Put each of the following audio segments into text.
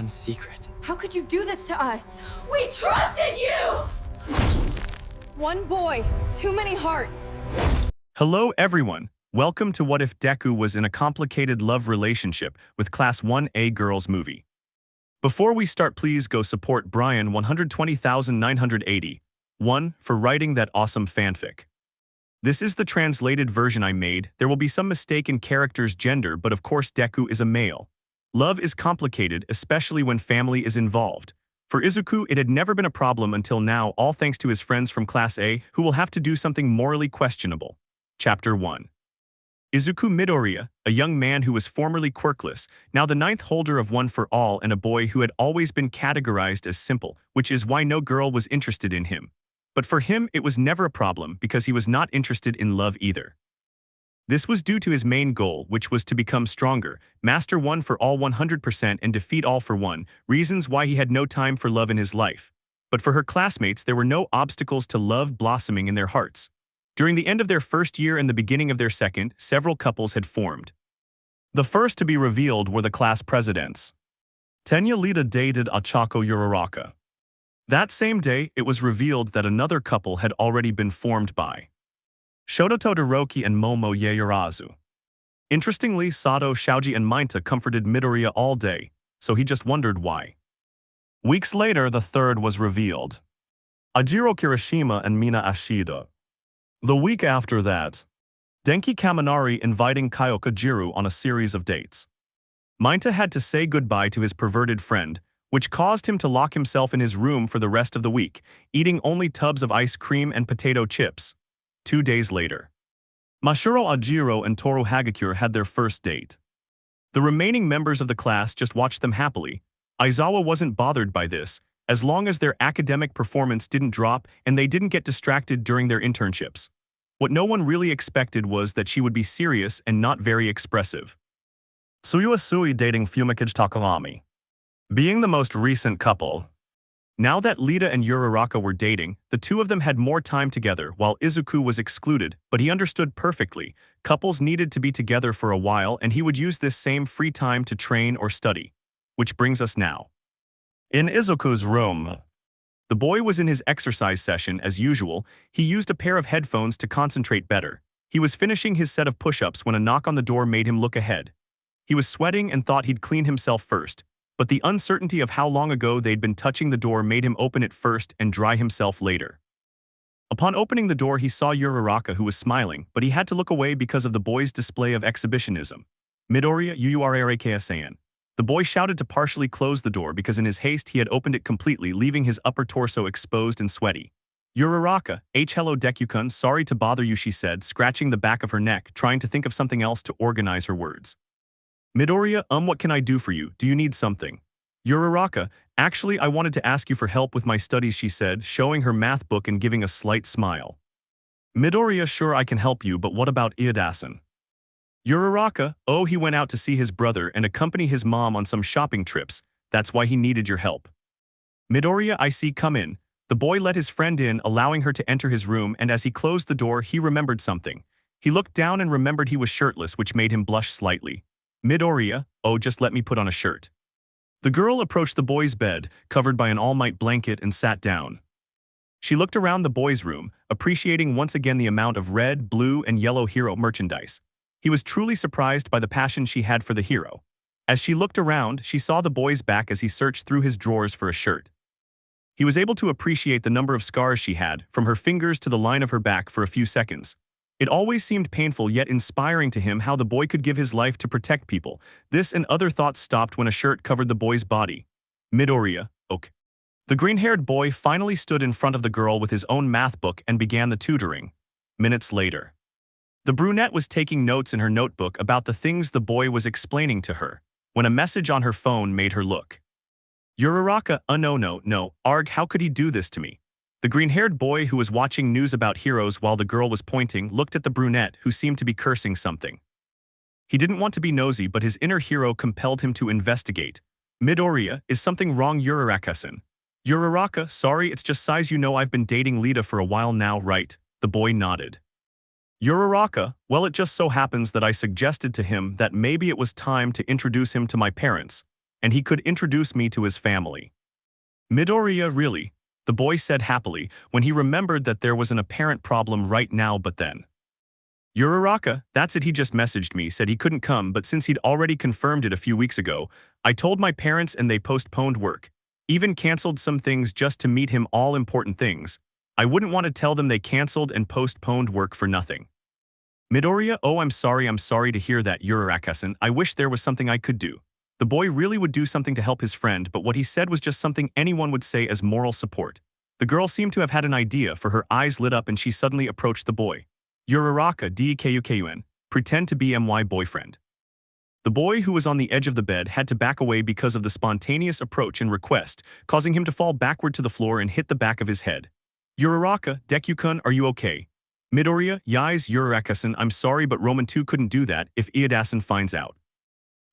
one secret. How could you do this to us? We trusted you! One boy, too many hearts. Hello everyone, welcome to What If Deku Was in a Complicated Love Relationship with Class 1A Girls movie. Before we start, please go support Brian 120,980, 1 for writing that awesome fanfic. This is the translated version I made. There will be some mistake in character's gender, but of course Deku is a male. Love is complicated, especially when family is involved. For Izuku, it had never been a problem until now, all thanks to his friends from Class A who will have to do something morally questionable. Chapter 1. Izuku Midoriya, a young man who was formerly quirkless, now the 9th holder of One for All and a boy who had always been categorized as simple, which is why no girl was interested in him. But for him, it was never a problem because he was not interested in love either. This was due to his main goal, which was to become stronger, master One for All 100% and defeat All for One, reasons why he had no time for love in his life. But for her classmates, there were no obstacles to love blossoming in their hearts. During the end of their first year and the beginning of their second, several couples had formed. The first to be revealed were the class presidents. Tenya Lita dated Achako Uraraka. That same day, it was revealed that another couple had already been formed by Shoto Todoroki and Momo Yaoyorozu. Interestingly, Sato, Shoji, and Minta comforted Midoriya all day, so he just wondered why. Weeks later, the third was revealed. Ajiro Kirishima and Mina Ashida. The week after that, Denki Kaminari inviting Kyoka Jiru on a series of dates. Minta had to say goodbye to his perverted friend, which caused him to lock himself in his room for the rest of the week, eating only tubs of ice cream and potato chips. 2 days later, Mashiro Ajiro and Toru Hagakure had their first date. The remaining members of the class just watched them happily. Aizawa wasn't bothered by this, as long as their academic performance didn't drop and they didn't get distracted during their internships. What no one really expected was that she would be serious and not very expressive. Suyu Asui dating Fumikage Takamami. Being the most recent couple. Now that Lita and Uraraka were dating, the two of them had more time together while Izuku was excluded, but he understood perfectly. Couples needed to be together for a while and he would use this same free time to train or study. Which brings us now. In Izuku's room. The boy was in his exercise session as usual. He used a pair of headphones to concentrate better. He was finishing his set of push-ups when a knock on the door made him look ahead. He was sweating and thought he'd clean himself first, but the uncertainty of how long ago they'd been touching the door made him open it first and dry himself later. Upon opening the door, he saw Uraraka, who was smiling, but he had to look away because of the boy's display of exhibitionism. Midoriya Uraraka. The boy shouted to partially close the door because in his haste he had opened it completely, leaving his upper torso exposed and sweaty. Uraraka, hello Deku-kun, sorry to bother you, she said, scratching the back of her neck, trying to think of something else to organize her words. Midoriya, what can I do for you? Do you need something? Uraraka, actually I wanted to ask you for help with my studies, she said, showing her math book and giving a slight smile. Midoriya, sure I can help you, but what about Iida-san? Uraraka, oh, he went out to see his brother and accompany his mom on some shopping trips, that's why he needed your help. Midoriya, I see, come in. The boy let his friend in, allowing her to enter his room, and as he closed the door he remembered something. He looked down and remembered he was shirtless, which made him blush slightly. Midoriya, oh, just let me put on a shirt. The girl approached the boy's bed, covered by an Almight blanket, and sat down. She looked around the boy's room, appreciating once again the amount of red, blue, and yellow hero merchandise. He was truly surprised by the passion she had for the hero. As she looked around, she saw the boy's back as he searched through his drawers for a shirt. He was able to appreciate the number of scars she had, from her fingers to the line of her back, for a few seconds. It always seemed painful yet inspiring to him how the boy could give his life to protect people. This and other thoughts stopped when a shirt covered the boy's body. Midoriya, ok. The green-haired boy finally stood in front of the girl with his own math book and began the tutoring. Minutes later. The brunette was taking notes in her notebook about the things the boy was explaining to her, when a message on her phone made her look. Uraraka, no, Arg, how could he do this to me? The green-haired boy, who was watching news about heroes while the girl was pointing, looked at the brunette, who seemed to be cursing something. He didn't want to be nosy, but his inner hero compelled him to investigate. Midoriya, is something wrong, Uraraka-san? Uraraka, sorry, it's just size, you know I've been dating Lita for a while now, right? The boy nodded. Uraraka, well, it just so happens that I suggested to him that maybe it was time to introduce him to my parents. and he could introduce me to his family. Midoriya, really? The boy said happily when he remembered that there was an apparent problem right now but then. Uraraka, that's it, he just messaged me, said he couldn't come, but since he'd already confirmed it a few weeks ago, I told my parents and they postponed work. Even canceled some things just to meet him, all important things. I wouldn't want to tell them they canceled and postponed work for nothing. Midoriya, oh, I'm sorry to hear that, Uraraka-san. I wish there was something I could do. The boy really would do something to help his friend, but what he said was just something anyone would say as moral support. The girl seemed to have had an idea, for her eyes lit up and she suddenly approached the boy. Uraraka, Dekun, pretend to be my boyfriend. The boy, who was on the edge of the bed, had to back away because of the spontaneous approach and request, causing him to fall backward to the floor and hit the back of his head. Uraraka, Deku-kun, are you okay? Midoriya, yais, Uraraka-san, I'm sorry, but Roman 2 couldn't do that if Iida-san finds out.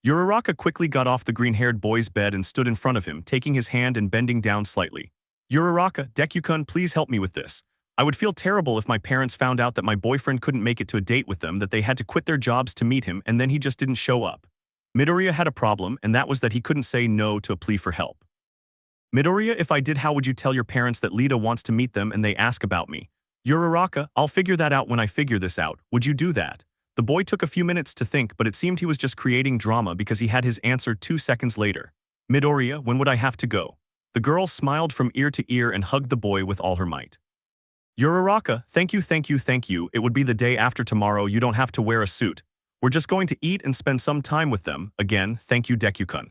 Uraraka quickly got off the green-haired boy's bed and stood in front of him, taking his hand and bending down slightly. Uraraka, Deku-kun, please help me with this. I would feel terrible if my parents found out that my boyfriend couldn't make it to a date with them, that they had to quit their jobs to meet him, and then he just didn't show up. Midoriya had a problem, and that was that he couldn't say no to a plea for help. Midoriya, if I did, how would you tell your parents that Lita wants to meet them and they ask about me? Uraraka, I'll figure that out when I figure this out. Would you do that? The boy took a few minutes to think, but it seemed he was just creating drama because he had his answer 2 seconds later. Midoriya, when would I have to go? The girl smiled from ear to ear and hugged the boy with all her might. Uraraka, thank you. It would be the day after tomorrow. You don't have to wear a suit. We're just going to eat and spend some time with them. Again, thank you, Deku-kun.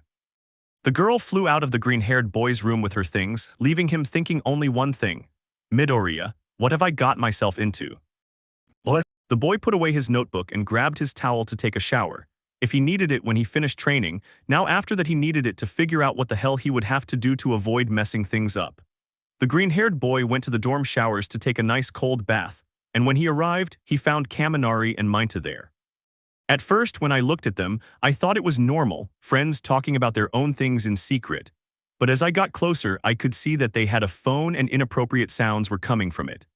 The girl flew out of the green-haired boy's room with her things, leaving him thinking only one thing. Midoriya, what have I got myself into? What? The boy put away his notebook and grabbed his towel to take a shower. If he needed it when he finished training, now after that he needed it to figure out what the hell he would have to do to avoid messing things up. The green-haired boy went to the dorm showers to take a nice cold bath, and when he arrived, he found Kaminari and Minta there. At first, when I looked at them, I thought it was normal, friends talking about their own things in secret. But as I got closer, I could see that they had a phone and inappropriate sounds were coming from it.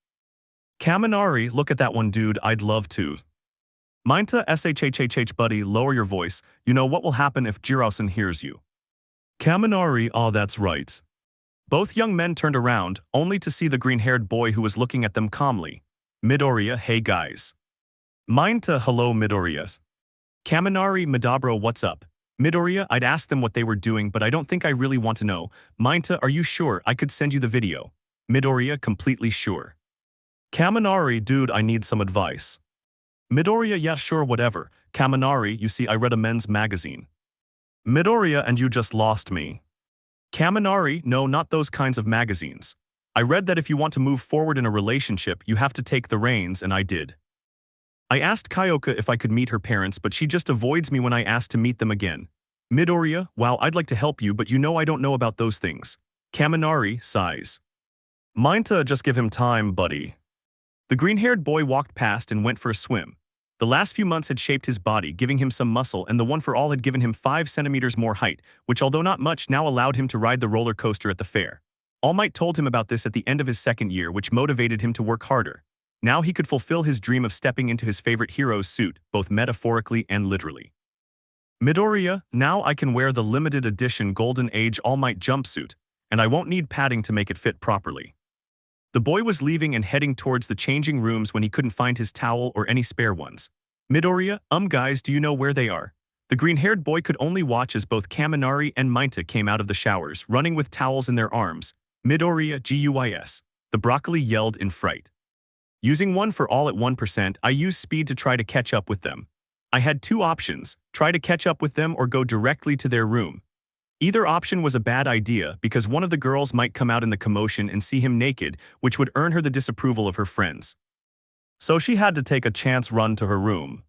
Kaminari, look at that one, dude, I'd love to. Minta, shhhh buddy, lower your voice, you know what will happen if Jiro-san hears you. Kaminari, oh that's right. Both young men turned around, only to see the green-haired boy who was looking at them calmly. Midoriya, hey guys. Minta, hello Midoriya. Kaminari, Midabro, what's up? Midoriya, I'd ask them what they were doing, but I don't think I really want to know. Minta, are you sure? I could send you the video. Midoriya, completely sure. Kaminari, dude, I need some advice. Midoriya, yeah, sure, whatever. Kaminari, you see, I read a men's magazine. Midoriya, and you just lost me. Kaminari, no, not those kinds of magazines. I read that if you want to move forward in a relationship, you have to take the reins, and I did. I asked Kyoka if I could meet her parents, but she just avoids me when I ask to meet them again. Midoriya, wow, I'd like to help you, but you know I don't know about those things. Kaminari, sighs. Minta, just give him time, buddy. The green-haired boy walked past and went for a swim. The last few months had shaped his body, giving him some muscle, and the one for all had given him 5 centimeters more height, which although not much, now allowed him to ride the roller coaster at the fair. Almight told him about this at the end of his second year, which motivated him to work harder. Now he could fulfill his dream of stepping into his favorite hero's suit, both metaphorically and literally. Midoriya, now I can wear the limited edition Golden Age Almight jumpsuit, and I won't need padding to make it fit properly. The boy was leaving and heading towards the changing rooms when he couldn't find his towel or any spare ones. Midoriya, guys, do you know where they are? The green-haired boy could only watch as both Kaminari and Minta came out of the showers, running with towels in their arms. Midoriya, guys. The broccoli yelled in fright. Using one for all at 1%, I used speed to try to catch up with them. I had 2 options, try to catch up with them or go directly to their room. Either option was a bad idea because one of the girls might come out in the commotion and see him naked, which would earn her the disapproval of her friends. So she had to take a chance run to her room.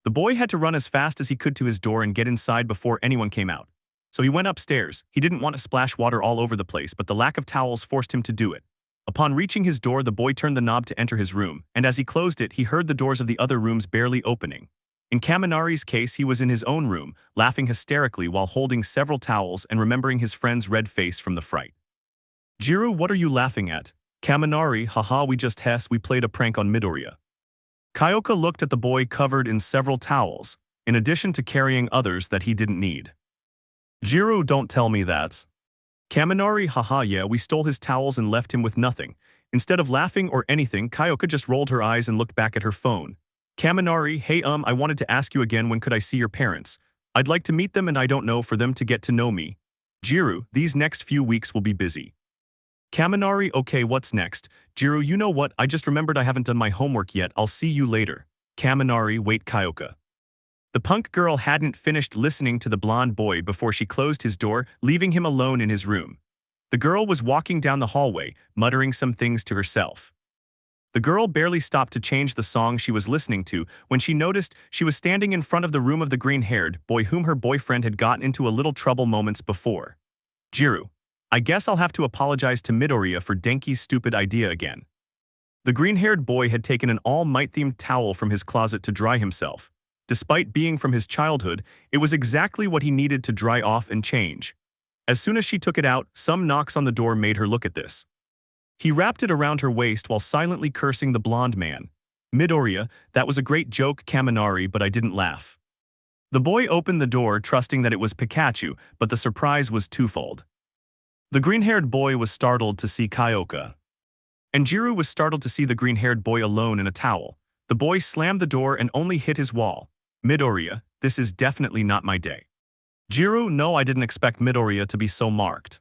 The boy had to run as fast as he could to his door and get inside before anyone came out. So he went upstairs. He didn't want to splash water all over the place, but the lack of towels forced him to do it. Upon reaching his door, the boy turned the knob to enter his room, and as he closed it, he heard the doors of the other rooms barely opening. In Kaminari's case, he was in his own room, laughing hysterically while holding several towels and remembering his friend's red face from the fright. Jiro, what are you laughing at? Kaminari, haha, we played a prank on Midoriya. Kyoka looked at the boy covered in several towels, in addition to carrying others that he didn't need. Jiro, don't tell me that. Kaminari, haha, yeah, we stole his towels and left him with nothing. Instead of laughing or anything, Kyoka just rolled her eyes and looked back at her phone. Kaminari, hey I wanted to ask you again, when could I see your parents? I'd like to meet them and I don't know, for them to get to know me. Jiro, these next few weeks will be busy. Kaminari, okay, what's next? Jiro, you know what, I just remembered I haven't done my homework yet, I'll see you later. Kaminari, wait, Kyoka. The punk girl hadn't finished listening to the blonde boy before she closed his door, leaving him alone in his room. The girl was walking down the hallway, muttering some things to herself. The girl barely stopped to change the song she was listening to when she noticed she was standing in front of the room of the green-haired boy whom her boyfriend had gotten into a little trouble moments before. Jiro, I guess I'll have to apologize to Midoriya for Denki's stupid idea again. The green-haired boy had taken an Almight-themed towel from his closet to dry himself. Despite being from his childhood, it was exactly what he needed to dry off and change. As soon as she took it out, some knocks on the door made her look at this. He wrapped it around her waist while silently cursing the blonde man. Midoriya, that was a great joke, Kaminari, but I didn't laugh. The boy opened the door trusting that it was Pikachu, but the surprise was twofold. The green-haired boy was startled to see Kyoka. And Jiro was startled to see the green-haired boy alone in a towel. The boy slammed the door and only hit his wall. Midoriya, this is definitely not my day. Jiro, no, I didn't expect Midoriya to be so marked.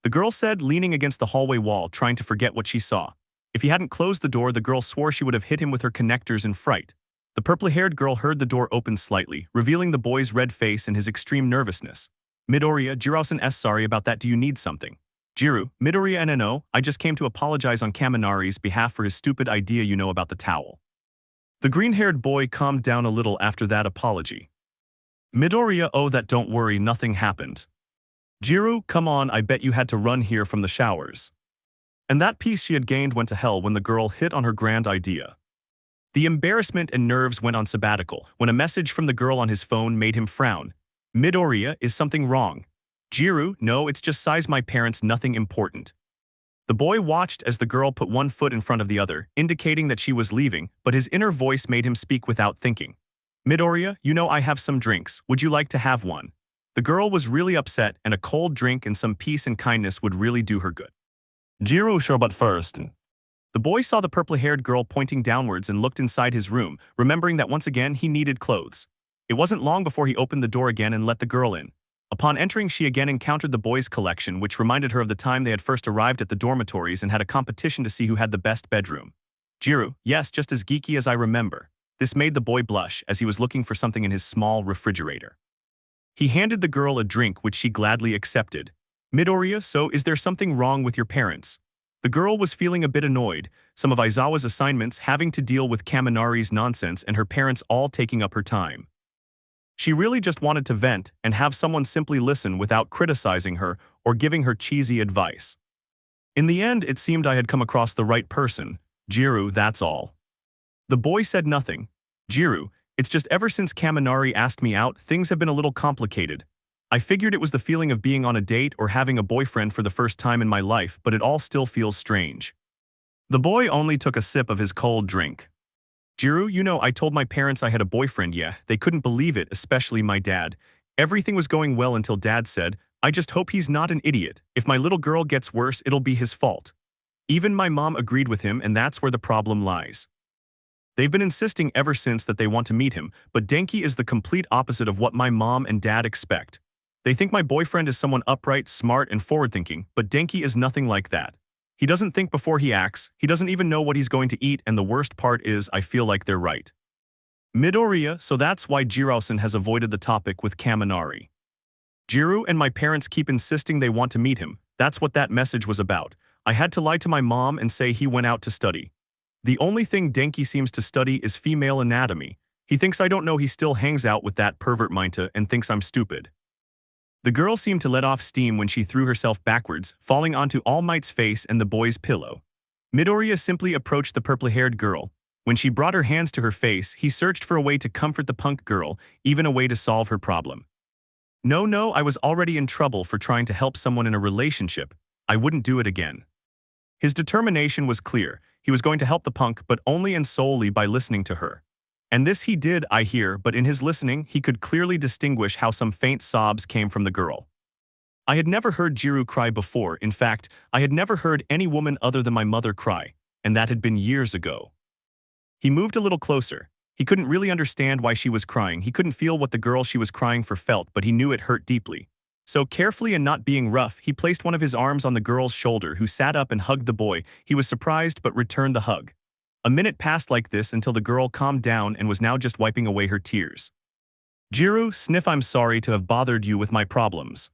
The girl said, leaning against the hallway wall, trying to forget what she saw. If he hadn't closed the door, the girl swore she would have hit him with her connectors in fright. The purple-haired girl heard the door open slightly, revealing the boy's red face and his extreme nervousness. Midoriya, Jiro-san S, sorry about that, do you need something? Jiro, Midoriya NNO, I just came to apologize on Kaminari's behalf for his stupid idea about the towel. The green-haired boy calmed down a little after that apology. Midoriya, oh, that don't worry, nothing happened. Jiro, come on, I bet you had to run here from the showers. And that peace she had gained went to hell when the girl hit on her grand idea. The embarrassment and nerves went on sabbatical when a message from the girl on his phone made him frown. Midoriya, is something wrong? Jiro, no, it's just size my parents, nothing important. The boy watched as the girl put one foot in front of the other, indicating that she was leaving, but his inner voice made him speak without thinking. Midoriya, I have some drinks, would you like to have one? The girl was really upset, and a cold drink and some peace and kindness would really do her good. Jiro, sure, but first. The boy saw the purple-haired girl pointing downwards and looked inside his room, remembering that once again he needed clothes. It wasn't long before he opened the door again and let the girl in. Upon entering, she again encountered the boys' collection, which reminded her of the time they had first arrived at the dormitories and had a competition to see who had the best bedroom. Jiro, yes, just as geeky as I remember. This made the boy blush as he was looking for something in his small refrigerator. He handed the girl a drink, which she gladly accepted. Midoriya, so is there something wrong with your parents? The girl was feeling a bit annoyed, some of Aizawa's assignments having to deal with Kaminari's nonsense and her parents all taking up her time. She really just wanted to vent and have someone simply listen without criticizing her or giving her cheesy advice. In the end, it seemed I had come across the right person. Jiro, that's all. The boy said nothing. Jiro, it's just ever since Kaminari asked me out, things have been a little complicated. I figured it was the feeling of being on a date or having a boyfriend for the first time in my life, but it all still feels strange. The boy only took a sip of his cold drink. Jiro, I told my parents I had a boyfriend, yeah, they couldn't believe it, especially my dad. Everything was going well until Dad said, I just hope he's not an idiot. If my little girl gets worse, it'll be his fault. Even my mom agreed with him, and that's where the problem lies. They've been insisting ever since that they want to meet him, but Denki is the complete opposite of what my mom and dad expect. They think my boyfriend is someone upright, smart, and forward-thinking, but Denki is nothing like that. He doesn't think before he acts, he doesn't even know what he's going to eat, and the worst part is I feel like they're right. Midoriya, so that's why Jiro-san has avoided the topic with Kaminari. Jiro and my parents keep insisting they want to meet him, that's what that message was about. I had to lie to my mom and say he went out to study. The only thing Denki seems to study is female anatomy. He thinks I don't know he still hangs out with that pervert Minta and thinks I'm stupid. The girl seemed to let off steam when she threw herself backwards, falling onto All Might's face and the boy's pillow. Midoriya simply approached the purple-haired girl. When she brought her hands to her face, he searched for a way to comfort the punk girl, even a way to solve her problem. No, I was already in trouble for trying to help someone in a relationship. I wouldn't do it again. His determination was clear. He was going to help the punk, but only and solely by listening to her. And this he did, I hear, but in his listening, he could clearly distinguish how some faint sobs came from the girl. I had never heard Jiro cry before. In fact, I had never heard any woman other than my mother cry, and that had been years ago. He moved a little closer. He couldn't really understand why she was crying. He couldn't feel what the girl she was crying for felt, but he knew it hurt deeply. So carefully and not being rough, he placed one of his arms on the girl's shoulder, who sat up and hugged the boy. He was surprised but returned the hug. A minute passed like this until the girl calmed down and was now just wiping away her tears. Jiro, sniff, I'm sorry to have bothered you with my problems.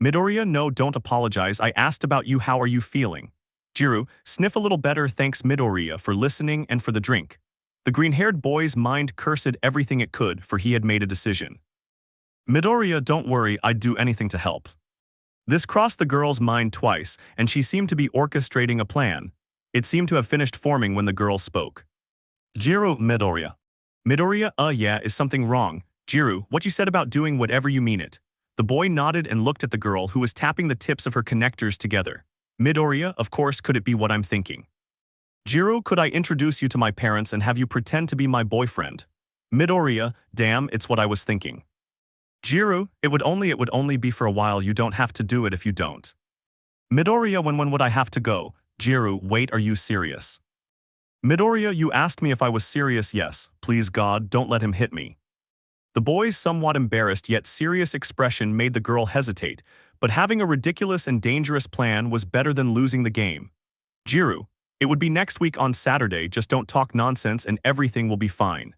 Midoriya, no, don't apologize. I asked about you. How are you feeling? Jiro, sniff, a little better, thanks Midoriya for listening and for the drink. The green-haired boy's mind cursed everything it could, for he had made a decision. Midoriya, don't worry, I'd do anything to help. This crossed the girl's mind twice, and she seemed to be orchestrating a plan. It seemed to have finished forming when the girl spoke. Jiro, Midoriya. Midoriya, yeah, is something wrong? Jiro, what you said about doing whatever you mean it. The boy nodded and looked at the girl, who was tapping the tips of her connectors together. Midoriya, of course, could it be what I'm thinking? Jiro, could I introduce you to my parents and have you pretend to be my boyfriend? Midoriya, damn, it's what I was thinking. Jiro, it would only be for a while. You don't have to do it if you don't. Midoriya, when would I have to go? Jiro, wait, are you serious? Midoriya, you asked me if I was serious. Yes, please God, don't let him hit me. The boy's somewhat embarrassed yet serious expression made the girl hesitate, but having a ridiculous and dangerous plan was better than losing the game. Jiro, it would be next week on Saturday, just don't talk nonsense and everything will be fine.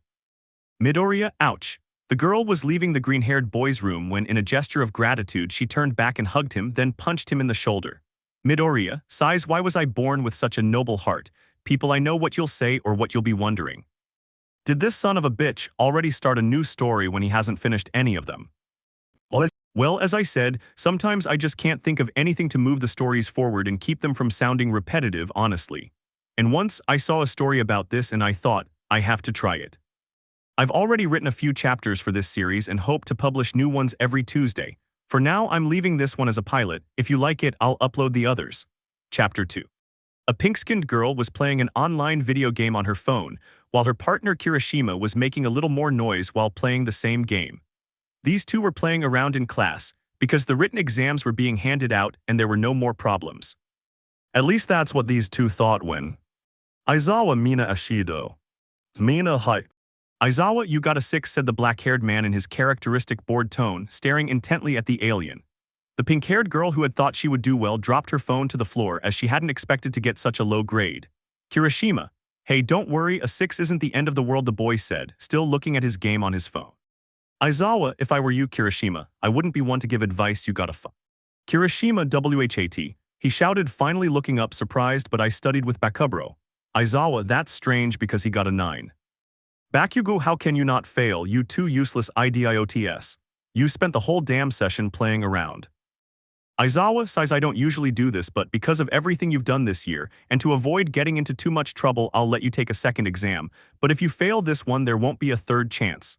Midoriya, ouch. The girl was leaving the green-haired boy's room when, in a gesture of gratitude, she turned back and hugged him, then punched him in the shoulder. Midoriya, sighs, why was I born with such a noble heart? People, I know what you'll say or what you'll be wondering. Did this son of a bitch already start a new story when he hasn't finished any of them? Well, as I said, sometimes I just can't think of anything to move the stories forward and keep them from sounding repetitive, honestly. And once I saw a story about this and I thought, I have to try it. I've already written a few chapters for this series and hope to publish new ones every Tuesday. For now, I'm leaving this one as a pilot. If you like it, I'll upload the others. Chapter 2. A pink-skinned girl was playing an online video game on her phone, while her partner Kirishima was making a little more noise while playing the same game. These two were playing around in class, because the written exams were being handed out and there were no more problems. At least that's what these two thought when Aizawa Mina Ashido. Mina hi. Aizawa, you got a 6, said the black-haired man in his characteristic bored tone, staring intently at the alien. The pink-haired girl who had thought she would do well dropped her phone to the floor as she hadn't expected to get such a low grade. Kirishima, hey, don't worry, a 6 isn't the end of the world, the boy said, still looking at his game on his phone. Aizawa, if I were you, Kirishima, I wouldn't be one to give advice, you got a Kirishima WHAT, he shouted, finally looking up, surprised, but I studied with Bakubro. Aizawa, that's strange because he got a 9. Bakugo, how can you not fail, you two useless idiots? You spent the whole damn session playing around. Aizawa sighs, I don't usually do this, but because of everything you've done this year, and to avoid getting into too much trouble, I'll let you take a second exam, but if you fail this one, there won't be a third chance.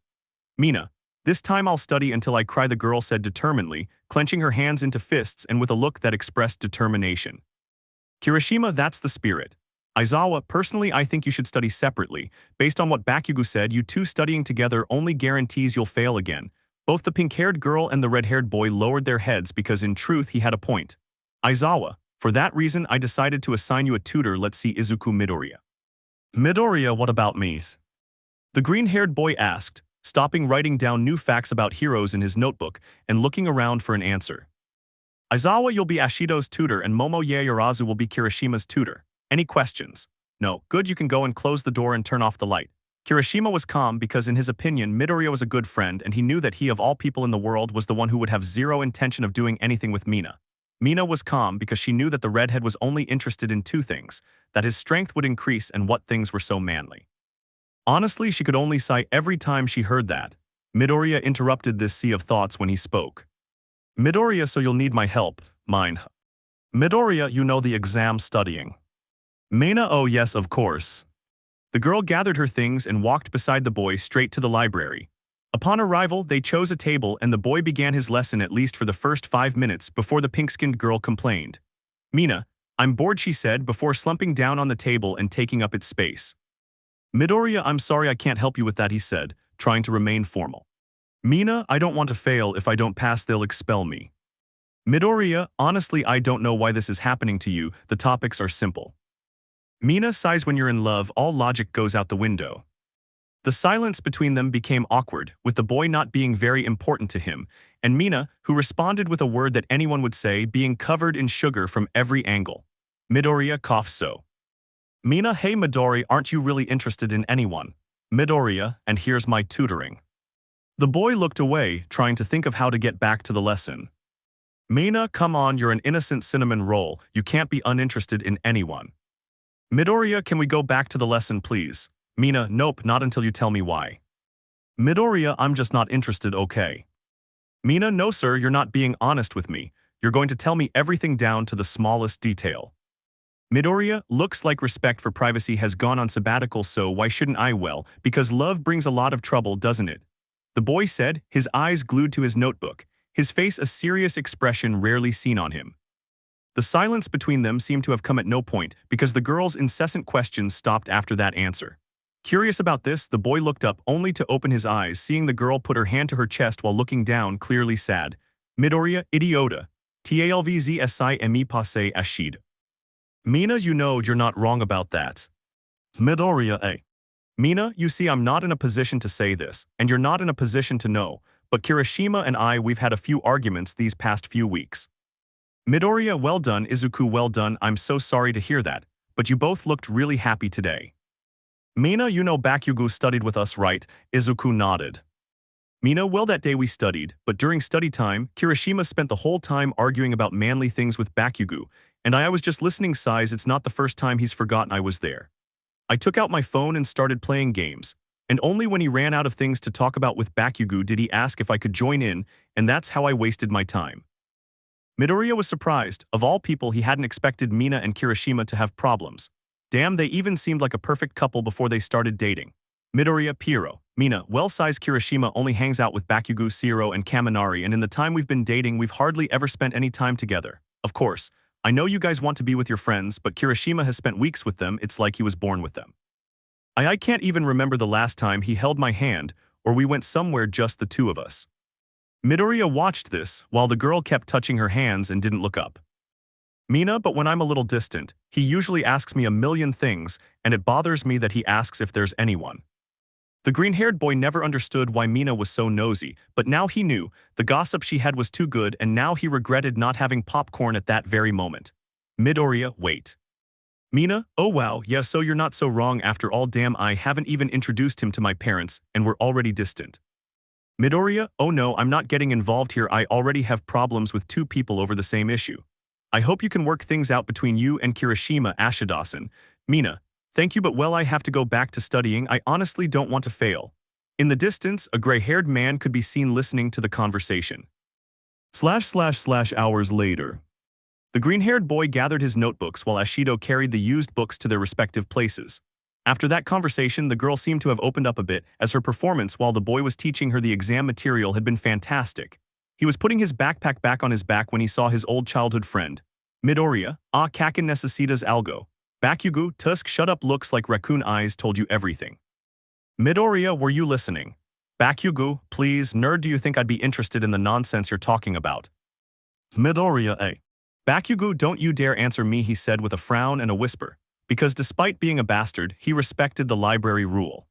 Mina, this time I'll study until I cry, the girl said determinedly, clenching her hands into fists and with a look that expressed determination. Kirishima, that's the spirit. Aizawa, personally I think you should study separately. Based on what Bakugo said, you two studying together only guarantees you'll fail again. Both the pink-haired girl and the red-haired boy lowered their heads because in truth he had a point. Aizawa, for that reason I decided to assign you a tutor. Let's see Izuku Midoriya. Midoriya, what about me? The green-haired boy asked, stopping writing down new facts about heroes in his notebook and looking around for an answer. Aizawa, you'll be Ashido's tutor and Momo Yaoyorozu will be Kirishima's tutor. Any questions? No, good, you can go and close the door and turn off the light. Kirishima was calm because in his opinion Midoriya was a good friend and he knew that he of all people in the world was the one who would have zero intention of doing anything with Mina. Mina was calm because she knew that the redhead was only interested in two things, that his strength would increase and what things were so manly. Honestly, she could only sigh every time she heard that. Midoriya interrupted this sea of thoughts when he spoke. Midoriya, so you'll need my help, mine. Midoriya, you know the exam studying. Mina, oh yes, of course. The girl gathered her things and walked beside the boy straight to the library. Upon arrival, they chose a table and the boy began his lesson at least for the first 5 minutes before the pink-skinned girl complained. Mina, I'm bored, she said before slumping down on the table and taking up its space. Midoriya, I'm sorry I can't help you with that, he said, trying to remain formal. Mina, I don't want to fail. If I don't pass, they'll expel me. Midoriya, honestly, I don't know why this is happening to you. The topics are simple. Mina sighs. When you're in love, all logic goes out the window. The silence between them became awkward, with the boy not being very important to him, and Mina, who responded with a word that anyone would say, being covered in sugar from every angle. Midoriya coughs so. Mina, hey Midori, aren't you really interested in anyone? Midoriya, and here's my tutoring. The boy looked away, trying to think of how to get back to the lesson. Mina, come on, you're an innocent cinnamon roll, you can't be uninterested in anyone. Midoriya, can we go back to the lesson please? Mina, nope, not until you tell me why. Midoriya, I'm just not interested, okay? Mina, no sir, you're not being honest with me. You're going to tell me everything down to the smallest detail. Midoriya, looks like respect for privacy has gone on sabbatical, so why shouldn't I? Well, because love brings a lot of trouble, doesn't it? The boy said, his eyes glued to his notebook, his face a serious expression rarely seen on him. The silence between them seemed to have come at no point, because the girl's incessant questions stopped after that answer. Curious about this, the boy looked up only to open his eyes, seeing the girl put her hand to her chest while looking down, clearly sad. Midoriya, idiota. Talvzsi passe ashid. Mina, you know you're not wrong about that. Midoriya, eh? Mina, you see I'm not in a position to say this, and you're not in a position to know, but Kirishima and we've had a few arguments these past few weeks. Midoriya, well done. Izuku, well done. I'm so sorry to hear that, but you both looked really happy today. Mina, you know Bakugo studied with us, right? Izuku nodded. Mina, well, that day we studied, but during study time, Kirishima spent the whole time arguing about manly things with Bakugo, and I was just listening. Sighs, it's not the first time he's forgotten I was there. I took out my phone and started playing games, and only when he ran out of things to talk about with Bakugo did he ask if I could join in, and that's how I wasted my time. Midoriya was surprised. Of all people, he hadn't expected Mina and Kirishima to have problems. Damn, they even seemed like a perfect couple before they started dating. Midoriya, Piro. Mina, well-sized. Kirishima only hangs out with Bakugo, Siro, and Kaminari, and in the time we've been dating, we've hardly ever spent any time together. Of course, I know you guys want to be with your friends, but Kirishima has spent weeks with them. It's like he was born with them. I can't even remember the last time he held my hand, or we went somewhere just the two of us. Midoriya watched this, while the girl kept touching her hands and didn't look up. Mina, but when I'm a little distant, he usually asks me a million things, and it bothers me that he asks if there's anyone. The green-haired boy never understood why Mina was so nosy, but now he knew. The gossip she had was too good, and now he regretted not having popcorn at that very moment. Midoriya, wait. Mina, oh wow, yeah, so you're not so wrong after all. Damn, I haven't even introduced him to my parents, and we're already distant. Midoriya, oh no, I'm not getting involved here. I already have problems with two people over the same issue. I hope you can work things out between you and Kirishima. Ashidasan. Mina, thank you, but well, I have to go back to studying. I honestly don't want to fail. In the distance, a gray-haired man could be seen listening to the conversation. Hours later. The green-haired boy gathered his notebooks while Ashido carried the used books to their respective places. After that conversation, the girl seemed to have opened up a bit, as her performance while the boy was teaching her the exam material had been fantastic. He was putting his backpack back on his back when he saw his old childhood friend. Midoriya, kakin necesitas algo. Bakugo, tusk, shut up, looks like raccoon eyes told you everything. Midoriya, were you listening? Bakugo, please, nerd, do you think I'd be interested in the nonsense you're talking about? Midoriya, Bakugo, don't you dare answer me, he said with a frown and a whisper, because despite being a bastard, he respected the library rule.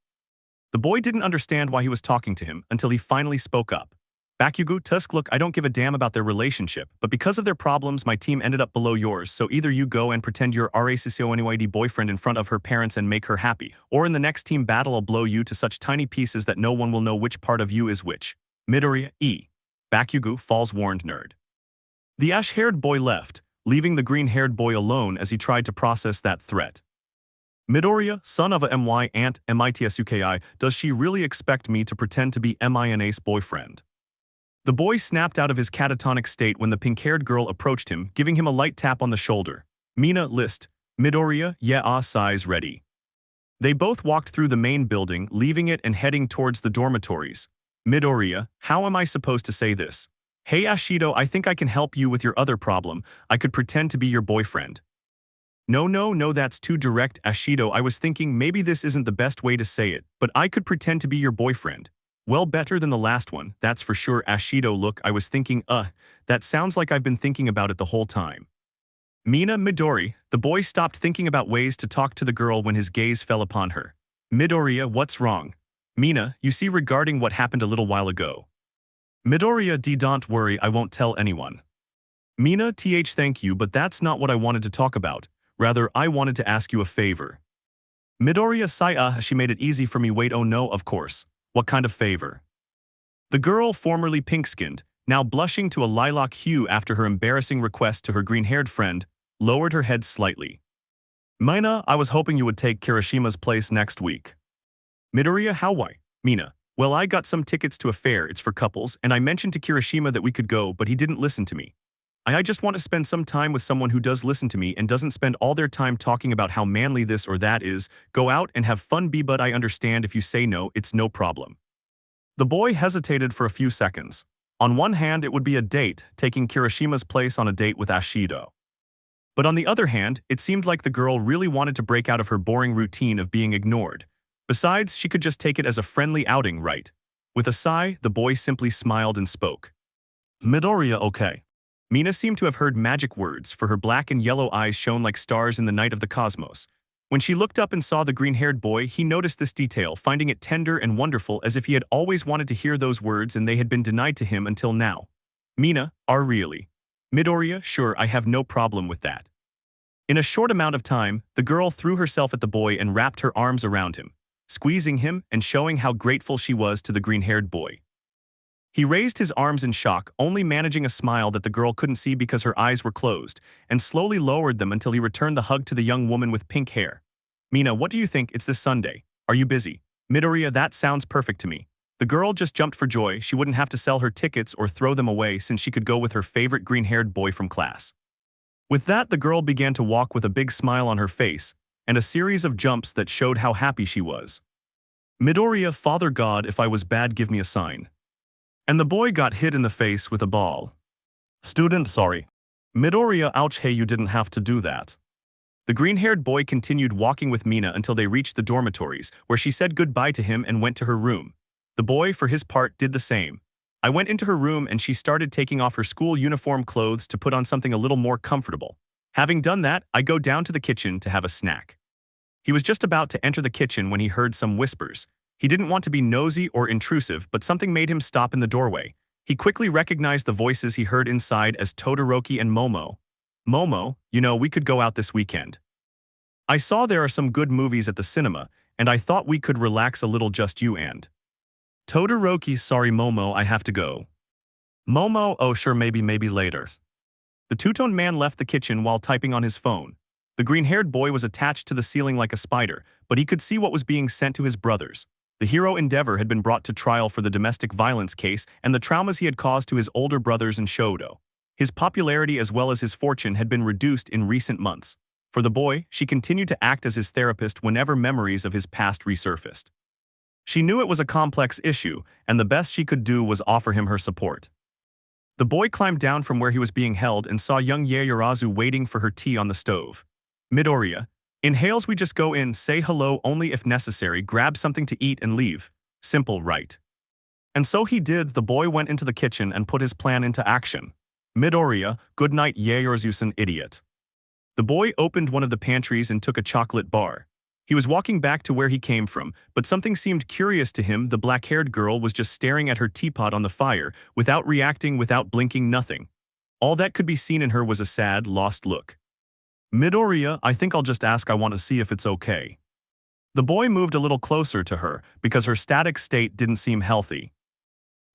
The boy didn't understand why he was talking to him until he finally spoke up. Bakugo, tusk, look, I don't give a damn about their relationship, but because of their problems, my team ended up below yours, so either you go and pretend you're RACCONYD boyfriend in front of her parents and make her happy, or in the next team battle I'll blow you to such tiny pieces that no one will know which part of you is which. Midoriya, Bakugo, falls warned, nerd. The ash-haired boy left, leaving the green-haired boy alone as he tried to process that threat. Midoriya, son of a my aunt, mitsuki, does she really expect me to pretend to be Mina's boyfriend? The boy snapped out of his catatonic state when the pink-haired girl approached him, giving him a light tap on the shoulder. Mina, list. Midoriya, yeah, size ready. They both walked through the main building, leaving it and heading towards the dormitories. Midoriya, how am I supposed to say this? Hey Ashido, I think I can help you with your other problem. I could pretend to be your boyfriend. No, that's too direct, Ashido. I was thinking maybe this isn't the best way to say it, but I could pretend to be your boyfriend. Well, better than the last one, that's for sure, Ashido. Look, I was thinking, that sounds like I've been thinking about it the whole time. Mina, Midori, the boy stopped thinking about ways to talk to the girl when his gaze fell upon her. Midoriya, what's wrong? Mina, you see, regarding what happened a little while ago. Midoriya, don't worry, I won't tell anyone. Mina, thank you, but that's not what I wanted to talk about. Rather, I wanted to ask you a favor. Midoriya, Seiya, she made it easy for me. Wait, oh no, of course. What kind of favor? The girl, formerly pink-skinned, now blushing to a lilac hue after her embarrassing request to her green-haired friend, lowered her head slightly. Mina, I was hoping you would take Kirishima's place next week. Midoriya, how why? Mina, well, I got some tickets to a fair, it's for couples, and I mentioned to Kirishima that we could go, but he didn't listen to me. I just want to spend some time with someone who does listen to me and doesn't spend all their time talking about how manly this or that is. Go out and have fun, but I understand if you say no, it's no problem. The boy hesitated for a few seconds. On one hand, it would be a date, taking Kirishima's place on a date with Ashido. But on the other hand, it seemed like the girl really wanted to break out of her boring routine of being ignored. Besides, she could just take it as a friendly outing, right? With a sigh, the boy simply smiled and spoke. Midoriya, okay. Mina seemed to have heard magic words, for her black and yellow eyes shone like stars in the night of the cosmos. When she looked up and saw the green-haired boy, he noticed this detail, finding it tender and wonderful, as if he had always wanted to hear those words and they had been denied to him until now. Mina, are really? Midoriya, sure, I have no problem with that. In a short amount of time, the girl threw herself at the boy and wrapped her arms around him, squeezing him and showing how grateful she was to the green-haired boy. He raised his arms in shock, only managing a smile that the girl couldn't see because her eyes were closed, and slowly lowered them until he returned the hug to the young woman with pink hair. Mina, what do you think? It's this Sunday. Are you busy? Midoriya, that sounds perfect to me. The girl just jumped for joy. She wouldn't have to sell her tickets or throw them away since she could go with her favorite green-haired boy from class. With that, the girl began to walk with a big smile on her face, and a series of jumps that showed how happy she was. Midoriya, Father God, if I was bad, give me a sign. And the boy got hit in the face with a ball. Student, sorry. Midoriya, ouch, hey, you didn't have to do that. The green-haired boy continued walking with Mina until they reached the dormitories, where she said goodbye to him and went to her room. The boy, for his part, did the same. I went into her room and she started taking off her school uniform clothes to put on something a little more comfortable. Having done that, I go down to the kitchen to have a snack. He was just about to enter the kitchen when he heard some whispers. He didn't want to be nosy or intrusive, but something made him stop in the doorway. He quickly recognized the voices he heard inside as Todoroki and Momo. Momo, you know, we could go out this weekend. I saw there are some good movies at the cinema, and I thought we could relax a little, just you and. Todoroki, sorry Momo, I have to go. Momo, oh sure, maybe later. The two-tone man left the kitchen while typing on his phone. The green-haired boy was attached to the ceiling like a spider, but he could see what was being sent to his brothers. The hero Endeavor had been brought to trial for the domestic violence case and the traumas he had caused to his older brothers and Shoto. His popularity as well as his fortune had been reduced in recent months. For the boy, she continued to act as his therapist whenever memories of his past resurfaced. She knew it was a complex issue, and the best she could do was offer him her support. The boy climbed down from where he was being held and saw young Yaoyorozu waiting for her tea on the stove. Midoriya, inhales, we just go in, say hello only if necessary, grab something to eat and leave. Simple, right? And so he did. The boy went into the kitchen and put his plan into action. Midoriya, good night Yaoyorozu, idiot. The boy opened one of the pantries and took a chocolate bar. He was walking back to where he came from, but something seemed curious to him. The black-haired girl was just staring at her teapot on the fire, without reacting, without blinking, nothing. All that could be seen in her was a sad, lost look. Midoriya, I think I'll just ask, I want to see if it's okay. The boy moved a little closer to her, because her static state didn't seem healthy.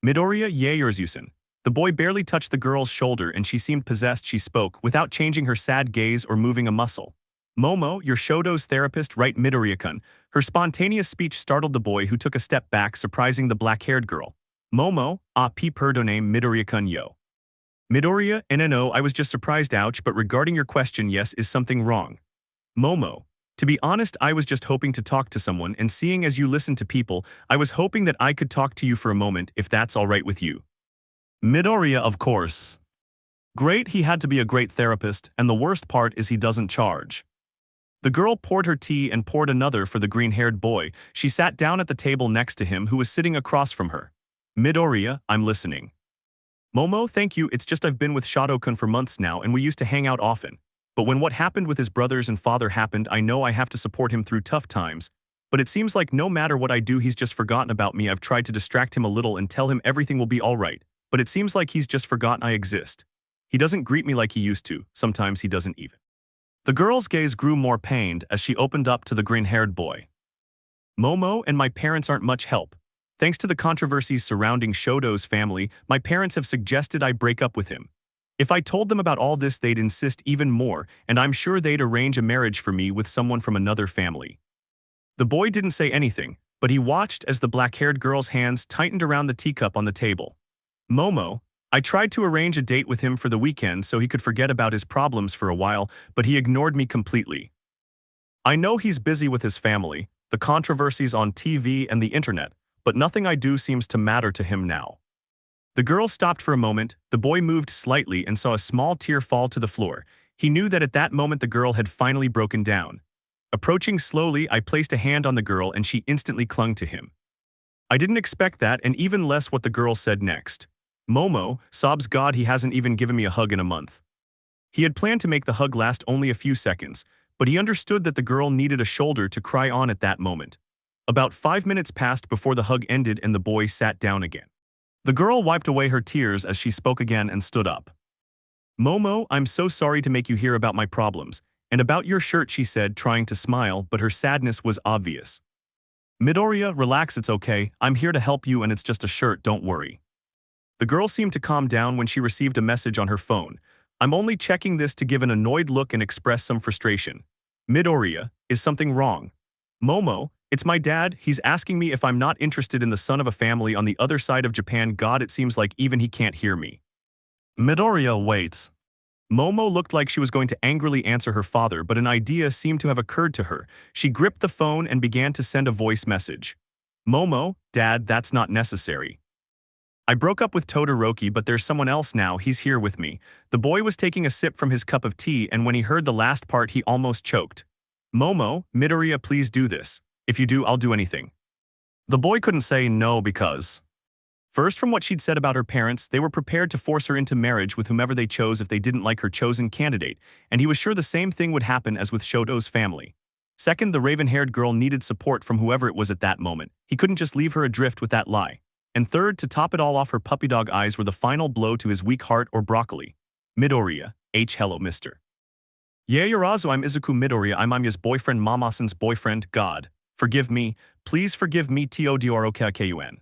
Midoriya, Yaoyorozu. The boy barely touched the girl's shoulder and she seemed possessed. She spoke, without changing her sad gaze or moving a muscle. Momo, you're Shoto's therapist, right? Midoriya-kun. Her spontaneous speech startled the boy, who took a step back, surprising the black-haired girl. Momo, perdoname Midoriya-kun yo. Midoriya, no, I was just surprised, ouch, but regarding your question, yes, is something wrong? Momo, to be honest, I was just hoping to talk to someone, and seeing as you listen to people, I was hoping that I could talk to you for a moment, if that's all right with you. Midoriya, of course. Great, he had to be a great therapist, and the worst part is he doesn't charge. The girl poured her tea and poured another for the green-haired boy. She sat down at the table next to him, who was sitting across from her. Midoriya, I'm listening. Momo, thank you, it's just I've been with Shadokun for months now and we used to hang out often. But when what happened with his brothers and father happened, I know I have to support him through tough times. But it seems like no matter what I do, he's just forgotten about me. I've tried to distract him a little and tell him everything will be alright, but it seems like he's just forgotten I exist. He doesn't greet me like he used to, sometimes he doesn't even. The girl's gaze grew more pained as she opened up to the green-haired boy. Momo and my parents aren't much help. Thanks to the controversies surrounding Shoto's family, my parents have suggested I break up with him. If I told them about all this, they'd insist even more, and I'm sure they'd arrange a marriage for me with someone from another family. The boy didn't say anything, but he watched as the black-haired girl's hands tightened around the teacup on the table. Momo, I tried to arrange a date with him for the weekend so he could forget about his problems for a while, but he ignored me completely. I know he's busy with his family, the controversies on TV and the internet, but nothing I do seems to matter to him now. The girl stopped for a moment, the boy moved slightly and saw a small tear fall to the floor. He knew that at that moment the girl had finally broken down. Approaching slowly, I placed a hand on the girl and she instantly clung to him. I didn't expect that, and even less what the girl said next. Momo, sobs God, he hasn't even given me a hug in a month. He had planned to make the hug last only a few seconds, but he understood that the girl needed a shoulder to cry on at that moment. About 5 minutes passed before the hug ended and the boy sat down again. The girl wiped away her tears as she spoke again and stood up. Momo, I'm so sorry to make you hear about my problems, and about your shirt, she said, trying to smile, but her sadness was obvious. Midoriya, relax, it's okay, I'm here to help you and it's just a shirt, don't worry. The girl seemed to calm down when she received a message on her phone. I'm only checking this to give an annoyed look and express some frustration. Midoriya, is something wrong? Momo, it's my dad, he's asking me if I'm not interested in the son of a family on the other side of Japan. God, it seems like even he can't hear me. Midoriya waits. Momo looked like she was going to angrily answer her father, but an idea seemed to have occurred to her. She gripped the phone and began to send a voice message. Momo, Dad, that's not necessary. I broke up with Todoroki, but there's someone else now, he's here with me. The boy was taking a sip from his cup of tea, and when he heard the last part he almost choked. Momo, Midoriya, please do this. If you do, I'll do anything. The boy couldn't say no because... First, from what she'd said about her parents, they were prepared to force her into marriage with whomever they chose if they didn't like her chosen candidate, and he was sure the same thing would happen as with Shoto's family. Second, the raven-haired girl needed support from whoever it was at that moment. He couldn't just leave her adrift with that lie. And third, to top it all off, her puppy dog eyes were the final blow to his weak heart or broccoli. Midoriya, hello mister. Yeah, Yurazu, I'm Izuku Midoriya, I'm Amya's boyfriend, Mamasan's boyfriend, God. Forgive me, please forgive me, Todoroki.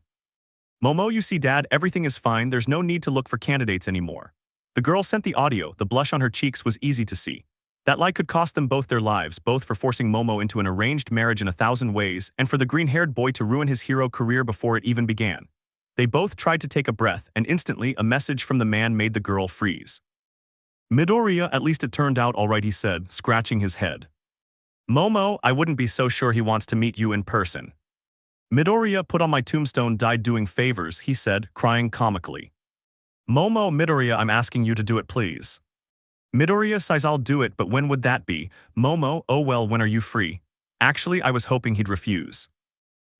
Momo, you see Dad, everything is fine, there's no need to look for candidates anymore. The girl sent the audio, the blush on her cheeks was easy to see. That lie could cost them both their lives, both for forcing Momo into an arranged marriage in 1,000 ways, and for the green-haired boy to ruin his hero career before it even began. They both tried to take a breath, and instantly a message from the man made the girl freeze. Midoriya, at least it turned out all right, he said, scratching his head. Momo, I wouldn't be so sure he wants to meet you in person. Midoriya, put on my tombstone, died doing favors, he said, crying comically. Momo, Midoriya, I'm asking you to do it, please. Midoriya sighs, I'll do it, but when would that be? Momo, oh well, when are you free? Actually, I was hoping he'd refuse.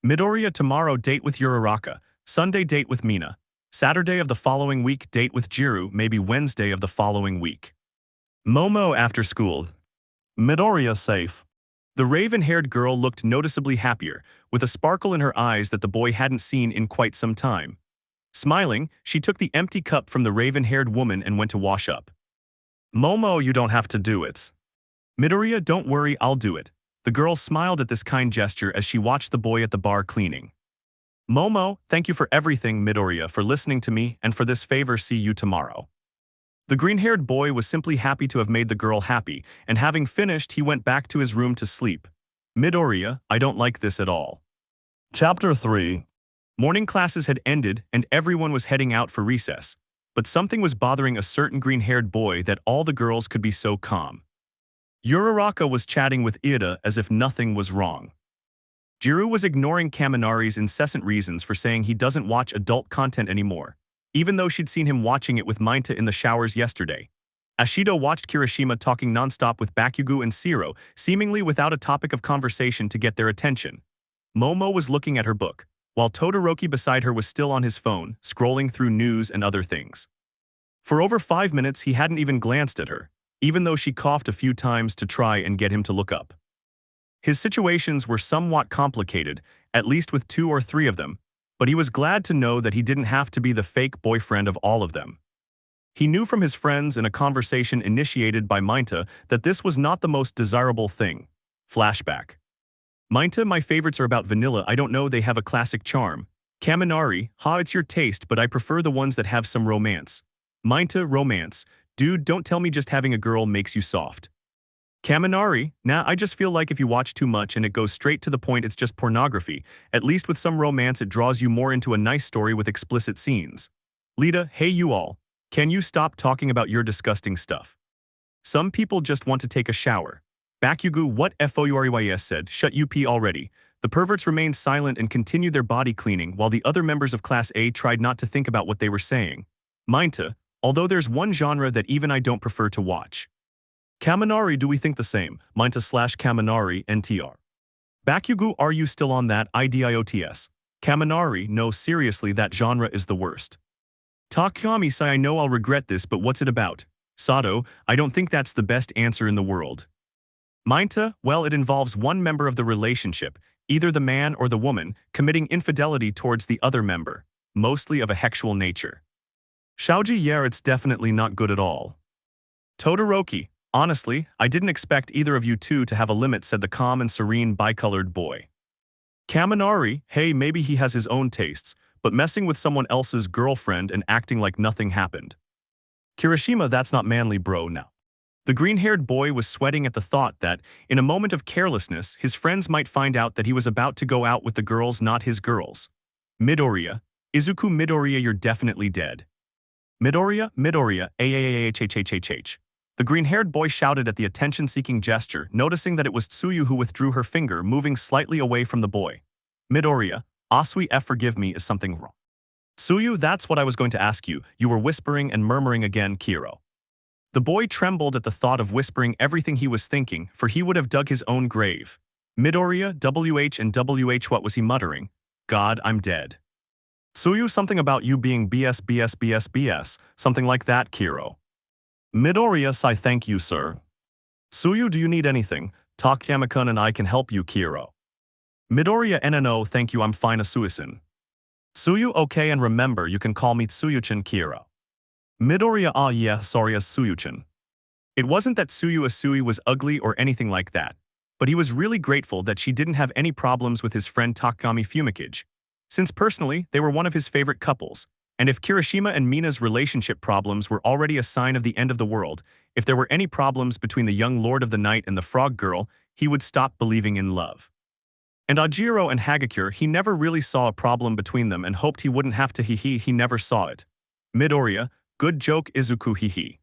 Midoriya, tomorrow date with Uraraka. Sunday date with Mina. Saturday of the following week date with Jiru, maybe Wednesday of the following week. Momo, after school. Midoriya, safe. The raven-haired girl looked noticeably happier, with a sparkle in her eyes that the boy hadn't seen in quite some time. Smiling, she took the empty cup from the raven-haired woman and went to wash up. Momo, you don't have to do it. Midoriya, don't worry, I'll do it. The girl smiled at this kind gesture as she watched the boy at the bar cleaning. Momo, thank you for everything, Midoriya, for listening to me, and for this favor, see you tomorrow. The green-haired boy was simply happy to have made the girl happy, and having finished, he went back to his room to sleep. Midoriya, I don't like this at all. Chapter 3. Morning classes had ended, and everyone was heading out for recess, but something was bothering a certain green-haired boy that all the girls could be so calm. Uraraka was chatting with Ida as if nothing was wrong. Jiru was ignoring Kaminari's incessant reasons for saying he doesn't watch adult content anymore, even though she'd seen him watching it with Minta in the showers yesterday. Ashido watched Kirishima talking nonstop with Bakugo and Siro, seemingly without a topic of conversation to get their attention. Momo was looking at her book, while Todoroki beside her was still on his phone, scrolling through news and other things. For over 5 minutes he hadn't even glanced at her, even though she coughed a few times to try and get him to look up. His situations were somewhat complicated, at least with 2 or 3 of them, but he was glad to know that he didn't have to be the fake boyfriend of all of them. He knew from his friends in a conversation initiated by Minta that this was not the most desirable thing. Flashback. Minta, my favorites are about vanilla. I don't know, they have a classic charm. Kaminari, ha, it's your taste, but I prefer the ones that have some romance. Minta, romance. Dude, don't tell me just having a girl makes you soft. Kaminari, nah, I just feel like if you watch too much and it goes straight to the point, it's just pornography. At least with some romance, it draws you more into a nice story with explicit scenes. Lita, hey you all. Can you stop talking about your disgusting stuff? Some people just want to take a shower. Bakugo, what FOUREYS said, shut up already. The perverts remained silent and continued their body cleaning while the other members of Class A tried not to think about what they were saying. Minta, although there's one genre that even I don't prefer to watch. Kaminari, do we think the same? Minta/Kaminari, NTR. Bakugo, are you still on that IDIOTS? Kaminari, no, seriously, that genre is the worst. Takami, say, I know I'll regret this, but what's it about? Sato, I don't think that's the best answer in the world. Minta, well, it involves one member of the relationship, either the man or the woman, committing infidelity towards the other member, mostly of a sexual nature. Shaoji, yeah, it's definitely not good at all. Todoroki, honestly, I didn't expect either of you two to have a limit, said the calm and serene bicolored boy. Kaminari, hey, maybe he has his own tastes, but messing with someone else's girlfriend and acting like nothing happened. Kirishima, that's not manly, bro, now. The green-haired boy was sweating at the thought that, in a moment of carelessness, his friends might find out that he was about to go out with the girls not his girls. Midoriya, Izuku Midoriya, you're definitely dead. Midoriya, AAAHHHHH. The green-haired boy shouted at the attention-seeking gesture, noticing that it was Tsuyu who withdrew her finger, moving slightly away from the boy. Midoriya, Asui F, forgive me, is something wrong? Tsuyu, that's what I was going to ask you. You were whispering and murmuring again, Kiro. The boy trembled at the thought of whispering everything he was thinking, for he would have dug his own grave. Midoriya, WH and WH, what was he muttering? God, I'm dead. Tsuyu, something about you being BS, something like that, Kiro. Midoriya, I thank you, sir. Tsuyu, do you need anything? Takayama-kun and I can help you, Kiro. Midoriya, NNO, thank you, I'm fine, Asuisin. Tsuyu, okay, and remember, you can call me Tsuyuchin, Kiro. Midoriya, ah yeah, sorry, Tsuyuchin. It wasn't that Tsuyu Asui was ugly or anything like that, but he was really grateful that she didn't have any problems with his friend Takami Fumikage, since personally, they were one of his favorite couples, and if Kirishima and Mina's relationship problems were already a sign of the end of the world, if there were any problems between the young Lord of the Night and the Frog Girl, he would stop believing in love. And Ajiro and Hagakure, he never really saw a problem between them and hoped he wouldn't have to he never saw it. Midoriya, good joke, Izuku he.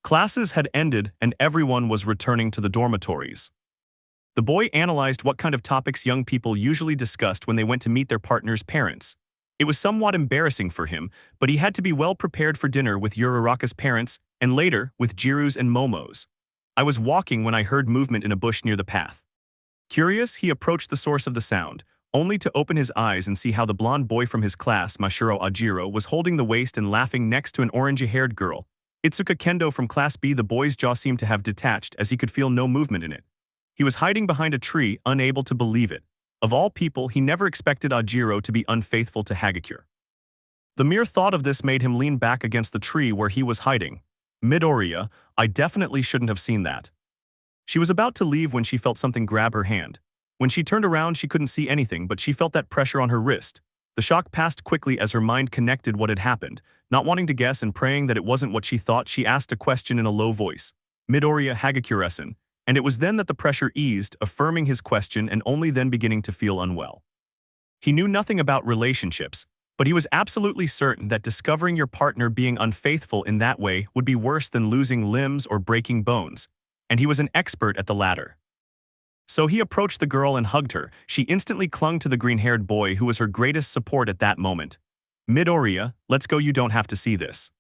Classes had ended and everyone was returning to the dormitories. The boy analyzed what kind of topics young people usually discussed when they went to meet their partner's parents. It was somewhat embarrassing for him, but he had to be well prepared for dinner with Uraraka's parents and later with Jiru's and Momo's. I was walking when I heard movement in a bush near the path. Curious, he approached the source of the sound, only to open his eyes and see how the blonde boy from his class, Mashiro Ajiro, was holding the waist and laughing next to an orangey-haired girl. Itsuka Kendo from Class B. The boy's jaw seemed to have detached as he could feel no movement in it. He was hiding behind a tree, unable to believe it. Of all people, he never expected Ajiro to be unfaithful to Hagakure. The mere thought of this made him lean back against the tree where he was hiding. Midoriya, I definitely shouldn't have seen that. She was about to leave when she felt something grab her hand. When she turned around, she couldn't see anything, but she felt that pressure on her wrist. The shock passed quickly as her mind connected what had happened. Not wanting to guess and praying that it wasn't what she thought, she asked a question in a low voice. Midoriya, Hagakure-san. And it was then that the pressure eased, affirming his question and only then beginning to feel unwell. He knew nothing about relationships, but he was absolutely certain that discovering your partner being unfaithful in that way would be worse than losing limbs or breaking bones, and he was an expert at the latter. So he approached the girl and hugged her. She instantly clung to the green-haired boy who was her greatest support at that moment. Midoriya, let's go, you don't have to see this.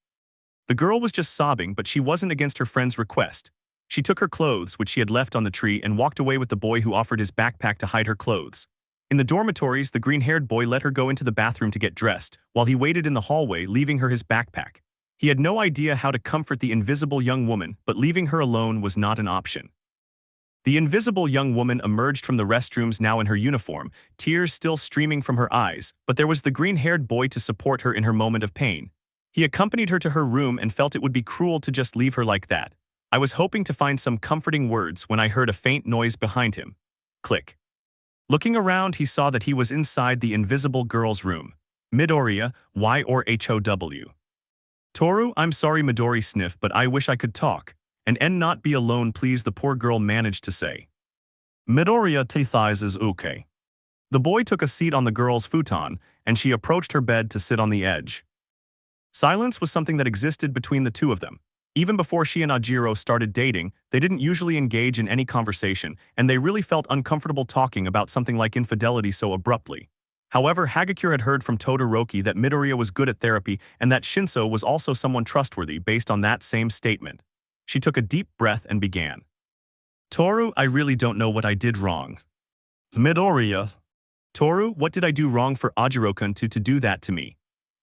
The girl was just sobbing, but she wasn't against her friend's request. She took her clothes, which she had left on the tree, and walked away with the boy who offered his backpack to hide her clothes. In the dormitories, the green-haired boy let her go into the bathroom to get dressed, while he waited in the hallway, leaving her his backpack. He had no idea how to comfort the invisible young woman, but leaving her alone was not an option. The invisible young woman emerged from the restrooms now in her uniform, tears still streaming from her eyes, but there was the green-haired boy to support her in her moment of pain. He accompanied her to her room and felt it would be cruel to just leave her like that. I was hoping to find some comforting words when I heard a faint noise behind him. Click. Looking around, he saw that he was inside the invisible girl's room. Midoriya, Y or HOW. Toru, I'm sorry, Midori sniffed, but I wish I could talk. And not be alone, please, the poor girl managed to say. Midoriya thighs is okay. The boy took a seat on the girl's futon, and she approached her bed to sit on the edge. Silence was something that existed between the two of them. Even before she and Ajiro started dating, they didn't usually engage in any conversation, and they really felt uncomfortable talking about something like infidelity so abruptly. However, Hagakure had heard from Todoroki that Midoriya was good at therapy and that Shinso was also someone trustworthy based on that same statement. She took a deep breath and began. Toru, I really don't know what I did wrong. Midoriya. Toru, what did I do wrong for Ajiro-kun to do that to me?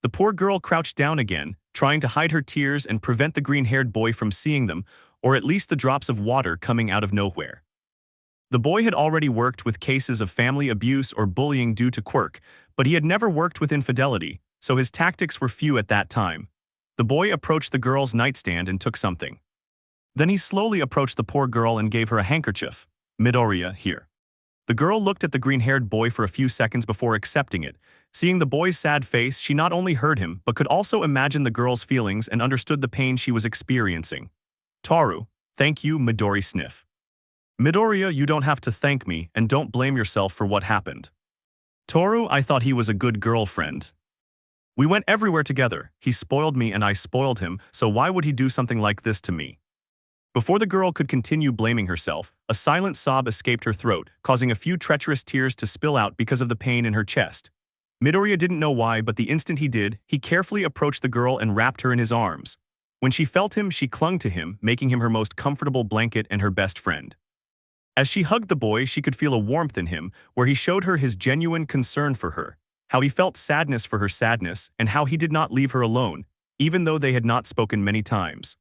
The poor girl crouched down again, trying to hide her tears and prevent the green-haired boy from seeing them, or at least the drops of water coming out of nowhere. The boy had already worked with cases of family abuse or bullying due to Quirk, but he had never worked with infidelity, so his tactics were few at that time. The boy approached the girl's nightstand and took something. Then he slowly approached the poor girl and gave her a handkerchief. Midoriya, here. The girl looked at the green-haired boy for a few seconds before accepting it. Seeing the boy's sad face, she not only heard him, but could also imagine the girl's feelings and understood the pain she was experiencing. Toru, thank you, Midori sniff. Midoriya, you don't have to thank me, and don't blame yourself for what happened. Toru, I thought he was a good girlfriend. We went everywhere together. He spoiled me and I spoiled him, so why would he do something like this to me? Before the girl could continue blaming herself, a silent sob escaped her throat, causing a few treacherous tears to spill out because of the pain in her chest. Midoriya didn't know why, but the instant he did, he carefully approached the girl and wrapped her in his arms. When she felt him, she clung to him, making him her most comfortable blanket and her best friend. As she hugged the boy, she could feel a warmth in him, where he showed her his genuine concern for her, how he felt sadness for her sadness, and how he did not leave her alone, even though they had not spoken many times.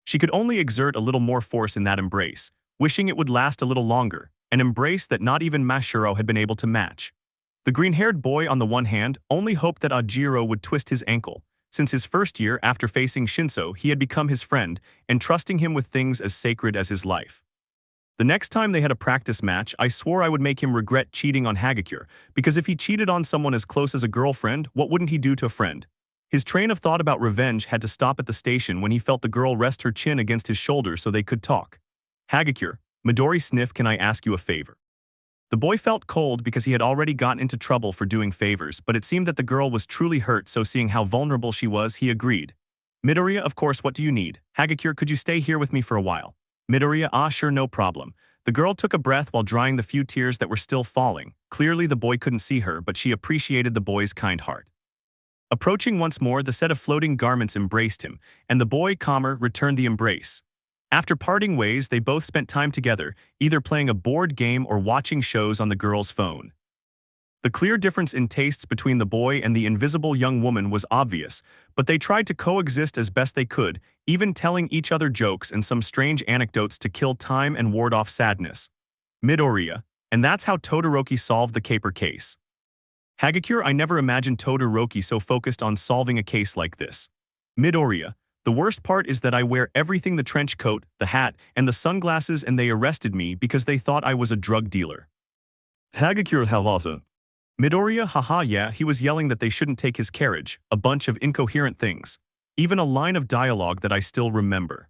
She could only exert a little more force in that embrace, wishing it would last a little longer, an embrace that not even Mashiro had been able to match. The green-haired boy, on the one hand, only hoped that Ajiro would twist his ankle. Since his first year after facing Shinso, he had become his friend, entrusting him with things as sacred as his life. The next time they had a practice match, I swore I would make him regret cheating on Hagakure, because if he cheated on someone as close as a girlfriend, what wouldn't he do to a friend? His train of thought about revenge had to stop at the station when he felt the girl rest her chin against his shoulder so they could talk. Hagakure, Midori sniff, can I ask you a favor? The boy felt cold because he had already gotten into trouble for doing favors, but it seemed that the girl was truly hurt, so seeing how vulnerable she was, he agreed. Midoriya, of course, what do you need? Hagakure, could you stay here with me for a while? Midoriya, ah, sure, no problem. The girl took a breath while drying the few tears that were still falling. Clearly the boy couldn't see her, but she appreciated the boy's kind heart. Approaching once more, the set of floating garments embraced him, and the boy, calmer, returned the embrace. After parting ways, they both spent time together, either playing a board game or watching shows on the girl's phone. The clear difference in tastes between the boy and the invisible young woman was obvious, but they tried to coexist as best they could, even telling each other jokes and some strange anecdotes to kill time and ward off sadness. Midoriya, and that's how Todoroki solved the caper case. Hagakure, I never imagined Todoroki so focused on solving a case like this. Midoriya, the worst part is that I wear everything, the trench coat, the hat, and the sunglasses, and they arrested me because they thought I was a drug dealer. Hagakure halasa. Midoriya, haha, yeah, he was yelling that they shouldn't take his carriage, a bunch of incoherent things. Even a line of dialogue that I still remember.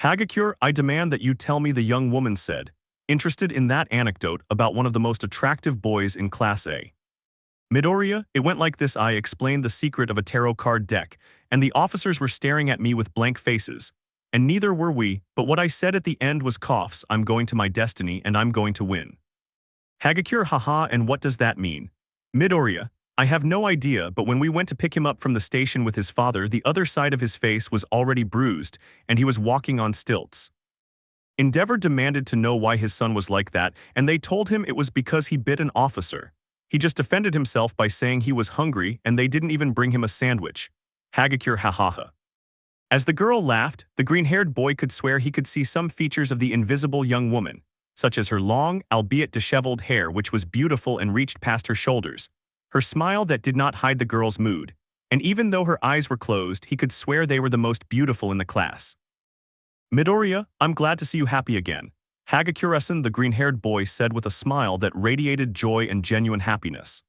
Hagakure, I demand that you tell me, the young woman said, interested in that anecdote about one of the most attractive boys in Class A. Midoriya, it went like this. I explained the secret of a tarot card deck, and the officers were staring at me with blank faces. And neither were we, but what I said at the end was coughs, I'm going to my destiny and I'm going to win. Hagakure, haha, and what does that mean? Midoriya, I have no idea, but when we went to pick him up from the station with his father, the other side of his face was already bruised, and he was walking on stilts. Endeavor demanded to know why his son was like that, and they told him it was because he bit an officer. He just defended himself by saying he was hungry, and they didn't even bring him a sandwich. Hagakure hahaha. As the girl laughed, the green-haired boy could swear he could see some features of the invisible young woman, such as her long, albeit disheveled hair which was beautiful and reached past her shoulders, her smile that did not hide the girl's mood, and even though her eyes were closed, he could swear they were the most beautiful in the class. Midoriya, I'm glad to see you happy again. Hagakure-san, the green-haired boy said with a smile that radiated joy and genuine happiness.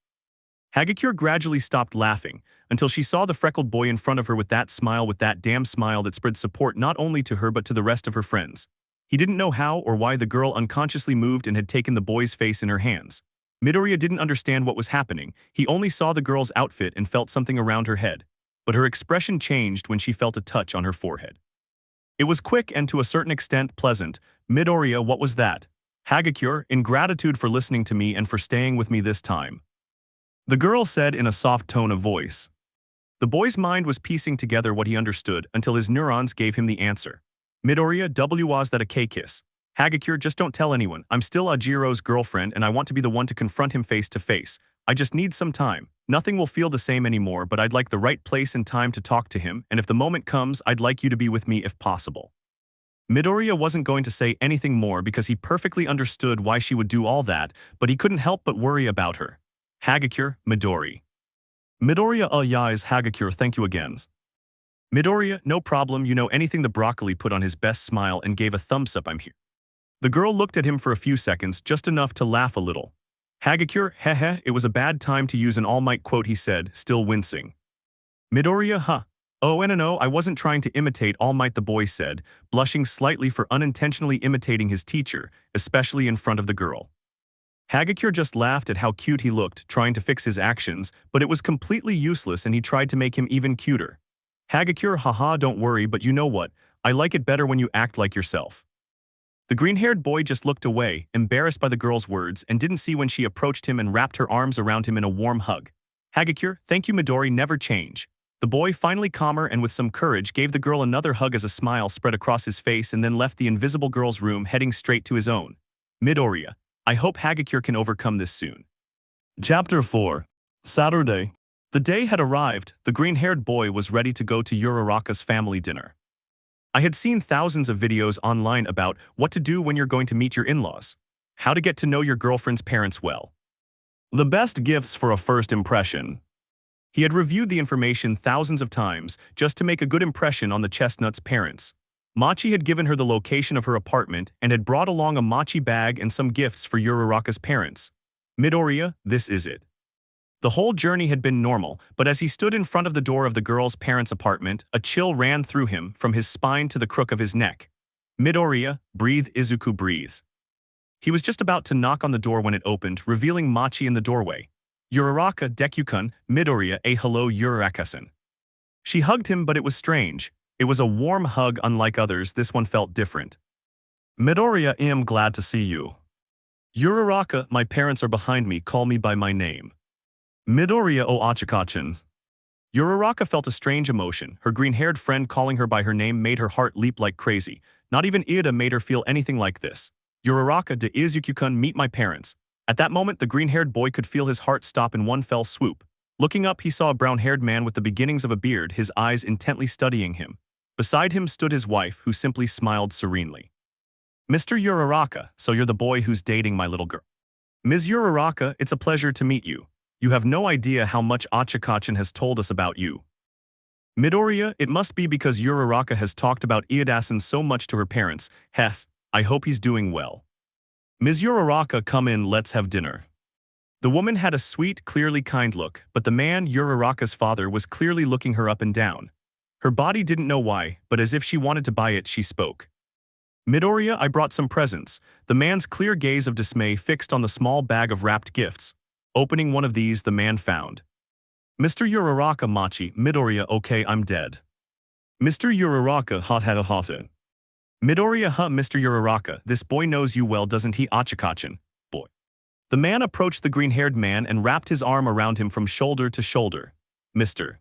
Hagakure gradually stopped laughing, until she saw the freckled boy in front of her with that damn smile that spread support not only to her but to the rest of her friends. He didn't know how or why the girl unconsciously moved and had taken the boy's face in her hands. Midoriya didn't understand what was happening. He only saw the girl's outfit and felt something around her head, but her expression changed when she felt a touch on her forehead. It was quick and to a certain extent pleasant. Midoriya, what was that? Hagakure, in gratitude for listening to me and for staying with me this time. The girl said in a soft tone of voice. The boy's mind was piecing together what he understood until his neurons gave him the answer. Midoriya, was that a K-kiss? Hagakure, just don't tell anyone. I'm still Ajiro's girlfriend and I want to be the one to confront him face to face. I just need some time. Nothing will feel the same anymore, but I'd like the right place and time to talk to him, and if the moment comes, I'd like you to be with me if possible. Midoriya wasn't going to say anything more because he perfectly understood why she would do all that, but he couldn't help but worry about her. Hagakure, Midori. Midoriya, yes, Hagakure, thank you again. Midoriya, no problem, you know anything. The broccoli put on his best smile and gave a thumbs up. I'm here. The girl looked at him for a few seconds, just enough to laugh a little. Hagakure, heh, it was a bad time to use an Almight quote, he said, still wincing. Midoriya, huh. Oh, no, I wasn't trying to imitate Almight, the boy said, blushing slightly for unintentionally imitating his teacher, especially in front of the girl. Hagakure just laughed at how cute he looked, trying to fix his actions, but it was completely useless and he tried to make him even cuter. Hagakure, haha, don't worry, but you know what? I like it better when you act like yourself. The green-haired boy just looked away, embarrassed by the girl's words, and didn't see when she approached him and wrapped her arms around him in a warm hug. Hagakure, thank you Midori, never change. The boy, finally calmer and with some courage, gave the girl another hug as a smile spread across his face and then left the invisible girl's room, heading straight to his own. Midoriya, I hope Hagakure can overcome this soon. Chapter 4. Saturday. The day had arrived. The green-haired boy was ready to go to Uraraka's family dinner. I had seen thousands of videos online about what to do when you're going to meet your in-laws, how to get to know your girlfriend's parents well, the best gifts for a first impression. He had reviewed the information thousands of times just to make a good impression on the chestnut's parents. Machi had given her the location of her apartment and had brought along a Machi bag and some gifts for Uraraka's parents. Midoriya, this is it. The whole journey had been normal, but as he stood in front of the door of the girl's parents' apartment, a chill ran through him from his spine to the crook of his neck. Midoriya, breathe Izuku, breathe. He was just about to knock on the door when it opened, revealing Machi in the doorway. Uraraka, Deku-kun, Midoriya, hello Uraraka-san. She hugged him, but it was strange. It was a warm hug unlike others. This one felt different. Midoriya, I'm glad to see you. Uraraka, my parents are behind me, call me by my name. Midoriya, Achikachins. Uraraka felt a strange emotion. Her green-haired friend calling her by her name made her heart leap like crazy. Not even Ida made her feel anything like this. Uraraka, de Izuku-kun, meet my parents. At that moment, the green-haired boy could feel his heart stop in one fell swoop. Looking up, he saw a brown-haired man with the beginnings of a beard, his eyes intently studying him. Beside him stood his wife, who simply smiled serenely. Mr. Uraraka, so you're the boy who's dating my little girl. Ms. Uraraka, it's a pleasure to meet you. You have no idea how much Achikachin has told us about you. Midoriya, it must be because Uraraka has talked about Iidasan so much to her parents. Heth, I hope he's doing well. Ms. Uraraka, come in, let's have dinner. The woman had a sweet, clearly kind look, but the man, Uraraka's father, was clearly looking her up and down. Her body didn't know why, but as if she wanted to buy it, she spoke. Midoriya, I brought some presents. The man's clear gaze of dismay fixed on the small bag of wrapped gifts. Opening one of these, the man found. Mr. Uraraka, Machi, Midoriya, okay, I'm dead. Mr. Uraraka, hot. Midoriya, huh, Mr. Uraraka, this boy knows you well, doesn't he, Achikachin? Boy. The man approached the green-haired man and wrapped his arm around him from shoulder to shoulder. Mr.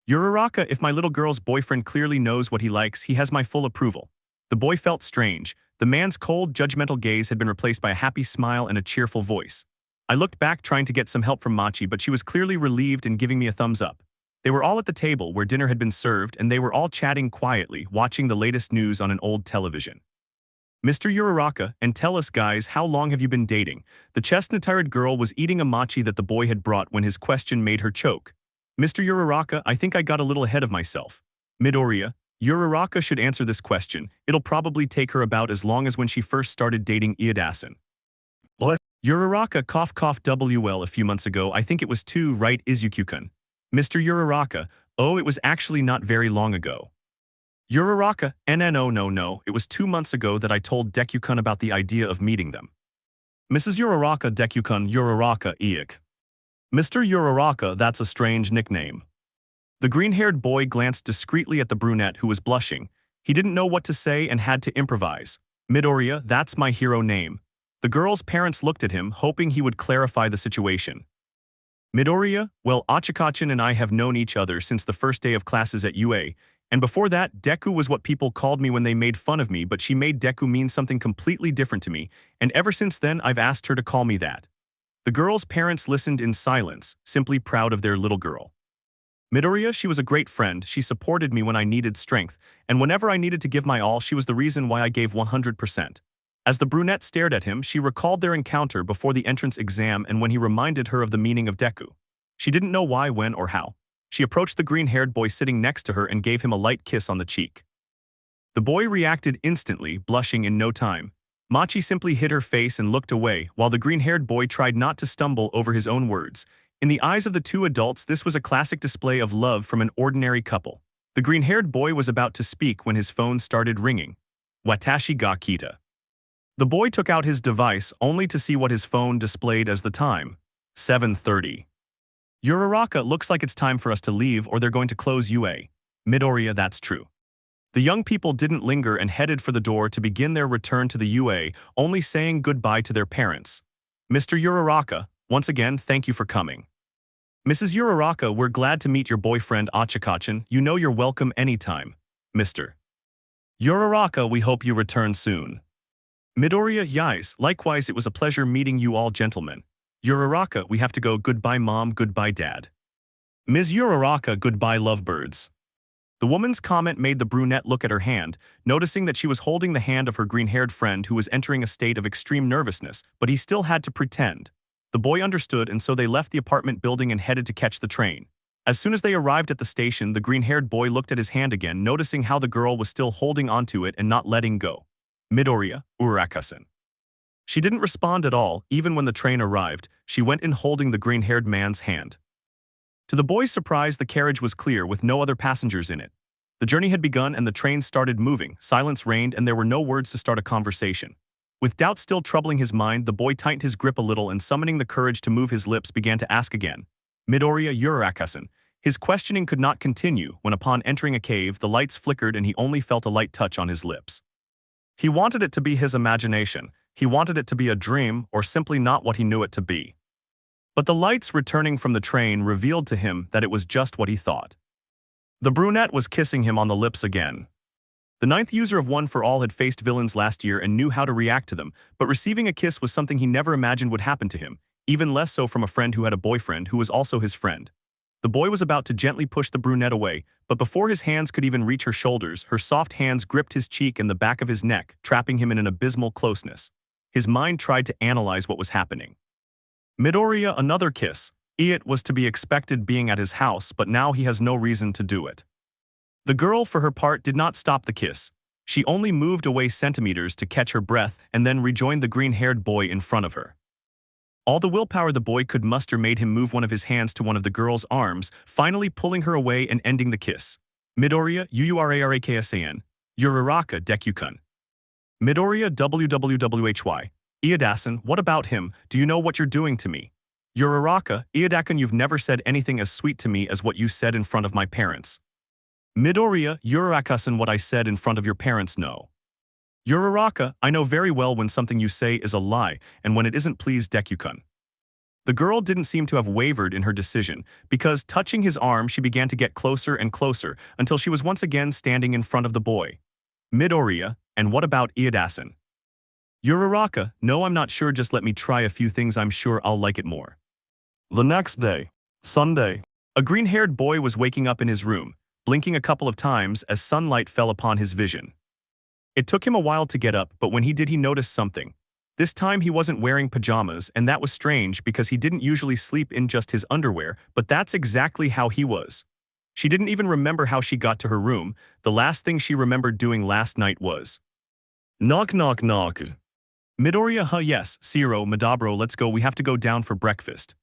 Uraraka, if my little girl's boyfriend clearly knows what he likes, he has my full approval. The boy felt strange. The man's cold, judgmental gaze had been replaced by a happy smile and a cheerful voice. I looked back trying to get some help from Machi, but she was clearly relieved and giving me a thumbs up. They were all at the table where dinner had been served, and they were all chatting quietly, watching the latest news on an old television. Mr. Uraraka, and tell us guys, how long have you been dating? The chestnut-haired girl was eating a machi that the boy had brought when his question made her choke. Mr. Uraraka, I think I got a little ahead of myself. Midoriya, Uraraka should answer this question. It'll probably take her about as long as when she first started dating Iidasan. What? Uraraka cough cough WL a few months ago, I think it was 2, right Izuku-kun? Mr. Uraraka, oh it was actually not very long ago. Uraraka, no, it was 2 months ago that I told Deku-kun about the idea of meeting them. Mrs. Uraraka Deku-kun Uraraka Iik. Mr. Uraraka, that's a strange nickname. The green-haired boy glanced discreetly at the brunette who was blushing. He didn't know what to say and had to improvise. Midoriya, that's my hero name. The girl's parents looked at him, hoping he would clarify the situation. Midoriya, well, Achikachin and I have known each other since the first day of classes at UA, and before that, Deku was what people called me when they made fun of me, but she made Deku mean something completely different to me, and ever since then I've asked her to call me that. The girl's parents listened in silence, simply proud of their little girl. Midoriya, she was a great friend, she supported me when I needed strength, and whenever I needed to give my all, she was the reason why I gave 100%. As the brunette stared at him, she recalled their encounter before the entrance exam and when he reminded her of the meaning of Deku. She didn't know why, when, or how. She approached the green-haired boy sitting next to her and gave him a light kiss on the cheek. The boy reacted instantly, blushing in no time. Machi simply hid her face and looked away, while the green-haired boy tried not to stumble over his own words. In the eyes of the two adults, this was a classic display of love from an ordinary couple. The green-haired boy was about to speak when his phone started ringing. Watashi ga kita. The boy took out his device only to see what his phone displayed as the time. 7:30. Uraraka, looks like it's time for us to leave or they're going to close UA. Midoriya, that's true. The young people didn't linger and headed for the door to begin their return to the UA, only saying goodbye to their parents. Mr. Uraraka, once again, thank you for coming. Mrs. Uraraka, we're glad to meet your boyfriend Achikachin. You know you're welcome anytime. Mr. Uraraka, we hope you return soon. Midoriya, yes, likewise it was a pleasure meeting you all gentlemen. Uraraka, we have to go, goodbye mom, goodbye dad. Ms. Uraraka, goodbye lovebirds. The woman's comment made the brunette look at her hand, noticing that she was holding the hand of her green-haired friend who was entering a state of extreme nervousness, but he still had to pretend. The boy understood, and so they left the apartment building and headed to catch the train. As soon as they arrived at the station, the green-haired boy looked at his hand again, noticing how the girl was still holding onto it and not letting go. Midoriya, Uraraka-san. She didn't respond at all, even when the train arrived. She went in holding the green-haired man's hand. To the boy's surprise, the carriage was clear with no other passengers in it. The journey had begun and the train started moving. Silence reigned and there were no words to start a conversation. With doubt still troubling his mind, the boy tightened his grip a little and summoning the courage to move his lips began to ask again. Midoriya, Uraraka-san. His questioning could not continue when upon entering a cave, the lights flickered and he only felt a light touch on his lips. He wanted it to be his imagination. He wanted it to be a dream or simply not what he knew it to be. But the lights returning from the train revealed to him that it was just what he thought. The brunette was kissing him on the lips again. The 9th user of One for All had faced villains last year and knew how to react to them, but receiving a kiss was something he never imagined would happen to him, even less so from a friend who had a boyfriend who was also his friend. The boy was about to gently push the brunette away, but before his hands could even reach her shoulders, her soft hands gripped his cheek and the back of his neck, trapping him in an abysmal closeness. His mind tried to analyze what was happening. Midoriya, another kiss. It was to be expected being at his house, but now he has no reason to do it. The girl, for her part, did not stop the kiss. She only moved away centimeters to catch her breath and then rejoined the green-haired boy in front of her. All the willpower the boy could muster made him move one of his hands to one of the girl's arms, finally pulling her away and ending the kiss. Midoriya, Uraraka-san. Uraraka Deku-kun. Midoriya, WWWHY. Iidasan, what about him? Do you know what you're doing to me? Uraraka, Iidasan, you've never said anything as sweet to me as what you said in front of my parents. Midoriya, Uraraka-san, what I said in front of your parents, no. Uraraka, I know very well when something you say is a lie and when it isn't, please Deku-kun. The girl didn't seem to have wavered in her decision, because touching his arm she began to get closer and closer until she was once again standing in front of the boy. Midoriya, and what about Iidasan? Uraraka, no I'm not sure, just let me try a few things, I'm sure I'll like it more. The next day, Sunday, a green-haired boy was waking up in his room, blinking a couple of times as sunlight fell upon his vision. It took him a while to get up, but when he did he noticed something. This time he wasn't wearing pajamas, and that was strange because he didn't usually sleep in just his underwear, but that's exactly how he was. She didn't even remember how she got to her room. The last thing she remembered doing last night was knock knock knock. Midoriya, huh, yes, Siro, Madabro, let's go, we have to go down for breakfast.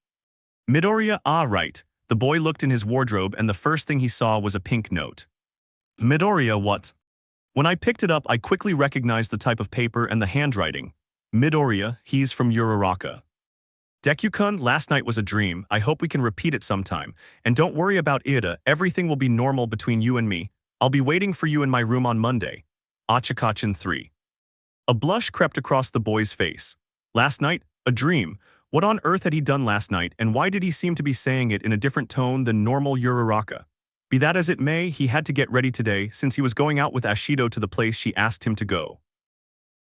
Midoriya, ah right. The boy looked in his wardrobe and the first thing he saw was a pink note. Midoriya, what? When I picked it up I quickly recognized the type of paper and the handwriting. Midoriya, he's from Uraraka. Deku-kun, last night was a dream, I hope we can repeat it sometime. And don't worry about Ida, everything will be normal between you and me. I'll be waiting for you in my room on Monday. Achikachin 3. A blush crept across the boy's face. Last night? A dream? What on earth had he done last night, and why did he seem to be saying it in a different tone than normal Uraraka? Be that as it may, he had to get ready today since he was going out with Ashido to the place she asked him to go.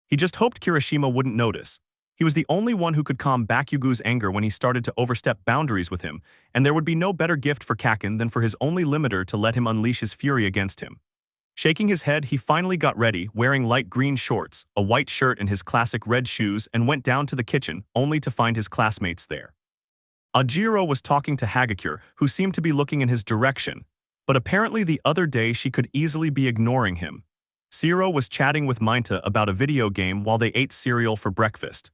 He just hoped Kirishima wouldn't notice. He was the only one who could calm Bakugu's anger when he started to overstep boundaries with him, and there would be no better gift for Kakin than for his only limiter to let him unleash his fury against him. Shaking his head, he finally got ready, wearing light green shorts, a white shirt and his classic red shoes, and went down to the kitchen, only to find his classmates there. Ajiro was talking to Hagakure, who seemed to be looking in his direction, but apparently the other day she could easily be ignoring him. Siro was chatting with Minta about a video game while they ate cereal for breakfast.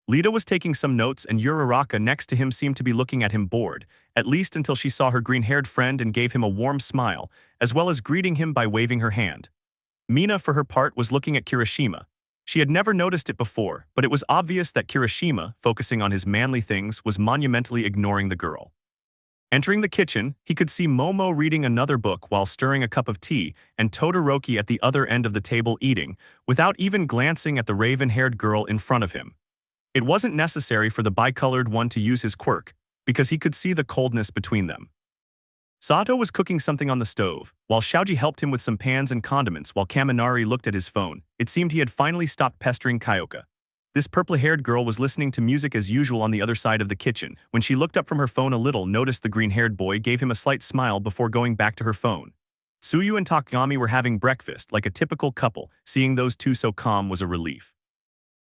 Lita was taking some notes and Uraraka next to him seemed to be looking at him bored, at least until she saw her green-haired friend and gave him a warm smile, as well as greeting him by waving her hand. Mina, for her part, was looking at Kirishima. She had never noticed it before, but it was obvious that Kirishima, focusing on his manly things, was monumentally ignoring the girl. Entering the kitchen, he could see Momo reading another book while stirring a cup of tea, and Todoroki at the other end of the table eating, without even glancing at the raven-haired girl in front of him. It wasn't necessary for the bicolored one to use his quirk, because he could see the coldness between them. Sato was cooking something on the stove, while Shoji helped him with some pans and condiments while Kaminari looked at his phone. It seemed he had finally stopped pestering Kyoka. This purple-haired girl was listening to music as usual on the other side of the kitchen. When she looked up from her phone a little, noticed the green-haired boy, gave him a slight smile before going back to her phone. Tsuyu and Takagami were having breakfast like a typical couple. Seeing those two so calm was a relief.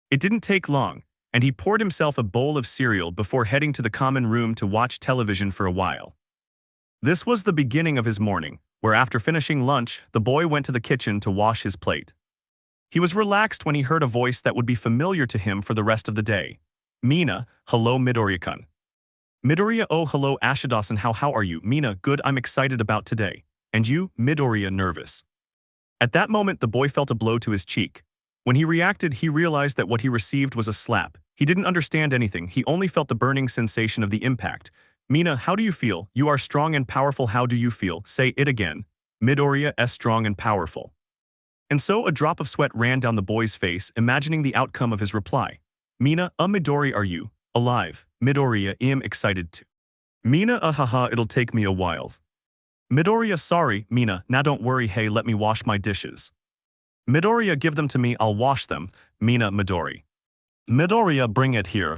It didn't take long, and he poured himself a bowl of cereal before heading to the common room to watch television for a while. This was the beginning of his morning, where after finishing lunch, the boy went to the kitchen to wash his plate. He was relaxed when he heard a voice that would be familiar to him for the rest of the day. Mina, hello Midoriya-kun. Midoriya, oh hello Ashido-san, how are you? Mina, good, I'm excited about today. And you, Midoriya, nervous. At that moment the boy felt a blow to his cheek. When he reacted, he realized that what he received was a slap. He didn't understand anything, he only felt the burning sensation of the impact. Mina, how do you feel? You are strong and powerful, how do you feel? Say it again. Midoriya is strong and powerful. And so a drop of sweat ran down the boy's face, imagining the outcome of his reply. Mina, Midori, are you alive? Midoriya, I'm excited too. Mina, haha, it'll take me a while. Midoriya, sorry, Mina, now don't worry, hey, let me wash my dishes. Midoriya, give them to me, I'll wash them. Mina, Midori. Midoriya, bring it here.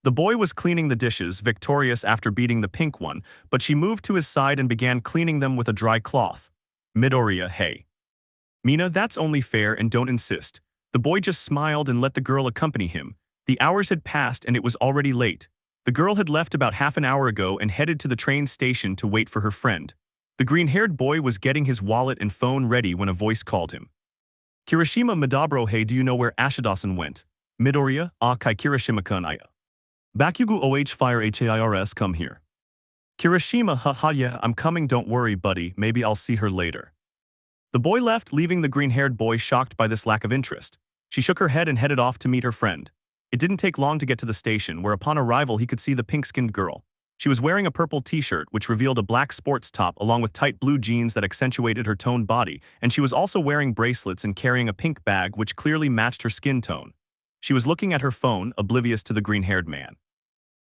The boy was cleaning the dishes, victorious after beating the pink one, but she moved to his side and began cleaning them with a dry cloth. Midoriya, hey. Mina, that's only fair and don't insist. The boy just smiled and let the girl accompany him. The hours had passed and it was already late. The girl had left about half an hour ago and headed to the train station to wait for her friend. The green-haired boy was getting his wallet and phone ready when a voice called him. Kirishima, Madabro, hey, do you know where Ashido-san went? Midoriya, kai Kirishima-kun, iya. Bakugu oh fire HAIRS, come here. Kirishima, haha, yeah, I'm coming, don't worry buddy, maybe I'll see her later. The boy left, leaving the green-haired boy shocked by this lack of interest. She shook her head and headed off to meet her friend. It didn't take long to get to the station, where upon arrival he could see the pink-skinned girl. She was wearing a purple t-shirt which revealed a black sports top along with tight blue jeans that accentuated her toned body, and she was also wearing bracelets and carrying a pink bag which clearly matched her skin tone. She was looking at her phone, oblivious to the green-haired man.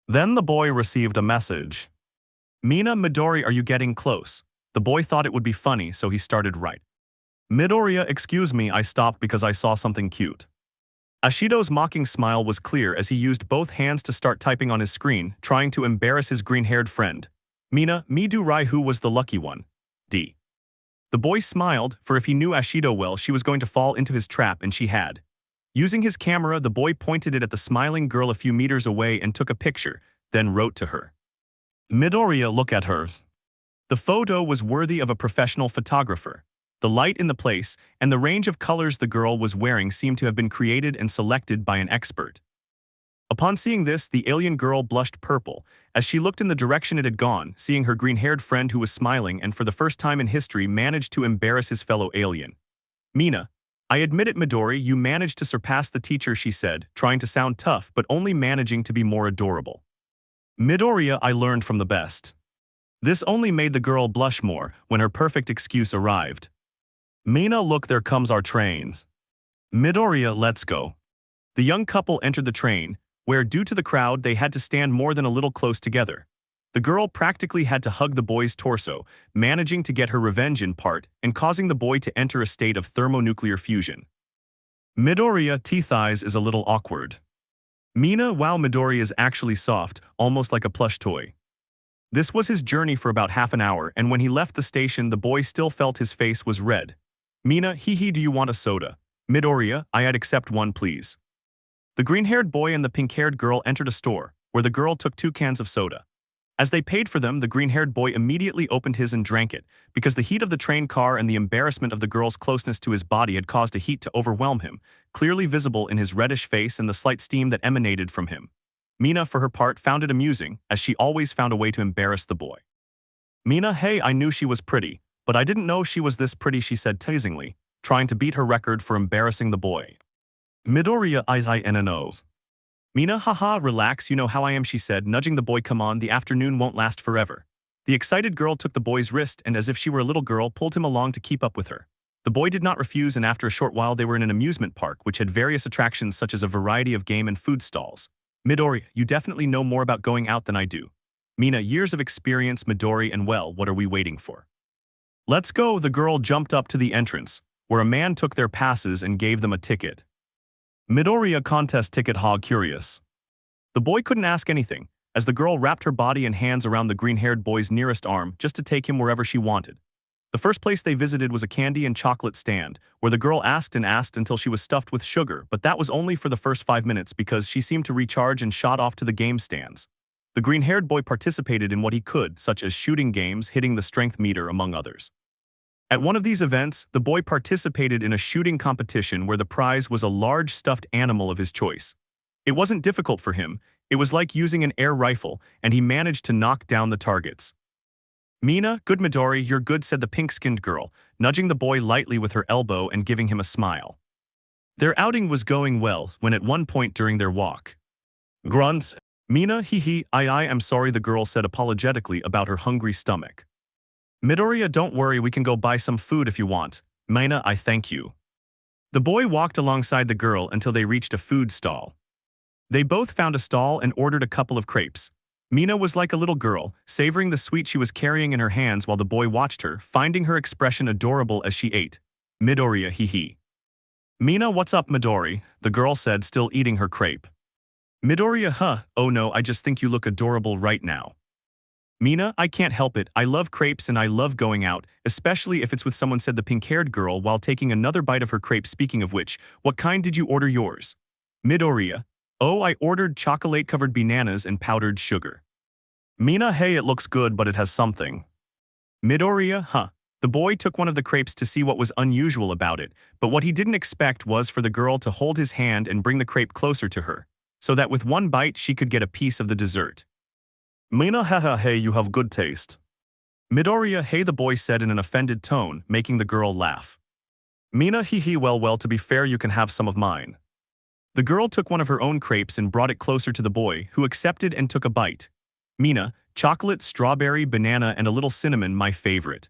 Then the boy received a message. Mina, Midori, are you getting close? The boy thought it would be funny, so he started right. Midoriya, excuse me, I stopped because I saw something cute. Ashido's mocking smile was clear as he used both hands to start typing on his screen, trying to embarrass his green-haired friend. Mina, Midori, who was the lucky one? D. The boy smiled, for if he knew Ashido well, she was going to fall into his trap, and she had. Using his camera, the boy pointed it at the smiling girl a few meters away and took a picture, then wrote to her. Midoriya, look at hers. The photo was worthy of a professional photographer. The light in the place and the range of colors the girl was wearing seemed to have been created and selected by an expert. Upon seeing this, the alien girl blushed purple as she looked in the direction it had gone, seeing her green-haired friend who was smiling and for the first time in history managed to embarrass his fellow alien. Mina, I admit it, Midori, you managed to surpass the teacher, she said, trying to sound tough but only managing to be more adorable. Midoriya, I learned from the best. This only made the girl blush more when her perfect excuse arrived. Mina, look, there comes our trains. Midoriya, let's go. The young couple entered the train, where due to the crowd they had to stand more than a little close together. The girl practically had to hug the boy's torso, managing to get her revenge in part and causing the boy to enter a state of thermonuclear fusion. Midoriya, teeth-eyes is a little awkward. Mina, wow, Midori is actually soft, almost like a plush toy. This was his journey for about half an hour, and when he left the station the boy still felt his face was red. Mina, hee, do you want a soda? Midoriya, I'd accept one, please. The green-haired boy and the pink-haired girl entered a store, where the girl took 2 cans of soda. As they paid for them, the green-haired boy immediately opened his and drank it, because the heat of the train car and the embarrassment of the girl's closeness to his body had caused a heat to overwhelm him, clearly visible in his reddish face and the slight steam that emanated from him. Mina, for her part, found it amusing, as she always found a way to embarrass the boy. Mina, hey, I knew she was pretty, but I didn't know she was this pretty, she said teasingly, trying to beat her record for embarrassing the boy. Midoriya, I-N-N-Os. Mina, haha, relax, you know how I am, she said, nudging the boy. Come on, the afternoon won't last forever. The excited girl took the boy's wrist and, as if she were a little girl, pulled him along to keep up with her. The boy did not refuse, and after a short while they were in an amusement park which had various attractions such as a variety of game and food stalls. Midori, you definitely know more about going out than I do. Mina, years of experience, Midori, and well, what are we waiting for? Let's go. The girl jumped up to the entrance, where a man took their passes and gave them a ticket. Midori, a contest ticket hog, curious. The boy couldn't ask anything, as the girl wrapped her body and hands around the green-haired boy's nearest arm just to take him wherever she wanted. The first place they visited was a candy and chocolate stand, where the girl asked and asked until she was stuffed with sugar, but that was only for the first 5 minutes because she seemed to recharge and shot off to the game stands. The green-haired boy participated in what he could, such as shooting games, hitting the strength meter, among others. At one of these events, the boy participated in a shooting competition where the prize was a large stuffed animal of his choice. It wasn't difficult for him, it was like using an air rifle, and he managed to knock down the targets. Mina, good Midori, you're good, said the pink-skinned girl, nudging the boy lightly with her elbow and giving him a smile. Their outing was going well when at one point during their walk. Grunt. Mina, hee, I am sorry, the girl said apologetically about her hungry stomach. Midoriya, don't worry, we can go buy some food if you want. Mina, I thank you. The boy walked alongside the girl until they reached a food stall. They both found a stall and ordered a couple of crepes. Mina was like a little girl, savoring the sweet she was carrying in her hands while the boy watched her, finding her expression adorable as she ate. Midoriya, hee. Mina, what's up, Midori? The girl said, still eating her crepe. Midoriya, oh no, I just think you look adorable right now. Mina, I can't help it, I love crepes and I love going out, especially if it's with someone, said the pink-haired girl while taking another bite of her crepe. Speaking of which, what kind did you order yours? Midoriya, oh, I ordered chocolate-covered bananas and powdered sugar. Mina, hey, it looks good but it has something. Midoriya, The boy took one of the crepes to see what was unusual about it, but what he didn't expect was for the girl to hold his hand and bring the crepe closer to her, so that with one bite she could get a piece of the dessert. Mina, hey, you have good taste. Midoriya, hey, the boy said in an offended tone, making the girl laugh. Mina, hee, well, to be fair, you can have some of mine. The girl took one of her own crepes and brought it closer to the boy, who accepted and took a bite. Mina, chocolate, strawberry, banana, and a little cinnamon, my favorite.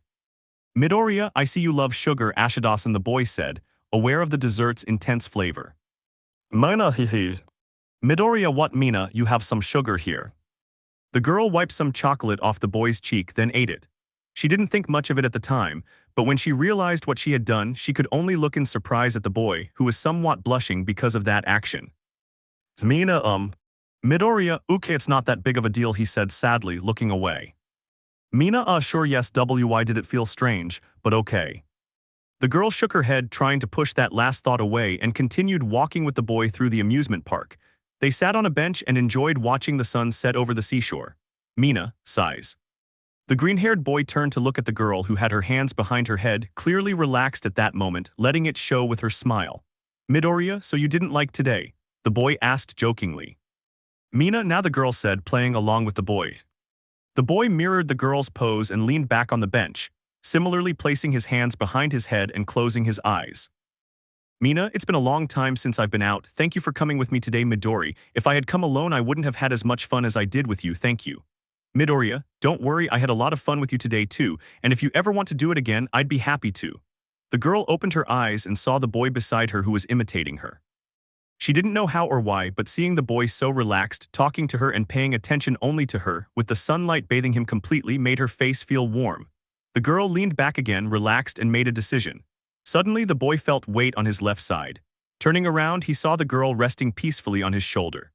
Midoriya, I see you love sugar, Ashidasan the boy said, aware of the dessert's intense flavor. Mina, he says. Midoriya, what Mina, you have some sugar here. The girl wiped some chocolate off the boy's cheek, then ate it. She didn't think much of it at the time, but when she realized what she had done, she could only look in surprise at the boy, who was somewhat blushing because of that action. Mina, Midoriya, okay, it's not that big of a deal, he said sadly, looking away. Mina, sure, yes, why did it feel strange, but okay. The girl shook her head, trying to push that last thought away, and continued walking with the boy through the amusement park. They sat on a bench and enjoyed watching the sun set over the seashore. Mina sighs. The green-haired boy turned to look at the girl, who had her hands behind her head, clearly relaxed at that moment, letting it show with her smile. Midoriya, so you didn't like today? The boy asked jokingly. Mina, now, the girl said, playing along with the boy. The boy mirrored the girl's pose and leaned back on the bench, similarly placing his hands behind his head and closing his eyes. Mina, it's been a long time since I've been out. Thank you for coming with me today, Midori. If I had come alone, I wouldn't have had as much fun as I did with you, thank you. Midoriya, don't worry, I had a lot of fun with you today too, and if you ever want to do it again, I'd be happy to. The girl opened her eyes and saw the boy beside her, who was imitating her. She didn't know how or why, but seeing the boy so relaxed, talking to her and paying attention only to her, with the sunlight bathing him completely, made her face feel warm. The girl leaned back again, relaxed, and made a decision. Suddenly, the boy felt weight on his left side. Turning around, he saw the girl resting peacefully on his shoulder.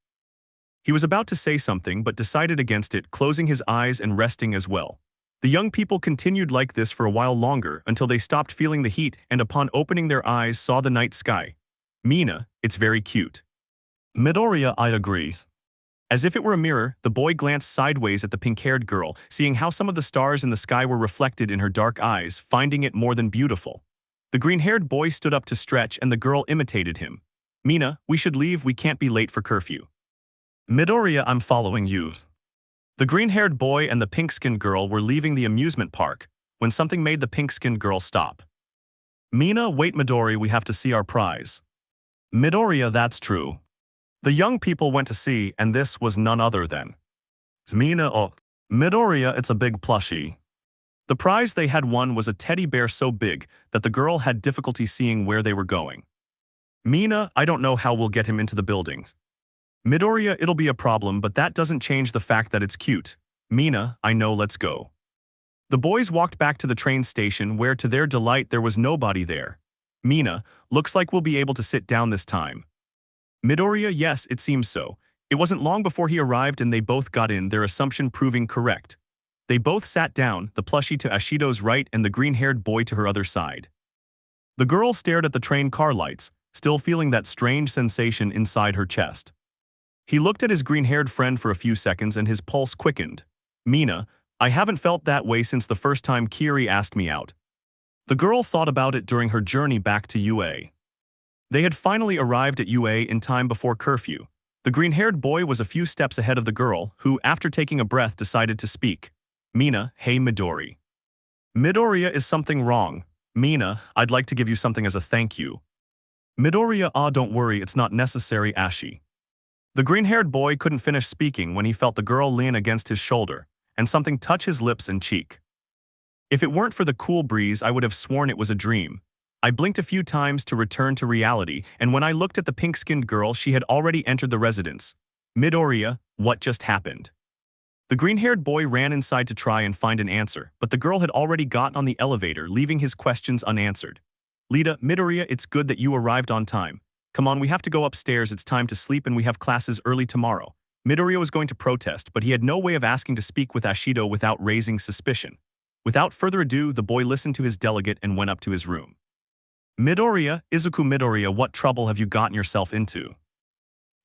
He was about to say something, but decided against it, closing his eyes and resting as well. The young people continued like this for a while longer, until they stopped feeling the heat and upon opening their eyes saw the night sky. Mina, it's very cute. Midoriya, I agrees. As if it were a mirror, the boy glanced sideways at the pink-haired girl, seeing how some of the stars in the sky were reflected in her dark eyes, finding it more than beautiful. The green-haired boy stood up to stretch and the girl imitated him. Mina, we should leave, we can't be late for curfew. Midoriya, I'm following you. The green-haired boy and the pink-skinned girl were leaving the amusement park, when something made the pink-skinned girl stop. Mina, wait Midori, we have to see our prize. Midoriya, that's true. The young people went to see, and this was none other than Mina. Oh, Midoriya, it's a big plushie. The prize they had won was a teddy bear so big that the girl had difficulty seeing where they were going. Mina, I don't know how we'll get him into the buildings. Midoriya, it'll be a problem, but that doesn't change the fact that it's cute. Mina, I know, let's go. The boys walked back to the train station where, to their delight, there was nobody there. Mina, looks like we'll be able to sit down this time. Midoriya, yes, it seems so. It wasn't long before he arrived and they both got in, their assumption proving correct. They both sat down, the plushie to Ashido's right and the green-haired boy to her other side. The girl stared at the train car lights, still feeling that strange sensation inside her chest. He looked at his green-haired friend for a few seconds and his pulse quickened. Mina, I haven't felt that way since the first time Kiri asked me out. The girl thought about it during her journey back to UA. They had finally arrived at UA in time before curfew. The green-haired boy was a few steps ahead of the girl, who, after taking a breath, decided to speak. Mina, hey Midori. Midoriya, is something wrong? Mina, I'd like to give you something as a thank you. Midoriya, don't worry, it's not necessary, Ashi. The green-haired boy couldn't finish speaking when he felt the girl lean against his shoulder, and something touch his lips and cheek. If it weren't for the cool breeze, I would have sworn it was a dream. I blinked a few times to return to reality, and when I looked at the pink-skinned girl, she had already entered the residence. Midoriya, what just happened? The green-haired boy ran inside to try and find an answer, but the girl had already gotten on the elevator, leaving his questions unanswered. Lita, Midoriya, it's good that you arrived on time. Come on, we have to go upstairs, it's time to sleep and we have classes early tomorrow. Midoriya was going to protest, but he had no way of asking to speak with Ashido without raising suspicion. Without further ado, the boy listened to his delegate and went up to his room. Midoriya, Izuku Midoriya, what trouble have you gotten yourself into?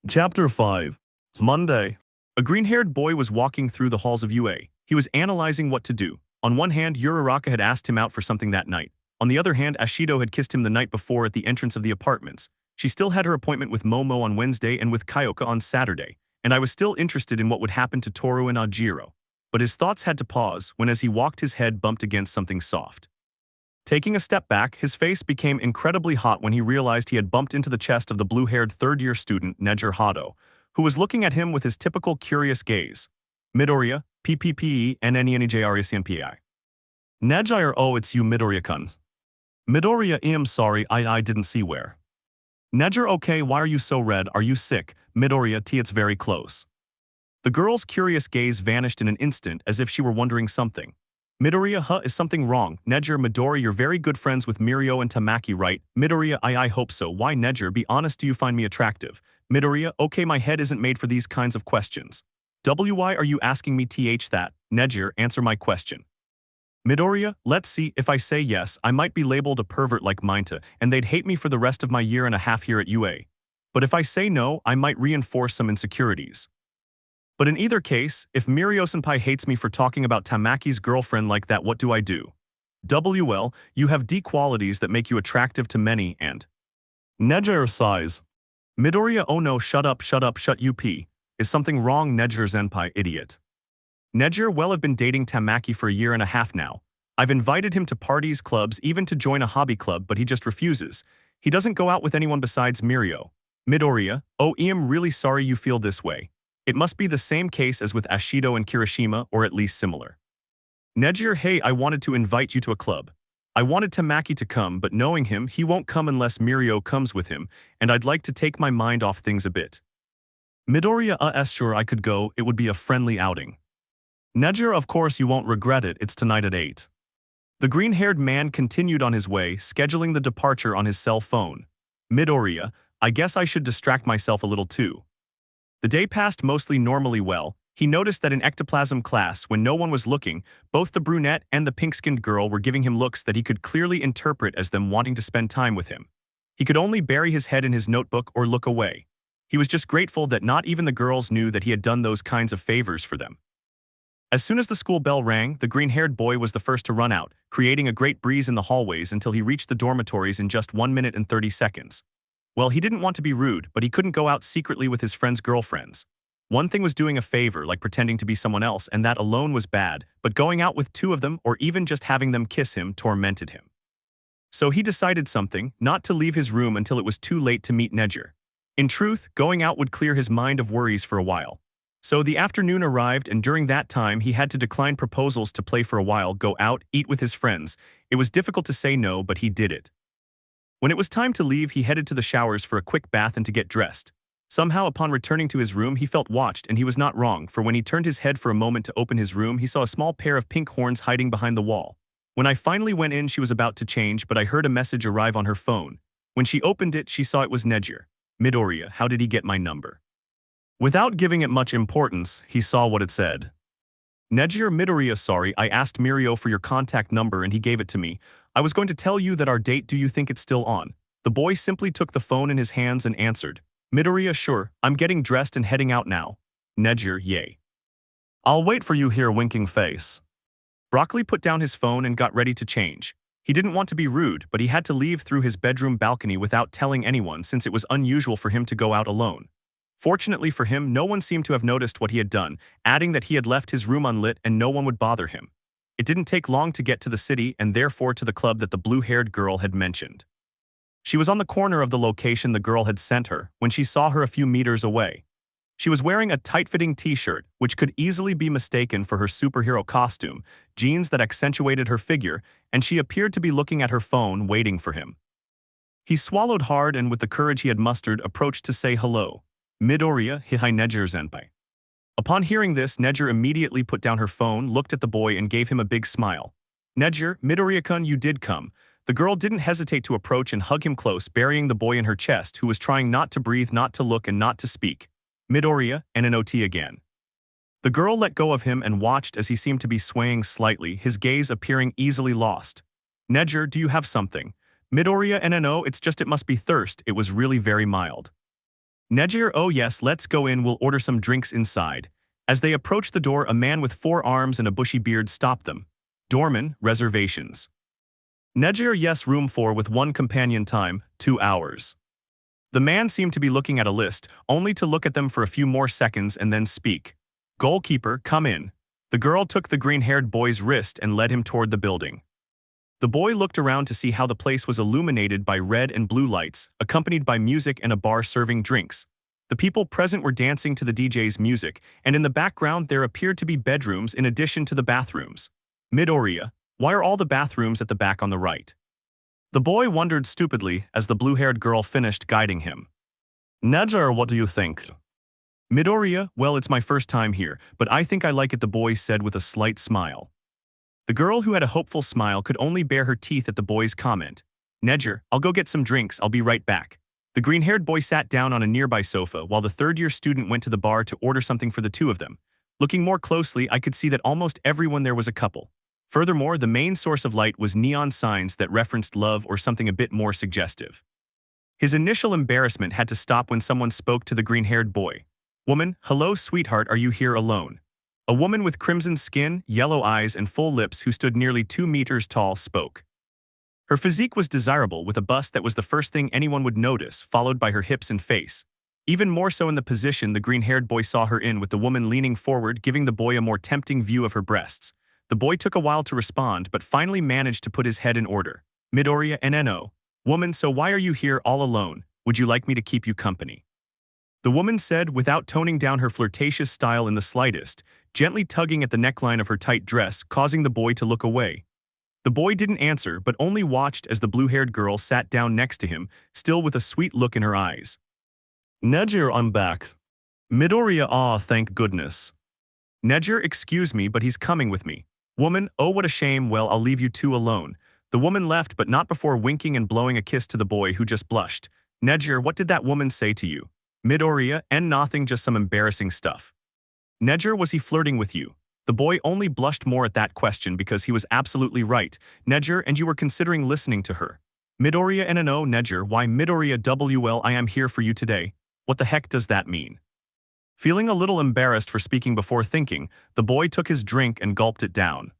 Chapter 5. It's Monday. A green-haired boy was walking through the halls of UA. He was analyzing what to do. On one hand, Uraraka had asked him out for something that night. On the other hand, Ashido had kissed him the night before at the entrance of the apartments. She still had her appointment with Momo on Wednesday and with Kyoka on Saturday, and I was still interested in what would happen to Toru and Ajiro. But his thoughts had to pause when, as he walked, his head bumped against something soft. Taking a step back, his face became incredibly hot when he realized he had bumped into the chest of the blue-haired third-year student, Nejer Hado, who was looking at him with his typical curious gaze. Midoriya, PPPE, and NENEJRSNPI. Najire, oh, it's you, Midoriya-kun. Midoriya, I'm sorry, I didn't see where. Nejer, okay, why are you so red? Are you sick? Midoriya, it's very close. The girl's curious gaze vanished in an instant as if she were wondering something. Midoriya, is something wrong? Nejer, Midori, you're very good friends with Mirio and Tamaki, right? Midoriya, I hope so. Why, Nejer, be honest, do you find me attractive? Midoriya, okay, my head isn't made for these kinds of questions. Why are you asking me that? Nejer, answer my question. Midoriya, let's see, if I say yes, I might be labeled a pervert like Minta, and they'd hate me for the rest of my year and a half here at UA. But if I say no, I might reinforce some insecurities. But in either case, if Mirio-senpai hates me for talking about Tamaki's girlfriend like that, what do I do? WL, you have D qualities that make you attractive to many and… Nejer sighs. Midoriya, oh no, shut up, shut up. Is something wrong, Nejer-senpai, idiot? Nejer, well, I've been dating Tamaki for a year and a half now. I've invited him to parties, clubs, even to join a hobby club, but he just refuses. He doesn't go out with anyone besides Mirio. Midoriya, oh, I'm really sorry you feel this way. It must be the same case as with Ashido and Kirishima, or at least similar. Nejer, hey, I wanted to invite you to a club. I wanted Tamaki to come, but knowing him, he won't come unless Mirio comes with him, and I'd like to take my mind off things a bit. Midoriya, sure, I could go, it would be a friendly outing. Nejer, of course you won't regret it, it's tonight at 8. The green-haired man continued on his way, scheduling the departure on his cell phone. Midoriya, I guess I should distract myself a little too. The day passed mostly normally well. He noticed that in ectoplasm class, when no one was looking, both the brunette and the pink-skinned girl were giving him looks that he could clearly interpret as them wanting to spend time with him. He could only bury his head in his notebook or look away. He was just grateful that not even the girls knew that he had done those kinds of favors for them. As soon as the school bell rang, the green-haired boy was the first to run out, creating a great breeze in the hallways until he reached the dormitories in just 1 minute and 30 seconds. Well, he didn't want to be rude, but he couldn't go out secretly with his friends' girlfriends. One thing was doing a favor, like pretending to be someone else, and that alone was bad, but going out with 2 of them, or even just having them kiss him, tormented him. So he decided something, not to leave his room until it was too late to meet Nejer. In truth, going out would clear his mind of worries for a while. So the afternoon arrived, and during that time he had to decline proposals to play for a while, go out, eat with his friends. It was difficult to say no, but he did it. When it was time to leave, he headed to the showers for a quick bath and to get dressed. Somehow, upon returning to his room, he felt watched, and he was not wrong, for when he turned his head for a moment to open his room, he saw a small pair of pink horns hiding behind the wall. When I finally went in, she was about to change, but I heard a message arrive on her phone. When she opened it, she saw it was Nejer. Midoriya, how did he get my number? Without giving it much importance, he saw what it said. Nejer, Midoriya, sorry, I asked Mirio for your contact number and he gave it to me. I was going to tell you that our date, do you think it's still on? The boy simply took the phone in his hands and answered. Midoriya, sure, I'm getting dressed and heading out now. Nejer, yay. I'll wait for you here, winking face. Broccoli put down his phone and got ready to change. He didn't want to be rude, but he had to leave through his bedroom balcony without telling anyone since it was unusual for him to go out alone. Fortunately for him, no one seemed to have noticed what he had done, adding that he had left his room unlit and no one would bother him. It didn't take long to get to the city and therefore to the club that the blue-haired girl had mentioned. She was on the corner of the location the girl had sent her when she saw her a few meters away. She was wearing a tight-fitting t-shirt, which could easily be mistaken for her superhero costume, jeans that accentuated her figure, and she appeared to be looking at her phone, waiting for him. He swallowed hard and with the courage he had mustered, approached to say hello. Midoriya, hi Nejer-senpai. Upon hearing this, Nejer immediately put down her phone, looked at the boy, and gave him a big smile. Nejer, Midoriya-kun, you did come. The girl didn't hesitate to approach and hug him close, burying the boy in her chest, who was trying not to breathe, not to look, and not to speak. Midoriya, NNOT again. The girl let go of him and watched as he seemed to be swaying slightly, his gaze appearing easily lost. Nejer, do you have something? Midoriya, NNO, it's just it must be thirst, it was really very mild. Nejer, oh yes, let's go in, we'll order some drinks inside. As they approached the door, a man with 4 arms and a bushy beard stopped them. Doorman, reservations. Nejer, yes, room 4 with 1 companion time, 2 hours. The man seemed to be looking at a list, only to look at them for a few more seconds and then speak. Goalkeeper, come in. The girl took the green-haired boy's wrist and led him toward the building. The boy looked around to see how the place was illuminated by red and blue lights, accompanied by music and a bar serving drinks. The people present were dancing to the DJ's music, and in the background there appeared to be bedrooms in addition to the bathrooms. Midoriya, why are all the bathrooms at the back on the right? The boy wondered stupidly as the blue-haired girl finished guiding him. Nejar, what do you think? Midoriya, well, it's my first time here, but I think I like it, the boy said with a slight smile. The girl, who had a hopeful smile, could only bare her teeth at the boy's comment. Nejar, I'll go get some drinks, I'll be right back. The green-haired boy sat down on a nearby sofa while the third-year student went to the bar to order something for the two of them. Looking more closely, I could see that almost everyone there was a couple. Furthermore, the main source of light was neon signs that referenced love or something a bit more suggestive. His initial embarrassment had to stop when someone spoke to the green-haired boy. Woman, hello sweetheart, are you here alone? A woman with crimson skin, yellow eyes, and full lips who stood nearly 2 meters tall spoke. Her physique was desirable, with a bust that was the first thing anyone would notice, followed by her hips and face. Even more so in the position the green-haired boy saw her in, with the woman leaning forward, giving the boy a more tempting view of her breasts. The boy took a while to respond, but finally managed to put his head in order. Midoriya, NNO. Woman, so why are you here all alone? Would you like me to keep you company? The woman said, without toning down her flirtatious style in the slightest, gently tugging at the neckline of her tight dress, causing the boy to look away. The boy didn't answer, but only watched as the blue-haired girl sat down next to him, still with a sweet look in her eyes. Nejar, I'm back. Midoriya, ah, thank goodness. Nejar, excuse me, but he's coming with me. Woman, oh what a shame, well I'll leave you two alone. The woman left, but not before winking and blowing a kiss to the boy, who just blushed. Nejar, what did that woman say to you? Midoriya, and nothing, just some embarrassing stuff. Nejar, was he flirting with you? The boy only blushed more at that question because he was absolutely right. Nejar, and you were considering listening to her. Midoriya, NNO. Nejar, why Midoriya, WL, I am here for you today. What the heck does that mean? Feeling a little embarrassed for speaking before thinking, the boy took his drink and gulped it down.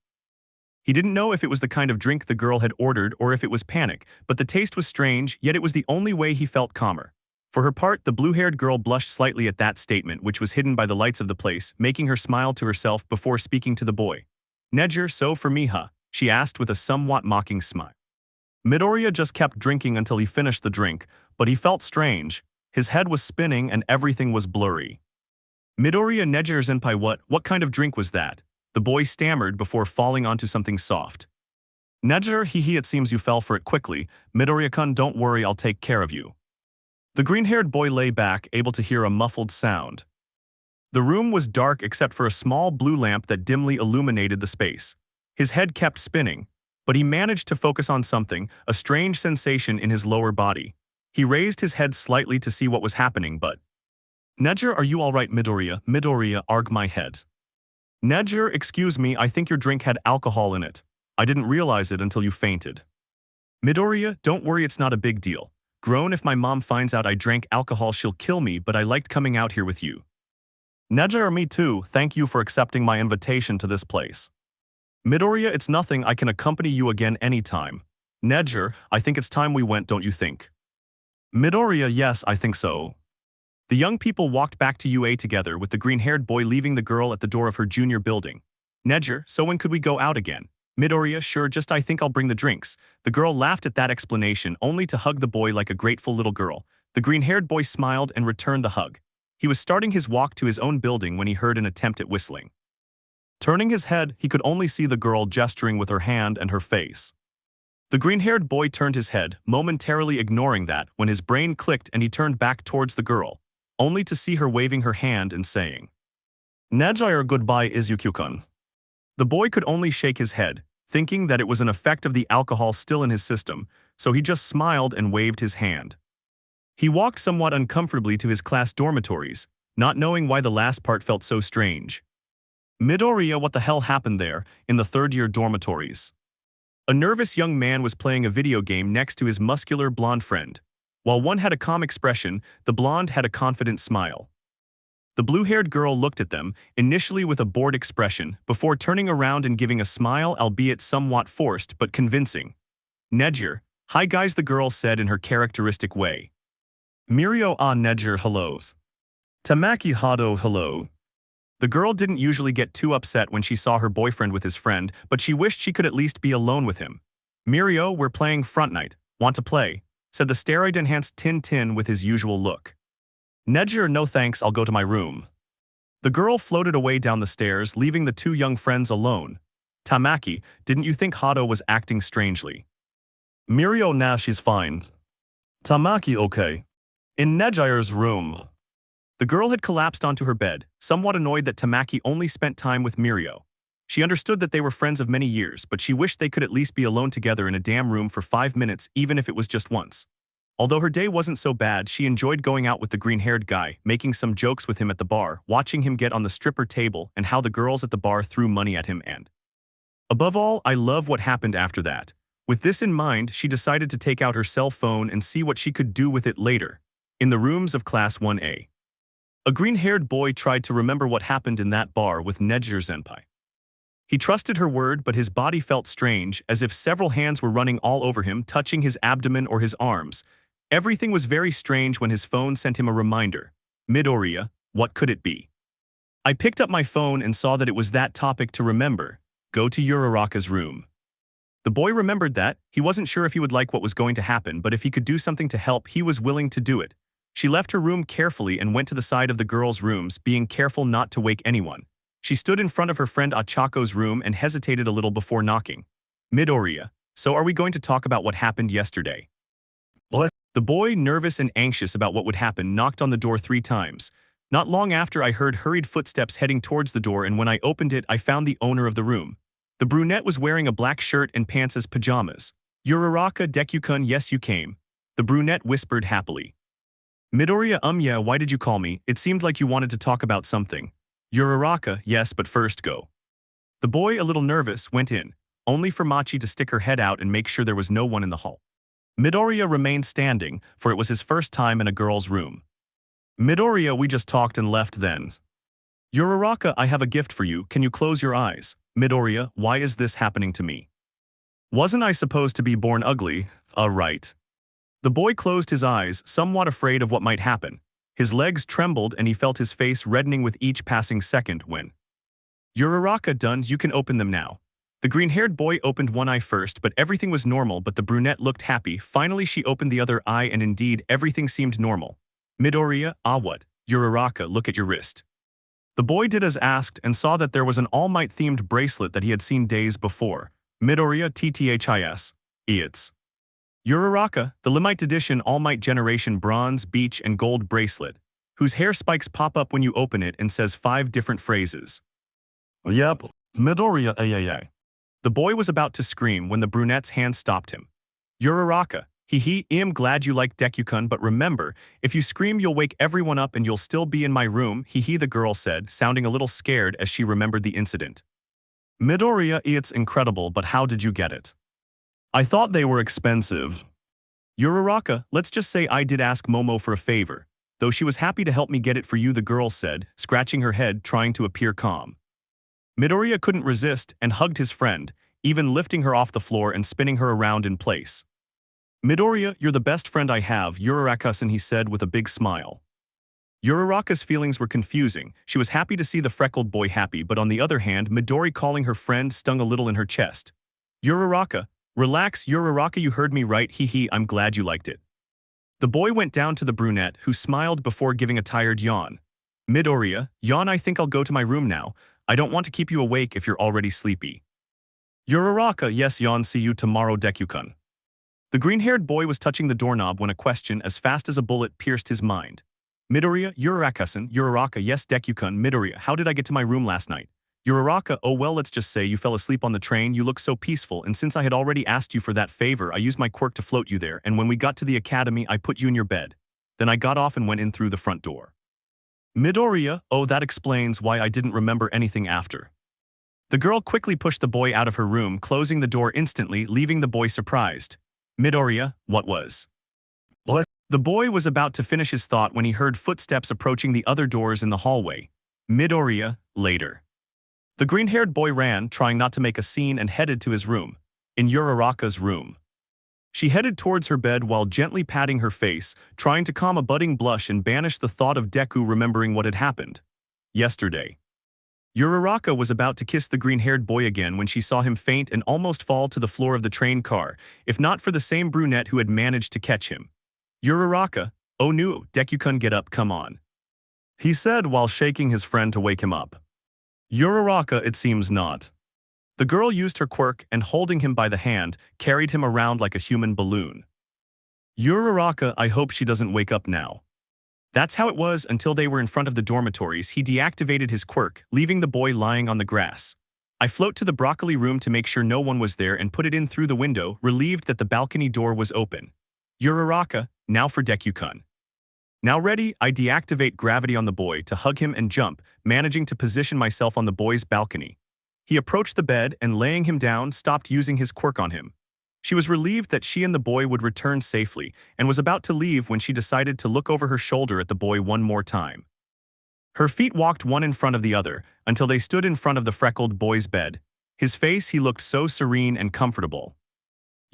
He didn't know if it was the kind of drink the girl had ordered or if it was panic, but the taste was strange, yet it was the only way he felt calmer. For her part, the blue-haired girl blushed slightly at that statement, which was hidden by the lights of the place, making her smile to herself before speaking to the boy. Nejar, so for me, huh? She asked with a somewhat mocking smile. Midoriya just kept drinking until he finished the drink, but he felt strange. His head was spinning and everything was blurry. Midoriya, Nejar senpai, what kind of drink was that? The boy stammered before falling onto something soft. Nejar, hee, it seems you fell for it quickly. Midoriya-kun, don't worry, I'll take care of you. The green-haired boy lay back, able to hear a muffled sound. The room was dark except for a small blue lamp that dimly illuminated the space. His head kept spinning, but he managed to focus on something, a strange sensation in his lower body. He raised his head slightly to see what was happening, but... Nejar, are you all right, Midoriya? Midoriya, arg my head. Nejar, excuse me, I think your drink had alcohol in it. I didn't realize it until you fainted. Midoriya, don't worry, it's not a big deal. Grown, if my mom finds out I drank alcohol, she'll kill me, but I liked coming out here with you. Nejar, me too, thank you for accepting my invitation to this place. Midoriya, it's nothing, I can accompany you again anytime. Nejar, I think it's time we went, don't you think? Midoriya, yes, I think so. The young people walked back to UA together, with the green-haired boy leaving the girl at the door of her junior building. Nejar, so when could we go out again? Midoriya, sure, just I think I'll bring the drinks. The girl laughed at that explanation, only to hug the boy like a grateful little girl. The green-haired boy smiled and returned the hug. He was starting his walk to his own building when he heard an attempt at whistling. Turning his head, he could only see the girl gesturing with her hand and her face. The green-haired boy turned his head, momentarily ignoring that, when his brain clicked and he turned back towards the girl, only to see her waving her hand and saying, Nejar, goodbye, Izuku-kun. The boy could only shake his head, thinking that it was an effect of the alcohol still in his system, so he just smiled and waved his hand. He walked somewhat uncomfortably to his class dormitories, not knowing why the last part felt so strange. Midoriya, what the hell happened there, in the third-year dormitories? A nervous young man was playing a video game next to his muscular blonde friend. While one had a calm expression, the blonde had a confident smile. The blue-haired girl looked at them, initially with a bored expression, before turning around and giving a smile, albeit somewhat forced but convincing. Nejar, hi guys, the girl said in her characteristic way. Mirio, ah Nejar, hellos. Tamaki hado, hello. The girl didn't usually get too upset when she saw her boyfriend with his friend, but she wished she could at least be alone with him. Mirio, we're playing Front Night. Want to play? Said the steroid-enhanced Tin Tin with his usual look. Neji, no thanks, I'll go to my room. The girl floated away down the stairs, leaving the two young friends alone. Tamaki, didn't you think Hado was acting strangely? Mirio, nah, she's fine. Tamaki, okay. In Neji's room. The girl had collapsed onto her bed, somewhat annoyed that Tamaki only spent time with Mirio. She understood that they were friends of many years, but she wished they could at least be alone together in a damn room for 5 minutes, even if it was just once. Although her day wasn't so bad, she enjoyed going out with the green-haired guy, making some jokes with him at the bar, watching him get on the stripper table, and how the girls at the bar threw money at him and… Above all, I love what happened after that. With this in mind, she decided to take out her cell phone and see what she could do with it later. In the rooms of Class 1A. A green-haired boy tried to remember what happened in that bar with Neji-senpai. He trusted her word, but his body felt strange, as if several hands were running all over him, touching his abdomen or his arms. Everything was very strange when his phone sent him a reminder. Midoriya, what could it be? I picked up my phone and saw that it was that topic to remember. Go to Uraraka's room. The boy remembered that. He wasn't sure if he would like what was going to happen, but if he could do something to help, he was willing to do it. She left her room carefully and went to the side of the girls' rooms, being careful not to wake anyone. She stood in front of her friend Achako's room and hesitated a little before knocking. Midoriya, so are we going to talk about what happened yesterday? What? The boy, nervous and anxious about what would happen, knocked on the door 3 times. Not long after, I heard hurried footsteps heading towards the door, and when I opened it, I found the owner of the room. The brunette was wearing a black shirt and pants as pajamas. Uraraka, Deku-kun, yes you came. The brunette whispered happily. Midoriya, yeah, why did you call me? It seemed like you wanted to talk about something. Uraraka, yes, but first go. The boy, a little nervous, went in, only for Machi to stick her head out and make sure there was no one in the hall. Midoriya remained standing, for it was his first time in a girl's room. Midoriya, we just talked and left then. Uraraka, I have a gift for you, can you close your eyes? Midoriya, why is this happening to me? Wasn't I supposed to be born ugly? Right. The boy closed his eyes, somewhat afraid of what might happen. His legs trembled and he felt his face reddening with each passing second when… Uraraka, done, you can open them now. The green-haired boy opened one eye first, but everything was normal, but the brunette looked happy. Finally she opened the other eye and indeed everything seemed normal. Midoriya, what? Uraraka, look at your wrist. The boy did as asked and saw that there was an Almight-themed bracelet that he had seen days before. Midoriya, tthis. It's Uraraka, the limited edition Almight Generation Bronze, Beach, and Gold bracelet, whose hair spikes pop up when you open it and says 5 different phrases. Yep, Midoriya, ay. The boy was about to scream when the brunette's hand stopped him. Uraraka, I'm glad you like Deku-kun, but remember, if you scream you'll wake everyone up and you'll still be in my room, the girl said, sounding a little scared as she remembered the incident. Midoriya, it's incredible, but how did you get it? I thought they were expensive. Uraraka, let's just say I did ask Momo for a favor, though she was happy to help me get it for you, the girl said, scratching her head, trying to appear calm. Midoriya couldn't resist and hugged his friend, even lifting her off the floor and spinning her around in place. Midoriya, you're the best friend I have, Uraraka-san, he said with a big smile. Uraraka's feelings were confusing. She was happy to see the freckled boy happy, but on the other hand, Midori calling her friend stung a little in her chest. Uraraka, relax, Uraraka, you heard me right, I'm glad you liked it. The boy went down to the brunette, who smiled before giving a tired yawn. Midoriya, yawn, I think I'll go to my room now. I don't want to keep you awake if you're already sleepy. Uraraka, yes, yawn, see you tomorrow, Deku-kun. The green-haired boy was touching the doorknob when a question as fast as a bullet pierced his mind. Midoriya, Uraraka-san, Uraraka, yes, Deku-kun, Midoriya, how did I get to my room last night? Uraraka, oh well, let's just say you fell asleep on the train, you look so peaceful, and since I had already asked you for that favor, I used my quirk to float you there, and when we got to the academy, I put you in your bed. Then I got off and went in through the front door. Midoriya, oh, that explains why I didn't remember anything after. The girl quickly pushed the boy out of her room, closing the door instantly, leaving the boy surprised. Midoriya, what was? What? The boy was about to finish his thought when he heard footsteps approaching the other doors in the hallway. Midoriya, later. The green-haired boy ran, trying not to make a scene, and headed to his room. In Uraraka's room. She headed towards her bed while gently patting her face, trying to calm a budding blush and banish the thought of Deku remembering what had happened yesterday. Uraraka was about to kiss the green-haired boy again when she saw him faint and almost fall to the floor of the train car, if not for the same brunette who had managed to catch him. Uraraka, "Oh no, Deku-kun, get up, come on," he said while shaking his friend to wake him up. Uraraka, it seems not. The girl used her quirk and, holding him by the hand, carried him around like a human balloon. Uraraka, I hope she doesn't wake up now. That's how it was until they were in front of the dormitories. He deactivated his quirk, leaving the boy lying on the grass. I float to the broccoli room to make sure no one was there and put it in through the window, relieved that the balcony door was open. Uraraka, now for Deku-kun. Now ready, I deactivate gravity on the boy to hug him and jump, managing to position myself on the boy's balcony. He approached the bed and, laying him down, stopped using his quirk on him. She was relieved that she and the boy would return safely and was about to leave when she decided to look over her shoulder at the boy one more time. Her feet walked one in front of the other until they stood in front of the freckled boy's bed. His face, he looked so serene and comfortable.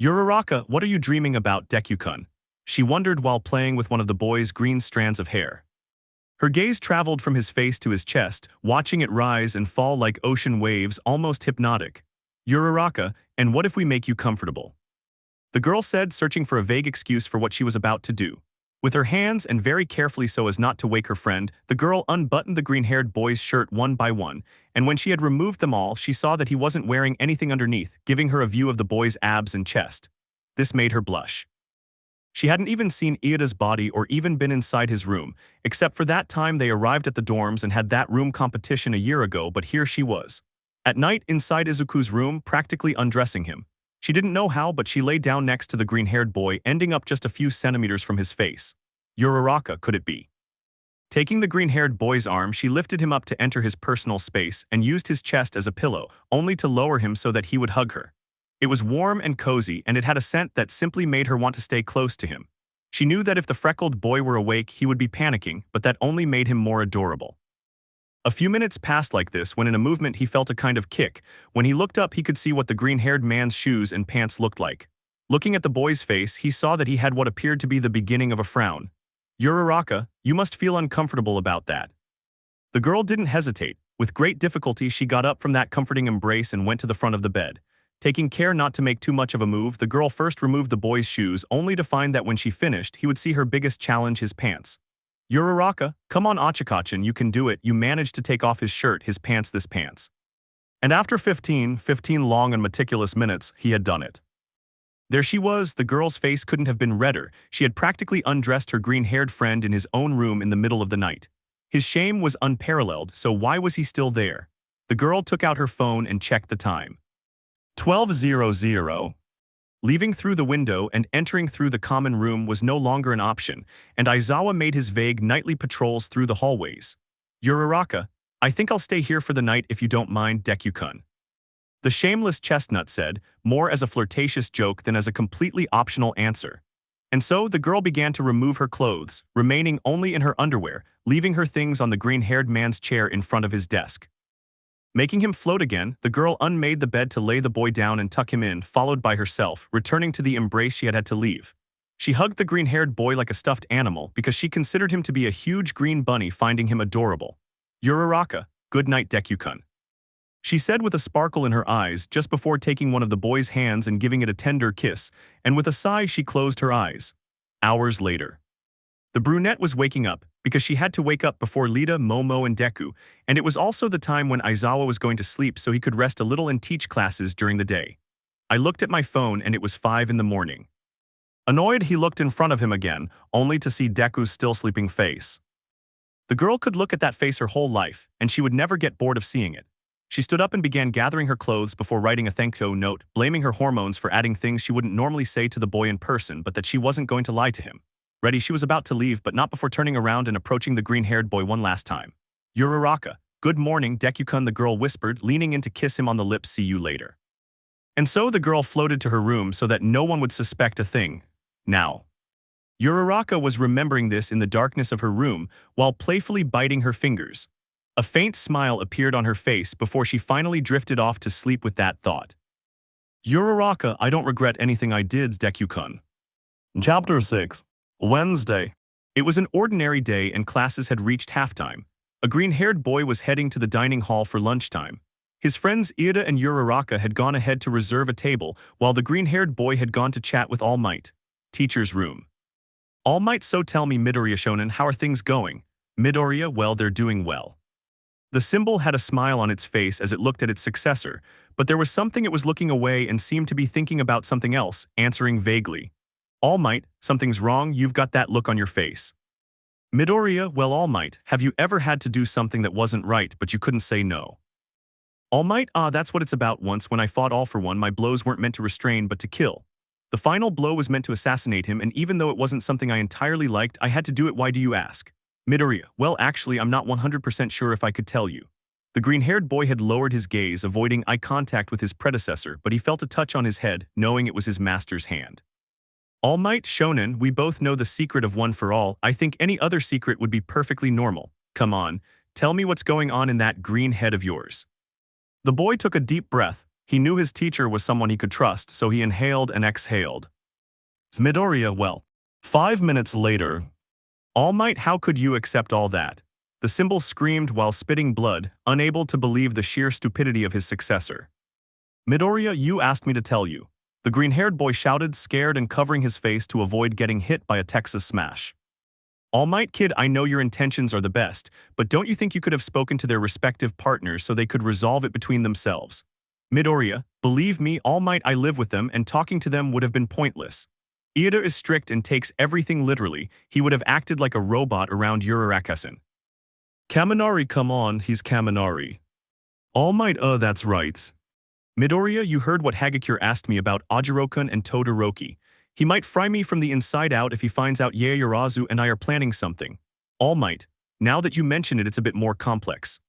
Uraraka, what are you dreaming about, Deku-kun? She wondered while playing with one of the boy's green strands of hair. Her gaze traveled from his face to his chest, watching it rise and fall like ocean waves, almost hypnotic. Uraraka, and what if we make you comfortable? The girl said, searching for a vague excuse for what she was about to do. With her hands, and very carefully so as not to wake her friend, the girl unbuttoned the green-haired boy's shirt one by one, and when she had removed them all, she saw that he wasn't wearing anything underneath, giving her a view of the boy's abs and chest. This made her blush. She hadn't even seen Iida's body or even been inside his room, except for that time they arrived at the dorms and had that room competition a year ago, but here she was. At night, inside Izuku's room, practically undressing him. She didn't know how, but she lay down next to the green-haired boy, ending up just a few centimeters from his face. Uraraka, could it be? Taking the green-haired boy's arm, she lifted him up to enter his personal space and used his chest as a pillow, only to lower him so that he would hug her. It was warm and cozy, and it had a scent that simply made her want to stay close to him. She knew that if the freckled boy were awake, he would be panicking, but that only made him more adorable. A few minutes passed like this when in a movement he felt a kind of kick. When he looked up, he could see what the green-haired man's shoes and pants looked like. Looking at the boy's face, he saw that he had what appeared to be the beginning of a frown. Uraraka, you must feel uncomfortable about that. The girl didn't hesitate. With great difficulty, she got up from that comforting embrace and went to the front of the bed. Taking care not to make too much of a move, the girl first removed the boy's shoes, only to find that when she finished, he would see her biggest challenge, his pants. Uraraka, come on Achikachin, you can do it. You managed to take off his shirt, his pants, this pants. And after 15 long and meticulous minutes, he had done it. There she was, the girl's face couldn't have been redder. She had practically undressed her green-haired friend in his own room in the middle of the night. His shame was unparalleled, so why was he still there? The girl took out her phone and checked the time. 12:00. Leaving through the window and entering through the common room was no longer an option, and Aizawa made his vague nightly patrols through the hallways. Uraraka, I think I'll stay here for the night if you don't mind, Deku-kun. The shameless chestnut said, more as a flirtatious joke than as a completely optional answer. And so the girl began to remove her clothes, remaining only in her underwear, leaving her things on the green-haired man's chair in front of his desk. Making him float again, the girl unmade the bed to lay the boy down and tuck him in, followed by herself, returning to the embrace she had had to leave. She hugged the green-haired boy like a stuffed animal because she considered him to be a huge green bunny, finding him adorable. Uraraka, good night, Deku-kun. She said with a sparkle in her eyes just before taking one of the boy's hands and giving it a tender kiss, and with a sigh she closed her eyes. Hours later. The brunette was waking up, because she had to wake up before Lita, Momo, and Deku, and it was also the time when Aizawa was going to sleep so he could rest a little and teach classes during the day. I looked at my phone and it was 5 in the morning. Annoyed, he looked in front of him again, only to see Deku's still sleeping face. The girl could look at that face her whole life, and she would never get bored of seeing it. She stood up and began gathering her clothes before writing a thank you note, blaming her hormones for adding things she wouldn't normally say to the boy in person, but that she wasn't going to lie to him. Ready, she was about to leave, but not before turning around and approaching the green-haired boy one last time. Uraraka, good morning, Deku-kun, the girl whispered, leaning in to kiss him on the lips. See you later. And so the girl floated to her room so that no one would suspect a thing. Now. Uraraka was remembering this in the darkness of her room while playfully biting her fingers. A faint smile appeared on her face before she finally drifted off to sleep with that thought. Uraraka, I don't regret anything I did, Deku-kun. Chapter 6. Wednesday. It was an ordinary day and classes had reached halftime. A green-haired boy was heading to the dining hall for lunchtime. His friends Iida and Uraraka had gone ahead to reserve a table, while the green-haired boy had gone to chat with Almight. Teacher's room. All Might, so tell me Midoriya Shonen, how are things going? Midoriya, well, they're doing well. The symbol had a smile on its face as it looked at its successor, but there was something it was looking away and seemed to be thinking about something else, answering vaguely. All Might, something's wrong, you've got that look on your face. Midoriya, well, All Might, have you ever had to do something that wasn't right but you couldn't say no? All Might, that's what it's about. Once when I fought All For One, my blows weren't meant to restrain but to kill. The final blow was meant to assassinate him, and even though it wasn't something I entirely liked, I had to do it. Why do you ask? Midoriya, well, actually, I'm not 100% sure if I could tell you. The green-haired boy had lowered his gaze, avoiding eye contact with his predecessor, but he felt a touch on his head, knowing it was his master's hand. All Might, Shonen, we both know the secret of One for All. I think any other secret would be perfectly normal. Come on, tell me what's going on in that green head of yours. The boy took a deep breath. He knew his teacher was someone he could trust, so he inhaled and exhaled. Midoriya, well. 5 minutes later. All Might, how could you accept all that? The symbol screamed while spitting blood, unable to believe the sheer stupidity of his successor. Midoriya, you asked me to tell you. The green-haired boy shouted, scared and covering his face to avoid getting hit by a Texas smash. All Might, kid, I know your intentions are the best, but don't you think you could have spoken to their respective partners so they could resolve it between themselves? Midoriya, believe me, All Might, I live with them and talking to them would have been pointless. Iida is strict and takes everything literally. He would have acted like a robot around Uraraka-san. Kaminari, come on, he's Kaminari. All Might, that's right. Midoriya, you heard what Hagakure asked me about Ajiro-kun and Todoroki. He might fry me from the inside out if he finds out Yaoyorozu and I are planning something. All Might, now that you mention it, it's a bit more complex.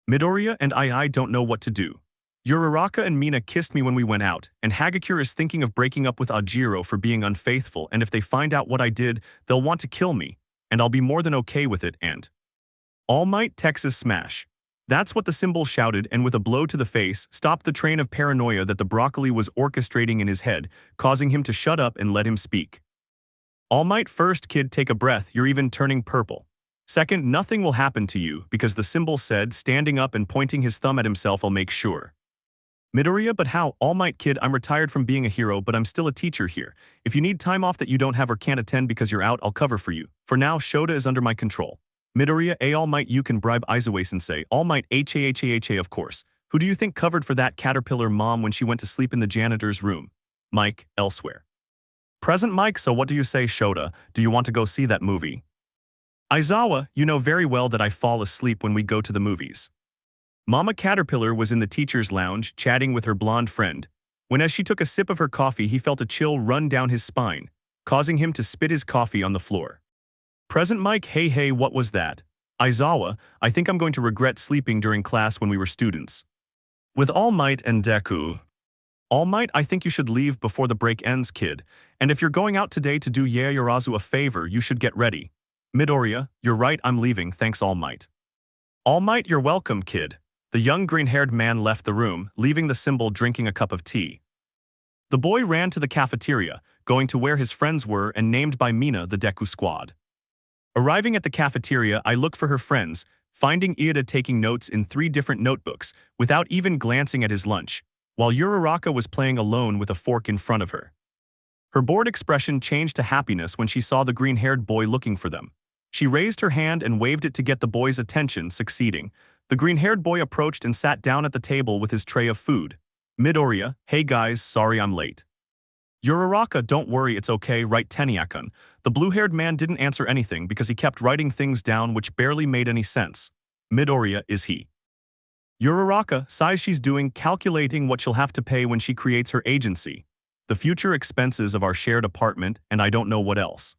Midoriya and I don't know what to do. Uraraka and Mina kissed me when we went out, and Hagakure is thinking of breaking up with Ajiro for being unfaithful, and if they find out what I did, they'll want to kill me, and I'll be more than okay with it, and… All Might, Texas smash. That's what the symbol shouted, and with a blow to the face, stopped the train of paranoia that the broccoli was orchestrating in his head, causing him to shut up and let him speak. All Might, first, kid, take a breath, you're even turning purple. Second, nothing will happen to you, because the symbol said, standing up and pointing his thumb at himself, I'll make sure. Midoriya, but how? All Might, kid, I'm retired from being a hero, but I'm still a teacher here. If you need time off that you don't have or can't attend because you're out, I'll cover for you. For now, Shota is under my control. Midoriya, All Might, you can bribe Aizawa-sensei. All Might, ha, of course. Who do you think covered for that caterpillar mom when she went to sleep in the janitor's room? Mike, elsewhere. Present, Mike, so what do you say, Shota? Do you want to go see that movie? Aizawa, you know very well that I fall asleep when we go to the movies. Mama Caterpillar was in the teacher's lounge, chatting with her blonde friend. When as she took a sip of her coffee, he felt a chill run down his spine, causing him to spit his coffee on the floor. Present, Mike, hey, what was that? Aizawa, I think I'm going to regret sleeping during class when we were students. With All Might and Deku. All Might, I think you should leave before the break ends, kid. And if you're going out today to do Yaoyorozu a favor, you should get ready. Midoriya, you're right, I'm leaving, thanks All Might. All Might, you're welcome, kid. The young green-haired man left the room, leaving the symbol drinking a cup of tea. The boy ran to the cafeteria, going to where his friends were and named by Mina the Deku squad. Arriving at the cafeteria, I look for her friends, finding Iida taking notes in 3 different notebooks, without even glancing at his lunch, while Uraraka was playing alone with a fork in front of her. Her bored expression changed to happiness when she saw the green-haired boy looking for them. She raised her hand and waved it to get the boy's attention, succeeding. The green-haired boy approached and sat down at the table with his tray of food. Midoriya, hey guys, sorry I'm late. Uraraka, don't worry, it's okay, right Teniakun. The blue-haired man didn't answer anything because he kept writing things down which barely made any sense. Midoriya, is he? Uraraka, sighs, she's doing, calculating what she'll have to pay when she creates her agency. The future expenses of our shared apartment, and I don't know what else.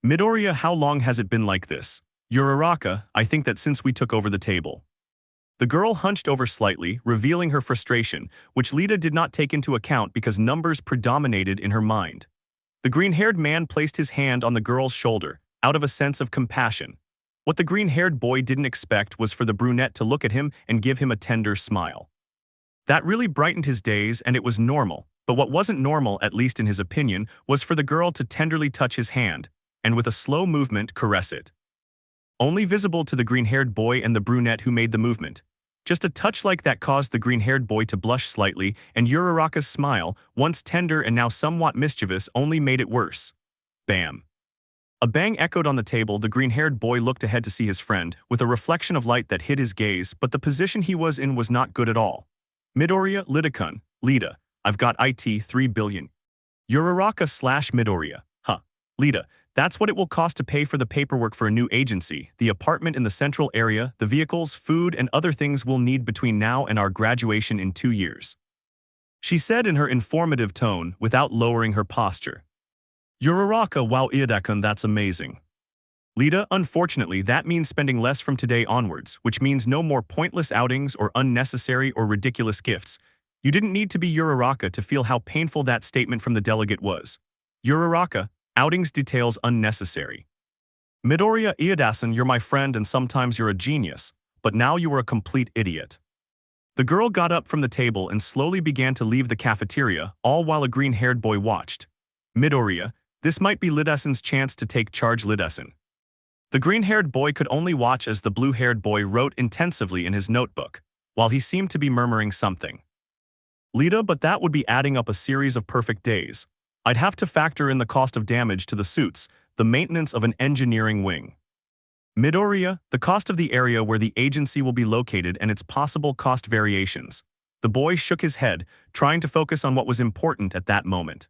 Midoriya, how long has it been like this? Uraraka, I think that since we took over the table. The girl hunched over slightly, revealing her frustration, which Lita did not take into account because numbers predominated in her mind. The green-haired man placed his hand on the girl's shoulder, out of a sense of compassion. What the green-haired boy didn't expect was for the brunette to look at him and give him a tender smile. That really brightened his days, and it was normal, but what wasn't normal, at least in his opinion, was for the girl to tenderly touch his hand, and with a slow movement caress it. Only visible to the green-haired boy and the brunette who made the movement. Just a touch like that caused the green-haired boy to blush slightly, and Uraraka's smile, once tender and now somewhat mischievous, only made it worse. Bam. A bang echoed on the table. The green-haired boy looked ahead to see his friend, with a reflection of light that hid his gaze, but the position he was in was not good at all. Midoriya, Lidakun, Lida, I've got IT 3 billion. Uraraka / Midoriya. Huh. Lida, that's what it will cost to pay for the paperwork for a new agency, the apartment in the central area, the vehicles, food, and other things we'll need between now and our graduation in 2 years. She said in her informative tone, without lowering her posture. Uraraka, wow Iadakun, that's amazing. Lida, unfortunately, that means spending less from today onwards, which means no more pointless outings or unnecessary or ridiculous gifts. You didn't need to be Uraraka to feel how painful that statement from the delegate was. Uraraka, outings details unnecessary. Midoriya Iadasan, you're my friend and sometimes you're a genius, but now you are a complete idiot. The girl got up from the table and slowly began to leave the cafeteria, all while a green-haired boy watched. Midoriya, this might be Lidasan's chance to take charge. Lidasan. The green-haired boy could only watch as the blue-haired boy wrote intensively in his notebook, while he seemed to be murmuring something. Lida, but that would be adding up a series of perfect days. I'd have to factor in the cost of damage to the suits, the maintenance of an engineering wing. Midoriya, the cost of the area where the agency will be located and its possible cost variations. The boy shook his head, trying to focus on what was important at that moment.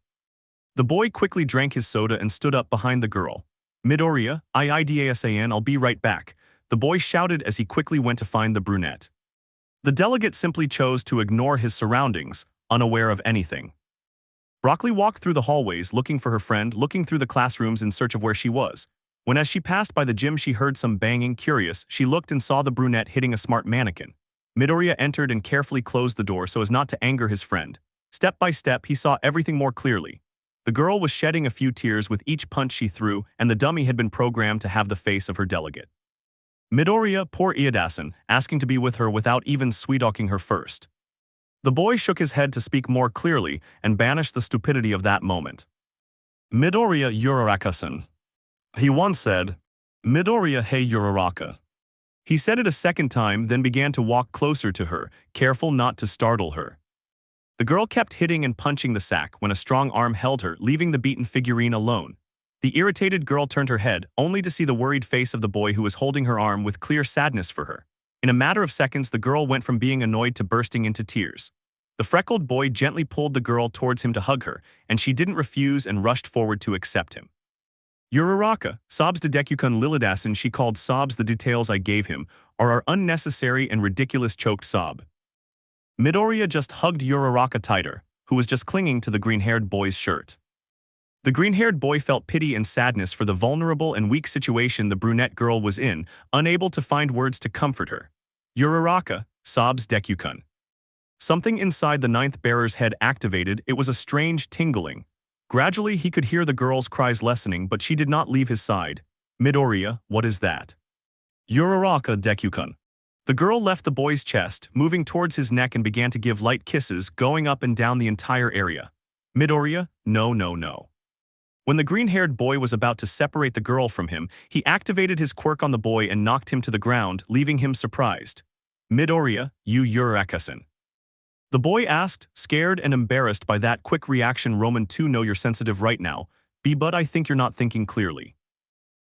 The boy quickly drank his soda and stood up behind the girl. Midoriya, I'll be right back, the boy shouted as he quickly went to find the brunette. The delegate simply chose to ignore his surroundings, unaware of anything. Broccoli walked through the hallways looking for her friend, looking through the classrooms in search of where she was. When as she passed by the gym she heard some banging. Curious, she looked and saw the brunette hitting a smart mannequin. Midoriya entered and carefully closed the door so as not to anger his friend. Step by step he saw everything more clearly. The girl was shedding a few tears with each punch she threw, and the dummy had been programmed to have the face of her delegate. Midoriya, poor Iadasan, asking to be with her without even sweet-talking her first. The boy shook his head to speak more clearly and banished the stupidity of that moment. Midoriya Uraraka-san. He once said, Midoriya hey Uraraka. He said it a second time, then began to walk closer to her, careful not to startle her. The girl kept hitting and punching the sack when a strong arm held her, leaving the beaten figurine alone. The irritated girl turned her head, only to see the worried face of the boy who was holding her arm with clear sadness for her. In a matter of seconds, the girl went from being annoyed to bursting into tears. The freckled boy gently pulled the girl towards him to hug her, and she didn't refuse and rushed forward to accept him. Uraraka, sobs de Deku-kun Lilidasan, she called sobs the details I gave him, are unnecessary and ridiculous, choked sob. Midoriya just hugged Uraraka tighter, who was just clinging to the green-haired boy's shirt. The green-haired boy felt pity and sadness for the vulnerable and weak situation the brunette girl was in, unable to find words to comfort her. Uraraka, sobs Deku-kun. Something inside the ninth bearer's head activated. It was a strange tingling. Gradually he could hear the girl's cries lessening, but she did not leave his side. Midoriya, what is that? Uraraka Deku-kun. The girl left the boy's chest, moving towards his neck and began to give light kisses, going up and down the entire area. Midoriya, no. When the green-haired boy was about to separate the girl from him, he activated his quirk on the boy and knocked him to the ground, leaving him surprised. Midoriya, you Uraraka-san. The boy asked, scared and embarrassed by that quick reaction. Roman 2, no, you're sensitive right now, but I think you're not thinking clearly.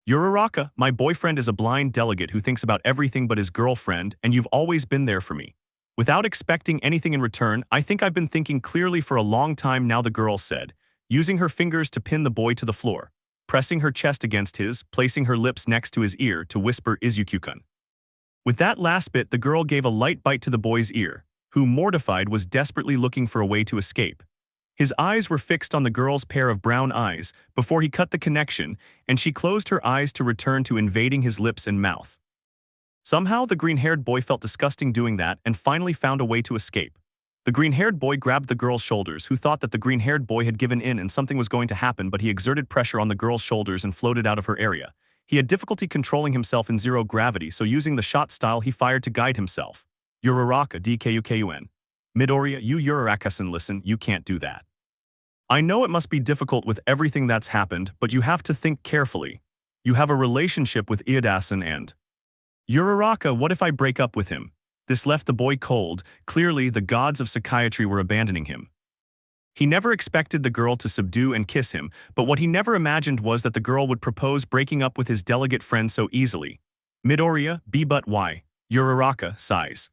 Uraraka, my boyfriend is a blind delegate who thinks about everything but his girlfriend, and you've always been there for me. Without expecting anything in return, I think I've been thinking clearly for a long time now, the girl said, using her fingers to pin the boy to the floor, pressing her chest against his, placing her lips next to his ear to whisper Izuku-kun. With that last bit, the girl gave a light bite to the boy's ear, who, mortified, was desperately looking for a way to escape. His eyes were fixed on the girl's pair of brown eyes before he cut the connection, and she closed her eyes to return to invading his lips and mouth. Somehow, the green-haired boy felt disgusting doing that and finally found a way to escape. The green-haired boy grabbed the girl's shoulders, who thought that the green-haired boy had given in and something was going to happen, but he exerted pressure on the girl's shoulders and floated out of her area. He had difficulty controlling himself in zero gravity, so using the shot style he fired to guide himself. Uraraka Dkukun. Midoriya, you Uraraka-san, listen, you can't do that. I know it must be difficult with everything that's happened, but you have to think carefully. You have a relationship with Iadasan and... Uraraka, what if I break up with him? This left the boy cold. Clearly, the gods of psychiatry were abandoning him. He never expected the girl to subdue and kiss him, but what he never imagined was that the girl would propose breaking up with his delegate friend so easily. Midoriya, B but why? Uraraka sighs.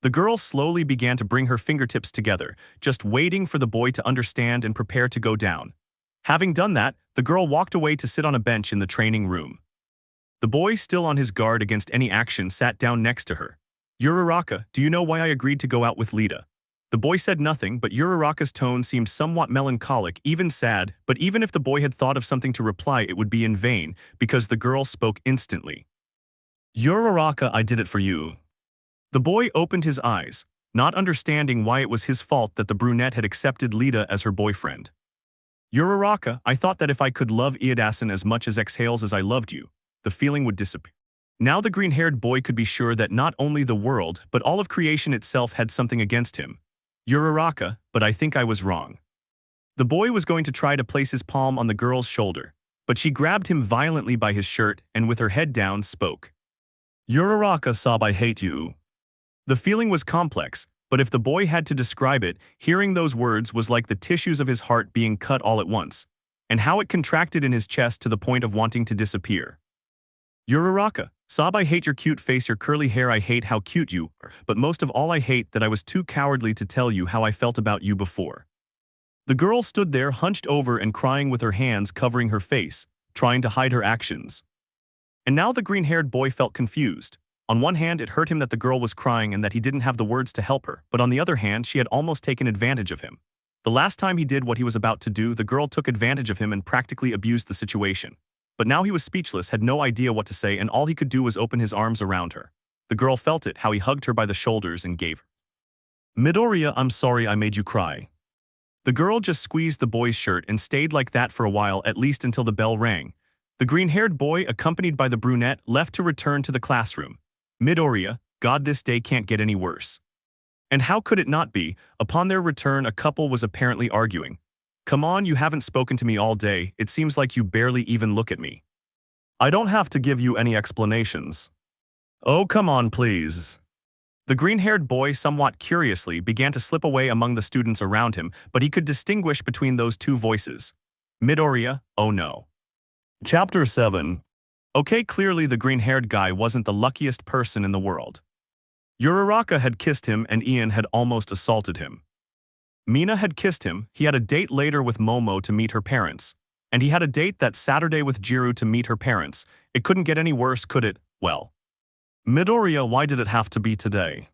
The girl slowly began to bring her fingertips together, just waiting for the boy to understand and prepare to go down. Having done that, the girl walked away to sit on a bench in the training room. The boy, still on his guard against any action, sat down next to her. Uraraka, do you know why I agreed to go out with Lita? The boy said nothing, but Uraraka's tone seemed somewhat melancholic, even sad, but even if the boy had thought of something to reply, it would be in vain, because the girl spoke instantly. Uraraka, I did it for you. The boy opened his eyes, not understanding why it was his fault that the brunette had accepted Lita as her boyfriend. Uraraka, I thought that if I could love Iidasan as much as exhales as I loved you, the feeling would disappear. Now the green-haired boy could be sure that not only the world, but all of creation itself had something against him. Uraraka, but I think I was wrong. The boy was going to try to place his palm on the girl's shoulder, but she grabbed him violently by his shirt and with her head down spoke. Uraraka, sob, I hate you. The feeling was complex, but if the boy had to describe it, hearing those words was like the tissues of his heart being cut all at once, and how it contracted in his chest to the point of wanting to disappear. Uraraka, sob, I hate your cute face, your curly hair, I hate how cute you are, but most of all I hate that I was too cowardly to tell you how I felt about you before. The girl stood there hunched over and crying with her hands covering her face, trying to hide her actions. And now the green-haired boy felt confused. On one hand, it hurt him that the girl was crying and that he didn't have the words to help her, but on the other hand, she had almost taken advantage of him. The last time he did what he was about to do, the girl took advantage of him and practically abused the situation. But now he was speechless, had no idea what to say, and all he could do was open his arms around her. The girl felt it, how he hugged her by the shoulders and gave her. Midoriya, I'm sorry I made you cry. The girl just squeezed the boy's shirt and stayed like that for a while, at least until the bell rang. The green-haired boy, accompanied by the brunette, left to return to the classroom. Midoriya, God, this day can't get any worse. And how could it not be? Upon their return, a couple was apparently arguing. Come on, you haven't spoken to me all day, it seems like you barely even look at me. I don't have to give you any explanations. Oh, come on, please. The green-haired boy, somewhat curiously, began to slip away among the students around him, but he could distinguish between those two voices. Midoriya, oh no. Chapter 7. Okay, clearly the green-haired guy wasn't the luckiest person in the world. Uraraka had kissed him and Ian had almost assaulted him. Mina had kissed him, he had a date later with Momo to meet her parents. And he had a date that Saturday with Jiru to meet her parents. It couldn't get any worse, could it? Well. Midoriya, why did it have to be today?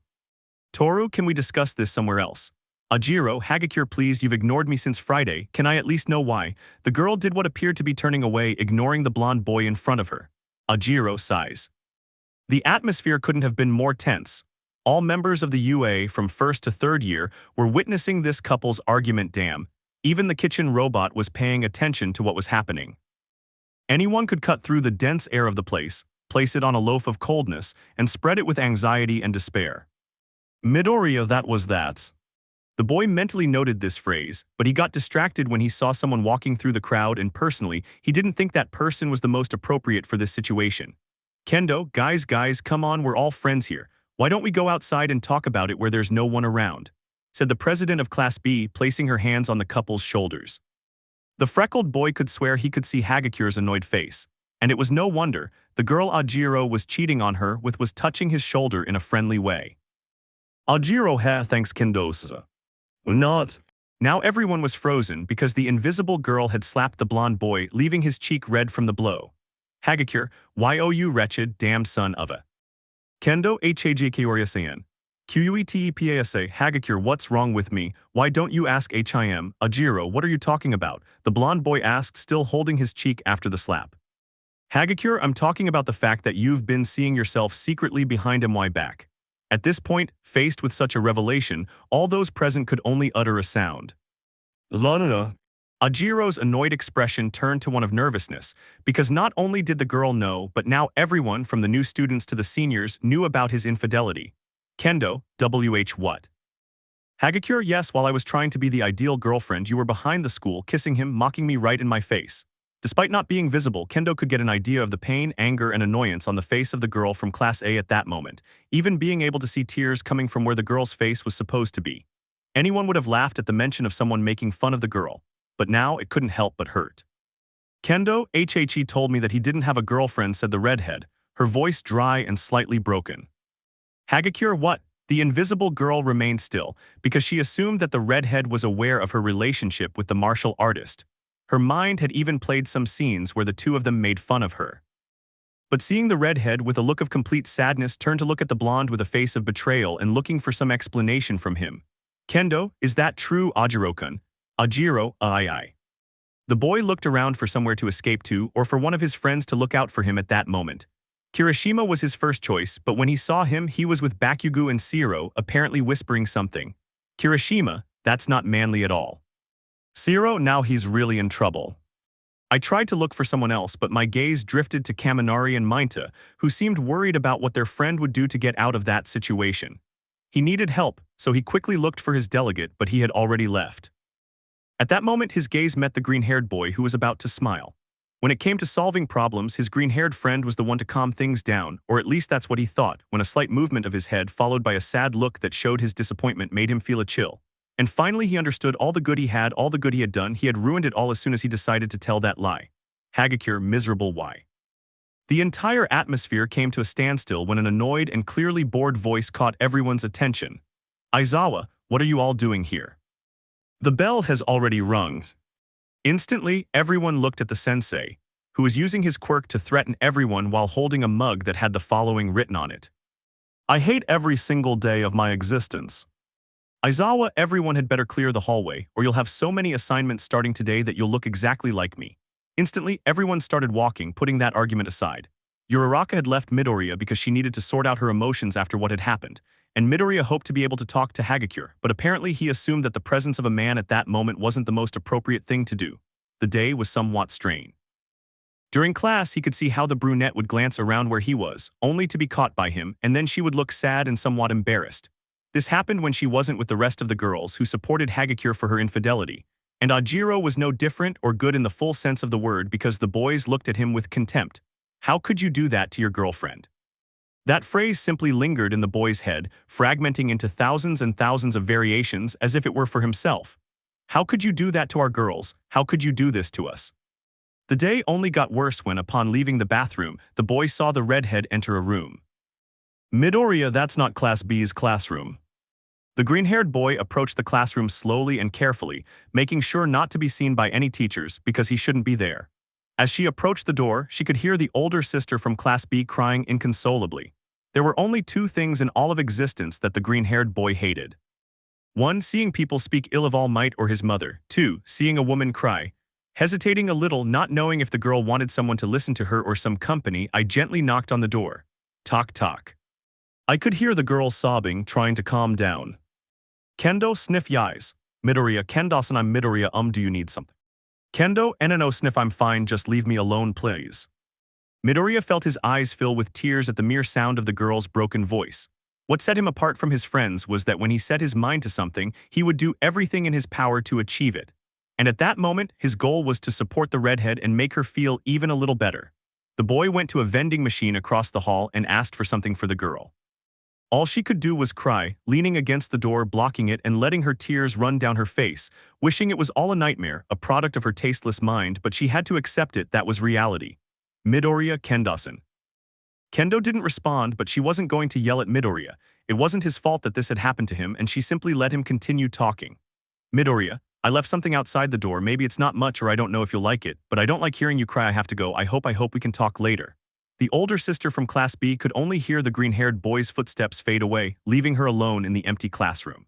Toru, can we discuss this somewhere else? Ajiro, Hagakure, please, you've ignored me since Friday, can I at least know why? The girl did what appeared to be turning away, ignoring the blonde boy in front of her. Ajiro sighs. The atmosphere couldn't have been more tense. All members of the UA from first to third year were witnessing this couple's argument. Damn, even the kitchen robot was paying attention to what was happening. Anyone could cut through the dense air of the place it on a loaf of coldness, and spread it with anxiety and despair. Midoriya, that was that. The boy mentally noted this phrase, but he got distracted when he saw someone walking through the crowd, and personally, he didn't think that person was the most appropriate for this situation. Kendo, guys, come on, we're all friends here. Why don't we go outside and talk about it where there's no one around? Said the president of Class B, placing her hands on the couple's shoulders. The freckled boy could swear he could see Hagakure's annoyed face. And it was no wonder, the girl Ajiro was cheating on her with was touching his shoulder in a friendly way. Ajiro, thanks Kendo-sa. Not. Now everyone was frozen because the invisible girl had slapped the blonde boy, leaving his cheek red from the blow. Hagakure, why oh you wretched, damned son of a. Kendo Hagakure, Quetepasa, Hagakure, what's wrong with me? Why don't you ask him? Ajiro, what are you talking about? The blonde boy asked, still holding his cheek after the slap. Hagakure, I'm talking about the fact that you've been seeing yourself secretly behind my back. At this point, faced with such a revelation, all those present could only utter a sound. Zanana. Ajiro's annoyed expression turned to one of nervousness, because not only did the girl know, but now everyone from the new students to the seniors knew about his infidelity. Kendo, what? Hagakure, yes, while I was trying to be the ideal girlfriend, you were behind the school, kissing him, mocking me right in my face. Despite not being visible, Kendo could get an idea of the pain, anger, and annoyance on the face of the girl from Class A at that moment, even being able to see tears coming from where the girl's face was supposed to be. Anyone would have laughed at the mention of someone making fun of the girl, but now it couldn't help but hurt. Kendo, HHE told me that he didn't have a girlfriend, said the redhead, her voice dry and slightly broken. Hagakure, what? The invisible girl remained still, because she assumed that the redhead was aware of her relationship with the martial artist. Her mind had even played some scenes where the two of them made fun of her. But seeing the redhead with a look of complete sadness turn to look at the blonde with a face of betrayal and looking for some explanation from him. Kendo, is that true, Ajiro-kun? Ajiro, aye. The boy looked around for somewhere to escape to or for one of his friends to look out for him at that moment. Kirishima was his first choice, but when he saw him, he was with Bakugo and Shiro, apparently whispering something. Kirishima, that's not manly at all. Shiro, now he's really in trouble. I tried to look for someone else, but my gaze drifted to Kaminari and Mainta, who seemed worried about what their friend would do to get out of that situation. He needed help, so he quickly looked for his delegate, but he had already left. At that moment, his gaze met the green-haired boy who was about to smile. When it came to solving problems, his green-haired friend was the one to calm things down, or at least that's what he thought, when a slight movement of his head followed by a sad look that showed his disappointment made him feel a chill. And finally he understood all the good he had done, he had ruined it all as soon as he decided to tell that lie. Hagakure, miserable why? The entire atmosphere came to a standstill when an annoyed and clearly bored voice caught everyone's attention. Aizawa, what are you all doing here? The bell has already rung. Instantly, everyone looked at the sensei, who was using his quirk to threaten everyone while holding a mug that had the following written on it. I hate every single day of my existence. Aizawa, everyone had better clear the hallway, or you'll have so many assignments starting today that you'll look exactly like me. Instantly, everyone started walking, putting that argument aside. Uraraka had left Midoriya because she needed to sort out her emotions after what had happened, and Midoriya hoped to be able to talk to Hagakure, but apparently he assumed that the presence of a man at that moment wasn't the most appropriate thing to do. The day was somewhat strained. During class, he could see how the brunette would glance around where he was, only to be caught by him, and then she would look sad and somewhat embarrassed. This happened when she wasn't with the rest of the girls who supported Hagakure for her infidelity, and Ajiro was no different or good in the full sense of the word because the boys looked at him with contempt. How could you do that to your girlfriend? That phrase simply lingered in the boy's head, fragmenting into thousands and thousands of variations as if it were for himself. How could you do that to our girls? How could you do this to us? The day only got worse when, upon leaving the bathroom, the boy saw the redhead enter a room. Midoriya, that's not Class B's classroom. The green-haired boy approached the classroom slowly and carefully, making sure not to be seen by any teachers because he shouldn't be there. As she approached the door, she could hear the older sister from Class B crying inconsolably. There were only two things in all of existence that the green-haired boy hated. 1. Seeing people speak ill of Almight or his mother. 2. Seeing a woman cry. Hesitating a little, not knowing if the girl wanted someone to listen to her or some company, I gently knocked on the door. Tock tock. I could hear the girl sobbing, trying to calm down. Kendo, sniff yais. Midoriya, Kendasan, I'm Midoriya, do you need something? Kendo, NNO, sniff, I'm fine, just leave me alone, please. Midoriya felt his eyes fill with tears at the mere sound of the girl's broken voice. What set him apart from his friends was that when he set his mind to something, he would do everything in his power to achieve it. And at that moment, his goal was to support the redhead and make her feel even a little better. The boy went to a vending machine across the hall and asked for something for the girl. All she could do was cry, leaning against the door, blocking it and letting her tears run down her face, wishing it was all a nightmare, a product of her tasteless mind, but she had to accept it, that was reality. Midoriya, Kendasan. Kendo didn't respond, but she wasn't going to yell at Midoriya. It wasn't his fault that this had happened to him, and she simply let him continue talking. Midoriya, I left something outside the door, maybe it's not much or I don't know if you'll like it, but I don't like hearing you cry, I have to go, I hope we can talk later. The older sister from Class B could only hear the green-haired boy's footsteps fade away, leaving her alone in the empty classroom.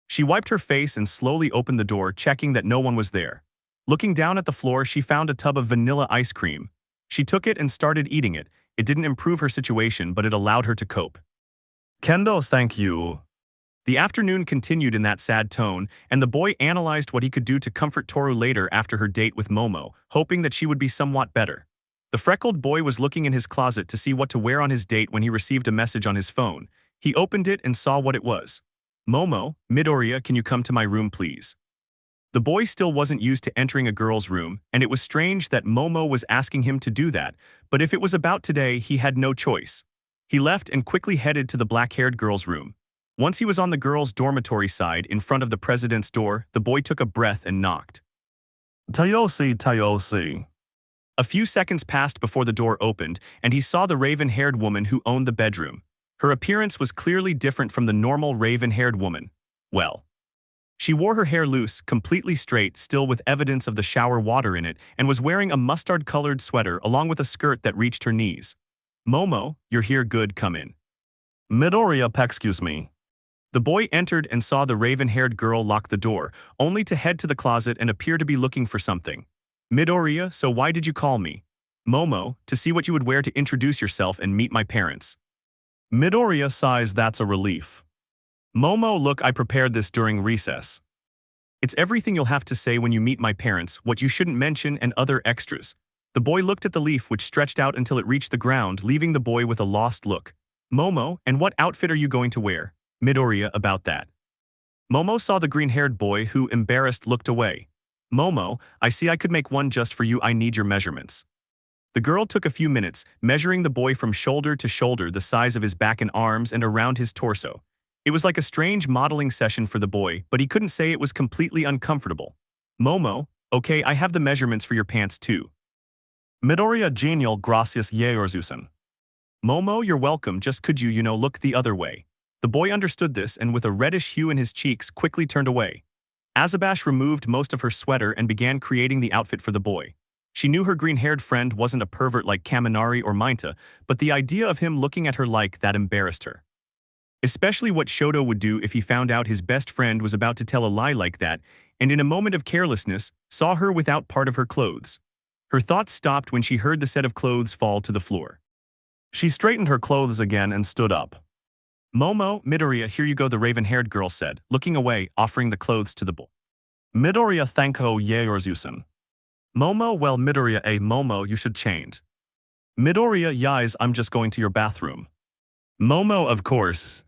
She wiped her face and slowly opened the door, checking that no one was there. Looking down at the floor, she found a tub of vanilla ice cream. She took it and started eating it. It didn't improve her situation, but it allowed her to cope. Kendo's, thank you. The afternoon continued in that sad tone, and the boy analyzed what he could do to comfort Toru later after her date with Momo, hoping that she would be somewhat better. The freckled boy was looking in his closet to see what to wear on his date when he received a message on his phone. He opened it and saw what it was. Momo, Midoriya, can you come to my room please? The boy still wasn't used to entering a girl's room, and it was strange that Momo was asking him to do that, but if it was about today, he had no choice. He left and quickly headed to the black-haired girl's room. Once he was on the girls' dormitory side in front of the president's door, the boy took a breath and knocked. Tayosi, Tayosi. A few seconds passed before the door opened, and he saw the raven-haired woman who owned the bedroom. Her appearance was clearly different from the normal raven-haired woman. Well, she wore her hair loose, completely straight, still with evidence of the shower water in it, and was wearing a mustard-colored sweater along with a skirt that reached her knees. Momo, you're here, good, come in. Midoriya, excuse me. The boy entered and saw the raven-haired girl lock the door, only to head to the closet and appear to be looking for something. Midoriya, so why did you call me? Momo, to see what you would wear to introduce yourself and meet my parents. Midoriya sighs, that's a relief. Momo, look, I prepared this during recess. It's everything you'll have to say when you meet my parents, what you shouldn't mention, and other extras. The boy looked at the leaf which stretched out until it reached the ground, leaving the boy with a lost look. Momo, and what outfit are you going to wear? Midoriya, about that. Momo saw the green-haired boy who, embarrassed, looked away. Momo, I see I could make one just for you, I need your measurements. The girl took a few minutes, measuring the boy from shoulder to shoulder, the size of his back and arms and around his torso. It was like a strange modeling session for the boy, but he couldn't say it was completely uncomfortable. Momo, okay, I have the measurements for your pants too. Midoriya, genial, gracias, Yaorzusen. Momo, you're welcome, just could you look the other way. The boy understood this and with a reddish hue in his cheeks quickly turned away. Azabash removed most of her sweater and began creating the outfit for the boy. She knew her green-haired friend wasn't a pervert like Kaminari or Mainta, but the idea of him looking at her like that embarrassed her. Especially what Shoto would do if he found out his best friend was about to tell a lie like that, and in a moment of carelessness, saw her without part of her clothes. Her thoughts stopped when she heard the set of clothes fall to the floor. She straightened her clothes again and stood up. Momo, Midoriya, here you go, the raven-haired girl said, looking away, offering the clothes to the boy. Midoriya, thanko, Yaorzusen. Momo, well, Midoriya, Momo, you should change. Midoriya, yais, I'm just going to your bathroom. Momo, of course.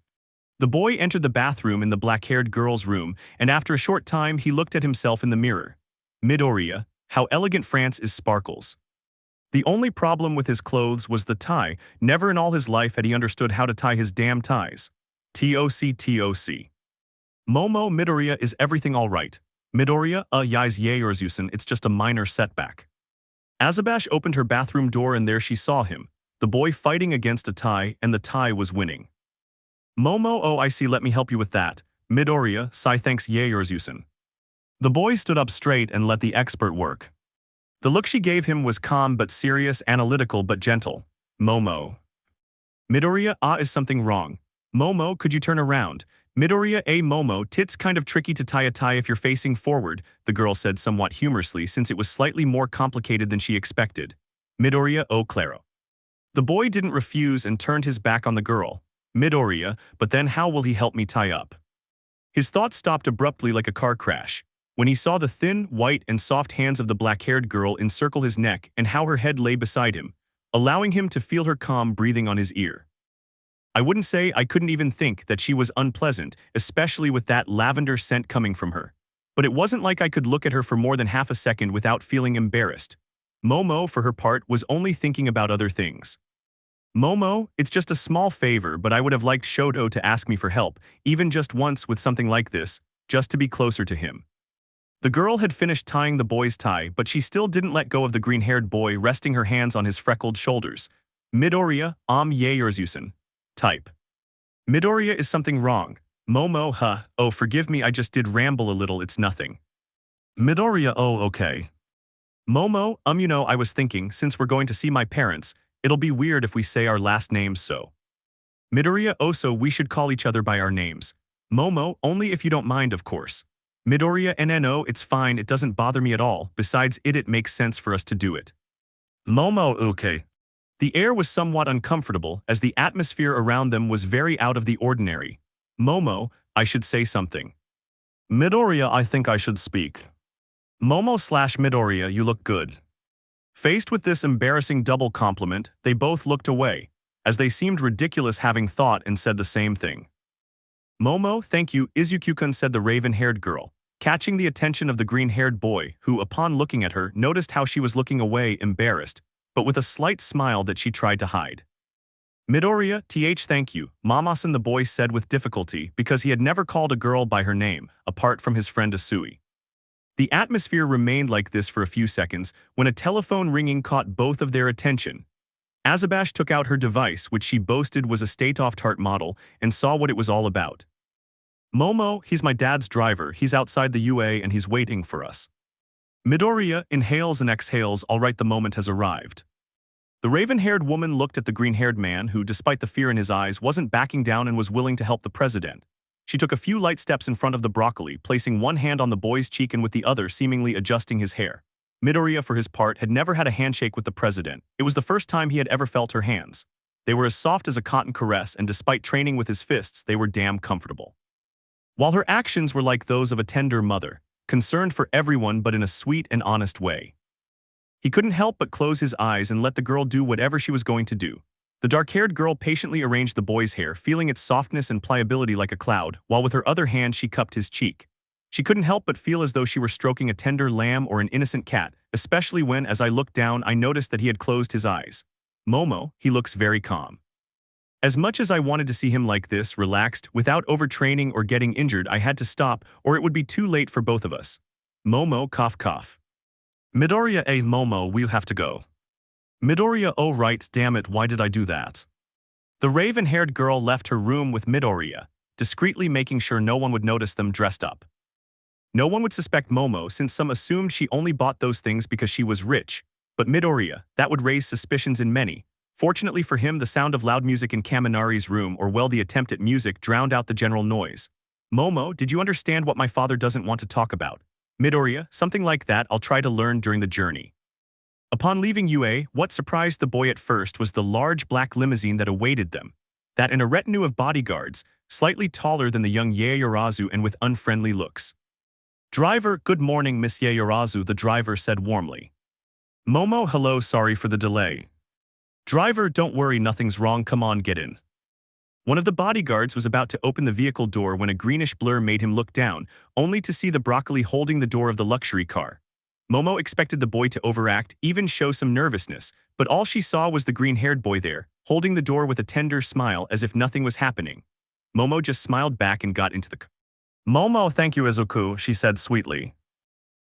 The boy entered the bathroom in the black-haired girl's room, and after a short time he looked at himself in the mirror. Midoriya, how elegant France is sparkles. The only problem with his clothes was the tie. Never in all his life had he understood how to tie his damn ties. TOC. Momo, Midoriya, is everything all right? Midoriya, yais Yaorzusen, it's just a minor setback. Azabash opened her bathroom door and there she saw him, the boy fighting against a tie, and the tie was winning. Momo, oh I see, let me help you with that. Midoriya, sigh, thanks Yaorzusen. The boy stood up straight and let the expert work. The look she gave him was calm but serious, analytical but gentle. Momo. Midoriya, is something wrong? Momo, could you turn around? Midoriya, Momo, tits kind of tricky to tie a tie if you're facing forward, the girl said somewhat humorously since it was slightly more complicated than she expected. Midoriya, oh claro. The boy didn't refuse and turned his back on the girl. Midoriya, but then how will he help me tie up? His thoughts stopped abruptly like a car crash. When he saw the thin, white, and soft hands of the black-haired girl encircle his neck and how her head lay beside him, allowing him to feel her calm breathing on his ear. I wouldn't say I couldn't even think that she was unpleasant, especially with that lavender scent coming from her. But it wasn't like I could look at her for more than half a second without feeling embarrassed. Momo, for her part, was only thinking about other things. Momo, it's just a small favor, but I would have liked Shoto to ask me for help, even just once with something like this, just to be closer to him. The girl had finished tying the boy's tie, but she still didn't let go of the green-haired boy, resting her hands on his freckled shoulders. Midoriya, Yaorzusen. Type. Midoriya, is something wrong? Momo, oh forgive me, I just did ramble a little, it's nothing. Midoriya, oh okay. Momo, I was thinking, since we're going to see my parents, it'll be weird if we say our last names so. Midoriya, oh so we should call each other by our names. Momo, only if you don't mind of course. Midoriya, no, it's fine, it doesn't bother me at all, besides it makes sense for us to do it. Momo, okay. The air was somewhat uncomfortable as the atmosphere around them was very out of the ordinary. Momo, I should say something. Midoriya, I think I should speak. Momo/Midoriya, you look good. Faced with this embarrassing double compliment, they both looked away, as they seemed ridiculous having thought and said the same thing. Momo, thank you, Izuku-kun, said the raven-haired girl, catching the attention of the green-haired boy, who, upon looking at her, noticed how she was looking away, embarrassed, but with a slight smile that she tried to hide. Midoriya, thank you, Mamasan the boy said with difficulty because he had never called a girl by her name, apart from his friend Asui. The atmosphere remained like this for a few seconds when a telephone ringing caught both of their attention. Azabash took out her device, which she boasted was a state-of-the-art model, and saw what it was all about. Momo, he's my dad's driver, he's outside the UA and he's waiting for us. Midoriya inhales and exhales, all right, the moment has arrived. The raven-haired woman looked at the green-haired man who, despite the fear in his eyes, wasn't backing down and was willing to help the president. She took a few light steps in front of the broccoli, placing one hand on the boy's cheek and with the other seemingly adjusting his hair. Midoriya, for his part, had never had a handshake with the president. It was the first time he had ever felt her hands. They were as soft as a cotton caress, and despite training with his fists, they were damn comfortable. While her actions were like those of a tender mother, concerned for everyone but in a sweet and honest way. He couldn't help but close his eyes and let the girl do whatever she was going to do. The dark-haired girl patiently arranged the boy's hair, feeling its softness and pliability like a cloud, while with her other hand she cupped his cheek. She couldn't help but feel as though she were stroking a tender lamb or an innocent cat, especially when, as I looked down, I noticed that he had closed his eyes. Momo, he looks very calm. As much as I wanted to see him like this, relaxed, without overtraining or getting injured, I had to stop, or it would be too late for both of us. Momo, cough cough. Midoriya, Momo, we'll have to go. Midoriya, oh right, damn it, why did I do that? The raven-haired girl left her room with Midoriya, discreetly making sure no one would notice them dressed up. No one would suspect Momo since some assumed she only bought those things because she was rich, but Midoriya, that would raise suspicions in many. Fortunately for him, the sound of loud music in Kaminari's room, or well, the attempt at music, drowned out the general noise. Momo, did you understand what my father doesn't want to talk about? Midoriya, something like that I'll try to learn during the journey. Upon leaving UA, what surprised the boy at first was the large black limousine that awaited them. That in a retinue of bodyguards, slightly taller than the young Yaoyorozu and with unfriendly looks. Driver, good morning, Miss Yaoyorozu, the driver said warmly. Momo, hello, sorry for the delay. Driver, don't worry, nothing's wrong, come on, get in. One of the bodyguards was about to open the vehicle door when a greenish blur made him look down, only to see the broccoli holding the door of the luxury car. Momo expected the boy to overact, even show some nervousness, but all she saw was the green-haired boy there, holding the door with a tender smile as if nothing was happening. Momo just smiled back and got into the car. Momo, thank you, Izuku, she said sweetly.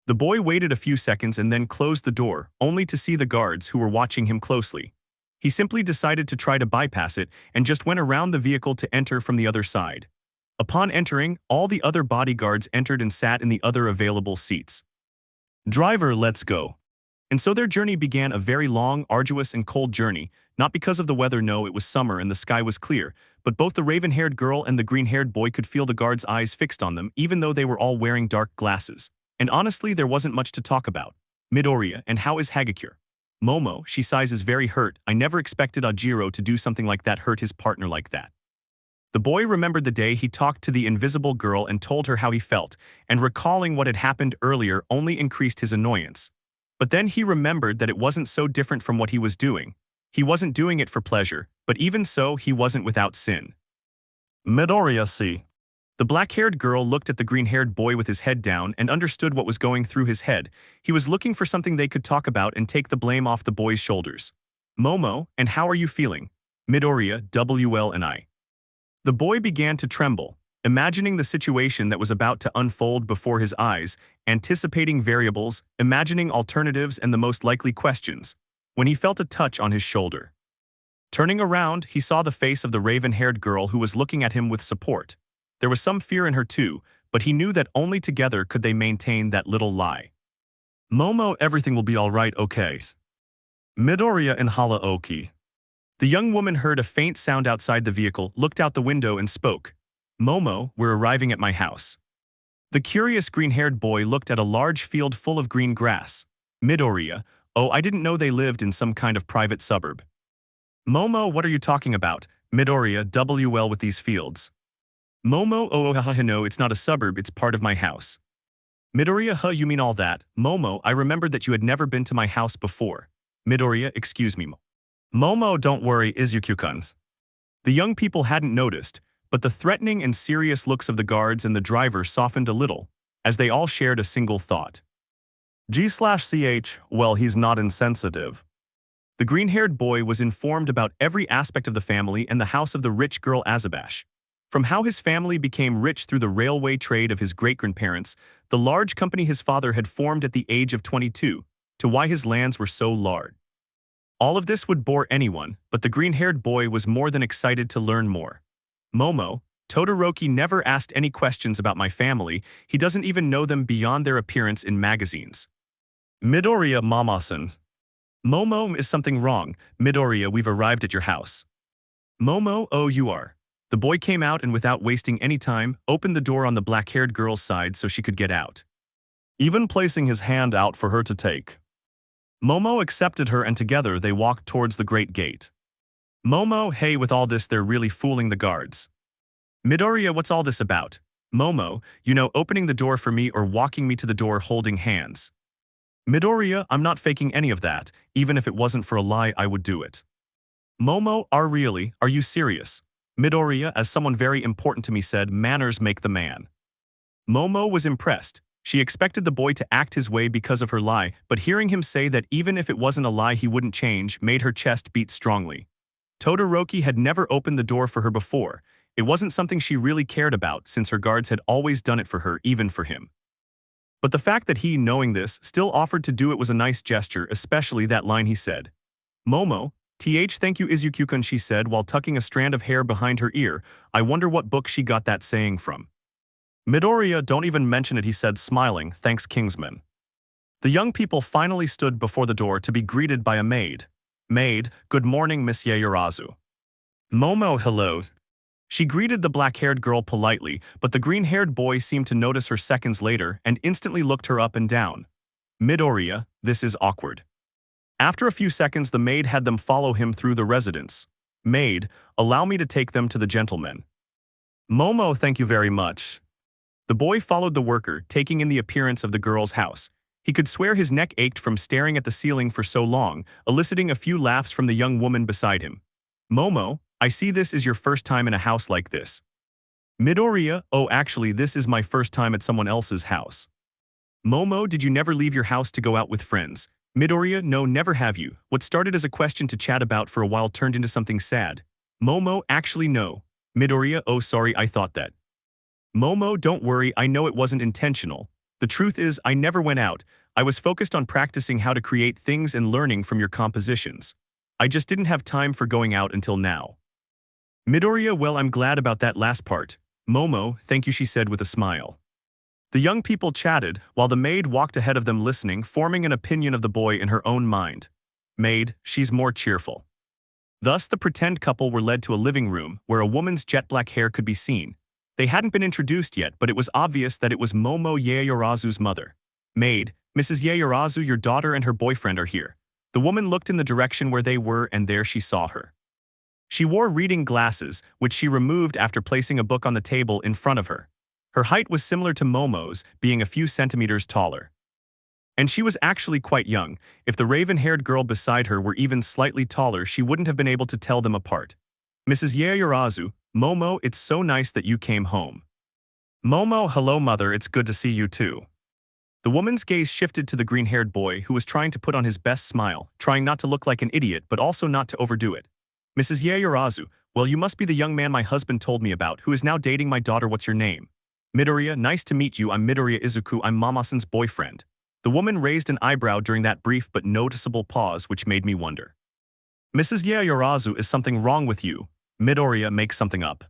The boy waited a few seconds and then closed the door, only to see the guards who were watching him closely. He simply decided to try to bypass it and just went around the vehicle to enter from the other side. Upon entering, all the other bodyguards entered and sat in the other available seats. Driver, let's go. And so their journey began, a very long, arduous, and cold journey, not because of the weather, no, it was summer and the sky was clear, but both the raven-haired girl and the green-haired boy could feel the guards' eyes fixed on them, even though they were all wearing dark glasses. And honestly, there wasn't much to talk about. Midoriya, and how is Hagakure? Momo, she sighs, is very hurt. I never expected Ajiro to do something like that, hurt his partner like that. The boy remembered the day he talked to the invisible girl and told her how he felt, and recalling what had happened earlier only increased his annoyance. But then he remembered that it wasn't so different from what he was doing. He wasn't doing it for pleasure, but even so, he wasn't without sin. Midoriya, see. The black-haired girl looked at the green-haired boy with his head down and understood what was going through his head. He was looking for something they could talk about and take the blame off the boy's shoulders. Momo, and how are you feeling? Midoriya, WL and I. The boy began to tremble, imagining the situation that was about to unfold before his eyes, anticipating variables, imagining alternatives and the most likely questions, when he felt a touch on his shoulder. Turning around, he saw the face of the raven-haired girl who was looking at him with support. There was some fear in her too, but he knew that only together could they maintain that little lie. Momo, everything will be all right, okay. Midoriya and Halaoki. The young woman heard a faint sound outside the vehicle, looked out the window and spoke. Momo, we're arriving at my house. The curious green-haired boy looked at a large field full of green grass. Midoriya, oh, I didn't know they lived in some kind of private suburb. Momo, what are you talking about? Midoriya, WL with these fields. Momo, oh, no, it's not a suburb, it's part of my house. Midoriya, you mean all that? Momo, I remembered that you had never been to my house before. Midoriya, excuse me. Momo, don't worry, Izuku-kun. The young people hadn't noticed, but the threatening and serious looks of the guards and the driver softened a little, as they all shared a single thought. G/CH, well, he's not insensitive. The green-haired boy was informed about every aspect of the family and the house of the rich girl Azabash. From how his family became rich through the railway trade of his great-grandparents, the large company his father had formed at the age of 22, to why his lands were so large. All of this would bore anyone, but the green-haired boy was more than excited to learn more. Momo, Todoroki never asked any questions about my family, he doesn't even know them beyond their appearance in magazines. Midoriya Mama-san. Momo, is something wrong? Midoriya, we've arrived at your house. Momo, oh you are. The boy came out and without wasting any time, opened the door on the black-haired girl's side so she could get out, even placing his hand out for her to take. Momo accepted her and together they walked towards the great gate. Momo, hey, with all this they're really fooling the guards. Midoriya, what's all this about? Momo, you know, opening the door for me or walking me to the door holding hands. Midoriya, I'm not faking any of that, even if it wasn't for a lie I would do it. Momo, are you serious? Midoriya, as someone very important to me said, manners make the man. Momo was impressed. She expected the boy to act his way because of her lie, but hearing him say that even if it wasn't a lie he wouldn't change made her chest beat strongly. Todoroki had never opened the door for her before. It wasn't something she really cared about since her guards had always done it for her, even for him. But the fact that he, knowing this, still offered to do it was a nice gesture, especially that line he said. Momo, thank you Izuku-kun, she said while tucking a strand of hair behind her ear. I wonder what book she got that saying from. Midoriya, don't even mention it, he said smiling, thanks Kingsman. The young people finally stood before the door to be greeted by a maid. Maid, good morning Miss Yaoyorozu. Momo, hello. She greeted the black-haired girl politely, but the green-haired boy seemed to notice her seconds later and instantly looked her up and down. Midoriya, this is awkward. After a few seconds the maid had them follow him through the residence. Maid, allow me to take them to the gentleman. Momo, thank you very much. The boy followed the worker, taking in the appearance of the girl's house. He could swear his neck ached from staring at the ceiling for so long, eliciting a few laughs from the young woman beside him. Momo, I see this is your first time in a house like this. Midoriya, oh actually this is my first time at someone else's house. Momo, did you never leave your house to go out with friends? Midoriya, no, never have you. What started as a question to chat about for a while turned into something sad. Momo, actually no. Midoriya, oh sorry, I thought that. Momo, don't worry, I know it wasn't intentional. The truth is, I never went out. I was focused on practicing how to create things and learning from your compositions. I just didn't have time for going out until now. Midoriya, well, I'm glad about that last part. Momo, thank you, she said with a smile. The young people chatted, while the maid walked ahead of them listening, forming an opinion of the boy in her own mind. Maid, she's more cheerful. Thus, the pretend couple were led to a living room, where a woman's jet black hair could be seen. They hadn't been introduced yet, but it was obvious that it was Momo Yaoyorozu's mother. Maid, Mrs. Yaoyorozu, your daughter and her boyfriend are here. The woman looked in the direction where they were, and there she saw her. She wore reading glasses, which she removed after placing a book on the table in front of her. Her height was similar to Momo's, being a few centimeters taller. And she was actually quite young. If the raven-haired girl beside her were even slightly taller, she wouldn't have been able to tell them apart. Mrs. Yaoyorozu, Momo, it's so nice that you came home. Momo, hello mother, it's good to see you too. The woman's gaze shifted to the green-haired boy who was trying to put on his best smile, trying not to look like an idiot but also not to overdo it. Mrs. Yaoyorozu, well, you must be the young man my husband told me about who is now dating my daughter. What's your name? Midoriya, nice to meet you. I'm Midoriya Izuku. I'm Mama-san's boyfriend. The woman raised an eyebrow during that brief but noticeable pause, which made me wonder. Mrs. Yaoyorozu, is something wrong with you? Midoriya, make something up.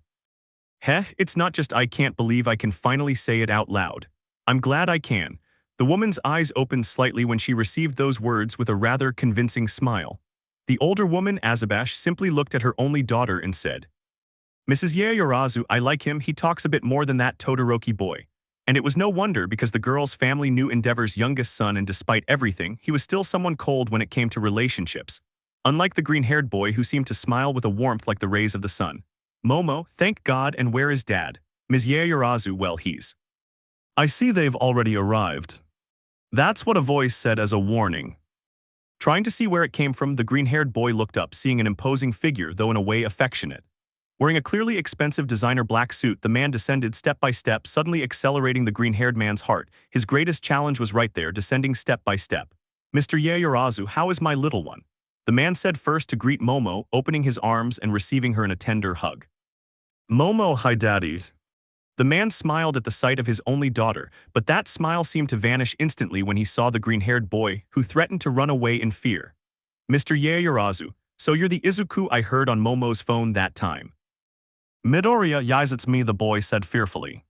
Heh, it's not just I can't believe I can finally say it out loud. I'm glad I can. The woman's eyes opened slightly when she received those words with a rather convincing smile. The older woman, Azabash, simply looked at her only daughter and said, Mrs. Yaoyorozu, I like him, he talks a bit more than that Todoroki boy. And it was no wonder because the girl's family knew Endeavor's youngest son, and despite everything, he was still someone cold when it came to relationships. Unlike the green-haired boy who seemed to smile with a warmth like the rays of the sun. Momo, thank God, and where is Dad? Ms. Yaoyorozu, well, he's. I see they've already arrived. That's what a voice said as a warning. Trying to see where it came from, the green-haired boy looked up, seeing an imposing figure, though in a way affectionate. Wearing a clearly expensive designer black suit, the man descended step by step, suddenly accelerating the green-haired man's heart. His greatest challenge was right there, descending step by step. Mr. Yaoyorozu, how is my little one? The man said first to greet Momo, opening his arms and receiving her in a tender hug. Momo, hi daddies. The man smiled at the sight of his only daughter, but that smile seemed to vanish instantly when he saw the green-haired boy, who threatened to run away in fear. Mr. Yaoyorozu, so you're the Izuku I heard on Momo's phone that time. Midoriya, yes, it's me, the boy said fearfully.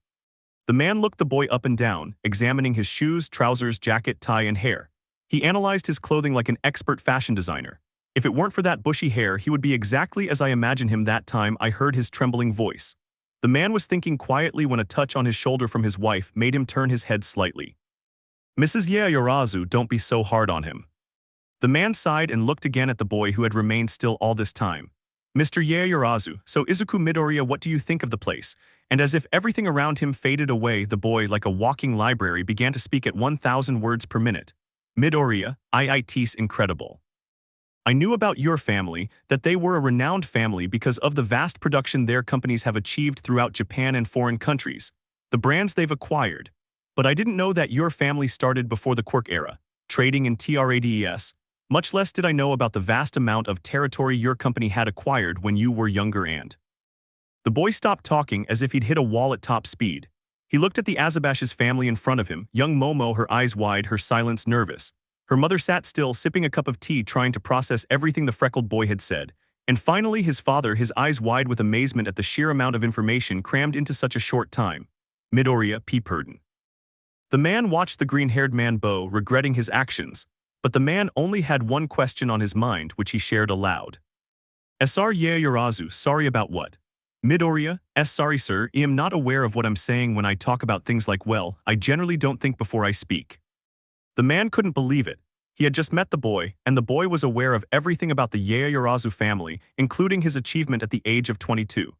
The man looked the boy up and down, examining his shoes, trousers, jacket, tie, and hair. He analyzed his clothing like an expert fashion designer. If it weren't for that bushy hair, he would be exactly as I imagined him that time I heard his trembling voice. The man was thinking quietly when a touch on his shoulder from his wife made him turn his head slightly. Mrs. Yaoyorozu, don't be so hard on him. The man sighed and looked again at the boy who had remained still all this time. Mr. Yaoyorozu, so Izuku Midoriya, what do you think of the place? And as if everything around him faded away, the boy, like a walking library, began to speak at 1,000 words per minute. Midoriya, it's incredible. I knew about your family, that they were a renowned family because of the vast production their companies have achieved throughout Japan and foreign countries, the brands they've acquired. But I didn't know that your family started before the Quirk era, trading in trades. Much less did I know about the vast amount of territory your company had acquired when you were younger and… The boy stopped talking as if he'd hit a wall at top speed. He looked at the Azabash's family in front of him, young Momo, her eyes wide, her silence nervous. Her mother sat still, sipping a cup of tea, trying to process everything the freckled boy had said. And finally his father, his eyes wide with amazement at the sheer amount of information crammed into such a short time. Midoriya, P. Purdon. The man watched the green-haired man bow, regretting his actions. But the man only had one question on his mind, which he shared aloud. Sr. Yaoyorozu, sorry about what? Midoriya, sorry sir, I am not aware of what I'm saying when I talk about things like, well, I generally don't think before I speak. The man couldn't believe it. He had just met the boy, and the boy was aware of everything about the Yaoyorozu family, including his achievement at the age of 22.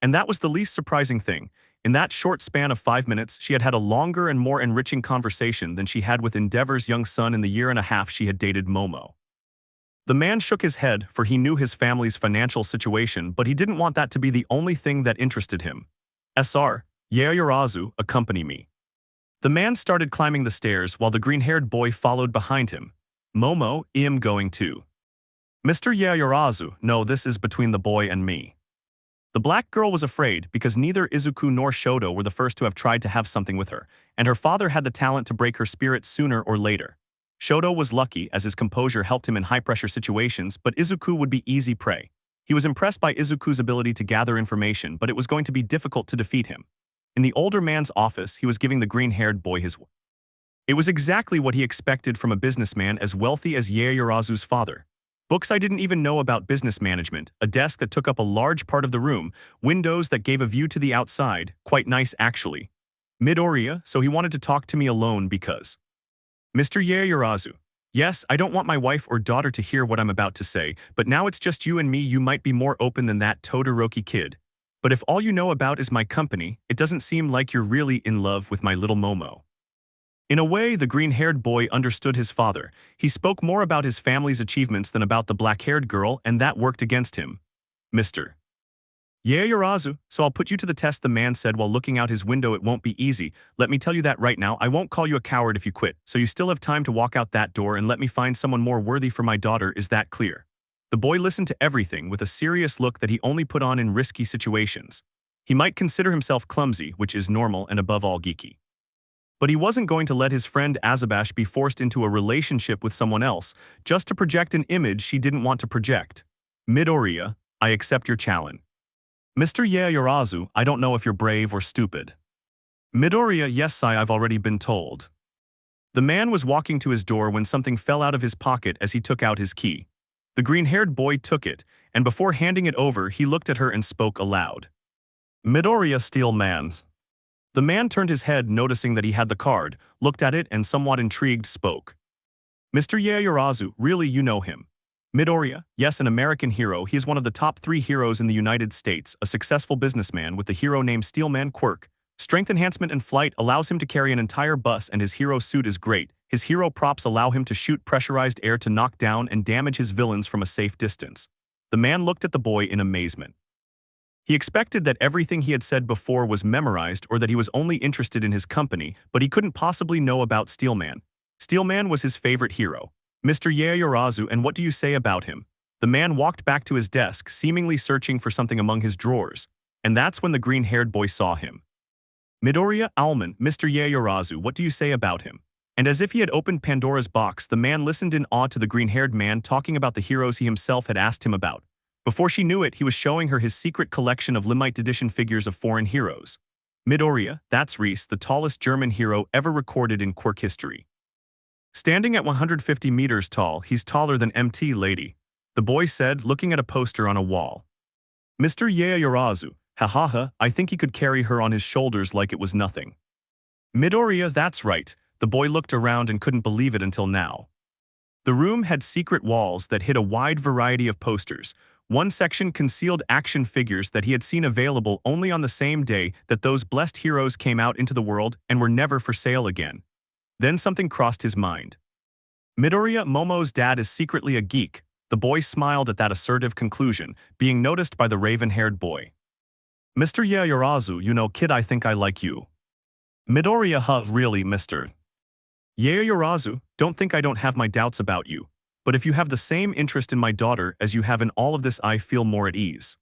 And that was the least surprising thing. In that short span of 5 minutes, she had had a longer and more enriching conversation than she had with Endeavor's young son in the year and a half she had dated Momo. The man shook his head, for he knew his family's financial situation, but he didn't want that to be the only thing that interested him. Sr. Yaoyorozu, accompany me. The man started climbing the stairs while the green-haired boy followed behind him. Momo, I am going too. Mr. Yaoyorozu, no, this is between the boy and me. The black girl was afraid because neither Izuku nor Shoto were the first to have tried to have something with her, and her father had the talent to break her spirit sooner or later. Shoto was lucky as his composure helped him in high-pressure situations, but Izuku would be easy prey. He was impressed by Izuku's ability to gather information, but it was going to be difficult to defeat him. In the older man's office, he was giving the green-haired boy his… It was exactly what he expected from a businessman as wealthy as Yaoyorozu's father. Books I didn't even know about business management, a desk that took up a large part of the room, windows that gave a view to the outside, quite nice actually. Midoriya, so he wanted to talk to me alone because… Mr. Yaoyorozu, yes, I don't want my wife or daughter to hear what I'm about to say, but now it's just you and me, you might be more open than that Todoroki kid. But if all you know about is my company, it doesn't seem like you're really in love with my little Momo. In a way, the green-haired boy understood his father. He spoke more about his family's achievements than about the black-haired girl, and that worked against him. Mr. Yaoyorozu, so I'll put you to the test, the man said while looking out his window. It won't be easy. Let me tell you that right now. I won't call you a coward if you quit, so you still have time to walk out that door and let me find someone more worthy for my daughter. Is that clear? The boy listened to everything with a serious look that he only put on in risky situations. He might consider himself clumsy, which is normal and above all geeky. But he wasn't going to let his friend Azabash be forced into a relationship with someone else just to project an image she didn't want to project. Midoriya, I accept your challenge. Mr. Yaoyorozu, I don't know if you're brave or stupid. Midoriya, yes, I've already been told. The man was walking to his door when something fell out of his pocket as he took out his key. The green-haired boy took it, and before handing it over, he looked at her and spoke aloud. Midoriya, Steel Man's. The man turned his head, noticing that he had the card, looked at it, and somewhat intrigued, spoke. Mr. Yaoyorozu, really, you know him? Midoriya, yes, an American hero. He is one of the top 3 heroes in the United States, a successful businessman with the hero name Steelman Quirk. Strength enhancement and flight allows him to carry an entire bus, and his hero suit is great. His hero props allow him to shoot pressurized air to knock down and damage his villains from a safe distance. The man looked at the boy in amazement. He expected that everything he had said before was memorized or that he was only interested in his company, but he couldn't possibly know about Steelman. Steelman was his favorite hero. Mr. Yaoyorozu, and what do you say about him? The man walked back to his desk, seemingly searching for something among his drawers, and that's when the green-haired boy saw him. Midoriya, Almond, Mr. Yaoyorozu, what do you say about him? And as if he had opened Pandora's box, the man listened in awe to the green-haired man talking about the heroes he himself had asked him about. Before she knew it, he was showing her his secret collection of limited edition figures of foreign heroes. Midoriya, that's Reese, the tallest German hero ever recorded in Quirk history. Standing at 150 meters tall, he's taller than MT Lady, the boy said, looking at a poster on a wall. Mr. Yaoyorozu, hahaha, I think he could carry her on his shoulders like it was nothing. Midoriya, that's right. The boy looked around and couldn't believe it until now. The room had secret walls that hid a wide variety of posters. One section concealed action figures that he had seen available only on the same day that those blessed heroes came out into the world and were never for sale again. Then something crossed his mind. Midoriya, Momo's dad is secretly a geek. The boy smiled at that assertive conclusion, being noticed by the raven-haired boy. Mr. Yaoyorozu, you know, kid, I think I like you. Midoriya, huh, really, Mr. Yaoyorozu, don't think I don't have my doubts about you. But if you have the same interest in my daughter as you have in all of this, I feel more at ease.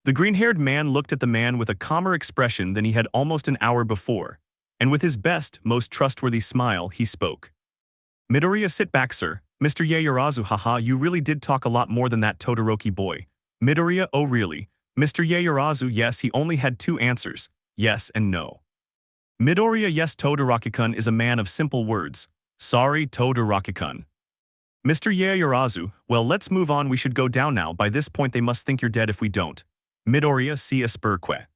The green-haired man looked at the man with a calmer expression than he had almost an hour before, and with his best, most trustworthy smile, he spoke. Midoriya, sit back, sir. Mr. Yaoyorozu, haha, you really did talk a lot more than that Todoroki boy. Midoriya, oh really? Mr. Yaoyorozu, yes, he only had two answers, yes and no. Midoriya, yes, Todoroki-kun is a man of simple words. Sorry, Todoroki-kun. Mr. Yaoyorozu, well, let's move on, we should go down now, by this point they must think you're dead if we don't. Midoriya, si esperque.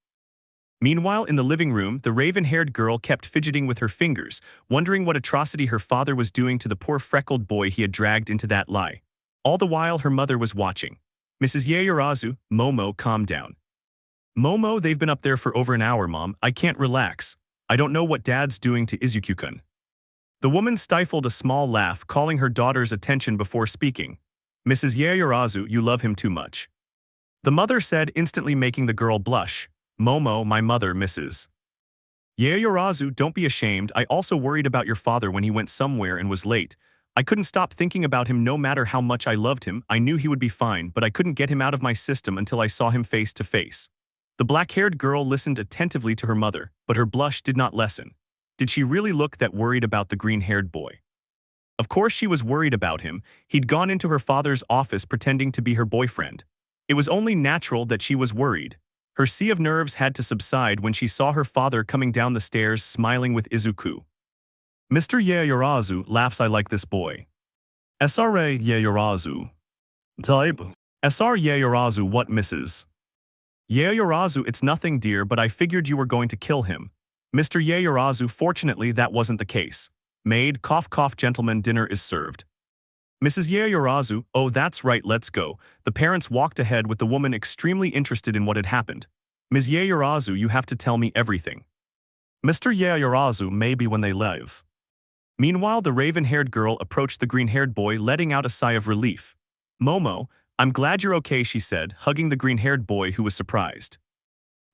Meanwhile, in the living room, the raven-haired girl kept fidgeting with her fingers, wondering what atrocity her father was doing to the poor freckled boy he had dragged into that lie. All the while her mother was watching. Mrs. Yaoyorozu, Momo, calm down. Momo, they've been up there for over an hour, Mom. I can't relax. I don't know what Dad's doing to Izuku-kun. The woman stifled a small laugh, calling her daughter's attention before speaking. Mrs. Yaoyorozu, you love him too much. The mother said, instantly making the girl blush. Momo, my mother, Mrs. Yaoyorozu, don't be ashamed. I also worried about your father when he went somewhere and was late. I couldn't stop thinking about him no matter how much I loved him. I knew he would be fine, but I couldn't get him out of my system until I saw him face to face. The black-haired girl listened attentively to her mother, but her blush did not lessen. Did she really look that worried about the green-haired boy? Of course she was worried about him. He'd gone into her father's office pretending to be her boyfriend. It was only natural that she was worried. Her sea of nerves had to subside when she saw her father coming down the stairs smiling with Izuku. Mr. Yaoyorozu laughs, I like this boy. SRA Yaoyorozu. Type. SR Yaoyorozu, what, Mrs. Yaoyorozu, it's nothing, dear, but I figured you were going to kill him. Mr. Yaoyorozu, fortunately that wasn't the case. Maid, cough cough, gentlemen, dinner is served. Mrs. Yaoyorozu, oh that's right, let's go. The parents walked ahead with the woman extremely interested in what had happened. Ms. Yaoyorozu, you have to tell me everything. Mr. Yaoyorozu, maybe when they leave. Meanwhile, the raven-haired girl approached the green-haired boy, letting out a sigh of relief. Momo, I'm glad you're okay, she said, hugging the green-haired boy who was surprised.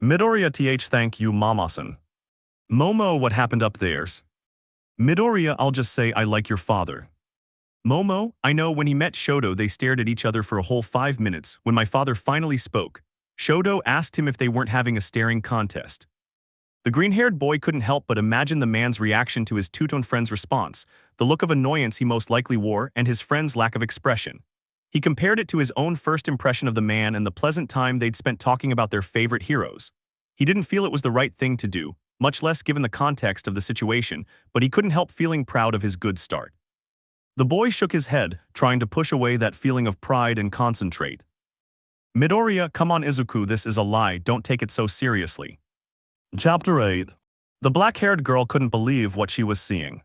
Midoriya, thank you, Mama-san. Momo, what happened up theirs? Midoriya, I'll just say I like your father. Momo, I know, when he met Shoto they stared at each other for a whole 5 minutes. When my father finally spoke, Shoto asked him if they weren't having a staring contest. The green-haired boy couldn't help but imagine the man's reaction to his two-tone friend's response, the look of annoyance he most likely wore, and his friend's lack of expression. He compared it to his own first impression of the man and the pleasant time they'd spent talking about their favorite heroes. He didn't feel it was the right thing to do, much less given the context of the situation, but he couldn't help feeling proud of his good start. The boy shook his head, trying to push away that feeling of pride and concentrate. Midoriya, come on Izuku, this is a lie, don't take it so seriously. Chapter 8. The black-haired girl couldn't believe what she was seeing.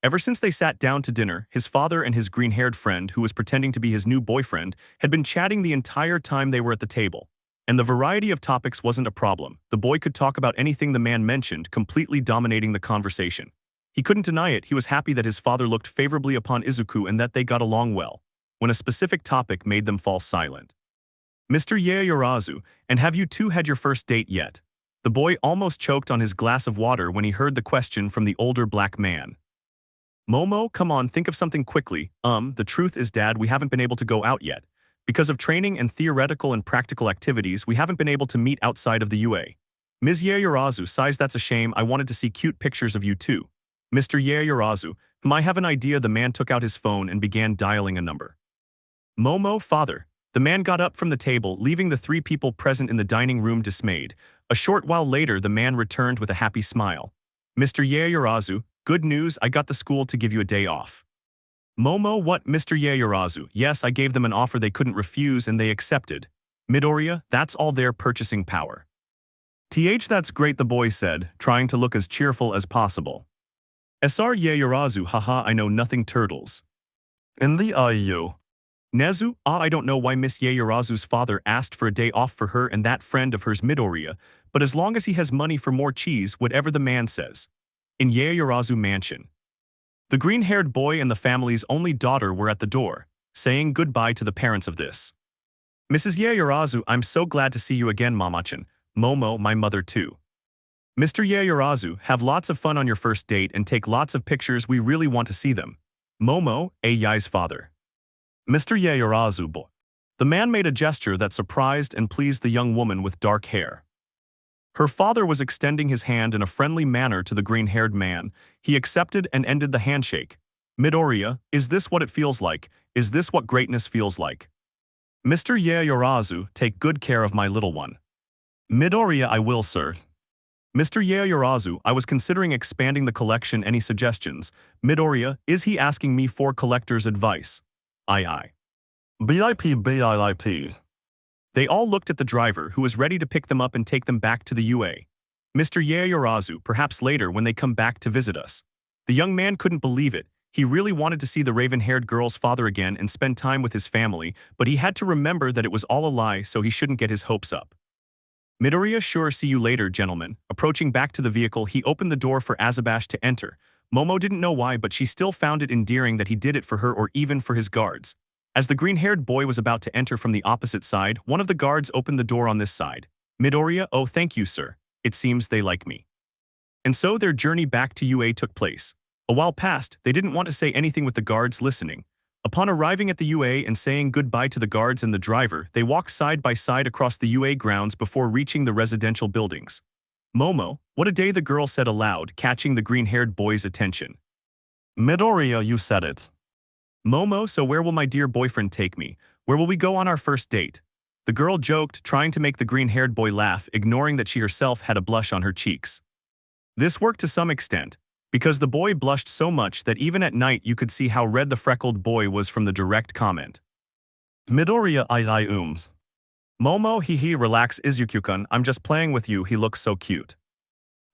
Ever since they sat down to dinner, his father and his green-haired friend, who was pretending to be his new boyfriend, had been chatting the entire time they were at the table. And the variety of topics wasn't a problem. The boy could talk about anything the man mentioned, completely dominating the conversation. He couldn't deny it, he was happy that his father looked favorably upon Izuku and that they got along well, when a specific topic made them fall silent. Mr. Yaoyorozu, and have you two had your first date yet? The boy almost choked on his glass of water when he heard the question from the older black man. Momo, come on, think of something quickly. The truth is, Dad, we haven't been able to go out yet. Because of training and theoretical and practical activities, we haven't been able to meet outside of the UA. Ms. Yaoyorozu sighs, that's a shame, I wanted to see cute pictures of you too. Mr. Yaoyorozu, I have an idea. The man took out his phone and began dialing a number. Momo, father. The man got up from the table, leaving the three people present in the dining room dismayed. A short while later, the man returned with a happy smile. Mr. Yaoyorozu, good news, I got the school to give you a day off. Momo, what, Mr. Yaoyorozu? Yes, I gave them an offer they couldn't refuse and they accepted. Midoriya, that's all their purchasing power. That's great, the boy said, trying to look as cheerful as possible. Sr. Yaoyorozu, haha, I know nothing, turtles. In the IU. Nezu, I don't know why Miss Yaoyorozu's father asked for a day off for her and that friend of hers Midoriya, but as long as he has money for more cheese, whatever the man says. In Yaoyorozu mansion. The green-haired boy and the family's only daughter were at the door, saying goodbye to the parents of this. Mrs. Yaoyorozu, I'm so glad to see you again, Mama-chan. Momo, my mother too. Mr. Yaoyorozu, have lots of fun on your first date and take lots of pictures, we really want to see them. Momo, Yai's father. Mr. Yaoyorozu, boy. The man made a gesture that surprised and pleased the young woman with dark hair. Her father was extending his hand in a friendly manner to the green-haired man. He accepted and ended the handshake. Midoriya, is this what it feels like? Is this what greatness feels like? Mr. Yaoyorozu, take good care of my little one. Midoriya, I will, sir. Mr. Yaoyorozu, I was considering expanding the collection. Any suggestions? Midoriya, is he asking me for collector's advice? Aye. BIP. They all looked at the driver, who was ready to pick them up and take them back to the UA. Mr. Yaoyorozu, perhaps later when they come back to visit us. The young man couldn't believe it. He really wanted to see the raven-haired girl's father again and spend time with his family, but he had to remember that it was all a lie, so he shouldn't get his hopes up. Midoriya, sure, see you later, gentlemen. Approaching back to the vehicle, he opened the door for Azabash to enter. Momo didn't know why, but she still found it endearing that he did it for her or even for his guards. As the green-haired boy was about to enter from the opposite side, one of the guards opened the door on this side. Midoriya, oh thank you, sir. It seems they like me. And so their journey back to UA took place. A while passed, they didn't want to say anything with the guards listening. Upon arriving at the UA and saying goodbye to the guards and the driver, they walked side by side across the UA grounds before reaching the residential buildings. Momo, what a day, the girl said aloud, catching the green-haired boy's attention. Midoriya, you said it. Momo, so where will my dear boyfriend take me? Where will we go on our first date? The girl joked, trying to make the green-haired boy laugh, ignoring that she herself had a blush on her cheeks. This worked to some extent, because the boy blushed so much that even at night you could see how red the freckled boy was from the direct comment. Midoriya, I Momo, hee, relax, Izuku-kun, I'm just playing with you, he looks so cute.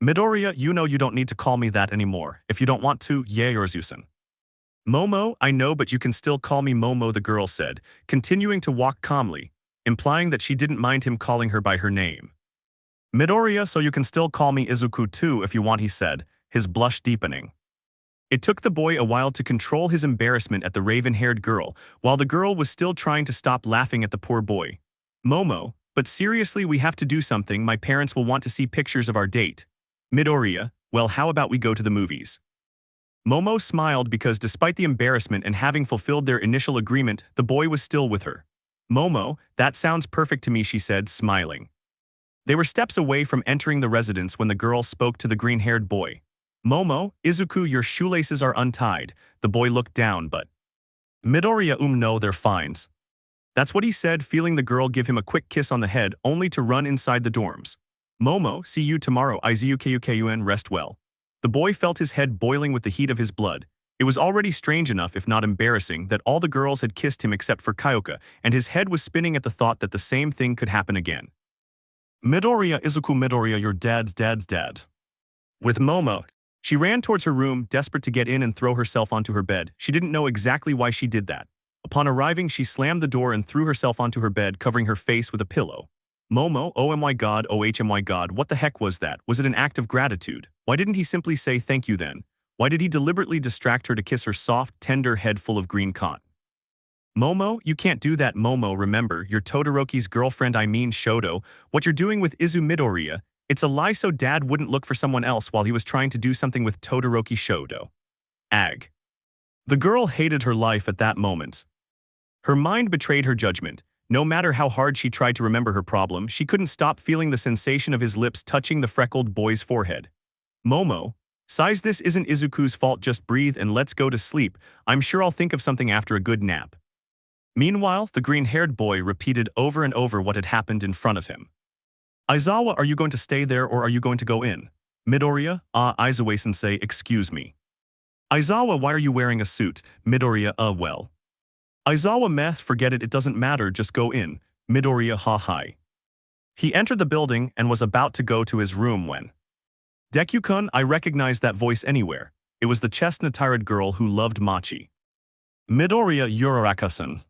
Midoriya, you know you don't need to call me that anymore. If you don't want to, Yaoyorozu-san. Momo, I know, but you can still call me Momo, the girl said, continuing to walk calmly, implying that she didn't mind him calling her by her name. Midoriya, so you can still call me Izuku too if you want, he said, his blush deepening. It took the boy a while to control his embarrassment at the raven-haired girl, while the girl was still trying to stop laughing at the poor boy. Momo, but seriously, we have to do something, my parents will want to see pictures of our date. Midoriya, well, how about we go to the movies? Momo smiled because despite the embarrassment and having fulfilled their initial agreement, the boy was still with her. Momo, that sounds perfect to me, she said, smiling. They were steps away from entering the residence when the girl spoke to the green-haired boy. Momo, Izuku, your shoelaces are untied. The boy looked down, but Midoriya, no, they're fines. That's what he said, feeling the girl give him a quick kiss on the head, only to run inside the dorms. Momo, see you tomorrow, Izukun, rest well. The boy felt his head boiling with the heat of his blood. It was already strange enough, if not embarrassing, that all the girls had kissed him except for Kyoka, and his head was spinning at the thought that the same thing could happen again. Midoriya, Izuku, Midoriya, you're dead. With Momo, she ran towards her room, desperate to get in and throw herself onto her bed. She didn't know exactly why she did that. Upon arriving, she slammed the door and threw herself onto her bed, covering her face with a pillow. Momo, oh my god, what the heck was that? Was it an act of gratitude? Why didn't he simply say thank you then? Why did he deliberately distract her to kiss her soft, tender head full of green cotton? Momo, you can't do that, Momo, remember, you're Todoroki's girlfriend, I mean Shoto. What you're doing with Izu Midoriya, it's a lie so dad wouldn't look for someone else while he was trying to do something with Todoroki Shoto. Ag. The girl hated her life at that moment. Her mind betrayed her judgment. No matter how hard she tried to remember her problem, she couldn't stop feeling the sensation of his lips touching the freckled boy's forehead. Momo, sighs, this isn't Izuku's fault, just breathe and let's go to sleep. I'm sure I'll think of something after a good nap. Meanwhile, the green-haired boy repeated over and over what had happened in front of him. Aizawa, are you going to stay there or are you going to go in? Midoriya, Aizawa-sensei, excuse me. Aizawa, why are you wearing a suit? Midoriya, well. Aizawa, meh, forget it, it doesn't matter, just go in. Midoriya, hi. He entered the building and was about to go to his room when... Deku-kun, I recognized that voice anywhere. It was the chestnut-tired girl who loved Machi. Midoriya, Uraraka-san.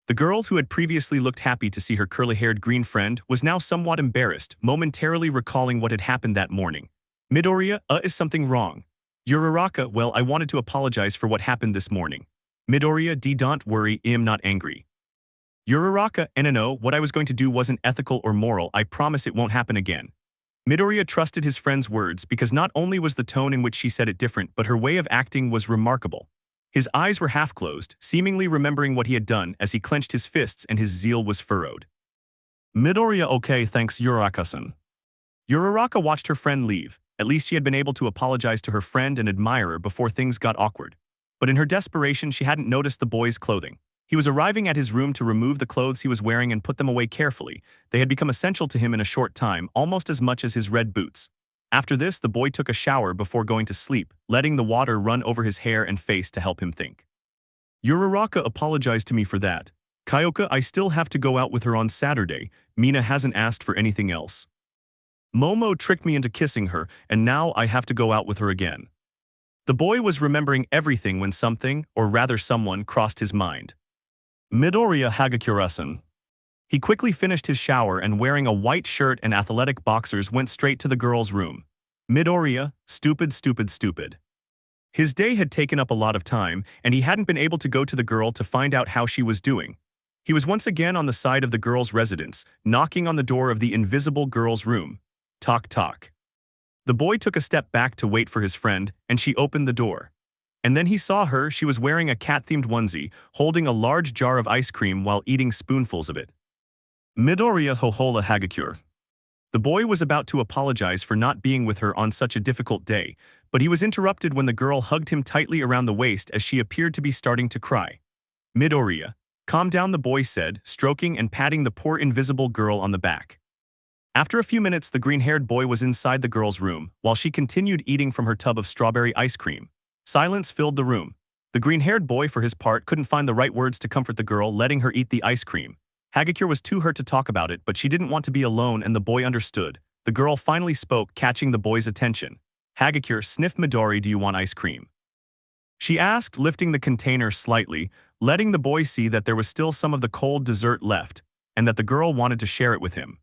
The girl who had previously looked happy to see her curly-haired green friend was now somewhat embarrassed, momentarily recalling what had happened that morning. Midoriya, is something wrong? Uraraka, well, I wanted to apologize for what happened this morning. Midoriya, don't worry, I'm not angry. Uraraka, no, what I was going to do wasn't ethical or moral, I promise it won't happen again. Midoriya trusted his friend's words because not only was the tone in which she said it different, but her way of acting was remarkable. His eyes were half closed, seemingly remembering what he had done as he clenched his fists and his zeal was furrowed. Midoriya, okay, thanks, Uraraka-san. Uraraka watched her friend leave. At least she had been able to apologize to her friend and admirer before things got awkward. But in her desperation, she hadn't noticed the boy's clothing. He was arriving at his room to remove the clothes he was wearing and put them away carefully. They had become essential to him in a short time, almost as much as his red boots. After this, the boy took a shower before going to sleep, letting the water run over his hair and face to help him think. Uraraka apologized to me for that. Kyoka, I still have to go out with her on Saturday. Mina hasn't asked for anything else. Momo tricked me into kissing her, and now I have to go out with her again. The boy was remembering everything when something, or rather someone, crossed his mind. Midoriya, Hagakure-san. He quickly finished his shower and wearing a white shirt and athletic boxers went straight to the girl's room. Midoriya, stupid. His day had taken up a lot of time, and he hadn't been able to go to the girl to find out how she was doing. He was once again on the side of the girl's residence, knocking on the door of the invisible girl's room. Tock tock. The boy took a step back to wait for his friend, and she opened the door. And then he saw her. She was wearing a cat-themed onesie, holding a large jar of ice cream while eating spoonfuls of it. Midoriya, hohola, Hagakure. The boy was about to apologize for not being with her on such a difficult day, but he was interrupted when the girl hugged him tightly around the waist as she appeared to be starting to cry. Midoriya, calm down, the boy said, stroking and patting the poor invisible girl on the back. After a few minutes, the green-haired boy was inside the girl's room, while she continued eating from her tub of strawberry ice cream. Silence filled the room. The green-haired boy, for his part, couldn't find the right words to comfort the girl, letting her eat the ice cream. Hagakure was too hurt to talk about it, but she didn't want to be alone and the boy understood. The girl finally spoke, catching the boy's attention. Hagakure, sniff, Midori, do you want ice cream? She asked, lifting the container slightly, letting the boy see that there was still some of the cold dessert left, and that the girl wanted to share it with him.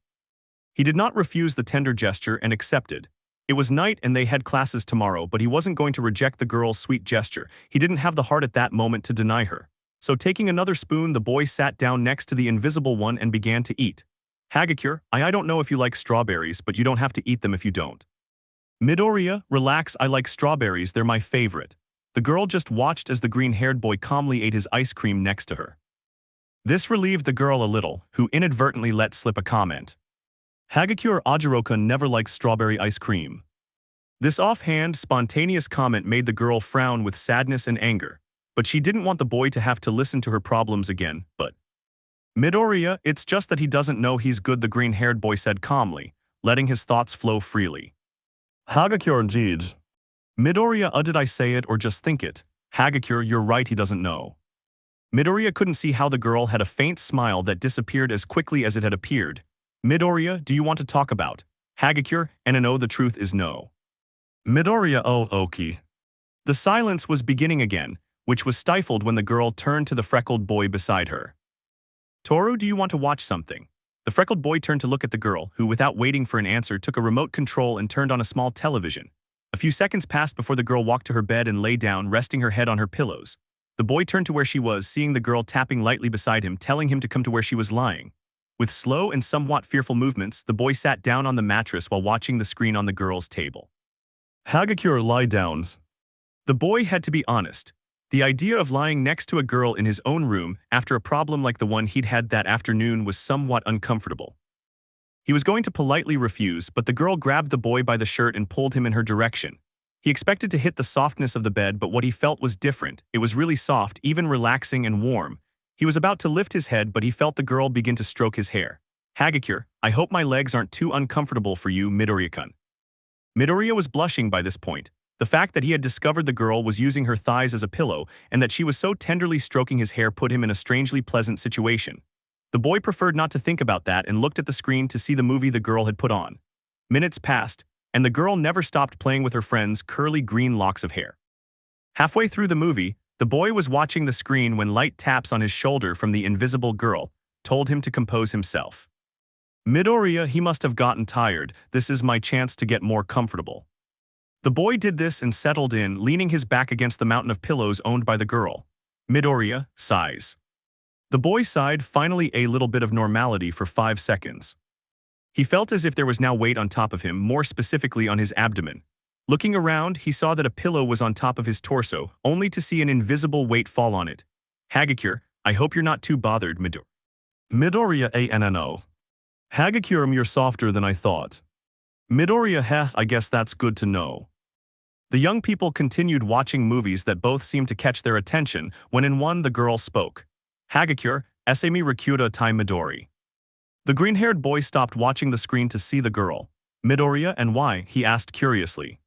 He did not refuse the tender gesture and accepted. It was night and they had classes tomorrow, but he wasn't going to reject the girl's sweet gesture. He didn't have the heart at that moment to deny her. So taking another spoon, the boy sat down next to the invisible one and began to eat. Hagakure, I don't know if you like strawberries, but you don't have to eat them if you don't. Midoriya, relax, I like strawberries, they're my favorite. The girl just watched as the green-haired boy calmly ate his ice cream next to her. This relieved the girl a little, who inadvertently let slip a comment. Hagakure, Ajiroka never liked strawberry ice cream. This offhand, spontaneous comment made the girl frown with sadness and anger. But she didn't want the boy to have to listen to her problems again, but... Midoriya, it's just that he doesn't know he's good, the green-haired boy said calmly, letting his thoughts flow freely. Hagakure, indeed. Midoriya, did I say it or just think it? Hagakure, you're right, he doesn't know. Midoriya couldn't see how the girl had a faint smile that disappeared as quickly as it had appeared. Midoriya, do you want to talk about? Hagakure, no, the truth is no. Midoriya, okay. The silence was beginning again, which was stifled when the girl turned to the freckled boy beside her. Toru, do you want to watch something? The freckled boy turned to look at the girl, who without waiting for an answer took a remote control and turned on a small television. A few seconds passed before the girl walked to her bed and lay down, resting her head on her pillows. The boy turned to where she was, seeing the girl tapping lightly beside him, telling him to come to where she was lying. With slow and somewhat fearful movements, the boy sat down on the mattress while watching the screen on the girl's table. Hagakure, lie down. The boy had to be honest. The idea of lying next to a girl in his own room after a problem like the one he'd had that afternoon was somewhat uncomfortable. He was going to politely refuse, but the girl grabbed the boy by the shirt and pulled him in her direction. He expected to hit the softness of the bed, but what he felt was different. It was really soft, even relaxing and warm. He was about to lift his head, but he felt the girl begin to stroke his hair. Hagakure, I hope my legs aren't too uncomfortable for you, Midoriya-kun. Midoriya was blushing by this point. The fact that he had discovered the girl was using her thighs as a pillow and that she was so tenderly stroking his hair put him in a strangely pleasant situation. The boy preferred not to think about that and looked at the screen to see the movie the girl had put on. Minutes passed, and the girl never stopped playing with her friend's curly green locks of hair. Halfway through the movie, the boy was watching the screen when light taps on his shoulder from the invisible girl told him to compose himself. Midoriya, he must have gotten tired. This is my chance to get more comfortable. The boy did this and settled in, leaning his back against the mountain of pillows owned by the girl. Midoriya sighs. The boy sighed, finally a little bit of normality for 5 seconds. He felt as if there was now weight on top of him, more specifically on his abdomen. Looking around, he saw that a pillow was on top of his torso, only to see an invisible weight fall on it. Hagakure, I hope you're not too bothered, Midoriya ANNO. Hagakure, you're softer than I thought. Midoriya, heh, I guess that's good to know. The young people continued watching movies that both seemed to catch their attention when in one the girl spoke. Hagakure, esemi rakuta tai Midori. The green-haired boy stopped watching the screen to see the girl. Midoriya, and why? He asked curiously.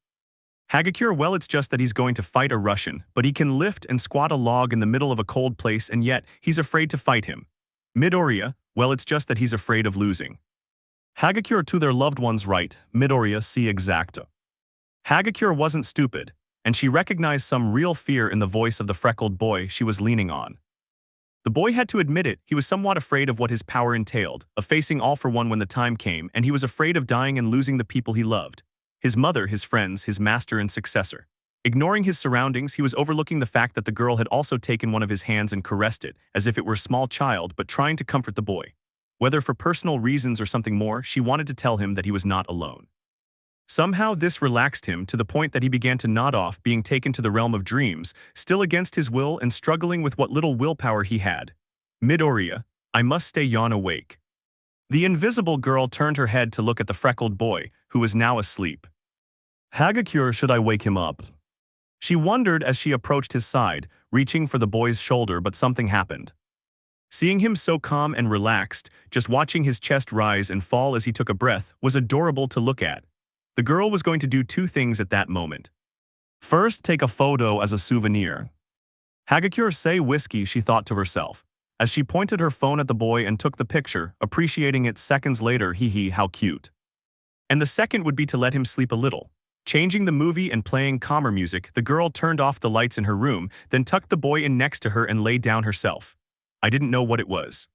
Hagakure, well, it's just that he's going to fight a Russian, but he can lift and squat a log in the middle of a cold place and yet he's afraid to fight him. Midoriya, well, it's just that he's afraid of losing. Hagakure, to their loved ones, right? Midoriya, si exacto. Hagakure wasn't stupid, and she recognized some real fear in the voice of the freckled boy she was leaning on. The boy had to admit it, he was somewhat afraid of what his power entailed, of facing all for one when the time came, and he was afraid of dying and losing the people he loved. His mother, his friends, his master and successor. Ignoring his surroundings, he was overlooking the fact that the girl had also taken one of his hands and caressed it, as if it were a small child, but trying to comfort the boy. Whether for personal reasons or something more, she wanted to tell him that he was not alone. Somehow this relaxed him to the point that he began to nod off, being taken to the realm of dreams, still against his will and struggling with what little willpower he had. Midoriya, I must stay yawn awake. The invisible girl turned her head to look at the freckled boy, who was now asleep. Hagakure, should I wake him up? She wondered as she approached his side, reaching for the boy's shoulder, but something happened. Seeing him so calm and relaxed, just watching his chest rise and fall as he took a breath, was adorable to look at. The girl was going to do two things at that moment. First, take a photo as a souvenir. Hagakure say whiskey, she thought to herself, as she pointed her phone at the boy and took the picture, appreciating it seconds later, hee how cute. And the second would be to let him sleep a little. Changing the movie and playing calmer music, the girl turned off the lights in her room, then tucked the boy in next to her and lay down herself. I didn't know what it was.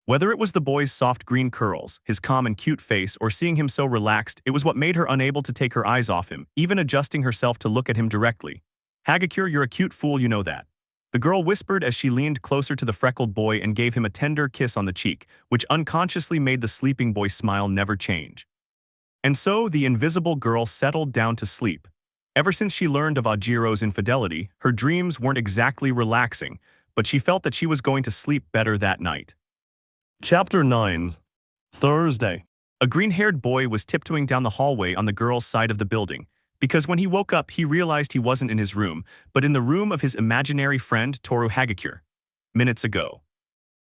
Whether it was the boy's soft green curls, his calm and cute face, or seeing him so relaxed, it was what made her unable to take her eyes off him, even adjusting herself to look at him directly. Hagakure, you're a cute fool, you know that. The girl whispered as she leaned closer to the freckled boy and gave him a tender kiss on the cheek, which unconsciously made the sleeping boy's smile never change. And so the invisible girl settled down to sleep. Ever since she learned of Ajiro's infidelity, her dreams weren't exactly relaxing, but she felt that she was going to sleep better that night. Chapter 9. Thursday. A green-haired boy was tiptoeing down the hallway on the girl's side of the building, because when he woke up he realized he wasn't in his room, but in the room of his imaginary friend Toru Hagakure. Minutes ago.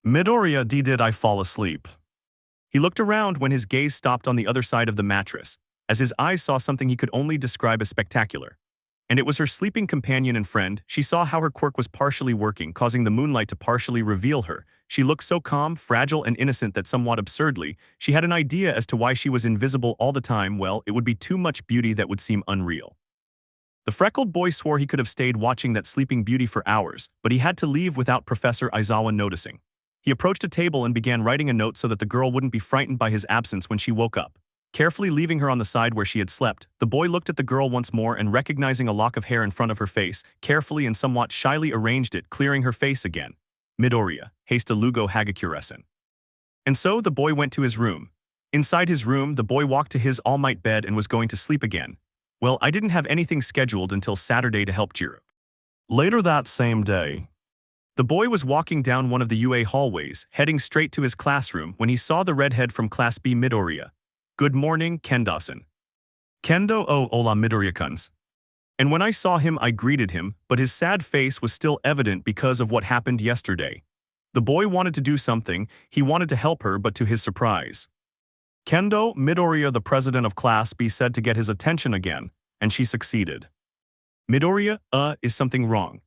Midoriya, did I fall asleep? He looked around when his gaze stopped on the other side of the mattress, as his eyes saw something he could only describe as spectacular. And it was her sleeping companion and friend. She saw how her quirk was partially working, causing the moonlight to partially reveal her. She looked so calm, fragile, and innocent that somewhat absurdly, she had an idea as to why she was invisible all the time. Well, it would be too much beauty that would seem unreal. The freckled boy swore he could have stayed watching that sleeping beauty for hours, but he had to leave without Professor Aizawa noticing. He approached a table and began writing a note so that the girl wouldn't be frightened by his absence when she woke up. Carefully leaving her on the side where she had slept, the boy looked at the girl once more and, recognizing a lock of hair in front of her face, carefully and somewhat shyly arranged it, clearing her face again. Midoriya, haste lugo Hagakure-sen. And so the boy went to his room. Inside his room, the boy walked to his Almight bed and was going to sleep again. Well, I didn't have anything scheduled until Saturday to help Jiro. Later that same day, the boy was walking down one of the UA hallways, heading straight to his classroom when he saw the redhead from Class B Midoriya. "Good morning, Kendo-san." "Kendo o hola Midoriya-kuns." And when I saw him, I greeted him, but his sad face was still evident because of what happened yesterday. The boy wanted to do something, he wanted to help her, but to his surprise, Kendo Midoriya, the president of Class B, said to get his attention again, and she succeeded. "Midoriya, is something wrong?"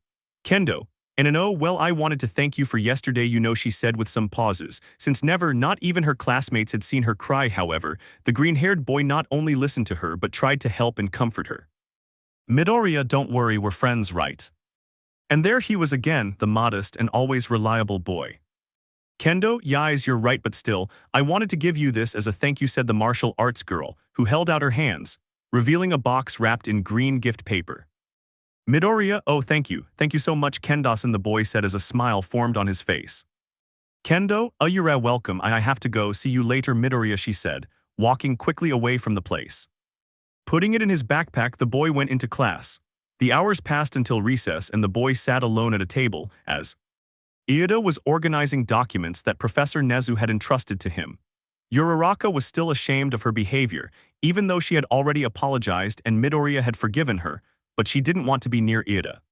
"Kendo, and well, I wanted to thank you for yesterday, she said with some pauses, since never, not even her classmates, had seen her cry. However, the green-haired boy not only listened to her but tried to help and comfort her. "Midoriya, don't worry, we're friends, right?" And there he was again, the modest and always reliable boy. "Kendo, yes, you're right, but still, I wanted to give you this as a thank you," said the martial arts girl, who held out her hands, revealing a box wrapped in green gift paper. "Midoriya, oh thank you so much, Kendo-san," the boy said as a smile formed on his face. "Kendo, you're welcome, I have to go, see you later, Midoriya," she said, walking quickly away from the place. Putting it in his backpack, the boy went into class. The hours passed until recess and the boy sat alone at a table as Ida was organizing documents that Professor Nezu had entrusted to him. Uraraka was still ashamed of her behavior, even though she had already apologized and Midoriya had forgiven her, but she didn't want to be near Ida.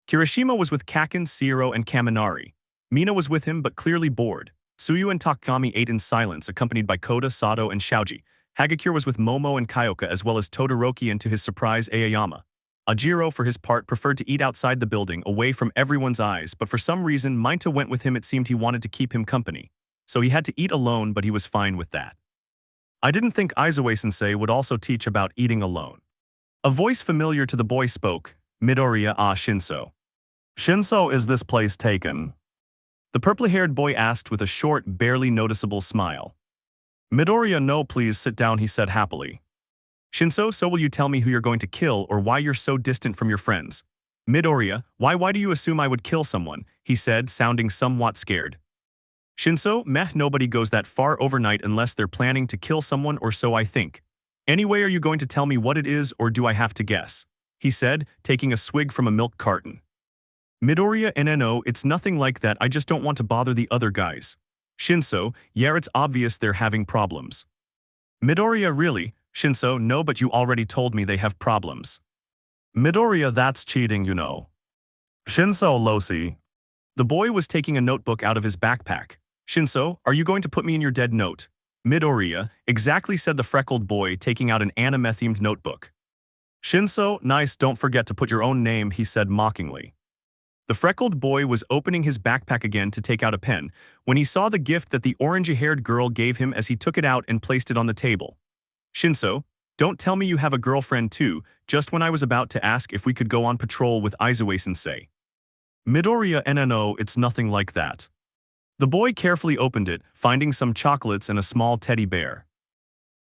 Kirishima was with Kaken, Seiro, and Kaminari. Mina was with him but clearly bored. Suyu and Takami ate in silence, accompanied by Kota, Sato, and Shaoji. Hagakure was with Momo and Kyoka as well as Todoroki, and to his surprise, Aoyama. Ajiro, for his part, preferred to eat outside the building, away from everyone's eyes, but for some reason Mainta went with him. It seemed he wanted to keep him company. So he had to eat alone, but he was fine with that. "I didn't think Izue-sensei would also teach about eating alone." A voice familiar to the boy spoke. "Midoriya, Shinso. Shinso, is this place taken?" The purple-haired boy asked with a short, barely noticeable smile. "Midoriya, no, please sit down," he said happily. "Shinso, so will you tell me who you're going to kill or why you're so distant from your friends?" "Midoriya, why do you assume I would kill someone?" he said, sounding somewhat scared. "Shinso, meh, nobody goes that far overnight unless they're planning to kill someone, or so I think. Anyway, are you going to tell me what it is or do I have to guess?" he said, taking a swig from a milk carton. "Midoriya, no, it's nothing like that, I just don't want to bother the other guys." "Shinso, yeah, it's obvious they're having problems." "Midoriya, really?" "Shinso, no, but you already told me they have problems." "Midoriya, that's cheating, Shinso, Losi." The boy was taking a notebook out of his backpack. "Shinso, are you going to put me in your dead note?" "Midoriya, exactly," said the freckled boy, taking out an anime-themed notebook. "Shinso, nice, don't forget to put your own name," he said mockingly. The freckled boy was opening his backpack again to take out a pen when he saw the gift that the orange-haired girl gave him as he took it out and placed it on the table. "Shinso, don't tell me you have a girlfriend too, just when I was about to ask if we could go on patrol with Izue-sensei." "Midoriya, no, it's nothing like that." The boy carefully opened it, finding some chocolates and a small teddy bear.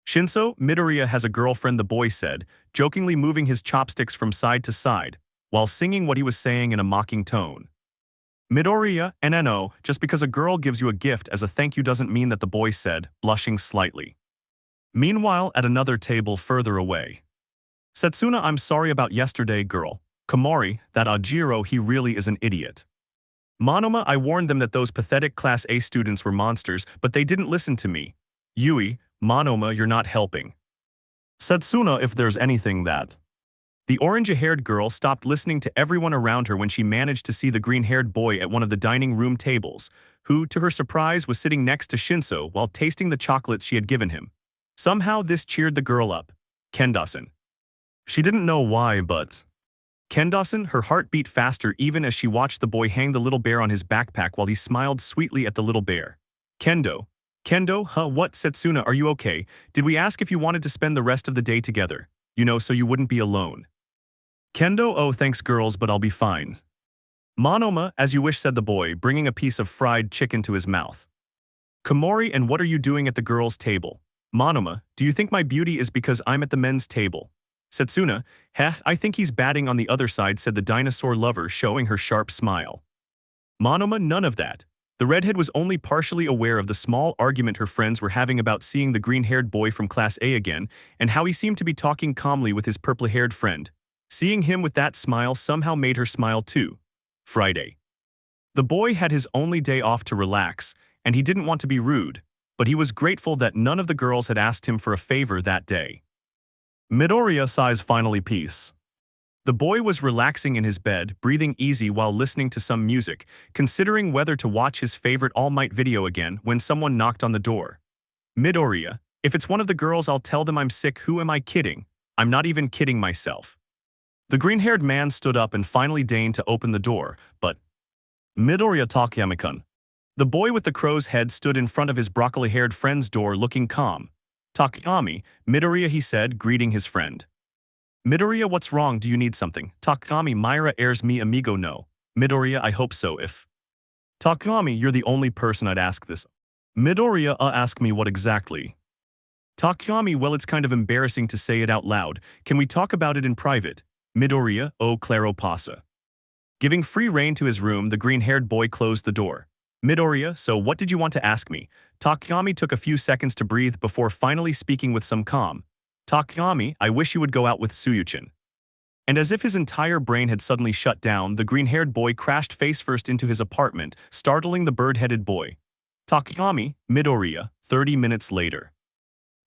"Shinso, Midoriya has a girlfriend," the boy said, jokingly moving his chopsticks from side to side, while singing what he was saying in a mocking tone. "Midoriya, no, just because a girl gives you a gift as a thank you doesn't mean that," the boy said, blushing slightly. Meanwhile, at another table further away. "Setsuna, I'm sorry about yesterday, girl. Komori, that Ajiro, he really is an idiot. Monoma, I warned them that those pathetic Class A students were monsters, but they didn't listen to me. Yui, Monoma, you're not helping. Setsuna, if there's anything that..." The orange-haired girl stopped listening to everyone around her when she managed to see the green-haired boy at one of the dining room tables, who, to her surprise, was sitting next to Shinso while tasting the chocolates she had given him. Somehow this cheered the girl up. Kendo-san. She didn't know why, but... Kendo-san, her heart beat faster even as she watched the boy hang the little bear on his backpack while he smiled sweetly at the little bear. Kendo, what, Setsuna, are you okay? Did we ask if you wanted to spend the rest of the day together? So you wouldn't be alone. Kendo, oh thanks girls, but I'll be fine. Monoma, as you wish, said the boy, bringing a piece of fried chicken to his mouth. Komori, and what are you doing at the girls' table? Monoma, do you think my beauty is because I'm at the men's table? Setsuna, I think he's batting on the other side, said the dinosaur lover, showing her sharp smile. Monoma, none of that. The redhead was only partially aware of the small argument her friends were having about seeing the green-haired boy from Class A again, and how he seemed to be talking calmly with his purple-haired friend. Seeing him with that smile somehow made her smile too. Friday. The boy had his only day off to relax, and he didn't want to be rude, but he was grateful that none of the girls had asked him for a favor that day. Midoriya sighs finally peace. The boy was relaxing in his bed, breathing easy while listening to some music, considering whether to watch his favorite Almight video again when someone knocked on the door. Midoriya, if it's one of the girls I'll tell them I'm sick. Who am I kidding? I'm not even kidding myself. The green-haired man stood up and finally deigned to open the door, but Midoriya Takayama-kun. The boy with the crow's head stood in front of his broccoli-haired friend's door looking calm. Takayami, Midoriya, he said, greeting his friend. Midoriya, what's wrong? Do you need something? Takayami, Myra airs me amigo no. Midoriya, I hope so if. Takayami, you're the only person I'd ask this. Midoriya, ask me what exactly? Takayami, well, it's kind of embarrassing to say it out loud. Can we talk about it in private? Midoriya, oh claro pasa. Giving free rein to his room, the green-haired boy closed the door. Midoriya, so what did you want to ask me? Takayami took a few seconds to breathe before finally speaking with some calm. Takayami, I wish you would go out with Tsuyuchin. And as if his entire brain had suddenly shut down, the green-haired boy crashed face-first into his apartment, startling the bird-headed boy. Takayami, Midoriya, 30 minutes later.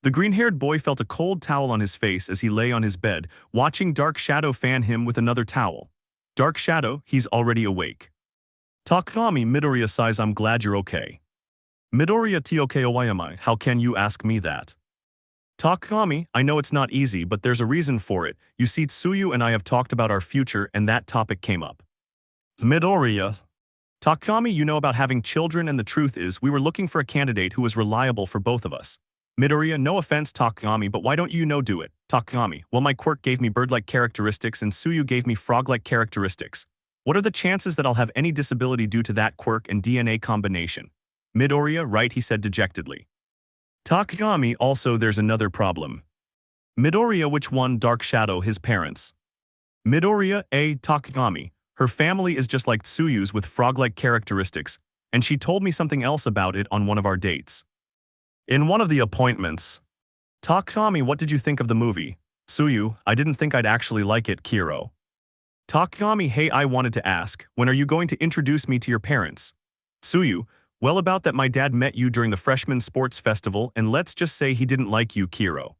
The green-haired boy felt a cold towel on his face as he lay on his bed, watching Dark Shadow fan him with another towel. Dark Shadow, he's already awake. Takayami, Midoriya sighs, I'm glad you're okay. Midoriya toke why am I? How can you ask me that? Takayami, I know it's not easy, but there's a reason for it. You see, Tsuyu and I have talked about our future and that topic came up. Midoriya. Takayami, you know about having children, and the truth is we were looking for a candidate who was reliable for both of us. Midoriya, no offense Takayami, but why don't you do it? Takayami, well, my quirk gave me bird-like characteristics and Tsuyu gave me frog-like characteristics. What are the chances that I'll have any disability due to that quirk and DNA combination? Midoriya, right, he said dejectedly. Takayami, also there's another problem. Midoriya, which one? Dark Shadow, his parents. Midoriya, Takayami, her family is just like Tsuyu's with frog-like characteristics, and she told me something else about it on one of our dates. In one of the appointments. Takayami, what did you think of the movie? Tsuyu, I didn't think I'd actually like it, Kiro. Takayami, hey, I wanted to ask, when are you going to introduce me to your parents? Tsuyu, well, about that, my dad met you during the freshman sports festival and let's just say he didn't like you, Kiro.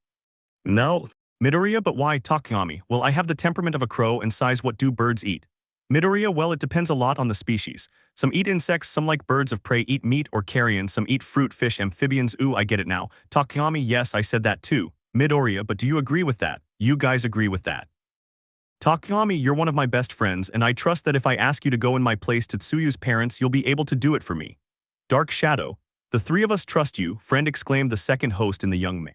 No. Midoriya, but why? Takayami, well, I have the temperament of a crow and sighs, what do birds eat? Midoriya, well, it depends a lot on the species. Some eat insects, some like birds of prey eat meat or carrion, some eat fruit, fish, amphibians. Ooh, I get it now. Takayami, yes, I said that too. Midoriya, but do you agree with that? You guys agree with that? Takayami, you're one of my best friends, and I trust that if I ask you to go in my place to Tsuyu's parents, you'll be able to do it for me. Dark Shadow, the three of us trust you, friend, exclaimed the second host in the young man.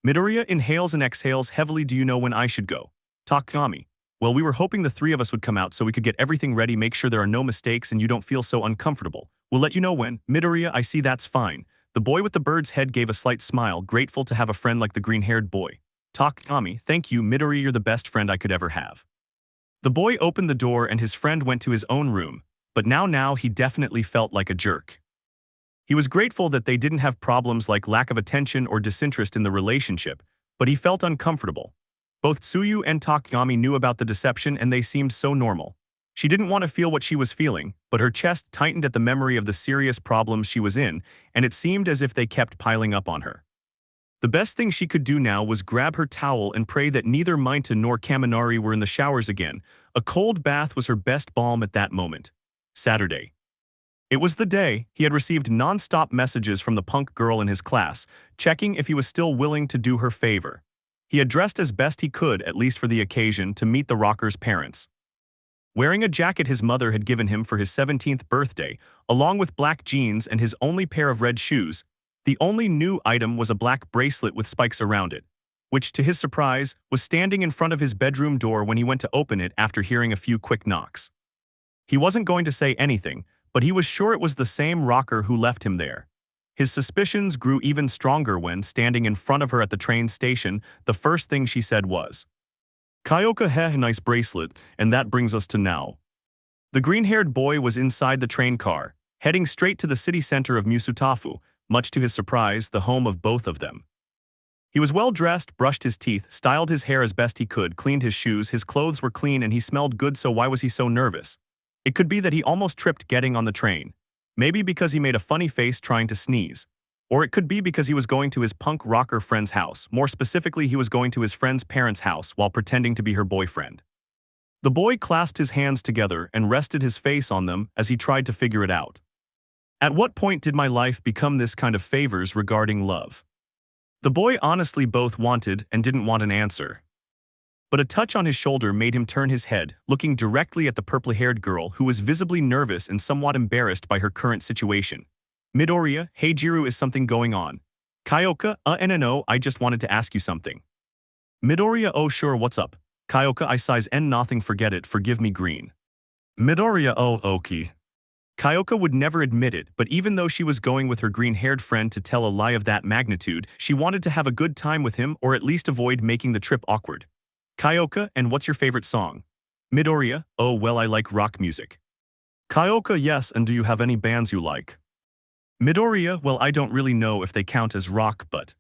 Midoriya inhales and exhales heavily. Do you know when I should go? Takayami, well, we were hoping the three of us would come out so we could get everything ready, make sure there are no mistakes and you don't feel so uncomfortable. We'll let you know when. Midoriya, I see, that's fine. The boy with the bird's head gave a slight smile, grateful to have a friend like the green-haired boy. Takayami, thank you, Midoriya, you're the best friend I could ever have. The boy opened the door and his friend went to his own room, but now he definitely felt like a jerk. He was grateful that they didn't have problems like lack of attention or disinterest in the relationship, but he felt uncomfortable. Both Tsuyu and Takayami knew about the deception and they seemed so normal. She didn't want to feel what she was feeling, but her chest tightened at the memory of the serious problems she was in, and it seemed as if they kept piling up on her. The best thing she could do now was grab her towel and pray that neither Minta nor Kaminari were in the showers again. A cold bath was her best balm at that moment. Saturday. It was the day he had received non-stop messages from the punk girl in his class, checking if he was still willing to do her favor. He had dressed as best he could, at least for the occasion, to meet the rocker's parents. Wearing a jacket his mother had given him for his 17th birthday, along with black jeans and his only pair of red shoes, the only new item was a black bracelet with spikes around it, which, to his surprise, was standing in front of his bedroom door when he went to open it after hearing a few quick knocks. He wasn't going to say anything, but he was sure it was the same rocker who left him there. His suspicions grew even stronger when, standing in front of her at the train station, the first thing she said was, "Kyoka heh, nice bracelet, and that brings us to now." The green-haired boy was inside the train car, heading straight to the city center of Musutafu, much to his surprise, the home of both of them. He was well-dressed, brushed his teeth, styled his hair as best he could, cleaned his shoes, his clothes were clean, and he smelled good, so why was he so nervous? It could be that he almost tripped getting on the train. Maybe because he made a funny face trying to sneeze. Or it could be because he was going to his punk rocker friend's house. More specifically, he was going to his friend's parents' house while pretending to be her boyfriend. The boy clasped his hands together and rested his face on them as he tried to figure it out. At what point did my life become this kind of favors regarding love? The boy honestly both wanted and didn't want an answer. But a touch on his shoulder made him turn his head, looking directly at the purple-haired girl who was visibly nervous and somewhat embarrassed by her current situation. Midoriya, hey Jiru, is something going on? Kyoka, no, I just wanted to ask you something. Midoriya, oh sure, what's up? Kyoka, I size n nothing, forget it, forgive me green. Midoriya, oh okay. Kyoka would never admit it, but even though she was going with her green-haired friend to tell a lie of that magnitude, she wanted to have a good time with him or at least avoid making the trip awkward. Kyoka, and what's your favorite song? Midoriya, oh well, I like rock music. Kyoka, yes, and do you have any bands you like? Midoriya, well, I don't really know if they count as rock, but...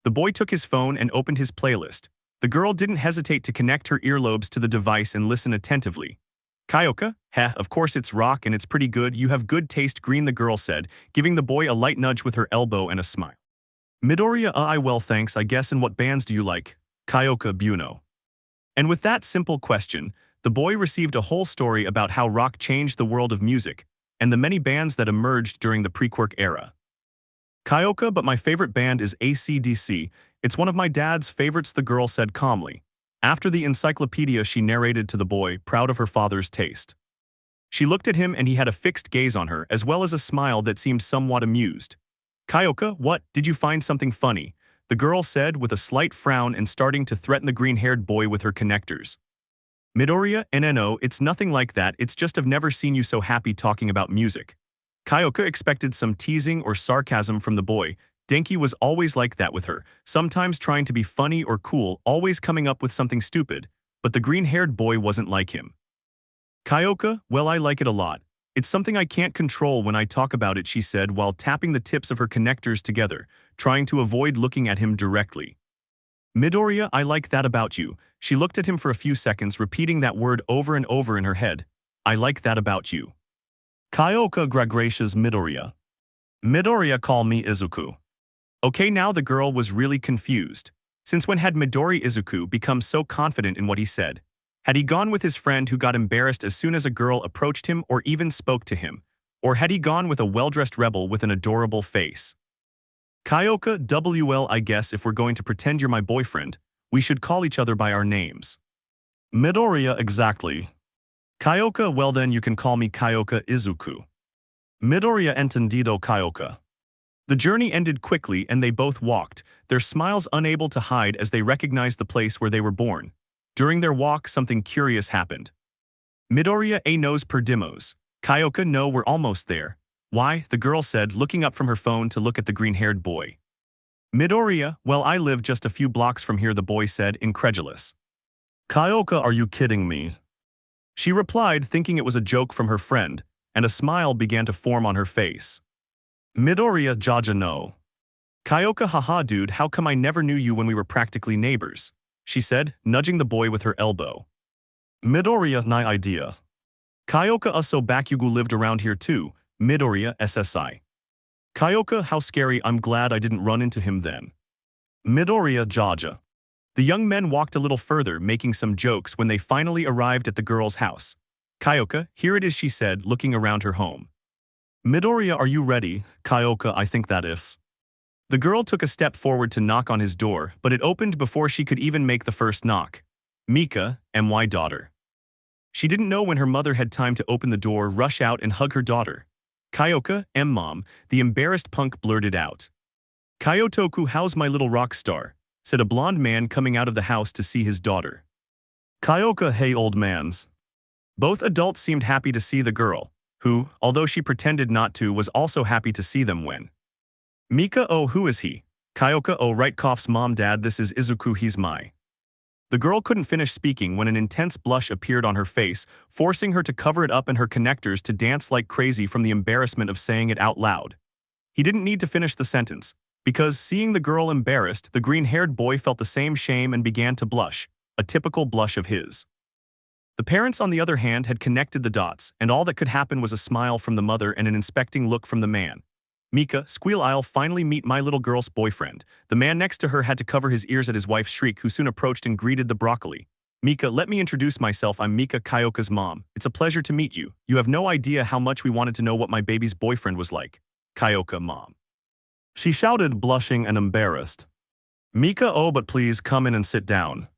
The boy took his phone and opened his playlist. The girl didn't hesitate to connect her earlobes to the device and listen attentively. Kyoka, heh, of course it's rock and it's pretty good, you have good taste, green, the girl said, giving the boy a light nudge with her elbow and a smile. Midoriya, I well thanks, I guess, and what bands do you like? Kyoka, Buno. And with that simple question, the boy received a whole story about how rock changed the world of music, and the many bands that emerged during the pre-Quirk era. Kyoka, but my favorite band is AC/DC, it's one of my dad's favorites, the girl said calmly. After the encyclopedia she narrated to the boy, proud of her father's taste. She looked at him and he had a fixed gaze on her, as well as a smile that seemed somewhat amused. Kyoka, what, did you find something funny? The girl said with a slight frown and starting to threaten the green-haired boy with her connectors. Midoriya, no, it's nothing like that, it's just I've never seen you so happy talking about music. Kyoka expected some teasing or sarcasm from the boy. Denki was always like that with her, sometimes trying to be funny or cool, always coming up with something stupid, but the green-haired boy wasn't like him. Kyoka, well, I like it a lot. It's something I can't control when I talk about it, she said while tapping the tips of her connectors together, trying to avoid looking at him directly. Midoriya, I like that about you. She looked at him for a few seconds, repeating that word over and over in her head. I like that about you. Kyoka gracious Midoriya. Midoriya, call me Izuku. Okay, now the girl was really confused. Since when had Midori Izuku become so confident in what he said? Had he gone with his friend who got embarrassed as soon as a girl approached him or even spoke to him? Or had he gone with a well-dressed rebel with an adorable face? Kyoka, well, I guess if we're going to pretend you're my boyfriend, we should call each other by our names. Midoriya, exactly. Kyoka, well then you can call me Kyoka Izuku. Midoriya, entendido Kyoka. The journey ended quickly and they both walked, their smiles unable to hide as they recognized the place where they were born. During their walk, something curious happened. Midoriya, nos perdimos. Kyoka, no, we're almost there. Why? The girl said, looking up from her phone to look at the green-haired boy. Midoriya, well, I live just a few blocks from here, the boy said, incredulous. Kyoka, are you kidding me? She replied, thinking it was a joke from her friend, and a smile began to form on her face. Midoriya, jaja no. Kyoka, haha dude, how come I never knew you when we were practically neighbors? She said, nudging the boy with her elbow. Midoriya, ny idea. Kyoka, so Bakugo lived around here too. Midoriya, SSI. Kyoka, how scary, I'm glad I didn't run into him then. Midoriya, jaja. The young men walked a little further, making some jokes when they finally arrived at the girl's house. Kyoka, here it is, she said, looking around her home. Midoriya, are you ready? Kyoka, I think that if. The girl took a step forward to knock on his door, but it opened before she could even make the first knock. Mika, my daughter. She didn't know when her mother had time to open the door, rush out and hug her daughter. Kyoka, mom, the embarrassed punk blurted out. Kyotoku, how's my little rock star? Said a blond man coming out of the house to see his daughter. Kyoka, hey old mans. Both adults seemed happy to see the girl, who, although she pretended not to, was also happy to see them when. Mika, oh, who is he? Kyoka, oh, right, coughs mom, dad, this is Izuku, he's my. The girl couldn't finish speaking when an intense blush appeared on her face, forcing her to cover it up and her connectors to dance like crazy from the embarrassment of saying it out loud. He didn't need to finish the sentence. Because seeing the girl embarrassed, the green-haired boy felt the same shame and began to blush, a typical blush of his. The parents, on the other hand, had connected the dots, and all that could happen was a smile from the mother and an inspecting look from the man. Mika, squeal, I'll finally meet my little girl's boyfriend. The man next to her had to cover his ears at his wife's shriek, who soon approached and greeted the broccoli. Mika, let me introduce myself. I'm Mika, Kyoka's mom. It's a pleasure to meet you. You have no idea how much we wanted to know what my baby's boyfriend was like. Kyoka, mom. She shouted, blushing and embarrassed. Mika, oh, but please come in and sit down.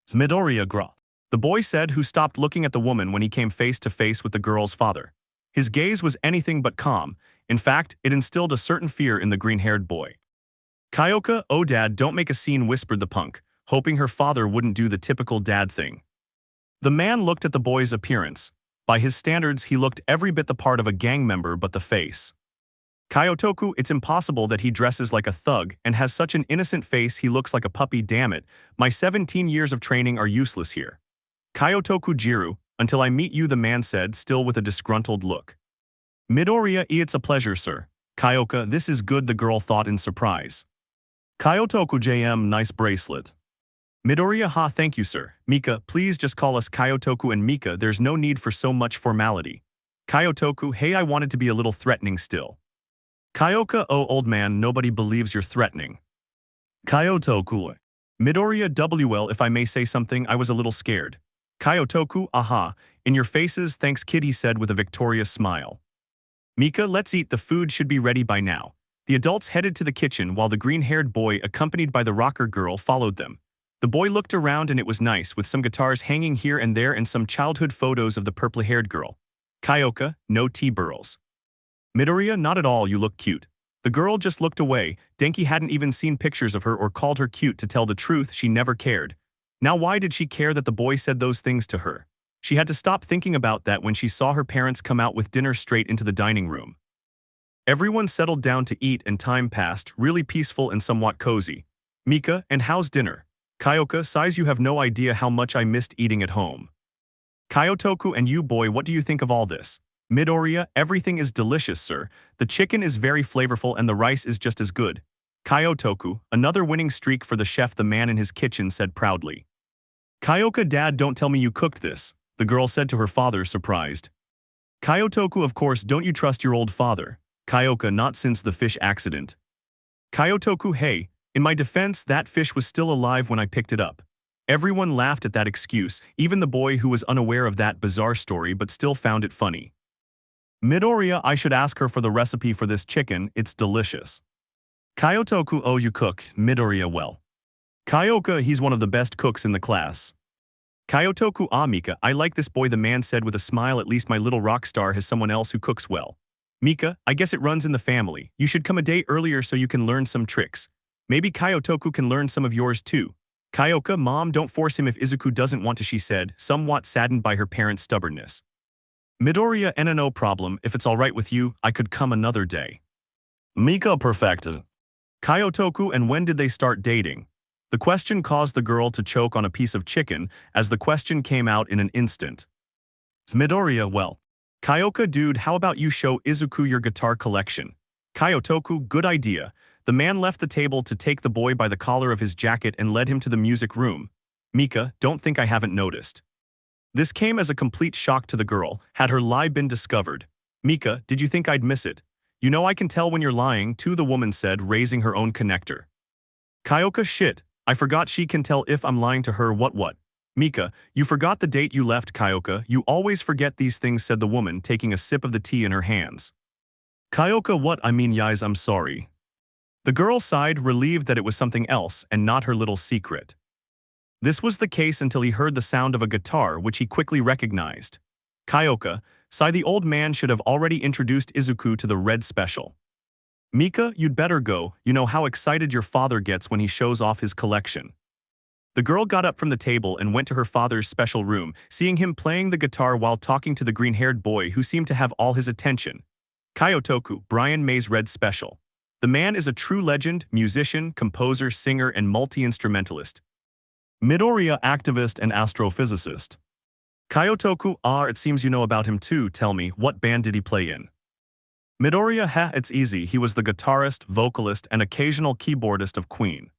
Midoriya gra. The boy said, who stopped looking at the woman when he came face to face with the girl's father. His gaze was anything but calm. In fact, it instilled a certain fear in the green-haired boy. Kyoka, oh dad, don't make a scene, whispered the punk, hoping her father wouldn't do the typical dad thing. The man looked at the boy's appearance. By his standards, he looked every bit the part of a gang member but the face. Kyotoku, it's impossible that he dresses like a thug and has such an innocent face. He looks like a puppy, damn it. My 17 years of training are useless here. Kyotoku Jiru, until I meet you, the man said, still with a disgruntled look. Midoriya, it's a pleasure, sir. Kyoka, this is good, the girl thought in surprise. Kyotoku JM, nice bracelet. Midoriya, ha, thank you, sir. Mika, please just call us Kyotoku and Mika, there's no need for so much formality. Kyotoku, hey, I wanted to be a little threatening still. Kyoka, oh old man, nobody believes you're threatening. Kyotoku. Midoriya, WL, if I may say something, I was a little scared. Kyotoku, aha, in your faces, thanks kid, he said with a victorious smile. Mika, let's eat, the food should be ready by now. The adults headed to the kitchen while the green-haired boy, accompanied by the rocker girl, followed them. The boy looked around and it was nice, with some guitars hanging here and there and some childhood photos of the purple-haired girl. Kyoka, no T-burls. Midoriya, not at all, you look cute. The girl just looked away. Denki hadn't even seen pictures of her or called her cute. To tell the truth, she never cared. Now why did she care that the boy said those things to her? She had to stop thinking about that when she saw her parents come out with dinner straight into the dining room. Everyone settled down to eat and time passed, really peaceful and somewhat cozy. Mika, and how's dinner? Kyoka, size, you have no idea how much I missed eating at home. Kyotoku, and you boy, what do you think of all this? Midoriya, everything is delicious, sir. The chicken is very flavorful and the rice is just as good. Kyotoku, another winning streak for the chef, the man in his kitchen said proudly. Kyoka, dad, don't tell me you cooked this, the girl said to her father, surprised. Kyotoku, of course, don't you trust your old father? Kyoka, not since the fish accident. Kyotoku, hey, in my defense, that fish was still alive when I picked it up. Everyone laughed at that excuse, even the boy who was unaware of that bizarre story but still found it funny. Midoriya, I should ask her for the recipe for this chicken, it's delicious. Kyotoku, oh you cook, Midoriya, well. Kyoka, he's one of the best cooks in the class. Kyotoku, ah Mika, I like this boy, the man said with a smile, at least my little rock star has someone else who cooks well. Mika, I guess it runs in the family, you should come a day earlier so you can learn some tricks. Maybe Kyotoku can learn some of yours too. Kyoka, mom, don't force him if Izuku doesn't want to, she said, somewhat saddened by her parents' stubbornness. Midoriya, no problem, if it's alright with you, I could come another day. Mika, perfected. Kyotoku, and when did they start dating? The question caused the girl to choke on a piece of chicken, as the question came out in an instant. Midoriya, well. Kyoka, dude, how about you show Izuku your guitar collection? Kyotoku, good idea. The man left the table to take the boy by the collar of his jacket and led him to the music room. Mika, don't think I haven't noticed. This came as a complete shock to the girl. Had her lie been discovered? Mika, did you think I'd miss it? You know I can tell when you're lying too, the woman said, raising her own connector. Kyoka, shit, I forgot she can tell if I'm lying to her. What? Mika, you forgot the date you left. Kyoka, you always forget these things, said the woman, taking a sip of the tea in her hands. Kyoka, what? I mean, guys, I'm sorry. The girl sighed, relieved that it was something else and not her little secret. This was the case until he heard the sound of a guitar, which he quickly recognized. Kyoka, sigh, the old man should have already introduced Izuku to the red special. Mika, you'd better go, you know how excited your father gets when he shows off his collection. The girl got up from the table and went to her father's special room, seeing him playing the guitar while talking to the green-haired boy who seemed to have all his attention. Kyotoku, Brian May's red special. The man is a true legend, musician, composer, singer, and multi-instrumentalist. Midoriya, activist and astrophysicist. Kyotoku, it seems you know about him too, tell me, what band did he play in? Midoriya, it's easy. He was the guitarist, vocalist, and occasional keyboardist of Queen.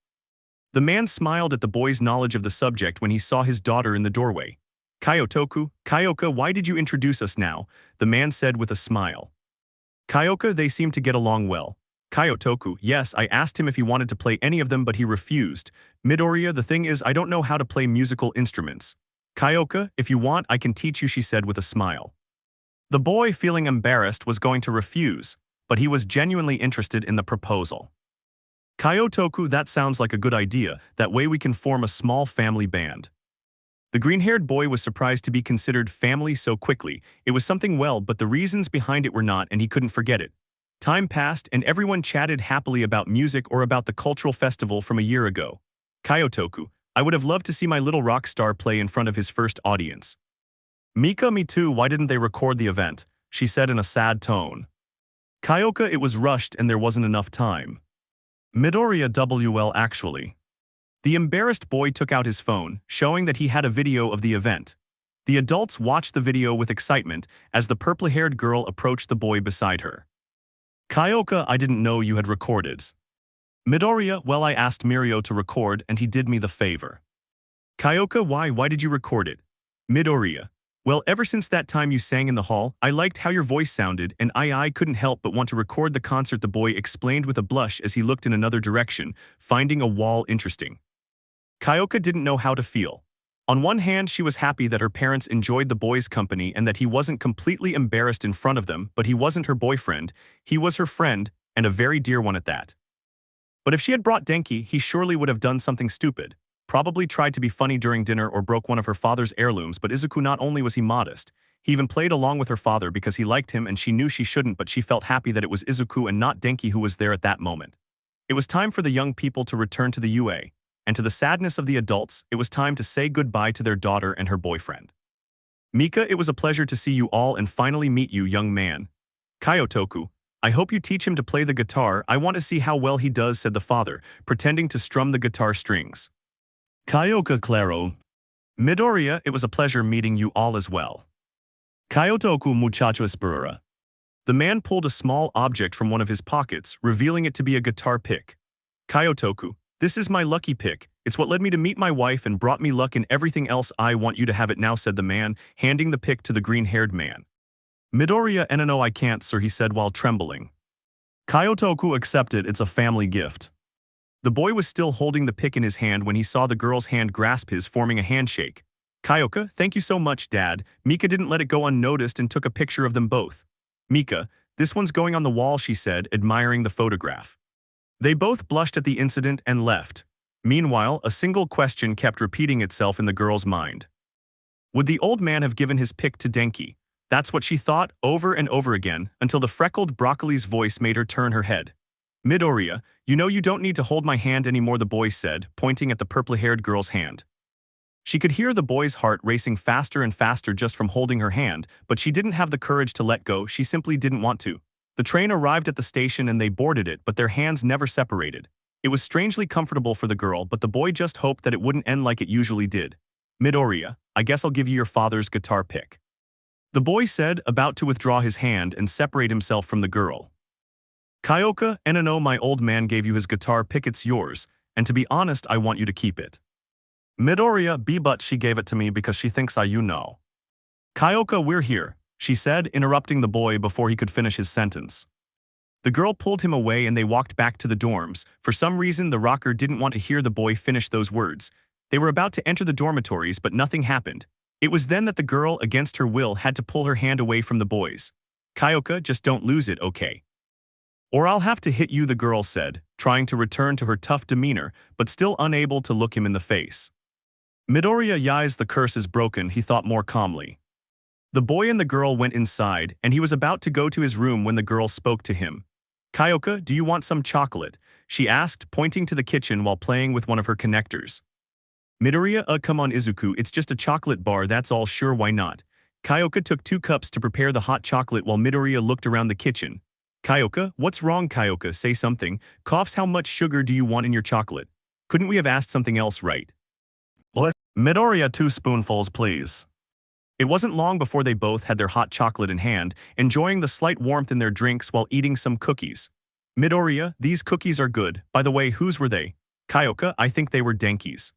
The man smiled at the boy's knowledge of the subject when he saw his daughter in the doorway. Kyoka, why did you introduce us now? The man said with a smile. Kyoka, they seem to get along well. Kyotoku, yes, I asked him if he wanted to play any of them but he refused. Midoriya, the thing is I don't know how to play musical instruments. Kyoka, if you want I can teach you, she said with a smile. The boy, feeling embarrassed, was going to refuse, but he was genuinely interested in the proposal. Kyotoku, that sounds like a good idea, that way we can form a small family band. The green-haired boy was surprised to be considered family so quickly. It was something well, but the reasons behind it were not, and he couldn't forget it. Time passed, and everyone chatted happily about music or about the cultural festival from a year ago. Kyotoku, I would have loved to see my little rock star play in front of his first audience. Mika, me too, why didn't they record the event? She said in a sad tone. Kyoka, it was rushed and there wasn't enough time. Midoriya, well actually. The embarrassed boy took out his phone, showing that he had a video of the event. The adults watched the video with excitement as the purple-haired girl approached the boy beside her. Kyoka, I didn't know you had recorded. Midoriya, well I asked Mirio to record and he did me the favor. Kyoka, why did you record it? Midoriya, well ever since that time you sang in the hall, I liked how your voice sounded and I couldn't help but want to record the concert, the boy explained with a blush as he looked in another direction, finding a wall interesting. Kyoka didn't know how to feel. On one hand, she was happy that her parents enjoyed the boy's company and that he wasn't completely embarrassed in front of them, but he wasn't her boyfriend, he was her friend, and a very dear one at that. But if she had brought Denki, he surely would have done something stupid, probably tried to be funny during dinner or broke one of her father's heirlooms, but Izuku, not only was he modest, he even played along with her father because he liked him and she knew she shouldn't, but she felt happy that it was Izuku and not Denki who was there at that moment. It was time for the young people to return to the UA. And to the sadness of the adults, it was time to say goodbye to their daughter and her boyfriend. Mika, it was a pleasure to see you all and finally meet you, young man. Kyotoku, I hope you teach him to play the guitar, I want to see how well he does, said the father, pretending to strum the guitar strings. Kyoka, claro. Midoriya, it was a pleasure meeting you all as well. Kyotoku, muchacho esperura. The man pulled a small object from one of his pockets, revealing it to be a guitar pick. Kyotoku, this is my lucky pick. It's what led me to meet my wife and brought me luck in everything else. I want you to have it now, said the man, handing the pick to the green-haired man. Midoriya, no, I can't, sir, he said while trembling. Kyotoku, accepted, it's a family gift. The boy was still holding the pick in his hand when he saw the girl's hand grasp his, forming a handshake. Kyoka, thank you so much, Dad. Mika didn't let it go unnoticed and took a picture of them both. Mika, this one's going on the wall, she said, admiring the photograph. They both blushed at the incident and left. Meanwhile, a single question kept repeating itself in the girl's mind. Would the old man have given his pick to Denki? That's what she thought over and over again, until the freckled broccoli's voice made her turn her head. Midoriya, you know you don't need to hold my hand anymore, the boy said, pointing at the purple-haired girl's hand. She could hear the boy's heart racing faster and faster just from holding her hand, but she didn't have the courage to let go, she simply didn't want to. The train arrived at the station and they boarded it, but their hands never separated. It was strangely comfortable for the girl, but the boy just hoped that it wouldn't end like it usually did. Midoriya, I guess I'll give you your father's guitar pick. The boy said, about to withdraw his hand and separate himself from the girl. Kyoka, no, my old man gave you his guitar pick, it's yours, and to be honest, I want you to keep it. Midoriya, but she gave it to me because she thinks you know. Kyoka, we're here, she said, interrupting the boy before he could finish his sentence. The girl pulled him away and they walked back to the dorms. For some reason, the rocker didn't want to hear the boy finish those words. They were about to enter the dormitories, but nothing happened. It was then that the girl, against her will, had to pull her hand away from the boys. Kyoka, just don't lose it, okay? Or I'll have to hit you, the girl said, trying to return to her tough demeanor, but still unable to look him in the face. Midoriya, yais, the curse is broken, he thought more calmly. The boy and the girl went inside, and he was about to go to his room when the girl spoke to him. Kyoka, do you want some chocolate? She asked, pointing to the kitchen while playing with one of her connectors. Midoriya, come on Izuku, it's just a chocolate bar, that's all, sure, why not? Kyoka took 2 cups to prepare the hot chocolate while Midoriya looked around the kitchen. Kyoka, what's wrong, Kyoka, say something. Coughs, how much sugar do you want in your chocolate? Couldn't we have asked something else, right? Midoriya, 2 spoonfuls, please. It wasn't long before they both had their hot chocolate in hand, enjoying the slight warmth in their drinks while eating some cookies. Midoriya, these cookies are good. By the way, whose were they? Kyoka, I think they were Denki's.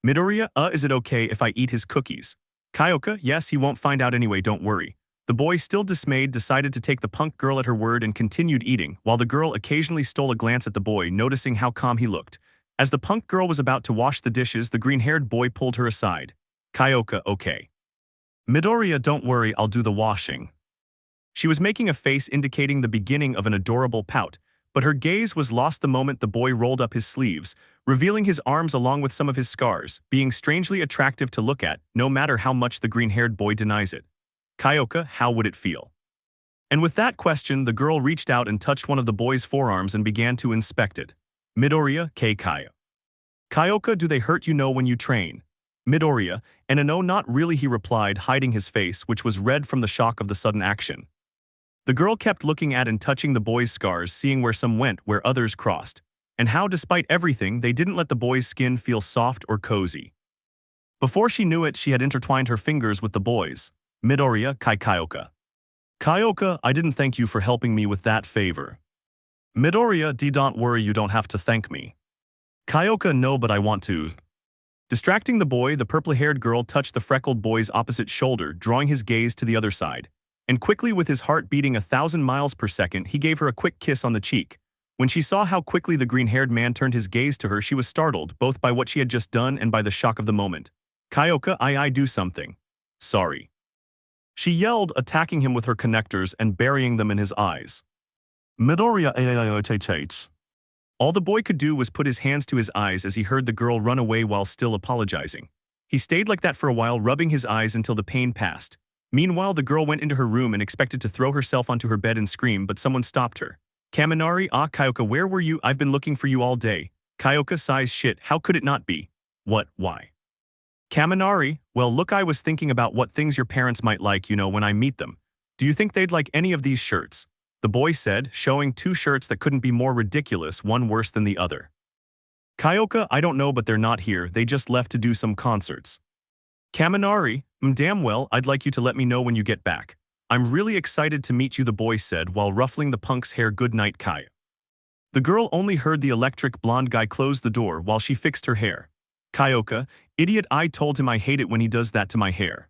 Midoriya, is it okay if I eat his cookies? Kyoka, yes, he won't find out anyway, don't worry. The boy, still dismayed, decided to take the punk girl at her word and continued eating, while the girl occasionally stole a glance at the boy, noticing how calm he looked. As the punk girl was about to wash the dishes, the green-haired boy pulled her aside. Kyoka, okay. Midoriya, don't worry, I'll do the washing. She was making a face indicating the beginning of an adorable pout, but her gaze was lost the moment the boy rolled up his sleeves, revealing his arms along with some of his scars, being strangely attractive to look at, no matter how much the green-haired boy denies it. Kyoka, how would it feel? And with that question, the girl reached out and touched one of the boy's forearms and began to inspect it. Midoriya, Kyo. Kyoka, do they hurt you know when you train? Midoriya, and no, not really, he replied, hiding his face, which was red from the shock of the sudden action. The girl kept looking at and touching the boy's scars, seeing where some went, where others crossed, and how, despite everything, they didn't let the boy's skin feel soft or cozy. Before she knew it, she had intertwined her fingers with the boy's. Midoriya, Kyoka. Kyoka, I didn't thank you for helping me with that favor. Midoriya, don't worry, you don't have to thank me. Kyoka, no, but I want to. Distracting the boy, the purple-haired girl touched the freckled boy's opposite shoulder, drawing his gaze to the other side. And quickly, with his heart beating 1,000 miles per second, he gave her a quick kiss on the cheek. When she saw how quickly the green-haired man turned his gaze to her, she was startled, both by what she had just done and by the shock of the moment. Kyoka, I do something. Sorry. She yelled, attacking him with her connectors and burying them in his eyes. Midoriya, all the boy could do was put his hands to his eyes as he heard the girl run away while still apologizing. He stayed like that for a while, rubbing his eyes until the pain passed. Meanwhile, the girl went into her room and expected to throw herself onto her bed and scream, but someone stopped her. Kaminari, Kyoka, where were you? I've been looking for you all day. Kyoka sighs, shit, how could it not be? What, why? Kaminari, well look, I was thinking about what things your parents might like, when I meet them. Do you think they'd like any of these shirts? The boy said, showing 2 shirts that couldn't be more ridiculous, one worse than the other. Kyoka, I don't know, but they're not here, they just left to do some concerts. Kaminari, damn well, I'd like you to let me know when you get back. I'm really excited to meet you, the boy said while ruffling the punk's hair. Good night, Kyo. The girl only heard the electric blonde guy close the door while she fixed her hair. Kyoka, idiot, I told him I hate it when he does that to my hair.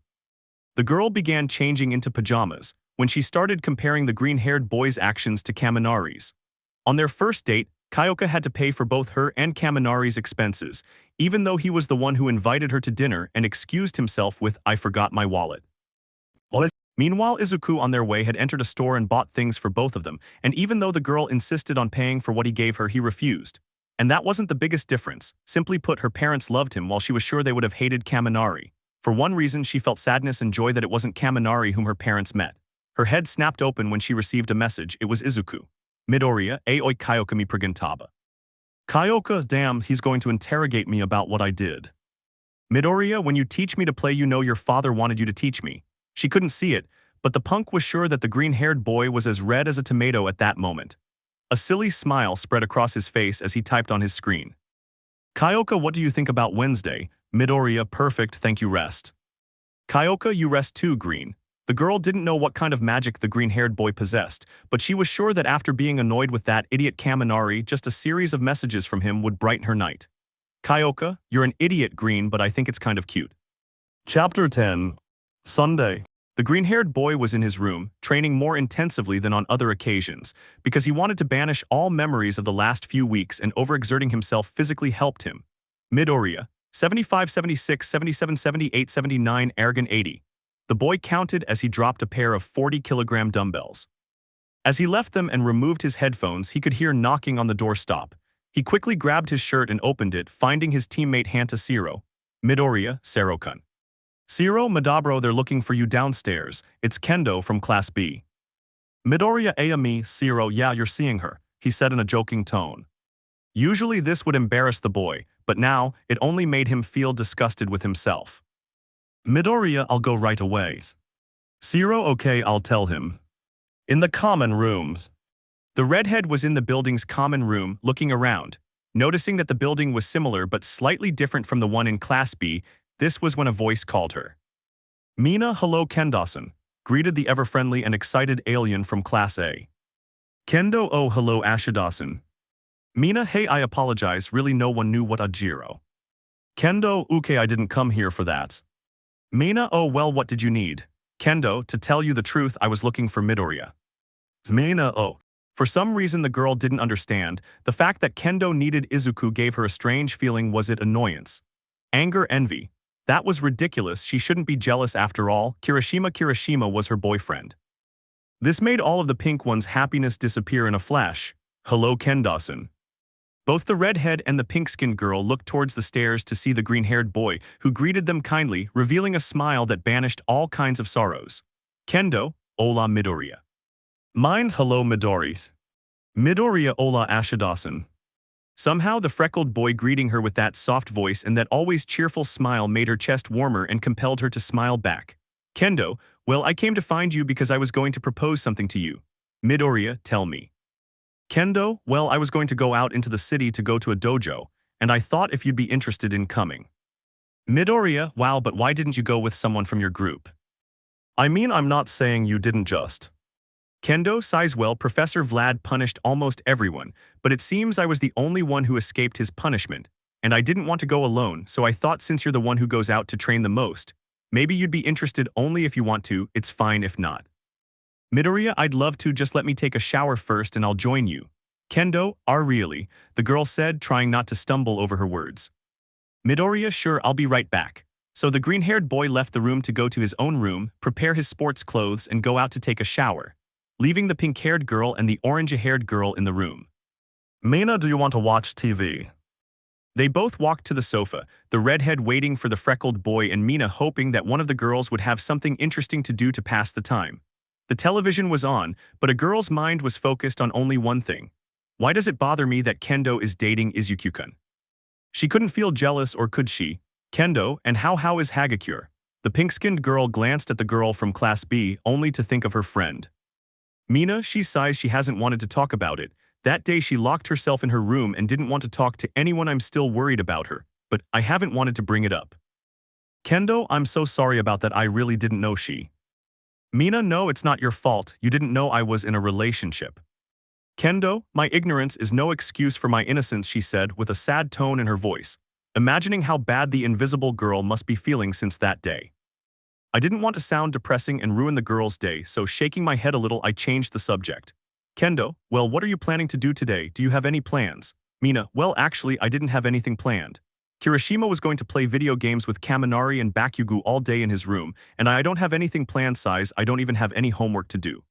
The girl began changing into pajamas when she started comparing the green-haired boy's actions to Kaminari's. On their first date, Kyoka had to pay for both her and Kaminari's expenses, even though he was the one who invited her to dinner and excused himself with, I forgot my wallet. Meanwhile, Izuku on their way had entered a store and bought things for both of them, and even though the girl insisted on paying for what he gave her, he refused. And that wasn't the biggest difference. Simply put, her parents loved him while she was sure they would have hated Kaminari. For one reason, she felt sadness and joy that it wasn't Kaminari whom her parents met. Her head snapped open when she received a message. It was Izuku. Midoriya, aoi Kyoka mi pragantaba. Kyoka, damn, he's going to interrogate me about what I did. Midoriya, when you teach me to play, your father wanted you to teach me. She couldn't see it, but the punk was sure that the green-haired boy was as red as a tomato at that moment. A silly smile spread across his face as he typed on his screen. Kyoka, what do you think about Wednesday? Midoriya, perfect, thank you, rest. Kyoka, you rest too, Green. The girl didn't know what kind of magic the green-haired boy possessed, but she was sure that after being annoyed with that idiot Kaminari, just a series of messages from him would brighten her night. Kyoka, you're an idiot, Green, but I think it's kind of cute. Chapter 10. Sunday. The green-haired boy was in his room, training more intensively than on other occasions, because he wanted to banish all memories of the last few weeks, and overexerting himself physically helped him. Midoriya, 75, 76, 77, 78, 79, Argon 80. The boy counted as he dropped a pair of 40-kilogram dumbbells. As he left them and removed his headphones, he could hear knocking on the doorstop. He quickly grabbed his shirt and opened it, finding his teammate Hanta Siro. Midoriya, Sero-kun. Siro, Madabro, they're looking for you downstairs. It's Kendo from Class B. Midoriya, me, Siro, yeah, you're seeing her, he said in a joking tone. Usually this would embarrass the boy, but now it only made him feel disgusted with himself. Midoriya, I'll go right away. Siro, okay, I'll tell him. In the common rooms. The redhead was in the building's common room, looking around. Noticing that the building was similar but slightly different from the one in Class B, this was when a voice called her. Mina, hello Kendo-san, greeted the ever-friendly and excited alien from Class A. Kendo, oh hello Ashida-san. Mina, hey I apologize, really no one knew what Ajiro. Kendo, okay I didn't come here for that. Mina, oh well what did you need? Kendo, to tell you the truth I was looking for Midoriya. Mina, oh. For some reason the girl didn't understand. The fact that Kendo needed Izuku gave her a strange feeling. Was it annoyance? Anger, envy? That was ridiculous, she shouldn't be jealous after all. Kirishima was her boyfriend. This made all of the pink one's happiness disappear in a flash. Hello Kendo-san. Both the redhead and the pink-skinned girl looked towards the stairs to see the green-haired boy, who greeted them kindly, revealing a smile that banished all kinds of sorrows. Kendo, hola Midoriya. Mine's hello Midori's. Midoriya, hola Ashida-san. Somehow the freckled boy greeting her with that soft voice and that always cheerful smile made her chest warmer and compelled her to smile back. Kendo, well I came to find you because I was going to propose something to you. Midoriya, tell me. Kendo, well I was going to go out into the city to go to a dojo, and I thought if you'd be interested in coming. Midoriya, wow but why didn't you go with someone from your group? I mean I'm not saying you didn't just. Kendo sighs, well Professor Vlad punished almost everyone, but it seems I was the only one who escaped his punishment, and I didn't want to go alone, so I thought since you're the one who goes out to train the most, maybe you'd be interested. Only if you want to, it's fine if not. Midoriya, I'd love to, just let me take a shower first and I'll join you. Kendo, really? The girl said, trying not to stumble over her words. Midoriya, sure, I'll be right back. So the green-haired boy left the room to go to his own room, prepare his sports clothes and go out to take a shower, leaving the pink-haired girl and the orange-haired girl in the room. Mina, do you want to watch TV? They both walked to the sofa, the redhead waiting for the freckled boy and Mina hoping that one of the girls would have something interesting to do to pass the time. The television was on, but a girl's mind was focused on only one thing. Why does it bother me that Kendo is dating Izuku-kun? She couldn't feel jealous, or could she? Kendo, and how is Hagakure? The pink-skinned girl glanced at the girl from Class B, only to think of her friend. Mina, she sighs, she hasn't wanted to talk about it. That day she locked herself in her room and didn't want to talk to anyone. I'm still worried about her, but I haven't wanted to bring it up. Kendo, I'm so sorry about that, I really didn't know she. Mina, no, it's not your fault, you didn't know I was in a relationship. Kendo, my ignorance is no excuse for my innocence, she said with a sad tone in her voice, imagining how bad the invisible girl must be feeling since that day. I didn't want to sound depressing and ruin the girl's day, so shaking my head a little I changed the subject. Kendo, well what are you planning to do today, do you have any plans? Mina, well actually I didn't have anything planned. Kirishima was going to play video games with Kaminari and Bakugo all day in his room, and I don't have anything planned, size, I don't even have any homework to do.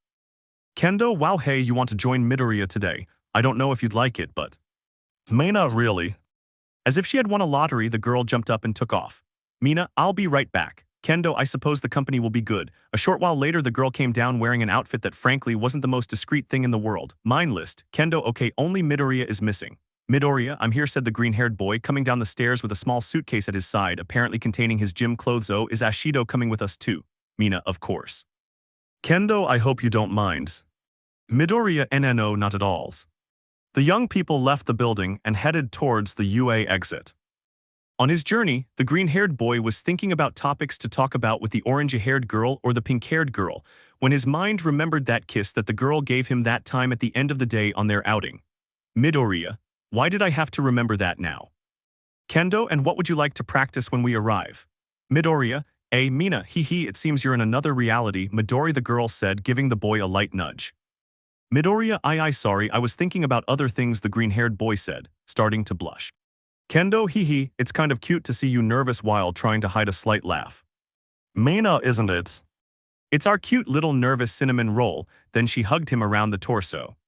Kendo, wow hey you want to join Midoriya today, I don't know if you'd like it but. Mina, really? As if she had won a lottery, the girl jumped up and took off. Mina, I'll be right back. Kendo, I suppose the company will be good. A short while later the girl came down wearing an outfit that frankly wasn't the most discreet thing in the world. Mine list. Kendo, okay, only Midoriya is missing. Midoriya, I'm here, said the green-haired boy, coming down the stairs with a small suitcase at his side, apparently containing his gym clothes. Oh, is Ashido coming with us too? Mina, of course. Kendo, I hope you don't mind. Midoriya, no, not at all. The young people left the building and headed towards the UA exit. On his journey, the green-haired boy was thinking about topics to talk about with the orange-haired girl or the pink-haired girl, when his mind remembered that kiss that the girl gave him that time at the end of the day on their outing. Midoriya, why did I have to remember that now? Kendo, and what would you like to practice when we arrive? Midoriya, Mina, it seems you're in another reality, Midori, the girl said, giving the boy a light nudge. Midoriya, sorry, I was thinking about other things, the green-haired boy said, starting to blush. Kendo, it's kind of cute to see you nervous while trying to hide a slight laugh. Mina, isn't it? It's our cute little nervous cinnamon roll, then she hugged him around the torso.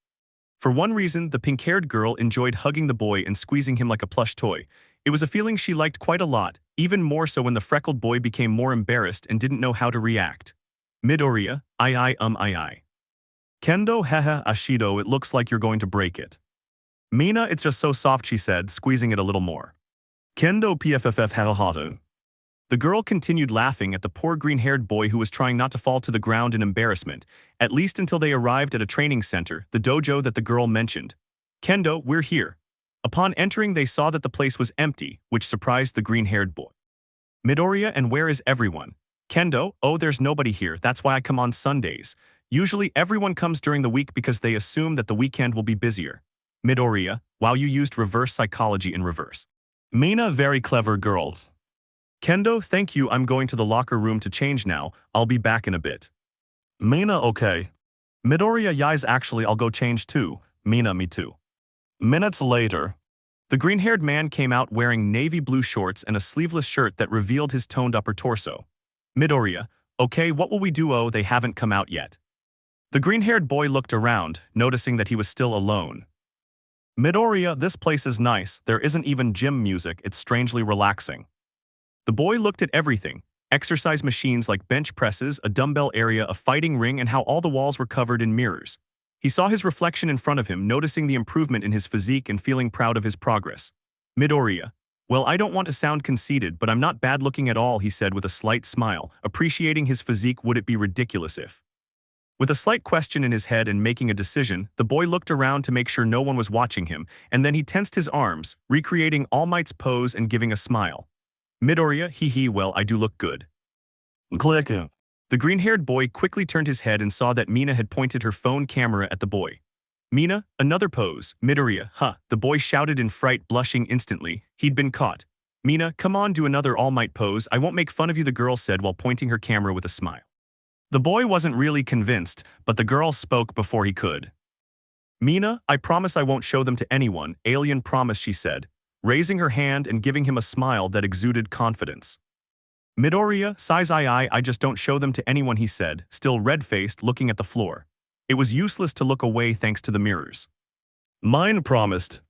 For one reason, the pink-haired girl enjoyed hugging the boy and squeezing him like a plush toy. It was a feeling she liked quite a lot, even more so when the freckled boy became more embarrassed and didn't know how to react. Midoriya, I. Kendo, haha, Ashido, it looks like you're going to break it. Mina, it's just so soft, she said, squeezing it a little more. Kendo, pfff, haha. The girl continued laughing at the poor green-haired boy who was trying not to fall to the ground in embarrassment, at least until they arrived at a training center, the dojo that the girl mentioned. Kendo, we're here. Upon entering, they saw that the place was empty, which surprised the green-haired boy. Midoriya, and where is everyone? Kendo, oh, there's nobody here, that's why I come on Sundays. Usually everyone comes during the week because they assume that the weekend will be busier. Midoriya, wow, you used reverse psychology in reverse. Mina, very clever girls. Kendo, thank you, I'm going to the locker room to change now, I'll be back in a bit. Mina, okay. Midoriya, yes, actually I'll go change too. Mina, me too. Minutes later, the green-haired man came out wearing navy blue shorts and a sleeveless shirt that revealed his toned upper torso. Midoriya, okay, what will we do? Oh, they haven't come out yet. The green-haired boy looked around, noticing that he was still alone. Midoriya, this place is nice, there isn't even gym music, it's strangely relaxing. The boy looked at everything, exercise machines like bench presses, a dumbbell area, a fighting ring, and how all the walls were covered in mirrors. He saw his reflection in front of him, noticing the improvement in his physique and feeling proud of his progress. Midoriya, well, I don't want to sound conceited, but I'm not bad looking at all, he said with a slight smile, appreciating his physique. Would it be ridiculous if? With a slight question in his head and making a decision, the boy looked around to make sure no one was watching him, and then he tensed his arms, recreating Almight's pose and giving a smile. Midoriya, hee, well, I do look good. Click. The green-haired boy quickly turned his head and saw that Mina had pointed her phone camera at the boy. Mina, another pose. Midoriya, huh, the boy shouted in fright, blushing instantly. He'd been caught. Mina, come on, do another All Might pose, I won't make fun of you, the girl said while pointing her camera with a smile. The boy wasn't really convinced, but the girl spoke before he could. Mina, I promise I won't show them to anyone, alien promise, she said, raising her hand and giving him a smile that exuded confidence. Midoriya, sighs, I just don't show them to anyone, he said, still red-faced, looking at the floor. It was useless to look away thanks to the mirrors. Mine promised.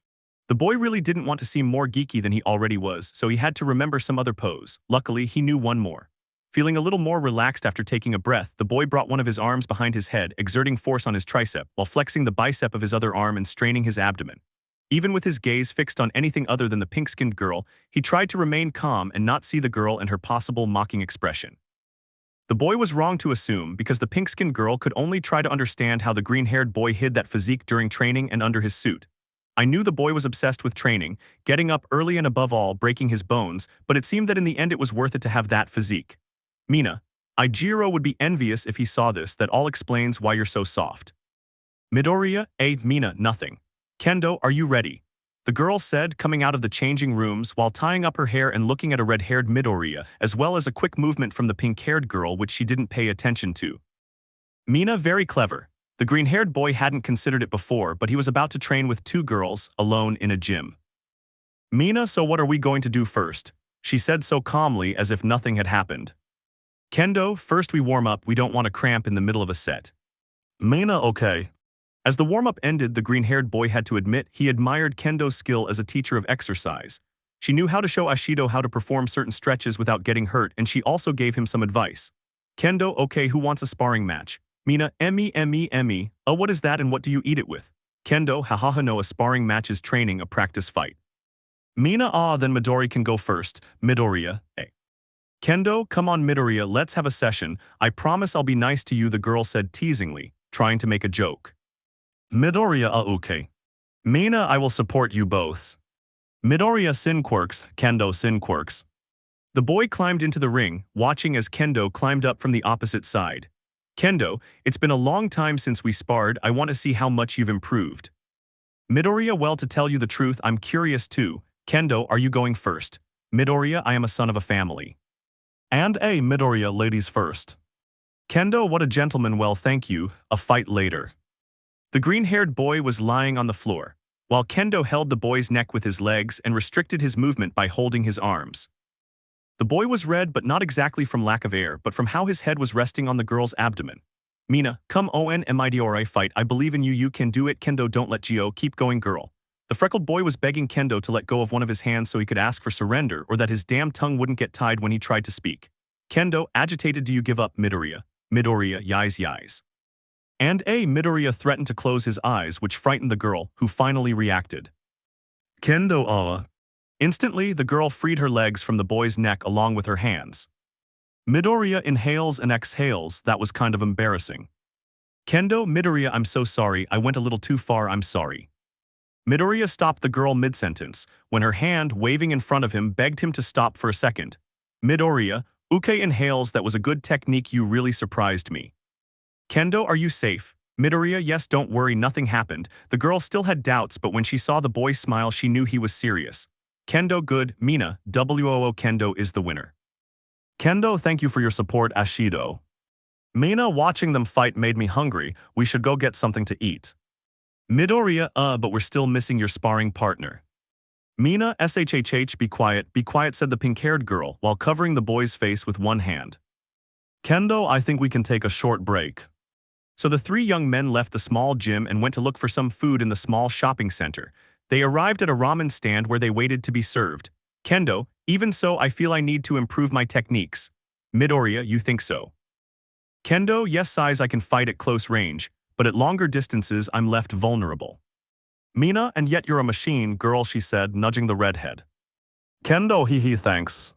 The boy really didn't want to seem more geeky than he already was, so he had to remember some other pose. Luckily, he knew one more. Feeling a little more relaxed after taking a breath, the boy brought one of his arms behind his head, exerting force on his tricep, while flexing the bicep of his other arm and straining his abdomen. Even with his gaze fixed on anything other than the pink-skinned girl, he tried to remain calm and not see the girl and her possible mocking expression. The boy was wrong to assume, because the pink-skinned girl could only try to understand how the green-haired boy hid that physique during training and under his suit. I knew the boy was obsessed with training, getting up early and above all breaking his bones, but it seemed that in the end it was worth it to have that physique. Mina, Jiro would be envious if he saw this, that all explains why you're so soft. Midoriya, Mina, nothing. Kendo, are you ready? The girl said, coming out of the changing rooms while tying up her hair and looking at a red-haired Midoriya, as well as a quick movement from the pink-haired girl which she didn't pay attention to. Mina, very clever. The green-haired boy hadn't considered it before, but he was about to train with two girls, alone in a gym. Mina, so what are we going to do first? She said so calmly as if nothing had happened. Kendo, first we warm up, we don't want to cramp in the middle of a set. Mina, okay. As the warm-up ended, the green-haired boy had to admit he admired Kendo's skill as a teacher of exercise. She knew how to show Ashido how to perform certain stretches without getting hurt, and she also gave him some advice. Kendo, okay, who wants a sparring match? Mina, Emmy. Oh, what is that and what do you eat it with? Kendo, hahaha, no, a sparring match is training, a practice fight. Mina, then Midori can go first. Midoriya, Kendo, come on Midoriya, let's have a session. I promise I'll be nice to you, the girl said teasingly, trying to make a joke. Midoriya, okay. Mina, I will support you both. Midoriya, sin Quirks, Kendo, sin Quirks. The boy climbed into the ring, watching as Kendo climbed up from the opposite side. Kendo, it's been a long time since we sparred, I want to see how much you've improved. Midoriya, well, to tell you the truth, I'm curious too. Kendo, are you going first? Midoriya, I am a son of a family. And Midoriya, ladies first. Kendo, what a gentleman, well, thank you, a fight later. The green-haired boy was lying on the floor, while Kendo held the boy's neck with his legs and restricted his movement by holding his arms. The boy was red, but not exactly from lack of air, but from how his head was resting on the girl's abdomen. Mina, come on Midori, fight, I believe in you, you can do it. Kendo, don't let Gio, keep going, girl. The freckled boy was begging Kendo to let go of one of his hands so he could ask for surrender or that his damn tongue wouldn't get tied when he tried to speak. Kendo, agitated, do you give up? Midoriya, yis. And Midoriya threatened to close his eyes, which frightened the girl, who finally reacted. Kendo, Instantly, the girl freed her legs from the boy's neck along with her hands. Midoriya inhales and exhales, that was kind of embarrassing. Kendo, Midoriya, I'm so sorry, I went a little too far, I'm sorry. Midoriya stopped the girl mid-sentence, when her hand, waving in front of him, begged him to stop for a second. Midoriya, Uke inhales. That was a good technique, you really surprised me. Kendo, are you safe? Midoriya, yes, don't worry, nothing happened. The girl still had doubts, but when she saw the boy smile, she knew he was serious. Kendo, good. Mina, WOO, Kendo is the winner. Kendo, thank you for your support, Ashido. Mina, watching them fight made me hungry. We should go get something to eat. Midoriya, but we're still missing your sparring partner. Mina, shhh, be quiet, said the pink-haired girl, while covering the boy's face with one hand. Kendo, I think we can take a short break. So the three young men left the small gym and went to look for some food in the small shopping center. They arrived at a ramen stand where they waited to be served. Kendo, even so, I feel I need to improve my techniques. Midoriya, you think so? Kendo, yes, size, I can fight at close range, but at longer distances I'm left vulnerable. Mina, and yet you're a machine, girl, she said, nudging the redhead. Kendo, hee, thanks.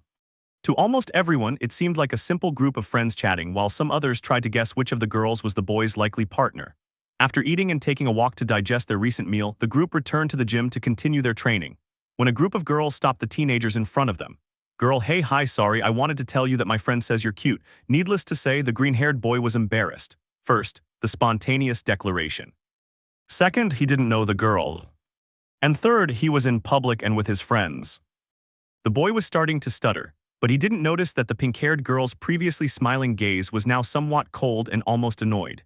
To almost everyone, it seemed like a simple group of friends chatting, while some others tried to guess which of the girls was the boy's likely partner. After eating and taking a walk to digest their recent meal, the group returned to the gym to continue their training. When a group of girls stopped the teenagers in front of them. Girl, hey, hi, sorry, I wanted to tell you that my friend says you're cute. Needless to say, the green-haired boy was embarrassed. First, the spontaneous declaration. Second, he didn't know the girl. And third, he was in public and with his friends. The boy was starting to stutter, but he didn't notice that the pink-haired girl's previously smiling gaze was now somewhat cold and almost annoyed.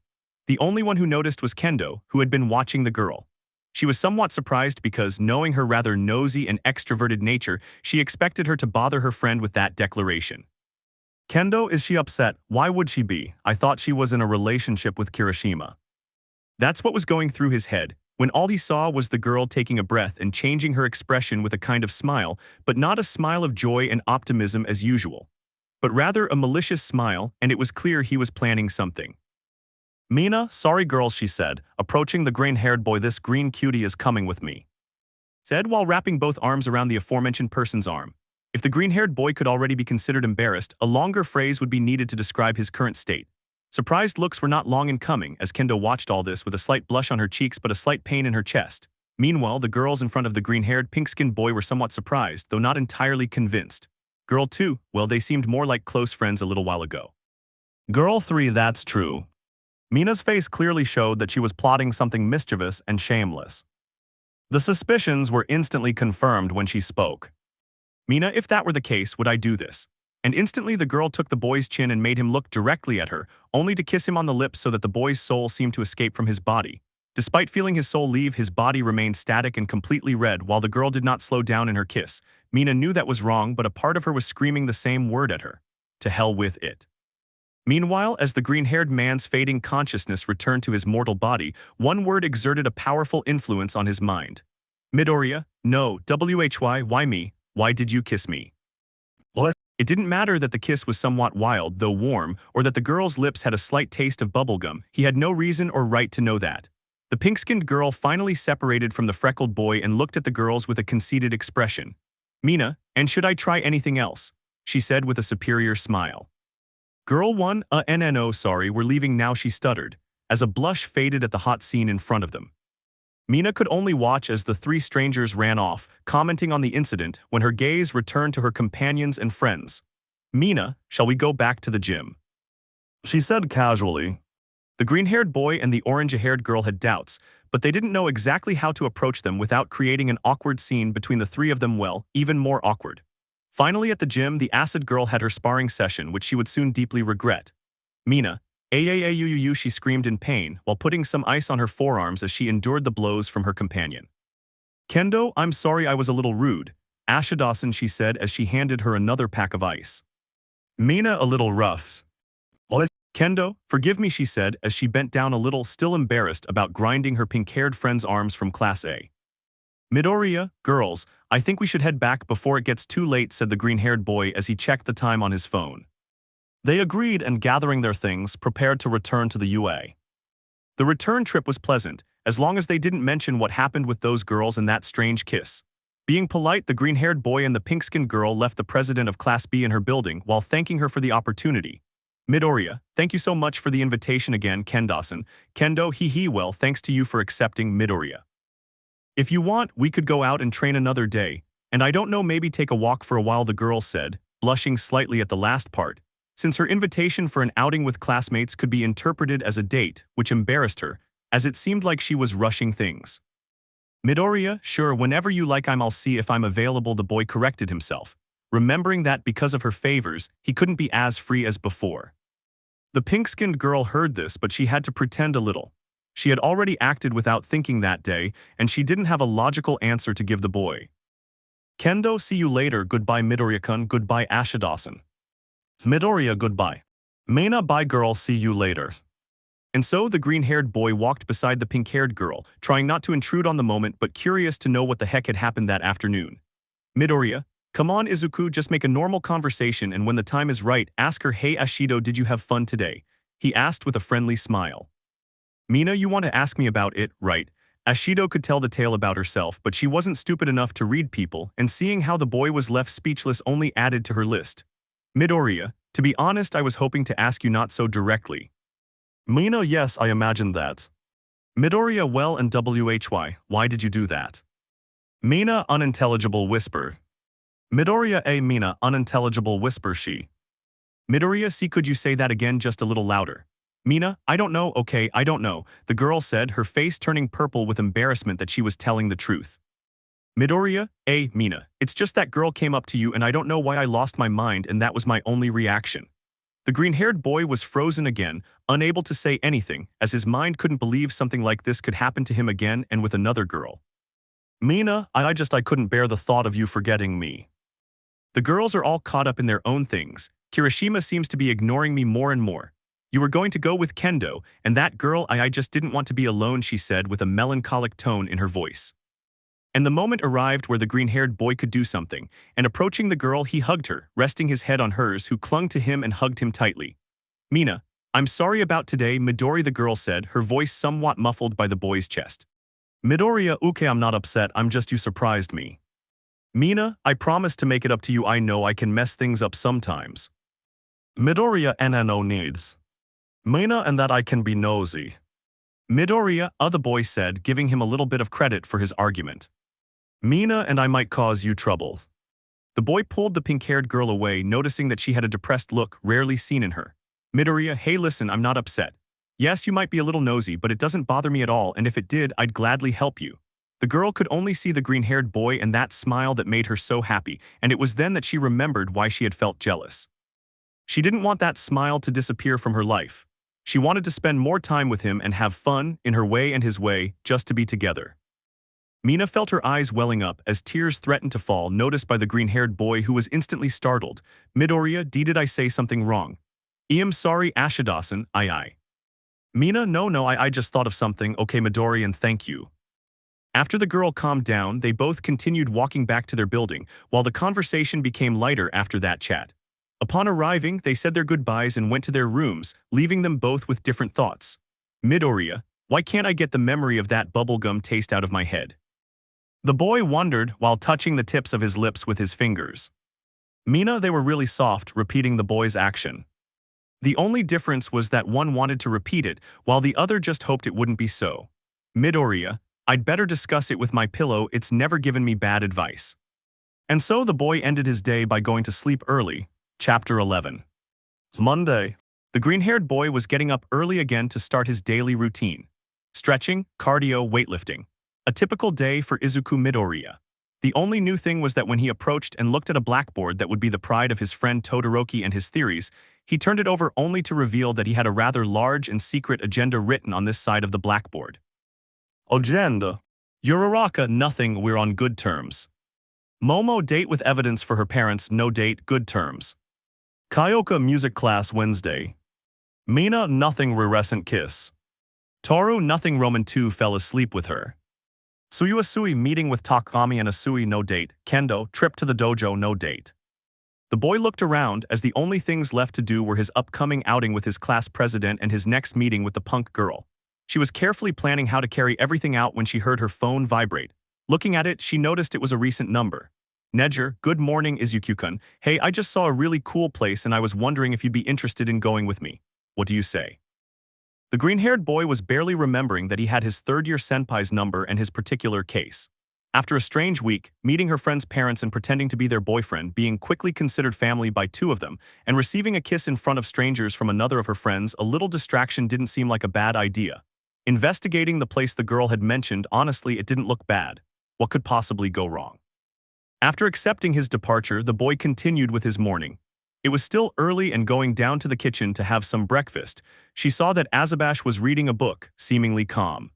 The only one who noticed was Kendo, who had been watching the girl. She was somewhat surprised because, knowing her rather nosy and extroverted nature, she expected her to bother her friend with that declaration. Kendo, is she upset? Why would she be? I thought she was in a relationship with Kirishima. That's what was going through his head, when all he saw was the girl taking a breath and changing her expression with a kind of smile, but not a smile of joy and optimism as usual, but rather a malicious smile, and it was clear he was planning something. Mina, sorry girls, she said, approaching the green-haired boy, this green cutie is coming with me. Said while wrapping both arms around the aforementioned person's arm. If the green-haired boy could already be considered embarrassed, a longer phrase would be needed to describe his current state. Surprised looks were not long in coming, as Kendo watched all this with a slight blush on her cheeks but a slight pain in her chest. Meanwhile, the girls in front of the green-haired, pink-skinned boy were somewhat surprised, though not entirely convinced. Girl 2, well, they seemed more like close friends a little while ago. Girl 3, that's true. Mina's face clearly showed that she was plotting something mischievous and shameless. The suspicions were instantly confirmed when she spoke. Mina, if that were the case, would I do this? And instantly the girl took the boy's chin and made him look directly at her, only to kiss him on the lips so that the boy's soul seemed to escape from his body. Despite feeling his soul leave, his body remained static and completely red while the girl did not slow down in her kiss. Mina knew that was wrong, but a part of her was screaming the same word at her. To hell with it. Meanwhile, as the green-haired man's fading consciousness returned to his mortal body, one word exerted a powerful influence on his mind. Midoriya, no, why me? Why did you kiss me? What? It didn't matter that the kiss was somewhat wild, though warm, or that the girl's lips had a slight taste of bubblegum. He had no reason or right to know that. The pink-skinned girl finally separated from the freckled boy and looked at the girls with a conceited expression. Mina, and should I try anything else? She said with a superior smile. Girl 1, no, sorry, we're leaving now, she stuttered, as a blush faded at the hot scene in front of them. Mina could only watch as the three strangers ran off, commenting on the incident when her gaze returned to her companions and friends. Mina, shall we go back to the gym? She said casually. The green-haired boy and the orange-haired girl had doubts, but they didn't know exactly how to approach them without creating an awkward scene between the three of them, well, even more awkward. Finally, at the gym, the acid girl had her sparring session, which she would soon deeply regret. Mina, she screamed in pain, while putting some ice on her forearms as she endured the blows from her companion. Kendo, I'm sorry I was a little rude, Ashidasan, she said as she handed her another pack of ice. Mina, a little rough. What? Kendo, forgive me, she said as she bent down a little, still embarrassed about grinding her pink-haired friend's arms from Class A. Midoriya, girls, I think we should head back before it gets too late, said the green-haired boy as he checked the time on his phone. They agreed and, gathering their things, prepared to return to the UA. The return trip was pleasant, as long as they didn't mention what happened with those girls and that strange kiss. Being polite, the green-haired boy and the pink-skinned girl left the president of Class B in her building while thanking her for the opportunity. Midoriya, thank you so much for the invitation again, Kendasan. Kendo, well, thanks to you for accepting, Midoriya. If you want, we could go out and train another day, and I don't know, maybe take a walk for a while, the girl said, blushing slightly at the last part, since her invitation for an outing with classmates could be interpreted as a date, which embarrassed her, as it seemed like she was rushing things. Midoriya, sure, whenever you like I'll see if I'm available, the boy corrected himself, remembering that because of her favors, he couldn't be as free as before. The pink-skinned girl heard this, but she had to pretend a little. She had already acted without thinking that day, and she didn't have a logical answer to give the boy. Kendo, see you later, goodbye Midoriya-kun, goodbye Ashidasan. Midoriya, goodbye. Mina, bye girl, see you later. And so the green-haired boy walked beside the pink-haired girl, trying not to intrude on the moment but curious to know what the heck had happened that afternoon. Midoriya, come on Izuku, just make a normal conversation and when the time is right, ask her, hey Ashido, did you have fun today? He asked with a friendly smile. Mina, you want to ask me about it, right? Ashido could tell the tale about herself, but she wasn't stupid enough to read people, and seeing how the boy was left speechless only added to her list. Midoriya, to be honest, I was hoping to ask you not so directly. Mina, yes, I imagined that. Midoriya, well and why did you do that? Mina, unintelligible whisper. Midoriya, Mina, unintelligible whisper she. Midoriya, see, could you say that again just a little louder? Mina, I don't know, okay, I don't know, the girl said, her face turning purple with embarrassment that she was telling the truth. Midoriya, Mina, it's just that girl came up to you and I don't know why I lost my mind and that was my only reaction. The green-haired boy was frozen again, unable to say anything, as his mind couldn't believe something like this could happen to him again and with another girl. Mina, I couldn't bear the thought of you forgetting me. The girls are all caught up in their own things. Kirishima seems to be ignoring me more and more. You were going to go with Kendo, and that girl, I just didn't want to be alone, she said with a melancholic tone in her voice. And the moment arrived where the green-haired boy could do something, and approaching the girl, he hugged her, resting his head on hers, who clung to him and hugged him tightly. Mina, I'm sorry about today, Midori, the girl said, her voice somewhat muffled by the boy's chest. Midoriya, okay, I'm not upset, I'm just you surprised me. Mina, I promise to make it up to you, I know I can mess things up sometimes. Midoriya, no needs. Mina, and that I can be nosy. Midoriya, the boy said, giving him a little bit of credit for his argument. Mina, and I might cause you troubles. The boy pulled the pink-haired girl away, noticing that she had a depressed look rarely seen in her. Midoriya, hey listen, I'm not upset. Yes, you might be a little nosy, but it doesn't bother me at all, and if it did, I'd gladly help you. The girl could only see the green-haired boy and that smile that made her so happy, and it was then that she remembered why she had felt jealous. She didn't want that smile to disappear from her life. She wanted to spend more time with him and have fun, in her way and his way, just to be together. Mina felt her eyes welling up as tears threatened to fall, noticed by the green-haired boy who was instantly startled. Midoriya, did I say something wrong? I'm sorry, Ashidasan, I. Mina, no, I just thought of something, okay Midori, and thank you. After the girl calmed down, they both continued walking back to their building, while the conversation became lighter after that chat. Upon arriving, they said their goodbyes and went to their rooms, leaving them both with different thoughts. Midoriya, why can't I get the memory of that bubblegum taste out of my head? The boy wondered while touching the tips of his lips with his fingers. Mina, they were really soft, repeating the boy's action. The only difference was that one wanted to repeat it, while the other just hoped it wouldn't be so. Midoriya, I'd better discuss it with my pillow, it's never given me bad advice. And so the boy ended his day by going to sleep early. Chapter 11. It's Monday. The green-haired boy was getting up early again to start his daily routine. Stretching, cardio, weightlifting. A typical day for Izuku Midoriya. The only new thing was that when he approached and looked at a blackboard that would be the pride of his friend Todoroki and his theories, he turned it over only to reveal that he had a rather large and secret agenda written on this side of the blackboard. Agenda. Uraraka, nothing, we're on good terms. Momo, date with evidence for her parents, no date, good terms. Kyoka, music class Wednesday. Mina, nothing, rerescent kiss. Toru, nothing, Roman 2 fell asleep with her. Suyuasui, meeting with Takami and Asui, no date. Kendo, trip to the dojo, no date. The boy looked around as the only things left to do were his upcoming outing with his class president and his next meeting with the punk girl. She was carefully planning how to carry everything out when she heard her phone vibrate. Looking at it, she noticed it was a recent number. Nejer, good morning Izuku-kun. Hey, I just saw a really cool place and I was wondering if you'd be interested in going with me. What do you say? The green-haired boy was barely remembering that he had his third-year senpai's number and his particular case. After a strange week, meeting her friend's parents and pretending to be their boyfriend, being quickly considered family by two of them, and receiving a kiss in front of strangers from another of her friends, a little distraction didn't seem like a bad idea. Investigating the place the girl had mentioned, honestly, it didn't look bad. What could possibly go wrong? After accepting his departure, the boy continued with his morning. It was still early, and going down to the kitchen to have some breakfast, she saw that Azabash was reading a book, seemingly calm.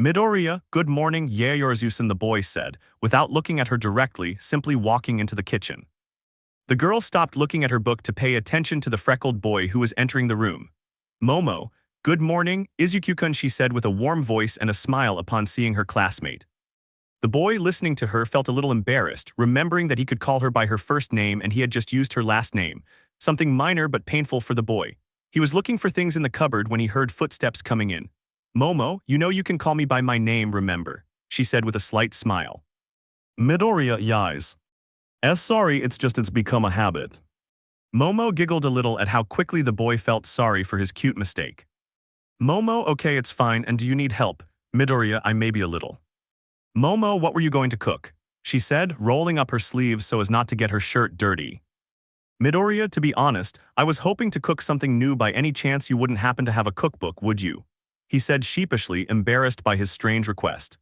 Midoriya, good morning, Yayorzusen, the boy said, without looking at her directly, simply walking into the kitchen. The girl stopped looking at her book to pay attention to the freckled boy who was entering the room. Momo, good morning, Izuku-kun, she said with a warm voice and a smile upon seeing her classmate. The boy, listening to her, felt a little embarrassed, remembering that he could call her by her first name and he had just used her last name, something minor but painful for the boy. He was looking for things in the cupboard when he heard footsteps coming in. Momo, you know you can call me by my name, remember, she said with a slight smile. Midoriya, yes. Sorry, it's become a habit. Momo giggled a little at how quickly the boy felt sorry for his cute mistake. Momo, okay, it's fine, and do you need help? Midoriya, I maybe a little. Momo, what were you going to cook? She said, rolling up her sleeves so as not to get her shirt dirty. Midoriya, to be honest, I was hoping to cook something new. By any chance you wouldn't happen to have a cookbook, would you? He said sheepishly, embarrassed by his strange request.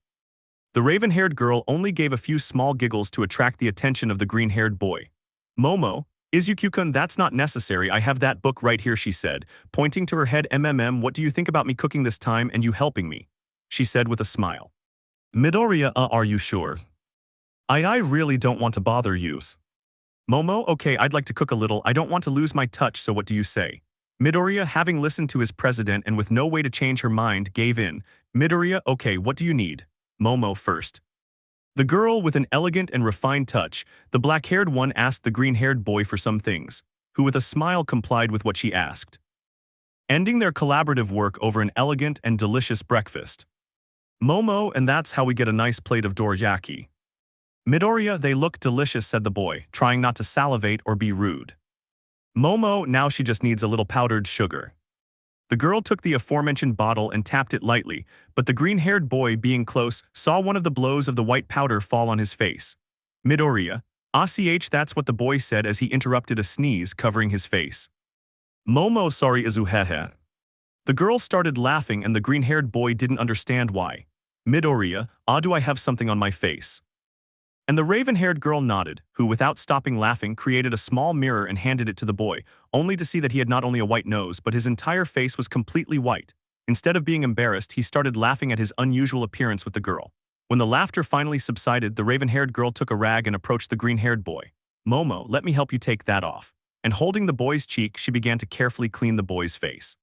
The raven-haired girl only gave a few small giggles to attract the attention of the green-haired boy. Momo, Izuku-kun, that's not necessary, I have that book right here, she said, pointing to her head. What do you think about me cooking this time and you helping me? She said with a smile. Midoriya, are you sure? I really don't want to bother you. Momo, okay, I'd like to cook a little, I don't want to lose my touch, so what do you say? Midoriya, having listened to his president and with no way to change her mind, gave in. Midoriya, okay, what do you need? Momo first. The girl, with an elegant and refined touch, the black-haired one, asked the green-haired boy for some things, who with a smile complied with what she asked, ending their collaborative work over an elegant and delicious breakfast. Momo, and that's how we get a nice plate of dorayaki. Midoriya, they look delicious, said the boy, trying not to salivate or be rude. Momo, now she just needs a little powdered sugar. The girl took the aforementioned bottle and tapped it lightly, but the green-haired boy, being close, saw one of the blows of the white powder fall on his face. Midoriya, that's what the boy said as he interrupted a sneeze covering his face. Momo, sorry, Izuhehe. The girl started laughing and the green-haired boy didn't understand why. Midoriya, do I have something on my face? And the raven-haired girl nodded, who, without stopping laughing, created a small mirror and handed it to the boy, only to see that he had not only a white nose but his entire face was completely white. Instead of being embarrassed, he started laughing at his unusual appearance with the girl. When the laughter finally subsided, the raven-haired girl took a rag and approached the green-haired boy. Momo, let me help you take that off. And holding the boy's cheek, she began to carefully clean the boy's face.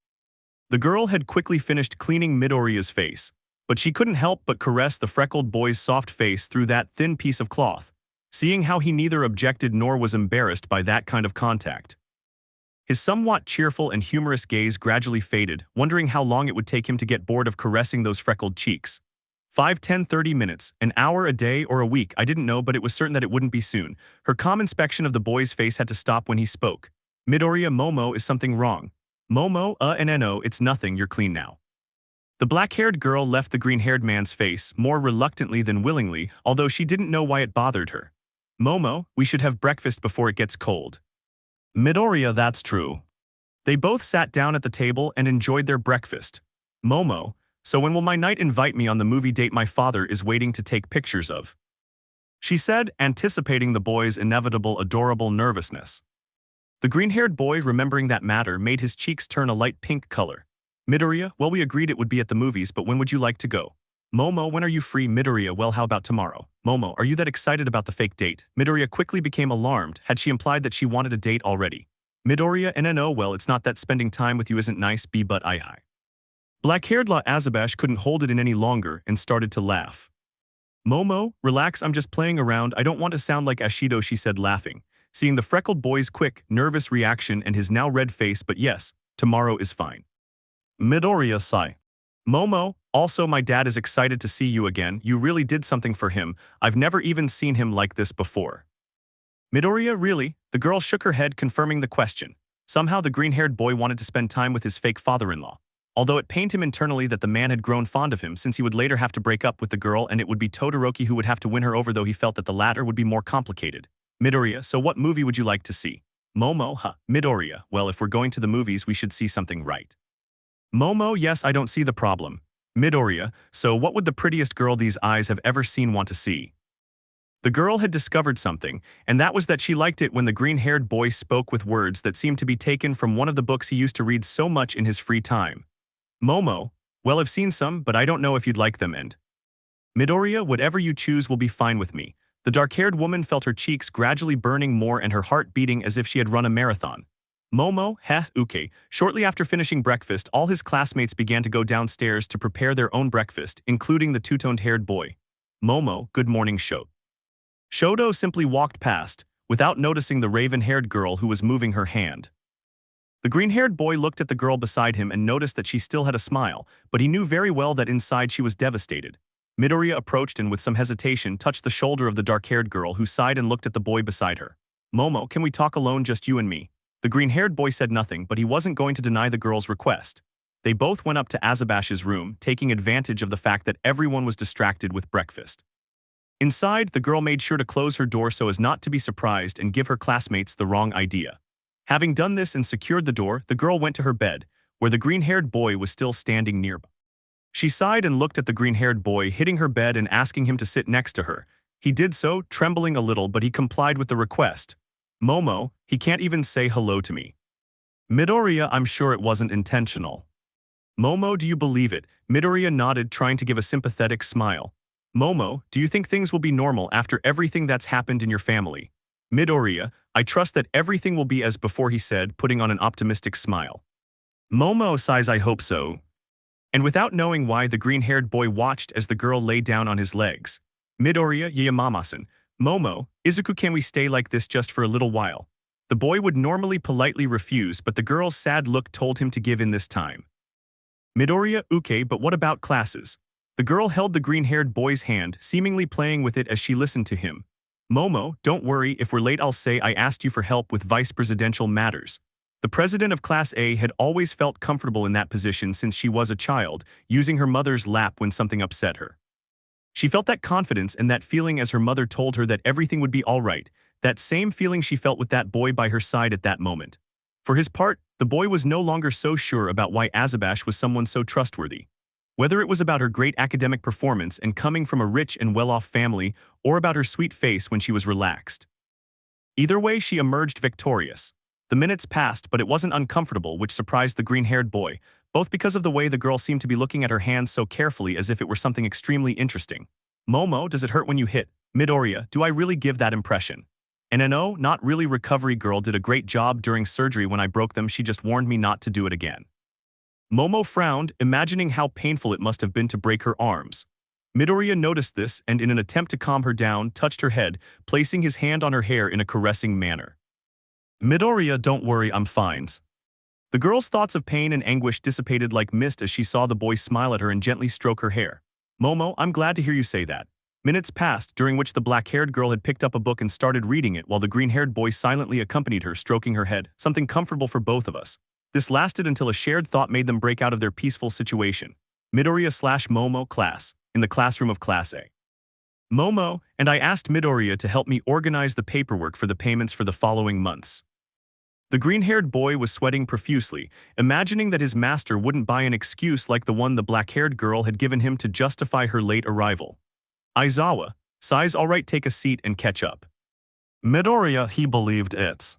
The girl had quickly finished cleaning Midoriya's face, but she couldn't help but caress the freckled boy's soft face through that thin piece of cloth, seeing how he neither objected nor was embarrassed by that kind of contact. His somewhat cheerful and humorous gaze gradually faded, wondering how long it would take him to get bored of caressing those freckled cheeks. 5, 10, 30 minutes, an hour, a day, or a week, I didn't know, but it was certain that it wouldn't be soon. Her calm inspection of the boy's face had to stop when he spoke. Midoriya, Momo, is something wrong? Momo, no, it's nothing, you're clean now. The black-haired girl left the green-haired man's face more reluctantly than willingly, although she didn't know why it bothered her. Momo, we should have breakfast before it gets cold. Midoriya, that's true. They both sat down at the table and enjoyed their breakfast. Momo, so when will my knight invite me on the movie date my father is waiting to take pictures of? She said, anticipating the boy's inevitable adorable nervousness. The green-haired boy, remembering that matter, made his cheeks turn a light pink color. Midoriya, well, we agreed it would be at the movies, but when would you like to go? Momo, when are you free? Midoriya, well, how about tomorrow? Momo, are you that excited about the fake date? Midoriya quickly became alarmed. Had she implied that she wanted a date already? Midoriya, no, well, it's not that spending time with you isn't nice, but I. Black-haired La Azabash couldn't hold it in any longer and started to laugh. Momo, relax, I'm just playing around, I don't want to sound like Ashido, she said, laughing, seeing the freckled boy's quick, nervous reaction and his now red face, but yes, tomorrow is fine. Midoriya, sigh. Momo, also my dad is excited to see you again, you really did something for him, I've never even seen him like this before. Midoriya, really? The girl shook her head, confirming the question. Somehow the green-haired boy wanted to spend time with his fake father-in-law. although it pained him internally that the man had grown fond of him since he would later have to break up with the girl and it would be Todoroki who would have to win her over, though he felt that the latter would be more complicated. Midoriya, so what movie would you like to see? Momo, Midoriya, well, if we're going to the movies we should see something right. Momo, yes, I don't see the problem. Midoriya, so what would the prettiest girl these eyes have ever seen want to see? The girl had discovered something, and that was that she liked it when the green-haired boy spoke with words that seemed to be taken from one of the books he used to read so much in his free time. Momo, well, I've seen some, but I don't know if you'd like them, and Midoriya, whatever you choose will be fine with me. The dark-haired woman felt her cheeks gradually burning more and her heart beating as if she had run a marathon. Momo, okay. Shortly after finishing breakfast, all his classmates began to go downstairs to prepare their own breakfast, including the two-toned-haired boy. Momo, good morning, Shoto. Shoto simply walked past, without noticing the raven-haired girl who was moving her hand. The green-haired boy looked at the girl beside him and noticed that she still had a smile, but he knew very well that inside she was devastated. Midoriya approached and with some hesitation touched the shoulder of the dark-haired girl who sighed and looked at the boy beside her. Momo, can we talk alone, just you and me? The green-haired boy said nothing, but he wasn't going to deny the girl's request. They both went up to Azabash's room, taking advantage of the fact that everyone was distracted with breakfast. Inside, the girl made sure to close her door so as not to be surprised and give her classmates the wrong idea. Having done this and secured the door, the girl went to her bed, where the green-haired boy was still standing nearby. She sighed and looked at the green-haired boy, hitting her bed and asking him to sit next to her. He did so, trembling a little, but he complied with the request. Momo, he can't even say hello to me. Midoriya, I'm sure it wasn't intentional. Momo, do you believe it? Midoriya nodded, trying to give a sympathetic smile. Momo, do you think things will be normal after everything that's happened in your family? Midoriya, I trust that everything will be as before, he said, putting on an optimistic smile. Momo sighs, I hope so. And without knowing why, the green-haired boy watched as the girl lay down on his legs. Midoriya, Yamama-san. Momo, izuku, can we stay like this just for a little while? The boy would normally politely refuse, but the girl's sad look told him to give in this time. Midoriya, okay, but what about classes? The girl held the green-haired boy's hand, seemingly playing with it as she listened to him. Momo, don't worry, if we're late I'll say I asked you for help with vice-presidential matters. The president of Class A had always felt comfortable in that position since she was a child, using her mother's lap when something upset her. She felt that confidence and that feeling as her mother told her that everything would be all right, that same feeling she felt with that boy by her side at that moment. For his part, the boy was no longer so sure about why Azabash was someone so trustworthy. Whether it was about her great academic performance and coming from a rich and well-off family, or about her sweet face when she was relaxed. Either way, she emerged victorious. The minutes passed, but it wasn't uncomfortable, which surprised the green-haired boy, both because of the way the girl seemed to be looking at her hands so carefully as if it were something extremely interesting. Momo, does it hurt when you hit? Midoriya, do I really give that impression? And no, not really. Recovery girl did a great job during surgery when I broke them, she just warned me not to do it again. Momo frowned, imagining how painful it must have been to break her arms. Midoriya noticed this and, in an attempt to calm her down, touched her head, placing his hand on her hair in a caressing manner. Midoriya, don't worry, I'm fine. The girl's thoughts of pain and anguish dissipated like mist as she saw the boy smile at her and gently stroke her hair. Momo, I'm glad to hear you say that. Minutes passed, during which the black-haired girl had picked up a book and started reading it while the green-haired boy silently accompanied her, stroking her head, something comfortable for both of us. This lasted until a shared thought made them break out of their peaceful situation. Midoriya/Momo class, in the classroom of Class A. Momo, and I asked Midoriya to help me organize the paperwork for the payments for the following months. The green-haired boy was sweating profusely, imagining that his master wouldn't buy an excuse like the one the black-haired girl had given him to justify her late arrival. Aizawa, sighs, all right, take a seat and catch up. Midoriya, he believed it.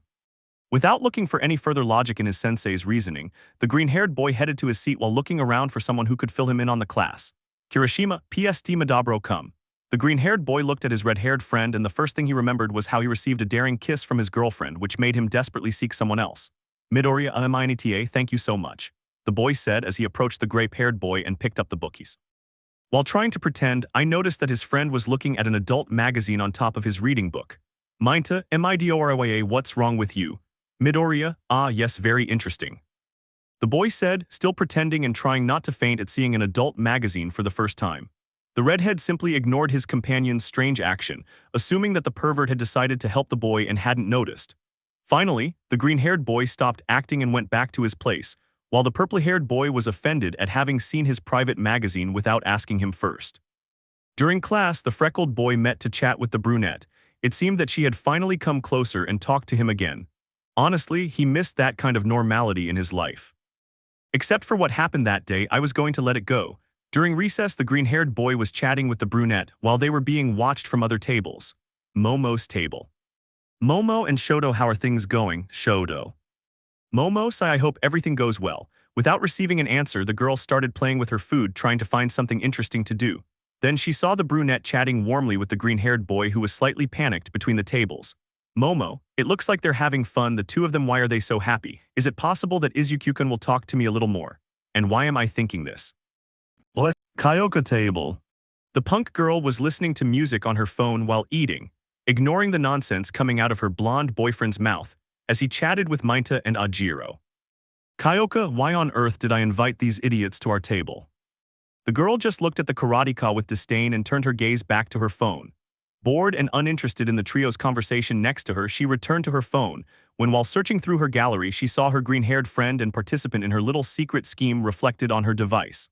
Without looking for any further logic in his sensei's reasoning, the green-haired boy headed to his seat while looking around for someone who could fill him in on the class. Kirishima, PST Madabro come. The green-haired boy looked at his red-haired friend, and the first thing he remembered was how he received a daring kiss from his girlfriend, which made him desperately seek someone else. Midoriya, Aminita, thank you so much, the boy said as he approached the gray-haired boy and picked up the bookies. While trying to pretend, I noticed that his friend was looking at an adult magazine on top of his reading book. Minta, Midoriya, what's wrong with you? Midoriya, ah yes, very interesting. The boy said, still pretending and trying not to faint at seeing an adult magazine for the first time. The redhead simply ignored his companion's strange action, assuming that the pervert had decided to help the boy and hadn't noticed. Finally, the green-haired boy stopped acting and went back to his place, while the purple-haired boy was offended at having seen his private magazine without asking him first. During class, the freckled boy met to chat with the brunette. It seemed that she had finally come closer and talked to him again. Honestly, he missed that kind of normality in his life. Except for what happened that day, I was going to let it go. During recess, the green-haired boy was chatting with the brunette while they were being watched from other tables. Momo's table. Momo and Shoto, how are things going, Shoto? Momo, say, I hope everything goes well. Without receiving an answer, the girl started playing with her food, trying to find something interesting to do. Then she saw the brunette chatting warmly with the green-haired boy who was slightly panicked between the tables. Momo, it looks like they're having fun, the two of them. Why are they so happy? Is it possible that Izuku-kun will talk to me a little more? And why am I thinking this? What? Kyoka table. The punk girl was listening to music on her phone while eating, ignoring the nonsense coming out of her blonde boyfriend's mouth as he chatted with Minta and Ajiro. Kyoka, why on earth did I invite these idiots to our table? The girl just looked at the karateka with disdain and turned her gaze back to her phone. Bored and uninterested in the trio's conversation next to her, she returned to her phone, when while searching through her gallery she saw her green-haired friend and participant in her little secret scheme reflected on her device.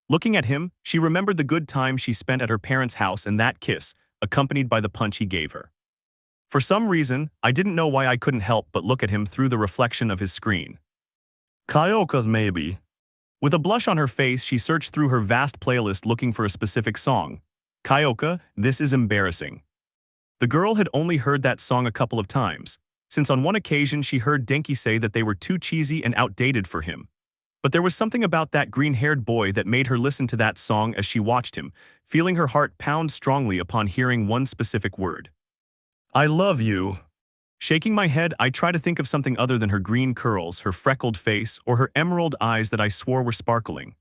Looking at him, she remembered the good time she spent at her parents' house and that kiss, accompanied by the punch he gave her. For some reason, I didn't know why I couldn't help but look at him through the reflection of his screen. Kyoka's maybe. With a blush on her face, she searched through her vast playlist looking for a specific song. Kyoka, this is embarrassing. The girl had only heard that song a couple of times, since on one occasion she heard Denki say that they were too cheesy and outdated for him. But there was something about that green-haired boy that made her listen to that song as she watched him, feeling her heart pound strongly upon hearing one specific word. I love you. Shaking my head, I try to think of something other than her green curls, her freckled face, or her emerald eyes that I swore were sparkling.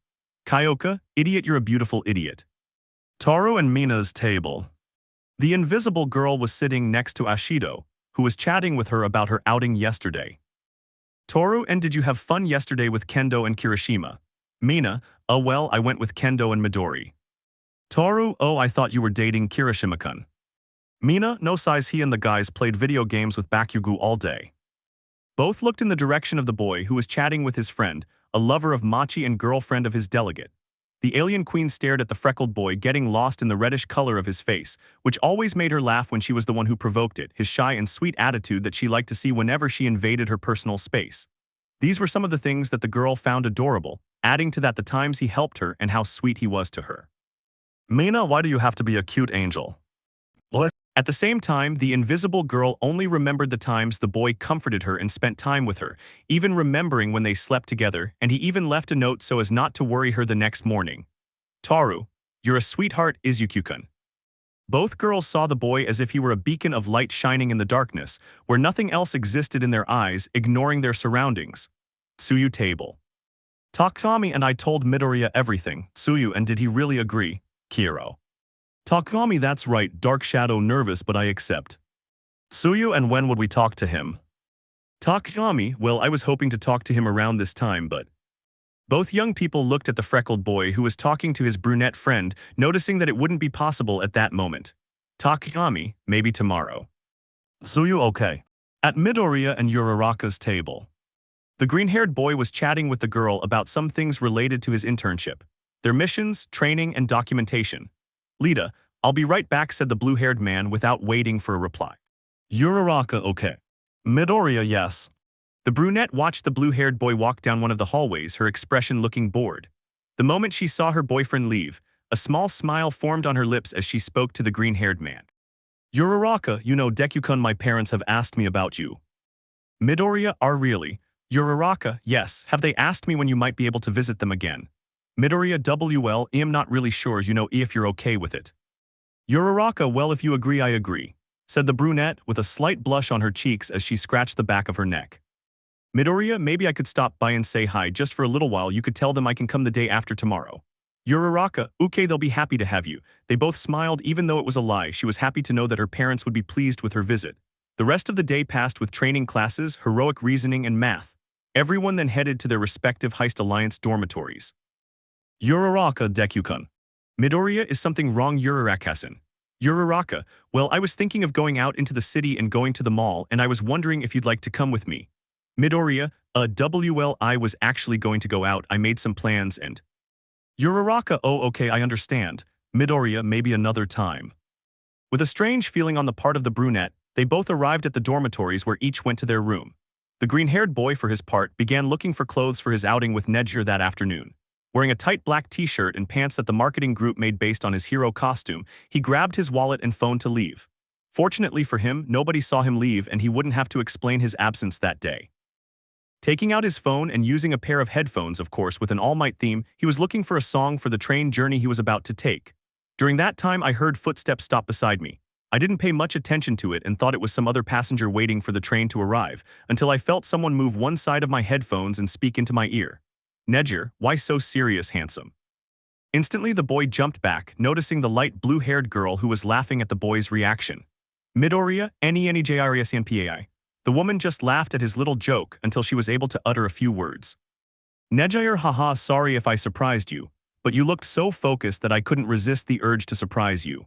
Kyoka, idiot, you're a beautiful idiot. Toru and Mina's table. The invisible girl was sitting next to Ashido, who was chatting with her about her outing yesterday. Toru, and did you have fun yesterday with Kendo and Kirishima? Mina, oh well, I went with Kendo and Midori. Toru, oh, I thought you were dating Kirishima-kun. Mina, no size, he and the guys played video games with Bakugu all day. Both looked in the direction of the boy who was chatting with his friend, a lover of Machi and girlfriend of his delegate. The alien queen stared at the freckled boy, getting lost in the reddish color of his face, which always made her laugh when she was the one who provoked it, his shy and sweet attitude that she liked to see whenever she invaded her personal space. These were some of the things that the girl found adorable, adding to that the times he helped her and how sweet he was to her. Mina, why do you have to be a cute angel? What? At the same time, the invisible girl only remembered the times the boy comforted her and spent time with her, even remembering when they slept together, and he even left a note so as not to worry her the next morning. Toru, you're a sweetheart, Izuku-kun. Both girls saw the boy as if he were a beacon of light shining in the darkness, where nothing else existed in their eyes, ignoring their surroundings. Tsuyu table. Takami and I told Midoriya everything. Tsuyu, and did he really agree? Kiro. Takami, that's right, Dark Shadow, nervous, but I accept. Tsuyu, and when would we talk to him? Takami, well, I was hoping to talk to him around this time, but... Both young people looked at the freckled boy who was talking to his brunette friend, noticing that it wouldn't be possible at that moment. Takami, maybe tomorrow. Tsuyu, okay. At Midoriya and Uraraka's table. The green-haired boy was chatting with the girl about some things related to his internship, their missions, training, and documentation. Lita, I'll be right back, said the blue-haired man without waiting for a reply. Uraraka, okay. Midoriya, yes. The brunette watched the blue-haired boy walk down one of the hallways, her expression looking bored. The moment she saw her boyfriend leave, a small smile formed on her lips as she spoke to the green-haired man. Uraraka, you know, Deku-kun, my parents have asked me about you. Midoriya, are really? Uraraka, yes, have they asked me when you might be able to visit them again? Midoriya, WL, I'm not really sure, you know, if you're okay with it. Uraraka, well, if you agree, I agree, said the brunette with a slight blush on her cheeks as she scratched the back of her neck. Midoriya, maybe I could stop by and say hi just for a little while. You could tell them I can come the day after tomorrow. Uraraka, okay, they'll be happy to have you. They both smiled even though it was a lie. She was happy to know that her parents would be pleased with her visit. The rest of the day passed with training classes, heroic reasoning, and math. Everyone then headed to their respective Heist Alliance dormitories. Uraraka, Deku-kun. Midoriya, is something wrong? Uraraka-san. Uraraka, well, I was thinking of going out into the city and going to the mall, and I was wondering if you'd like to come with me. Midoriya, I was actually going to go out, I made some plans and… Uraraka, oh okay I understand. Midoriya, maybe another time. With a strange feeling on the part of the brunette, they both arrived at the dormitories where each went to their room. The green-haired boy, for his part, began looking for clothes for his outing with Neji that afternoon. Wearing a tight black t-shirt and pants that the marketing group made based on his hero costume, he grabbed his wallet and phone to leave. Fortunately for him, nobody saw him leave and he wouldn't have to explain his absence that day. Taking out his phone and using a pair of headphones, of course, with an Almight theme, he was looking for a song for the train journey he was about to take. During that time, I heard footsteps stop beside me. I didn't pay much attention to it and thought it was some other passenger waiting for the train to arrive, until I felt someone move one side of my headphones and speak into my ear. Neji, why so serious, handsome? Instantly the boy jumped back, noticing the light blue-haired girl who was laughing at the boy's reaction. Midoriya, NENJRESNPAI. The woman just laughed at his little joke until she was able to utter a few words. Neji, haha, sorry if I surprised you, but you looked so focused that I couldn't resist the urge to surprise you.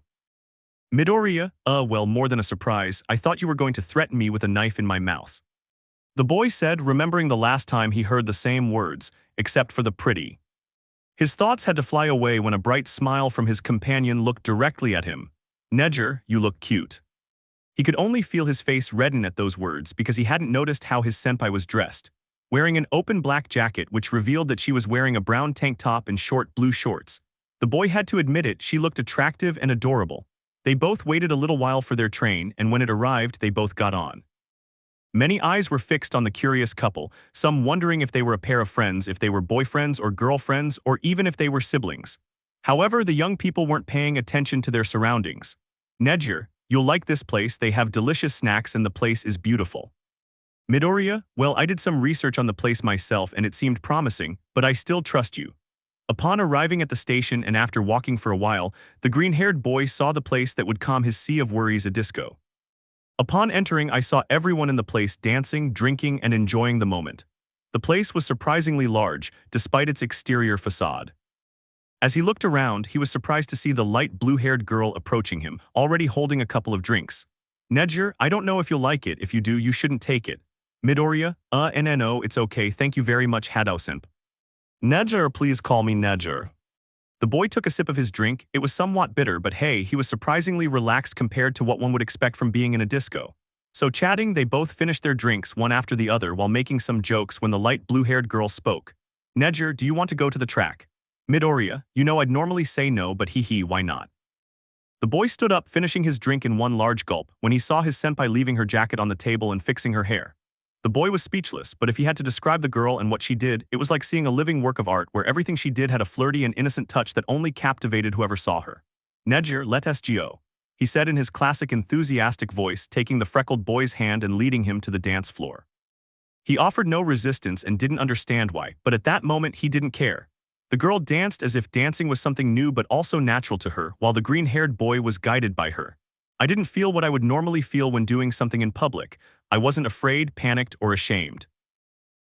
Midoriya, well, more than a surprise, I thought you were going to threaten me with a knife in my mouth. The boy said, remembering the last time he heard the same words, except for the pretty. His thoughts had to fly away when a bright smile from his companion looked directly at him. Neji, you look cute. He could only feel his face redden at those words because he hadn't noticed how his senpai was dressed. Wearing an open black jacket which revealed that she was wearing a brown tank top and short blue shorts. The boy had to admit it, she looked attractive and adorable. They both waited a little while for their train, and when it arrived, they both got on. Many eyes were fixed on the curious couple, some wondering if they were a pair of friends, if they were boyfriends or girlfriends, or even if they were siblings. However, the young people weren't paying attention to their surroundings. Neji, you'll like this place, they have delicious snacks and the place is beautiful. Midoriya, well, I did some research on the place myself and it seemed promising, but I still trust you. Upon arriving at the station and after walking for a while, the green-haired boy saw the place that would calm his sea of worries, a disco. Upon entering, I saw everyone in the place dancing, drinking, and enjoying the moment. The place was surprisingly large, despite its exterior facade. As he looked around, he was surprised to see the light blue-haired girl approaching him, already holding a couple of drinks. Neji, I don't know if you'll like it, if you do, you shouldn't take it. Midoriya, no, it's okay, thank you very much, Hadao-simp. Neji, please call me Neji. The boy took a sip of his drink, it was somewhat bitter, but hey, he was surprisingly relaxed compared to what one would expect from being in a disco. So chatting, they both finished their drinks one after the other while making some jokes when the light blue-haired girl spoke. Neji, do you want to go to the track? Midoriya, you know I'd normally say no, but hee, why not? The boy stood up, finishing his drink in one large gulp, when he saw his senpai leaving her jacket on the table and fixing her hair. The boy was speechless, but if he had to describe the girl and what she did, it was like seeing a living work of art where everything she did had a flirty and innocent touch that only captivated whoever saw her. Neji, let's go, he said in his classic enthusiastic voice, taking the freckled boy's hand and leading him to the dance floor. He offered no resistance and didn't understand why, but at that moment he didn't care. The girl danced as if dancing was something new but also natural to her, while the green-haired boy was guided by her. I didn't feel what I would normally feel when doing something in public. I wasn't afraid, panicked, or ashamed.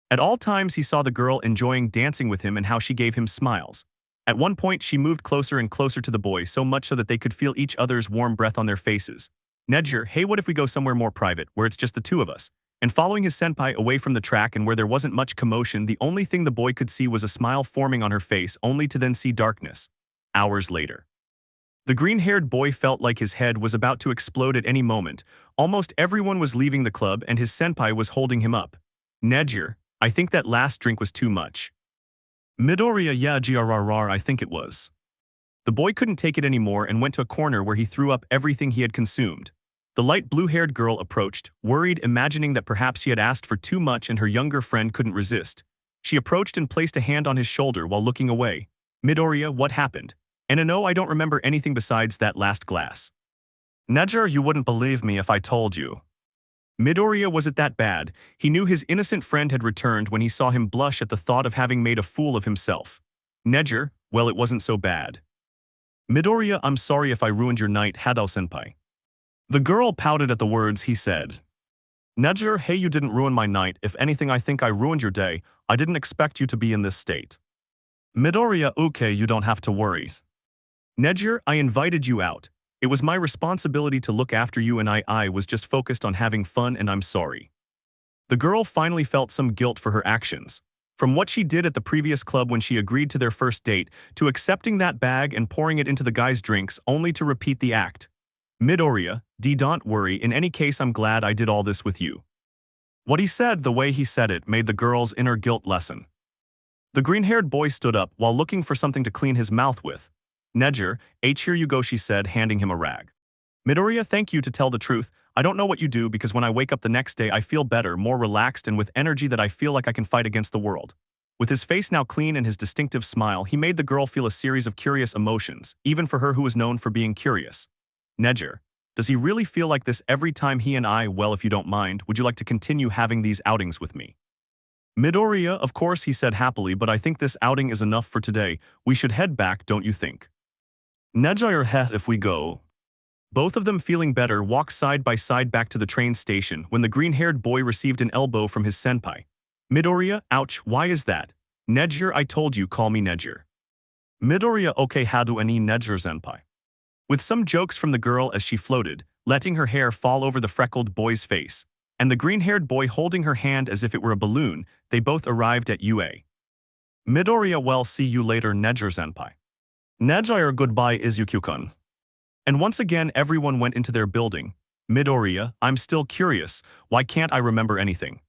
At all times he saw the girl enjoying dancing with him and how she gave him smiles. At one point she moved closer and closer to the boy, so much so that they could feel each other's warm breath on their faces. Neji, hey, what if we go somewhere more private, where it's just the two of us? And following his senpai away from the track and where there wasn't much commotion, the only thing the boy could see was a smile forming on her face, only to then see darkness. Hours later. The green-haired boy felt like his head was about to explode at any moment. Almost everyone was leaving the club and his senpai was holding him up. Neji, I think that last drink was too much. Midoriya, yeah, grrr, I think it was. The boy couldn't take it anymore and went to a corner where he threw up everything he had consumed. The light blue-haired girl approached, worried, imagining that perhaps she had asked for too much and her younger friend couldn't resist. She approached and placed a hand on his shoulder while looking away. Midoriya, what happened? And no, I don't remember anything besides that last glass. Neji, you wouldn't believe me if I told you. Midoriya, was it that bad? He knew his innocent friend had returned when he saw him blush at the thought of having made a fool of himself. Neji, well, it wasn't so bad. Midoriya, I'm sorry if I ruined your night, Hadao-senpai. The girl pouted at the words he said. Neji, hey, you didn't ruin my night. If anything, I think I ruined your day. I didn't expect you to be in this state. Midoriya, okay, you don't have to worry. Neji, I invited you out. It was my responsibility to look after you and I was just focused on having fun and I'm sorry. The girl finally felt some guilt for her actions. From what she did at the previous club when she agreed to their first date, to accepting that bag and pouring it into the guy's drinks only to repeat the act. Midoriya, don't worry, in any case I'm glad I did all this with you. What he said, the way he said it, made the girl's inner guilt lessen. The green-haired boy stood up while looking for something to clean his mouth with. Nejer, here you go, she said, handing him a rag. Midoriya, thank you. To tell the truth, I don't know what you do because when I wake up the next day I feel better, more relaxed and with energy that I feel like I can fight against the world. With his face now clean and his distinctive smile, he made the girl feel a series of curious emotions, even for her who was known for being curious. Nejer, does he really feel like this every time he and I, well, if you don't mind, would you like to continue having these outings with me? Midoriya, of course, he said happily, but I think this outing is enough for today. We should head back, don't you think? Nejer, if we go. Both of them, feeling better, walked side by side back to the train station when the green-haired boy received an elbow from his senpai. Midoriya, ouch, why is that? Nejer, I told you, call me Nejer. Midoriya, okay, how do any Nejer senpai? With some jokes from the girl as she floated, letting her hair fall over the freckled boy's face, and the green-haired boy holding her hand as if it were a balloon, they both arrived at UA. Midoriya, well, see you later, Nejer senpai. Nejer, goodbye, Izuku-kun. And once again everyone went into their building. Midoriya, I'm still curious, why can't I remember anything?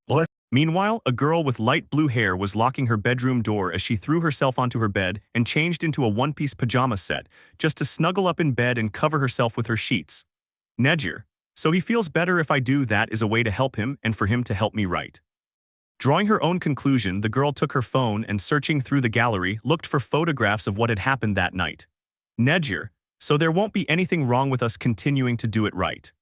What? Meanwhile, a girl with light blue hair was locking her bedroom door as she threw herself onto her bed and changed into a one-piece pajama set, just to snuggle up in bed and cover herself with her sheets. Nejer, so he feels better if I do that is a way to help him and for him to help me, right? Drawing her own conclusion, the girl took her phone and searching through the gallery looked for photographs of what had happened that night. Nejer, so there won't be anything wrong with us continuing to do it right.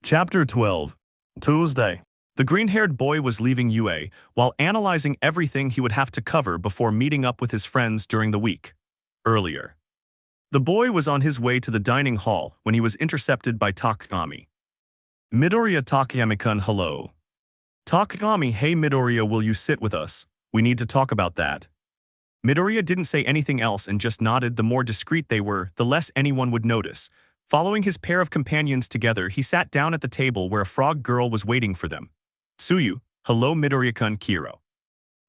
Chapter 12. Tuesday. The green-haired boy was leaving UA while analyzing everything he would have to cover before meeting up with his friends during the week. Earlier, the boy was on his way to the dining hall when he was intercepted by Takagami. Midoriya, Takagami-kun, hello. Takagami, hey Midoriya, will you sit with us? We need to talk about that. Midoriya didn't say anything else and just nodded. The more discreet they were, the less anyone would notice. Following his pair of companions together, he sat down at the table where a frog girl was waiting for them. Tsuyu, hello Midoriya-kun, Kiro.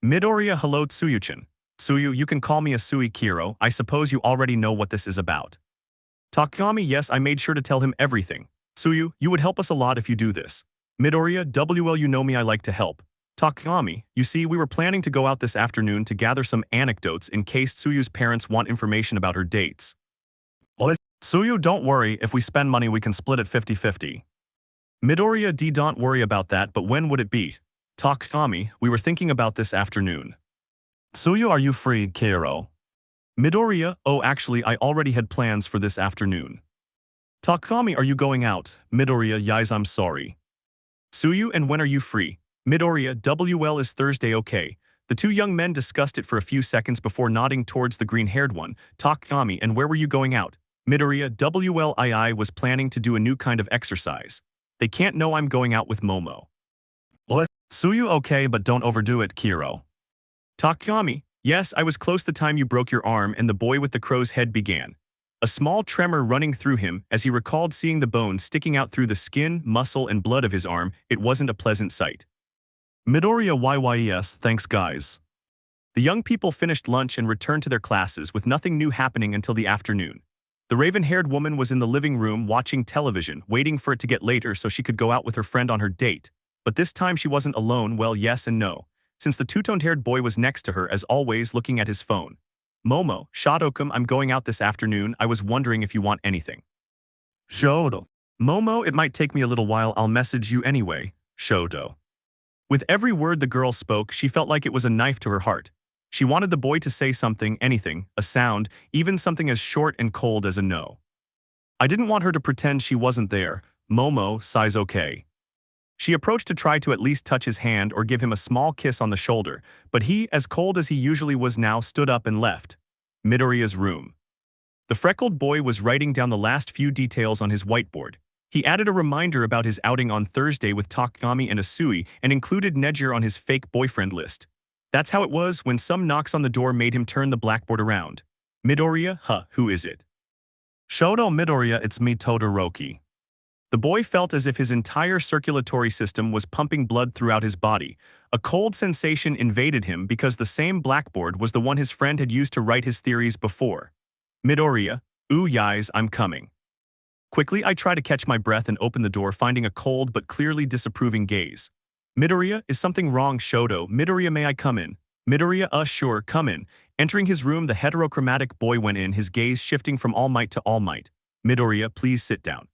Midoriya, hello Tsuyu-chan. Tsuyu, you can call me Asui, Kiro. I suppose you already know what this is about. Takagami, yes, I made sure to tell him everything. Tsuyu, you would help us a lot if you do this. Midoriya, well, you know me, I like to help. Takagami, you see, we were planning to go out this afternoon to gather some anecdotes in case Tsuyu's parents want information about her dates. What? Tsuyu, don't worry, if we spend money we can split it 50-50. Midoriya, don't worry about that, but when would it be? Takagami, we were thinking about this afternoon. Tsuyu, are you free, Kiro? Midoriya, oh actually I already had plans for this afternoon. Takagami, are you going out? Midoriya, yes, I'm sorry. Tsuyu, and when are you free? Midoriya, well, is Thursday okay? The two young men discussed it for a few seconds before nodding towards the green-haired one. Takagami, and where were you going out? Midoriya, well, I was planning to do a new kind of exercise. They can't know I'm going out with Momo. What? Tsuyu, okay, but don't overdo it, Kiro. Takagami, yes, I was close the time you broke your arm, and the boy with the crow's head began. A small tremor running through him as he recalled seeing the bone sticking out through the skin, muscle, and blood of his arm. It wasn't a pleasant sight. Midoriya, yes, thanks guys. The young people finished lunch and returned to their classes with nothing new happening until the afternoon. The raven-haired woman was in the living room watching television, waiting for it to get later so she could go out with her friend on her date. But this time she wasn't alone, well, yes and no, since the two-toned-haired boy was next to her as always looking at his phone. Momo, Shotokum, I'm going out this afternoon, I was wondering if you want anything. Shoto. Momo, it might take me a little while, I'll message you anyway. Shoto. With every word the girl spoke, she felt like it was a knife to her heart. She wanted the boy to say something, anything, a sound, even something as short and cold as a no. I didn't want her to pretend she wasn't there. Momo, sighs okay. She approached to try to at least touch his hand or give him a small kiss on the shoulder, but he, as cold as he usually was now, stood up and left. Midoriya's room. The freckled boy was writing down the last few details on his whiteboard. He added a reminder about his outing on Thursday with Takagami and Asui and included Nejer on his fake boyfriend list. That's how it was when some knocks on the door made him turn the blackboard around. Midoriya, who is it? Shoto, Midoriya, it's me, Todoroki. The boy felt as if his entire circulatory system was pumping blood throughout his body. A cold sensation invaded him because the same blackboard was the one his friend had used to write his theories before. Midoriya, ooh yais, I'm coming. Quickly, I try to catch my breath and open the door, finding a cold but clearly disapproving gaze. Midoriya, is something wrong, Shoto? Midoriya, may I come in? Midoriya, sure, come in. Entering his room, the heterochromatic boy went in, his gaze shifting from Almight to Almight. Midoriya, please sit down.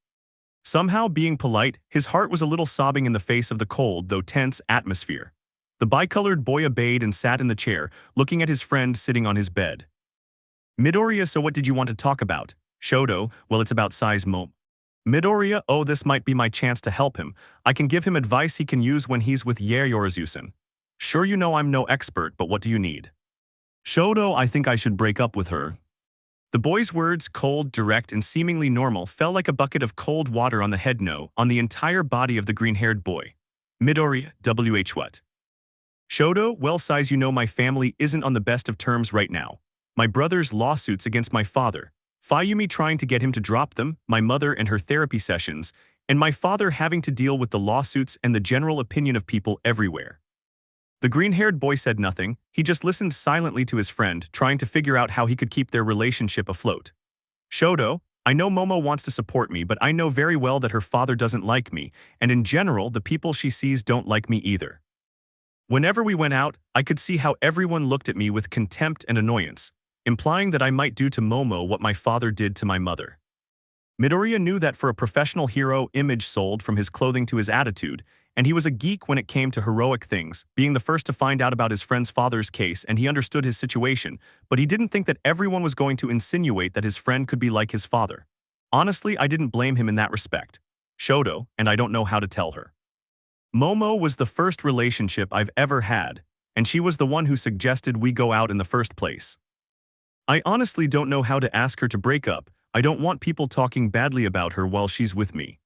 Somehow, being polite, his heart was a little sobbing in the face of the cold, though tense, atmosphere. The bicolored boy obeyed and sat in the chair, looking at his friend sitting on his bed. Midoriya, so what did you want to talk about? Shoto, well, it's about size Momo. Midoriya, oh, this might be my chance to help him. I can give him advice he can use when he's with Yaoyorozu-san. Sure, you know I'm no expert, but what do you need? Shoto, I think I should break up with her. The boy's words, cold, direct, and seemingly normal, fell like a bucket of cold water on the head, no, on the entire body of the green-haired boy. Midoriya, what? Shoto, well, size, you know my family isn't on the best of terms right now. My brother's lawsuits against my father, Fayumi trying to get him to drop them, my mother and her therapy sessions, and my father having to deal with the lawsuits and the general opinion of people everywhere. The green-haired boy said nothing, he just listened silently to his friend, trying to figure out how he could keep their relationship afloat. Shoto, I know Momo wants to support me, but I know very well that her father doesn't like me, and in general, the people she sees don't like me either. Whenever we went out, I could see how everyone looked at me with contempt and annoyance, implying that I might do to Momo what my father did to my mother. Midoriya knew that for a professional hero, image sold from his clothing to his attitude, and he was a geek when it came to heroic things, being the first to find out about his friend's father's case, and he understood his situation, but he didn't think that everyone was going to insinuate that his friend could be like his father. Honestly, I didn't blame him in that respect. Shoto, and I don't know how to tell her. Momo was the first relationship I've ever had, and she was the one who suggested we go out in the first place. I honestly don't know how to ask her to break up. I don't want people talking badly about her while she's with me.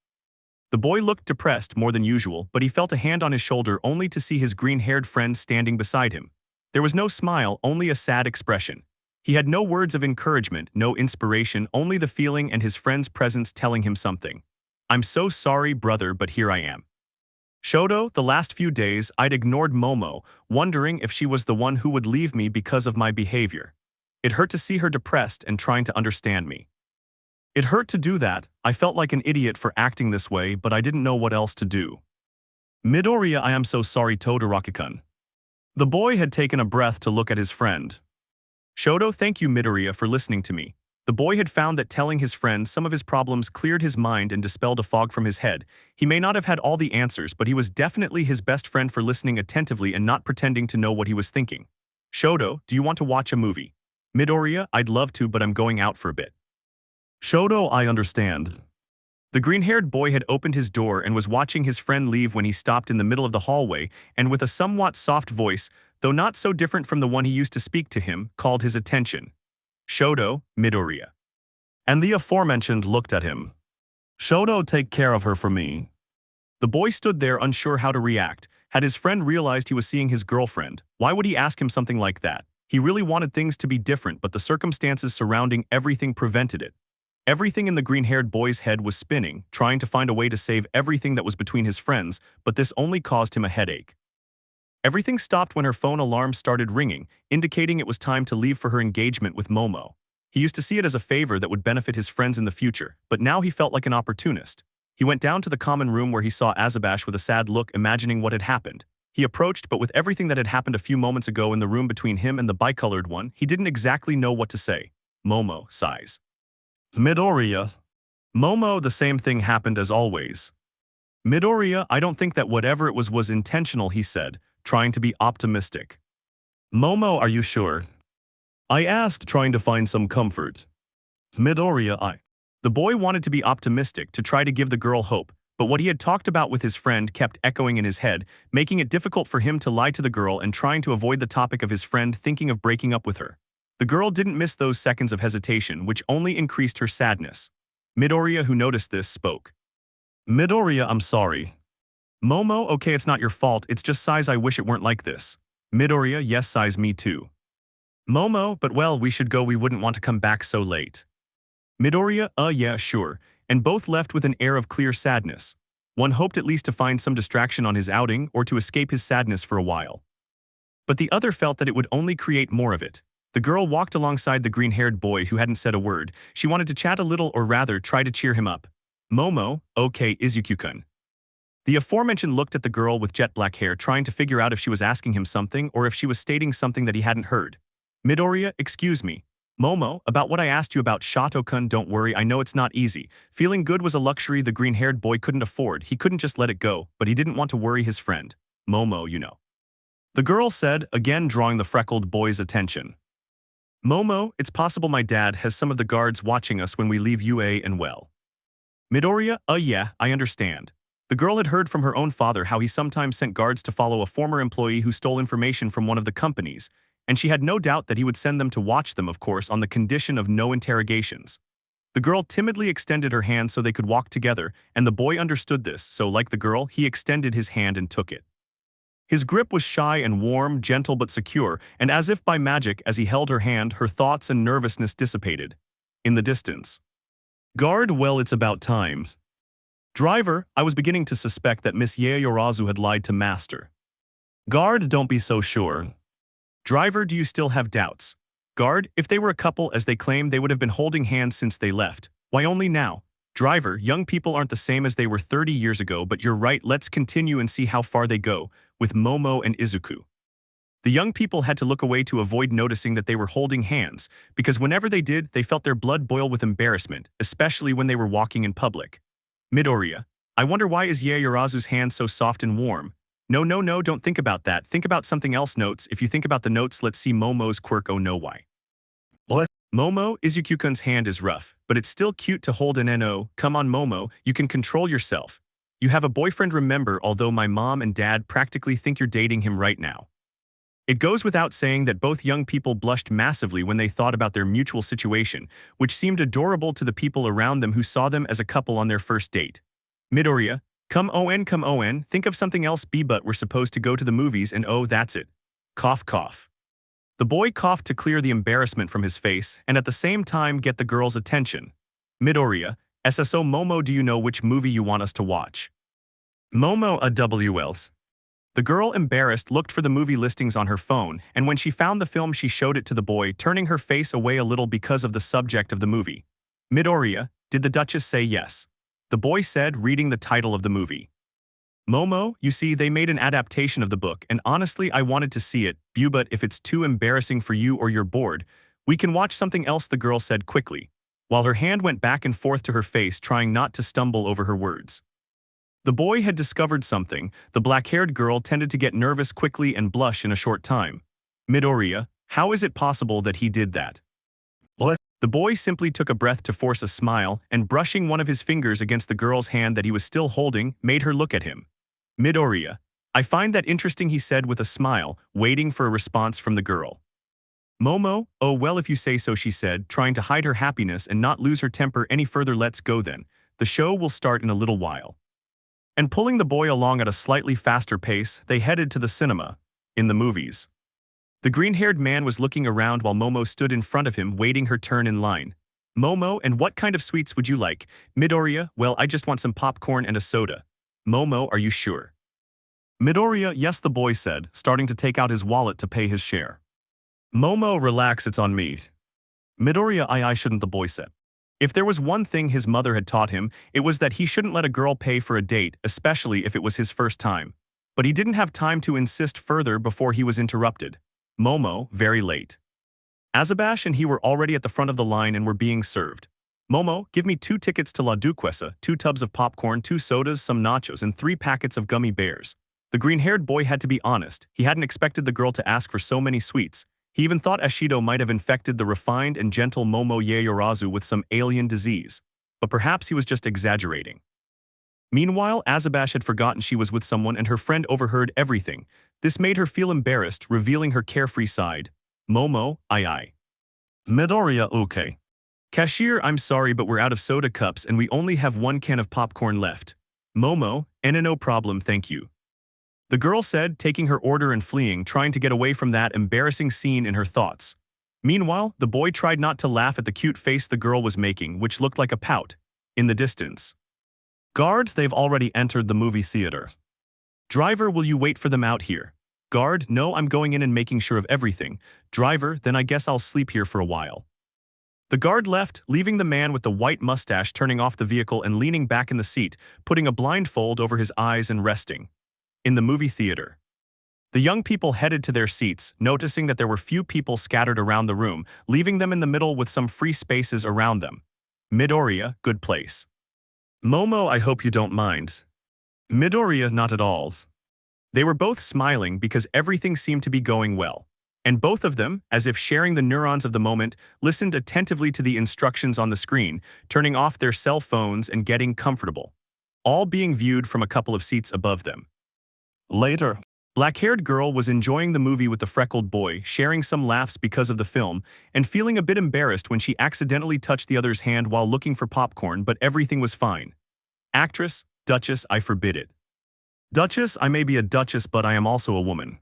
The boy looked depressed more than usual, but he felt a hand on his shoulder only to see his green-haired friend standing beside him. There was no smile, only a sad expression. He had no words of encouragement, no inspiration, only the feeling and his friend's presence telling him something. I'm so sorry, brother, but here I am. Shoto, the last few days, I'd ignored Momo, wondering if she was the one who would leave me because of my behavior. It hurt to see her depressed and trying to understand me. It hurt to do that. I felt like an idiot for acting this way, but I didn't know what else to do. Midoriya, I am so sorry, Todoroki-kun. The boy had taken a breath to look at his friend. Shoto, thank you, Midoriya, for listening to me. The boy had found that telling his friend some of his problems cleared his mind and dispelled a fog from his head. He may not have had all the answers, but he was definitely his best friend for listening attentively and not pretending to know what he was thinking. Shoto, do you want to watch a movie? Midoriya, I'd love to, but I'm going out for a bit. Shoto, I understand. The green-haired boy had opened his door and was watching his friend leave when he stopped in the middle of the hallway and with a somewhat soft voice, though not so different from the one he used to speak to him, called his attention. Shoto, Midoriya. And the aforementioned looked at him. Shoto, take care of her for me. The boy stood there unsure how to react. Had his friend realized he was seeing his girlfriend, why would he ask him something like that? He really wanted things to be different, but the circumstances surrounding everything prevented it. Everything in the green-haired boy's head was spinning, trying to find a way to save everything that was between his friends, but this only caused him a headache. Everything stopped when her phone alarm started ringing, indicating it was time to leave for her engagement with Momo. He used to see it as a favor that would benefit his friends in the future, but now he felt like an opportunist. He went down to the common room where he saw Azabash with a sad look, imagining what had happened. He approached, but with everything that had happened a few moments ago in the room between him and the bicolored one, he didn't exactly know what to say. Momo sighs. Midoriya. Momo, the same thing happened as always. Midoriya, I don't think that whatever it was intentional, he said, trying to be optimistic. Momo, are you sure? I asked, trying to find some comfort. Midoriya, The boy wanted to be optimistic, to try to give the girl hope, but what he had talked about with his friend kept echoing in his head, making it difficult for him to lie to the girl and trying to avoid the topic of his friend thinking of breaking up with her. The girl didn't miss those seconds of hesitation, which only increased her sadness. Midoriya, who noticed this, spoke. Midoriya, I'm sorry. Momo, okay, it's not your fault, it's just size, I wish it weren't like this. Midoriya, yes, size, me too. Momo, but well, we should go, we wouldn't want to come back so late. Midoriya, yeah, sure. and both left with an air of clear sadness. One hoped at least to find some distraction on his outing or to escape his sadness for a while. But the other felt that it would only create more of it. The girl walked alongside the green-haired boy who hadn't said a word. She wanted to chat a little, or rather try to cheer him up. Momo, okay, Izuku-kun. The aforementioned looked at the girl with jet black hair, trying to figure out if she was asking him something or if she was stating something that he hadn't heard. Midoriya, excuse me. Momo, about what I asked you about Shoto-kun, don't worry, I know it's not easy. Feeling good was a luxury the green-haired boy couldn't afford. He couldn't just let it go, but he didn't want to worry his friend. Momo, you know. The girl said, again drawing the freckled boy's attention. Momo, it's possible my dad has some of the guards watching us when we leave UA and well. Midoriya, yeah, I understand. The girl had heard from her own father how he sometimes sent guards to follow a former employee who stole information from one of the companies, and she had no doubt that he would send them to watch them, of course, on the condition of no interrogations. The girl timidly extended her hand so they could walk together, and the boy understood this, so like the girl, he extended his hand and took it. His grip was shy and warm, gentle but secure, and as if by magic, as he held her hand, her thoughts and nervousness dissipated. In the distance. Guard, well, it's about times. Driver, I was beginning to suspect that Miss Yaoyorozu had lied to Master. Guard, don't be so sure. Driver, do you still have doubts? Guard, if they were a couple as they claim, they would have been holding hands since they left. Why only now? Driver, young people aren't the same as they were 30 years ago, but you're right, let's continue and see how far they go, with Momo and Izuku. The young people had to look away to avoid noticing that they were holding hands, because whenever they did, they felt their blood boil with embarrassment, especially when they were walking in public. Midoriya, I wonder why is Yaoyorozu's hand so soft and warm? No, don't think about that. Think about something else. Notes. If you think about the notes, let's see Momo's quirk. Oh no, why? What? Momo, Izuku-kun's hand is rough, but it's still cute to hold an NO. Come on, Momo, you can control yourself. You have a boyfriend, remember, although my mom and dad practically think you're dating him right now. It goes without saying that both young people blushed massively when they thought about their mutual situation, which seemed adorable to the people around them who saw them as a couple on their first date. Midoriya, come on, think of something else. But we're supposed to go to the movies and oh, that's it. Cough, cough. The boy coughed to clear the embarrassment from his face and at the same time get the girl's attention. Midoriya, SSO Momo, do you know which movie you want us to watch? Momo, WLs. The girl, embarrassed, looked for the movie listings on her phone, and when she found the film she showed it to the boy, turning her face away a little because of the subject of the movie. Midoriya, did the Duchess say yes? The boy said, reading the title of the movie. Momo, you see, they made an adaptation of the book, and honestly I wanted to see it, but if it's too embarrassing for you or you're bored, we can watch something else, the girl said quickly, while her hand went back and forth to her face, trying not to stumble over her words. The boy had discovered something. The black-haired girl tended to get nervous quickly and blush in a short time. Midoriya, how is it possible that he did that? What? The boy simply took a breath to force a smile, and brushing one of his fingers against the girl's hand that he was still holding, made her look at him. Midoriya, I find that interesting, he said with a smile, waiting for a response from the girl. Momo, oh well if you say so, she said, trying to hide her happiness and not lose her temper any further. Let's go then. The show will start in a little while. And pulling the boy along at a slightly faster pace, they headed to the cinema. In the movies. The green-haired man was looking around while Momo stood in front of him, waiting her turn in line. Momo, and what kind of sweets would you like? Midoriya, well, I just want some popcorn and a soda. Momo, are you sure? Midoriya, yes, the boy said, starting to take out his wallet to pay his share. Momo, relax, it's on me. Midoriya, I shouldn't, the boy said. If there was one thing his mother had taught him, it was that he shouldn't let a girl pay for a date, especially if it was his first time. But he didn't have time to insist further before he was interrupted. Momo, very late. Azabash and he were already at the front of the line and were being served. Momo, give me 2 tickets to La Duquesa, 2 tubs of popcorn, 2 sodas, some nachos, and 3 packets of gummy bears. The green-haired boy had to be honest. He hadn't expected the girl to ask for so many sweets. He even thought Ashido might have infected the refined and gentle Momo Yaoyorozu with some alien disease. But perhaps he was just exaggerating. Meanwhile, Azabash had forgotten she was with someone and her friend overheard everything. This made her feel embarrassed, revealing her carefree side. Momo, I. Midoriya, okay. Cashier, I'm sorry but we're out of soda cups and we only have 1 can of popcorn left. Momo, no problem, thank you. The girl said, taking her order and fleeing, trying to get away from that embarrassing scene in her thoughts. Meanwhile, the boy tried not to laugh at the cute face the girl was making, which looked like a pout. In the distance. Guards, they've already entered the movie theater. Driver, will you wait for them out here? Guard, no, I'm going in and making sure of everything. Driver, then I guess I'll sleep here for a while. The guard left, leaving the man with the white mustache turning off the vehicle and leaning back in the seat, putting a blindfold over his eyes and resting. In the movie theater. The young people headed to their seats, noticing that there were few people scattered around the room, leaving them in the middle with some free spaces around them. Midoriya, good place. Momo, I hope you don't mind. Midoriya, not at all. They were both smiling because everything seemed to be going well. And both of them, as if sharing the neurons of the moment, listened attentively to the instructions on the screen, turning off their cell phones and getting comfortable. All being viewed from a couple of seats above them. Later. Black-haired girl was enjoying the movie with the freckled boy, sharing some laughs because of the film, and feeling a bit embarrassed when she accidentally touched the other's hand while looking for popcorn, but everything was fine. Actress, Duchess, I forbid it. Duchess, I may be a duchess, but I am also a woman.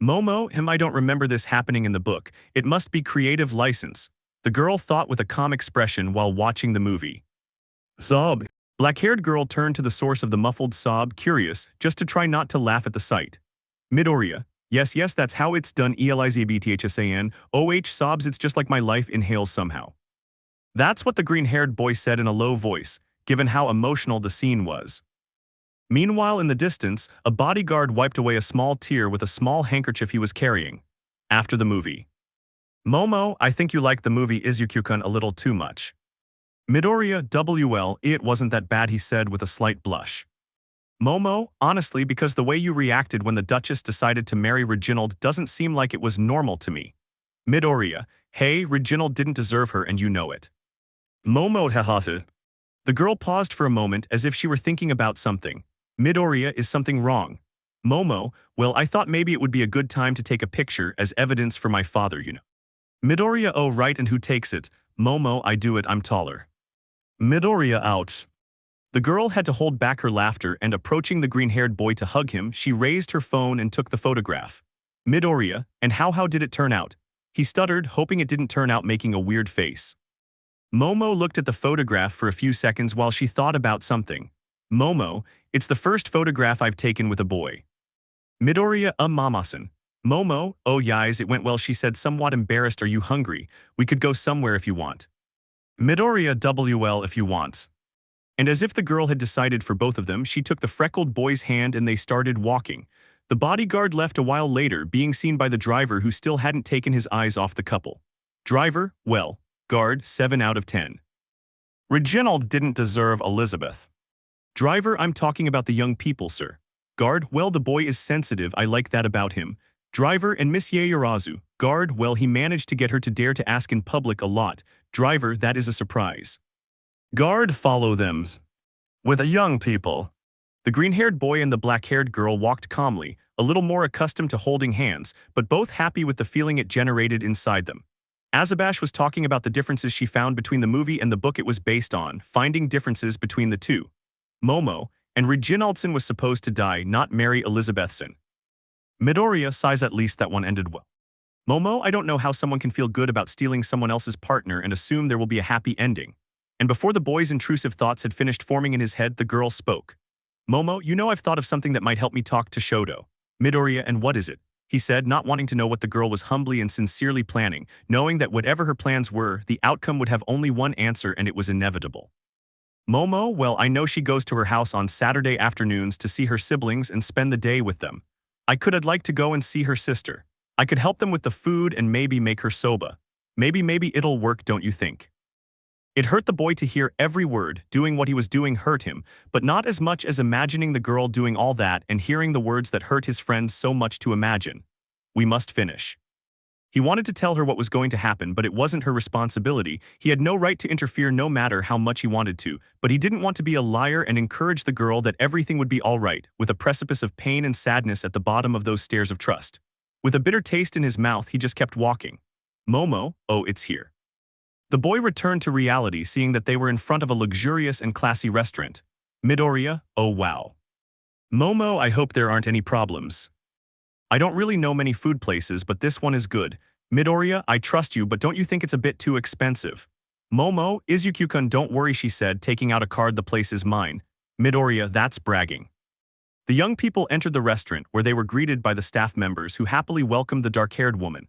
Momo, I don't remember this happening in the book. It must be creative license. The girl thought with a calm expression while watching the movie. Sob. Black-haired girl turned to the source of the muffled sob, curious, just to try not to laugh at the sight. Midoriya, yes, that's how it's done. Elizabethsan, sobs, it's just like my life inhales somehow. That's what the green-haired boy said in a low voice, given how emotional the scene was. Meanwhile, in the distance, a bodyguard wiped away a small tear with a small handkerchief he was carrying. After the movie. Momo, I think you liked the movie Izuku-kun a little too much. Midoriya, it wasn't that bad, he said with a slight blush. Momo, honestly, because the way you reacted when the Duchess decided to marry Reginald doesn't seem like it was normal to me. Midoriya, hey, Reginald didn't deserve her and you know it. Momo, hahata. The girl paused for a moment as if she were thinking about something. Midoriya, is something wrong? Momo, well, I thought maybe it would be a good time to take a picture as evidence for my father, you know. Midoriya, oh right, and who takes it? Momo, I do it, I'm taller. Midoriya, ouch. The girl had to hold back her laughter and approaching the green-haired boy to hug him, she raised her phone and took the photograph. Midoriya, and how did it turn out? He stuttered, hoping it didn't turn out, making a weird face. Momo looked at the photograph for a few seconds while she thought about something. Momo, it's the first photograph I've taken with a boy. Midoriya, mamasan. Momo, oh yes, it went well, she said, somewhat embarrassed. Are you hungry? We could go somewhere if you want. Midoriya, well, if you want. And as if the girl had decided for both of them, she took the freckled boy's hand and they started walking. The bodyguard left a while later, being seen by the driver who still hadn't taken his eyes off the couple. Driver, well. Guard, 7 out of 10. Reginald didn't deserve Elizabeth. Driver, I'm talking about the young people, sir. Guard, well, the boy is sensitive, I like that about him. Driver, and Miss Yaoyorozu. Guard, well, he managed to get her to dare to ask in public a lot. Driver, that is a surprise. Guard, follow them. With the young people. The green-haired boy and the black-haired girl walked calmly, a little more accustomed to holding hands, but both happy with the feeling it generated inside them. Azabash was talking about the differences she found between the movie and the book it was based on, finding differences between the two. Momo, and Reginaldson was supposed to die, not marry Elizabethson. Midoriya sighs, at least that one ended well. Momo, I don't know how someone can feel good about stealing someone else's partner and assume there will be a happy ending. And before the boy's intrusive thoughts had finished forming in his head, the girl spoke. Momo, you know I've thought of something that might help me talk to Shoto. Midoriya, and what is it? He said, not wanting to know what the girl was humbly and sincerely planning, knowing that whatever her plans were, the outcome would have only one answer and it was inevitable. Momo, well, I know she goes to her house on Saturday afternoons to see her siblings and spend the day with them. I'd like to go and see her sister. I could help them with the food and maybe make her soba. Maybe it'll work, don't you think? It hurt the boy to hear every word. Doing what he was doing hurt him, but not as much as imagining the girl doing all that and hearing the words that hurt his friends so much to imagine. We must finish. He wanted to tell her what was going to happen, but it wasn't her responsibility. He had no right to interfere no matter how much he wanted to, but he didn't want to be a liar and encourage the girl that everything would be all right, with a precipice of pain and sadness at the bottom of those stairs of trust. With a bitter taste in his mouth, he just kept walking. Momo, oh, it's here. The boy returned to reality, seeing that they were in front of a luxurious and classy restaurant. Midoriya, oh wow. Momo, I hope there aren't any problems. I don't really know many food places, but this one is good. Midoriya, I trust you, but don't you think it's a bit too expensive? Momo, Izuku-kun, don't worry, she said, taking out a card. The place is mine. Midoriya, that's bragging. The young people entered the restaurant, where they were greeted by the staff members who happily welcomed the dark-haired woman.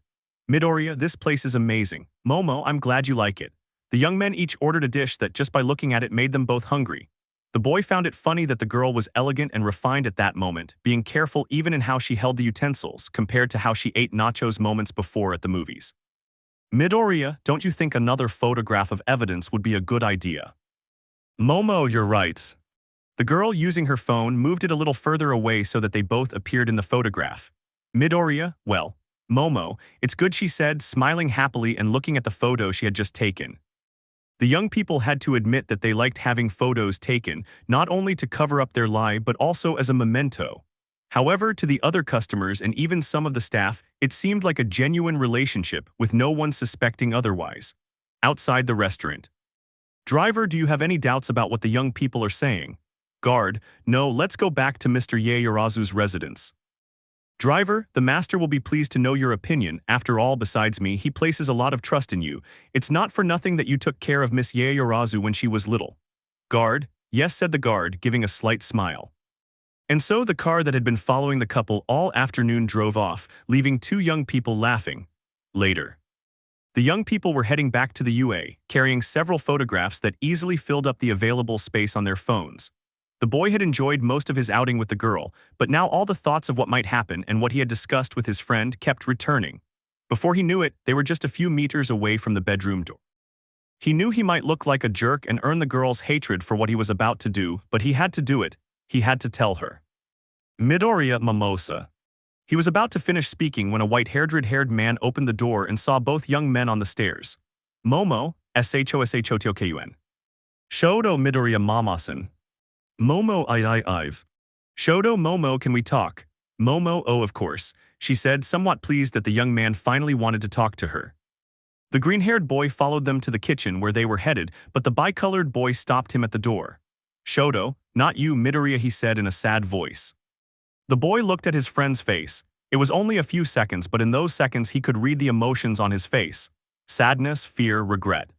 Midoriya, this place is amazing. Momo, I'm glad you like it. The young men each ordered a dish that just by looking at it made them both hungry. The boy found it funny that the girl was elegant and refined at that moment, being careful even in how she held the utensils compared to how she ate nachos moments before at the movies. Midoriya, don't you think another photograph of evidence would be a good idea? Momo, you're right. The girl, using her phone, moved it a little further away so that they both appeared in the photograph. Midoriya, well, Momo, it's good, she said, smiling happily and looking at the photo she had just taken. The young people had to admit that they liked having photos taken, not only to cover up their lie but also as a memento. However, to the other customers and even some of the staff, it seemed like a genuine relationship with no one suspecting otherwise. Outside the restaurant. Driver, do you have any doubts about what the young people are saying? Guard, no, let's go back to Mr. Yaoyorozu's residence. Driver, the master will be pleased to know your opinion. After all, besides me, he places a lot of trust in you. It's not for nothing that you took care of Miss Yaoyorozu when she was little. Guard, yes, said the guard, giving a slight smile. And so the car that had been following the couple all afternoon drove off, leaving two young people laughing. Later. The young people were heading back to the UA, carrying several photographs that easily filled up the available space on their phones. The boy had enjoyed most of his outing with the girl, but now all the thoughts of what might happen and what he had discussed with his friend kept returning. Before he knew it, they were just a few meters away from the bedroom door. He knew he might look like a jerk and earn the girl's hatred for what he was about to do, but he had to do it. He had to tell her. Midoriya, mimosa. He was about to finish speaking when a white-haired man opened the door and saw both young men on the stairs. Momo, shoshotyokun. Shodo, Midoriya, mamasan. Momo, I've. Shodo, Momo, can we talk? Momo, oh of course, she said, somewhat pleased that the young man finally wanted to talk to her. The green-haired boy followed them to the kitchen where they were headed, but the bicolored boy stopped him at the door. Shodo, not you, Midoriya, he said in a sad voice. The boy looked at his friend's face. It was only a few seconds, but in those seconds he could read the emotions on his face. Sadness, fear, regret.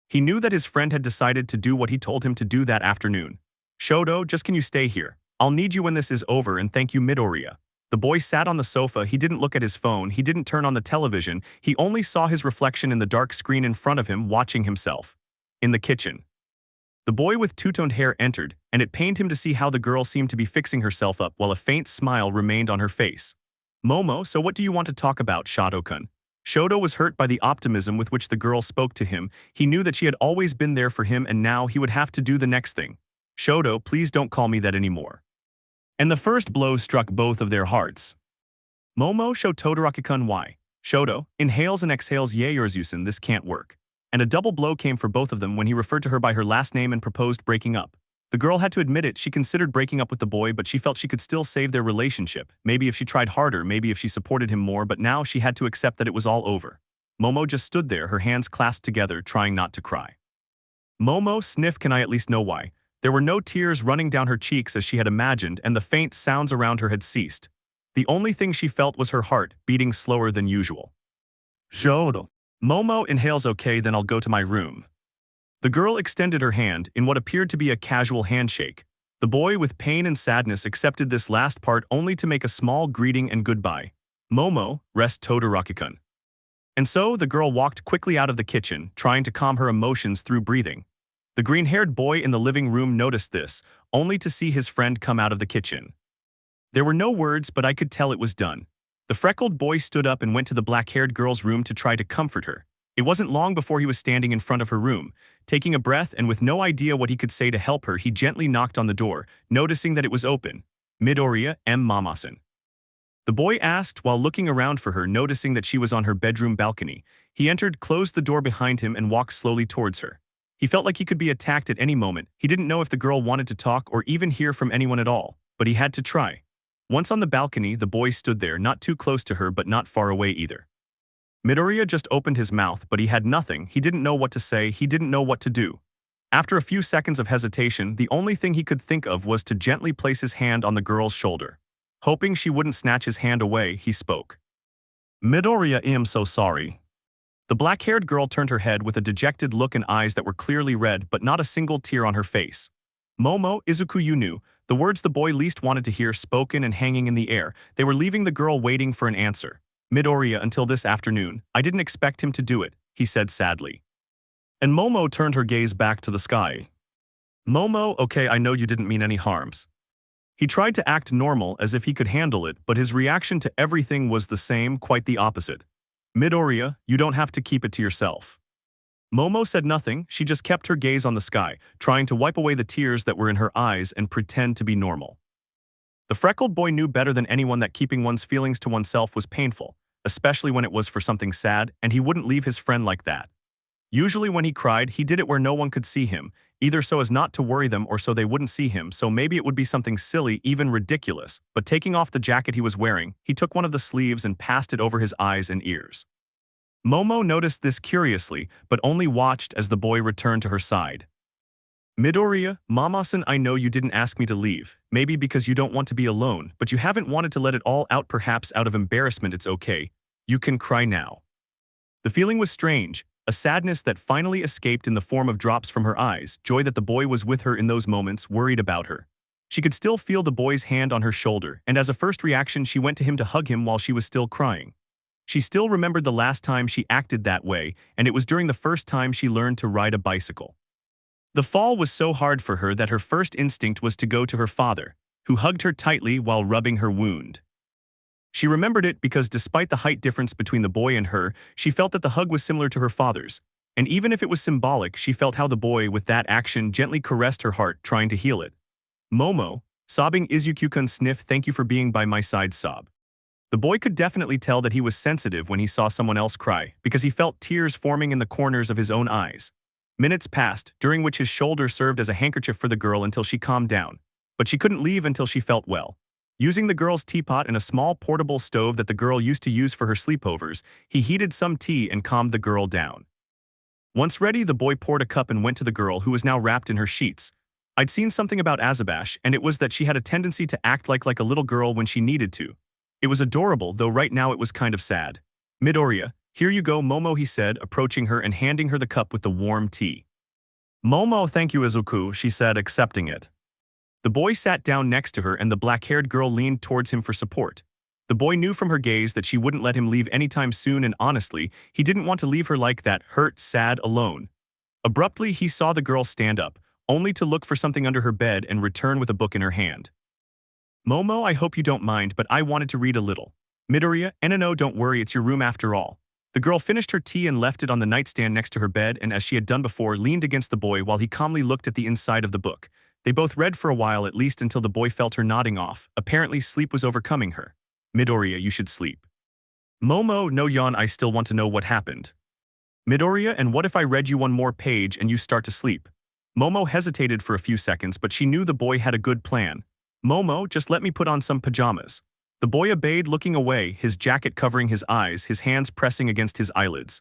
He knew that his friend had decided to do what he told him to do that afternoon. Shodo, just can you stay here? I'll need you when this is over, and thank you, Midoriya. The boy sat on the sofa. He didn't look at his phone. He didn't turn on the television. He only saw his reflection in the dark screen in front of him, watching himself. In the kitchen. The boy with two-toned hair entered, and it pained him to see how the girl seemed to be fixing herself up while a faint smile remained on her face. Momo, so what do you want to talk about, Shoto-kun? Shoto was hurt by the optimism with which the girl spoke to him. He knew that she had always been there for him, and now he would have to do the next thing. Shoto, please don't call me that anymore. And the first blow struck both of their hearts. Momo, show Todoroki-kun why. Shoto, inhales and exhales Yaoyorozu-san, this can't work. And a double blow came for both of them when he referred to her by her last name and proposed breaking up. The girl had to admit it, she considered breaking up with the boy, but she felt she could still save their relationship. Maybe if she tried harder, maybe if she supported him more, but now she had to accept that it was all over. Momo just stood there, her hands clasped together, trying not to cry. Momo, sniff, can I at least know why? There were no tears running down her cheeks as she had imagined, and the faint sounds around her had ceased. The only thing she felt was her heart, beating slower than usual. Shodo. Momo inhales, okay, then I'll go to my room. The girl extended her hand in what appeared to be a casual handshake. The boy, with pain and sadness, accepted this last part only to make a small greeting and goodbye. Momo, rest Todoroki-kun. And so the girl walked quickly out of the kitchen, trying to calm her emotions through breathing. The green-haired boy in the living room noticed this, only to see his friend come out of the kitchen. There were no words, but I could tell it was done. The freckled boy stood up and went to the black-haired girl's room to try to comfort her. It wasn't long before he was standing in front of her room. Taking a breath and with no idea what he could say to help her, he gently knocked on the door, noticing that it was open. Midoriya, mamasan. The boy asked while looking around for her, noticing that she was on her bedroom balcony. He entered, closed the door behind him, and walked slowly towards her. He felt like he could be attacked at any moment. He didn't know if the girl wanted to talk or even hear from anyone at all, but he had to try. Once on the balcony, the boy stood there, not too close to her but not far away either. Midoriya just opened his mouth, but he had nothing. He didn't know what to say, he didn't know what to do. After a few seconds of hesitation, the only thing he could think of was to gently place his hand on the girl's shoulder. Hoping she wouldn't snatch his hand away, he spoke. Midoriya, I'm so sorry. The black-haired girl turned her head with a dejected look and eyes that were clearly red but not a single tear on her face. Momo, Izuku, you knew. The words the boy least wanted to hear spoken and hanging in the air. They were leaving the girl waiting for an answer. Midoriya, until this afternoon, I didn't expect him to do it, he said sadly. And Momo turned her gaze back to the sky. Momo, okay, I know you didn't mean any harms. He tried to act normal as if he could handle it, but his reaction to everything was the same, quite the opposite. Midoriya, you don't have to keep it to yourself. Momo said nothing, she just kept her gaze on the sky, trying to wipe away the tears that were in her eyes and pretend to be normal. The freckled boy knew better than anyone that keeping one's feelings to oneself was painful, especially when it was for something sad, and he wouldn't leave his friend like that. Usually when he cried, he did it where no one could see him, either so as not to worry them or so they wouldn't see him, so maybe it would be something silly, even ridiculous, but taking off the jacket he was wearing, he took one of the sleeves and passed it over his eyes and ears. Momo noticed this curiously, but only watched as the boy returned to her side. Midoriya, Mama-san, I know you didn't ask me to leave, maybe because you don't want to be alone, but you haven't wanted to let it all out, perhaps out of embarrassment. It's okay. You can cry now. The feeling was strange, a sadness that finally escaped in the form of drops from her eyes, joy that the boy was with her in those moments, worried about her. She could still feel the boy's hand on her shoulder, and as a first reaction she went to him to hug him while she was still crying. She still remembered the last time she acted that way, and it was during the first time she learned to ride a bicycle. The fall was so hard for her that her first instinct was to go to her father, who hugged her tightly while rubbing her wound. She remembered it because despite the height difference between the boy and her, she felt that the hug was similar to her father's, and even if it was symbolic, she felt how the boy with that action gently caressed her heart, trying to heal it. Momo, sobbing, Izuku-kun, sniff, thank you for being by my side, sob. The boy could definitely tell that he was sensitive when he saw someone else cry, because he felt tears forming in the corners of his own eyes. Minutes passed, during which his shoulder served as a handkerchief for the girl until she calmed down, but she couldn't leave until she felt well. Using the girl's teapot and a small portable stove that the girl used to use for her sleepovers, he heated some tea and calmed the girl down. Once ready, the boy poured a cup and went to the girl, who was now wrapped in her sheets. I'd seen something about Azabash, and it was that she had a tendency to act like a little girl when she needed to. It was adorable, though right now it was kind of sad. Midoriya, here you go, Momo, he said, approaching her and handing her the cup with the warm tea. Momo, thank you, Izuku, she said, accepting it. The boy sat down next to her and the black-haired girl leaned towards him for support. The boy knew from her gaze that she wouldn't let him leave anytime soon, and honestly, he didn't want to leave her like that, hurt, sad, alone. Abruptly, he saw the girl stand up, only to look for something under her bed and return with a book in her hand. Momo, I hope you don't mind, but I wanted to read a little. Midoriya, no, don't worry, it's your room after all. The girl finished her tea and left it on the nightstand next to her bed, and as she had done before, leaned against the boy while he calmly looked at the inside of the book. They both read for a while, at least until the boy felt her nodding off. Apparently, sleep was overcoming her. Midoriya, you should sleep. Momo, no, yawn, I still want to know what happened. Midoriya, and what if I read you one more page and you start to sleep? Momo hesitated for a few seconds, but she knew the boy had a good plan. Momo, just let me put on some pajamas. The boy obeyed, looking away, his jacket covering his eyes, his hands pressing against his eyelids.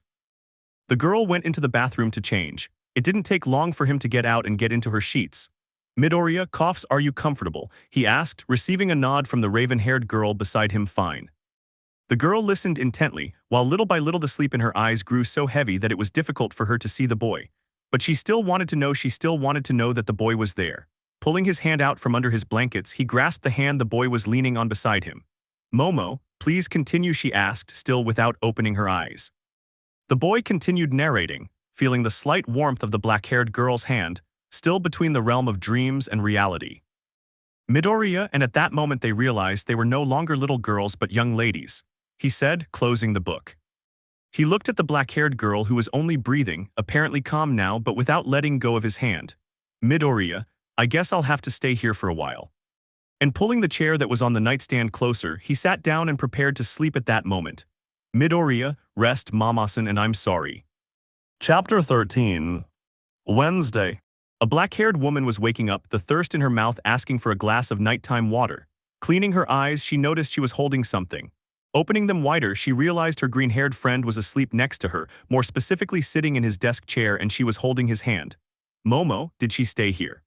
The girl went into the bathroom to change. It didn't take long for him to get out and get into her sheets. Midoriya, coughs, are you comfortable? He asked, receiving a nod from the raven-haired girl beside him. Fine. The girl listened intently, while little by little the sleep in her eyes grew so heavy that it was difficult for her to see the boy. But she still wanted to know that the boy was there. Pulling his hand out from under his blankets, he grasped the hand the boy was leaning on beside him. Momo, please continue, she asked, still without opening her eyes. The boy continued narrating, feeling the slight warmth of the black-haired girl's hand, still between the realm of dreams and reality. Midoriya, and at that moment they realized they were no longer little girls but young ladies, he said, closing the book. He looked at the black-haired girl, who was only breathing, apparently calm now, but without letting go of his hand. Midoriya, I guess I'll have to stay here for a while. And pulling the chair that was on the nightstand closer, he sat down and prepared to sleep at that moment. Midoriya, rest, Mama-san, and I'm sorry. Chapter 13. Wednesday. A black-haired woman was waking up, the thirst in her mouth, asking for a glass of nighttime water. Cleaning her eyes, she noticed she was holding something. Opening them wider, she realized her green-haired friend was asleep next to her, more specifically sitting in his desk chair, and she was holding his hand. Momo, did she stay here?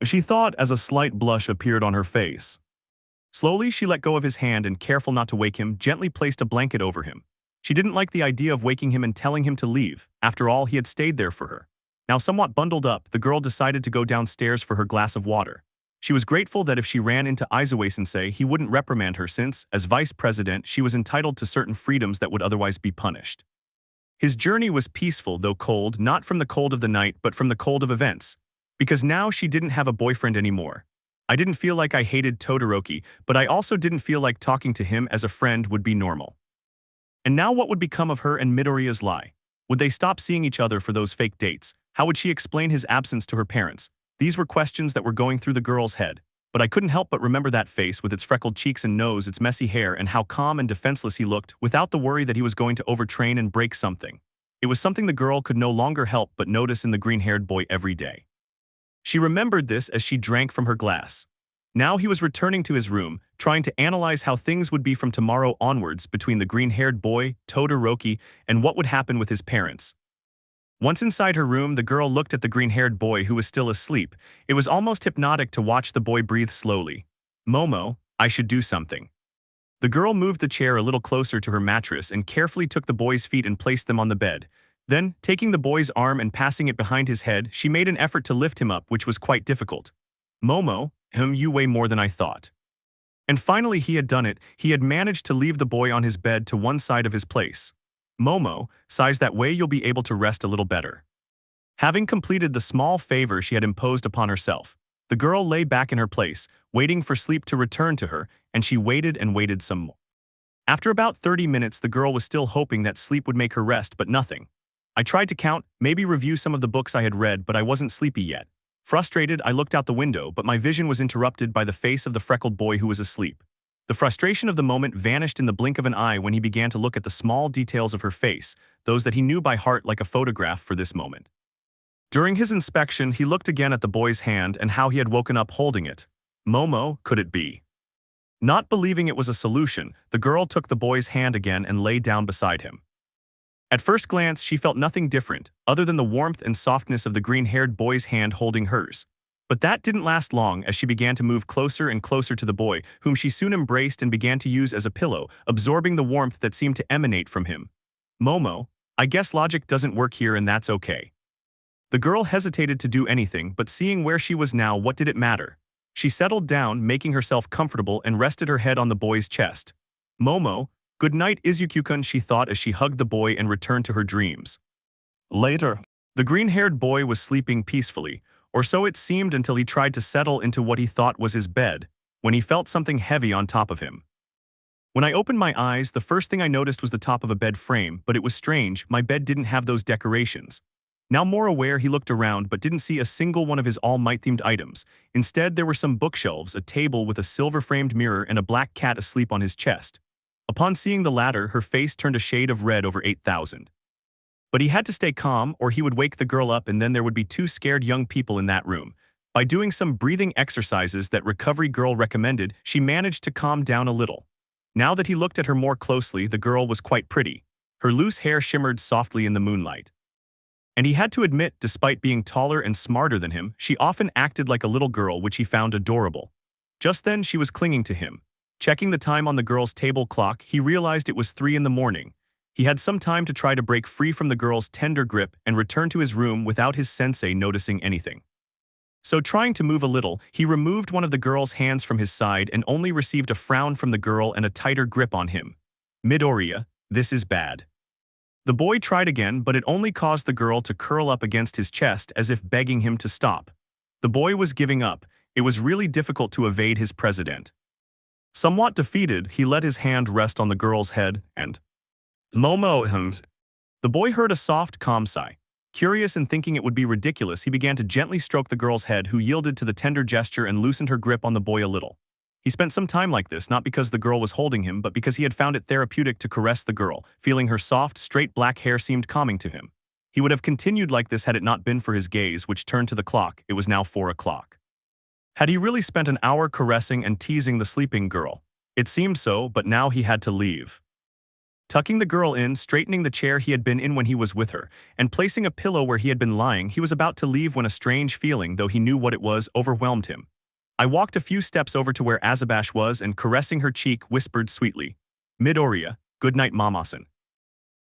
She thought as a slight blush appeared on her face. Slowly, she let go of his hand and, careful not to wake him, gently placed a blanket over him. She didn't like the idea of waking him and telling him to leave. After all, he had stayed there for her. Now somewhat bundled up, the girl decided to go downstairs for her glass of water. She was grateful that if she ran into Izue-sensei, he wouldn't reprimand her since, as vice president, she was entitled to certain freedoms that would otherwise be punished. His journey was peaceful, though cold, not from the cold of the night, but from the cold of events. Because now she didn't have a boyfriend anymore. I didn't feel like I hated Todoroki, but I also didn't feel like talking to him as a friend would be normal. And now what would become of her and Midoriya's lie? Would they stop seeing each other for those fake dates? How would she explain his absence to her parents? These were questions that were going through the girl's head. But I couldn't help but remember that face with its freckled cheeks and nose, its messy hair, and how calm and defenseless he looked, without the worry that he was going to overtrain and break something. It was something the girl could no longer help but notice in the green-haired boy every day. She remembered this as she drank from her glass. Now he was returning to his room, trying to analyze how things would be from tomorrow onwards between the green-haired boy, Todoroki, and what would happen with his parents. Once inside her room, the girl looked at the green-haired boy who was still asleep. It was almost hypnotic to watch the boy breathe slowly. "Momo, I should do something." The girl moved the chair a little closer to her mattress and carefully took the boy's feet and placed them on the bed. Then, taking the boy's arm and passing it behind his head, she made an effort to lift him up, which was quite difficult. "Momo, you weigh more than I thought." And finally he had done it. He had managed to leave the boy on his bed to one side of his place. "Momo, size that way you'll be able to rest a little better." Having completed the small favor she had imposed upon herself, the girl lay back in her place, waiting for sleep to return to her, and she waited and waited some more. After about 30 minutes, the girl was still hoping that sleep would make her rest, but nothing. I tried to count, maybe review some of the books I had read, but I wasn't sleepy yet. Frustrated, I looked out the window, but my vision was interrupted by the face of the freckled boy who was asleep. The frustration of the moment vanished in the blink of an eye when he began to look at the small details of her face, those that he knew by heart like a photograph for this moment. During his inspection, he looked again at the boy's hand and how he had woken up holding it. Momo, could it be? Not believing it was a solution, the girl took the boy's hand again and lay down beside him. At first glance, she felt nothing different, other than the warmth and softness of the green-haired boy's hand holding hers. But that didn't last long as she began to move closer and closer to the boy, whom she soon embraced and began to use as a pillow, absorbing the warmth that seemed to emanate from him. "Momo, I guess logic doesn't work here and that's okay." The girl hesitated to do anything, but seeing where she was now, what did it matter? She settled down, making herself comfortable, and rested her head on the boy's chest. "Momo, good night Izuku-kun," she thought as she hugged the boy and returned to her dreams. Later, the green-haired boy was sleeping peacefully, or so it seemed until he tried to settle into what he thought was his bed, when he felt something heavy on top of him. When I opened my eyes, the first thing I noticed was the top of a bed frame, but it was strange, my bed didn't have those decorations. Now more aware, he looked around but didn't see a single one of his Almight-themed items. Instead, there were some bookshelves, a table with a silver-framed mirror, and a black cat asleep on his chest. Upon seeing the latter, her face turned a shade of red over 8,000. But he had to stay calm, or he would wake the girl up and then there would be two scared young people in that room. By doing some breathing exercises that Recovery Girl recommended, she managed to calm down a little. Now that he looked at her more closely, the girl was quite pretty. Her loose hair shimmered softly in the moonlight. And he had to admit, despite being taller and smarter than him, she often acted like a little girl, which he found adorable. Just then, she was clinging to him. Checking the time on the girl's table clock, he realized it was 3 in the morning. He had some time to try to break free from the girl's tender grip and return to his room without his sensei noticing anything. So trying to move a little, he removed one of the girl's hands from his side and only received a frown from the girl and a tighter grip on him. "Midoriya, this is bad." The boy tried again, but it only caused the girl to curl up against his chest as if begging him to stop. The boy was giving up. It was really difficult to evade his president. Somewhat defeated, he let his hand rest on the girl's head and Momo hummed. The boy heard a soft, calm sigh. Curious and thinking it would be ridiculous, he began to gently stroke the girl's head, who yielded to the tender gesture and loosened her grip on the boy a little. He spent some time like this, not because the girl was holding him, but because he had found it therapeutic to caress the girl. Feeling her soft, straight black hair seemed calming to him. He would have continued like this had it not been for his gaze, which turned to the clock. It was now 4 o'clock. Had he really spent an hour caressing and teasing the sleeping girl? It seemed so, but now he had to leave. Tucking the girl in, straightening the chair he had been in when he was with her, and placing a pillow where he had been lying, he was about to leave when a strange feeling, though he knew what it was, overwhelmed him. I walked a few steps over to where Azabash was and, caressing her cheek, whispered sweetly, "Midoriya, good night Mamasan."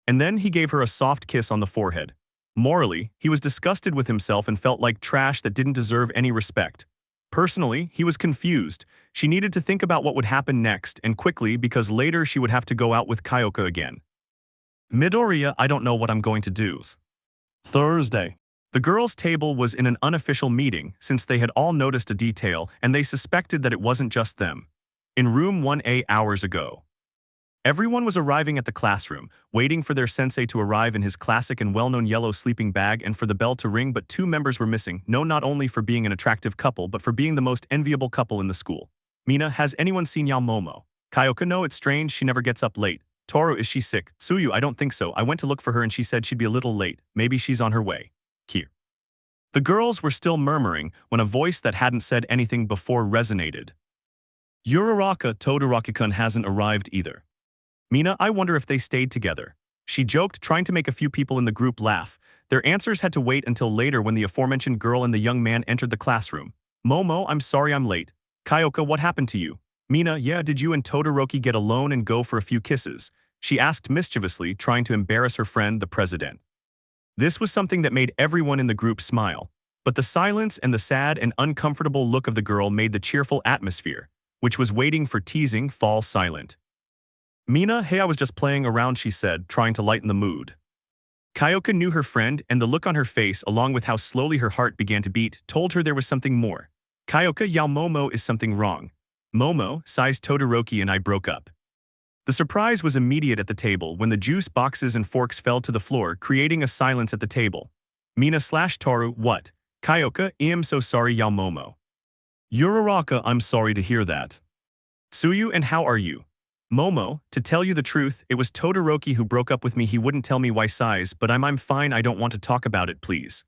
And then he gave her a soft kiss on the forehead. Morally, he was disgusted with himself and felt like trash that didn't deserve any respect. Personally, he was confused. She needed to think about what would happen next, and quickly, because later she would have to go out with Kyoka again. Midoriya, I don't know what I'm going to do. Thursday. The girls' table was in an unofficial meeting since they had all noticed a detail and they suspected that it wasn't just them. In room 1A hours ago. Everyone was arriving at the classroom, waiting for their sensei to arrive in his classic and well-known yellow sleeping bag and for the bell to ring, but two members were missing, known not only for being an attractive couple but for being the most enviable couple in the school. Mina, has anyone seen Momo? Kyoka, no, it's strange, she never gets up late. Toru, is she sick? Tsuyu, I don't think so, I went to look for her and she said she'd be a little late, maybe she's on her way. Here. The girls were still murmuring when a voice that hadn't said anything before resonated. Uraraka, Todoroki-kun hasn't arrived either. Mina, I wonder if they stayed together. She joked, trying to make a few people in the group laugh. Their answers had to wait until later when the aforementioned girl and the young man entered the classroom. Momo, I'm sorry I'm late. Kyoka, what happened to you? Mina, yeah, did you and Todoroki get alone and go for a few kisses? She asked mischievously, trying to embarrass her friend, the president. This was something that made everyone in the group smile. But the silence and the sad and uncomfortable look of the girl made the cheerful atmosphere, which was waiting for teasing, fall silent. Mina, hey, I was just playing around, she said, trying to lighten the mood. Kyoka knew her friend, and the look on her face, along with how slowly her heart began to beat, told her there was something more. Kyoka, Momo, is something wrong. Momo, sighs, Todoroki and I broke up. The surprise was immediate at the table when the juice boxes and forks fell to the floor, creating a silence at the table. Mina/Toru, what? Kyoka, I'm so sorry, Momo. Uraraka, I'm sorry to hear that. Tsuyu, and how are you? Momo, to tell you the truth, it was Todoroki who broke up with me. He wouldn't tell me why, sighs, but I'm fine, I don't want to talk about it, please.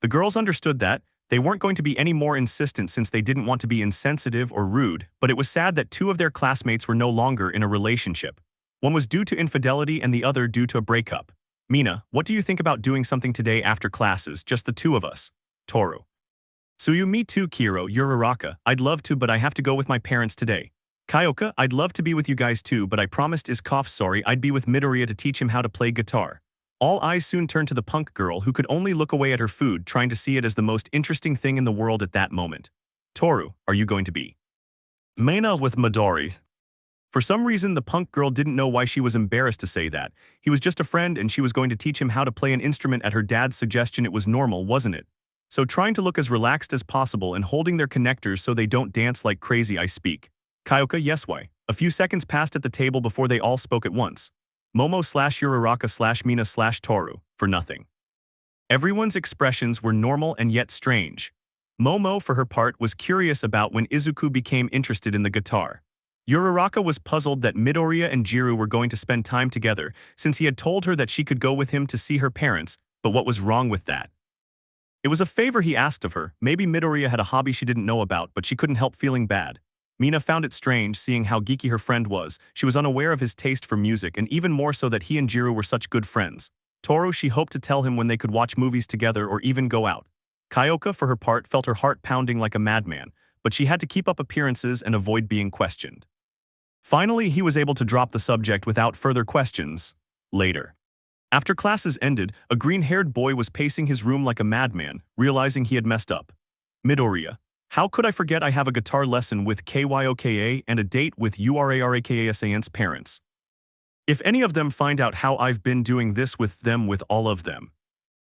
The girls understood that. They weren't going to be any more insistent since they didn't want to be insensitive or rude, but it was sad that two of their classmates were no longer in a relationship. One was due to infidelity and the other due to a breakup. Mina, what do you think about doing something today after classes, just the two of us? Toru. Tsuyu, me too, Kiro, Uraraka, I'd love to, but I have to go with my parents today. Kyoka, I'd love to be with you guys too, but I promised sorry I'd be with Midoriya to teach him how to play guitar. All eyes soon turned to the punk girl who could only look away at her food, trying to see it as the most interesting thing in the world at that moment. Toru, are you going to be Mina with Midori? For some reason, the punk girl didn't know why she was embarrassed to say that. He was just a friend and she was going to teach him how to play an instrument at her dad's suggestion. It was normal, wasn't it? So trying to look as relaxed as possible and holding their connectors so they don't dance like crazy, I speak. Kyoka, yes, why? A few seconds passed at the table before they all spoke at once. Momo/Uraraka/Mina/Toru, for nothing. Everyone's expressions were normal and yet strange. Momo, for her part, was curious about when Izuku became interested in the guitar. Uraraka was puzzled that Midoriya and Jiru were going to spend time together, since he had told her that she could go with him to see her parents, but what was wrong with that? It was a favor he asked of her. Maybe Midoriya had a hobby she didn't know about, but she couldn't help feeling bad. Mina found it strange seeing how geeky her friend was. She was unaware of his taste for music and even more so that he and Jiru were such good friends. Toru, she hoped to tell him when they could watch movies together or even go out. Kyoka, for her part, felt her heart pounding like a madman, but she had to keep up appearances and avoid being questioned. Finally, he was able to drop the subject without further questions. Later. After classes ended, a green-haired boy was pacing his room like a madman, realizing he had messed up. Midoriya. How could I forget I have a guitar lesson with Kyoka and a date with Uraraka's parents? If any of them find out how I've been doing this with them, with all of them.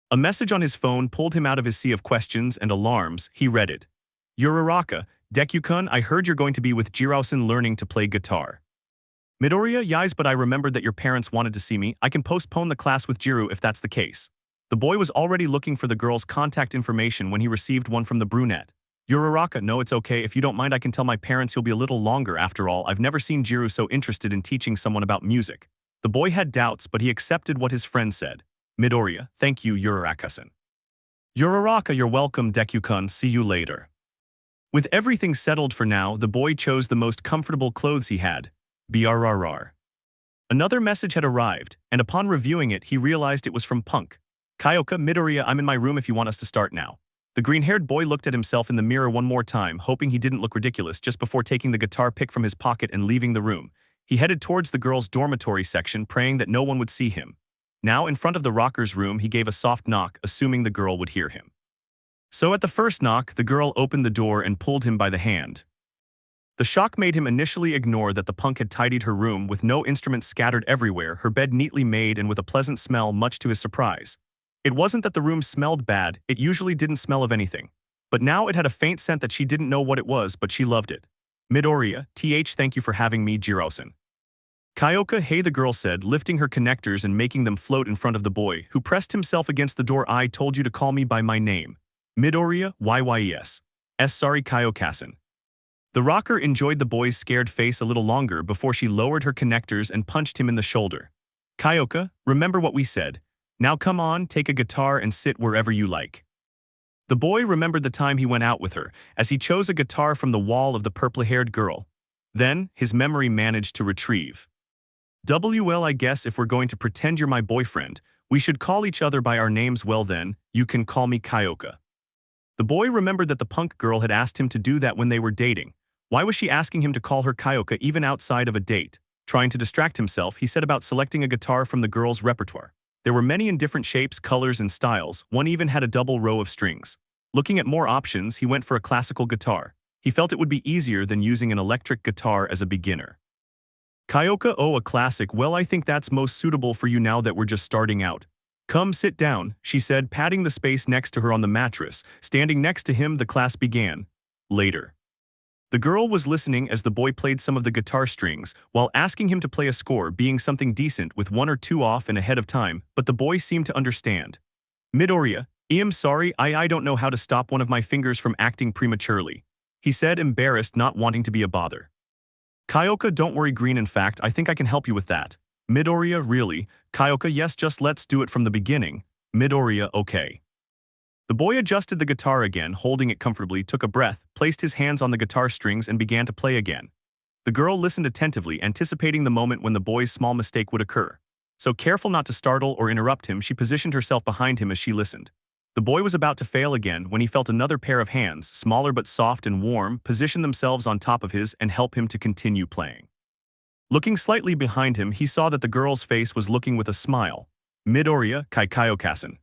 A message on his phone pulled him out of his sea of questions and alarms. He read it. Uraraka, Deku-kun, I heard you're going to be with Jirao-san learning to play guitar. Midoriya, yes, but I remembered that your parents wanted to see me. I can postpone the class with Jiru if that's the case. The boy was already looking for the girl's contact information when he received one from the brunette. Uraraka, no, it's okay. If you don't mind, I can tell my parents you'll be a little longer. After all, I've never seen Jiru so interested in teaching someone about music. The boy had doubts, but he accepted what his friend said. Midoriya, thank you, Uraraka-san. Uraraka, you're welcome, Deku-kun, see you later. With everything settled for now, the boy chose the most comfortable clothes he had. BRRR. Another message had arrived, and upon reviewing it, he realized it was from Punk. Kyoka, Midoriya, I'm in my room if you want us to start now. The green-haired boy looked at himself in the mirror one more time, hoping he didn't look ridiculous just before taking the guitar pick from his pocket and leaving the room. He headed towards the girls' dormitory section, praying that no one would see him. Now, in front of the rocker's room, he gave a soft knock, assuming the girl would hear him. So at the first knock, the girl opened the door and pulled him by the hand. The shock made him initially ignore that the punk had tidied her room with no instruments scattered everywhere, her bed neatly made and with a pleasant smell, much to his surprise. It wasn't that the room smelled bad, it usually didn't smell of anything. But now it had a faint scent that she didn't know what it was, but she loved it. Midoriya, thank you for having me, Jirosen. Kyoka, hey, the girl said, lifting her connectors and making them float in front of the boy, who pressed himself against the door. I told you to call me by my name. Midoriya, yes. Sorry, Kyokasen. The rocker enjoyed the boy's scared face a little longer before she lowered her connectors and punched him in the shoulder. Kyoka, remember what we said. Now come on, take a guitar and sit wherever you like. The boy remembered the time he went out with her, as he chose a guitar from the wall of the purple-haired girl. Then, his memory managed to retrieve. Well, I guess if we're going to pretend you're my boyfriend, we should call each other by our names. Well then, you can call me Kyoka. The boy remembered that the punk girl had asked him to do that when they were dating. Why was she asking him to call her Kyoka even outside of a date? Trying to distract himself, he set about selecting a guitar from the girl's repertoire. There were many in different shapes, colors, and styles. One even had a double row of strings. Looking at more options, he went for a classical guitar. He felt it would be easier than using an electric guitar as a beginner. Kyoka, oh, a classic. Well, I think that's most suitable for you now that we're just starting out. Come sit down, she said, patting the space next to her on the mattress. Standing next to him, the class began. Later. The girl was listening as the boy played some of the guitar strings, while asking him to play a score, being something decent with 1 or 2 off and ahead of time, but the boy seemed to understand. Midoriya, I'm sorry, I don't know how to stop one of my fingers from acting prematurely, he said, embarrassed, not wanting to be a bother. Kyoka, don't worry, Green, in fact, I think I can help you with that. Midoriya, really? Kyoka, yes, just let's do it from the beginning. Midoriya, okay. The boy adjusted the guitar again, holding it comfortably, took a breath, placed his hands on the guitar strings and began to play again. The girl listened attentively, anticipating the moment when the boy's small mistake would occur. So careful not to startle or interrupt him, she positioned herself behind him as she listened. The boy was about to fail again when he felt another pair of hands, smaller but soft and warm, position themselves on top of his and help him to continue playing. Looking slightly behind him, he saw that the girl's face was looking with a smile. Midoriya, Kyokasen.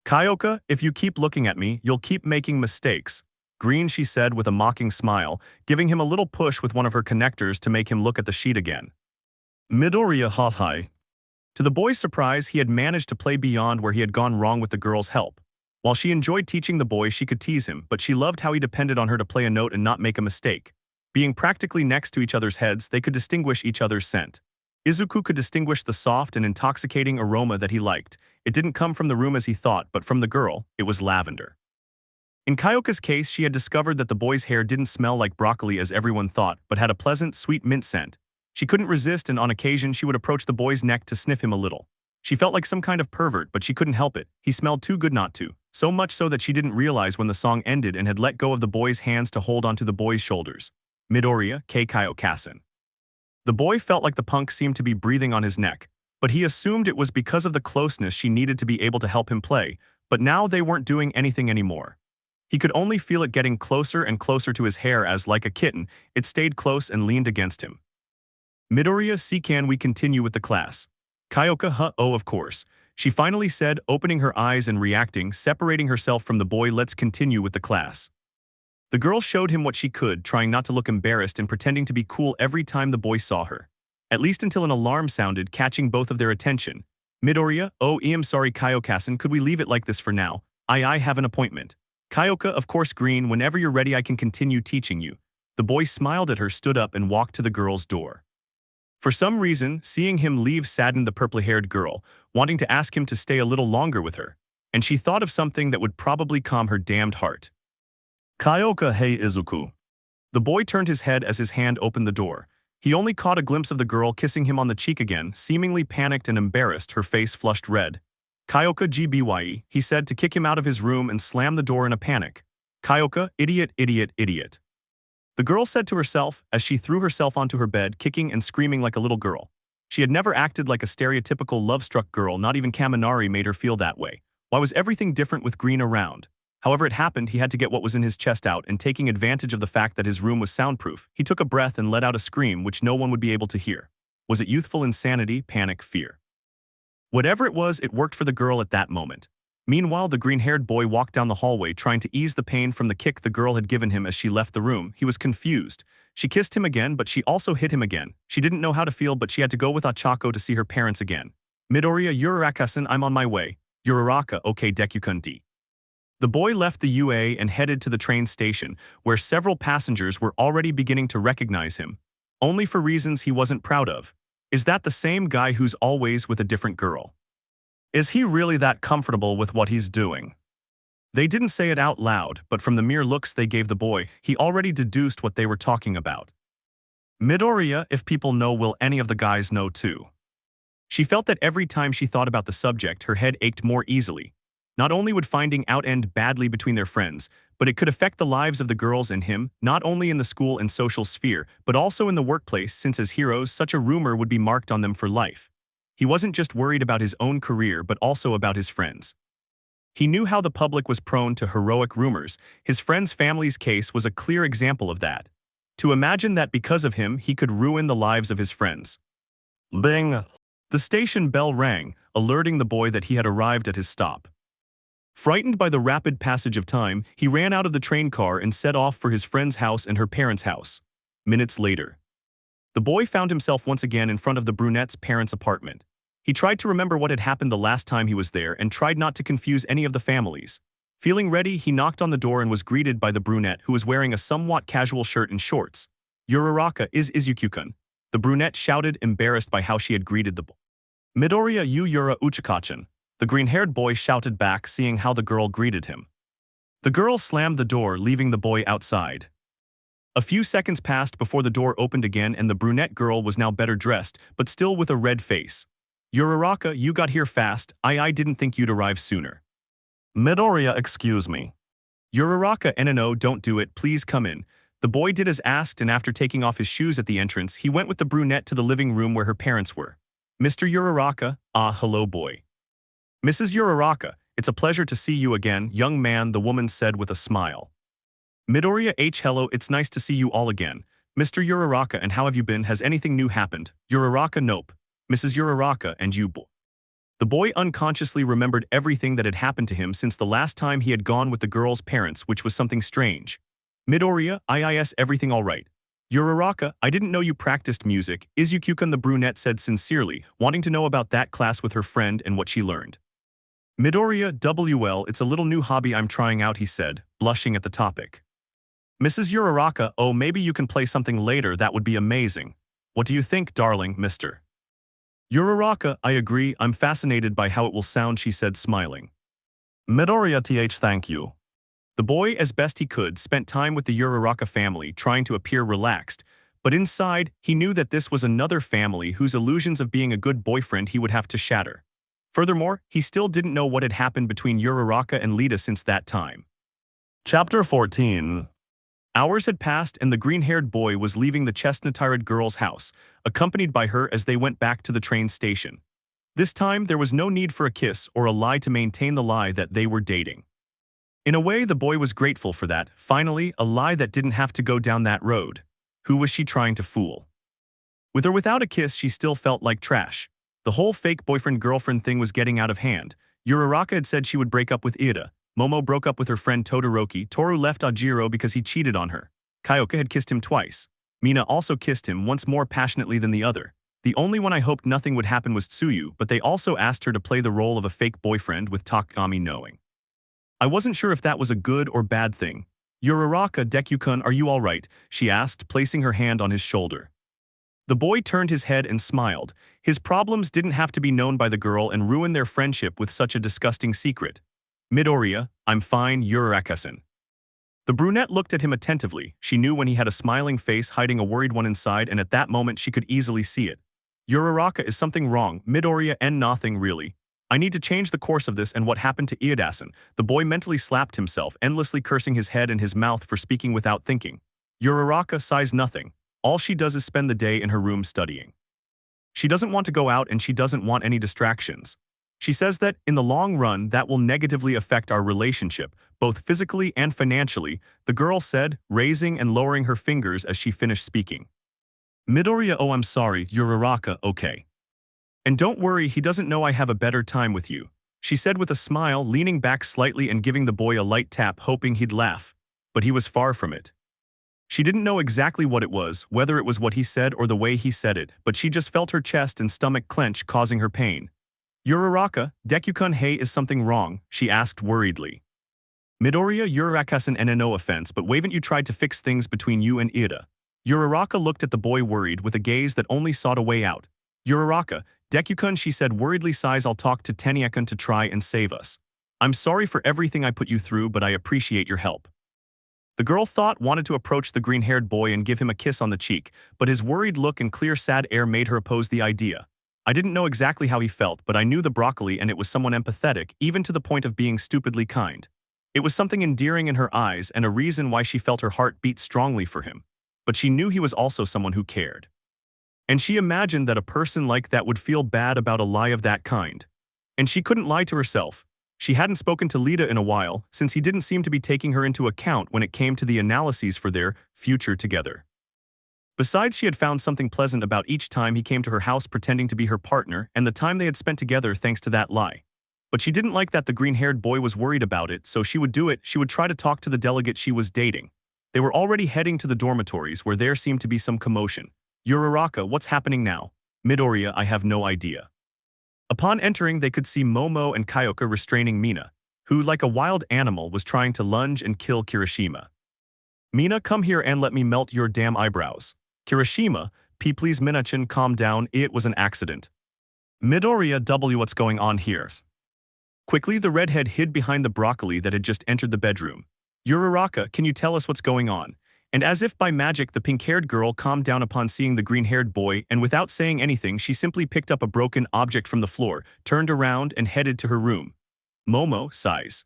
Kyoka, if you keep looking at me, you'll keep making mistakes. Green, she said with a mocking smile, giving him a little push with one of her connectors to make him look at the sheet again. Midoriya, hi. To the boy's surprise, he had managed to play beyond where he had gone wrong with the girl's help. While she enjoyed teaching the boy, she could tease him, but she loved how he depended on her to play a note and not make a mistake. Being practically next to each other's heads, they could distinguish each other's scent. Izuku could distinguish the soft and intoxicating aroma that he liked. It didn't come from the room as he thought, but from the girl. It was lavender. In Kyoka's case, she had discovered that the boy's hair didn't smell like broccoli as everyone thought, but had a pleasant, sweet mint scent. She couldn't resist, and on occasion she would approach the boy's neck to sniff him a little. She felt like some kind of pervert, but she couldn't help it. He smelled too good not to. So much so that she didn't realize when the song ended and had let go of the boy's hands to hold onto the boy's shoulders. Midoriya, Kyokasen. The boy felt like the punk seemed to be breathing on his neck, but he assumed it was because of the closeness she needed to be able to help him play, but now they weren't doing anything anymore. He could only feel it getting closer and closer to his hair as, like a kitten, it stayed close and leaned against him. Midoriya, can we continue with the class? Kyoka, oh, of course. She finally said, opening her eyes and reacting, separating herself from the boy. Let's continue with the class. The girl showed him what she could, trying not to look embarrassed and pretending to be cool every time the boy saw her. At least until an alarm sounded, catching both of their attention. Midoriya, oh, I'm sorry, Kyokasen, could we leave it like this for now? I have an appointment. Kyoka, of course, Green, whenever you're ready I can continue teaching you. The boy smiled at her, stood up and walked to the girl's door. For some reason, seeing him leave saddened the purple-haired girl, wanting to ask him to stay a little longer with her, and she thought of something that would probably calm her damned heart. Kyoka, hey, Izuku. The boy turned his head as his hand opened the door. He only caught a glimpse of the girl kissing him on the cheek again, seemingly panicked and embarrassed, her face flushed red. Kyoka, gbye, he said to kick him out of his room and slam the door in a panic. Kyoka, idiot, idiot, idiot. The girl said to herself as she threw herself onto her bed, kicking and screaming like a little girl. She had never acted like a stereotypical love-struck girl, not even Kaminari made her feel that way. Why was everything different with Green around? However it happened, he had to get what was in his chest out, and taking advantage of the fact that his room was soundproof, he took a breath and let out a scream which no one would be able to hear. Was it youthful insanity, panic, fear? Whatever it was, it worked for the girl at that moment. Meanwhile, the green-haired boy walked down the hallway trying to ease the pain from the kick the girl had given him as she left the room. He was confused. She kissed him again, but she also hit him again. She didn't know how to feel, but she had to go with Ochako to see her parents again. Midoriya, Uraraka-san, I'm on my way. Uraraka, okay, Deku-kun-D. The boy left the UA and headed to the train station, where several passengers were already beginning to recognize him, only for reasons he wasn't proud of. Is that the same guy who's always with a different girl? Is he really that comfortable with what he's doing? They didn't say it out loud, but from the mere looks they gave the boy, he already deduced what they were talking about. Midoriya, if people know, will any of the guys know too? She felt that every time she thought about the subject, her head ached more easily. Not only would finding out end badly between their friends, but it could affect the lives of the girls and him, not only in the school and social sphere, but also in the workplace, since as heroes, such a rumor would be marked on them for life. He wasn't just worried about his own career, but also about his friends. He knew how the public was prone to heroic rumors. His friend's family's case was a clear example of that. To imagine that because of him, he could ruin the lives of his friends. Bing! The station bell rang, alerting the boy that he had arrived at his stop. Frightened by the rapid passage of time, he ran out of the train car and set off for his friend's house and her parents' house. Minutes later, the boy found himself once again in front of the brunette's parents' apartment. He tried to remember what had happened the last time he was there and tried not to confuse any of the families. Feeling ready, he knocked on the door and was greeted by the brunette, who was wearing a somewhat casual shirt and shorts. Uraraka, is Izuku-kun? The brunette shouted, embarrassed by how she had greeted the boy. Midoriya yu Yura Uchikachan. The green-haired boy shouted back, seeing how the girl greeted him. The girl slammed the door, leaving the boy outside. A few seconds passed before the door opened again, and the brunette girl was now better dressed, but still with a red face. Uraraka, you got here fast. I didn't think you'd arrive sooner. Midoriya, excuse me. Uraraka, no, don't do it, please come in. The boy did as asked, and after taking off his shoes at the entrance, he went with the brunette to the living room where her parents were. Mr. Uraraka, hello boy. Mrs. Uraraka, it's a pleasure to see you again, young man, the woman said with a smile. Midoriya hello, it's nice to see you all again. Mr. Uraraka, and how have you been? Has anything new happened? Uraraka, nope. Mrs. Uraraka, and you boy. The boy unconsciously remembered everything that had happened to him since the last time he had gone with the girl's parents, which was something strange. Midoriya, is everything all right? Uraraka, I didn't know you practiced music. Izuku-kun, the brunette said sincerely, wanting to know about that class with her friend and what she learned. Midoriya, it's a little new hobby I'm trying out, he said, blushing at the topic. Mrs. Uraraka, oh, maybe you can play something later, that would be amazing. What do you think, darling, Mr. Uraraka, I agree, I'm fascinated by how it will sound, she said, smiling. Midoriya, thank you. The boy, as best he could, spent time with the Uraraka family, trying to appear relaxed, but inside, he knew that this was another family whose illusions of being a good boyfriend he would have to shatter. Furthermore, he still didn't know what had happened between Uraraka and Lita since that time. Chapter 14. Hours had passed and the green-haired boy was leaving the chestnut-eyed girl's house, accompanied by her as they went back to the train station. This time, there was no need for a kiss or a lie to maintain the lie that they were dating. In a way, the boy was grateful for that. Finally, a lie that didn't have to go down that road. Who was she trying to fool? With or without a kiss, she still felt like trash. The whole fake boyfriend-girlfriend thing was getting out of hand. Uraraka had said she would break up with Ida. Momo broke up with her friend Todoroki. Toru left Ajiro because he cheated on her. Kyoka had kissed him twice. Mina also kissed him, once more passionately than the other. The only one I hoped nothing would happen was Tsuyu, but they also asked her to play the role of a fake boyfriend with Takagami knowing. I wasn't sure if that was a good or bad thing. Uraraka, Deku-kun, are you all right? She asked, placing her hand on his shoulder. The boy turned his head and smiled. His problems didn't have to be known by the girl and ruin their friendship with such a disgusting secret. Midoriya, I'm fine, Uraraka-san. The brunette looked at him attentively. She knew when he had a smiling face hiding a worried one inside, and at that moment she could easily see it. Uraraka, is something wrong? Midoriya, nothing really. I need to change the course of this and what happened to Iida-san. The boy mentally slapped himself, endlessly cursing his head and his mouth for speaking without thinking. Uraraka sighs nothing. All she does is spend the day in her room studying. She doesn't want to go out and she doesn't want any distractions. She says that, in the long run, that will negatively affect our relationship, both physically and financially, the girl said, raising and lowering her fingers as she finished speaking. Midoriya, oh I'm sorry, Uraraka, okay. And don't worry, he doesn't know I have a better time with you, she said with a smile, leaning back slightly and giving the boy a light tap, hoping he'd laugh. But he was far from it. She didn't know exactly what it was, whether it was what he said or the way he said it, but she just felt her chest and stomach clench, causing her pain. Uraraka, Deku-kun, hey, is something wrong? She asked worriedly. Midoriya, Uraraka-san, and no offense, but haven't you tried to fix things between you and Ida? Uraraka looked at the boy worried with a gaze that only sought a way out. Uraraka, Deku-kun, she said worriedly, sighs, I'll talk to Tensei-kun to try and save us. I'm sorry for everything I put you through, but I appreciate your help. The girl wanted to approach the green-haired boy and give him a kiss on the cheek, but his worried look and clear sad air made her oppose the idea. I didn't know exactly how he felt, but I knew the broccoli and it was someone empathetic, even to the point of being stupidly kind. It was something endearing in her eyes and a reason why she felt her heart beat strongly for him. But she knew he was also someone who cared. And she imagined that a person like that would feel bad about a lie of that kind. And she couldn't lie to herself. She hadn't spoken to Lita in a while, since he didn't seem to be taking her into account when it came to the analyses for their future together. Besides, she had found something pleasant about each time he came to her house pretending to be her partner and the time they had spent together thanks to that lie. But she didn't like that the green-haired boy was worried about it, so she would do it. She would try to talk to the delegate she was dating. They were already heading to the dormitories where there seemed to be some commotion. Uraraka, what's happening now? Midoriya, I have no idea. Upon entering, they could see Momo and Kyoka restraining Mina, who, like a wild animal, was trying to lunge and kill Kirishima. Mina, come here and let me melt your damn eyebrows. Kirishima, please Mina-chan, calm down, it was an accident. Midoriya, what's going on here? Quickly, the redhead hid behind the broccoli that had just entered the bedroom. Uraraka, can you tell us what's going on? And as if by magic, the pink-haired girl calmed down upon seeing the green-haired boy, and without saying anything, she simply picked up a broken object from the floor, turned around, and headed to her room. Momo sighs.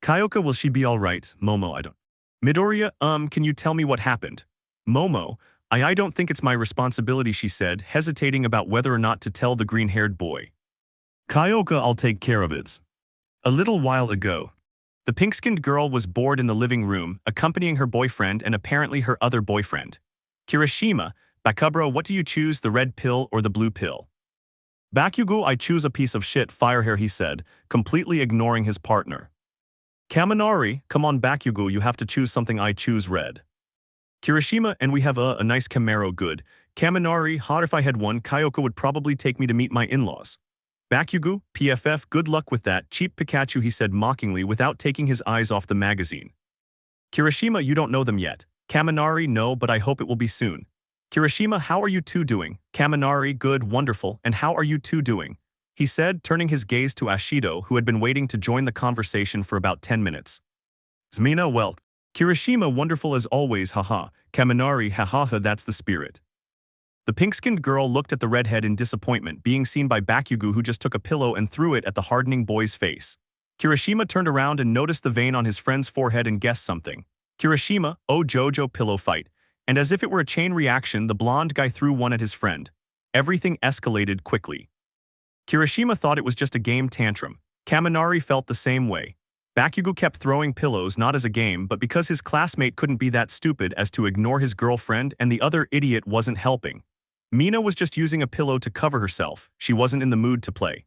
Kyoka, will she be all right? Momo, I don't. Midoriya, can you tell me what happened? Momo, I don't think it's my responsibility, she said, hesitating about whether or not to tell the green-haired boy. Kyoka, I'll take care of it. A little while ago, the pink-skinned girl was bored in the living room, accompanying her boyfriend and apparently her other boyfriend. Kirishima, Bakubro, what do you choose, the red pill or the blue pill? Bakugo, I choose a piece of shit firehair, he said, completely ignoring his partner. Kaminari, come on Bakugo, you have to choose something, I choose red. Kirishima, and we have a nice Camaro, good. Kaminari, hot, if I had one, Kyoka would probably take me to meet my in-laws. Bakugo, PFF, good luck with that, cheap Pikachu, he said mockingly without taking his eyes off the magazine. Kirishima, you don't know them yet. Kaminari, no, but I hope it will be soon. Kirishima, how are you two doing? Kaminari, good, wonderful, and how are you two doing? He said, turning his gaze to Ashido, who had been waiting to join the conversation for about 10 minutes. Mina, well. Kirishima, wonderful as always, haha. Kaminari, haha, that's the spirit. The pink-skinned girl looked at the redhead in disappointment, being seen by Bakugo, who just took a pillow and threw it at the hardening boy's face. Kirishima turned around and noticed the vein on his friend's forehead and guessed something. Kirishima, oh Jojo, pillow fight. And as if it were a chain reaction, the blonde guy threw one at his friend. Everything escalated quickly. Kirishima thought it was just a game tantrum. Kaminari felt the same way. Bakugo kept throwing pillows not as a game but because his classmate couldn't be that stupid as to ignore his girlfriend and the other idiot wasn't helping. Mina was just using a pillow to cover herself, she wasn't in the mood to play.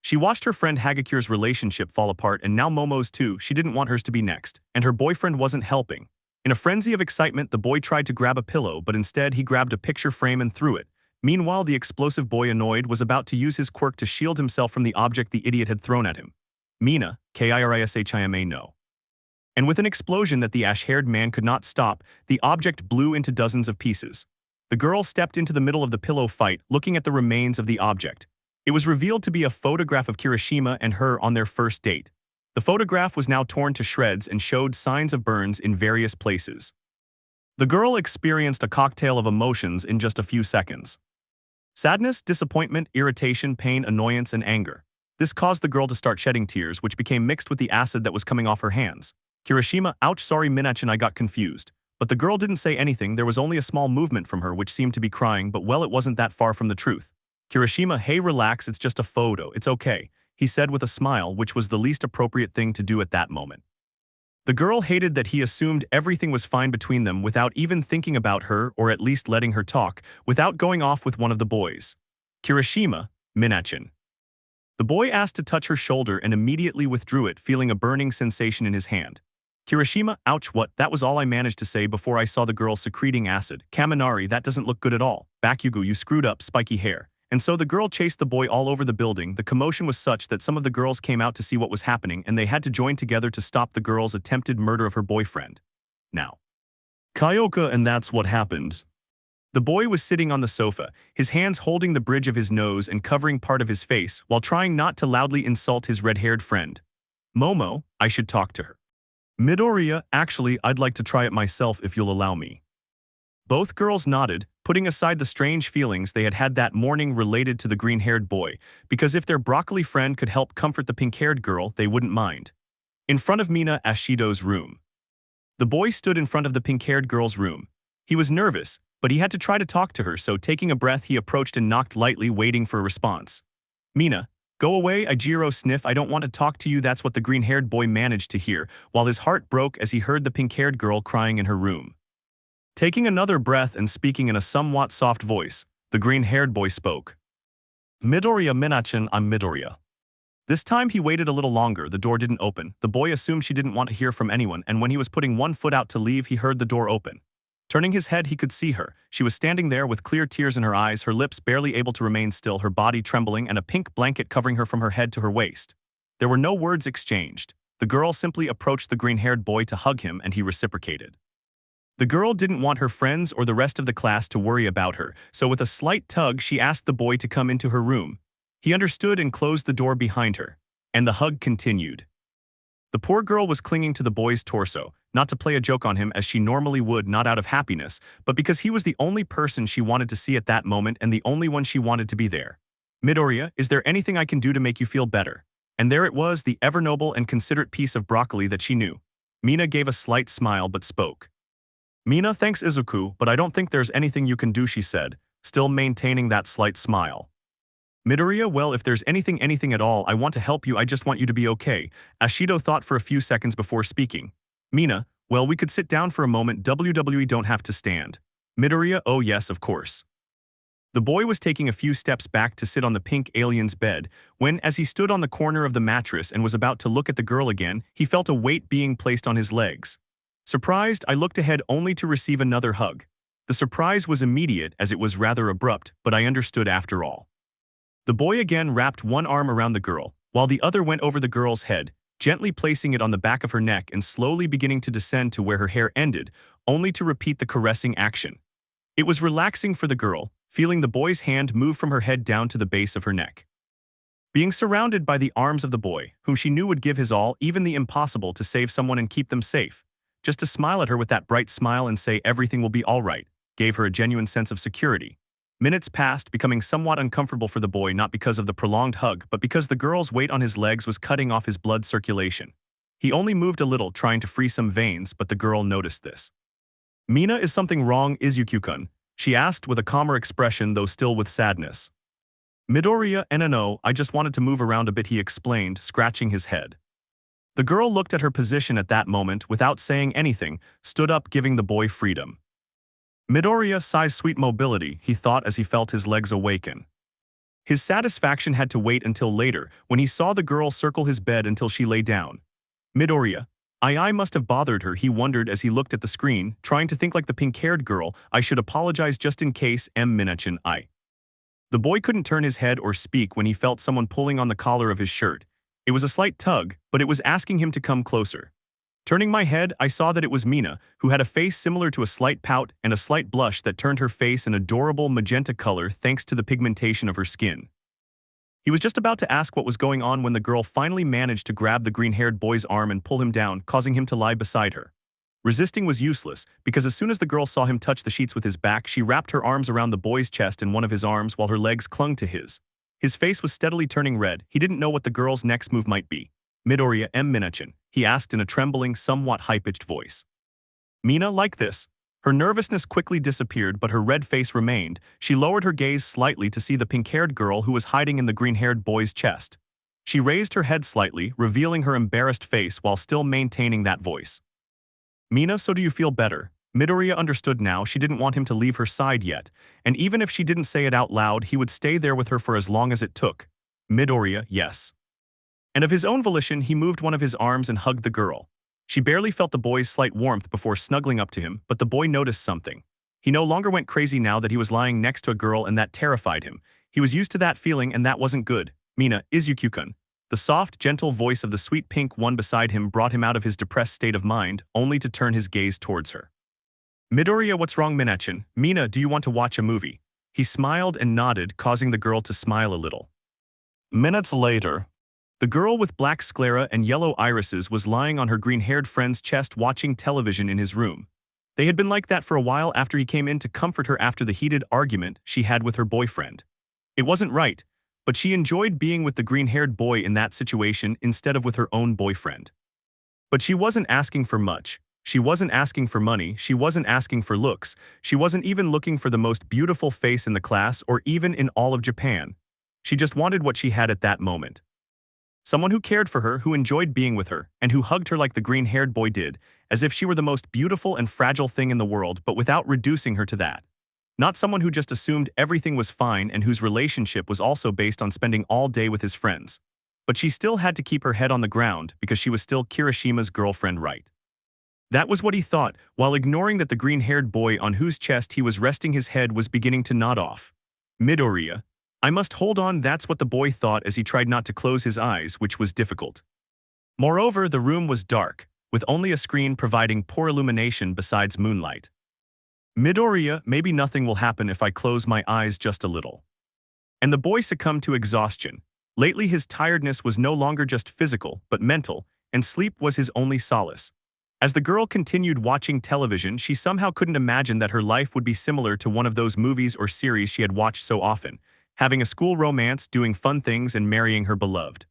She watched her friend Hagakure's relationship fall apart and now Momo's too, she didn't want hers to be next, and her boyfriend wasn't helping. In a frenzy of excitement, the boy tried to grab a pillow but instead he grabbed a picture frame and threw it. Meanwhile, the explosive boy, annoyed, was about to use his quirk to shield himself from the object the idiot had thrown at him. Mina, Kirishima, no. And with an explosion that the ash-haired man could not stop, the object blew into dozens of pieces. The girl stepped into the middle of the pillow fight, looking at the remains of the object. It was revealed to be a photograph of Kirishima and her on their first date. The photograph was now torn to shreds and showed signs of burns in various places. The girl experienced a cocktail of emotions in just a few seconds. Sadness, disappointment, irritation, pain, annoyance, and anger. This caused the girl to start shedding tears, which became mixed with the acid that was coming off her hands. Kirishima, ouch, sorry Mina-chan, I got confused. But the girl didn't say anything, there was only a small movement from her which seemed to be crying, but well, it wasn't that far from the truth. Kirishima, hey, relax, it's just a photo, it's okay, he said with a smile, which was the least appropriate thing to do at that moment. The girl hated that he assumed everything was fine between them without even thinking about her or at least letting her talk, without going off with one of the boys. Kirishima, Minachin. The boy asked to touch her shoulder and immediately withdrew it, feeling a burning sensation in his hand. Kirishima, ouch, what, that was all I managed to say before I saw the girl secreting acid. Kaminari, that doesn't look good at all. Bakugo, you screwed up, spiky hair. And so the girl chased the boy all over the building. The commotion was such that some of the girls came out to see what was happening and they had to join together to stop the girl's attempted murder of her boyfriend. Now, Kyoka, and that's what happened. The boy was sitting on the sofa, his hands holding the bridge of his nose and covering part of his face while trying not to loudly insult his red-haired friend. Momo, I should talk to her. Midoriya, actually, I'd like to try it myself if you'll allow me. Both girls nodded, putting aside the strange feelings they had had that morning related to the green-haired boy, because if their broccoli friend could help comfort the pink-haired girl, they wouldn't mind. In front of Mina Ashido's room. The boy stood in front of the pink-haired girl's room. He was nervous, but he had to try to talk to her, so taking a breath he approached and knocked lightly, waiting for a response. Mina, go away, Ijiro sniff, I don't want to talk to you. That's what the green-haired boy managed to hear, while his heart broke as he heard the pink-haired girl crying in her room. Taking another breath and speaking in a somewhat soft voice, the green-haired boy spoke. Midoriya Minachin, I'm Midoriya. This time he waited a little longer. The door didn't open. The boy assumed she didn't want to hear from anyone, and when he was putting one foot out to leave, he heard the door open. Turning his head, he could see her. She was standing there with clear tears in her eyes, her lips barely able to remain still, her body trembling, and a pink blanket covering her from her head to her waist. There were no words exchanged. The girl simply approached the green-haired boy to hug him, and he reciprocated. The girl didn't want her friends or the rest of the class to worry about her, so with a slight tug, she asked the boy to come into her room. He understood and closed the door behind her, and the hug continued. The poor girl was clinging to the boy's torso, not to play a joke on him as she normally would, not out of happiness, but because he was the only person she wanted to see at that moment and the only one she wanted to be there. Midoriya, is there anything I can do to make you feel better? And there it was, the ever-noble and considerate piece of broccoli that she knew. Mina gave a slight smile but spoke. Mina, thanks Izuku, but I don't think there's anything you can do, she said, still maintaining that slight smile. Midoriya, well, if there's anything at all, I want to help you, I just want you to be okay. Ashido thought for a few seconds before speaking. Mina, well, we could sit down for a moment, WWE don't have to stand. Midoriya, oh yes, of course. The boy was taking a few steps back to sit on the pink alien's bed, when, as he stood on the corner of the mattress and was about to look at the girl again, he felt a weight being placed on his legs. Surprised, I looked ahead only to receive another hug. The surprise was immediate as it was rather abrupt, but I understood after all. The boy again wrapped one arm around the girl, while the other went over the girl's head, gently placing it on the back of her neck and slowly beginning to descend to where her hair ended, only to repeat the caressing action. It was relaxing for the girl, feeling the boy's hand move from her head down to the base of her neck. Being surrounded by the arms of the boy, whom she knew would give his all, even the impossible, to save someone and keep them safe, just to smile at her with that bright smile and say everything will be all right, gave her a genuine sense of security. Minutes passed, becoming somewhat uncomfortable for the boy, not because of the prolonged hug, but because the girl's weight on his legs was cutting off his blood circulation. He only moved a little, trying to free some veins, but the girl noticed this. Mina, is something wrong, Izuku-kun? She asked with a calmer expression, though still with sadness. Midoriya, no, I just wanted to move around a bit, he explained, scratching his head. The girl looked at her position at that moment without saying anything, stood up, giving the boy freedom. Midoriya, sighs, sweet mobility, he thought as he felt his legs awaken. His satisfaction had to wait until later, when he saw the girl circle his bed until she lay down. Midoriya, I must have bothered her, he wondered as he looked at the screen, trying to think like the pink-haired girl. I should apologize just in case, Minachin, I. The boy couldn't turn his head or speak when he felt someone pulling on the collar of his shirt. It was a slight tug, but it was asking him to come closer. Turning my head, I saw that it was Mina, who had a face similar to a slight pout and a slight blush that turned her face an adorable magenta color thanks to the pigmentation of her skin. He was just about to ask what was going on when the girl finally managed to grab the green-haired boy's arm and pull him down, causing him to lie beside her. Resisting was useless, because as soon as the girl saw him touch the sheets with his back, she wrapped her arms around the boy's chest and one of his arms while her legs clung to his. His face was steadily turning red. He didn't know what the girl's next move might be. Midoriya, Minachin, he asked in a trembling, somewhat high-pitched voice. Mina, like this. Her nervousness quickly disappeared, but her red face remained. She lowered her gaze slightly to see the pink-haired girl who was hiding in the green-haired boy's chest. She raised her head slightly, revealing her embarrassed face while still maintaining that voice. Mina, so do you feel better? Midoriya understood now she didn't want him to leave her side yet, and even if she didn't say it out loud, he would stay there with her for as long as it took. Midoriya, yes. And of his own volition, he moved one of his arms and hugged the girl. She barely felt the boy's slight warmth before snuggling up to him, but the boy noticed something. He no longer went crazy now that he was lying next to a girl, and that terrified him. He was used to that feeling, and that wasn't good. Mina, Izuku-kun. The soft, gentle voice of the sweet pink one beside him brought him out of his depressed state of mind, only to turn his gaze towards her. Midoriya, what's wrong, Minachin? Mina, do you want to watch a movie? He smiled and nodded, causing the girl to smile a little. Minutes later, the girl with black sclera and yellow irises was lying on her green-haired friend's chest watching television in his room. They had been like that for a while after he came in to comfort her after the heated argument she had with her boyfriend. It wasn't right, but she enjoyed being with the green-haired boy in that situation instead of with her own boyfriend. But she wasn't asking for much. She wasn't asking for money, she wasn't asking for looks, she wasn't even looking for the most beautiful face in the class or even in all of Japan. She just wanted what she had at that moment. Someone who cared for her, who enjoyed being with her, and who hugged her like the green-haired boy did, as if she were the most beautiful and fragile thing in the world, but without reducing her to that. Not someone who just assumed everything was fine and whose relationship was also based on spending all day with his friends. But she still had to keep her head on the ground because she was still Kirishima's girlfriend, right? That was what he thought, while ignoring that the green-haired boy on whose chest he was resting his head was beginning to nod off. Midoriya. I must hold on, that's what the boy thought as he tried not to close his eyes, which was difficult. Moreover, the room was dark, with only a screen providing poor illumination besides moonlight. Midoriya, maybe nothing will happen if I close my eyes just a little. And the boy succumbed to exhaustion. Lately his tiredness was no longer just physical, but mental, and sleep was his only solace. As the girl continued watching television, she somehow couldn't imagine that her life would be similar to one of those movies or series she had watched so often, having a school romance, doing fun things, and marrying her beloved.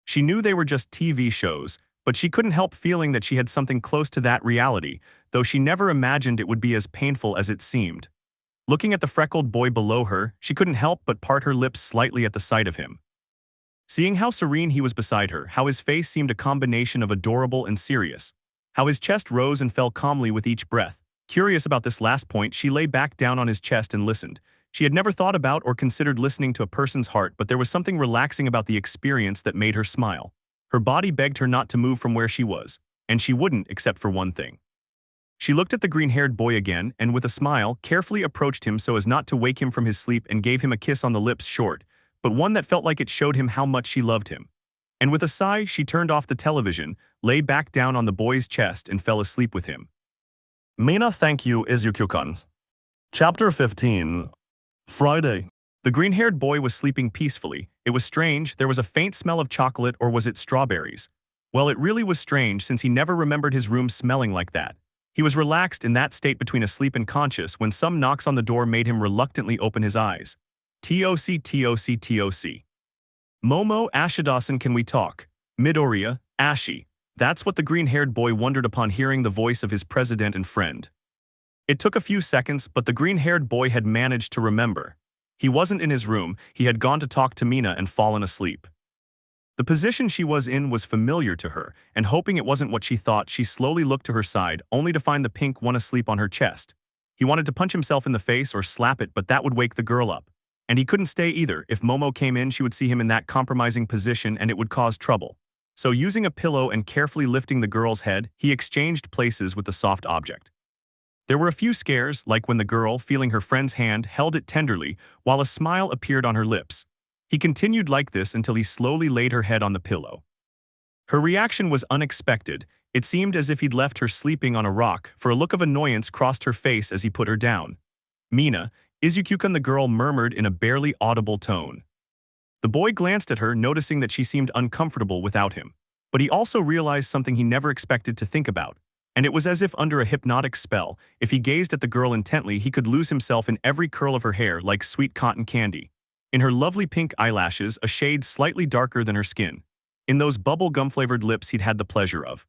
She knew they were just TV shows, but she couldn't help feeling that she had something close to that reality, though she never imagined it would be as painful as it seemed. Looking at the freckled boy below her, she couldn't help but part her lips slightly at the sight of him. Seeing how serene he was beside her, how his face seemed a combination of adorable and serious, how his chest rose and fell calmly with each breath. Curious about this last point, she lay back down on his chest and listened. She had never thought about or considered listening to a person's heart, but there was something relaxing about the experience that made her smile. Her body begged her not to move from where she was, and she wouldn't except for one thing. She looked at the green-haired boy again and with a smile, carefully approached him so as not to wake him from his sleep and gave him a kiss on the lips, short, but one that felt like it showed him how much she loved him. And with a sigh, she turned off the television, lay back down on the boy's chest and fell asleep with him. Mina, thank you, Izuku-kun. Chapter 15. Friday. The green-haired boy was sleeping peacefully. It was strange, there was a faint smell of chocolate, or was it strawberries? Well, it really was strange since he never remembered his room smelling like that. He was relaxed in that state between asleep and conscious when some knocks on the door made him reluctantly open his eyes. Toc. Momo, Ashidasan, can we talk? Midoriya, Ashi. That's what the green-haired boy wondered upon hearing the voice of his president and friend. It took a few seconds, but the green-haired boy had managed to remember. He wasn't in his room, he had gone to talk to Mina and fallen asleep. The position she was in was familiar to her, and hoping it wasn't what she thought, she slowly looked to her side, only to find the pink one asleep on her chest. He wanted to punch himself in the face or slap it, but that would wake the girl up. And he couldn't stay either. If Momo came in, she would see him in that compromising position and it would cause trouble. So using a pillow and carefully lifting the girl's head, he exchanged places with the soft object. There were a few scares, like when the girl, feeling her friend's hand, held it tenderly, while a smile appeared on her lips. He continued like this until he slowly laid her head on the pillow. Her reaction was unexpected. It seemed as if he'd left her sleeping on a rock, for a look of annoyance crossed her face as he put her down. Mina, Izuku-kun, the girl murmured in a barely audible tone. The boy glanced at her, noticing that she seemed uncomfortable without him. But he also realized something he never expected to think about. And it was as if under a hypnotic spell, if he gazed at the girl intently, he could lose himself in every curl of her hair like sweet cotton candy. In her lovely pink eyelashes, a shade slightly darker than her skin. In those bubble gum-flavored lips he'd had the pleasure of.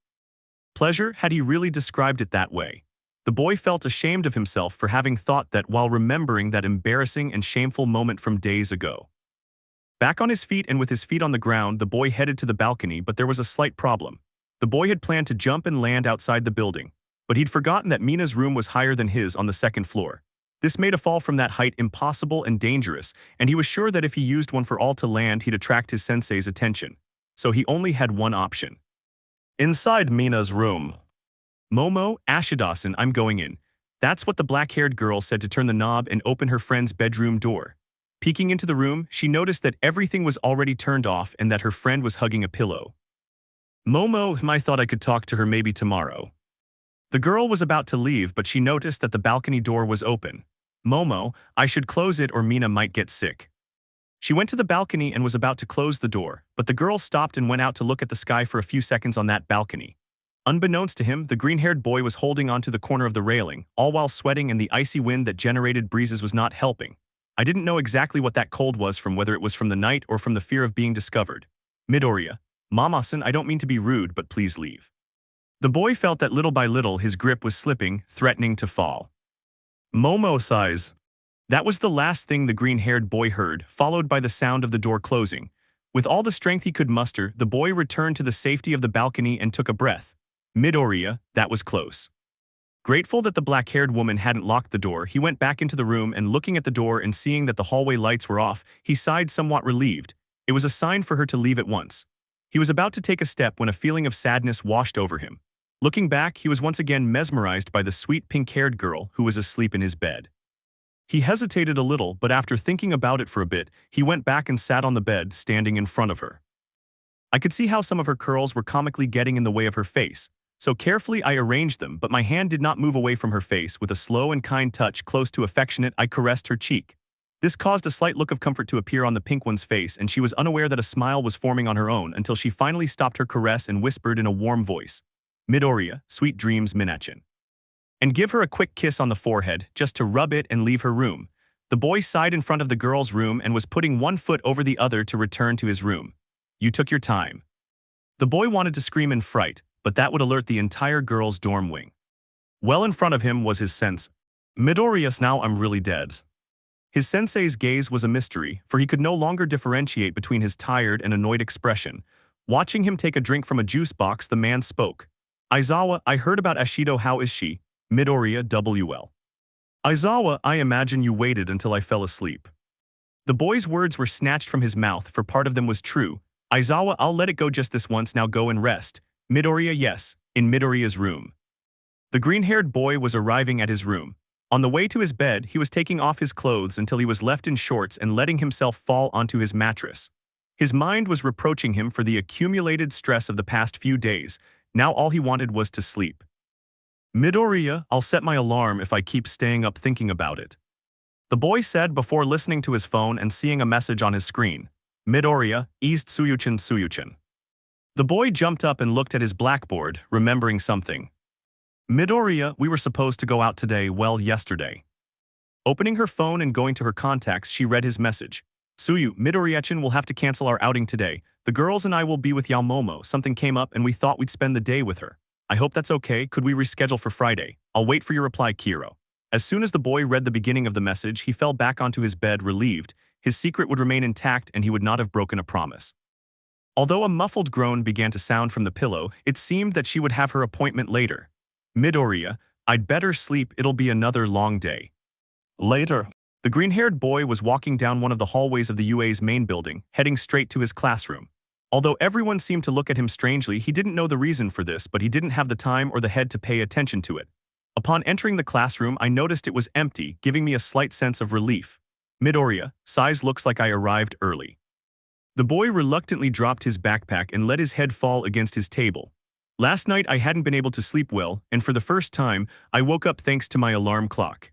Pleasure, had he really described it that way? The boy felt ashamed of himself for having thought that while remembering that embarrassing and shameful moment from days ago. Back on his feet and with his feet on the ground, the boy headed to the balcony, but there was a slight problem. The boy had planned to jump and land outside the building, but he'd forgotten that Mina's room was higher than his on the second floor. This made a fall from that height impossible and dangerous, and he was sure that if he used one for all to land, he'd attract his sensei's attention. So he only had one option. Inside Mina's room. Momo, Ashidasan, I'm going in. That's what the black-haired girl said to turn the knob and open her friend's bedroom door. Peeking into the room, she noticed that everything was already turned off and that her friend was hugging a pillow. Momo, I thought I could talk to her maybe tomorrow. The girl was about to leave, but she noticed that the balcony door was open. Momo, I should close it or Mina might get sick. She went to the balcony and was about to close the door, but the girl stopped and went out to look at the sky for a few seconds on that balcony. Unbeknownst to him, the green-haired boy was holding onto the corner of the railing, all while sweating, and the icy wind that generated breezes was not helping. I didn't know exactly what that cold was from, whether it was from the night or from the fear of being discovered. Midoriya, Mama-san, I don't mean to be rude, but please leave. The boy felt that little by little his grip was slipping, threatening to fall. Momo sighs. That was the last thing the green-haired boy heard, followed by the sound of the door closing. With all the strength he could muster, the boy returned to the safety of the balcony and took a breath. Midoriya, that was close. Grateful that the black-haired woman hadn't locked the door, he went back into the room and looking at the door and seeing that the hallway lights were off, he sighed somewhat relieved. It was a sign for her to leave at once. He was about to take a step when a feeling of sadness washed over him. Looking back, he was once again mesmerized by the sweet pink-haired girl who was asleep in his bed. He hesitated a little, but after thinking about it for a bit, he went back and sat on the bed, standing in front of her. I could see how some of her curls were comically getting in the way of her face. So carefully I arranged them, but my hand did not move away from her face. With a slow and kind touch close to affectionate, I caressed her cheek. This caused a slight look of comfort to appear on the pink one's face, and she was unaware that a smile was forming on her own until she finally stopped her caress and whispered in a warm voice, Midoriya, sweet dreams Minachin. And give her a quick kiss on the forehead, just to rub it and leave her room. The boy sighed in front of the girl's room and was putting one foot over the other to return to his room. You took your time. The boy wanted to scream in fright, but that would alert the entire girls' dorm wing. Well in front of him was his sense. Midoriya, now I'm really dead. His sensei's gaze was a mystery, for he could no longer differentiate between his tired and annoyed expression. Watching him take a drink from a juice box, the man spoke. Aizawa, I heard about Ashido, how is she? Midoriya, WL. Aizawa, I imagine you waited until I fell asleep. The boy's words were snatched from his mouth, for part of them was true. Aizawa, I'll let it go just this once, now go and rest. Midoriya, yes, in Midoriya's room. The green-haired boy was arriving at his room. On the way to his bed, he was taking off his clothes until he was left in shorts and letting himself fall onto his mattress. His mind was reproaching him for the accumulated stress of the past few days. Now all he wanted was to sleep. Midoriya, I'll set my alarm if I keep staying up thinking about it. The boy said before listening to his phone and seeing a message on his screen. Midoriya, East Suyuchin. The boy jumped up and looked at his blackboard, remembering something. Midoriya, we were supposed to go out today, well, yesterday. Opening her phone and going to her contacts, she read his message. Suyu, Midoriya-chan will have to cancel our outing today. The girls and I will be with Momo. Something came up and we thought we'd spend the day with her. I hope that's okay. Could we reschedule for Friday? I'll wait for your reply, Kiro. As soon as the boy read the beginning of the message, he fell back onto his bed, relieved. His secret would remain intact and he would not have broken a promise. Although a muffled groan began to sound from the pillow, it seemed that she would have her appointment later. Midoriya, I'd better sleep, it'll be another long day. Later. The green-haired boy was walking down one of the hallways of the UA's main building, heading straight to his classroom. Although everyone seemed to look at him strangely, he didn't know the reason for this, but he didn't have the time or the head to pay attention to it. Upon entering the classroom, I noticed it was empty, giving me a slight sense of relief. Midoriya, size looks like I arrived early. The boy reluctantly dropped his backpack and let his head fall against his table. Last night I hadn't been able to sleep well, and for the first time, I woke up thanks to my alarm clock.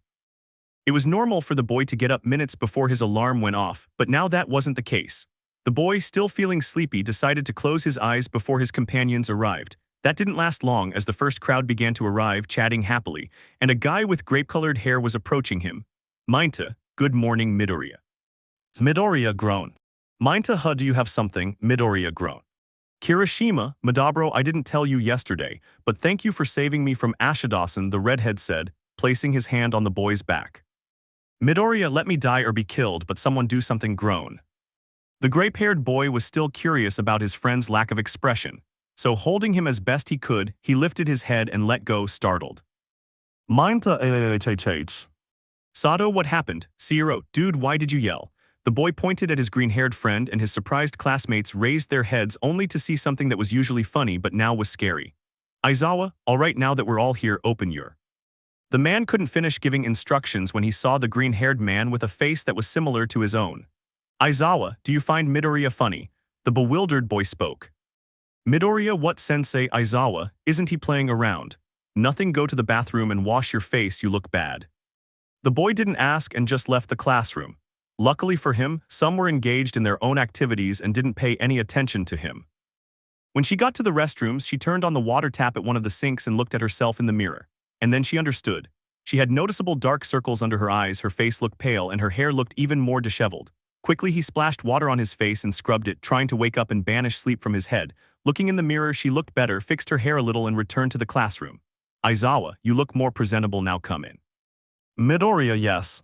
It was normal for the boy to get up minutes before his alarm went off, but now that wasn't the case. The boy, still feeling sleepy, decided to close his eyes before his companions arrived. That didn't last long as the first crowd began to arrive, chatting happily, and a guy with grape-colored hair was approaching him. Minta, good morning, Midoriya. Midoriya groaned. Minta, do you have something? Midoriya groaned. Kirishima, Madabro, I didn't tell you yesterday, but thank you for saving me from Ashidasan, the redhead said, placing his hand on the boy's back. Midoriya, let me die or be killed, but someone do something grown. The grape-haired boy was still curious about his friend's lack of expression, so holding him as best he could, he lifted his head and let go, startled. Minta ahhh. Sato, what happened? Seiro, dude, why did you yell? The boy pointed at his green-haired friend, and his surprised classmates raised their heads only to see something that was usually funny but now was scary. Aizawa, alright, now that we're all here, open your. The man couldn't finish giving instructions when he saw the green-haired man with a face that was similar to his own. Aizawa, do you find Midoriya funny? The bewildered boy spoke. Midoriya, what sensei? Aizawa, isn't he playing around? Nothing, go to the bathroom and wash your face, you look bad. The boy didn't ask and just left the classroom. Luckily for him, some were engaged in their own activities and didn't pay any attention to him. When she got to the restrooms, she turned on the water tap at one of the sinks and looked at herself in the mirror. And then she understood. She had noticeable dark circles under her eyes, her face looked pale, and her hair looked even more disheveled. Quickly, he splashed water on his face and scrubbed it, trying to wake up and banish sleep from his head. Looking in the mirror, she looked better, fixed her hair a little, and returned to the classroom. Aizawa, you look more presentable now, come in. Midoriya, yes.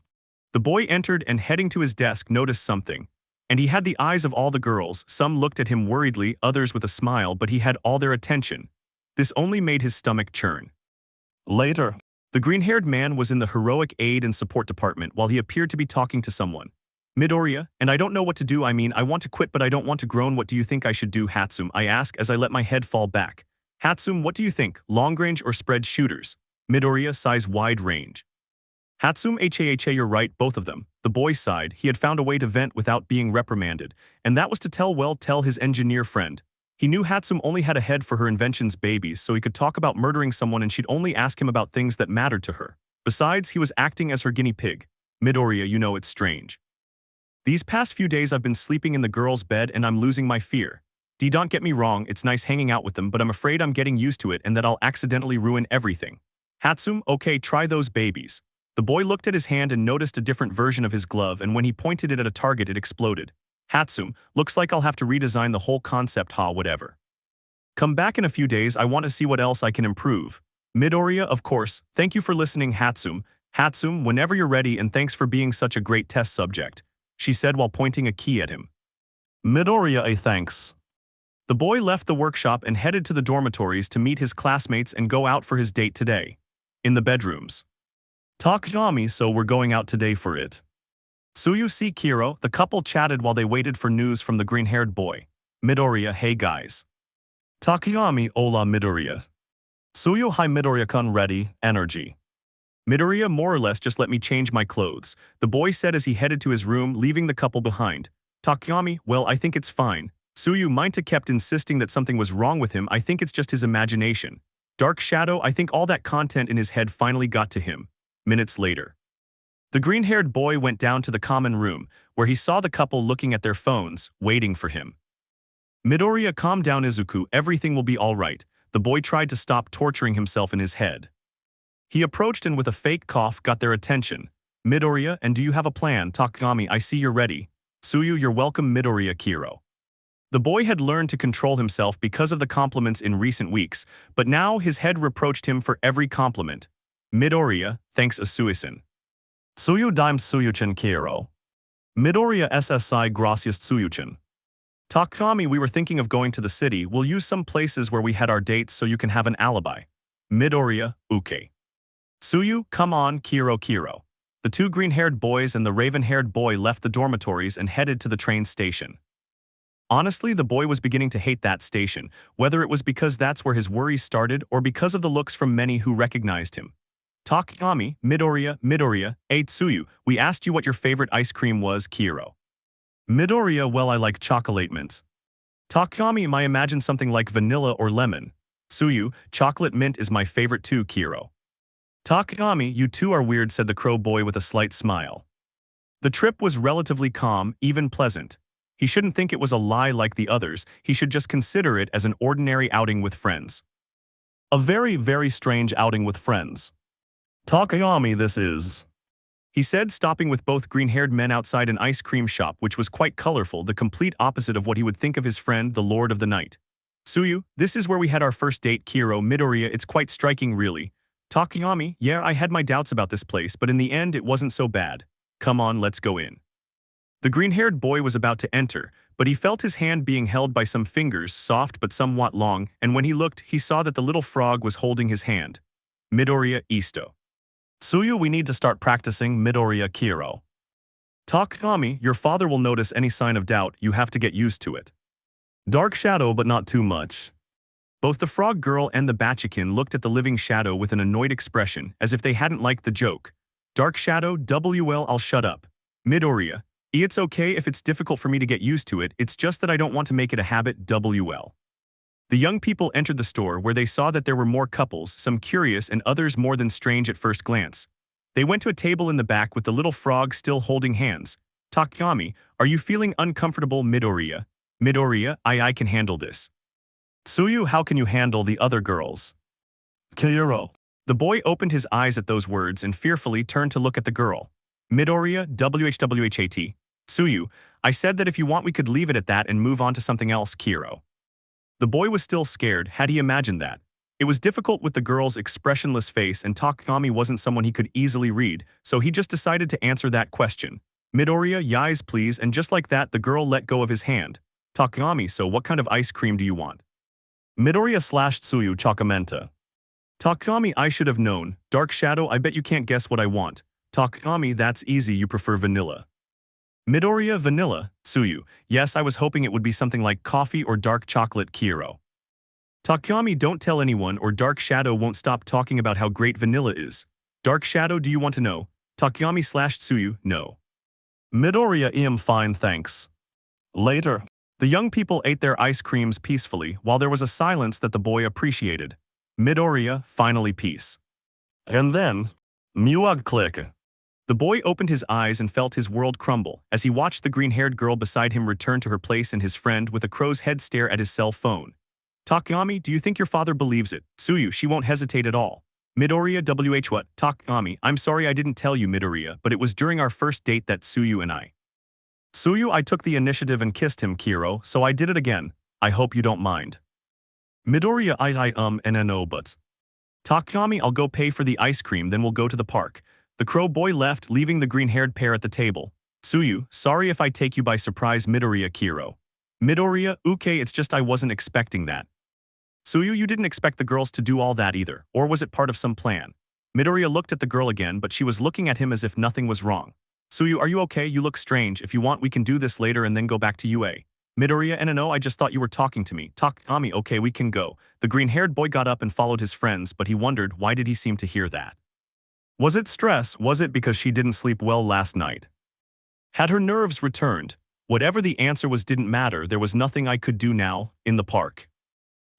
The boy entered and heading to his desk noticed something. And he had the eyes of all the girls, some looked at him worriedly, others with a smile, but he had all their attention. This only made his stomach churn. Later, the green-haired man was in the heroic aid and support department while he appeared to be talking to someone. Midoriya, and I don't know what to do, I mean, I want to quit but I don't want to groan, what do you think I should do, Hatsum? I ask as I let my head fall back. Hatsum, what do you think, long range or spread shooters? Midoriya, size wide range. Hatsum, ha, you're right, both of them. The boy sighed. He had found a way to vent without being reprimanded, and that was to tell his engineer friend. He knew Hatsum only had a head for her invention's babies, so he could talk about murdering someone and she'd only ask him about things that mattered to her. Besides, he was acting as her guinea pig. Midoriya, you know it's strange. These past few days I've been sleeping in the girls' bed and I'm losing my fear. Don't get me wrong, it's nice hanging out with them, but I'm afraid I'm getting used to it and that I'll accidentally ruin everything. Hatsum, okay, try those babies. The boy looked at his hand and noticed a different version of his glove, and when he pointed it at a target, it exploded. Hatsum, looks like I'll have to redesign the whole concept, whatever. Come back in a few days, I want to see what else I can improve. Midoriya, of course, thank you for listening, Hatsum. Hatsum, whenever you're ready, and thanks for being such a great test subject, she said while pointing a key at him. Midoriya, thanks. The boy left the workshop and headed to the dormitories to meet his classmates and go out for his date today. In the bedrooms. Takami, so we're going out today for it. Tsuyu, see Kiro, the couple chatted while they waited for news from the green-haired boy. Midoriya, hey guys. Takami, hola Midoriya. Tsuyu, hi Midoriya-kun, ready, energy. Midoriya, more or less just let me change my clothes, the boy said as he headed to his room, leaving the couple behind. Takami, well, I think it's fine. Tsuyu, Minta kept insisting that something was wrong with him, I think it's just his imagination. Dark Shadow, I think all that content in his head finally got to him. Minutes later. The green-haired boy went down to the common room, where he saw the couple looking at their phones, waiting for him. Midoriya, calm down Izuku, everything will be all right. The boy tried to stop torturing himself in his head. He approached and with a fake cough got their attention. Midoriya, and do you have a plan? Takami, I see you're ready. Tsuyu, you're welcome Midoriya Kiro. The boy had learned to control himself because of the compliments in recent weeks, but now his head reproached him for every compliment. Midoriya, thanks Asuisan. Tsuyu dime Tsuyuchin Kiro. Midoriya SSI gracias Tsuyuchin. Takami, we were thinking of going to the city, we'll use some places where we had our dates so you can have an alibi. Midoriya, uke. Tsuyu, come on Kiro. The two green-haired boys and the raven-haired boy left the dormitories and headed to the train station. Honestly, the boy was beginning to hate that station, whether it was because that's where his worries started or because of the looks from many who recognized him. Takami, Midoriya, Tsuyu, we asked you what your favorite ice cream was, Kiro. Midoriya, well, I like chocolate mint. Takami, I imagine something like vanilla or lemon. Tsuyu, chocolate mint is my favorite too, Kiro. Takami, you two are weird, said the crow boy with a slight smile. The trip was relatively calm, even pleasant. He shouldn't think it was a lie like the others, he should just consider it as an ordinary outing with friends. A very, very strange outing with friends. Takami, this is, he said, stopping with both green-haired men outside an ice cream shop which was quite colorful, the complete opposite of what he would think of his friend, the Lord of the Night. Suyu, this is where we had our first date, Kiro. Midoriya, it's quite striking really. Takayami, yeah, I had my doubts about this place, but in the end it wasn't so bad. Come on, let's go in. The green-haired boy was about to enter, but he felt his hand being held by some fingers, soft but somewhat long, and when he looked, he saw that the little frog was holding his hand. Midoriya Isto. Suyu, we need to start practicing. Midoriya Kiro. Takayami, your father will notice any sign of doubt. You have to get used to it. Dark shadow, but not too much. Both the frog girl and the Bachikin looked at the living shadow with an annoyed expression, as if they hadn't liked the joke. Dark shadow, WL, I'll shut up. Midoriya, it's okay if it's difficult for me to get used to it, it's just that I don't want to make it a habit, WL. The young people entered the store where they saw that there were more couples, some curious and others more than strange at first glance. They went to a table in the back with the little frog still holding hands. Takayami, are you feeling uncomfortable? Midoriya. Midoriya, I can handle this. Suyu, how can you handle the other girls? Kiro. The boy opened his eyes at those words and fearfully turned to look at the girl. Midoriya, WHWHAT. Suyu, I said that if you want we could leave it at that and move on to something else, Kiro. The boy was still scared, had he imagined that. It was difficult with the girl's expressionless face and Takayami wasn't someone he could easily read, so he just decided to answer that question. Midoriya, yais please, and just like that the girl let go of his hand. Takayami, so what kind of ice cream do you want? Midoriya / Suyu Chakamenta. Takayami, I should have known. Dark shadow, I bet you can't guess what I want. Takayami, that's easy, you prefer vanilla. Midoriya, vanilla. Suyu, yes, I was hoping it would be something like coffee or dark chocolate. Kiro. Takayami, don't tell anyone or Dark Shadow won't stop talking about how great vanilla is. Dark Shadow, do you want to know? Takayami / Suyu, no. Midoriya, fine, thanks. Later. The young people ate their ice creams peacefully while there was a silence that the boy appreciated. Midoriya, finally peace. And then, Muag click. The boy opened his eyes and felt his world crumble as he watched the green-haired girl beside him return to her place and his friend with a crow's head stare at his cell phone. Takayami, do you think your father believes it? Suyu, she won't hesitate at all. Midoriya, WH what? Takayami, I'm sorry I didn't tell you, Midoriya, but it was during our first date that Suyu and I. Suyu, I took the initiative and kissed him, Kiro, so I did it again. I hope you don't mind. Midoriya, no, but. Takayami, I'll go pay for the ice cream, then we'll go to the park. The crow boy left, leaving the green-haired pair at the table. Suyu, sorry if I take you by surprise. Midoriya, Kiro. Midoriya, okay, it's just I wasn't expecting that. Suyu, you didn't expect the girls to do all that either, or was it part of some plan? Midoriya looked at the girl again, but she was looking at him as if nothing was wrong. Suyu, are you okay? You look strange. If you want, we can do this later and then go back to UA. Midoriya, no, I just thought you were talking to me. Takayami, okay, we can go. The green-haired boy got up and followed his friends, but he wondered why did he seem to hear that. Was it stress? Was it because she didn't sleep well last night? Had her nerves returned? Whatever the answer was didn't matter, there was nothing I could do now, in the park.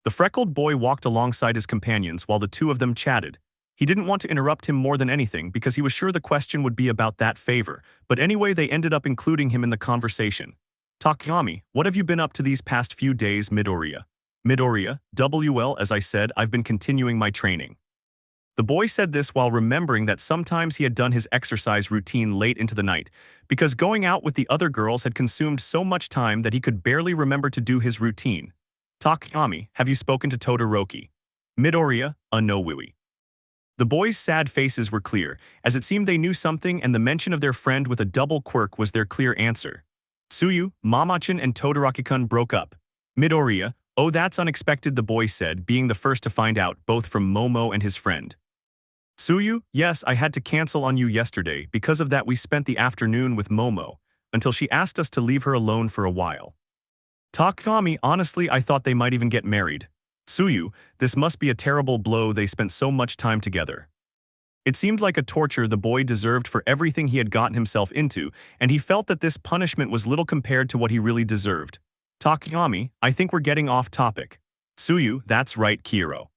The freckled boy walked alongside his companions while the two of them chatted. He didn't want to interrupt him more than anything because he was sure the question would be about that favor, but anyway they ended up including him in the conversation. Takayami, what have you been up to these past few days? Midoriya. Midoriya, WL, as I said, I've been continuing my training. The boy said this while remembering that sometimes he had done his exercise routine late into the night, because going out with the other girls had consumed so much time that he could barely remember to do his routine. Takayami, have you spoken to Todoroki? Midoriya, no wiwi. The boys' sad faces were clear, as it seemed they knew something and the mention of their friend with a double quirk was their clear answer. Suyu, Mamachan and Todoroki-kun broke up. Midoriya, oh that's unexpected, the boy said, being the first to find out, both from Momo and his friend. Suyu, yes, I had to cancel on you yesterday, because of that we spent the afternoon with Momo, until she asked us to leave her alone for a while. Takayami, honestly I thought they might even get married. Suyu, this must be a terrible blow, they spent so much time together. It seemed like a torture the boy deserved for everything he had gotten himself into, and he felt that this punishment was little compared to what he really deserved. Takayami, I think we're getting off topic. Suyu, that's right, Kiro.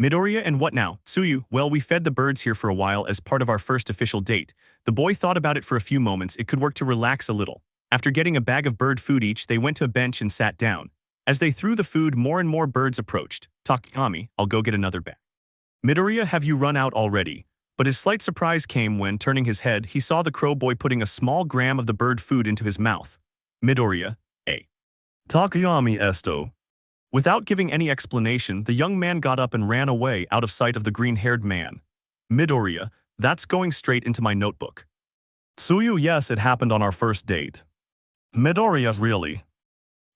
Midoriya, and what now? Suyu, well we fed the birds here for a while as part of our first official date. The boy thought about it for a few moments, it could work to relax a little. After getting a bag of bird food each, they went to a bench and sat down. As they threw the food, more and more birds approached. Takayami, I'll go get another bag. Midoriya, have you run out already? But his slight surprise came when, turning his head, he saw the crow boy putting a small gram of the bird food into his mouth. Midoriya, A. Takayami esto. Without giving any explanation, the young man got up and ran away out of sight of the green-haired man. Midoriya, that's going straight into my notebook. Tsuyu, yes, it happened on our first date. Midoriya, really?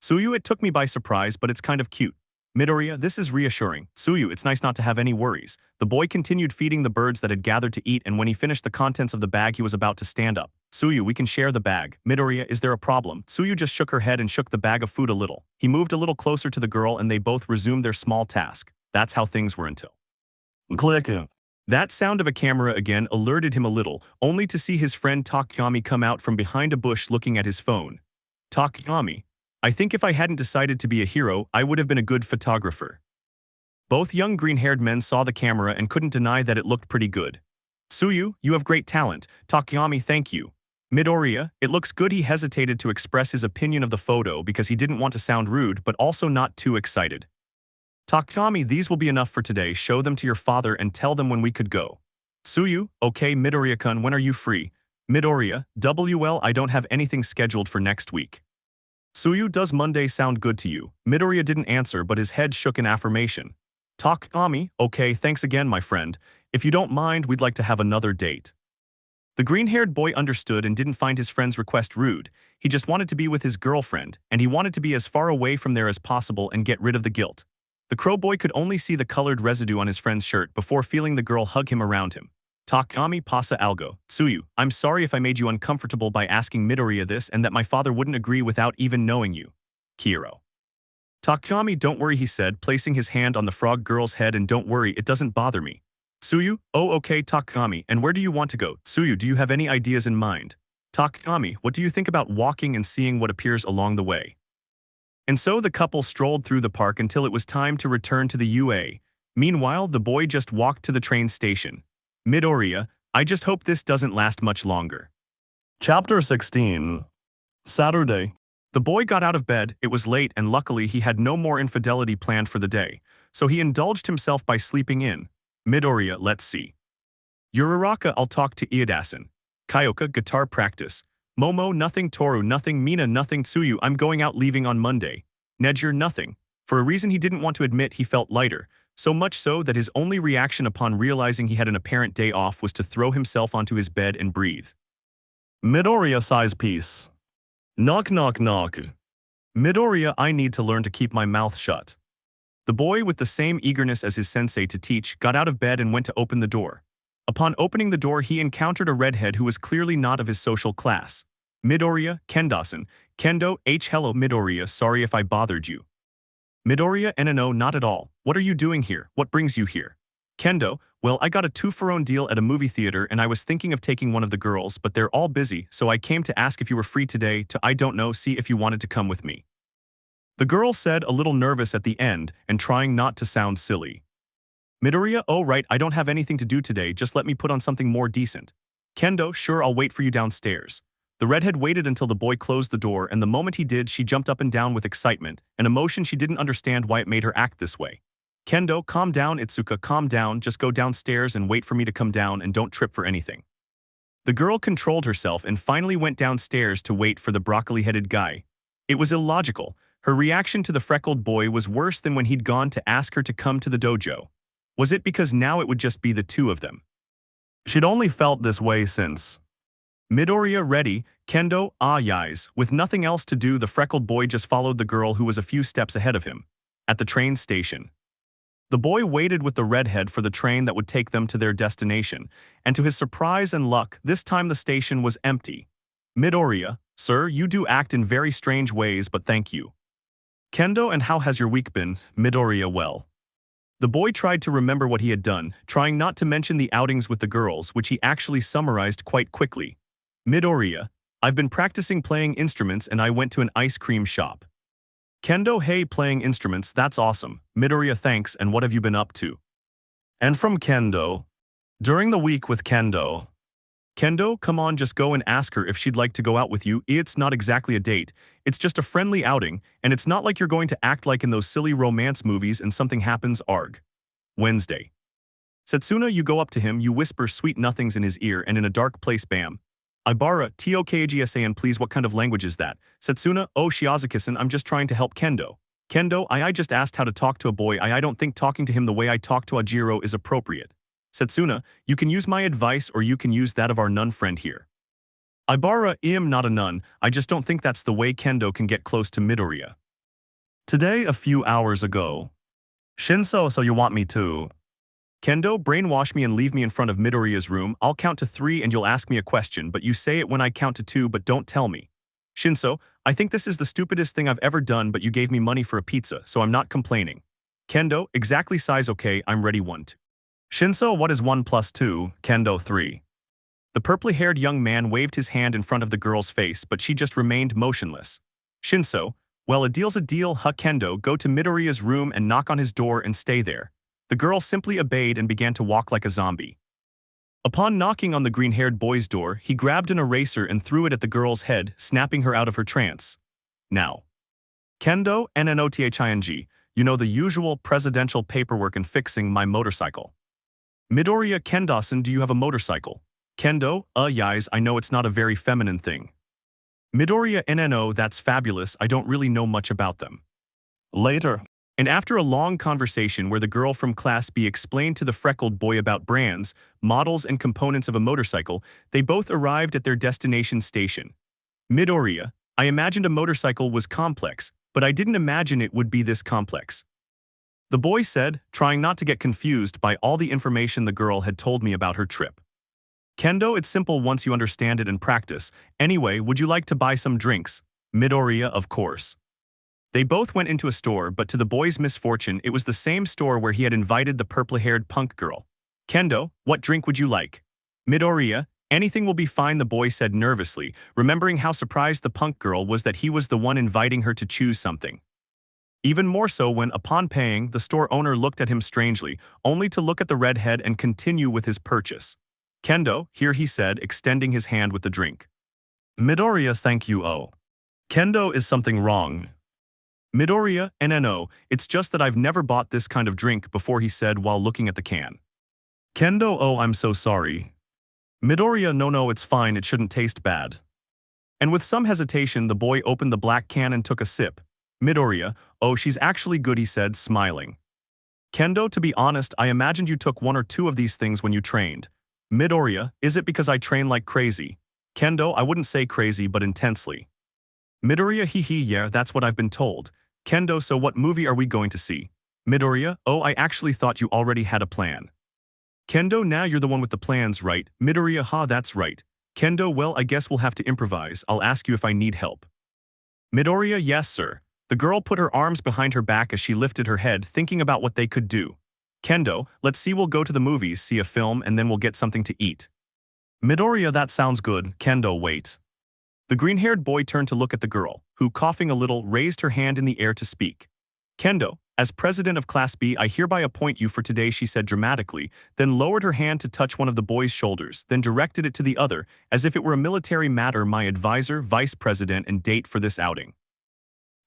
Tsuyu, it took me by surprise, but it's kind of cute. Midoriya, this is reassuring. Tsuyu, it's nice not to have any worries. The boy continued feeding the birds that had gathered to eat, and when he finished the contents of the bag, he was about to stand up. Tsuyu, we can share the bag. Midoriya, is there a problem? Tsuyu just shook her head and shook the bag of food a little. He moved a little closer to the girl and they both resumed their small task. That's how things were until... Click. That sound of a camera again alerted him a little, only to see his friend Takayami come out from behind a bush looking at his phone. Takayami, I think if I hadn't decided to be a hero, I would have been a good photographer. Both young green-haired men saw the camera and couldn't deny that it looked pretty good. Tsuyu, you have great talent. Takayami, thank you. Midoriya, it looks good. He hesitated to express his opinion of the photo because he didn't want to sound rude but also not too excited. Takayami, these will be enough for today. Show them to your father and tell them when we could go. Tsuyu, okay. Midoriya-kun, when are you free? Midoriya, well, I don't have anything scheduled for next week. Tsuyu, does Monday sound good to you? Midoriya didn't answer, but his head shook in affirmation. Takayami, okay, thanks again, my friend. If you don't mind, we'd like to have another date. The green-haired boy understood and didn't find his friend's request rude. He just wanted to be with his girlfriend, and he wanted to be as far away from there as possible and get rid of the guilt. The crow boy could only see the colored residue on his friend's shirt before feeling the girl hug him around him. Takayami pasa algo. Tsuyu, I'm sorry if I made you uncomfortable by asking Midoriya this and that my father wouldn't agree without even knowing you. Kiro. Takayami, don't worry, he said, placing his hand on the frog girl's head, and don't worry, it doesn't bother me. Tsuyu, oh okay Takayami, and where do you want to go? Tsuyu, do you have any ideas in mind? Takayami, what do you think about walking and seeing what appears along the way? And so the couple strolled through the park until it was time to return to the UA. Meanwhile, the boy just walked to the train station. Midoriya, I just hope this doesn't last much longer. Chapter 16. Saturday. The boy got out of bed. It was late and luckily he had no more infidelity planned for the day, so he indulged himself by sleeping in. Midoriya, let's see. Uraraka, I'll talk to Iidasan. Kyoka, guitar practice. Momo, nothing. Toru, nothing. Mina, nothing. Tsuyu, I'm going out leaving on Monday. Nejer, nothing. For a reason he didn't want to admit, he felt lighter, so much so that his only reaction upon realizing he had an apparent day off was to throw himself onto his bed and breathe. Midoriya, size piece. Knock knock knock. Midoriya, I need to learn to keep my mouth shut. The boy, with the same eagerness as his sensei to teach, got out of bed and went to open the door. Upon opening the door, he encountered a redhead who was clearly not of his social class. Midoriya, Kendasan. Kendo, hello Midoriya, sorry if I bothered you. Midoriya, no, not at all. What are you doing here? What brings you here? Kendo, well, I got a 2-for-1 deal at a movie theater and I was thinking of taking one of the girls, but they're all busy, so I came to ask if you were free today to, I don't know, see if you wanted to come with me. The girl said, a little nervous at the end and trying not to sound silly. Midoriya, oh right, I don't have anything to do today, just let me put on something more decent. Kendo, sure, I'll wait for you downstairs. The redhead waited until the boy closed the door, and the moment he did, she jumped up and down with excitement, an emotion she didn't understand why it made her act this way. Kendo, calm down, Itsuka, calm down, just go downstairs and wait for me to come down and don't trip for anything. The girl controlled herself and finally went downstairs to wait for the broccoli-headed guy. It was illogical. Her reaction to the freckled boy was worse than when he'd gone to ask her to come to the dojo. Was it because now it would just be the two of them? She'd only felt this way since... Midoriya, ready. Kendo, yais. With nothing else to do, the freckled boy just followed the girl who was a few steps ahead of him. At the train station. The boy waited with the redhead for the train that would take them to their destination, and to his surprise and luck, this time the station was empty. Midoriya, sir, you do act in very strange ways, but thank you. Kendo, and how has your week been? Midoriya, well. The boy tried to remember what he had done, trying not to mention the outings with the girls, which he actually summarized quite quickly. Midoriya, I've been practicing playing instruments and I went to an ice cream shop. Kendo, hey, playing instruments, that's awesome. Midoriya, thanks, and what have you been up to? And from Kendo, during the week with Kendo. Kendo, come on, just go and ask her if she'd like to go out with you. It's not exactly a date, it's just a friendly outing, and it's not like you're going to act like in those silly romance movies and something happens. Arg. Wednesday. Setsuna, you go up to him, you whisper sweet nothings in his ear, and in a dark place, bam. Ibara, Tokagsa, and please, what kind of language is that? Setsuna, oh Shiazuki-san, I'm just trying to help Kendo. Kendo, I just asked how to talk to a boy. I don't think talking to him the way I talk to Ajiro is appropriate. Setsuna, you can use my advice or you can use that of our nun friend here. Ibara, I'm not a nun, I just don't think that's the way Kendo can get close to Midoriya. Today, a few hours ago. Shinso, so you want me to? Kendo, brainwash me and leave me in front of Midoriya's room. I'll count to 3 and you'll ask me a question, but you say it when I count to 2 but don't tell me. Shinso, I think this is the stupidest thing I've ever done, but you gave me money for a pizza, so I'm not complaining. Kendo, exactly size okay, I'm ready 1 2. Shinso, what is 1 plus 2? Kendo, 3. The purply-haired young man waved his hand in front of the girl's face, but she just remained motionless. Shinso, well, a deal's a deal, huh? Kendo, go to Midoriya's room and knock on his door and stay there. The girl simply obeyed and began to walk like a zombie. Upon knocking on the green-haired boy's door, he grabbed an eraser and threw it at the girl's head, snapping her out of her trance. Now. Kendo, NNOTHING, you know the usual presidential paperwork and fixing my motorcycle. Midoriya, Kendasan, do you have a motorcycle? Kendo, yes, I know it's not a very feminine thing. Midoriya, NNO, that's fabulous, I don't really know much about them. Later. And after a long conversation where the girl from Class B explained to the freckled boy about brands, models, and components of a motorcycle, they both arrived at their destination station. Midoriya, I imagined a motorcycle was complex, but I didn't imagine it would be this complex. The boy said, trying not to get confused by all the information the girl had told me about her trip. Kendo, it's simple once you understand it and practice. Anyway, would you like to buy some drinks? Midoriya, of course. They both went into a store, but to the boy's misfortune, it was the same store where he had invited the purple-haired punk girl. Kendo, what drink would you like? Midoriya, anything will be fine, the boy said nervously, remembering how surprised the punk girl was that he was the one inviting her to choose something. Even more so when, upon paying, the store owner looked at him strangely, only to look at the redhead and continue with his purchase. Kendo, here he said, extending his hand with the drink. Midoriya, thank you, oh. Kendo, is something wrong? Midoriya, NNO, it's just that I've never bought this kind of drink before, he said while looking at the can. Kendo, oh, I'm so sorry. Midoriya, no, it's fine, it shouldn't taste bad. And with some hesitation, the boy opened the black can and took a sip. Midoriya, oh, she's actually good, he said, smiling. Kendo, to be honest, I imagined you took 1 or 2 of these things when you trained. Midoriya, is it because I train like crazy? Kendo, I wouldn't say crazy, but intensely. Midoriya, yeah, that's what I've been told. Kendo, so what movie are we going to see? Midoriya, oh, I actually thought you already had a plan. Kendo, now you're the one with the plans, right? Midoriya, that's right. Kendo, well, I guess we'll have to improvise. I'll ask you if I need help. Midoriya, yes, sir. The girl put her arms behind her back as she lifted her head, thinking about what they could do. Kendo, let's see, we'll go to the movies, see a film, and then we'll get something to eat. Midoriya, that sounds good. Kendo, wait. The green-haired boy turned to look at the girl, who, coughing a little, raised her hand in the air to speak. Kendo, as president of Class B, I hereby appoint you for today, she said dramatically, then lowered her hand to touch one of the boy's shoulders, then directed it to the other, as if it were a military matter, my advisor, vice president, and date for this outing.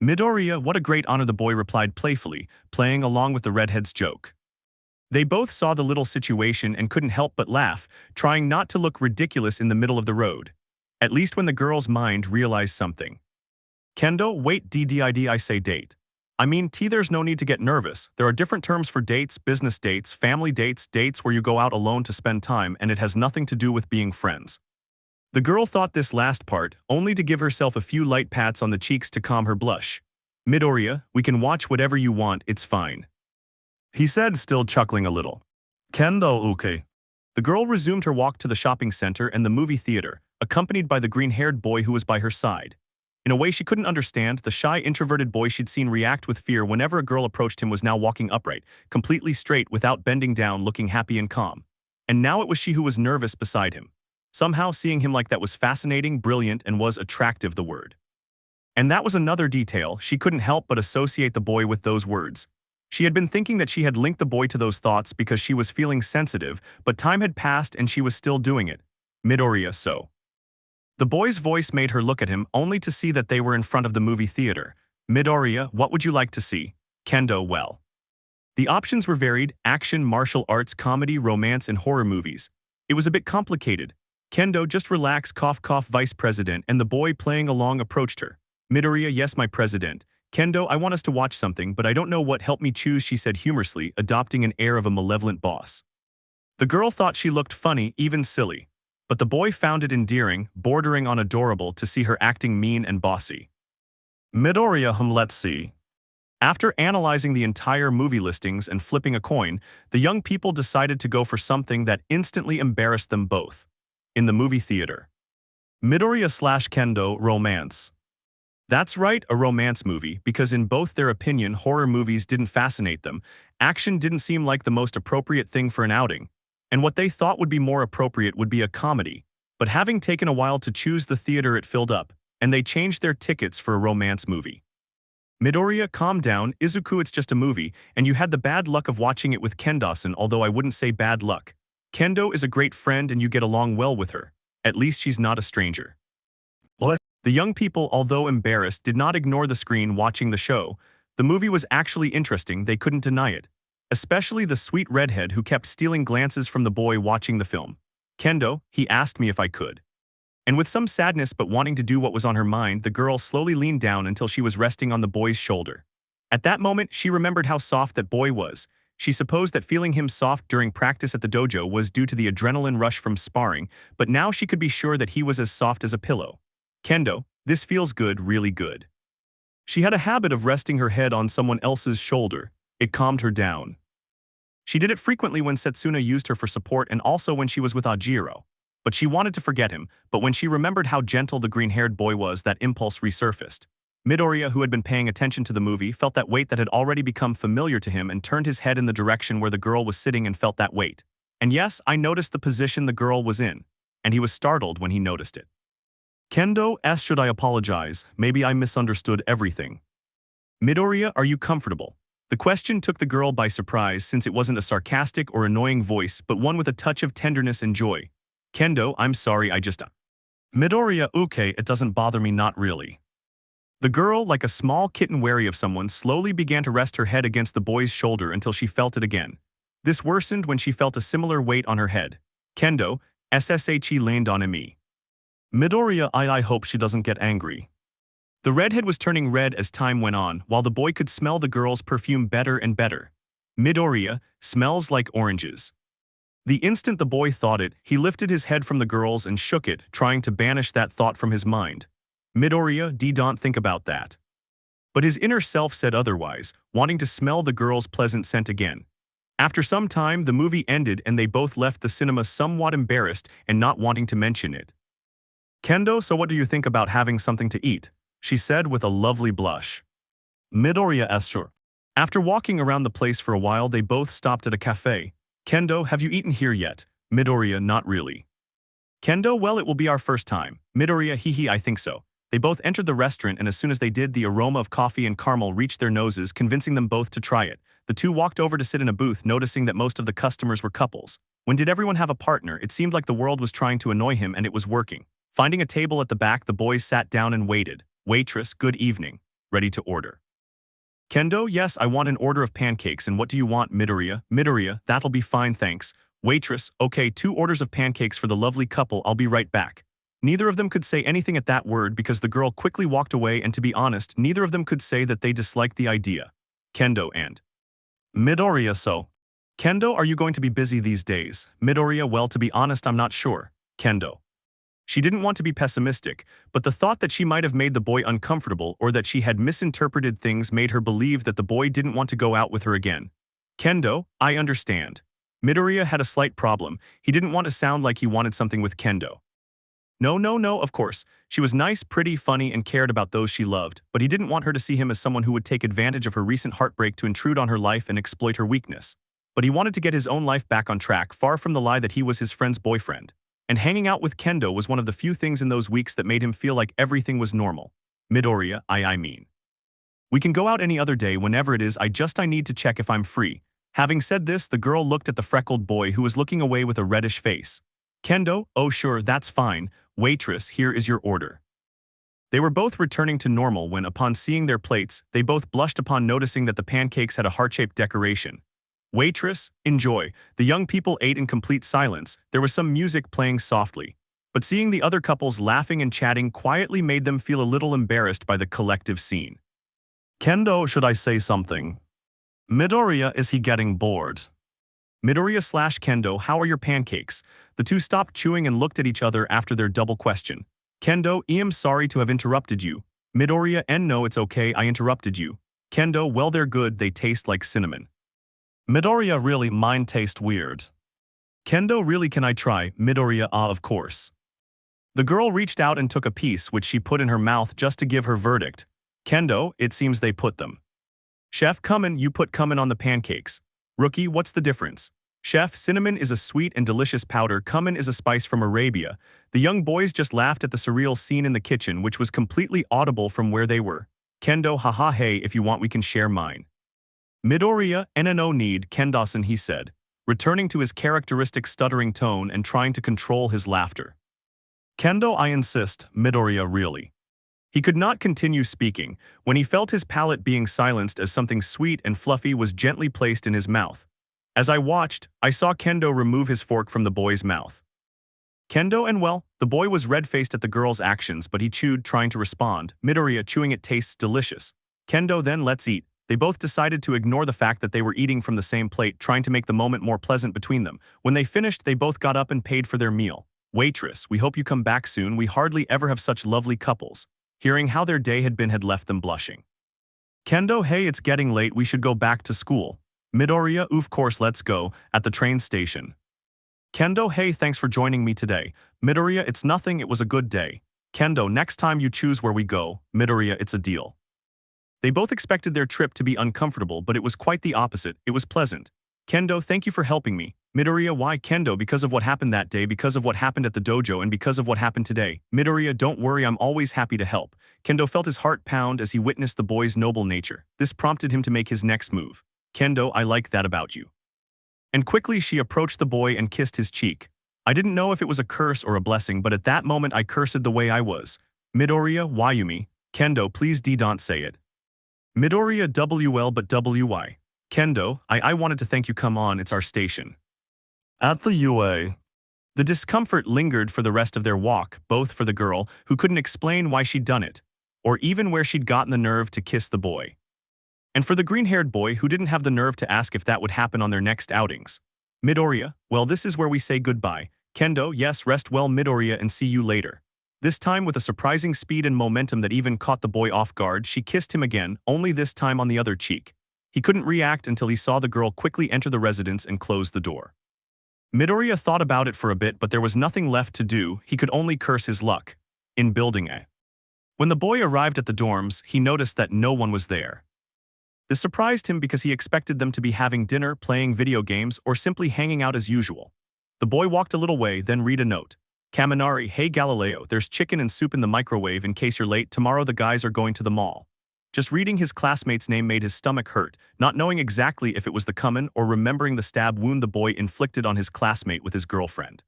Midoriya, what a great honor, the boy replied playfully, playing along with the redhead's joke. They both saw the little situation and couldn't help but laugh, trying not to look ridiculous in the middle of the road. At least when the girl's mind realized something. Kendo, wait, did I say date? I mean, there's no need to get nervous. There are different terms for dates, business dates, family dates, dates where you go out alone to spend time, and it has nothing to do with being friends. The girl thought this last part, only to give herself a few light pats on the cheeks to calm her blush. Midoriya, we can watch whatever you want, it's fine. He said, still chuckling a little. Kendo, okay. The girl resumed her walk to the shopping center and the movie theater, accompanied by the green-haired boy who was by her side. In a way she couldn't understand, the shy, introverted boy she'd seen react with fear whenever a girl approached him was now walking upright, completely straight without bending down, looking happy and calm. And now it was she who was nervous beside him. Somehow seeing him like that was fascinating, brilliant, and was attractive, the word. And that was another detail, she couldn't help but associate the boy with those words. She had been thinking that she had linked the boy to those thoughts because she was feeling sensitive, but time had passed and she was still doing it. Midoriya, so. The boy's voice made her look at him, only to see that they were in front of the movie theater. Midoriya, what would you like to see? Kendo, well. The options were varied: action, martial arts, comedy, romance, and horror movies. It was a bit complicated. Kendo, just relax, cough, cough, vice president, and the boy playing along approached her. Midoriya, yes, my president. Kendo, I want us to watch something, but I don't know what. Help me choose, she said humorously, adopting an air of a malevolent boss. The girl thought she looked funny, even silly. But the boy found it endearing, bordering on adorable, to see her acting mean and bossy. Midoriya, let's see. After analyzing the entire movie listings and flipping a coin, the young people decided to go for something that instantly embarrassed them both. In the movie theater. Midoriya/Kendo romance. That's right, a romance movie, because in both their opinion, horror movies didn't fascinate them, action didn't seem like the most appropriate thing for an outing, and what they thought would be more appropriate would be a comedy. But having taken a while to choose the theater, it filled up, and they changed their tickets for a romance movie. Midoriya, calm down, Izuku, it's just a movie, and you had the bad luck of watching it with Kendo-san, although I wouldn't say bad luck. Kendo is a great friend and you get along well with her. At least she's not a stranger. What? The young people, although embarrassed, did not ignore the screen watching the show. The movie was actually interesting, they couldn't deny it. Especially the sweet redhead who kept stealing glances from the boy watching the film. Kendo, he asked me if I could. And with some sadness but wanting to do what was on her mind, the girl slowly leaned down until she was resting on the boy's shoulder. At that moment, she remembered how soft that boy was. She supposed that feeling him soft during practice at the dojo was due to the adrenaline rush from sparring, but now she could be sure that he was as soft as a pillow. Kendo, this feels good, really good. She had a habit of resting her head on someone else's shoulder. It calmed her down. She did it frequently when Setsuna used her for support and also when she was with Ajiro. But she wanted to forget him, but when she remembered how gentle the green-haired boy was, that impulse resurfaced. Midoriya, who had been paying attention to the movie, felt that weight that had already become familiar to him and turned his head in the direction where the girl was sitting and felt that weight. And yes, I noticed the position the girl was in, and he was startled when he noticed it. Kendo asked, should I apologize? Maybe I misunderstood everything. Midoriya, are you comfortable? The question took the girl by surprise since it wasn't a sarcastic or annoying voice but one with a touch of tenderness and joy. Kendo, I'm sorry, I just... Midoriya, okay, it doesn't bother me, not really. The girl, like a small kitten wary of someone, slowly began to rest her head against the boy's shoulder until she felt it again. This worsened when she felt a similar weight on her head. Kendo, SSHE leaned on me. Midoriya, I hope she doesn't get angry. The redhead was turning red as time went on, while the boy could smell the girl's perfume better and better. Midoriya, smells like oranges. The instant the boy thought it, he lifted his head from the girl's and shook it, trying to banish that thought from his mind. Midoriya, don't think about that. But his inner self said otherwise, wanting to smell the girl's pleasant scent again. After some time, the movie ended and they both left the cinema somewhat embarrassed and not wanting to mention it. Kendo, so what do you think about having something to eat? She said with a lovely blush. Midoriya asked her. After walking around the place for a while, they both stopped at a cafe. Kendo, have you eaten here yet? Midoriya, not really. Kendo, well, it will be our first time. Midoriya, hee, I think so. They both entered the restaurant, and as soon as they did, the aroma of coffee and caramel reached their noses, convincing them both to try it. The two walked over to sit in a booth, noticing that most of the customers were couples. When did everyone have a partner? It seemed like the world was trying to annoy him, and it was working. Finding a table at the back, the boys sat down and waited. Waitress, good evening. Ready to order. Kendo, yes, I want an order of pancakes, and what do you want, Midoriya? Midoriya, that'll be fine, thanks. Waitress, okay, 2 orders of pancakes for the lovely couple, I'll be right back. Neither of them could say anything at that word because the girl quickly walked away, and to be honest, neither of them could say that they disliked the idea. Kendo and Midoriya, so. Kendo, are you going to be busy these days? Midoriya, well, to be honest, I'm not sure. Kendo. She didn't want to be pessimistic, but the thought that she might have made the boy uncomfortable or that she had misinterpreted things made her believe that the boy didn't want to go out with her again. Kendo, I understand. Midoriya had a slight problem. He didn't want to sound like he wanted something with Kendo. No, of course. She was nice, pretty, funny, and cared about those she loved, but he didn't want her to see him as someone who would take advantage of her recent heartbreak to intrude on her life and exploit her weakness. But he wanted to get his own life back on track, far from the lie that he was his friend's boyfriend. And hanging out with Kendo was one of the few things in those weeks that made him feel like everything was normal. Midoriya, I mean. We can go out any other day whenever it is, I need to check if I'm free. Having said this, the girl looked at the freckled boy who was looking away with a reddish face. Kendo, oh sure, that's fine. Waitress, here is your order. They were both returning to normal when, upon seeing their plates, they both blushed upon noticing that the pancakes had a heart-shaped decoration. Waitress, enjoy. The young people ate in complete silence. There was some music playing softly. But seeing the other couples laughing and chatting quietly made them feel a little embarrassed by the collective scene. Kendo, should I say something? Midoriya, is he getting bored? Midoriya/Kendo, how are your pancakes? The two stopped chewing and looked at each other after their double question. Kendo, I'm sorry to have interrupted you. Midoriya, no, it's okay, I interrupted you. Kendo, well, they're good, they taste like cinnamon. Midoriya, really, mine taste weird. Kendo, really, can I try? Midoriya, of course. The girl reached out and took a piece which she put in her mouth just to give her verdict. Kendo, it seems they put them. Chef, cumin, you put cumin on the pancakes. Rookie, what's the difference? Chef, cinnamon is a sweet and delicious powder, cumin is a spice from Arabia. The young boys just laughed at the surreal scene in the kitchen, which was completely audible from where they were. Kendo, haha, hey, if you want we can share mine. Midoriya, no need, Kendasan, he said, returning to his characteristic stuttering tone and trying to control his laughter. Kendo, I insist, Midoriya, really. He could not continue speaking when he felt his palate being silenced as something sweet and fluffy was gently placed in his mouth. As I watched, I saw Kendo remove his fork from the boy's mouth. Kendo, and well, the boy was red-faced at the girl's actions, but he chewed, trying to respond. Midoriya, chewing, it tastes delicious. Kendo, then let's eat. They both decided to ignore the fact that they were eating from the same plate, trying to make the moment more pleasant between them. When they finished, they both got up and paid for their meal. Waitress, we hope you come back soon, we hardly ever have such lovely couples. Hearing how their day had left them blushing. Kendo, hey, it's getting late, we should go back to school. Midoriya, of course, let's go, at the train station. Kendo, hey, thanks for joining me today. Midoriya, it's nothing, it was a good day. Kendo, next time you choose where we go. Midoriya, it's a deal. They both expected their trip to be uncomfortable, but it was quite the opposite, it was pleasant. Kendo, thank you for helping me. Midoriya, why? Kendo, because of what happened that day, because of what happened at the dojo, and because of what happened today. Midoriya, don't worry, I'm always happy to help. Kendo felt his heart pound as he witnessed the boy's noble nature. This prompted him to make his next move. Kendo, I like that about you. And quickly she approached the boy and kissed his cheek. I didn't know if it was a curse or a blessing, but at that moment I cursed the way I was. Midoriya, why you me? Kendo, please don't say it. Midoriya, WL but WY. Kendo, I wanted to thank you, come on, it's our station. At the UA. The discomfort lingered for the rest of their walk, both for the girl, who couldn't explain why she'd done it, or even where she'd gotten the nerve to kiss the boy. And for the green-haired boy who didn't have the nerve to ask if that would happen on their next outings. Midoriya, well, this is where we say goodbye. Kendo, yes, rest well, Midoriya, and see you later. This time with a surprising speed and momentum that even caught the boy off guard, she kissed him again, only this time on the other cheek. He couldn't react until he saw the girl quickly enter the residence and close the door. Midoriya thought about it for a bit, but there was nothing left to do, he could only curse his luck. In Building A. When the boy arrived at the dorms, he noticed that no one was there. This surprised him because he expected them to be having dinner, playing video games, or simply hanging out as usual. The boy walked a little way, then read a note. Kaminari, hey Galileo, there's chicken and soup in the microwave in case you're late, tomorrow the guys are going to the mall. Just reading his classmate's name made his stomach hurt, not knowing exactly if it was the cumin or remembering the stab wound the boy inflicted on his classmate with his girlfriend.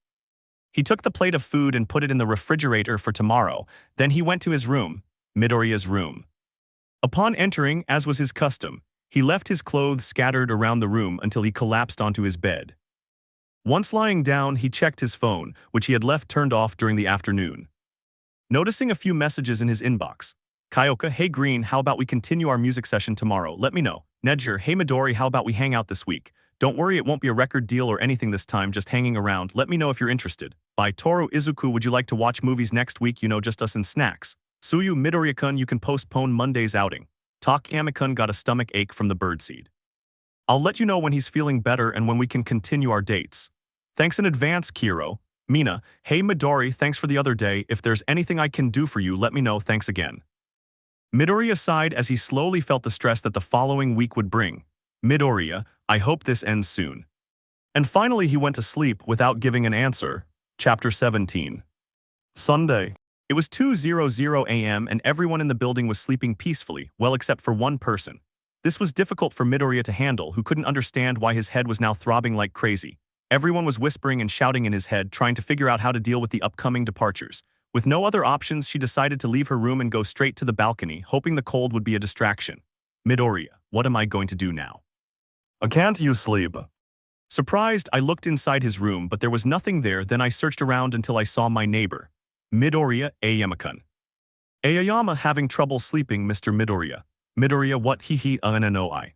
He took the plate of food and put it in the refrigerator for tomorrow, then he went to his room, Midoriya's room. Upon entering, as was his custom, he left his clothes scattered around the room until he collapsed onto his bed. Once lying down, he checked his phone, which he had left turned off during the afternoon. Noticing a few messages in his inbox. Kyoka, hey Green, how about we continue our music session tomorrow? Let me know. Nedger, hey Midori, how about we hang out this week? Don't worry, it won't be a record deal or anything this time, just hanging around. Let me know if you're interested. By Toru, Izuku, would you like to watch movies next week? You know, just us and snacks. Suyu, Midoriya-kun, you can postpone Monday's outing. Takayama-kun got a stomach ache from the birdseed. I'll let you know when he's feeling better and when we can continue our dates. Thanks in advance, Kiro. Mina, hey Midori, thanks for the other day. If there's anything I can do for you, let me know, thanks again. Midoriya sighed as he slowly felt the stress that the following week would bring. Midoriya, I hope this ends soon. And finally he went to sleep without giving an answer. Chapter 17. Sunday. It was 2:00 a.m. and everyone in the building was sleeping peacefully, well except for one person. This was difficult for Midoriya to handle, who couldn't understand why his head was now throbbing like crazy. Everyone was whispering and shouting in his head, trying to figure out how to deal with the upcoming departures. With no other options, she decided to leave her room and go straight to the balcony, hoping the cold would be a distraction. Midoriya, what am I going to do now? Can't you sleep? Surprised, I looked inside his room, but there was nothing there. Then I searched around until I saw my neighbor. Midoriya, Ayama-kun. Ayama having trouble sleeping, Mr. Midoriya. Midoriya, what he no I.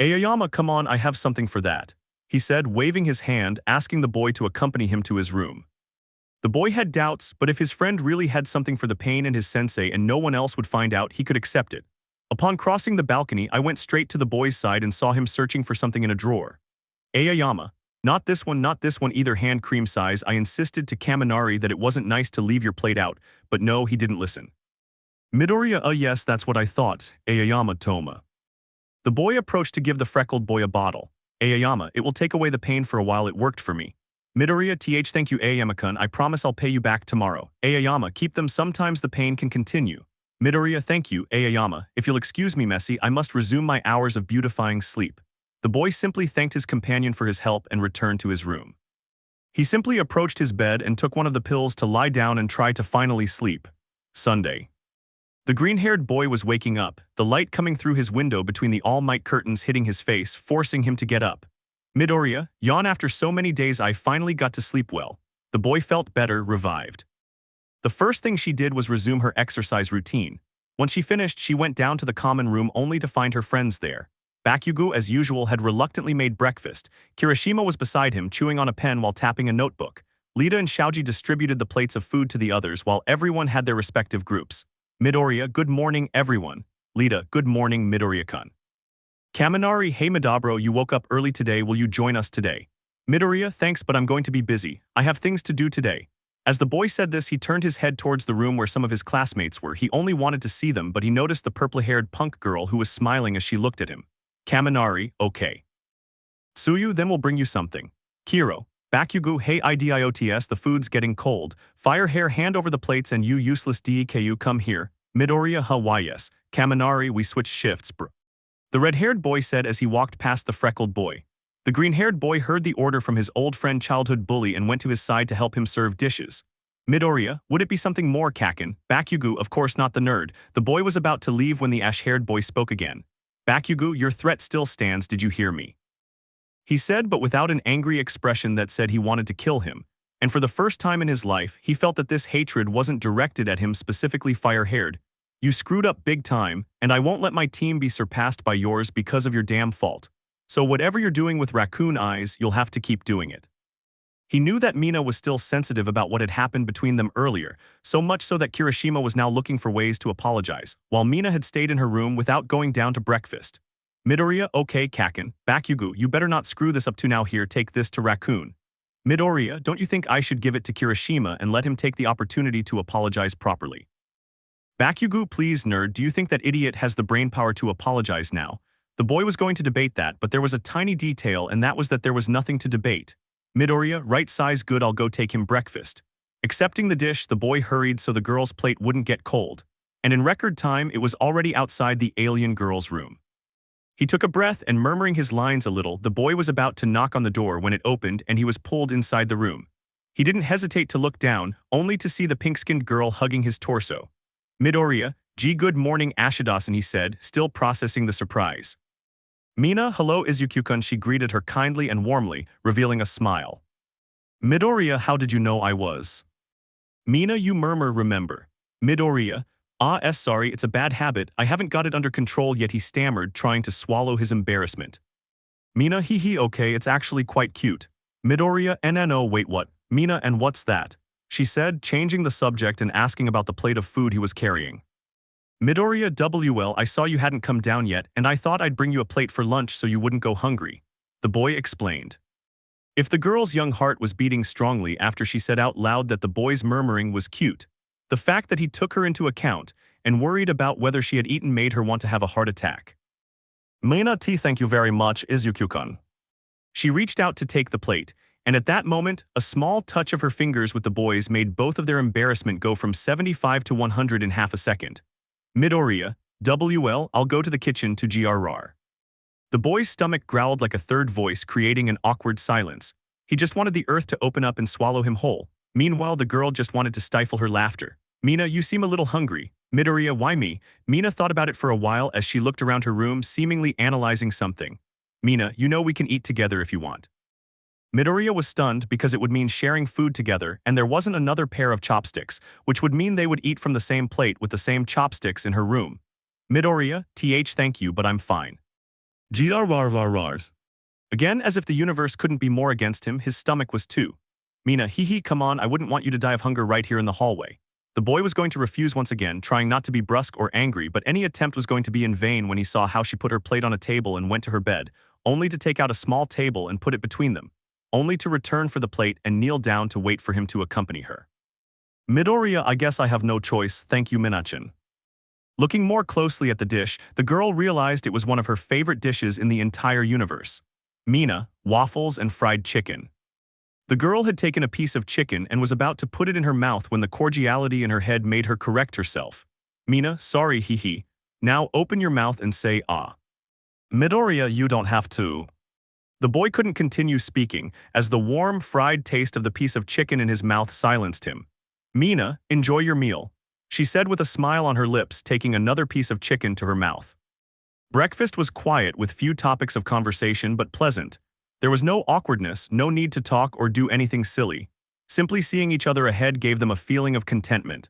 Aoyama, come on, I have something for that, he said, waving his hand, asking the boy to accompany him to his room. The boy had doubts, but if his friend really had something for the pain and his sensei and no one else would find out, he could accept it. Upon crossing the balcony, I went straight to the boy's side and saw him searching for something in a drawer. Aoyama, not this one either, hand cream size. I insisted to Kaminari that it wasn't nice to leave your plate out, but no, he didn't listen. Midoriya, yes, that's what I thought, Aoyama Toma. The boy approached to give the freckled boy a bottle. Aoyama, it will take away the pain for a while, it worked for me. Midoriya, thank you Aoyama-kun, I promise I'll pay you back tomorrow. Aoyama, keep them, sometimes the pain can continue. Midoriya, thank you, Aoyama, if you'll excuse me Messi, I must resume my hours of beautifying sleep. The boy simply thanked his companion for his help and returned to his room. He simply approached his bed and took one of the pills to lie down and try to finally sleep. Sunday. The green-haired boy was waking up, the light coming through his window between the Almight curtains hitting his face, forcing him to get up. Midoriya, yawn, after so many days I finally got to sleep well. The boy felt better, revived. The first thing she did was resume her exercise routine. Once she finished, she went down to the common room only to find her friends there. Bakugo, as usual, had reluctantly made breakfast. Kirishima was beside him, chewing on a pen while tapping a notebook. Lita and Shaoji distributed the plates of food to the others while everyone had their respective groups. Midoriya, good morning, everyone. Lita, good morning, Midoriya-kun. Kaminari, hey Madabro, you woke up early today, will you join us today? Midoriya, thanks, but I'm going to be busy. I have things to do today. As the boy said this, he turned his head towards the room where some of his classmates were. He only wanted to see them, but he noticed the purple-haired punk girl who was smiling as she looked at him. Kaminari, okay. Tsuyu, then we'll bring you something. Kiro, Bakugo, hey idiots, the food's getting cold. Fire hair, hand over the plates, and you useless Deku, come here. Midoriya, why yes. Kaminari, we switch shifts, bro. The red-haired boy said as he walked past the freckled boy. The green-haired boy heard the order from his old friend childhood bully and went to his side to help him serve dishes. Midoriya, would it be something more, Kakin? Bakugo, of course not the nerd. The boy was about to leave when the ash-haired boy spoke again. Bakugo, your threat still stands, did you hear me? He said, but without an angry expression that said he wanted to kill him. And for the first time in his life, he felt that this hatred wasn't directed at him, specifically fire-haired. You screwed up big time, and I won't let my team be surpassed by yours because of your damn fault. So whatever you're doing with raccoon eyes, you'll have to keep doing it. He knew that Mina was still sensitive about what had happened between them earlier, so much so that Kirishima was now looking for ways to apologize, while Mina had stayed in her room without going down to breakfast. Midoriya, okay Kakin, Bakugo, you better not screw this up too now, here, take this to Raccoon. Midoriya, don't you think I should give it to Kirishima and let him take the opportunity to apologize properly? Bakugo, please nerd, do you think that idiot has the brainpower to apologize now? The boy was going to debate that, but there was a tiny detail, and that was that there was nothing to debate. Midoriya, right size, good, I'll go take him breakfast. Accepting the dish, the boy hurried so the girl's plate wouldn't get cold. And in record time, it was already outside the alien girl's room. He took a breath and, murmuring his lines a little, the boy was about to knock on the door when it opened and he was pulled inside the room. He didn't hesitate to look down, only to see the pink-skinned girl hugging his torso. Midoriya, gee, good morning Ashidasan, he said, still processing the surprise. Mina, hello Izuku-kun, she greeted her kindly and warmly, revealing a smile. Midoriya, how did you know I was? Mina, you murmur, remember. Midoriya, sorry, it's a bad habit, I haven't got it under control yet, he stammered, trying to swallow his embarrassment. Mina, okay, it's actually quite cute. Midoriya, no, wait, what? Mina, and what's that? She said, changing the subject and asking about the plate of food he was carrying. Midoriya, I saw you hadn't come down yet, and I thought I'd bring you a plate for lunch so you wouldn't go hungry. The boy explained. If the girl's young heart was beating strongly after she said out loud that the boy's murmuring was cute, the fact that he took her into account and worried about whether she had eaten made her want to have a heart attack. Mina, thank you very much, Izuku-kun. She reached out to take the plate, and at that moment, a small touch of her fingers with the boy's made both of their embarrassment go from 75 to 100 in half a second. Midoriya, I'll go to the kitchen to grr. The boy's stomach growled like a third voice, creating an awkward silence. He just wanted the earth to open up and swallow him whole. Meanwhile, the girl just wanted to stifle her laughter. Mina, you seem a little hungry. Midoriya, why me? Mina thought about it for a while as she looked around her room, seemingly analyzing something. Mina, you know we can eat together if you want. Midoriya was stunned because it would mean sharing food together, and there wasn't another pair of chopsticks, which would mean they would eat from the same plate with the same chopsticks in her room. Midoriya, thank you, but I'm fine. Grrrrs. Again, as if the universe couldn't be more against him, his stomach was too. Mina, come on, I wouldn't want you to die of hunger right here in the hallway. The boy was going to refuse once again, trying not to be brusque or angry, but any attempt was going to be in vain when he saw how she put her plate on a table and went to her bed, only to take out a small table and put it between them, only to return for the plate and kneel down to wait for him to accompany her. Midoriya, I guess I have no choice, thank you Minachin. Looking more closely at the dish, the girl realized it was one of her favorite dishes in the entire universe. Mina, waffles and fried chicken. The girl had taken a piece of chicken and was about to put it in her mouth when the cordiality in her head made her correct herself. Mina, sorry Now open your mouth and say ah. Midoriya, you don't have to. The boy couldn't continue speaking, as the warm, fried taste of the piece of chicken in his mouth silenced him. Mina, enjoy your meal, she said with a smile on her lips, taking another piece of chicken to her mouth. Breakfast was quiet with few topics of conversation but pleasant. There was no awkwardness, no need to talk or do anything silly. Simply seeing each other ahead gave them a feeling of contentment.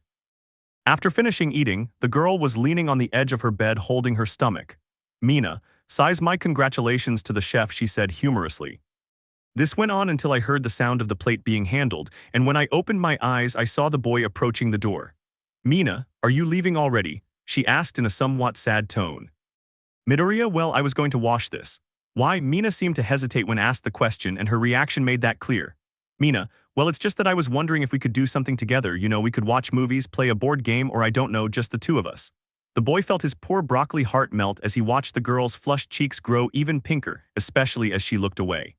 After finishing eating, the girl was leaning on the edge of her bed holding her stomach. Mina, sighs my congratulations to the chef, she said humorously. This went on until I heard the sound of the plate being handled, and when I opened my eyes I saw the boy approaching the door. Mina, are you leaving already? She asked in a somewhat sad tone. Midoriya, well, I was going to wash this. Why? Mina seemed to hesitate when asked the question, and her reaction made that clear. Mina, well, it's just that I was wondering if we could do something together, we could watch movies, play a board game, or I don't know, just the two of us. The boy felt his poor broccoli heart melt as he watched the girl's flushed cheeks grow even pinker, especially as she looked away.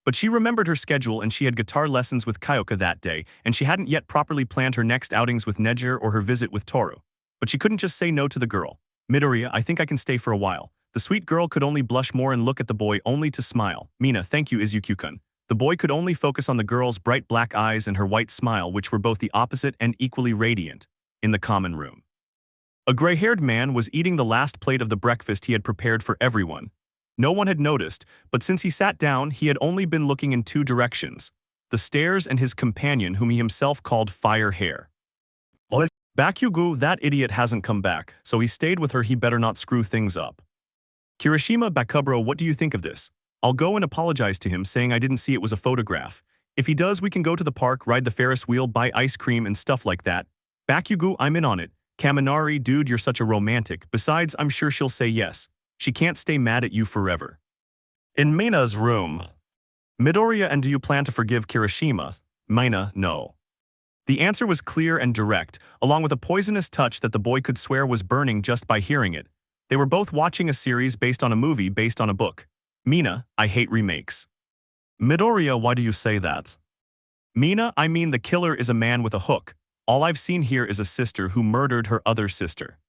But she remembered her schedule and she had guitar lessons with Kyoka that day, and she hadn't yet properly planned her next outings with Nejer or her visit with Toru. But she couldn't just say no to the girl. Midoriya, I think I can stay for a while. The sweet girl could only blush more and look at the boy only to smile. Mina, thank you Izuku-kun. The boy could only focus on the girl's bright black eyes and her white smile, which were both the opposite and equally radiant, in the common room. A gray-haired man was eating the last plate of the breakfast he had prepared for everyone. No one had noticed, but since he sat down, he had only been looking in two directions: the stairs and his companion, whom he himself called Fire Hair. Bakugo, that idiot hasn't come back, so he stayed with her, he better not screw things up. Kirishima Bakubro, what do you think of this? I'll go and apologize to him, saying I didn't see it was a photograph. If he does, we can go to the park, ride the Ferris wheel, buy ice cream and stuff like that. Bakugo, I'm in on it. Kaminari, dude, you're such a romantic. Besides, I'm sure she'll say yes. She can't stay mad at you forever. In Mina's room. Midoriya, and do you plan to forgive Kirishima? Mina, no. The answer was clear and direct, along with a poisonous touch that the boy could swear was burning just by hearing it. They were both watching a series based on a movie based on a book. Mina, I hate remakes. Midoriya, why do you say that? Mina, I mean the killer is a man with a hook. All I've seen here is a sister who murdered her other sister.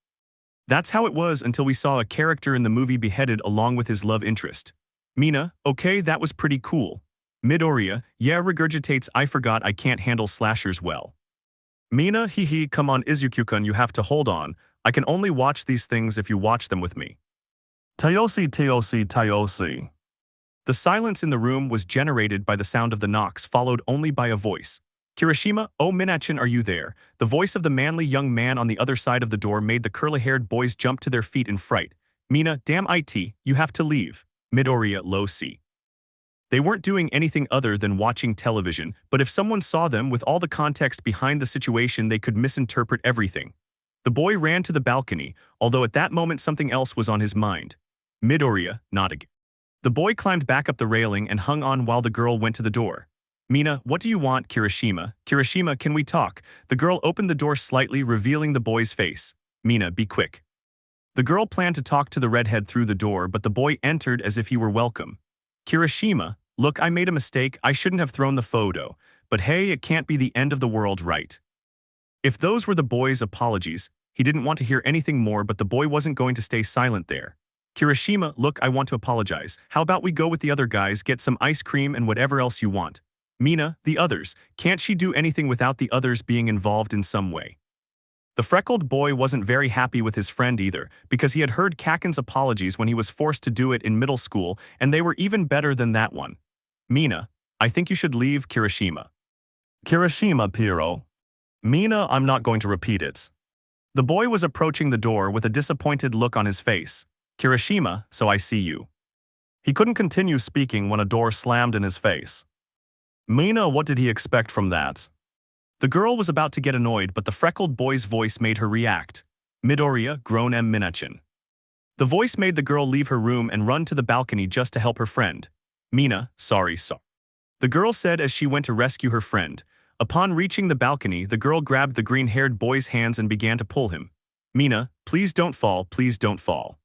That's how it was until we saw a character in the movie beheaded along with his love interest. Mina, okay, that was pretty cool. Midoriya, yeah, regurgitates, I forgot I can't handle slashers well. Mina, come on Izuku-kun, you have to hold on. I can only watch these things if you watch them with me. Tayoshi. The silence in the room was generated by the sound of the knocks, followed only by a voice. Kirishima, oh Minachin, are you there? The voice of the manly young man on the other side of the door made the curly-haired boys jump to their feet in fright. Mina, damn it, you have to leave. Midoriya, low C. They weren't doing anything other than watching television, but if someone saw them with all the context behind the situation, they could misinterpret everything. The boy ran to the balcony, although at that moment something else was on his mind. Midoriya, not again. The boy climbed back up the railing and hung on while the girl went to the door. Mina, what do you want, Kirishima? Kirishima, can we talk? The girl opened the door slightly, revealing the boy's face. Mina, be quick. The girl planned to talk to the redhead through the door, but the boy entered as if he were welcome. Kirishima, look, I made a mistake. I shouldn't have thrown the photo. But hey, it can't be the end of the world, right? If those were the boy's apologies, he didn't want to hear anything more, but the boy wasn't going to stay silent there. Kirishima, look, I want to apologize. How about we go with the other guys, get some ice cream and whatever else you want? Mina, the others. Can't she do anything without the others being involved in some way? The freckled boy wasn't very happy with his friend either, because he had heard Kaken's apologies when he was forced to do it in middle school, and they were even better than that one. Mina, I think you should leave Kirishima. Kirishima, Piro. Mina, I'm not going to repeat it. The boy was approaching the door with a disappointed look on his face. Kirishima, so I see you. He couldn't continue speaking when a door slammed in his face. Mina, what did he expect from that? The girl was about to get annoyed, but the freckled boy's voice made her react. Midoriya, grown M. Minachin. The voice made the girl leave her room and run to the balcony just to help her friend. Mina, sorry. The girl said as she went to rescue her friend. Upon reaching the balcony, the girl grabbed the green-haired boy's hands and began to pull him. Mina, please don't fall, please don't fall.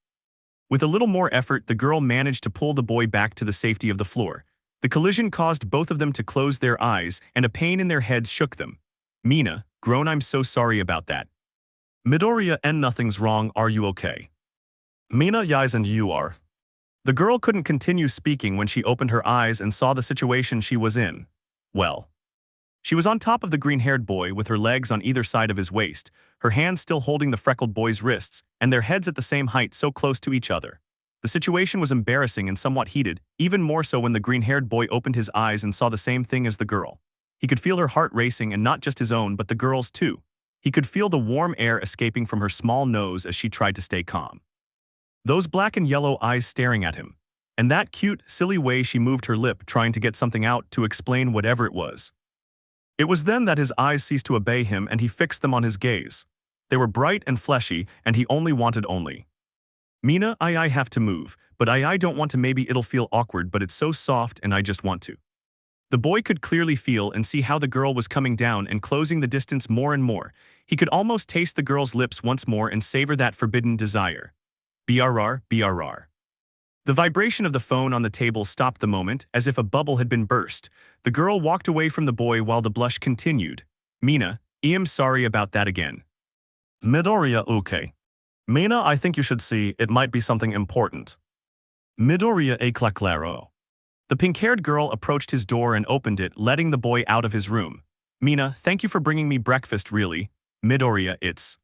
With a little more effort, the girl managed to pull the boy back to the safety of the floor. The collision caused both of them to close their eyes, and a pain in their heads shook them. Mina, grown, I'm so sorry about that. Midoriya, and nothing's wrong, are you okay? Mina, yes, and you are. The girl couldn't continue speaking when she opened her eyes and saw the situation she was in. Well. She was on top of the green-haired boy with her legs on either side of his waist, her hands still holding the freckled boy's wrists, and their heads at the same height so close to each other. The situation was embarrassing and somewhat heated, even more so when the green-haired boy opened his eyes and saw the same thing as the girl. He could feel her heart racing, and not just his own but the girl's too. He could feel the warm air escaping from her small nose as she tried to stay calm. Those black and yellow eyes staring at him. And that cute, silly way she moved her lip trying to get something out to explain whatever it was. It was then that his eyes ceased to obey him and he fixed them on his gaze. They were bright and fleshy, and he only wanted only. Mina, I have to move, but I don't want to, maybe it'll feel awkward, but it's so soft and I just want to. The boy could clearly feel and see how the girl was coming down and closing the distance more and more. He could almost taste the girl's lips once more and savor that forbidden desire. BRR, BRR. The vibration of the phone on the table stopped the moment, as if a bubble had been burst. The girl walked away from the boy while the blush continued. Mina, I'm sorry about that again. Midoriya, okay. Mina, I think you should see, it might be something important. Midoriya, claro. The pink-haired girl approached his door and opened it, letting the boy out of his room. Mina, thank you for bringing me breakfast, really. Midoriya, it's.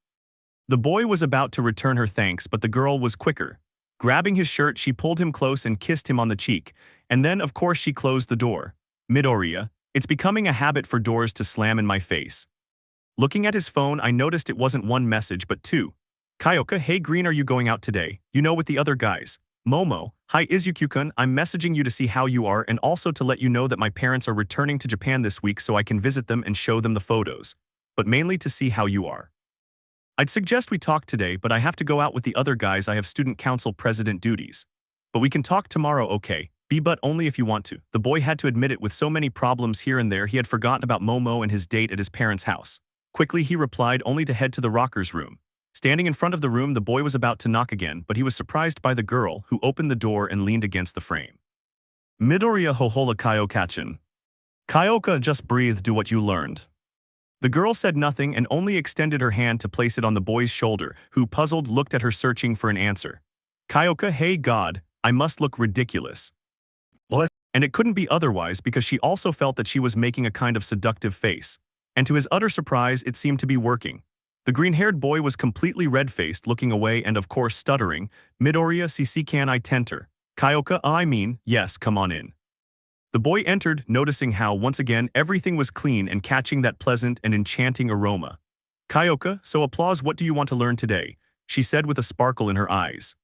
The boy was about to return her thanks, but the girl was quicker. Grabbing his shirt, she pulled him close and kissed him on the cheek, and then, of course, she closed the door. Midoriya, it's becoming a habit for doors to slam in my face. Looking at his phone, I noticed it wasn't one message but two. Kyoka, hey Green, are you going out today? You know, with the other guys. Momo, hi Izuku-kun, I'm messaging you to see how you are and also to let you know that my parents are returning to Japan this week so I can visit them and show them the photos. But mainly to see how you are. I'd suggest we talk today, but I have to go out with the other guys. I have student council president duties. But we can talk tomorrow, okay? But only if you want to. The boy had to admit it, with so many problems here and there, he had forgotten about Momo and his date at his parents' house. Quickly he replied, only to head to the rocker's room. Standing in front of the room, the boy was about to knock again, but he was surprised by the girl, who opened the door and leaned against the frame. Midoriya hohola Kyoka-chan. Kyoka, just breathe, do what you learned. The girl said nothing and only extended her hand to place it on the boy's shoulder, who, puzzled, looked at her searching for an answer. Kyoka, hey God, I must look ridiculous. What? And it couldn't be otherwise because she also felt that she was making a kind of seductive face. And to his utter surprise, it seemed to be working. The green-haired boy was completely red-faced, looking away and of course stuttering. Midoriya, CC, can I enter? Kyoka, I mean, yes, come on in. The boy entered, noticing how, once again, everything was clean and catching that pleasant and enchanting aroma. Kyoka, so applause, what do you want to learn today? She said with a sparkle in her eyes.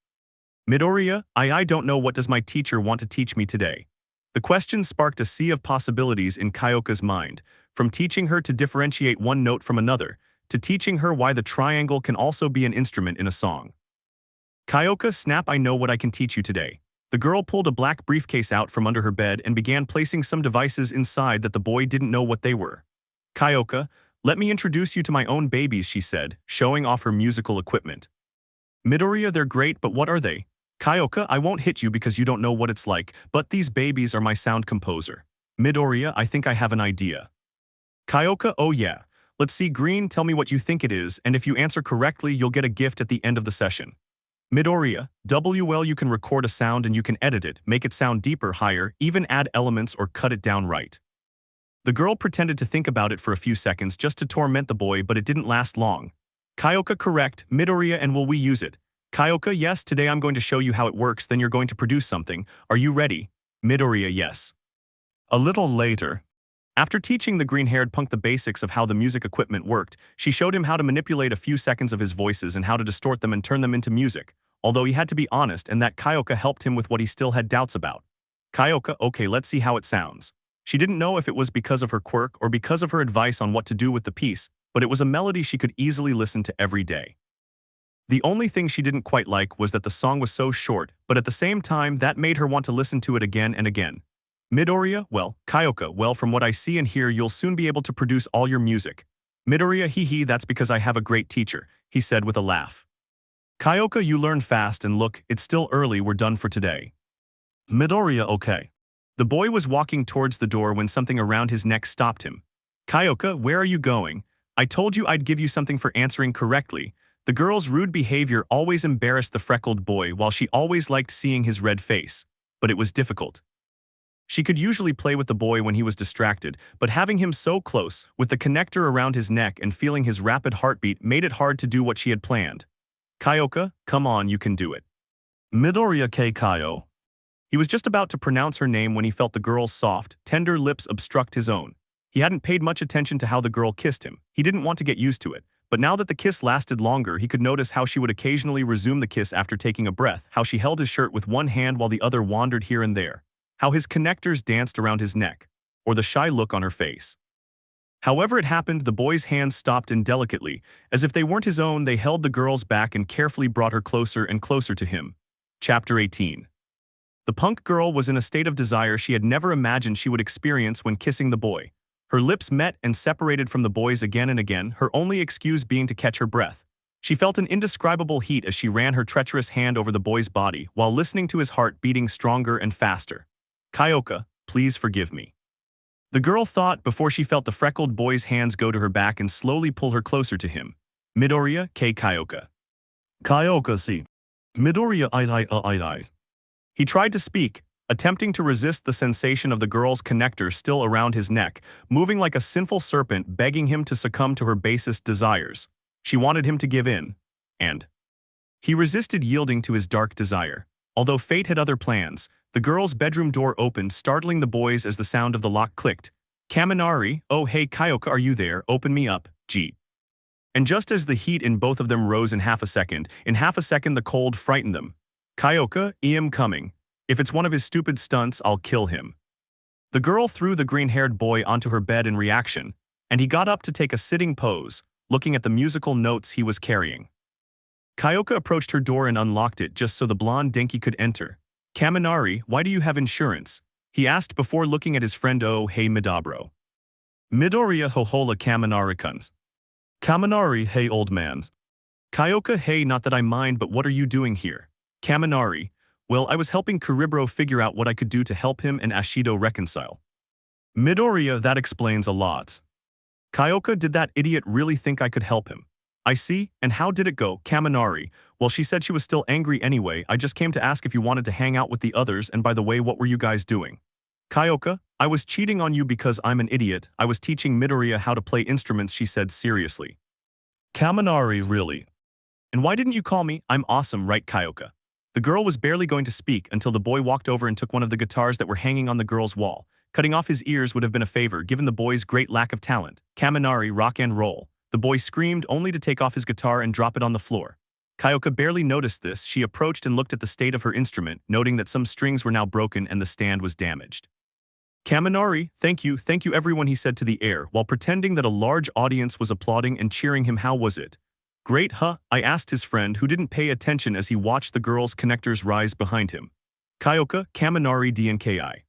Midoriya, I don't know, what does my teacher want to teach me today? The question sparked a sea of possibilities in Kyoka's mind, from teaching her to differentiate one note from another, to teaching her why the triangle can also be an instrument in a song. Kyoka, snap, I know what I can teach you today. The girl pulled a black briefcase out from under her bed and began placing some devices inside that the boy didn't know what they were. Kyoka, let me introduce you to my own babies, she said, showing off her musical equipment. Midoriya, they're great, but what are they? Kyoka, I won't hit you because you don't know what it's like, but these babies are my sound composer. Midoriya, I think I have an idea. Kyoka, oh yeah. Let's see, Green, tell me what you think it is, and if you answer correctly, you'll get a gift at the end of the session. Midoriya, well, you can record a sound and you can edit it, make it sound deeper, higher, even add elements or cut it down right. The girl pretended to think about it for a few seconds just to torment the boy, but it didn't last long. Kyoka, correct. Midoriya, and will we use it? Kyoka, yes, today I'm going to show you how it works, then you're going to produce something. Are you ready? Midoriya, yes. A little later. After teaching the green-haired punk the basics of how the music equipment worked, she showed him how to manipulate a few seconds of his voices and how to distort them and turn them into music, although he had to be honest and that Kyoka helped him with what he still had doubts about. Kyoka, okay, let's see how it sounds. She didn't know if it was because of her quirk or because of her advice on what to do with the piece, but it was a melody she could easily listen to every day. The only thing she didn't quite like was that the song was so short, but at the same time that made her want to listen to it again and again. Midoriya, well, Kyoka, well, from what I see and hear you'll soon be able to produce all your music. Midoriya, hee, that's because I have a great teacher, he said with a laugh. Kyoka, you learn fast and look, it's still early, we're done for today. Midoriya, okay. The boy was walking towards the door when something around his neck stopped him. Kyoka, where are you going? I told you I'd give you something for answering correctly. The girl's rude behavior always embarrassed the freckled boy while she always liked seeing his red face. But it was difficult. She could usually play with the boy when he was distracted, but having him so close, with the connector around his neck and feeling his rapid heartbeat made it hard to do what she had planned. Kyoka, come on, you can do it. Midoriya K. Kyo. He was just about to pronounce her name when he felt the girl's soft, tender lips obstruct his own. He hadn't paid much attention to how the girl kissed him. He didn't want to get used to it, but now that the kiss lasted longer, he could notice how she would occasionally resume the kiss after taking a breath, how she held his shirt with one hand while the other wandered here and there, how his connectors danced around his neck, or the shy look on her face. However it happened, the boy's hands stopped indelicately. As if they weren't his own, they held the girl's back and carefully brought her closer and closer to him. Chapter 18. The punk girl was in a state of desire she had never imagined she would experience when kissing the boy. Her lips met and separated from the boy's again and again, her only excuse being to catch her breath. She felt an indescribable heat as she ran her treacherous hand over the boy's body while listening to his heart beating stronger and faster. Kyoka, please forgive me. The girl thought before she felt the freckled boy's hands go to her back and slowly pull her closer to him. Midoriya K. Kyoka. Kyoka si. Midoriya I. He tried to speak, attempting to resist the sensation of the girl's connector still around his neck, moving like a sinful serpent begging him to succumb to her basest desires. She wanted him to give in, and he resisted yielding to his dark desire. Although fate had other plans, the girl's bedroom door opened, startling the boys as the sound of the lock clicked. Kaminari, oh hey Kyoka, are you there? Open me up, gee. And just as the heat in both of them rose in half a second the cold frightened them. Kyoka, I'm coming. If it's one of his stupid stunts, I'll kill him. The girl threw the green-haired boy onto her bed in reaction, and he got up to take a sitting pose, looking at the musical notes he was carrying. Kyoka approached her door and unlocked it just so the blonde dinky could enter. Kaminari, why do you have insurance? He asked before looking at his friend. Oh, hey Midabro. Midoriya hohola Kaminari-kuns. Kaminari, hey old man. Kyoka, hey, not that I mind, but what are you doing here? Kaminari, well, I was helping Kuribro figure out what I could do to help him and Ashido reconcile. Midoriya, that explains a lot. Kyoka, did that idiot really think I could help him? I see, and how did it go? Kaminari, well, she said she was still angry anyway. I just came to ask if you wanted to hang out with the others, and by the way, what were you guys doing? Kyoka, I was cheating on you because I'm an idiot. I was teaching Midoriya how to play instruments, she said seriously. Kaminari, really? And why didn't you call me? I'm awesome, right Kyoka? The girl was barely going to speak until the boy walked over and took one of the guitars that were hanging on the girl's wall. Cutting off his ears would have been a favor given the boy's great lack of talent. Kaminari, rock and roll. The boy screamed only to take off his guitar and drop it on the floor. Kyoka barely noticed this. She approached and looked at the state of her instrument, noting that some strings were now broken and the stand was damaged. Kaminari, thank you everyone, he said to the air, while pretending that a large audience was applauding and cheering him. How was it? Great, huh? I asked his friend, who didn't pay attention as he watched the girl's connectors rise behind him. Kyoka, Kaminari DNKI.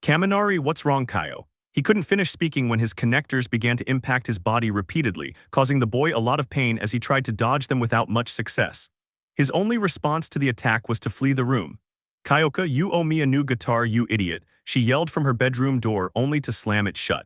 Kaminari, what's wrong, Kyo? He couldn't finish speaking when his connectors began to impact his body repeatedly, causing the boy a lot of pain as he tried to dodge them without much success. His only response to the attack was to flee the room. Kyoka, you owe me a new guitar, you idiot, she yelled from her bedroom door only to slam it shut.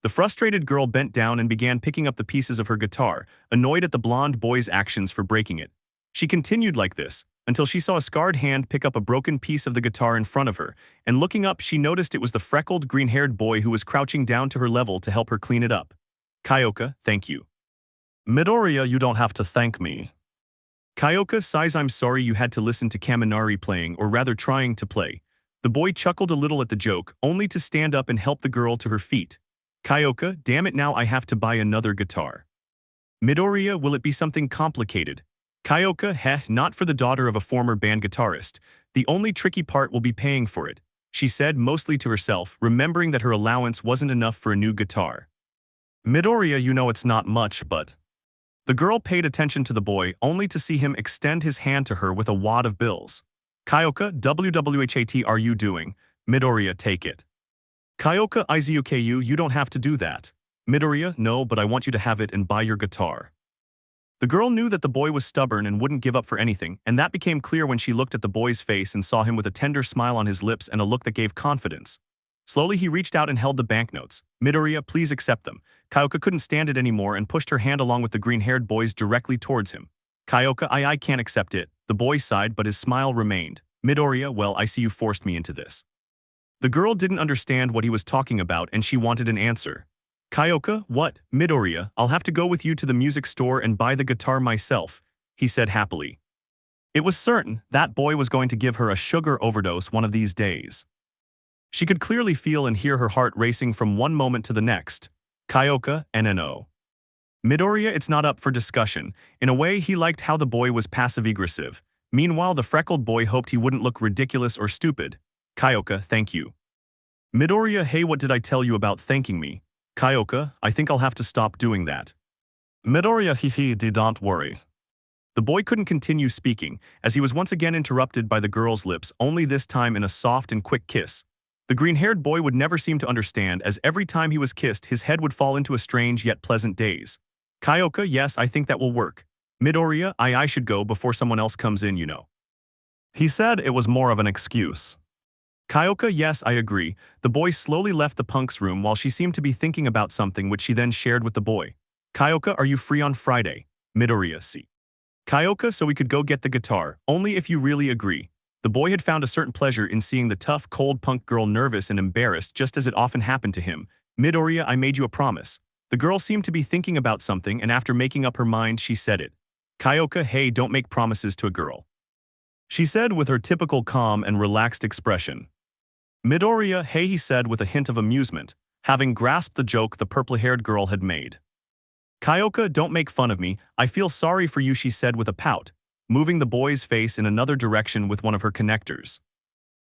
The frustrated girl bent down and began picking up the pieces of her guitar, annoyed at the blonde boy's actions for breaking it. She continued like this until she saw a scarred hand pick up a broken piece of the guitar in front of her, and looking up she noticed it was the freckled green-haired boy who was crouching down to her level to help her clean it up. Kyoka, thank you. Midoriya, you don't have to thank me. Kyoka sighs. I'm sorry you had to listen to Kaminari playing, or rather trying to play. The boy chuckled a little at the joke, only to stand up and help the girl to her feet. Kyoka, damn it, now I have to buy another guitar. Midoriya, will it be something complicated? Kyoka, heh, not for the daughter of a former band guitarist. The only tricky part will be paying for it, she said mostly to herself, remembering that her allowance wasn't enough for a new guitar. Midoriya, you know it's not much, but… The girl paid attention to the boy, only to see him extend his hand to her with a wad of bills. Kyoka, WWHAT are you doing? Midoriya, take it. Kyoka, izuku, you don't have to do that. Midoriya, no, but I want you to have it and buy your guitar. The girl knew that the boy was stubborn and wouldn't give up for anything, and that became clear when she looked at the boy's face and saw him with a tender smile on his lips and a look that gave confidence. Slowly he reached out and held the banknotes. Midoriya, please accept them. Kyoka couldn't stand it anymore and pushed her hand along with the green-haired boys directly towards him. Kyoka, I can't accept it. The boy sighed, but his smile remained. Midoriya, well, I see you forced me into this. The girl didn't understand what he was talking about and she wanted an answer. Kyoka, what? Midoriya, I'll have to go with you to the music store and buy the guitar myself, he said happily. It was certain that boy was going to give her a sugar overdose one of these days. She could clearly feel and hear her heart racing from one moment to the next. Kyoka, NNO. Midoriya, it's not up for discussion. In a way, he liked how the boy was passive-aggressive. Meanwhile, the freckled boy hoped he wouldn't look ridiculous or stupid. Kyoka, thank you. Midoriya, hey, what did I tell you about thanking me? Kyoka, I think I'll have to stop doing that. Midoriya, don't worry. The boy couldn't continue speaking, as he was once again interrupted by the girl's lips, only this time in a soft and quick kiss. The green-haired boy would never seem to understand, as every time he was kissed, his head would fall into a strange yet pleasant daze. Kyoka, yes, I think that will work. Midoriya, I should go before someone else comes in, you know. He said it was more of an excuse. Kyoka, yes, I agree. The boy slowly left the punk's room while she seemed to be thinking about something which she then shared with the boy. Kyoka, are you free on Friday? Midoriya, see. Kyoka, so we could go get the guitar, only if you really agree. The boy had found a certain pleasure in seeing the tough, cold punk girl nervous and embarrassed, just as it often happened to him. Midoriya, I made you a promise. The girl seemed to be thinking about something, and after making up her mind, she said it. Kyoka, hey, don't make promises to a girl, she said with her typical calm and relaxed expression. Midoriya, hey, he said with a hint of amusement, having grasped the joke the purple-haired girl had made. Kyoka, don't make fun of me, I feel sorry for you, she said with a pout, moving the boy's face in another direction with one of her connectors.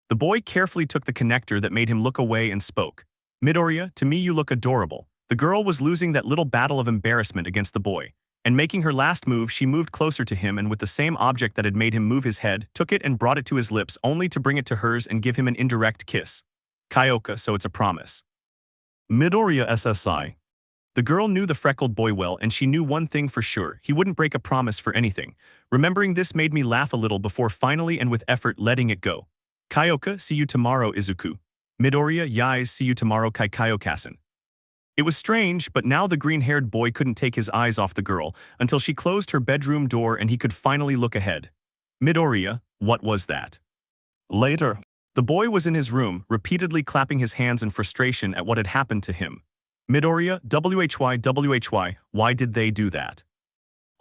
The boy carefully took the connector that made him look away and spoke. Midoriya, to me you look adorable. The girl was losing that little battle of embarrassment against the boy, and making her last move, she moved closer to him and with the same object that had made him move his head, took it and brought it to his lips only to bring it to hers and give him an indirect kiss. Kyoka, so it's a promise. Midoriya SSI. The girl knew the freckled boy well, and she knew one thing for sure, he wouldn't break a promise for anything. Remembering this made me laugh a little before finally and with effort letting it go. Kyoka, see you tomorrow, Izuku. Midoriya, yais, see you tomorrow, Kyokasan. It was strange, but now the green-haired boy couldn't take his eyes off the girl until she closed her bedroom door and he could finally look ahead. Midoriya, what was that? Later. The boy was in his room, repeatedly clapping his hands in frustration at what had happened to him. Midoriya, why, why did they do that?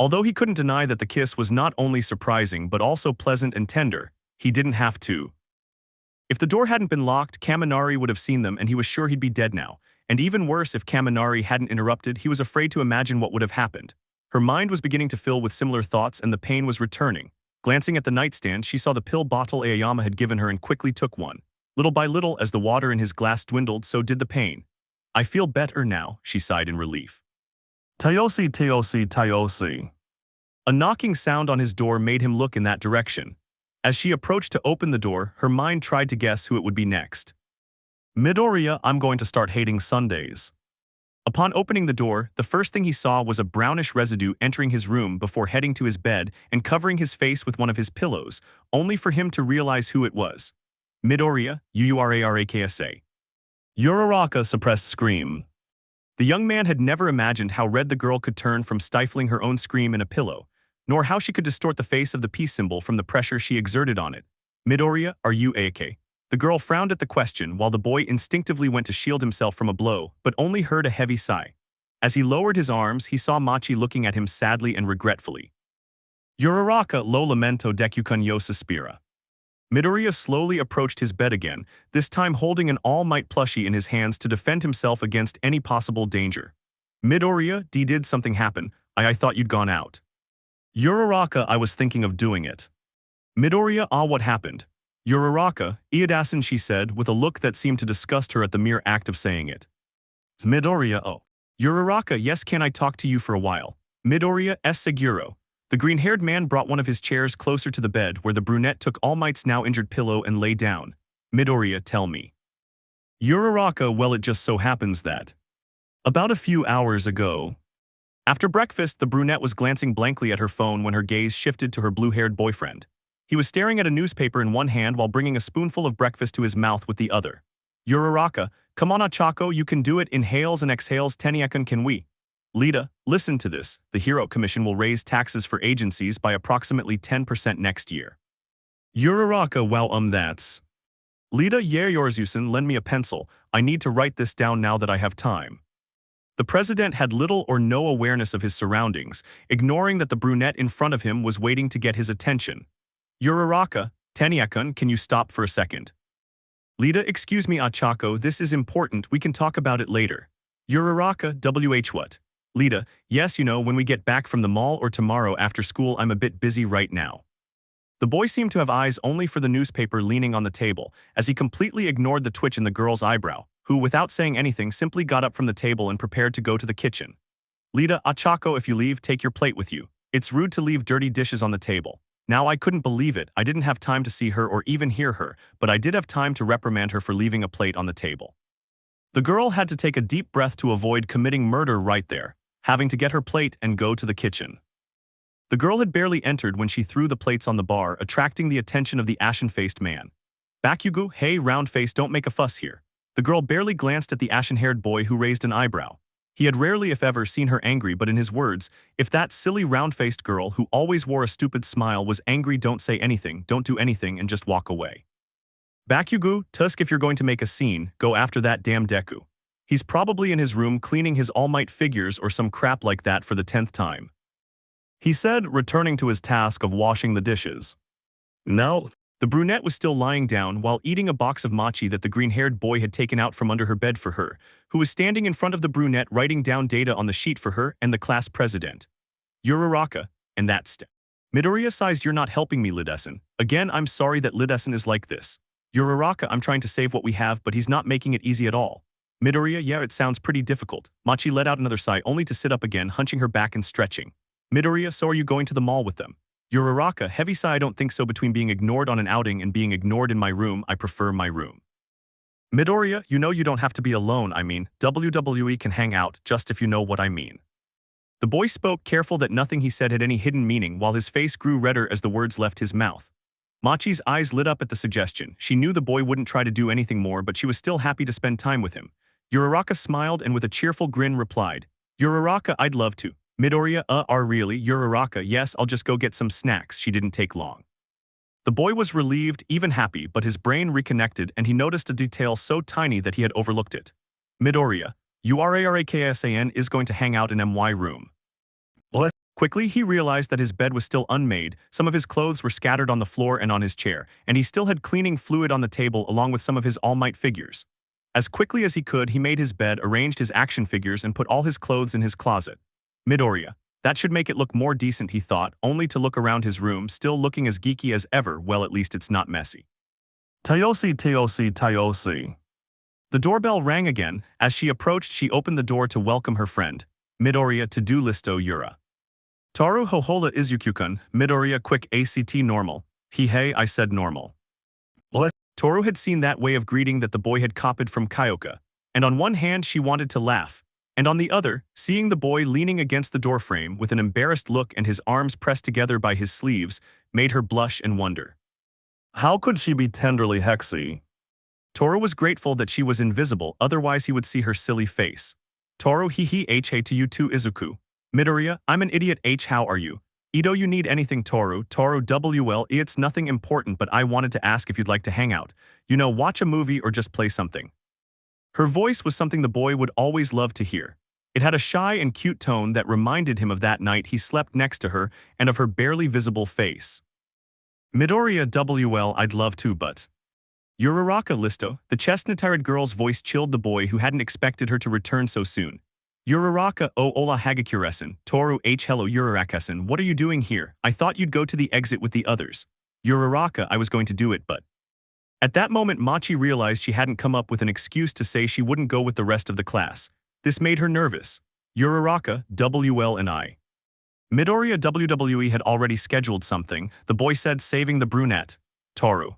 Although he couldn't deny that the kiss was not only surprising but also pleasant and tender, he didn't have to. If the door hadn't been locked, Kaminari would have seen them and he was sure he'd be dead now. And even worse, if Kaminari hadn't interrupted, he was afraid to imagine what would have happened. Her mind was beginning to fill with similar thoughts and the pain was returning. Glancing at the nightstand, she saw the pill bottle Aoyama had given her and quickly took one. Little by little, as the water in his glass dwindled, so did the pain. I feel better now, she sighed in relief. Tayosi. A knocking sound on his door made him look in that direction. As she approached to open the door, her mind tried to guess who it would be next. Midoriya, I'm going to start hating Sundays. Upon opening the door, the first thing he saw was a brownish residue entering his room before heading to his bed and covering his face with one of his pillows, only for him to realize who it was. Midoriya, Urarakasa. Uraraka suppressed scream. The young man had never imagined how red the girl could turn from stifling her own scream in a pillow, nor how she could distort the face of the peace symbol from the pressure she exerted on it. Midoriya, are you okay? The girl frowned at the question while the boy instinctively went to shield himself from a blow, but only heard a heavy sigh. As he lowered his arms, he saw Machi looking at him sadly and regretfully. Uraraka lo lamento Deku kun yo sospira. Midoriya slowly approached his bed again, this time holding an All Might plushie in his hands to defend himself against any possible danger. Midoriya, did something happen? I thought you'd gone out. Uraraka, I was thinking of doing it. Midoriya, what happened? Uraraka, Iadasan, she said, with a look that seemed to disgust her at the mere act of saying it. Midoriya, oh. Uraraka, yes, can I talk to you for a while? Midoriya, seguro. The green-haired man brought one of his chairs closer to the bed where the brunette took All Might's now injured pillow and lay down. Midoriya, tell me. Uraraka, well, it just so happens that. About a few hours ago. After breakfast, the brunette was glancing blankly at her phone when her gaze shifted to her blue-haired boyfriend. He was staring at a newspaper in one hand while bringing a spoonful of breakfast to his mouth with the other. Uraraka, come on Achako, you can do it, inhales and exhales, Teniakan can we? Lita, listen to this, the Hero Commission will raise taxes for agencies by approximately 10% next year. Uraraka, wow, that's. Lita, yeah, Yorzusen, lend me a pencil, I need to write this down now that I have time. The president had little or no awareness of his surroundings, ignoring that the brunette in front of him was waiting to get his attention. Uraraka, Teniakan, can you stop for a second? Lita, excuse me Achako, this is important, we can talk about it later. Uraraka, what? Lita, yes, you know, when we get back from the mall or tomorrow after school, I'm a bit busy right now. The boy seemed to have eyes only for the newspaper leaning on the table, as he completely ignored the twitch in the girl's eyebrow, who, without saying anything, simply got up from the table and prepared to go to the kitchen. Lita, Achako, if you leave, take your plate with you. It's rude to leave dirty dishes on the table. Now I couldn't believe it, I didn't have time to see her or even hear her, but I did have time to reprimand her for leaving a plate on the table. The girl had to take a deep breath to avoid committing murder right there, having to get her plate and go to the kitchen. The girl had barely entered when she threw the plates on the bar, attracting the attention of the ashen-faced man. Bakugo, hey, round face, don't make a fuss here. The girl barely glanced at the ashen-haired boy who raised an eyebrow. He had rarely, if ever, seen her angry, but in his words, if that silly round-faced girl who always wore a stupid smile was angry, don't say anything, don't do anything, and just walk away. Bakugo, Tusk, if you're going to make a scene, go after that damn Deku. He's probably in his room cleaning his All Might figures or some crap like that for the 10th time. He said, returning to his task of washing the dishes. No. The brunette was still lying down while eating a box of mochi that the green-haired boy had taken out from under her bed for her, who was standing in front of the brunette writing down data on the sheet for her and the class president. Uraraka, and that's Midoriya sighs, you're not helping me, Lidessen. Again, I'm sorry that Lidessen is like this. Uraraka, I'm trying to save what we have, but he's not making it easy at all. Midoriya, yeah, it sounds pretty difficult. Machi let out another sigh only to sit up again, hunching her back and stretching. Midoriya, so are you going to the mall with them? Uraraka, heavy sigh, I don't think so. Between being ignored on an outing and being ignored in my room, I prefer my room. Midoriya, you know you don't have to be alone, I mean, WWE can hang out, just if you know what I mean. The boy spoke, careful that nothing he said had any hidden meaning, while his face grew redder as the words left his mouth. Machi's eyes lit up at the suggestion. She knew the boy wouldn't try to do anything more, but she was still happy to spend time with him. Uraraka smiled and with a cheerful grin replied, Uraraka, I'd love to. Midoriya, really? Uraraka, yes, I'll just go get some snacks. She didn't take long. The boy was relieved, even happy, but his brain reconnected and he noticed a detail so tiny that he had overlooked it. Midoriya, Urarakasan is going to hang out in my room. What? Quickly, he realized that his bed was still unmade, some of his clothes were scattered on the floor and on his chair, and he still had cleaning fluid on the table along with some of his All Might figures. As quickly as he could, he made his bed, arranged his action figures, and put all his clothes in his closet. Midoriya, that should make it look more decent, he thought, only to look around his room, still looking as geeky as ever. Well, at least it's not messy. Tayosi. The doorbell rang again. As she approached, she opened the door to welcome her friend. Midoriya, to-do listo Yura. Toru hohola Izuku-kun, Midoriya, quick ACT normal. Hey, I said normal. What? Toru had seen that way of greeting that the boy had copied from Kyoka, and on one hand she wanted to laugh, and on the other, seeing the boy leaning against the doorframe with an embarrassed look and his arms pressed together by his sleeves, made her blush and wonder. How could she be tenderly hexy? Toru was grateful that she was invisible, otherwise he would see her silly face. Toru, hey to you too, Izuku. Midoriya, I'm an idiot, how are you? Ido, you need anything? Toru, it's nothing important, but I wanted to ask if you'd like to hang out. You know, watch a movie or just play something. Her voice was something the boy would always love to hear. It had a shy and cute tone that reminded him of that night he slept next to her and of her barely visible face. Midoriya WL I'd love to but… Uraraka Listo, the chestnut-haired girl's voice chilled the boy who hadn't expected her to return so soon. Uraraka o ola Hagakure-san, Toru h hello Uraraka-san, what are you doing here? I thought you'd go to the exit with the others. Uraraka, I was going to do it but… At that moment Machi realized she hadn't come up with an excuse to say she wouldn't go with the rest of the class. This made her nervous. Uraraka, WL and I. Midoriya WWE had already scheduled something, the boy said, saving the brunette. Toru.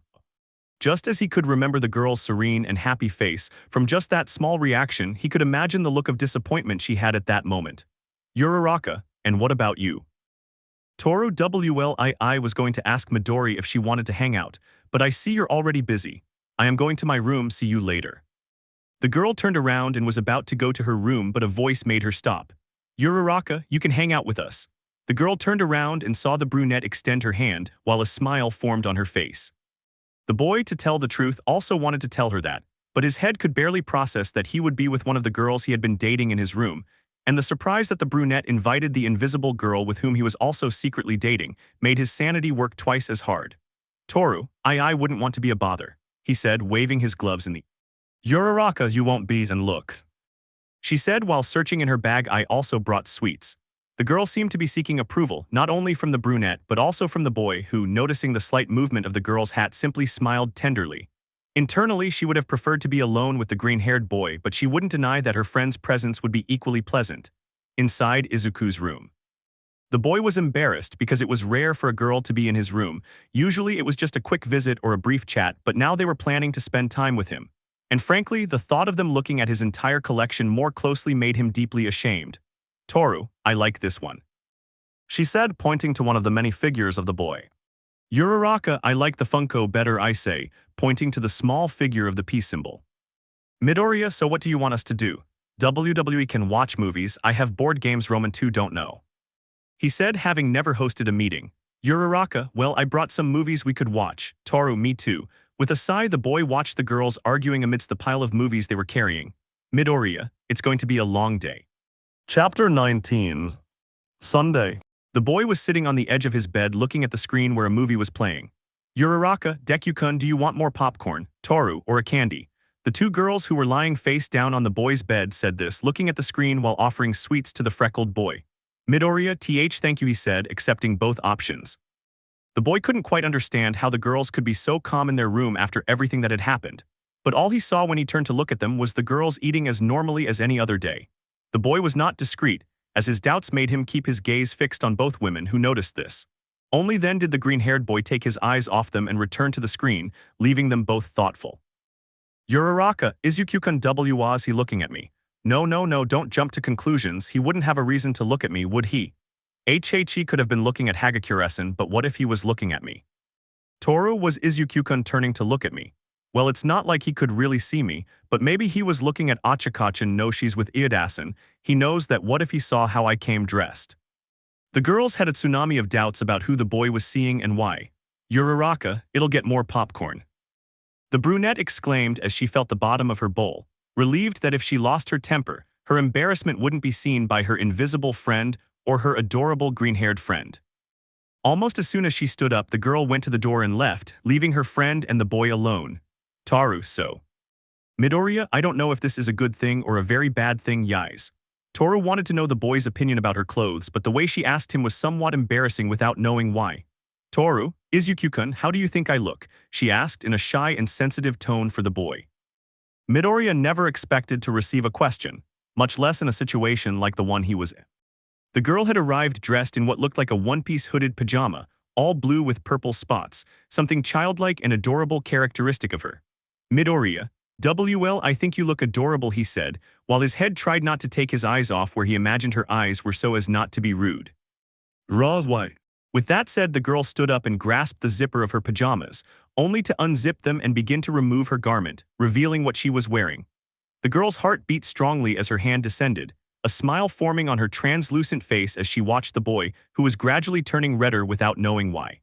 Just as he could remember the girl's serene and happy face, from just that small reaction, he could imagine the look of disappointment she had at that moment. Uraraka, and what about you? Toru WLII was going to ask Midori if she wanted to hang out, but I see you're already busy. I am going to my room, see you later. The girl turned around and was about to go to her room, but a voice made her stop. Uraraka, you can hang out with us. The girl turned around and saw the brunette extend her hand, while a smile formed on her face. The boy, to tell the truth, also wanted to tell her that, but his head could barely process that he would be with one of the girls he had been dating in his room, and the surprise that the brunette invited the invisible girl with whom he was also secretly dating made his sanity work twice as hard. Toru, I wouldn't want to be a bother, he said, waving his gloves in the… Uraraka's you won't bees and look, she said while searching in her bag. I also brought sweets. The girl seemed to be seeking approval, not only from the brunette but also from the boy who, noticing the slight movement of the girl's hat, simply smiled tenderly. Internally, she would have preferred to be alone with the green-haired boy, but she wouldn't deny that her friend's presence would be equally pleasant. Inside Izuku's room. The boy was embarrassed because it was rare for a girl to be in his room. Usually it was just a quick visit or a brief chat, but now they were planning to spend time with him. And frankly, the thought of them looking at his entire collection more closely made him deeply ashamed. Toru, I like this one, she said, pointing to one of the many figures of the boy. Uraraka, I like the Funko better, I say, pointing to the small figure of the peace symbol. Midoriya, so what do you want us to do? WWE can watch movies, I have board games, Roman 2 don't know, he said, having never hosted a meeting. Uraraka, well, I brought some movies we could watch. Toru, me too. With a sigh, the boy watched the girls arguing amidst the pile of movies they were carrying. Midoriya, it's going to be a long day. Chapter 19. Sunday. The boy was sitting on the edge of his bed looking at the screen where a movie was playing. Uraraka, Deku-kun, do you want more popcorn, Toru, or a candy? The two girls who were lying face down on the boy's bed said this, looking at the screen while offering sweets to the freckled boy. Midoriya, thank you, he said, accepting both options. The boy couldn't quite understand how the girls could be so calm in their room after everything that had happened. But all he saw when he turned to look at them was the girls eating as normally as any other day. The boy was not discreet, as his doubts made him keep his gaze fixed on both women who noticed this. Only then did the green-haired boy take his eyes off them and return to the screen, leaving them both thoughtful. Uraraka, Izuku-kun, was he looking at me? No, don't jump to conclusions, he wouldn't have a reason to look at me, would he? He could have been looking at Hagakure-san, but what if he was looking at me? Toru, was Izuku-kun turning to look at me? Well, it's not like he could really see me, but maybe he was looking at Achikachin. No, she's with Iida-san. He knows that. What if he saw how I came dressed? The girls had a tsunami of doubts about who the boy was seeing and why. Uraraka, it'll get more popcorn, the brunette exclaimed as she felt the bottom of her bowl, relieved that if she lost her temper, her embarrassment wouldn't be seen by her invisible friend or her adorable green-haired friend. Almost as soon as she stood up, the girl went to the door and left, leaving her friend and the boy alone. Toru, so. Midoriya, I don't know if this is a good thing or a very bad thing, Yais. Toru wanted to know the boy's opinion about her clothes, but the way she asked him was somewhat embarrassing without knowing why. Toru, Izuku-kun, how do you think I look? She asked in a shy and sensitive tone for the boy. Midoriya never expected to receive a question, much less in a situation like the one he was in. The girl had arrived dressed in what looked like a one-piece hooded pajama, all blue with purple spots, something childlike and adorable characteristic of her. Midoriya, I think you look adorable, he said, while his head tried not to take his eyes off where he imagined her eyes were so as not to be rude. Rosway. With that said, the girl stood up and grasped the zipper of her pajamas, only to unzip them and begin to remove her garment, revealing what she was wearing. The girl's heart beat strongly as her hand descended, a smile forming on her translucent face as she watched the boy, who was gradually turning redder without knowing why.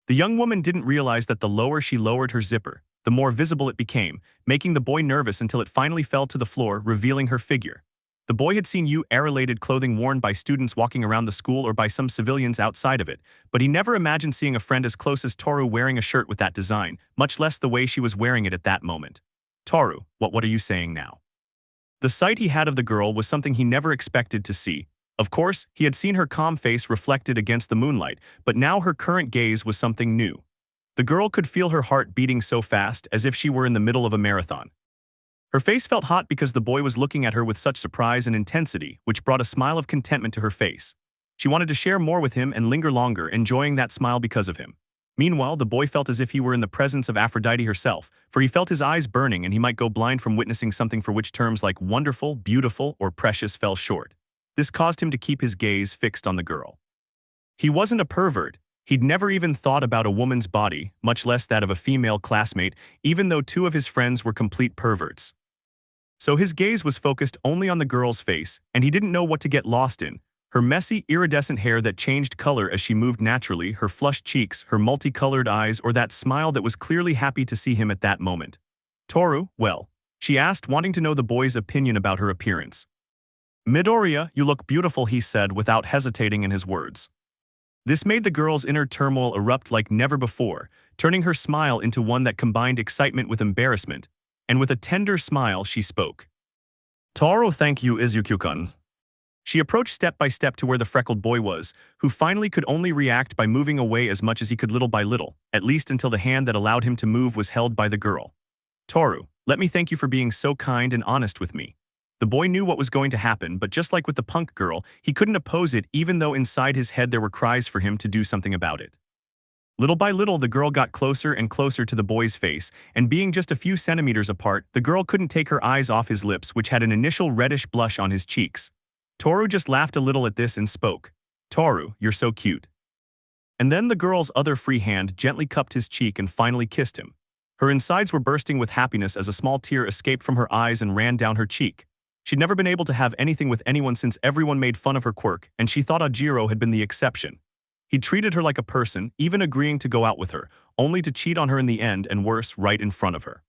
The young woman didn't realize that the lower she lowered her zipper, the more visible it became, making the boy nervous until it finally fell to the floor, revealing her figure. The boy had seen U-related clothing worn by students walking around the school or by some civilians outside of it, but he never imagined seeing a friend as close as Toru wearing a shirt with that design, much less the way she was wearing it at that moment. Toru, what are you saying now? The sight he had of the girl was something he never expected to see. Of course, he had seen her calm face reflected against the moonlight, but now her current gaze was something new. The girl could feel her heart beating so fast as if she were in the middle of a marathon. Her face felt hot because the boy was looking at her with such surprise and intensity, which brought a smile of contentment to her face. She wanted to share more with him and linger longer, enjoying that smile because of him. Meanwhile, the boy felt as if he were in the presence of Aphrodite herself, for he felt his eyes burning and he might go blind from witnessing something for which terms like wonderful, beautiful, or precious fell short. This caused him to keep his gaze fixed on the girl. He wasn't a pervert. He'd never even thought about a woman's body, much less that of a female classmate, even though two of his friends were complete perverts. So his gaze was focused only on the girl's face, and he didn't know what to get lost in. Her messy, iridescent hair that changed color as she moved naturally, her flushed cheeks, her multicolored eyes, or that smile that was clearly happy to see him at that moment. Toru, well, she asked, wanting to know the boy's opinion about her appearance. Midoriya, you look beautiful, he said without hesitating in his words. This made the girl's inner turmoil erupt like never before, turning her smile into one that combined excitement with embarrassment. And with a tender smile, she spoke. Toru, thank you, Izuku-kun. She approached step by step to where the freckled boy was, who finally could only react by moving away as much as he could little by little, at least until the hand that allowed him to move was held by the girl. Toru, let me thank you for being so kind and honest with me. The boy knew what was going to happen, but just like with the punk girl, he couldn't oppose it even though inside his head there were cries for him to do something about it. Little by little, the girl got closer and closer to the boy's face, and being just a few centimeters apart, the girl couldn't take her eyes off his lips, which had an initial reddish blush on his cheeks. Toru just laughed a little at this and spoke. Toru, you're so cute. And then the girl's other free hand gently cupped his cheek and finally kissed him. Her insides were bursting with happiness as a small tear escaped from her eyes and ran down her cheek. She'd never been able to have anything with anyone since everyone made fun of her quirk, and she thought Ajiro had been the exception. He treated her like a person, even agreeing to go out with her, only to cheat on her in the end and worse, right in front of her.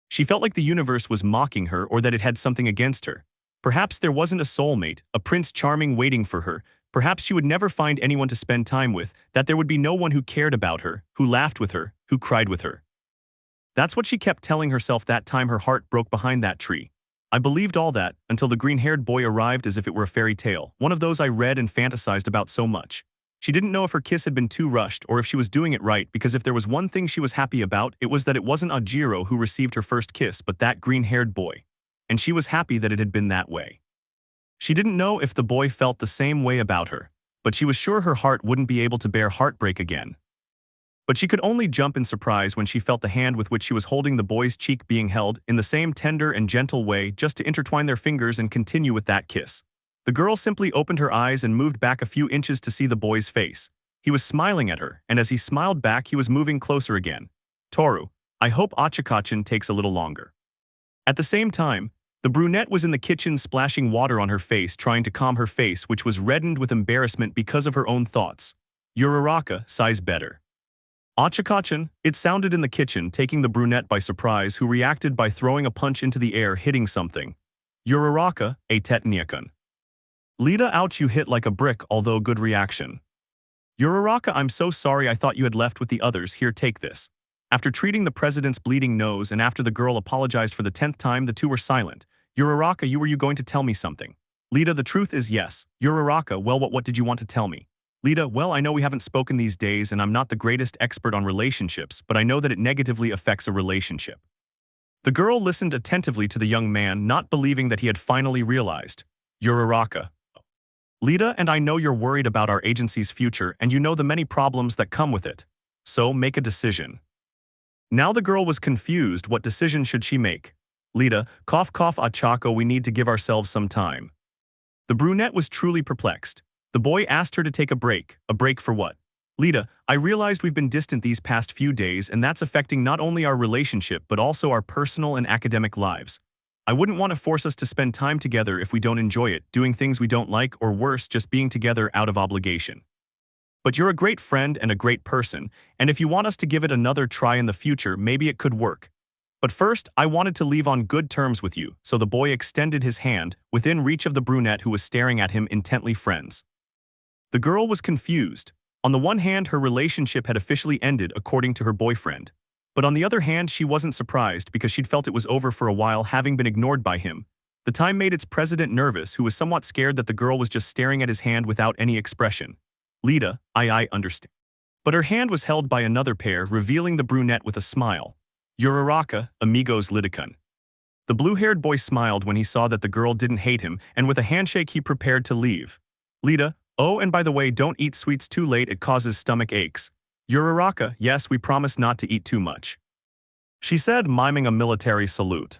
She felt like the universe was mocking her or that it had something against her. Perhaps there wasn't a soulmate, a Prince Charming waiting for her. Perhaps she would never find anyone to spend time with, that there would be no one who cared about her, who laughed with her, who cried with her. That's what she kept telling herself that time her heart broke behind that tree. I believed all that until the green-haired boy arrived as if it were a fairy tale, one of those I read and fantasized about so much. She didn't know if her kiss had been too rushed or if she was doing it right, because if there was one thing she was happy about, it was that it wasn't Ajiro who received her first kiss but that green-haired boy. And she was happy that it had been that way. She didn't know if the boy felt the same way about her, but she was sure her heart wouldn't be able to bear heartbreak again. But she could only jump in surprise when she felt the hand with which she was holding the boy's cheek being held in the same tender and gentle way, just to intertwine their fingers and continue with that kiss. The girl simply opened her eyes and moved back a few inches to see the boy's face. He was smiling at her, and as he smiled back, he was moving closer again. Toru, I hope Achikachin takes a little longer. At the same time, the brunette was in the kitchen splashing water on her face, trying to calm her face, which was reddened with embarrassment because of her own thoughts. Uraraka sighs better. Achikachin, it sounded in the kitchen, taking the brunette by surprise, who reacted by throwing a punch into the air, hitting something. Uraraka, a tetniakun. Lita, ouch, you hit like a brick, although good reaction. Uraraka, I'm so sorry, I thought you had left with the others, here, take this. After treating the president's bleeding nose and after the girl apologized for the 10th time, the two were silent. Uraraka, were you going to tell me something? Lita, the truth is yes. Uraraka, well, what did you want to tell me? Lita, well, I know we haven't spoken these days and I'm not the greatest expert on relationships, but I know that it negatively affects a relationship. The girl listened attentively to the young man, not believing that he had finally realized. Uraraka. Lita, and I know you're worried about our agency's future and you know the many problems that come with it. So make a decision. Now the girl was confused. What decision should she make? Lita, cough cough, Achako, we need to give ourselves some time. The brunette was truly perplexed. The boy asked her to take a break. A break for what? Lita, I realized we've been distant these past few days and that's affecting not only our relationship but also our personal and academic lives. I wouldn't want to force us to spend time together if we don't enjoy it, doing things we don't like, or worse, just being together out of obligation. But you're a great friend and a great person, and if you want us to give it another try in the future, maybe it could work. But first, I wanted to leave on good terms with you, so the boy extended his hand, within reach of the brunette who was staring at him intently friends. The girl was confused. On the one hand, her relationship had officially ended according to her boyfriend. But on the other hand, she wasn't surprised because she'd felt it was over for a while having been ignored by him. The time made its president nervous, who was somewhat scared that the girl was just staring at his hand without any expression. Lita, I understand. But her hand was held by another pair, revealing the brunette with a smile. Uraraka, amigos liticun. The blue-haired boy smiled when he saw that the girl didn't hate him, and with a handshake he prepared to leave. Lita, oh, and by the way, don't eat sweets too late, it causes stomach aches. Uraraka, yes, we promise not to eat too much. She said, miming a military salute.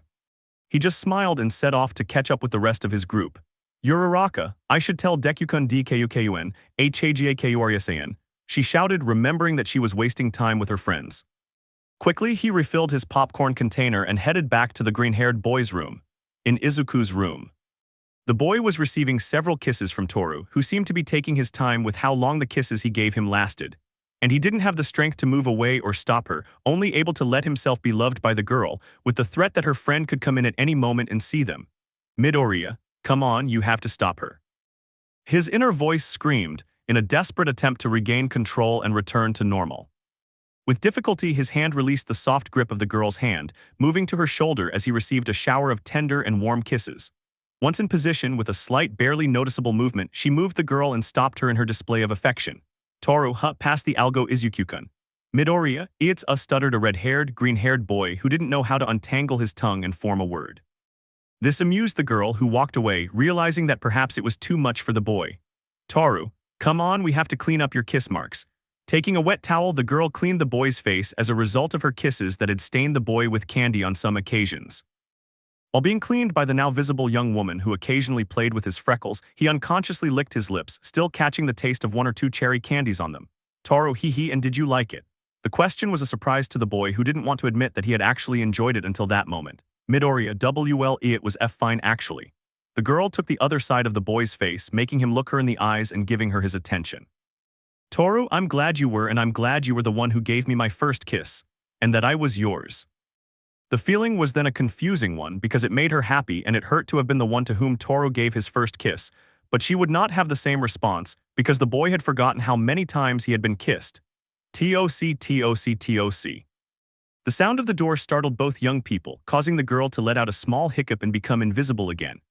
He just smiled and set off to catch up with the rest of his group. Uraraka, I should tell Dekukun DKUKUN, HAGAKURSAN, she shouted, remembering that she was wasting time with her friends. Quickly, he refilled his popcorn container and headed back to the green-haired boy's room. In Izuku's room. The boy was receiving several kisses from Toru, who seemed to be taking his time with how long the kisses he gave him lasted. And he didn't have the strength to move away or stop her, only able to let himself be loved by the girl, with the threat that her friend could come in at any moment and see them. Midoriya, come on, you have to stop her. His inner voice screamed, in a desperate attempt to regain control and return to normal. With difficulty, his hand released the soft grip of the girl's hand, moving to her shoulder as he received a shower of tender and warm kisses. Once in position, with a slight, barely noticeable movement, she moved the girl and stopped her in her display of affection. Toru past the Algo Izukukun. Midoriya, it's stuttered a red-haired, green-haired boy who didn't know how to untangle his tongue and form a word. This amused the girl, who walked away, realizing that perhaps it was too much for the boy. Toru, come on, we have to clean up your kiss marks. Taking a wet towel, the girl cleaned the boy's face as a result of her kisses that had stained the boy with candy on some occasions. While being cleaned by the now visible young woman who occasionally played with his freckles, he unconsciously licked his lips, still catching the taste of one or two cherry candies on them. Toru, and did you like it? The question was a surprise to the boy, who didn't want to admit that he had actually enjoyed it until that moment. Midoriya, it was fine actually. The girl took the other side of the boy's face, making him look her in the eyes and giving her his attention. Toru, I'm glad you were, and I'm glad you were the one who gave me my first kiss, and that I was yours. The feeling was then a confusing one because it made her happy and it hurt to have been the one to whom Toru gave his first kiss, but she would not have the same response because the boy had forgotten how many times he had been kissed. TOC. The sound of the door startled both young people, causing the girl to let out a small hiccup and become invisible again.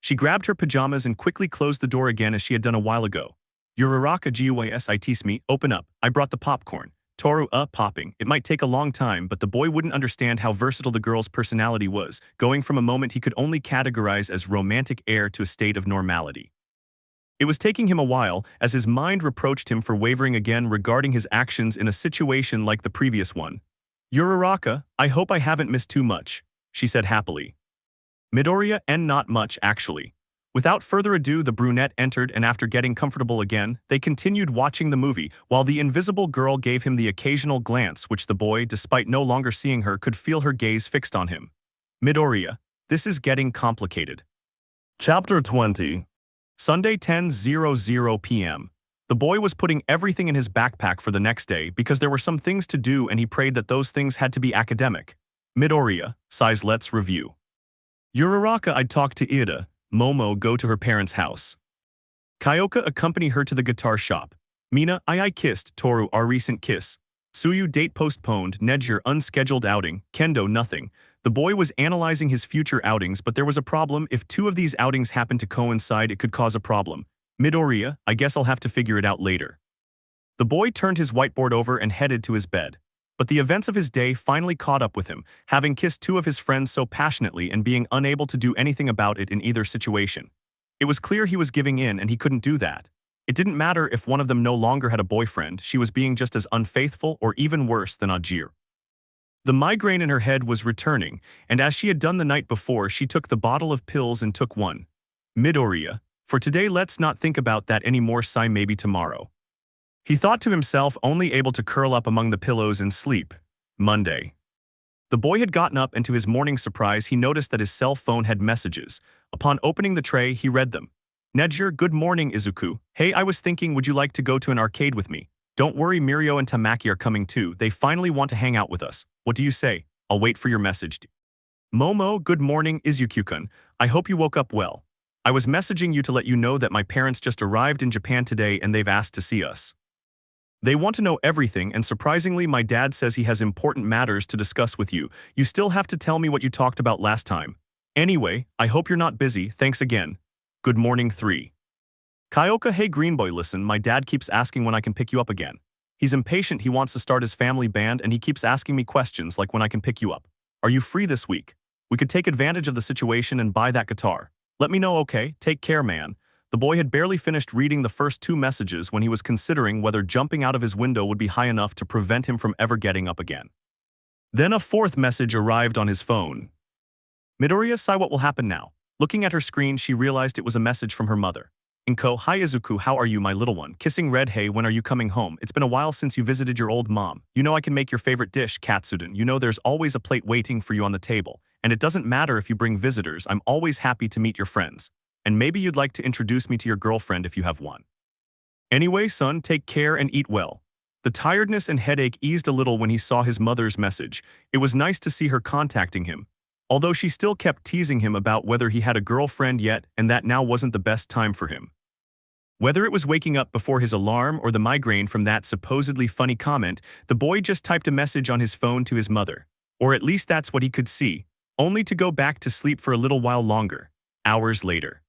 She grabbed her pajamas and quickly closed the door again as she had done a while ago. Uraraka GUASITSME, open up, I brought the popcorn. Toru, popping. It might take a long time, but the boy wouldn't understand how versatile the girl's personality was, going from a moment he could only categorize as romantic air to a state of normality. It was taking him a while, as his mind reproached him for wavering again regarding his actions in a situation like the previous one. Uraraka, I hope I haven't missed too much, she said happily. Midoriya, and not much, actually. Without further ado, the brunette entered, and after getting comfortable again, they continued watching the movie, while the invisible girl gave him the occasional glance which the boy, despite no longer seeing her, could feel her gaze fixed on him. Midoriya, this is getting complicated. Chapter 20. Sunday 10:00 p.m. The boy was putting everything in his backpack for the next day because there were some things to do and he prayed that those things had to be academic. Midoriya, size let's review. Uraraka, I'd talk to Ida. Momo, go to her parents' house. Kyoka, accompany her to the guitar shop. Mina, I kissed Toru, our recent kiss. Suyu, date postponed. Nejir, unscheduled outing. Kendo, nothing. The boy was analyzing his future outings, but there was a problem. If two of these outings happened to coincide, it could cause a problem. Midoriya, I guess I'll have to figure it out later. The boy turned his whiteboard over and headed to his bed. But the events of his day finally caught up with him, having kissed two of his friends so passionately and being unable to do anything about it in either situation. It was clear he was giving in and he couldn't do that. It didn't matter if one of them no longer had a boyfriend, she was being just as unfaithful or even worse than Ajir. The migraine in her head was returning, and as she had done the night before, she took the bottle of pills and took one. Midoriya, for today let's not think about that anymore, maybe tomorrow. He thought to himself, only able to curl up among the pillows and sleep. Monday. The boy had gotten up and to his morning surprise he noticed that his cell phone had messages. Upon opening the tray, he read them. Nejir, good morning Izuku. Hey, I was thinking, would you like to go to an arcade with me? Don't worry, Mirio and Tamaki are coming too. They finally want to hang out with us. What do you say? I'll wait for your message. Momo, good morning, Izuku-kun. I hope you woke up well. I was messaging you to let you know that my parents just arrived in Japan today and they've asked to see us. They want to know everything, and surprisingly, my dad says he has important matters to discuss with you. You still have to tell me what you talked about last time. Anyway, I hope you're not busy. Thanks again. Good morning, 3. Kyoka, hey Greenboy, listen, my dad keeps asking when I can pick you up again. He's impatient, he wants to start his family band, and he keeps asking me questions like when I can pick you up. Are you free this week? We could take advantage of the situation and buy that guitar. Let me know, okay? Take care, man. The boy had barely finished reading the first 2 messages when he was considering whether jumping out of his window would be high enough to prevent him from ever getting up again. Then a 4th message arrived on his phone. Midoriya saw what will happen now. Looking at her screen, she realized it was a message from her mother. Inko, hi Izuku, how are you, my little one? Kissing red, hey, when are you coming home? It's been a while since you visited your old mom. You know I can make your favorite dish, Katsudon. You know there's always a plate waiting for you on the table. And it doesn't matter if you bring visitors, I'm always happy to meet your friends. And maybe you'd like to introduce me to your girlfriend if you have one. Anyway, son, take care and eat well. The tiredness and headache eased a little when he saw his mother's message. It was nice to see her contacting him, although she still kept teasing him about whether he had a girlfriend yet and that now wasn't the best time for him. Whether it was waking up before his alarm or the migraine from that supposedly funny comment, the boy just typed a message on his phone to his mother. Or at least that's what he could see, only to go back to sleep for a little while longer, hours later.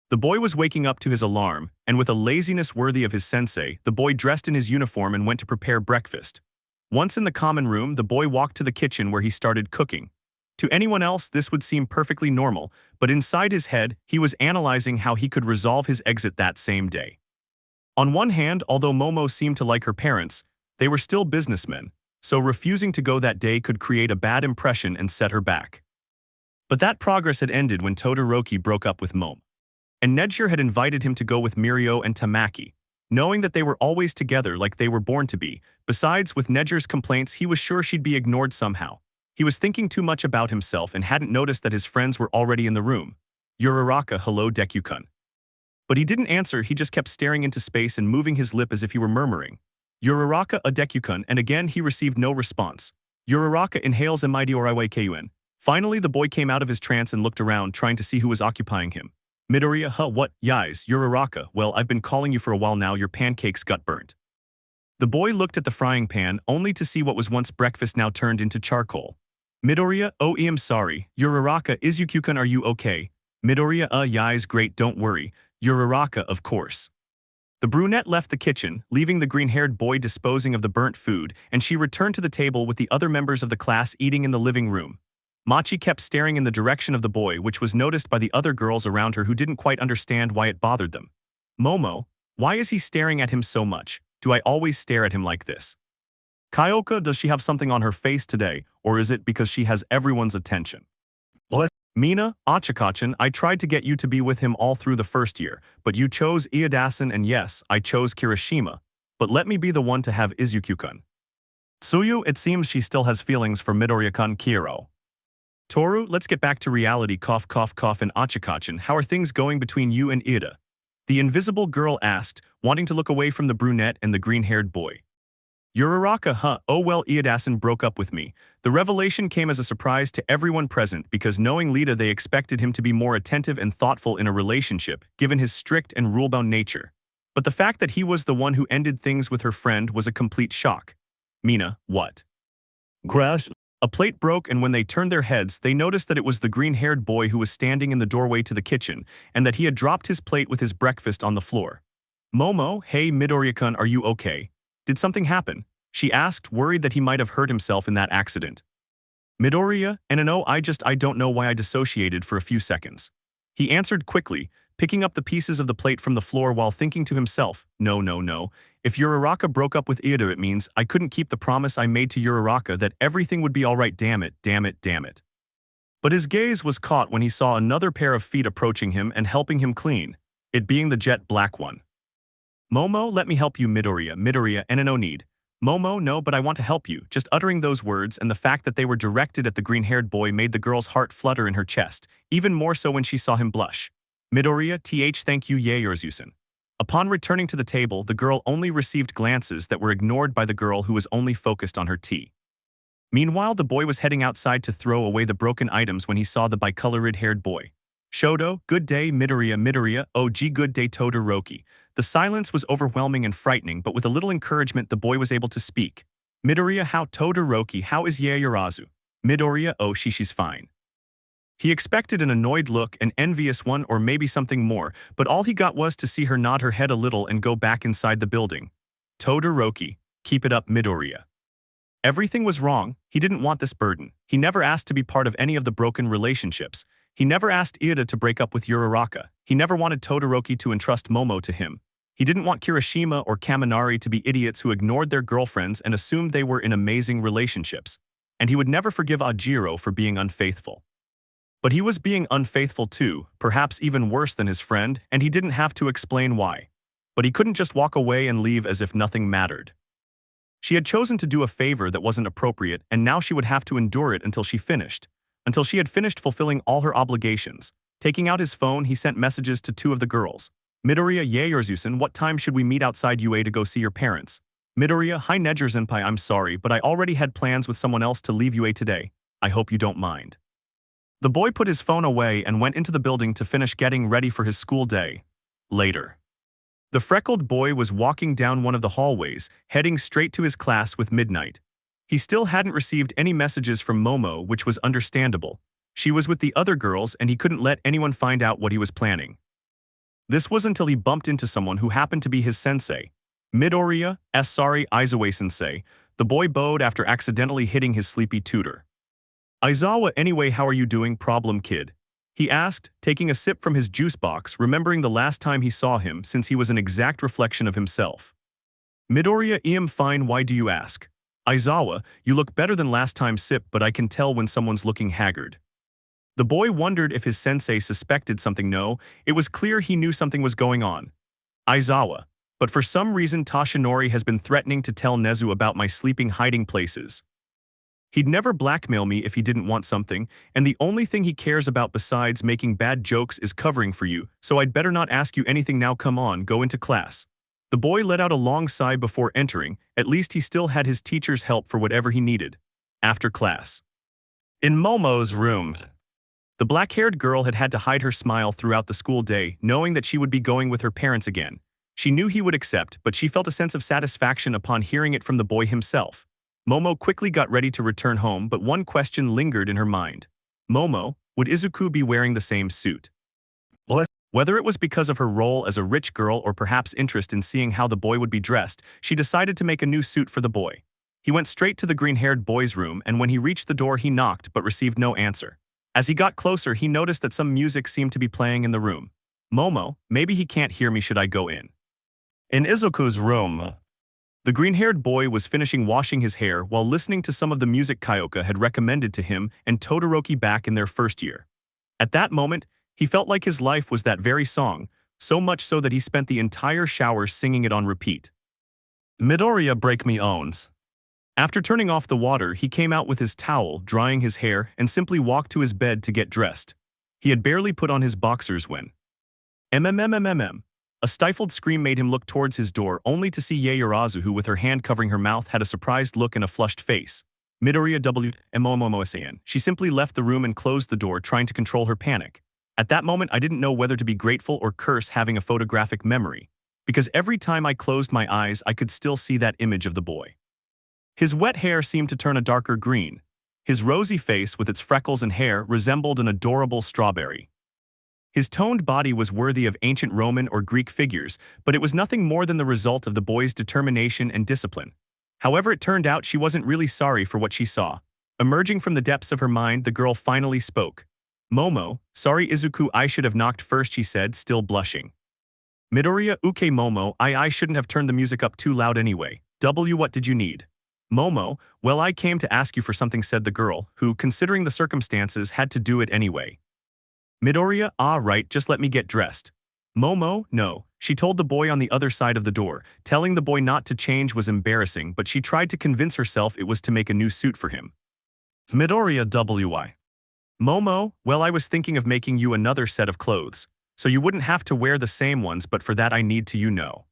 The boy was waking up to his alarm, and with a laziness worthy of his sensei, the boy dressed in his uniform and went to prepare breakfast. Once in the common room, the boy walked to the kitchen where he started cooking. To anyone else, this would seem perfectly normal, but inside his head, he was analyzing how he could resolve his exit that same day. On one hand, although Momo seemed to like her parents, they were still businessmen, so refusing to go that day could create a bad impression and set her back. But that progress had ended when Todoroki broke up with Momo. And Nedjir had invited him to go with Mirio and Tamaki, knowing that they were always together like they were born to be. Besides, with Nedjir's complaints, he was sure she'd be ignored somehow. He was thinking too much about himself and hadn't noticed that his friends were already in the room. Uraraka, hello Deku-kun. But he didn't answer, he just kept staring into space and moving his lip as if he were murmuring. Uraraka, a Deku-kun, and again he received no response. Uraraka inhales Midioriykun. Finally the boy came out of his trance and looked around, trying to see who was occupying him. Midoriya, huh, what, yais, Uraraka, well I've been calling you for a while now, your pancakes got burnt. The boy looked at the frying pan, only to see what was once breakfast now turned into charcoal. Midoriya, oh I'm sorry. Uraraka, Izuku-kun, are you okay? Midoriya, yais, great, don't worry. Uraraka, of course. The brunette left the kitchen, leaving the green-haired boy disposing of the burnt food, and she returned to the table with the other members of the class eating in the living room. Machi kept staring in the direction of the boy, which was noticed by the other girls around her who didn't quite understand why it bothered them. Momo, why is he staring at him so much? Do I always stare at him like this? Kyoka, does she have something on her face today, or is it because she has everyone's attention? What? Mina, Achikachan, I tried to get you to be with him all through the first year, but you chose Iidasan and yes, I chose Kirishima, but let me be the one to have Izuku-kun. Tsuyu, it seems she still has feelings for Midoriya-kun Kiro. Toru, let's get back to reality, cough cough cough, and Achikachan, how are things going between you and Ida? The invisible girl asked, wanting to look away from the brunette and the green-haired boy. Uraraka, huh, oh well Iidasan broke up with me. The revelation came as a surprise to everyone present because knowing Lita they expected him to be more attentive and thoughtful in a relationship, given his strict and rule-bound nature. But the fact that he was the one who ended things with her friend was a complete shock. Mina, what? Crash. A plate broke and when they turned their heads, they noticed that it was the green-haired boy who was standing in the doorway to the kitchen and that he had dropped his plate with his breakfast on the floor. Momo, hey Midoriya-kun, are you okay? Did something happen? She asked, worried that he might have hurt himself in that accident. Midoriya, and no, I don't know why I dissociated for a few seconds. He answered quickly, picking up the pieces of the plate from the floor while thinking to himself, no. If Uraraka broke up with Ida, it means I couldn't keep the promise I made to Uraraka that everything would be alright, damn it. But his gaze was caught when he saw another pair of feet approaching him and helping him clean, it being the jet black one. Momo, let me help you, Midoriya, and no need. Momo, no, but I want to help you. Just uttering those words and the fact that they were directed at the green-haired boy made the girl's heart flutter in her chest, even more so when she saw him blush. Midoriya, thank you, Yayorzusen. Upon returning to the table, the girl only received glances that were ignored by the girl who was only focused on her tea. Meanwhile, the boy was heading outside to throw away the broken items when he saw the bicolored-haired boy. Shoto, good day, Midoriya, oh gee, good day, Todoroki. The silence was overwhelming and frightening, but with a little encouragement the boy was able to speak. Midoriya, how Todoroki, how is Yaoyorozu? Midoriya, oh she's fine. He expected an annoyed look, an envious one, or maybe something more, but all he got was to see her nod her head a little and go back inside the building. Todoroki, keep it up, Midoriya. Everything was wrong. He didn't want this burden. He never asked to be part of any of the broken relationships. He never asked Ida to break up with Uraraka. He never wanted Todoroki to entrust Momo to him. He didn't want Kirishima or Kaminari to be idiots who ignored their girlfriends and assumed they were in amazing relationships. And he would never forgive Ajiro for being unfaithful. But he was being unfaithful too, perhaps even worse than his friend, and he didn't have to explain why. But he couldn't just walk away and leave as if nothing mattered. She had chosen to do a favor that wasn't appropriate, and now she would have to endure it until she finished. Until she had finished fulfilling all her obligations. Taking out his phone, he sent messages to two of the girls. Midoriya, Yaoyorozu, what time should we meet outside UA to go see your parents? Midoriya, hi Nejer-senpai, I'm sorry, but I already had plans with someone else to leave UA today. I hope you don't mind. The boy put his phone away and went into the building to finish getting ready for his school day. Later. The freckled boy was walking down one of the hallways, heading straight to his class with midnight. He still hadn't received any messages from Momo, which was understandable. She was with the other girls and he couldn't let anyone find out what he was planning. This was until he bumped into someone who happened to be his sensei. Midoriya, sorry, Aizawa-sensei. The boy bowed after accidentally hitting his sleepy tutor. Aizawa, anyway, how are you doing, problem kid? He asked, taking a sip from his juice box, remembering the last time he saw him since he was an exact reflection of himself. Midoriya, I'm fine, why do you ask? Aizawa, you look better than last time, sip, but I can tell when someone's looking haggard. The boy wondered if his sensei suspected something. No, it was clear he knew something was going on. Aizawa, but for some reason Toshinori has been threatening to tell Nezu about my sleeping hiding places. He'd never blackmail me if he didn't want something, and the only thing he cares about besides making bad jokes is covering for you, so I'd better not ask you anything now. Come on, go into class. The boy let out a long sigh before entering. At least he still had his teacher's help for whatever he needed. After class. In Momo's room. The black-haired girl had had to hide her smile throughout the school day, knowing that she would be going with her parents again. She knew he would accept, but she felt a sense of satisfaction upon hearing it from the boy himself. Momo quickly got ready to return home, but one question lingered in her mind. Momo, would Izuku be wearing the same suit? Whether it was because of her role as a rich girl or perhaps interest in seeing how the boy would be dressed, she decided to make a new suit for the boy. He went straight to the green-haired boy's room, and when he reached the door he knocked but received no answer. As he got closer, he noticed that some music seemed to be playing in the room. Momo, maybe he can't hear me, should I go in? In Izuku's room. The green-haired boy was finishing washing his hair while listening to some of the music Kyoka had recommended to him and Todoroki back in their first year. At that moment, he felt like his life was that very song, so much so that he spent the entire shower singing it on repeat. Midoriya break me owns. After turning off the water, he came out with his towel, drying his hair, and simply walked to his bed to get dressed. He had barely put on his boxers when... A stifled scream made him look towards his door, only to see Yaoyorozu, who with her hand covering her mouth had a surprised look and a flushed face. Midoriya Momo. She simply left the room and closed the door, trying to control her panic. At that moment, I didn't know whether to be grateful or curse having a photographic memory, because every time I closed my eyes, I could still see that image of the boy. His wet hair seemed to turn a darker green. His rosy face, with its freckles and hair, resembled an adorable strawberry. His toned body was worthy of ancient Roman or Greek figures, but it was nothing more than the result of the boy's determination and discipline. However, it turned out she wasn't really sorry for what she saw. Emerging from the depths of her mind, the girl finally spoke. Momo, sorry Izuku, I should have knocked first, she said, still blushing. Midoriya, uke Momo, I shouldn't have turned the music up too loud anyway. What did you need? Momo, well, I came to ask you for something, said the girl, who, considering the circumstances, had to do it anyway. Midoriya, right, just let me get dressed. Momo, no. She told the boy on the other side of the door. Telling the boy not to change was embarrassing, but she tried to convince herself it was to make a new suit for him. Midoriya, Momo, well, I was thinking of making you another set of clothes, so you wouldn't have to wear the same ones, but for that I need to, you know.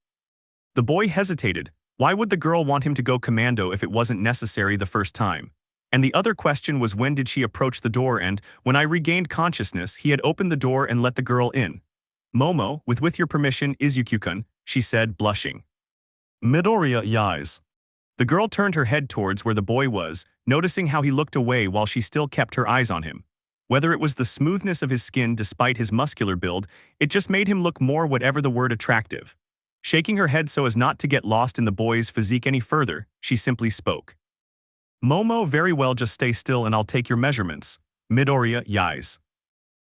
The boy hesitated. Why would the girl want him to go commando if it wasn't necessary the first time? And the other question was when did she approach the door, and when I regained consciousness, he had opened the door and let the girl in. Momo, with your permission, Izuku-kun, she said, blushing. Midoriya yais. The girl turned her head towards where the boy was, noticing how he looked away while she still kept her eyes on him. Whether it was the smoothness of his skin despite his muscular build, it just made him look more whatever the word attractive. Shaking her head so as not to get lost in the boy's physique any further, she simply spoke. Momo, very well, just stay still and I'll take your measurements. Midoriya yais.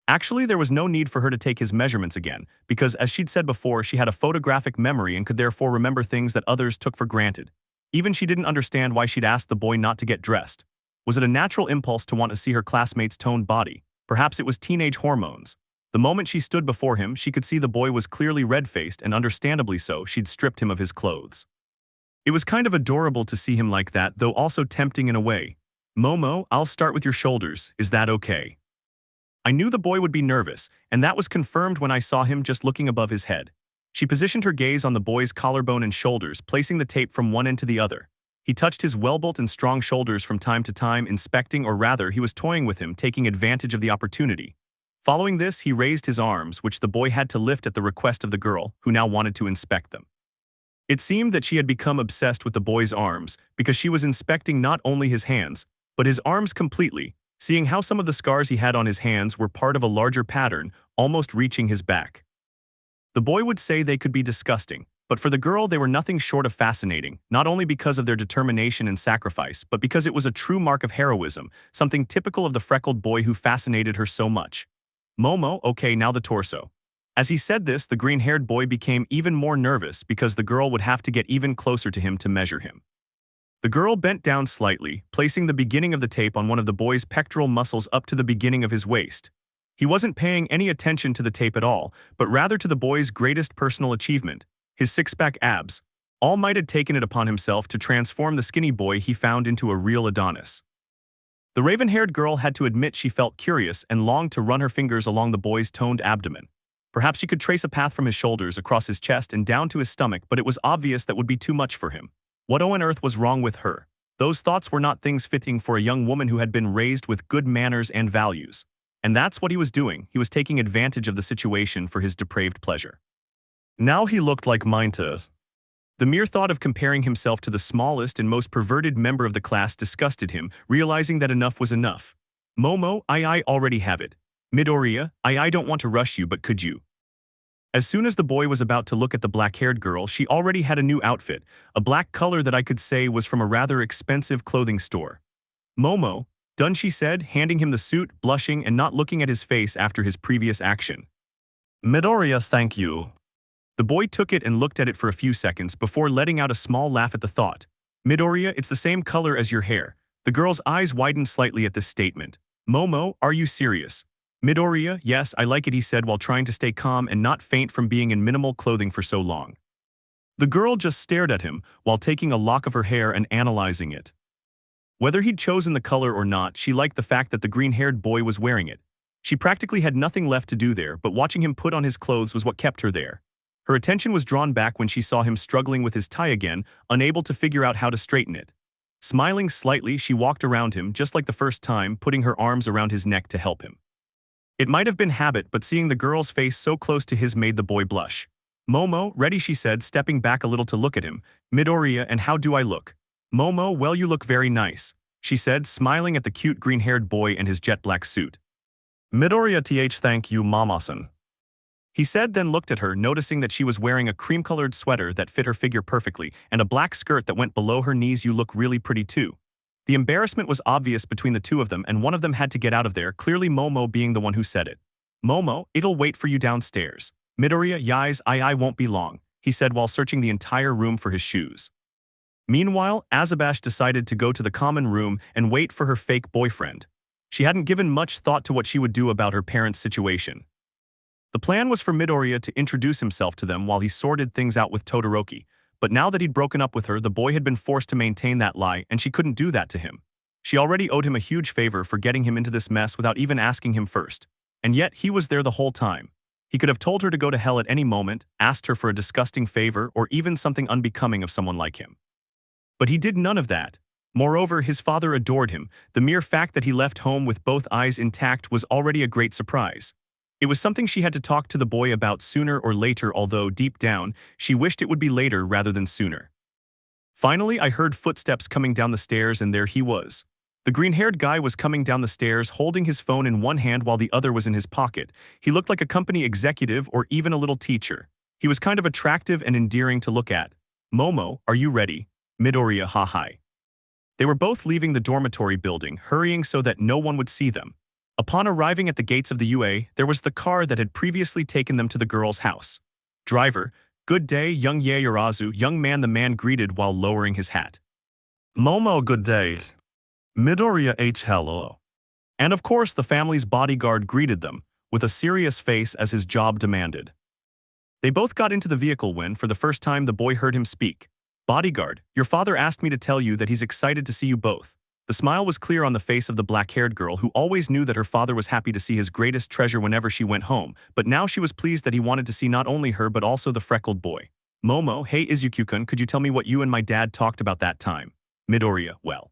Actually, there was no need for her to take his measurements again, because as she'd said before, she had a photographic memory and could therefore remember things that others took for granted. Even she didn't understand why she'd asked the boy not to get dressed. Was it a natural impulse to want to see her classmate's toned body? Perhaps it was teenage hormones. The moment she stood before him, she could see the boy was clearly red-faced, and understandably so, she'd stripped him of his clothes. It was kind of adorable to see him like that, though also tempting in a way. Momo, I'll start with your shoulders, is that okay? I knew the boy would be nervous, and that was confirmed when I saw him just looking above his head. She positioned her gaze on the boy's collarbone and shoulders, placing the tape from one end to the other. He touched his well-built and strong shoulders from time to time, inspecting, or rather, he was toying with him, taking advantage of the opportunity. Following this, he raised his arms, which the boy had to lift at the request of the girl, who now wanted to inspect them. It seemed that she had become obsessed with the boy's arms, because she was inspecting not only his hands, but his arms completely, seeing how some of the scars he had on his hands were part of a larger pattern, almost reaching his back. The boy would say they could be disgusting, but for the girl they were nothing short of fascinating, not only because of their determination and sacrifice, but because it was a true mark of heroism, something typical of the freckled boy who fascinated her so much. Momo, okay, now the torso. As he said this, the green-haired boy became even more nervous because the girl would have to get even closer to him to measure him. The girl bent down slightly, placing the beginning of the tape on one of the boy's pectoral muscles up to the beginning of his waist. He wasn't paying any attention to the tape at all, but rather to the boy's greatest personal achievement, his six-pack abs. Almight had taken it upon himself to transform the skinny boy he found into a real Adonis. The raven-haired girl had to admit she felt curious and longed to run her fingers along the boy's toned abdomen. Perhaps she could trace a path from his shoulders across his chest and down to his stomach, but it was obvious that would be too much for him. What on earth was wrong with her? Those thoughts were not things fitting for a young woman who had been raised with good manners and values. And that's what he was doing. He was taking advantage of the situation for his depraved pleasure. Now he looked like mine to us. The mere thought of comparing himself to the smallest and most perverted member of the class disgusted him, realizing that enough was enough. Momo, I already have it. Midoriya, I don't want to rush you, but could you? As soon as the boy was about to look at the black-haired girl, she already had a new outfit, a black color that I could say was from a rather expensive clothing store. Momo, done, she said, handing him the suit, blushing and not looking at his face after his previous action. Midoriya, thank you. The boy took it and looked at it for a few seconds before letting out a small laugh at the thought. Midoriya, it's the same color as your hair. The girl's eyes widened slightly at this statement. Momo, are you serious? Midoriya, yes, I like it, he said while trying to stay calm and not faint from being in minimal clothing for so long. The girl just stared at him while taking a lock of her hair and analyzing it. Whether he'd chosen the color or not, she liked the fact that the green-haired boy was wearing it. She practically had nothing left to do there, but watching him put on his clothes was what kept her there. Her attention was drawn back when she saw him struggling with his tie again, unable to figure out how to straighten it. Smiling slightly, she walked around him just like the first time, putting her arms around his neck to help him. It might have been habit, but seeing the girl's face so close to his made the boy blush. Momo, ready, she said, stepping back a little to look at him. Midoriya, and how do I look? Momo, well, you look very nice, she said, smiling at the cute green-haired boy and his jet-black suit. Midoriya, thank you, Mama-san. He said, then looked at her, noticing that she was wearing a cream-colored sweater that fit her figure perfectly and a black skirt that went below her knees. You look really pretty too. The embarrassment was obvious between the two of them, and one of them had to get out of there, clearly Momo being the one who said it. Momo, it'll wait for you downstairs. Midoriya, yais, I won't be long, he said while searching the entire room for his shoes. Meanwhile, Azabash decided to go to the common room and wait for her fake boyfriend. She hadn't given much thought to what she would do about her parents' situation. The plan was for Midoriya to introduce himself to them while he sorted things out with Todoroki. But now that he'd broken up with her, the boy had been forced to maintain that lie, and she couldn't do that to him. She already owed him a huge favor for getting him into this mess without even asking him first. And yet, he was there the whole time. He could have told her to go to hell at any moment, asked her for a disgusting favor, or even something unbecoming of someone like him. But he did none of that. Moreover, his father adored him. The mere fact that he left home with both eyes intact was already a great surprise. It was something she had to talk to the boy about sooner or later, although deep down, she wished it would be later rather than sooner. Finally, I heard footsteps coming down the stairs, and there he was. The green-haired guy was coming down the stairs holding his phone in one hand while the other was in his pocket. He looked like a company executive or even a little teacher. He was kind of attractive and endearing to look at. "Momo, are you ready?" Midoriya ha-hi. They were both leaving the dormitory building, hurrying so that no one would see them. Upon arriving at the gates of the UA, there was the car that had previously taken them to the girl's house. Driver, "Good day, young Yaoyorozu," young man the man greeted while lowering his hat. "Momo, good day." Midoriya h hello. And of course the family's bodyguard greeted them, with a serious face as his job demanded. They both got into the vehicle when, for the first time, the boy heard him speak. "Bodyguard, your father asked me to tell you that he's excited to see you both." The smile was clear on the face of the black-haired girl, who always knew that her father was happy to see his greatest treasure whenever she went home, but now she was pleased that he wanted to see not only her but also the freckled boy. "Momo, hey Izuku-kun, could you tell me what you and my dad talked about that time?" Midoriya, "Well."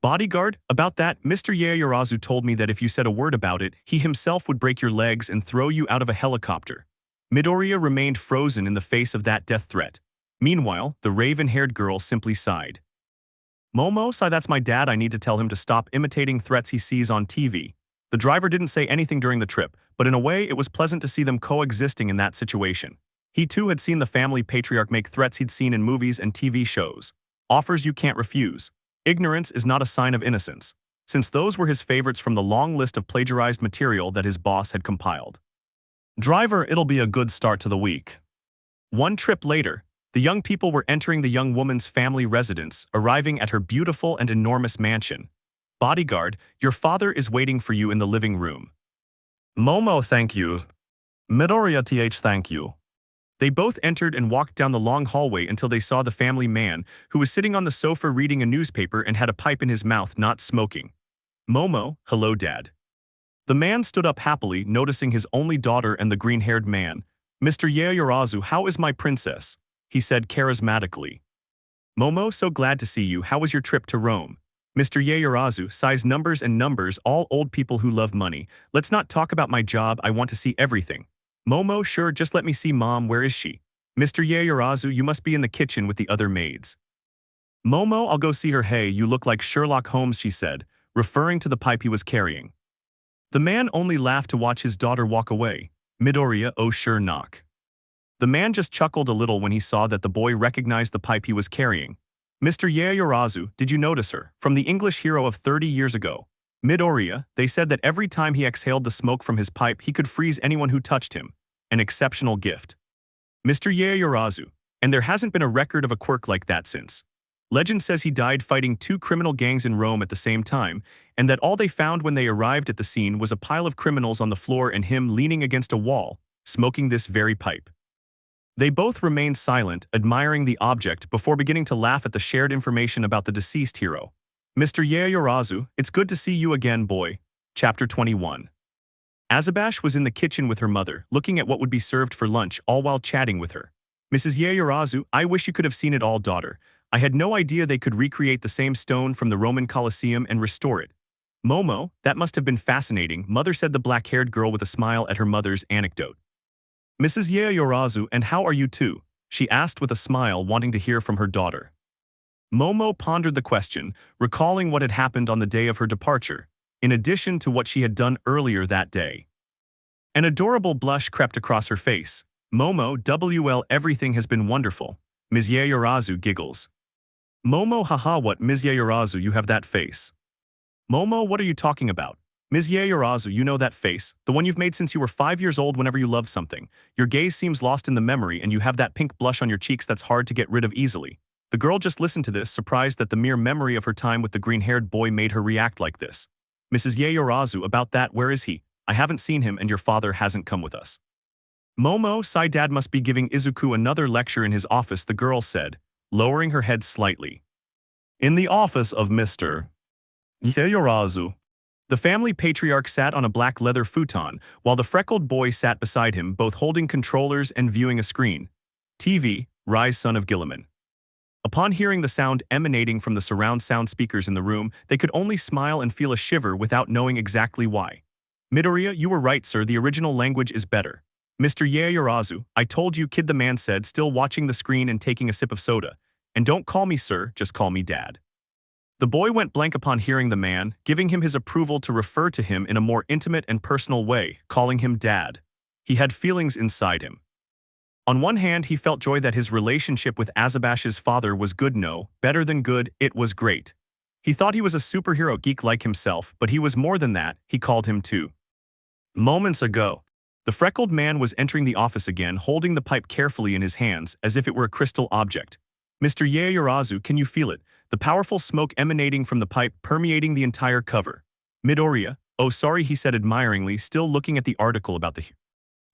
"Bodyguard, about that, Mr. Yaoyorozu told me that if you said a word about it, he himself would break your legs and throw you out of a helicopter." Midoriya remained frozen in the face of that death threat. Meanwhile, the raven-haired girl simply sighed. "Momo, sigh, that's my dad. I need to tell him to stop imitating threats he sees on TV." The driver didn't say anything during the trip, but in a way it was pleasant to see them coexisting in that situation. He too had seen the family patriarch make threats he'd seen in movies and TV shows. Offers you can't refuse. Ignorance is not a sign of innocence, since those were his favorites from the long list of plagiarized material that his boss had compiled. "Driver, it'll be a good start to the week." One trip later, the young people were entering the young woman's family residence, arriving at her beautiful and enormous mansion. "Bodyguard, your father is waiting for you in the living room." "Momo, thank you." "Midoriya th, thank you." They both entered and walked down the long hallway until they saw the family man, who was sitting on the sofa reading a newspaper and had a pipe in his mouth, not smoking. "Momo, hello, Dad." The man stood up happily, noticing his only daughter and the green-haired man. "Mr. Yaoyorozu, how is my princess?" he said charismatically. "Momo, so glad to see you. How was your trip to Rome?" Mr. Yaoyorozu, sighs, numbers and numbers, all old people who love money. "Let's not talk about my job, I want to see everything." "Momo, sure, just let me see Mom, where is she?" "Mr. Yaoyorozu, you must be in the kitchen with the other maids." "Momo, I'll go see her." "Hey, you look like Sherlock Holmes," she said, referring to the pipe he was carrying. The man only laughed to watch his daughter walk away. Midoriya, oh sure knock. The man just chuckled a little when he saw that the boy recognized the pipe he was carrying. "Mr. Yaoyorozu, did you notice her? From the English hero of 30 years ago." Midoriya, they said that every time he exhaled the smoke from his pipe, he could freeze anyone who touched him. An exceptional gift. Mr. Yaoyorozu, and there hasn't been a record of a quirk like that since. Legend says he died fighting 2 criminal gangs in Rome at the same time, and that all they found when they arrived at the scene was a pile of criminals on the floor and him leaning against a wall, smoking this very pipe. They both remained silent, admiring the object, before beginning to laugh at the shared information about the deceased hero. "Mr. Yaoyorozu, it's good to see you again, boy." Chapter 21. Azabash was in the kitchen with her mother, looking at what would be served for lunch, all while chatting with her. "Mrs. Yaoyorozu, I wish you could have seen it all, daughter. I had no idea they could recreate the same stone from the Roman Colosseum and restore it." "Momo, that must have been fascinating," mother said, the black-haired girl with a smile at her mother's anecdote. "Mrs. Yaoyorozu, and how are you too?" she asked with a smile, wanting to hear from her daughter. Momo pondered the question, recalling what had happened on the day of her departure, in addition to what she had done earlier that day. An adorable blush crept across her face. "Momo, well, everything has been wonderful." Ms. Yaoyorozu giggles. "Momo, haha, what, Ms. Yaoyorozu, you have that face." "Momo, what are you talking about?" "Ms. Yaoyorozu, you know that face, the one you've made since you were 5 years old whenever you loved something. Your gaze seems lost in the memory and you have that pink blush on your cheeks that's hard to get rid of easily." The girl just listened to this, surprised that the mere memory of her time with the green-haired boy made her react like this. "Mrs. Yaoyorozu, about that, where is he? I haven't seen him and your father hasn't come with us." "Momo, Sai, Dad must be giving Izuku another lecture in his office," the girl said, lowering her head slightly. "In the office of Mr. Yaoyorozu." The family patriarch sat on a black leather futon, while the freckled boy sat beside him, both holding controllers and viewing a screen. TV, Rise, son of Gilliman. Upon hearing the sound emanating from the surround sound speakers in the room, they could only smile and feel a shiver without knowing exactly why. Midoriya, you were right, sir, the original language is better. Mr. Yaoyorozu, I told you, kid, the man said, still watching the screen and taking a sip of soda. And don't call me sir, just call me dad. The boy went blank upon hearing the man, giving him his approval to refer to him in a more intimate and personal way, calling him dad. He had feelings inside him. On one hand, he felt joy that his relationship with Azabash's father was good, no, better than good, it was great. He thought he was a superhero geek like himself, but he was more than that, he called him too. Moments ago, the freckled man was entering the office again, holding the pipe carefully in his hands, as if it were a crystal object. Mr. Yaoyorozu, can you feel it? The powerful smoke emanating from the pipe permeating the entire cover. Midoriya, oh sorry, he said admiringly, still looking at the article about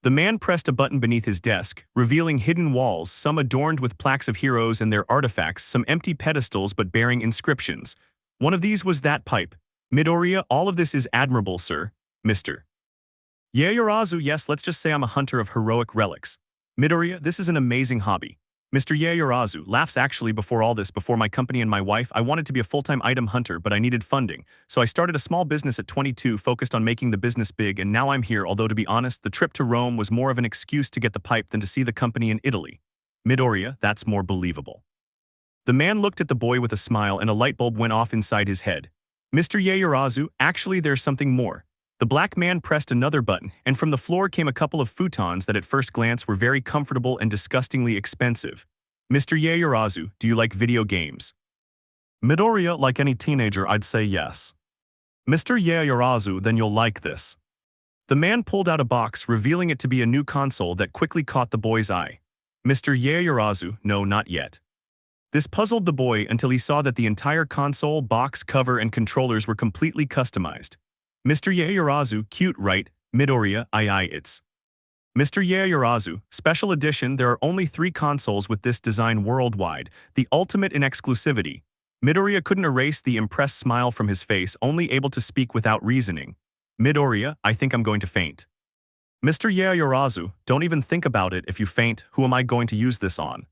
the man pressed a button beneath his desk, revealing hidden walls, some adorned with plaques of heroes and their artifacts, some empty pedestals but bearing inscriptions. One of these was that pipe. Midoriya, all of this is admirable, sir. Mr. Yaoyorozu, yes, let's just say I'm a hunter of heroic relics. Midoriya, this is an amazing hobby. Mr. Yaoyorozu laughs, actually before all this, before my company and my wife, I wanted to be a full-time item hunter, but I needed funding. So I started a small business at 22, focused on making the business big, and now I'm here, although to be honest, the trip to Rome was more of an excuse to get the pipe than to see the company in Italy. Midoriya, that's more believable. The man looked at the boy with a smile and a light bulb went off inside his head. Mr. Yaoyorozu, actually there's something more. The black man pressed another button, and from the floor came a couple of futons that at first glance were very comfortable and disgustingly expensive. Mr. Yaoyorozu, do you like video games? Midoriya, like any teenager, I'd say yes. Mr. Yaoyorozu, then you'll like this. The man pulled out a box, revealing it to be a new console that quickly caught the boy's eye. Mr. Yaoyorozu, no, not yet. This puzzled the boy until he saw that the entire console, box, cover, and controllers were completely customized. Mr. Yaoyorozu, cute, right? Midoriya, aye, it's. Mr. Yaoyorozu, special edition, there are only 3 consoles with this design worldwide, the ultimate in exclusivity. Midoriya couldn't erase the impressed smile from his face, only able to speak without reasoning. Midoriya, I think I'm going to faint. Mr. Yaoyorozu, don't even think about it, if you faint, who am I going to use this on?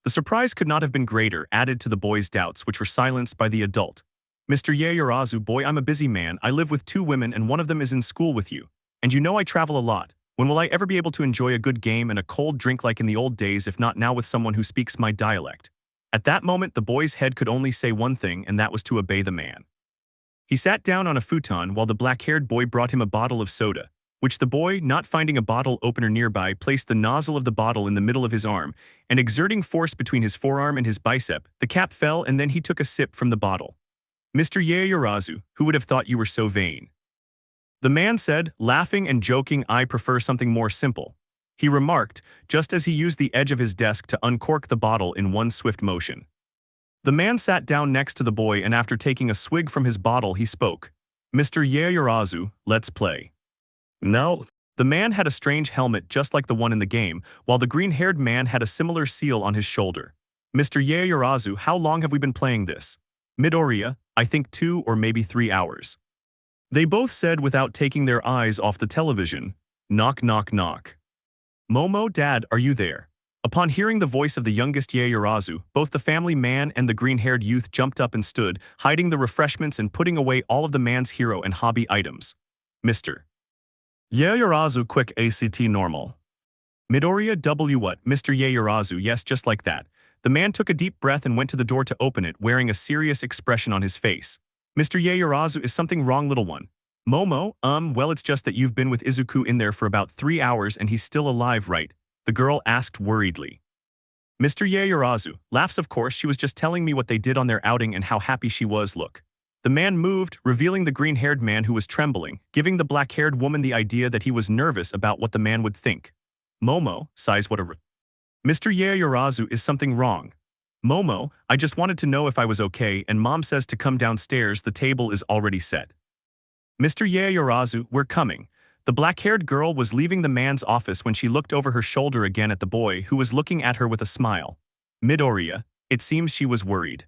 The surprise could not have been greater, added to the boy's doubts, which were silenced by the adult. Mr. Yaoyorozu, boy, I'm a busy man, I live with 2 women and one of them is in school with you. And you know I travel a lot. When will I ever be able to enjoy a good game and a cold drink like in the old days, if not now with someone who speaks my dialect? At that moment, the boy's head could only say one thing, and that was to obey the man. He sat down on a futon while the black-haired boy brought him a bottle of soda, which the boy, not finding a bottle opener nearby, placed the nozzle of the bottle in the middle of his arm, and exerting force between his forearm and his bicep, the cap fell and then he took a sip from the bottle. Mr. Yaoyorozu, who would have thought you were so vain? The man said, laughing and joking, I prefer something more simple. He remarked, just as he used the edge of his desk to uncork the bottle in one swift motion. The man sat down next to the boy and after taking a swig from his bottle he spoke. Mr. Yaoyorozu, let's play. No. The man had a strange helmet just like the one in the game, while the green-haired man had a similar seal on his shoulder. Mr. Yaoyorozu, how long have we been playing this? Midoriya, I think 2 or maybe 3 hours. They both said without taking their eyes off the television. Knock, knock, knock. Momo, Dad, are you there? Upon hearing the voice of the youngest Yaoyorozu, both the family man and the green-haired youth jumped up and stood, hiding the refreshments and putting away all of the man's hero and hobby items. Mr. Yaoyorozu, quick ACT normal. Midoriya, W what? Mr. Yaoyorozu, yes, just like that. The man took a deep breath and went to the door to open it, wearing a serious expression on his face. Mr. Yaoyorozu, is something wrong, little one? Momo, well, it's just that you've been with Izuku in there for about 3 hours and he's still alive, right? The girl asked worriedly. Mr. Yaoyorozu laughs, of course, she was just telling me what they did on their outing and how happy she was, look. The man moved, revealing the green-haired man who was trembling, giving the black-haired woman the idea that he was nervous about what the man would think. Momo sighs, what a Mr. Yaoyorozu, is something wrong? Momo, I just wanted to know if I was okay and Mom says to come downstairs, the table is already set. Mr. Yaoyorozu, we're coming. The black-haired girl was leaving the man's office when she looked over her shoulder again at the boy who was looking at her with a smile. Midoriya, it seems she was worried.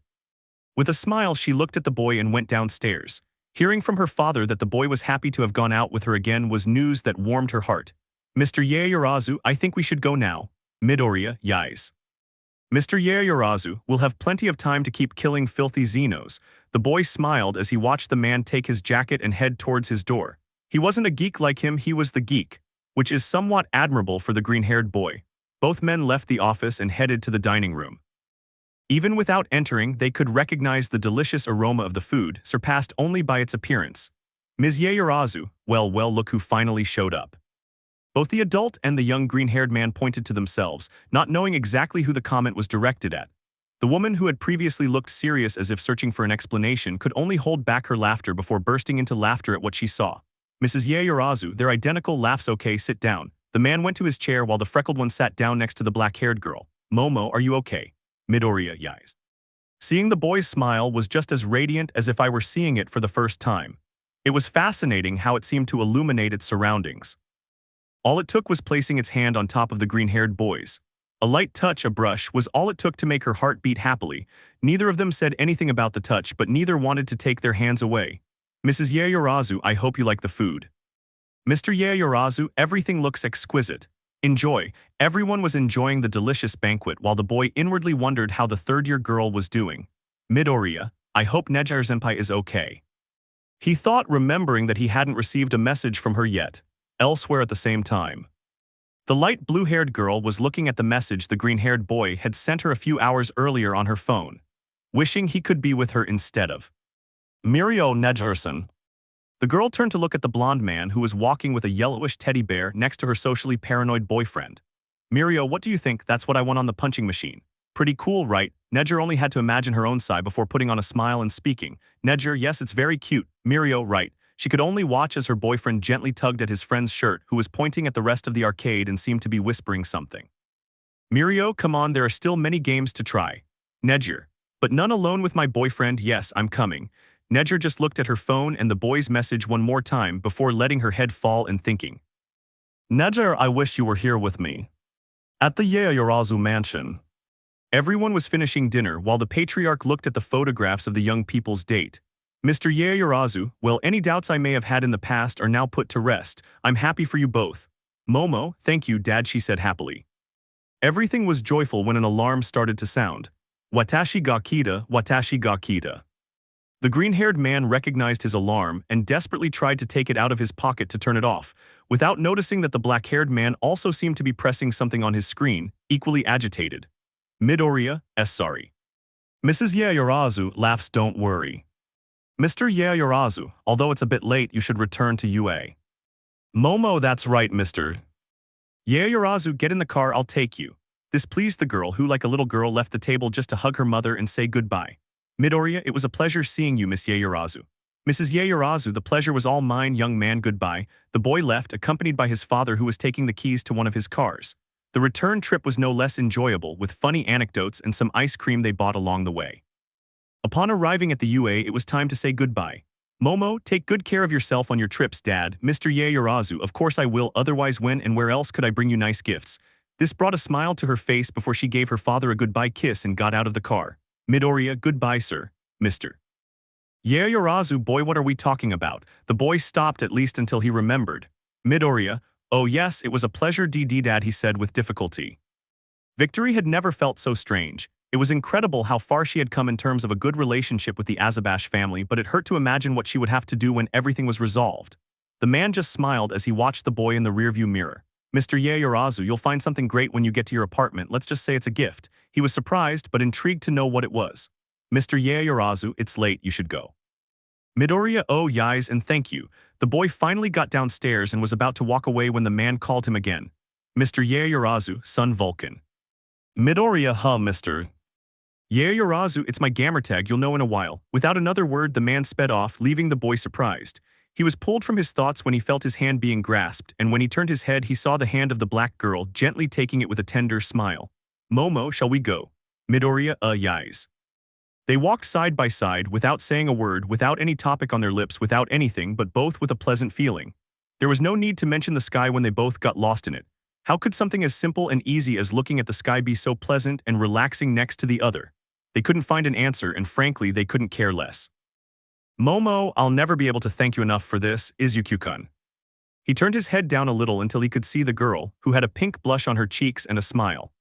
With a smile, she looked at the boy and went downstairs. Hearing from her father that the boy was happy to have gone out with her again was news that warmed her heart. Mr. Yaoyorozu, I think we should go now. Midoriya, yais. Mr. Yaoyorozu will have plenty of time to keep killing filthy Xenos. The boy smiled as he watched the man take his jacket and head towards his door. He wasn't a geek like him, he was the geek, which is somewhat admirable for the green-haired boy. Both men left the office and headed to the dining room. Even without entering, they could recognize the delicious aroma of the food, surpassed only by its appearance. Ms. Yaoyorozu, well, look who finally showed up. Both the adult and the young green-haired man pointed to themselves, not knowing exactly who the comment was directed at. The woman, who had previously looked serious as if searching for an explanation, could only hold back her laughter before bursting into laughter at what she saw. Mrs. Yaoyorozu, their identical laughs. Okay, sit down. The man went to his chair while the freckled one sat down next to the black-haired girl. Momo, are you okay? Midoriya, yes. Seeing the boy's smile was just as radiant as if I were seeing it for the first time. It was fascinating how it seemed to illuminate its surroundings. All it took was placing its hand on top of the green-haired boy's. A light touch, a brush, was all it took to make her heart beat happily. Neither of them said anything about the touch, but neither wanted to take their hands away. Mrs. Yaoyorozu, I hope you like the food. Mr. Yaoyorozu, everything looks exquisite. Enjoy. Everyone was enjoying the delicious banquet while the boy inwardly wondered how the third-year girl was doing. Midoriya, I hope Neji-senpai is okay. He thought, remembering that he hadn't received a message from her yet. Elsewhere at the same time. The light blue-haired girl was looking at the message the green-haired boy had sent her a few hours earlier on her phone, wishing he could be with her instead of Mirio Neji-san. The girl turned to look at the blonde man who was walking with a yellowish teddy bear next to her socially paranoid boyfriend. Mirio, what do you think? That's what I want on the punching machine. Pretty cool, right? Neji only had to imagine her own side before putting on a smile and speaking. Neji, yes, it's very cute. Mirio, right. She could only watch as her boyfriend gently tugged at his friend's shirt, who was pointing at the rest of the arcade and seemed to be whispering something. Mirio, come on, there are still many games to try. Neji, but none alone with my boyfriend. Yes, I'm coming. Neji just looked at her phone and the boy's message one more time before letting her head fall and thinking. Neji, I wish you were here with me. At the Yaoyorozu mansion. Everyone was finishing dinner while the patriarch looked at the photographs of the young people's date. Mr. Yaoyorozu, well, any doubts I may have had in the past are now put to rest. I'm happy for you both. Momo, thank you, Dad, she said happily. Everything was joyful when an alarm started to sound. Watashi ga kita, watashi ga kita. The green-haired man recognized his alarm and desperately tried to take it out of his pocket to turn it off, without noticing that the black-haired man also seemed to be pressing something on his screen, equally agitated. Midoriya, sorry. Mrs. Yaoyorozu laughs, don't worry. Mr. Yaoyorozu, although it's a bit late, you should return to UA. Momo, that's right, Mr. Yaoyorozu, get in the car, I'll take you. This pleased the girl who, like a little girl, left the table just to hug her mother and say goodbye. Midoriya, it was a pleasure seeing you, Miss Yaoyorozu. Mrs. Yaoyorozu, the pleasure was all mine, young man, goodbye. The boy left, accompanied by his father who was taking the keys to one of his cars. The return trip was no less enjoyable, with funny anecdotes and some ice cream they bought along the way. Upon arriving at the UA, it was time to say goodbye. Momo, take good care of yourself on your trips, Dad. Mr. Yaoyorozu, of course I will, otherwise when and where else could I bring you nice gifts? This brought a smile to her face before she gave her father a goodbye kiss and got out of the car. Midoriya, goodbye, sir. Mr. Yaoyorozu, boy, what are we talking about? The boy stopped at least until he remembered. Midoriya, oh yes, it was a pleasure, Dad, he said with difficulty. Victory had never felt so strange. It was incredible how far she had come in terms of a good relationship with the Azabash family, but it hurt to imagine what she would have to do when everything was resolved. The man just smiled as he watched the boy in the rearview mirror. Mr. Yaoyorozu, you'll find something great when you get to your apartment. Let's just say it's a gift. He was surprised but intrigued to know what it was. Mr. Yaoyorozu, it's late, you should go. Midoriya, oh yes, and thank you. The boy finally got downstairs and was about to walk away when the man called him again. Mr. Yaoyorozu, son Vulcan. Midoriya, Mr. Yaoyorozu, it's my gamertag, you'll know in a while. Without another word, the man sped off, leaving the boy surprised. He was pulled from his thoughts when he felt his hand being grasped, and when he turned his head, he saw the hand of the black girl, gently taking it with a tender smile. Momo, shall we go? Midoriya, yes. They walked side by side, without saying a word, without any topic on their lips, without anything, but both with a pleasant feeling. There was no need to mention the sky when they both got lost in it. How could something as simple and easy as looking at the sky be so pleasant and relaxing next to the other? They couldn't find an answer, and frankly, they couldn't care less. Momo, I'll never be able to thank you enough for this, Izuku-kun. He turned his head down a little until he could see the girl, who had a pink blush on her cheeks and a smile.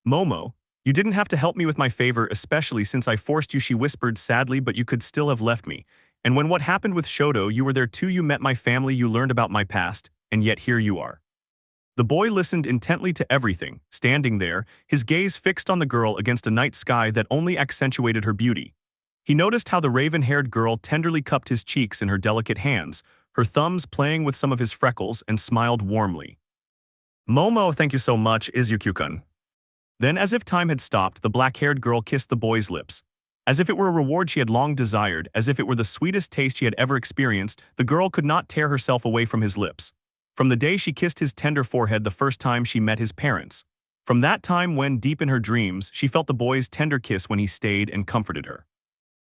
Momo, You didn't have to help me with my favor, especially since I forced you, she whispered sadly, but you could still have left me. And when what happened with Shoto, you were there too, you met my family, you learned about my past, and yet here you are. The boy listened intently to everything, standing there, his gaze fixed on the girl against a night sky that only accentuated her beauty. He noticed how the raven-haired girl tenderly cupped his cheeks in her delicate hands, her thumbs playing with some of his freckles, and smiled warmly. Momo, thank you so much, Izuku-kun. Then, as if time had stopped, the black-haired girl kissed the boy's lips. As if it were a reward she had long desired, as if it were the sweetest taste she had ever experienced, the girl could not tear herself away from his lips. From the day she kissed his tender forehead the first time she met his parents. From that time when, deep in her dreams, she felt the boy's tender kiss when he stayed and comforted her.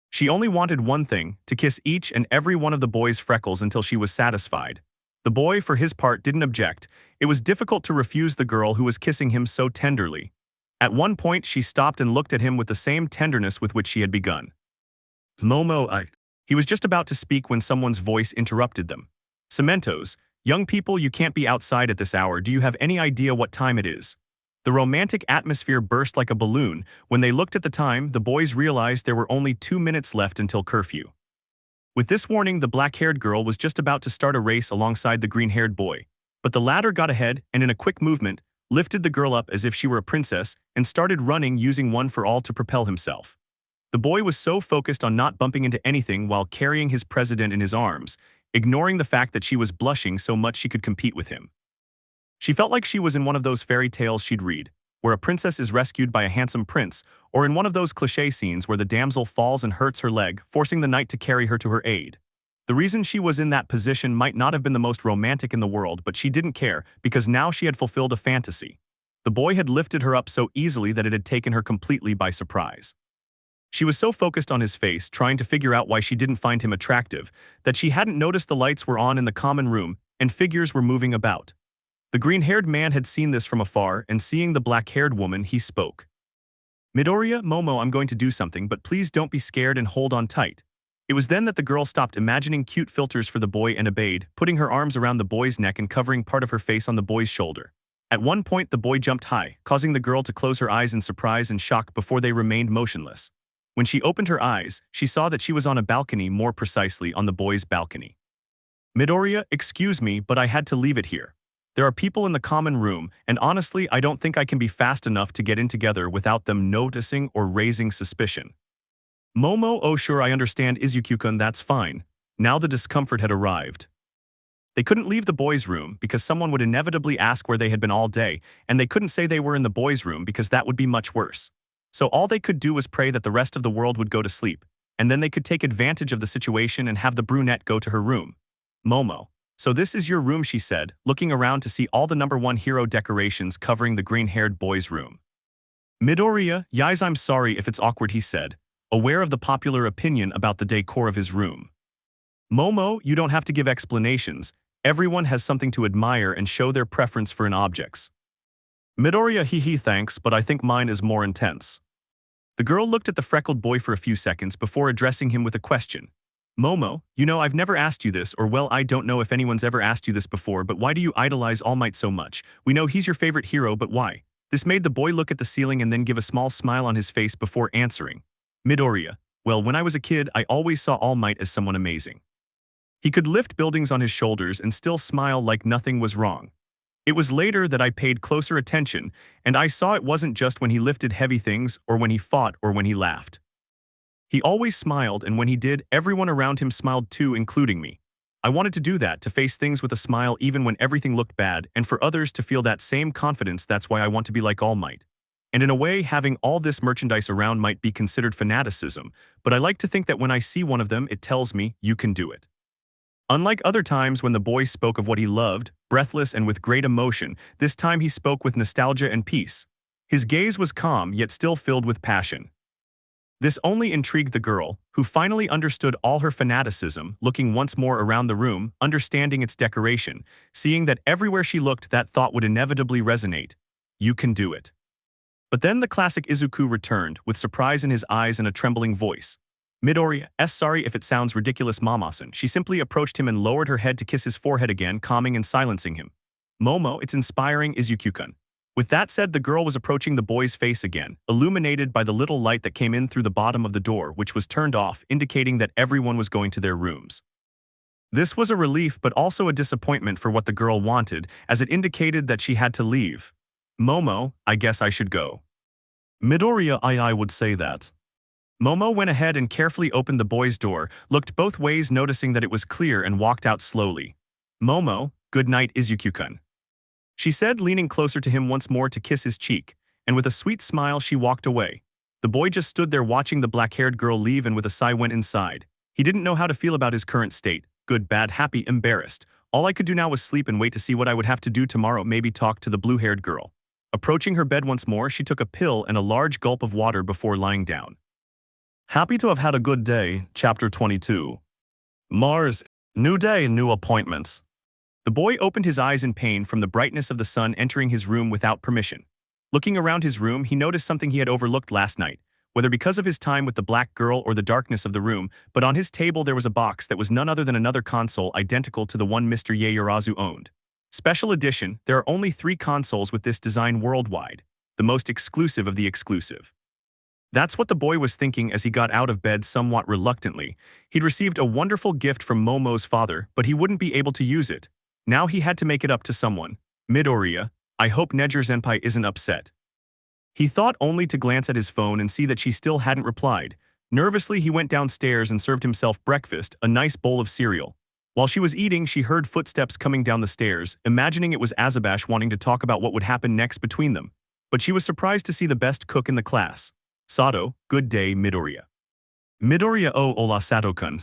She only wanted one thing, to kiss each and every one of the boy's freckles until she was satisfied. The boy, for his part, didn't object. It was difficult to refuse the girl who was kissing him so tenderly. At one point, she stopped and looked at him with the same tenderness with which she had begun. Momo, He was just about to speak when someone's voice interrupted them. Cementos, young people, you can't be outside at this hour. Do you have any idea what time it is? The romantic atmosphere burst like a balloon. When they looked at the time, the boys realized there were only 2 minutes left until curfew. With this warning, the black-haired girl was just about to start a race alongside the green-haired boy. But the latter got ahead and, in a quick movement, lifted the girl up as if she were a princess and started running, using one for all to propel himself. The boy was so focused on not bumping into anything while carrying his president in his arms, ignoring the fact that she was blushing so much she could compete with him. She felt like she was in one of those fairy tales she'd read, where a princess is rescued by a handsome prince, or in one of those cliché scenes where the damsel falls and hurts her leg, forcing the knight to carry her to her aid. The reason she was in that position might not have been the most romantic in the world, but she didn't care, because now she had fulfilled a fantasy. The boy had lifted her up so easily that it had taken her completely by surprise. She was so focused on his face, trying to figure out why she didn't find him attractive, that she hadn't noticed the lights were on in the common room and figures were moving about. The green-haired man had seen this from afar, and seeing the black-haired woman, he spoke. Midoriya, Momo, I'm going to do something, but please don't be scared and hold on tight. It was then that the girl stopped imagining cute filters for the boy and obeyed, putting her arms around the boy's neck and covering part of her face on the boy's shoulder. At one point, the boy jumped high, causing the girl to close her eyes in surprise and shock before they remained motionless. When she opened her eyes, she saw that she was on a balcony, more precisely on the boy's balcony. Midoriya, excuse me, but I had to leave it here. There are people in the common room, and honestly, I don't think I can be fast enough to get in together without them noticing or raising suspicion. Momo, oh sure, I understand, Izuku-kun, that's fine. Now the discomfort had arrived. They couldn't leave the boys' room because someone would inevitably ask where they had been all day, and they couldn't say they were in the boys' room because that would be much worse. So all they could do was pray that the rest of the world would go to sleep, and then they could take advantage of the situation and have the brunette go to her room. Momo, so this is your room, she said, looking around to see all the #1 hero decorations covering the green-haired boy's room. Midoriya, yes, I'm sorry if it's awkward, he said, aware of the popular opinion about the decor of his room. Momo, you don't have to give explanations. Everyone has something to admire and show their preference for an objects. Midoriya, thanks, but I think mine is more intense. The girl looked at the freckled boy for a few seconds before addressing him with a question. Momo, you know, I've never asked you this, or well, I don't know if anyone's ever asked you this before, but why do you idolize Almight so much? We know he's your favorite hero, but why? This made the boy look at the ceiling and then give a small smile on his face before answering. Midoriya, well, when I was a kid, I always saw Almight as someone amazing. He could lift buildings on his shoulders and still smile like nothing was wrong. It was later that I paid closer attention, and I saw it wasn't just when he lifted heavy things or when he fought or when he laughed. He always smiled, and when he did, everyone around him smiled too, including me. I wanted to do that, to face things with a smile even when everything looked bad, and for others to feel that same confidence. That's why I want to be like Almight. And in a way, having all this merchandise around might be considered fanaticism, but I like to think that when I see one of them, it tells me, you can do it. Unlike other times when the boy spoke of what he loved, breathless and with great emotion, this time he spoke with nostalgia and peace. His gaze was calm, yet still filled with passion. This only intrigued the girl, who finally understood all her fanaticism, looking once more around the room, understanding its decoration, seeing that everywhere she looked that thought would inevitably resonate. You can do it. But then the classic Izuku returned, with surprise in his eyes and a trembling voice. Midoriya, sorry if it sounds ridiculous, Mamasan. She simply approached him and lowered her head to kiss his forehead again, calming and silencing him. Momo, it's inspiring, Izuku-kun. With that said, the girl was approaching the boy's face again, illuminated by the little light that came in through the bottom of the door, which was turned off, indicating that everyone was going to their rooms. This was a relief but also a disappointment for what the girl wanted, as it indicated that she had to leave. Momo, I guess I should go. Midoriya, I would say that. Momo went ahead and carefully opened the boy's door, looked both ways noticing that it was clear and walked out slowly. Momo, good night Izuku-kun. She said, leaning closer to him once more to kiss his cheek, and with a sweet smile she walked away. The boy just stood there watching the black-haired girl leave and with a sigh went inside. He didn't know how to feel about his current state. Good, bad, happy, embarrassed. All I could do now was sleep and wait to see what I would have to do tomorrow, maybe talk to the blue-haired girl. Approaching her bed once more, she took a pill and a large gulp of water before lying down. Happy to have had a good day, Chapter 22. Mars, new day, new appointments. The boy opened his eyes in pain from the brightness of the sun entering his room without permission. Looking around his room, he noticed something he had overlooked last night, whether because of his time with the black girl or the darkness of the room, but on his table there was a box that was none other than another console identical to the one Mr. Yaoyorozu owned. Special edition, there are only 3 consoles with this design worldwide, the most exclusive of the exclusive. That's what the boy was thinking as he got out of bed somewhat reluctantly. He'd received a wonderful gift from Momo's father, but he wouldn't be able to use it. Now he had to make it up to someone. Midoriya, I hope Neji-senpai isn't upset. He thought only to glance at his phone and see that she still hadn't replied. Nervously, he went downstairs and served himself breakfast, a nice bowl of cereal. While she was eating, she heard footsteps coming down the stairs, imagining it was Azabash wanting to talk about what would happen next between them. But she was surprised to see the best cook in the class. Sato, good day, Midoriya. Midoriya, oh, hola, Sato-kun.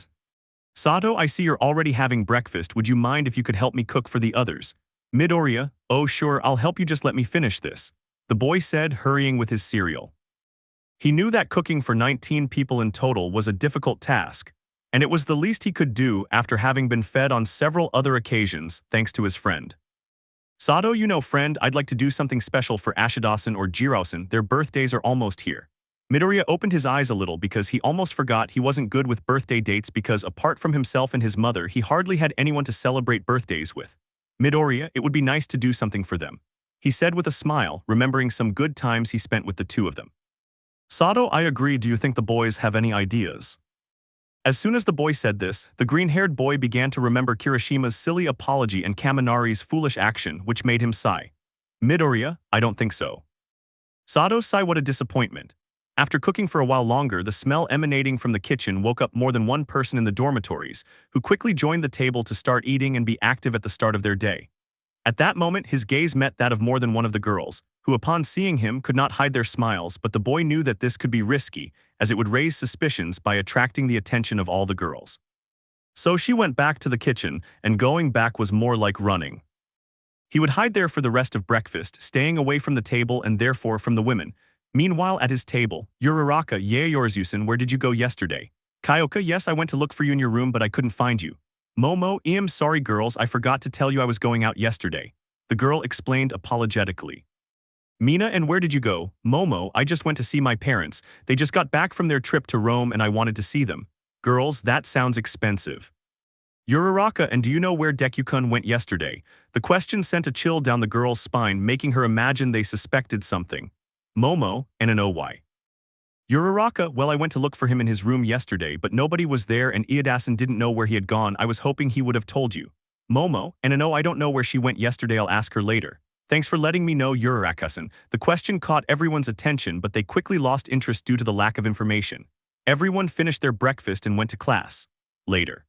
Sato, I see you're already having breakfast. Would you mind if you could help me cook for the others? Midoriya, oh sure, I'll help you, just let me finish this. The boy said, hurrying with his cereal. He knew that cooking for 19 people in total was a difficult task, and it was the least he could do after having been fed on several other occasions thanks to his friend. Sato, you know friend, I'd like to do something special for Ashidasan or Jirosan, their birthdays are almost here. Midoriya opened his eyes a little because he almost forgot he wasn't good with birthday dates because apart from himself and his mother, he hardly had anyone to celebrate birthdays with. Midoriya, it would be nice to do something for them, he said with a smile, remembering some good times he spent with the two of them. Sato, I agree. Do you think the boys have any ideas? As soon as the boy said this, the green-haired boy began to remember Kirishima's silly apology and Kaminari's foolish action, which made him sigh. Midoriya, I don't think so. Sato, sigh, what a disappointment. After cooking for a while longer, the smell emanating from the kitchen woke up more than one person in the dormitories, who quickly joined the table to start eating and be active at the start of their day. At that moment, his gaze met that of more than one of the girls, who upon seeing him could not hide their smiles, but the boy knew that this could be risky, as it would raise suspicions by attracting the attention of all the girls. So she went back to the kitchen, and going back was more like running. He would hide there for the rest of breakfast, staying away from the table and therefore from the women. Meanwhile, at his table, Uraraka, Yaoyorozu, where did you go yesterday? Kyoka, yes, I went to look for you in your room but I couldn't find you. Momo, sorry girls, I forgot to tell you I was going out yesterday. The girl explained apologetically. Mina, and where did you go? Momo, I just went to see my parents. They just got back from their trip to Rome and I wanted to see them. Girls, that sounds expensive. Uraraka, and do you know where Deku-kun went yesterday? The question sent a chill down the girl's spine, making her imagine they suspected something. Momo, and why? Uraraka, well, I went to look for him in his room yesterday, but nobody was there and Iidasan didn't know where he had gone. I was hoping he would have told you. Momo, and I don't know where she went yesterday. I'll ask her later. Thanks for letting me know, Uraraka-san. The question caught everyone's attention, but they quickly lost interest due to the lack of information. Everyone finished their breakfast and went to class. Later.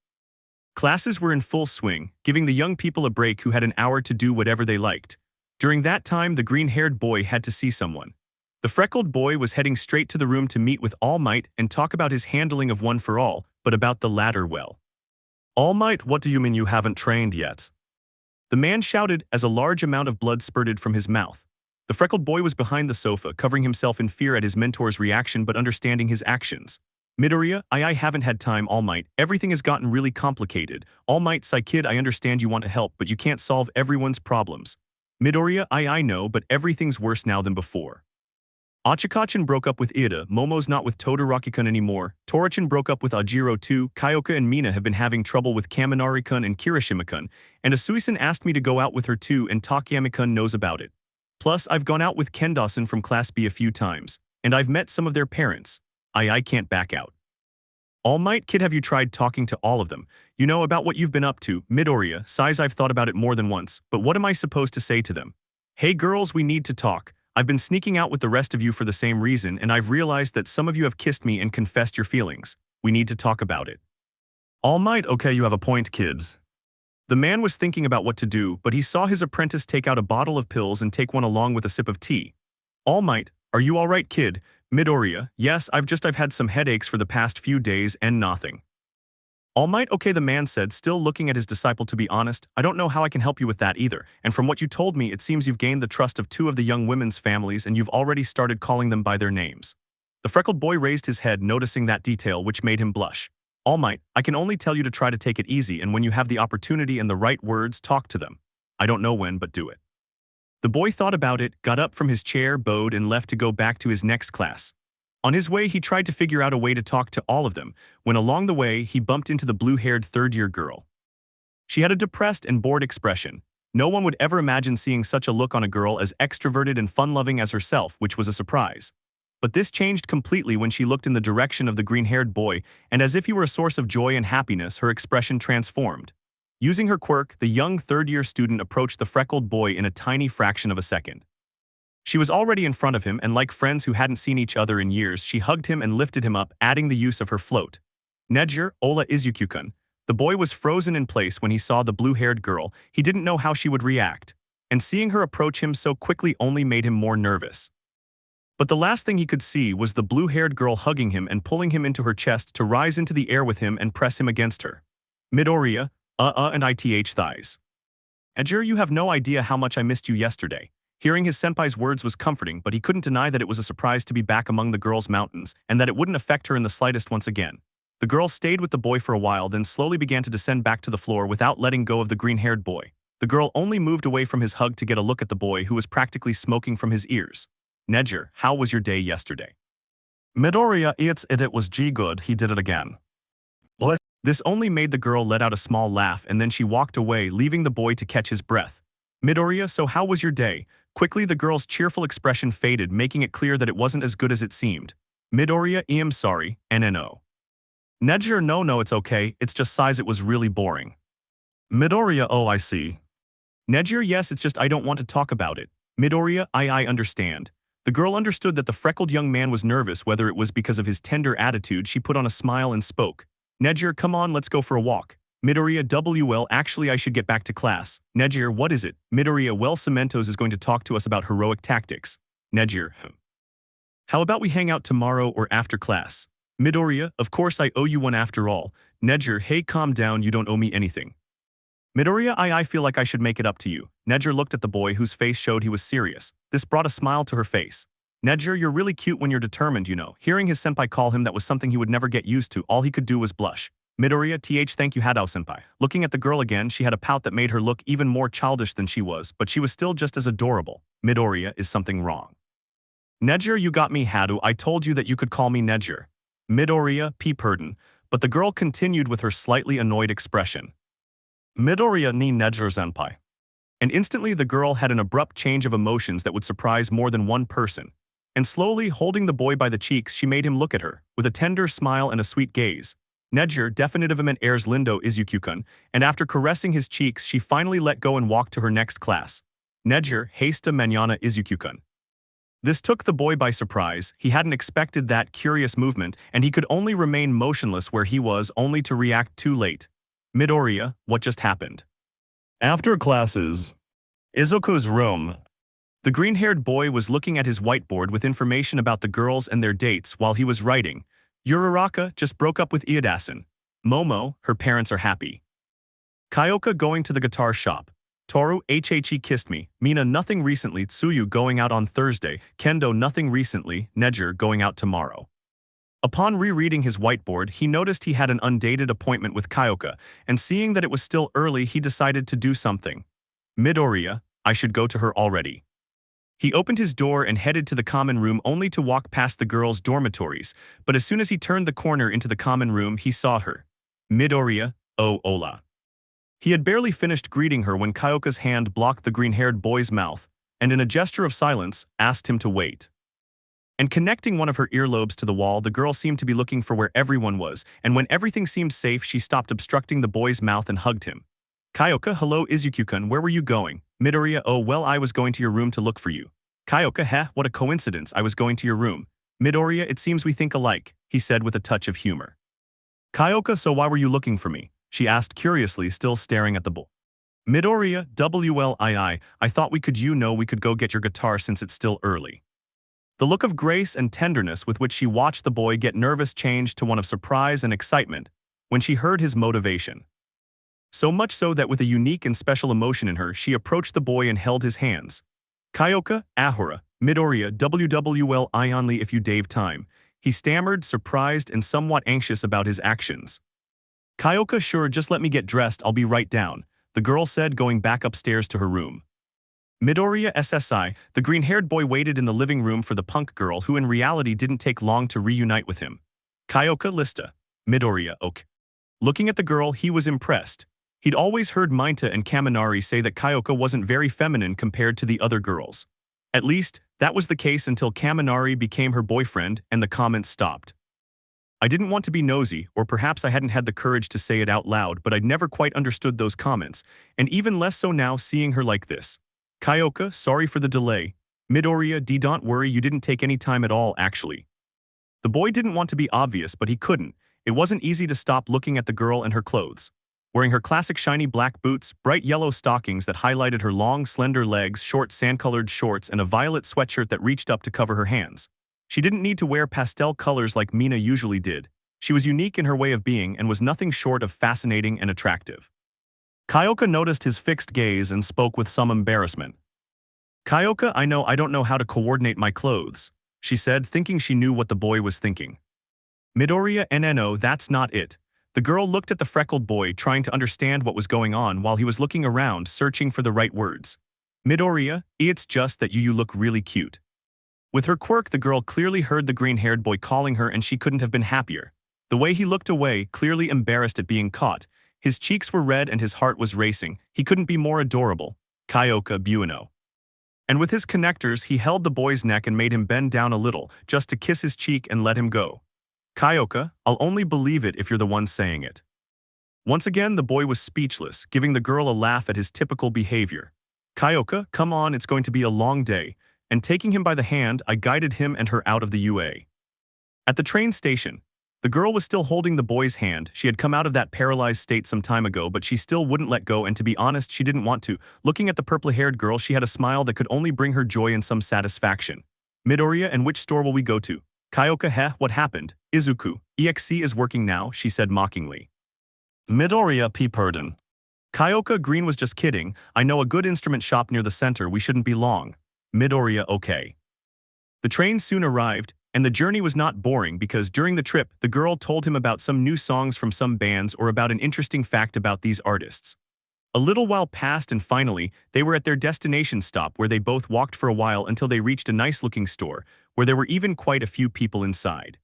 Classes were in full swing, giving the young people a break who had an hour to do whatever they liked. During that time, the green-haired boy had to see someone. The freckled boy was heading straight to the room to meet with Almight and talk about his handling of One for All, but about the latter well. Almight, what do you mean you haven't trained yet? The man shouted as a large amount of blood spurted from his mouth. The freckled boy was behind the sofa, covering himself in fear at his mentor's reaction but understanding his actions. Midoriya, I haven't had time, Almight. Everything has gotten really complicated. Almight, kid, I understand you want to help, but you can't solve everyone's problems. Midoriya, I know, but everything's worse now than before. Achikachan broke up with Ida, Momo's not with Todoroki-kun anymore, Torichan broke up with Ajiro too, Kyoka and Mina have been having trouble with Kaminari-kun and Kirishima-kun, and Asui-san asked me to go out with her too and Takayami-kun knows about it. Plus, I've gone out with Ken Dawson from Class B a few times, and I've met some of their parents. I can't back out. Almight, kid, have you tried talking to all of them? You know about what you've been up to, Midoriya. Sighs, I've thought about it more than once, but what am I supposed to say to them? Hey girls, we need to talk. I've been sneaking out with the rest of you for the same reason, and I've realized that some of you have kissed me and confessed your feelings. We need to talk about it. Almight, okay, you have a point, kids. The man was thinking about what to do, but he saw his apprentice take out a bottle of pills and take one along with a sip of tea. Almight, are you alright, kid? Midoriya, yes, I've had some headaches for the past few days and nothing. Almight, okay, the man said, still looking at his disciple. To be honest, I don't know how I can help you with that either, and from what you told me, it seems you've gained the trust of two of the young women's families and you've already started calling them by their names. The freckled boy raised his head, noticing that detail, which made him blush. Almight, I can only tell you to try to take it easy, and when you have the opportunity and the right words, talk to them. I don't know when, but do it. The boy thought about it, got up from his chair, bowed, and left to go back to his next class. On his way, he tried to figure out a way to talk to all of them, when along the way, he bumped into the blue-haired third-year girl. She had a depressed and bored expression. No one would ever imagine seeing such a look on a girl as extroverted and fun-loving as herself, which was a surprise. But this changed completely when she looked in the direction of the green-haired boy, and as if he were a source of joy and happiness, her expression transformed. Using her quirk, the young third-year student approached the freckled boy in a tiny fraction of a second. She was already in front of him, and like friends who hadn't seen each other in years, she hugged him and lifted him up, adding the use of her float. Nejir, Ola Izuku-kun. The boy was frozen in place when he saw the blue-haired girl. He didn't know how she would react, and seeing her approach him so quickly only made him more nervous. But the last thing he could see was the blue-haired girl hugging him and pulling him into her chest to rise into the air with him and press him against her. Midoriya, and ith thighs. Nejir, you have no idea how much I missed you yesterday. Hearing his senpai's words was comforting, but he couldn't deny that it was a surprise to be back among the girls' mountains, and that it wouldn't affect her in the slightest once again. The girl stayed with the boy for a while, then slowly began to descend back to the floor without letting go of the green-haired boy. The girl only moved away from his hug to get a look at the boy, who was practically smoking from his ears. Nejir, how was your day yesterday? Midoriya, it was good, he did it again. What? This only made the girl let out a small laugh, and then she walked away, leaving the boy to catch his breath. Midoriya, so how was your day? Quickly, the girl's cheerful expression faded, making it clear that it wasn't as good as it seemed. Midoriya, I'm sorry, NNO. Nejir, no, it's okay, it's just size, it was really boring. Midoriya, oh, I see. Nejir, yes, it's just I don't want to talk about it. Midoriya, I understand. The girl understood that the freckled young man was nervous, whether it was because of his tender attitude. She put on a smile and spoke. Nejir, come on, let's go for a walk. Midoriya, well, actually I should get back to class. Nejir, what is it? Midoriya, well, Cementos is going to talk to us about heroic tactics. Nejir, how about we hang out tomorrow or after class? Midoriya, of course I owe you one after all. Nejir, hey, calm down, you don't owe me anything. Midoriya, I feel like I should make it up to you. Nejir looked at the boy, whose face showed he was serious. This brought a smile to her face. Nejir, you're really cute when you're determined, you know. Hearing his senpai call him that was something he would never get used to. All he could do was blush. Midoriya, thank you, Hadao senpai. Looking at the girl again, she had a pout that made her look even more childish than she was, but she was still just as adorable. Midoriya, is something wrong? Nejir, you got me, Hadu. I told you that you could call me Nejir. Midoriya, pardon, but the girl continued with her slightly annoyed expression. Midoriya ni Nejir senpai. And instantly the girl had an abrupt change of emotions that would surprise more than one person. And slowly, holding the boy by the cheeks, she made him look at her, with a tender smile and a sweet gaze. Nejir, definitivamente eres lindo Izuku-kun, and after caressing his cheeks, she finally let go and walked to her next class. Nejir, hasta mañana Izuku-kun. This took the boy by surprise. He hadn't expected that curious movement, and he could only remain motionless where he was, only to react too late. Midoriya, what just happened? After classes. Izuku's room. The green-haired boy was looking at his whiteboard with information about the girls and their dates while he was writing. Uraraka just broke up with Iedasan. Momo, her parents are happy. Kyoka going to the guitar shop. Toru, kissed me. Mina, nothing recently. Tsuyu going out on Thursday. Kendo, nothing recently. Nejir, going out tomorrow. Upon rereading his whiteboard, he noticed he had an undated appointment with Kyoka, and seeing that it was still early, he decided to do something. Midoriya, I should go to her already. He opened his door and headed to the common room, only to walk past the girls' dormitories, but as soon as he turned the corner into the common room, he saw her. Midoriya, oh, hola. He had barely finished greeting her when Kyoka's hand blocked the green-haired boy's mouth. and in a gesture of silence, asked him to wait. And connecting one of her earlobes to the wall, the girl seemed to be looking for where everyone was, and when everything seemed safe, she stopped obstructing the boy's mouth and hugged him. Kyoka, hello Izuku-kun, where were you going? Midoriya, oh well, I was going to your room to look for you. Kyoka, heh, what a coincidence, I was going to your room. Midoriya, it seems we think alike, he said with a touch of humor. Kyoka, so why were you looking for me? She asked curiously, still staring at the bowl. Midoriya, WLII, I thought we could go get your guitar since it's still early. The look of grace and tenderness with which she watched the boy get nervous changed to one of surprise and excitement when she heard his motivation. So much so that with a unique and special emotion in her, she approached the boy and held his hands. Kyoka, Ahura, Midoriya, WWLI only if you Dave time, he stammered, surprised and somewhat anxious about his actions. Kyoka, sure, just let me get dressed, I'll be right down, the girl said, going back upstairs to her room. Midoriya SSI, the green-haired boy waited in the living room for the punk girl who in reality didn't take long to reunite with him. Kyoka Lista. Midoriya ok. Looking at the girl, he was impressed. He'd always heard Minta and Kaminari say that Kyoka wasn't very feminine compared to the other girls. At least, that was the case until Kaminari became her boyfriend and the comments stopped. I didn't want to be nosy, or perhaps I hadn't had the courage to say it out loud, but I'd never quite understood those comments, and even less so now seeing her like this. Kyoka, sorry for the delay. Midoriya, don't worry, you didn't take any time at all, actually. The boy didn't want to be obvious, but he couldn't. It wasn't easy to stop looking at the girl and her clothes. Wearing her classic shiny black boots, bright yellow stockings that highlighted her long, slender legs, short sand-colored shorts, and a violet sweatshirt that reached up to cover her hands. She didn't need to wear pastel colors like Mina usually did. She was unique in her way of being and was nothing short of fascinating and attractive. Kyoka noticed his fixed gaze and spoke with some embarrassment. Kyoka, I don't know how to coordinate my clothes, she said, thinking she knew what the boy was thinking. Midoriya, no, that's not it. The girl looked at the freckled boy, trying to understand what was going on while he was looking around, searching for the right words. Midoriya, it's just that you look really cute. With her quirk, the girl clearly heard the green-haired boy calling her and she couldn't have been happier. The way he looked away, clearly embarrassed at being caught. His cheeks were red and his heart was racing. He couldn't be more adorable. Kyoka Buono. And with his connectors, he held the boy's neck and made him bend down a little, just to kiss his cheek and let him go. Kyoka, I'll only believe it if you're the one saying it. Once again, the boy was speechless, giving the girl a laugh at his typical behavior. Kyoka, come on, it's going to be a long day. And taking him by the hand, I guided him and her out of the UA. At the train station, the girl was still holding the boy's hand. She had come out of that paralyzed state some time ago, but she still wouldn't let go, and to be honest, she didn't want to. Looking at the purple-haired girl, she had a smile that could only bring her joy and some satisfaction. Midoriya, and which store will we go to? Kyoka, heh, what happened? Izuku, EXC is working now, she said mockingly. Midoriya, pardon. Kyoka, Green was just kidding. I know a good instrument shop near the center, we shouldn't be long. Midoriya, okay. The train soon arrived, and the journey was not boring because during the trip, the girl told him about some new songs from some bands or about an interesting fact about these artists. A little while passed and finally, they were at their destination stop where they both walked for a while until they reached a nice-looking store, where there were even quite a few people inside.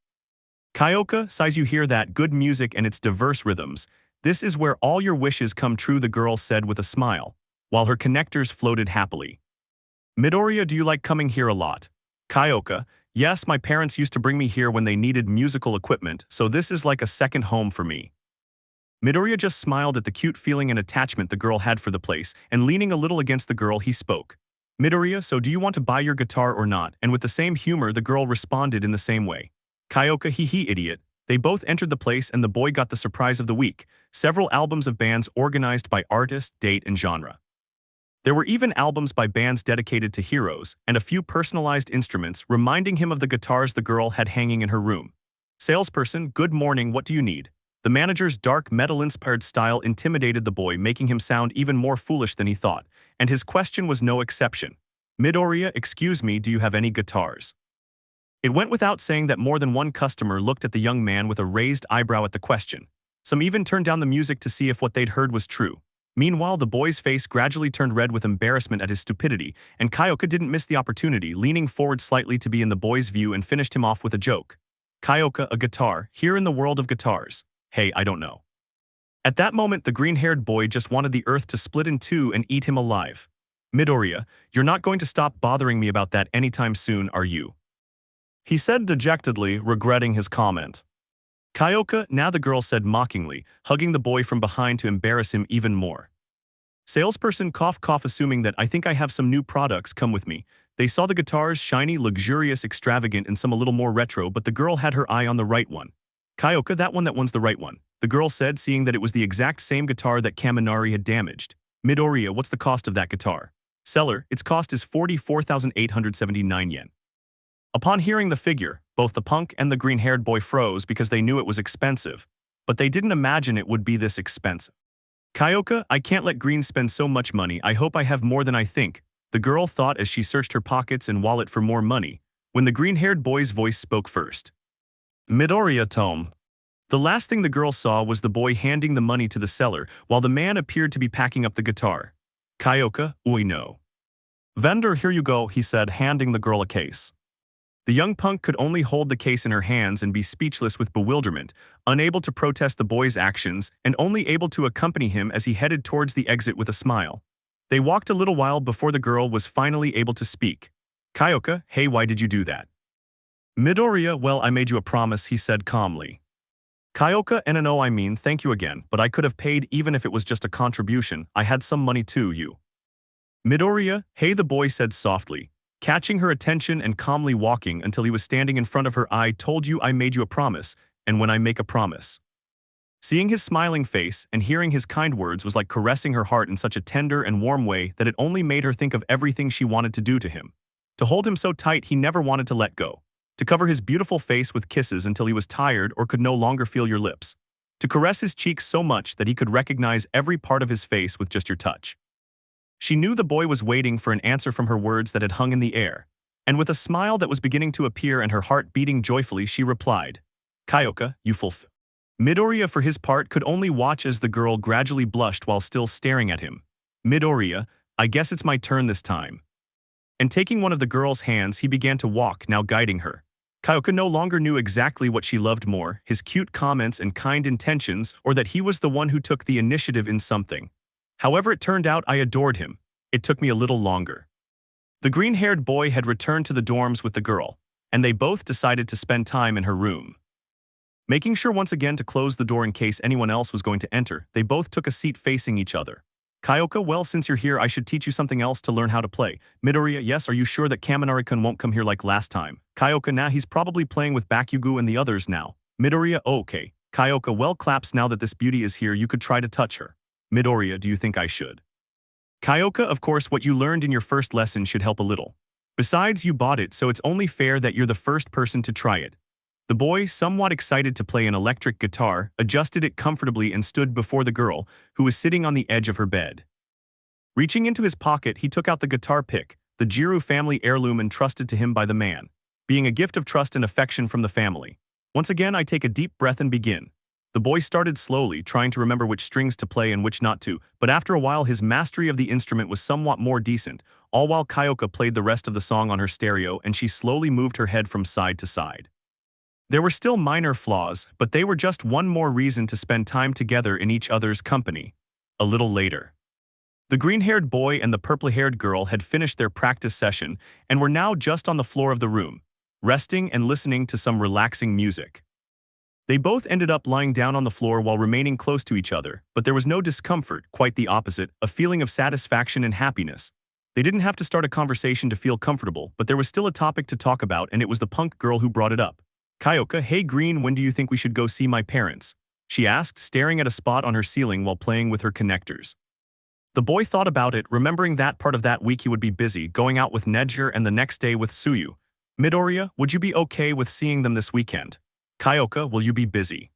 Kyoka, sighs, you hear that good music and its diverse rhythms. This is where all your wishes come true, the girl said with a smile, while her connectors floated happily. Midoriya, do you like coming here a lot? Kyoka, yes, my parents used to bring me here when they needed musical equipment, so this is like a second home for me. Midoriya just smiled at the cute feeling and attachment the girl had for the place, and leaning a little against the girl, he spoke. Midoriya, so do you want to buy your guitar or not? And with the same humor, the girl responded in the same way. Kyoka, hee idiot. They both entered the place and the boy got the surprise of the week, several albums of bands organized by artist, date, and genre. There were even albums by bands dedicated to heroes, and a few personalized instruments reminding him of the guitars the girl had hanging in her room. Salesperson, good morning, what do you need? The manager's dark metal-inspired style intimidated the boy, making him sound even more foolish than he thought, and his question was no exception. Midoriya, excuse me, do you have any guitars? It went without saying that more than one customer looked at the young man with a raised eyebrow at the question. Some even turned down the music to see if what they'd heard was true. Meanwhile, the boy's face gradually turned red with embarrassment at his stupidity, and Kyoka didn't miss the opportunity, leaning forward slightly to be in the boy's view and finished him off with a joke. Kyoka, a guitar, here in the world of guitars. Hey, I don't know. At that moment, the green-haired boy just wanted the earth to split in two and eat him alive. Midoriya, you're not going to stop bothering me about that anytime soon, are you? He said dejectedly, regretting his comment. Kyoka, now the girl said mockingly, hugging the boy from behind to embarrass him even more. Salesperson cough cough, assuming that I think I have some new products, come with me. They saw the guitars, shiny, luxurious, extravagant, and some a little more retro, but the girl had her eye on the right one. Kyoka, that one's the right one, the girl said, seeing that it was the exact same guitar that Kaminari had damaged. Midoriya, what's the cost of that guitar? Seller, its cost is 44,879 yen. Upon hearing the figure, both the punk and the green-haired boy froze because they knew it was expensive, but they didn't imagine it would be this expensive. Kyoka, I can't let Green spend so much money. I hope I have more than I think, the girl thought as she searched her pockets and wallet for more money, when the green-haired boy's voice spoke first. Midoriya tome. The last thing the girl saw was the boy handing the money to the seller, while the man appeared to be packing up the guitar. Kyoka, oi no. Vendor, here you go, he said, handing the girl a case. The young punk could only hold the case in her hands and be speechless with bewilderment, unable to protest the boy's actions and only able to accompany him as he headed towards the exit with a smile. They walked a little while before the girl was finally able to speak. Kyoka, hey, why did you do that? Midoriya, well, I made you a promise, he said calmly. Kyoka, no, I mean, thank you again, but I could have paid even if it was just a contribution. I had some money too, you. Midoriya, hey, the boy said softly, catching her attention and calmly walking until he was standing in front of her. I told you I made you a promise, and when I make a promise. Seeing his smiling face and hearing his kind words was like caressing her heart in such a tender and warm way that it only made her think of everything she wanted to do to him. To hold him so tight he never wanted to let go. To cover his beautiful face with kisses until he was tired or could no longer feel your lips. To caress his cheeks so much that he could recognize every part of his face with just your touch. She knew the boy was waiting for an answer from her words that had hung in the air, and with a smile that was beginning to appear and her heart beating joyfully, she replied, Kyoka, you fulfill. Midoriya, for his part, could only watch as the girl gradually blushed while still staring at him. Midoriya, I guess it's my turn this time. And taking one of the girl's hands, he began to walk, now guiding her. Kyoka no longer knew exactly what she loved more, his cute comments and kind intentions, or that he was the one who took the initiative in something. However it turned out, I adored him. It took me a little longer. The green-haired boy had returned to the dorms with the girl, and they both decided to spend time in her room. Making sure once again to close the door in case anyone else was going to enter, they both took a seat facing each other. Kyoka, well, since you're here, I should teach you something else to learn how to play. Midoriya, yes, are you sure that Kaminari-kun won't come here like last time? Kyoka, nah, he's probably playing with Bakugo and the others now. Midoriya, oh, okay. Kyoka, well, claps, now that this beauty is here, you could try to touch her. Midoriya, do you think I should? Kyoka, of course, what you learned in your first lesson should help a little. Besides, you bought it, so it's only fair that you're the first person to try it. The boy, somewhat excited to play an electric guitar, adjusted it comfortably and stood before the girl, who was sitting on the edge of her bed. Reaching into his pocket, he took out the guitar pick, the Jiru family heirloom entrusted to him by the man, being a gift of trust and affection from the family. Once again, I take a deep breath and begin. The boy started slowly, trying to remember which strings to play and which not to, but after a while his mastery of the instrument was somewhat more decent, all while Kyoka played the rest of the song on her stereo and she slowly moved her head from side to side. There were still minor flaws, but they were just one more reason to spend time together in each other's company. A little later. The green-haired boy and the purple-haired girl had finished their practice session and were now just on the floor of the room, resting and listening to some relaxing music. They both ended up lying down on the floor while remaining close to each other, but there was no discomfort, quite the opposite, a feeling of satisfaction and happiness. They didn't have to start a conversation to feel comfortable, but there was still a topic to talk about and it was the punk girl who brought it up. Kyoka, hey Green, when do you think we should go see my parents? She asked, staring at a spot on her ceiling while playing with her connectors. The boy thought about it, remembering that part of that week he would be busy, going out with Nejer and the next day with Tsuyu. Midoriya, would you be okay with seeing them this weekend? Kyoka, will you be busy?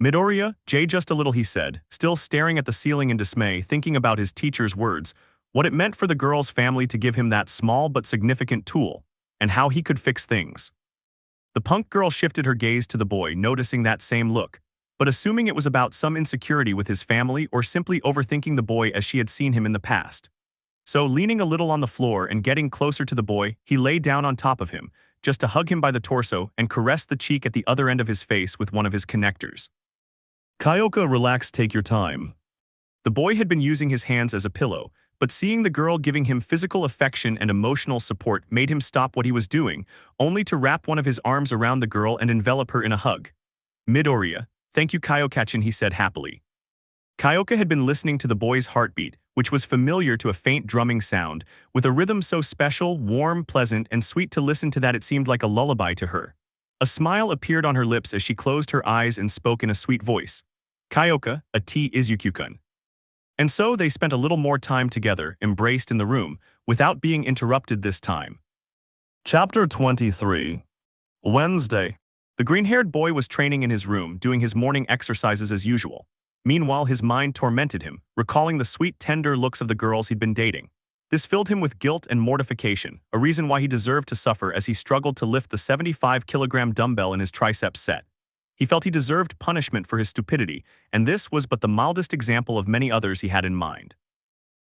Midoriya, just a little, he said, still staring at the ceiling in dismay, thinking about his teacher's words, what it meant for the girl's family to give him that small but significant tool, and how he could fix things. The punk girl shifted her gaze to the boy, noticing that same look, but assuming it was about some insecurity with his family or simply overthinking the boy as she had seen him in the past. So, leaning a little on the floor and getting closer to the boy, he lay down on top of him, just to hug him by the torso and caress the cheek at the other end of his face with one of his connectors. Kyoka, relax, take your time. The boy had been using his hands as a pillow, but seeing the girl giving him physical affection and emotional support made him stop what he was doing, only to wrap one of his arms around the girl and envelop her in a hug. "Midoriya, thank you Kyoka-chan," he said happily. Kyoka had been listening to the boy's heartbeat, which was familiar to a faint drumming sound, with a rhythm so special, warm, pleasant, and sweet to listen to that it seemed like a lullaby to her. A smile appeared on her lips as she closed her eyes and spoke in a sweet voice. "Kyoka, a tea izuku-kun." And so they spent a little more time together, embraced in the room, without being interrupted this time. Chapter 23. Wednesday. The green-haired boy was training in his room, doing his morning exercises as usual. Meanwhile, his mind tormented him, recalling the sweet, tender looks of the girls he'd been dating. This filled him with guilt and mortification, a reason why he deserved to suffer as he struggled to lift the 75-kilogram dumbbell in his triceps set. He felt he deserved punishment for his stupidity, and this was but the mildest example of many others he had in mind.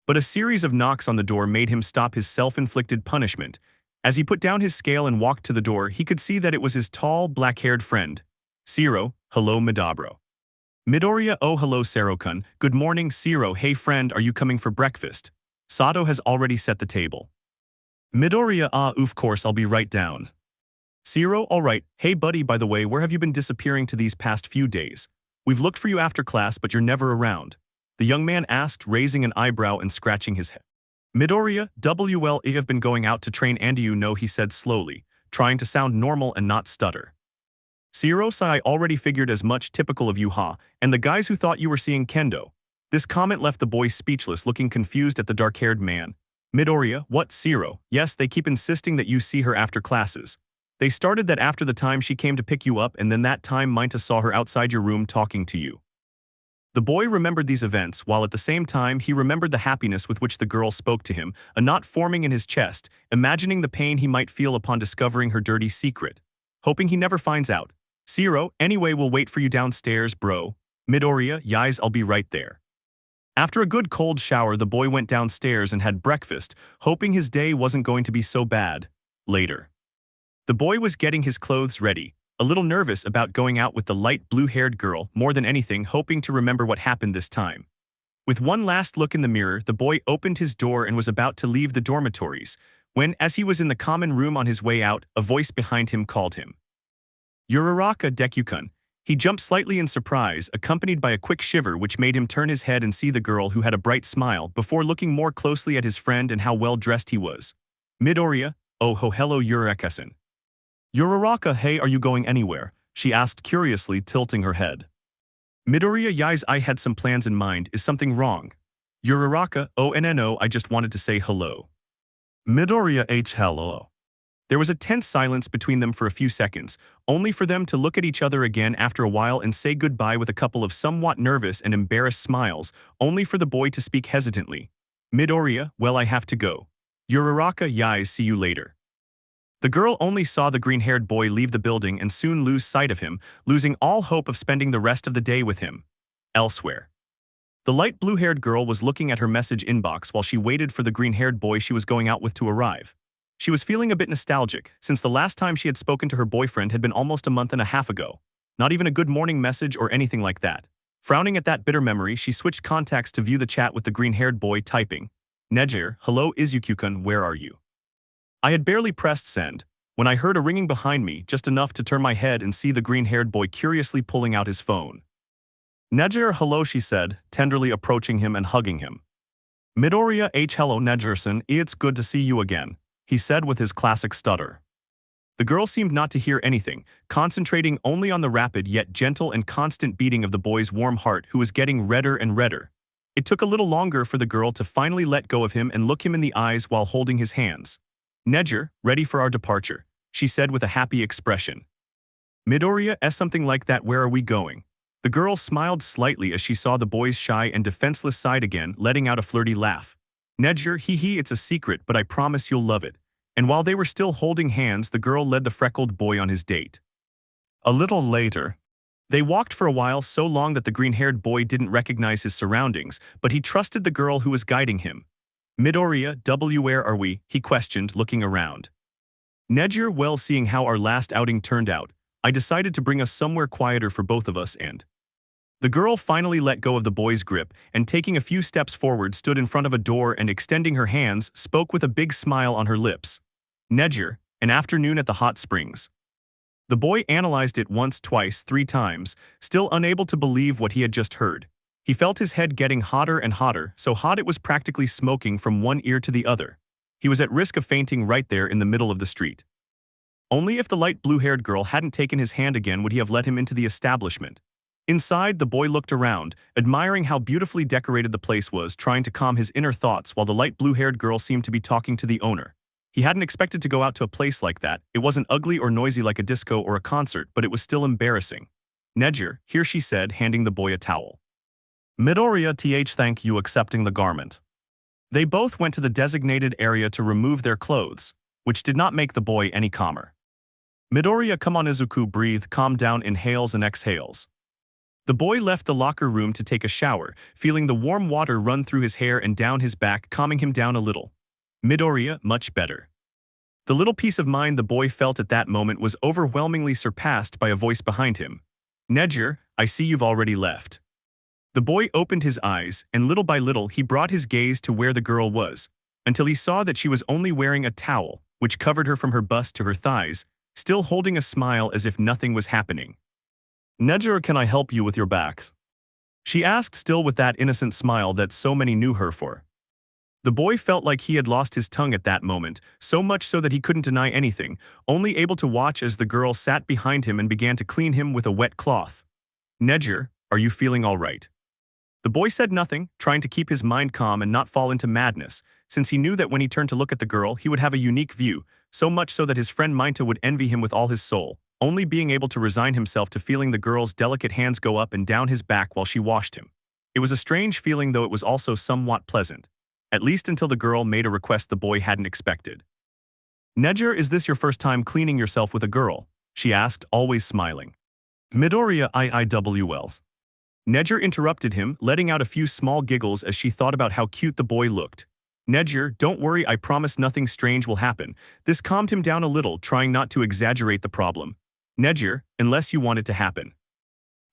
But a series of knocks on the door made him stop his self-inflicted punishment. As he put down his scale and walked to the door, he could see that it was his tall, black-haired friend. "Siro, hello Midabro." "Midoriya, oh hello Sero-kun, good morning Siro, hey friend, are you coming for breakfast? Sato has already set the table." "Midoriya, of course, I'll be right down." "Siro, alright, hey buddy, by the way, where have you been disappearing to these past few days? We've looked for you after class, but you're never around," the young man asked, raising an eyebrow and scratching his head. "Midoriya, I have been going out to train and you know," he said slowly, trying to sound normal and not stutter. "Siro, I already figured as much, typical of you and the guys who thought you were seeing Kendo." This comment left the boy speechless, looking confused at the dark-haired man. "Midoriya, what Siro? Yes, they keep insisting that you see her after classes. They started that after the time she came to pick you up and then that time Minta saw her outside your room talking to you." The boy remembered these events, while at the same time he remembered the happiness with which the girl spoke to him, a knot forming in his chest, imagining the pain he might feel upon discovering her dirty secret. Hoping he never finds out. "Siro, anyway, we'll wait for you downstairs, bro." "Midoriya, yais, I'll be right there." After a good cold shower, the boy went downstairs and had breakfast, hoping his day wasn't going to be so bad. Later. The boy was getting his clothes ready, a little nervous about going out with the light blue-haired girl, more than anything hoping to remember what happened this time. With one last look in the mirror, the boy opened his door and was about to leave the dormitories, when, as he was in the common room on his way out, a voice behind him called him. "Uraraka, Deku-kun." He jumped slightly in surprise, accompanied by a quick shiver which made him turn his head and see the girl who had a bright smile before looking more closely at his friend and how well-dressed he was. "Midoriya, oh ho hello Uraraka-san." "Uraraka, hey, are you going anywhere?" she asked curiously, tilting her head. "Midoriya, yais, I had some plans in mind, is something wrong?" "Uraraka, oh no, I just wanted to say hello." "Midoriya hello." There was a tense silence between them for a few seconds, only for them to look at each other again after a while and say goodbye with a couple of somewhat nervous and embarrassed smiles, only for the boy to speak hesitantly. "Midoriya, well I have to go." "Uraraka, yais, see you later." The girl only saw the green-haired boy leave the building and soon lose sight of him, losing all hope of spending the rest of the day with him. Elsewhere. The light blue-haired girl was looking at her message inbox while she waited for the green-haired boy she was going out with to arrive. She was feeling a bit nostalgic, since the last time she had spoken to her boyfriend had been almost a month and a half ago. Not even a good morning message or anything like that. Frowning at that bitter memory, she switched contacts to view the chat with the green-haired boy typing. "Nejire, hello Izuku-kun, where are you?" I had barely pressed send, when I heard a ringing behind me, just enough to turn my head and see the green-haired boy curiously pulling out his phone. "Nejire, hello," she said, tenderly approaching him and hugging him. "Midoriya hello Nejire-san, it's good to see you again," he said with his classic stutter. The girl seemed not to hear anything, concentrating only on the rapid yet gentle and constant beating of the boy's warm heart, who was getting redder and redder. It took a little longer for the girl to finally let go of him and look him in the eyes while holding his hands. "Nejire, ready for our departure," she said with a happy expression. "Midoriya, something like that, where are we going?" The girl smiled slightly as she saw the boy's shy and defenseless side again, letting out a flirty laugh. "Nejire, hee, it's a secret, but I promise you'll love it." And while they were still holding hands, the girl led the freckled boy on his date. A little later, they walked for a while, so long that the green-haired boy didn't recognize his surroundings, but he trusted the girl who was guiding him. "Midoriya, where are we?" he questioned, looking around. "Nejire, well, seeing how our last outing turned out, I decided to bring us somewhere quieter for both of us and..." The girl finally let go of the boy's grip and taking a few steps forward stood in front of a door and extending her hands spoke with a big smile on her lips. Nedger, an afternoon at the hot springs. The boy analyzed it once, twice, 3 times, still unable to believe what he had just heard. He felt his head getting hotter and hotter, so hot it was practically smoking from one ear to the other. He was at risk of fainting right there in the middle of the street. Only if the light blue-haired girl hadn't taken his hand again would he have let him into the establishment. Inside, the boy looked around, admiring how beautifully decorated the place was, trying to calm his inner thoughts while the light blue-haired girl seemed to be talking to the owner. He hadn't expected to go out to a place like that. It wasn't ugly or noisy like a disco or a concert, but it was still embarrassing. Nedger, here she said, handing the boy a towel. Midoriya thank you accepting the garment. They both went to the designated area to remove their clothes, which did not make the boy any calmer. Midoriya come on Izuku breathe, calm down, inhales and exhales. The boy left the locker room to take a shower, feeling the warm water run through his hair and down his back, calming him down a little. Midoriya, much better. The little peace of mind the boy felt at that moment was overwhelmingly surpassed by a voice behind him. Nedger, I see you've already left. The boy opened his eyes, and little by little he brought his gaze to where the girl was, until he saw that she was only wearing a towel, which covered her from her bust to her thighs, still holding a smile as if nothing was happening. Nedger, can I help you with your backs? She asked, still with that innocent smile that so many knew her for. The boy felt like he had lost his tongue at that moment, so much so that he couldn't deny anything, only able to watch as the girl sat behind him and began to clean him with a wet cloth. Nedger, are you feeling all right? The boy said nothing, trying to keep his mind calm and not fall into madness, since he knew that when he turned to look at the girl he would have a unique view, so much so that his friend Minta would envy him with all his soul, only being able to resign himself to feeling the girl's delicate hands go up and down his back while she washed him. It was a strange feeling, though it was also somewhat pleasant. At least until the girl made a request the boy hadn't expected. Nedger, is this your first time cleaning yourself with a girl? She asked, always smiling. Midoriya IIWLs. Nedger interrupted him, letting out a few small giggles as she thought about how cute the boy looked. Nedger, don't worry, I promise nothing strange will happen. This calmed him down a little, trying not to exaggerate the problem. Nedger, unless you want it to happen.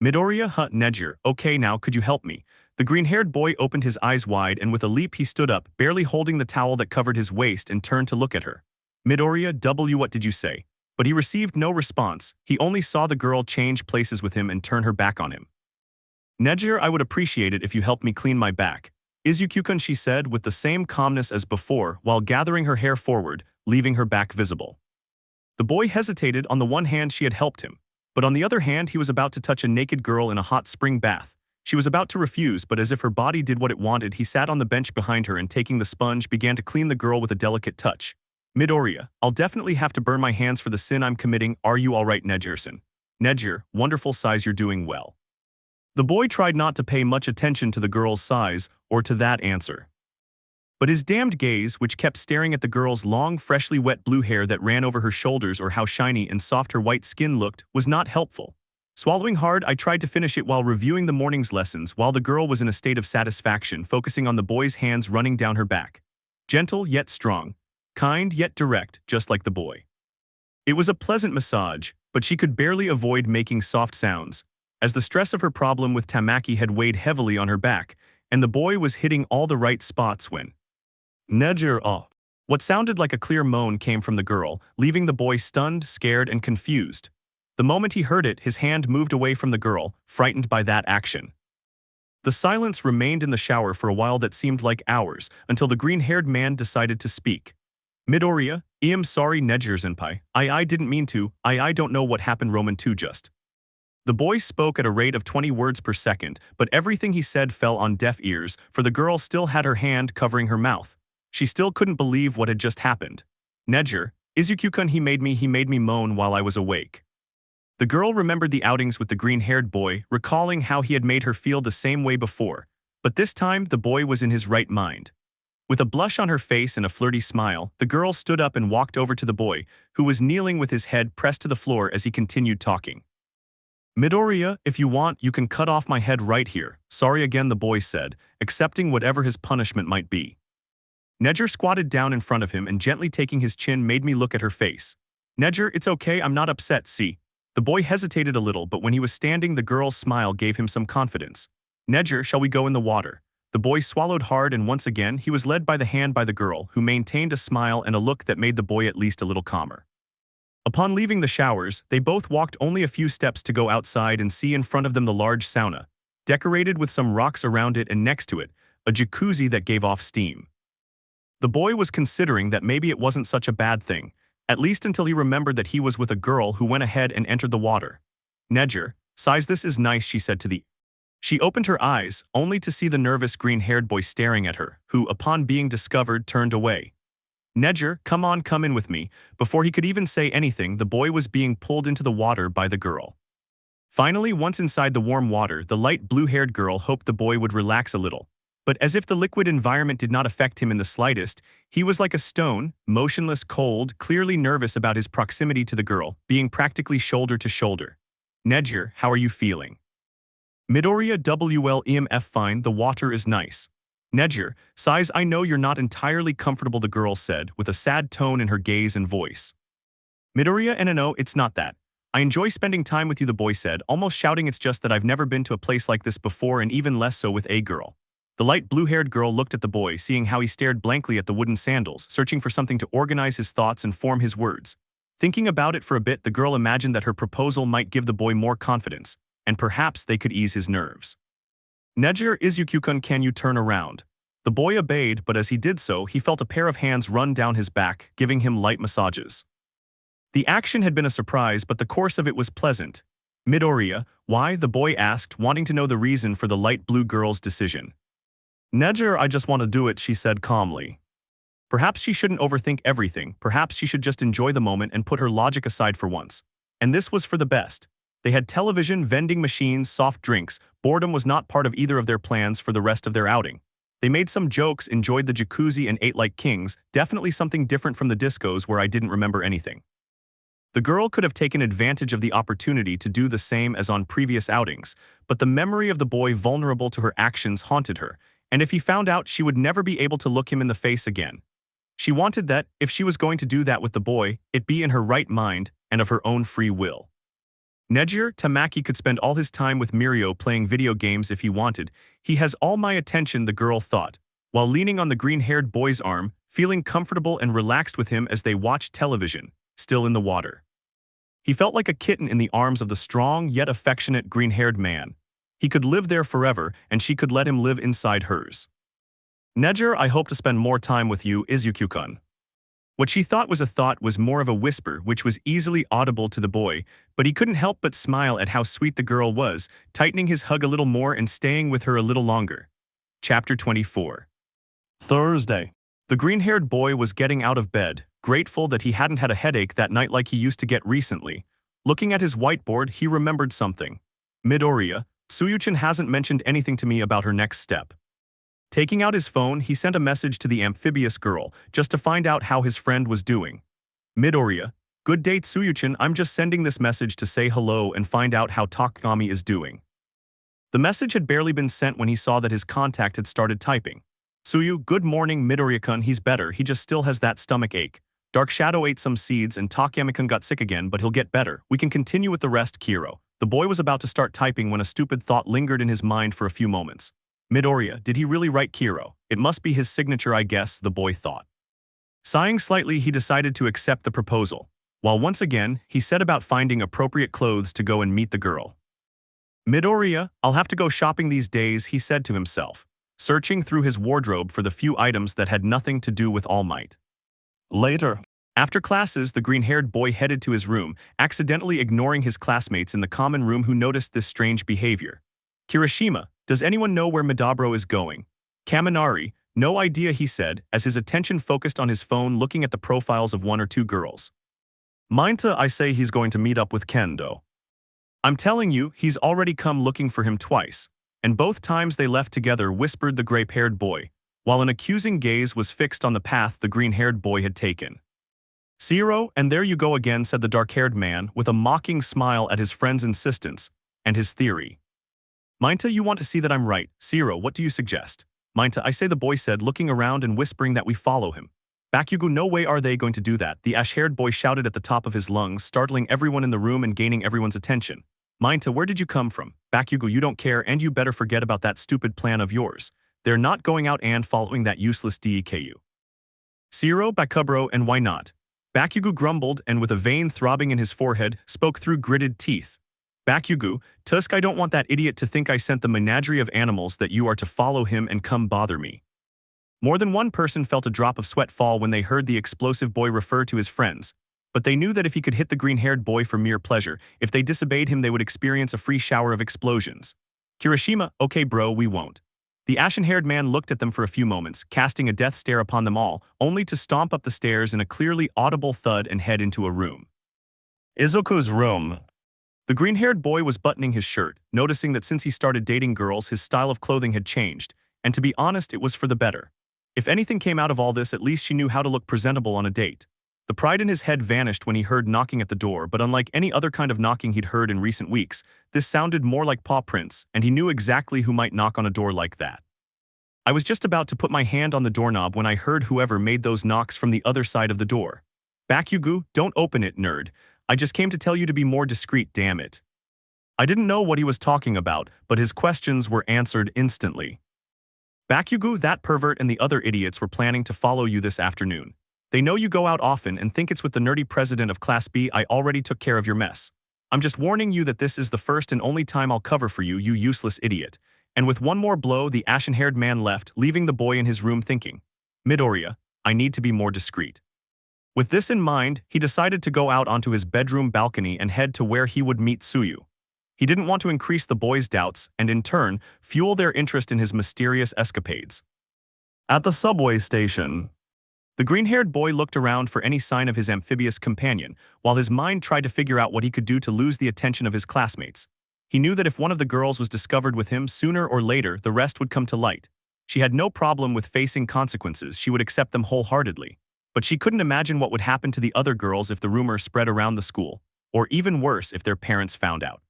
Midoriya, Nedger, okay, now could you help me? The green-haired boy opened his eyes wide and with a leap he stood up, barely holding the towel that covered his waist, and turned to look at her. Midoriya, what did you say? But he received no response. He only saw the girl change places with him and turn her back on him. Nedger, I would appreciate it if you helped me clean my back. Izuku-kun, she said with the same calmness as before while gathering her hair forward, leaving her back visible. The boy hesitated. On the one hand she had helped him, but on the other hand he was about to touch a naked girl in a hot spring bath. She was about to refuse, but as if her body did what it wanted, he sat on the bench behind her and taking the sponge began to clean the girl with a delicate touch. Midoriya, I'll definitely have to burn my hands for the sin I'm committing. Are you alright, Nedgerson? Nedger, wonderful size, you're doing well. The boy tried not to pay much attention to the girl's size or to that answer. But his damned gaze, which kept staring at the girl's long, freshly wet blue hair that ran over her shoulders or how shiny and soft her white skin looked, was not helpful. Swallowing hard, I tried to finish it while reviewing the morning's lessons while the girl was in a state of satisfaction, focusing on the boy's hands running down her back. Gentle yet strong. Kind yet direct, just like the boy. It was a pleasant massage, but she could barely avoid making soft sounds, as the stress of her problem with Tamaki had weighed heavily on her back, and the boy was hitting all the right spots when Nedger, what sounded like a clear moan came from the girl, leaving the boy stunned, scared, and confused. The moment he heard it, his hand moved away from the girl, frightened by that action. The silence remained in the shower for a while that seemed like hours, until the green-haired man decided to speak. Midoriya, I'm sorry, Nedger-senpai. I didn't mean to. I don't know what happened, Roman 2 just. The boy spoke at a rate of 20 words per second, but everything he said fell on deaf ears, for the girl still had her hand covering her mouth. She still couldn't believe what had just happened. Nedger, Izuku-kun, he made me moan while I was awake. The girl remembered the outings with the green-haired boy, recalling how he had made her feel the same way before, but this time the boy was in his right mind. With a blush on her face and a flirty smile, the girl stood up and walked over to the boy, who was kneeling with his head pressed to the floor as he continued talking. Midoriya, if you want, you can cut off my head right here. Sorry again, the boy said, accepting whatever his punishment might be. Nedger squatted down in front of him and gently taking his chin made me look at her face. Nedger, it's okay, I'm not upset, see. The boy hesitated a little, but when he was standing, the girl's smile gave him some confidence. Neger, shall we go in the water? The boy swallowed hard, and once again, he was led by the hand by the girl, who maintained a smile and a look that made the boy at least a little calmer. Upon leaving the showers, they both walked only a few steps to go outside and see in front of them the large sauna, decorated with some rocks around it, and next to it, a jacuzzi that gave off steam. The boy was considering that maybe it wasn't such a bad thing, at least until he remembered that he was with a girl who went ahead and entered the water. Neger, size, this is nice, she said to the... She opened her eyes, only to see the nervous green-haired boy staring at her, who, upon being discovered, turned away. Neger, come on, come in with me. Before he could even say anything, the boy was being pulled into the water by the girl. Finally, once inside the warm water, the light blue-haired girl hoped the boy would relax a little. But as if the liquid environment did not affect him in the slightest, he was like a stone, motionless, cold, clearly nervous about his proximity to the girl, being practically shoulder to shoulder. Neger, how are you feeling? Midoriya WLEMF, fine, the water is nice. Neger, sighs, I know you're not entirely comfortable, the girl said, with a sad tone in her gaze and voice. Midoriya, no, it's not that. I enjoy spending time with you, the boy said, almost shouting, it's just that I've never been to a place like this before, and even less so with a girl. The light blue-haired girl looked at the boy, seeing how he stared blankly at the wooden sandals, searching for something to organize his thoughts and form his words. Thinking about it for a bit, the girl imagined that her proposal might give the boy more confidence, and perhaps they could ease his nerves. Neger, Izuku-kun, can you turn around? The boy obeyed, but as he did so, he felt a pair of hands run down his back, giving him light massages. The action had been a surprise, but the course of it was pleasant. Midoriya, why? The boy asked, wanting to know the reason for the light blue girl's decision. Neger, I just want to do it, she said calmly. Perhaps she shouldn't overthink everything, perhaps she should just enjoy the moment and put her logic aside for once. And this was for the best. They had television, vending machines, soft drinks. Boredom was not part of either of their plans for the rest of their outing. They made some jokes, enjoyed the jacuzzi, and ate like kings, definitely something different from the discos where I didn't remember anything. The girl could have taken advantage of the opportunity to do the same as on previous outings, but the memory of the boy vulnerable to her actions haunted her, and if he found out, she would never be able to look him in the face again. She wanted that, if she was going to do that with the boy, it be in her right mind and of her own free will. Neger, Tamaki could spend all his time with Mirio playing video games if he wanted. He has all my attention, the girl thought, while leaning on the green-haired boy's arm, feeling comfortable and relaxed with him as they watched television, still in the water. He felt like a kitten in the arms of the strong yet affectionate green-haired man. He could live there forever, and she could let him live inside hers. Neger, I hope to spend more time with you, Izuku-kun. What she thought was more of a whisper, which was easily audible to the boy, but he couldn't help but smile at how sweet the girl was, tightening his hug a little more and staying with her a little longer. Chapter 24. Thursday. The green-haired boy was getting out of bed, grateful that he hadn't had a headache that night like he used to get recently. Looking at his whiteboard, he remembered something. Midoriya, Tsuyuchin hasn't mentioned anything to me about her next step. Taking out his phone, he sent a message to the amphibious girl, just to find out how his friend was doing. Midoriya, good day Tsuyuchin, I'm just sending this message to say hello and find out how Takagami is doing. The message had barely been sent when he saw that his contact had started typing. Tsuyu, good morning Midoriya-kun, he's better, he just still has that stomach ache. Dark Shadow ate some seeds and Takagami-kun got sick again, but he'll get better. We can continue with the rest, Kiro. The boy was about to start typing when a stupid thought lingered in his mind for a few moments. Midoriya, did he really write Kiro? It must be his signature, I guess, the boy thought. Sighing slightly, he decided to accept the proposal, while once again, he set about finding appropriate clothes to go and meet the girl. Midoriya, I'll have to go shopping these days, he said to himself, searching through his wardrobe for the few items that had nothing to do with Almight. Later. After classes, the green-haired boy headed to his room, accidentally ignoring his classmates in the common room who noticed this strange behavior. Kirishima, does anyone know where Madabro is going? Kaminari, no idea, he said, as his attention focused on his phone looking at the profiles of one or two girls. Minta, I say he's going to meet up with Kendo. I'm telling you, he's already come looking for him twice, and both times they left together, whispered the gray-haired boy, while an accusing gaze was fixed on the path the green-haired boy had taken. Zero, and there you go again, said the dark-haired man, with a mocking smile at his friend's insistence and his theory. Minta, you want to see that I'm right. Zero, what do you suggest? Minta, I say, the boy said, looking around and whispering that we follow him. Bakugo, no way are they going to do that, the ash-haired boy shouted at the top of his lungs, startling everyone in the room and gaining everyone's attention. Minta, where did you come from? Bakugo, you don't care and you better forget about that stupid plan of yours. They're not going out and following that useless Deku. Zero, Bakubro, and why not? Bakugo grumbled and with a vein throbbing in his forehead, spoke through gritted teeth. Bakugo, Tusk, I don't want that idiot to think I sent the menagerie of animals that you are to follow him and come bother me. More than one person felt a drop of sweat fall when they heard the explosive boy refer to his friends, but they knew that if he could hit the green-haired boy for mere pleasure, if they disobeyed him they would experience a free shower of explosions. Kirishima, okay bro, we won't. The ashen-haired man looked at them for a few moments, casting a death stare upon them all, only to stomp up the stairs in a clearly audible thud and head into a room. Izuku's room. The green-haired boy was buttoning his shirt, noticing that since he started dating girls his style of clothing had changed, and to be honest it was for the better. If anything came out of all this, at least she knew how to look presentable on a date. The pride in his head vanished when he heard knocking at the door, but unlike any other kind of knocking he'd heard in recent weeks, this sounded more like paw prints, and he knew exactly who might knock on a door like that. I was just about to put my hand on the doorknob when I heard whoever made those knocks from the other side of the door. Bakugo, don't open it, nerd. I just came to tell you to be more discreet, damn it. I didn't know what he was talking about, but his questions were answered instantly. Bakugo, that pervert and the other idiots were planning to follow you this afternoon. They know you go out often and think it's with the nerdy president of Class B. I already took care of your mess. I'm just warning you that this is the first and only time I'll cover for you, you useless idiot. And with one more blow, the ashen-haired man left, leaving the boy in his room thinking, Midoriya, I need to be more discreet. With this in mind, he decided to go out onto his bedroom balcony and head to where he would meet Tsuyu. He didn't want to increase the boys' doubts and, in turn, fuel their interest in his mysterious escapades. At the subway station, the green-haired boy looked around for any sign of his amphibious companion, while his mind tried to figure out what he could do to lose the attention of his classmates. He knew that if one of the girls was discovered with him, sooner or later, the rest would come to light. She had no problem with facing consequences, she would accept them wholeheartedly. But she couldn't imagine what would happen to the other girls if the rumor spread around the school, or even worse if their parents found out.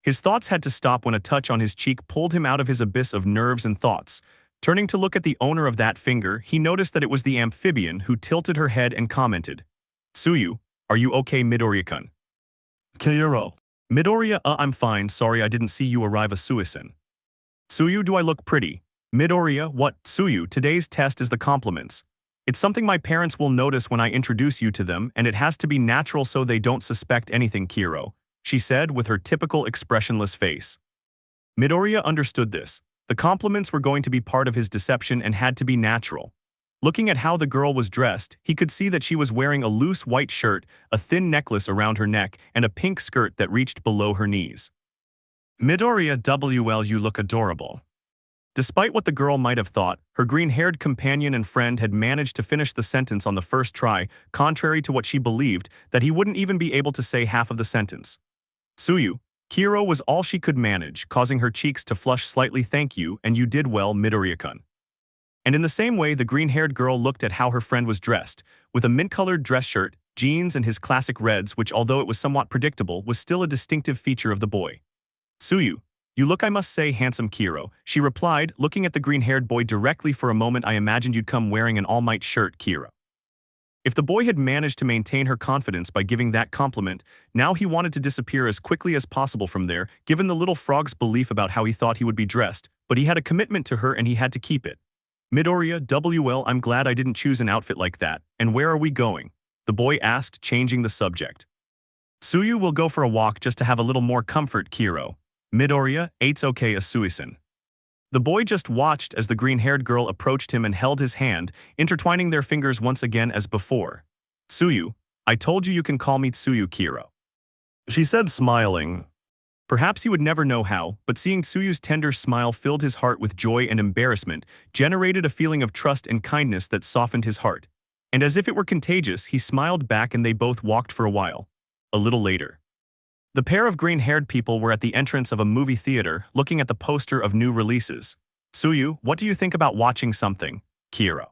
His thoughts had to stop when a touch on his cheek pulled him out of his abyss of nerves and thoughts. Turning to look at the owner of that finger, he noticed that it was the amphibian who tilted her head and commented, Tsuyu, are you okay, Midoriya-kun? Kyouro. Midoriya, I'm fine, sorry I didn't see you arrive a Suisun. Tsuyu, do I look pretty? Midoriya, what? Tsuyu, today's test is the compliments. It's something my parents will notice when I introduce you to them, and it has to be natural so they don't suspect anything, Kiro, she said with her typical expressionless face. Midoriya understood this. The compliments were going to be part of his deception and had to be natural. Looking at how the girl was dressed, he could see that she was wearing a loose white shirt, a thin necklace around her neck, and a pink skirt that reached below her knees. Midoriya, WL, you look adorable. Despite what the girl might have thought, her green-haired companion and friend had managed to finish the sentence on the first try, contrary to what she believed, that he wouldn't even be able to say half of the sentence. Tsuyu, Kiro was all she could manage, causing her cheeks to flush slightly. Thank you, and you did well, Midoriya-kun. And in the same way, the green-haired girl looked at how her friend was dressed, with a mint-colored dress shirt, jeans, and his classic reds, which, although it was somewhat predictable, was still a distinctive feature of the boy. Tsuyu, you look, I must say, handsome, Kiro, she replied, looking at the green-haired boy directly. For a moment I imagined you'd come wearing an Almight shirt, Kiro. If the boy had managed to maintain her confidence by giving that compliment, now he wanted to disappear as quickly as possible from there, given the little frog's belief about how he thought he would be dressed, but he had a commitment to her and he had to keep it. Midoriya, WL, I'm glad I didn't choose an outfit like that. And where are we going? The boy asked, changing the subject. Tsuyu will go for a walk just to have a little more comfort, Kiro. Midoriya, it's okay, a Suisun. The boy just watched as the green-haired girl approached him and held his hand, intertwining their fingers once again as before. Tsuyu, I told you can call me Tsuyu, Kiro, she said, smiling. Perhaps he would never know how, but seeing Tsuyu's tender smile filled his heart with joy and embarrassment, generated a feeling of trust and kindness that softened his heart. And as if it were contagious, he smiled back and they both walked for a while. A little later, the pair of green-haired people were at the entrance of a movie theater, looking at the poster of new releases. Tsuyu, what do you think about watching something? Kiro.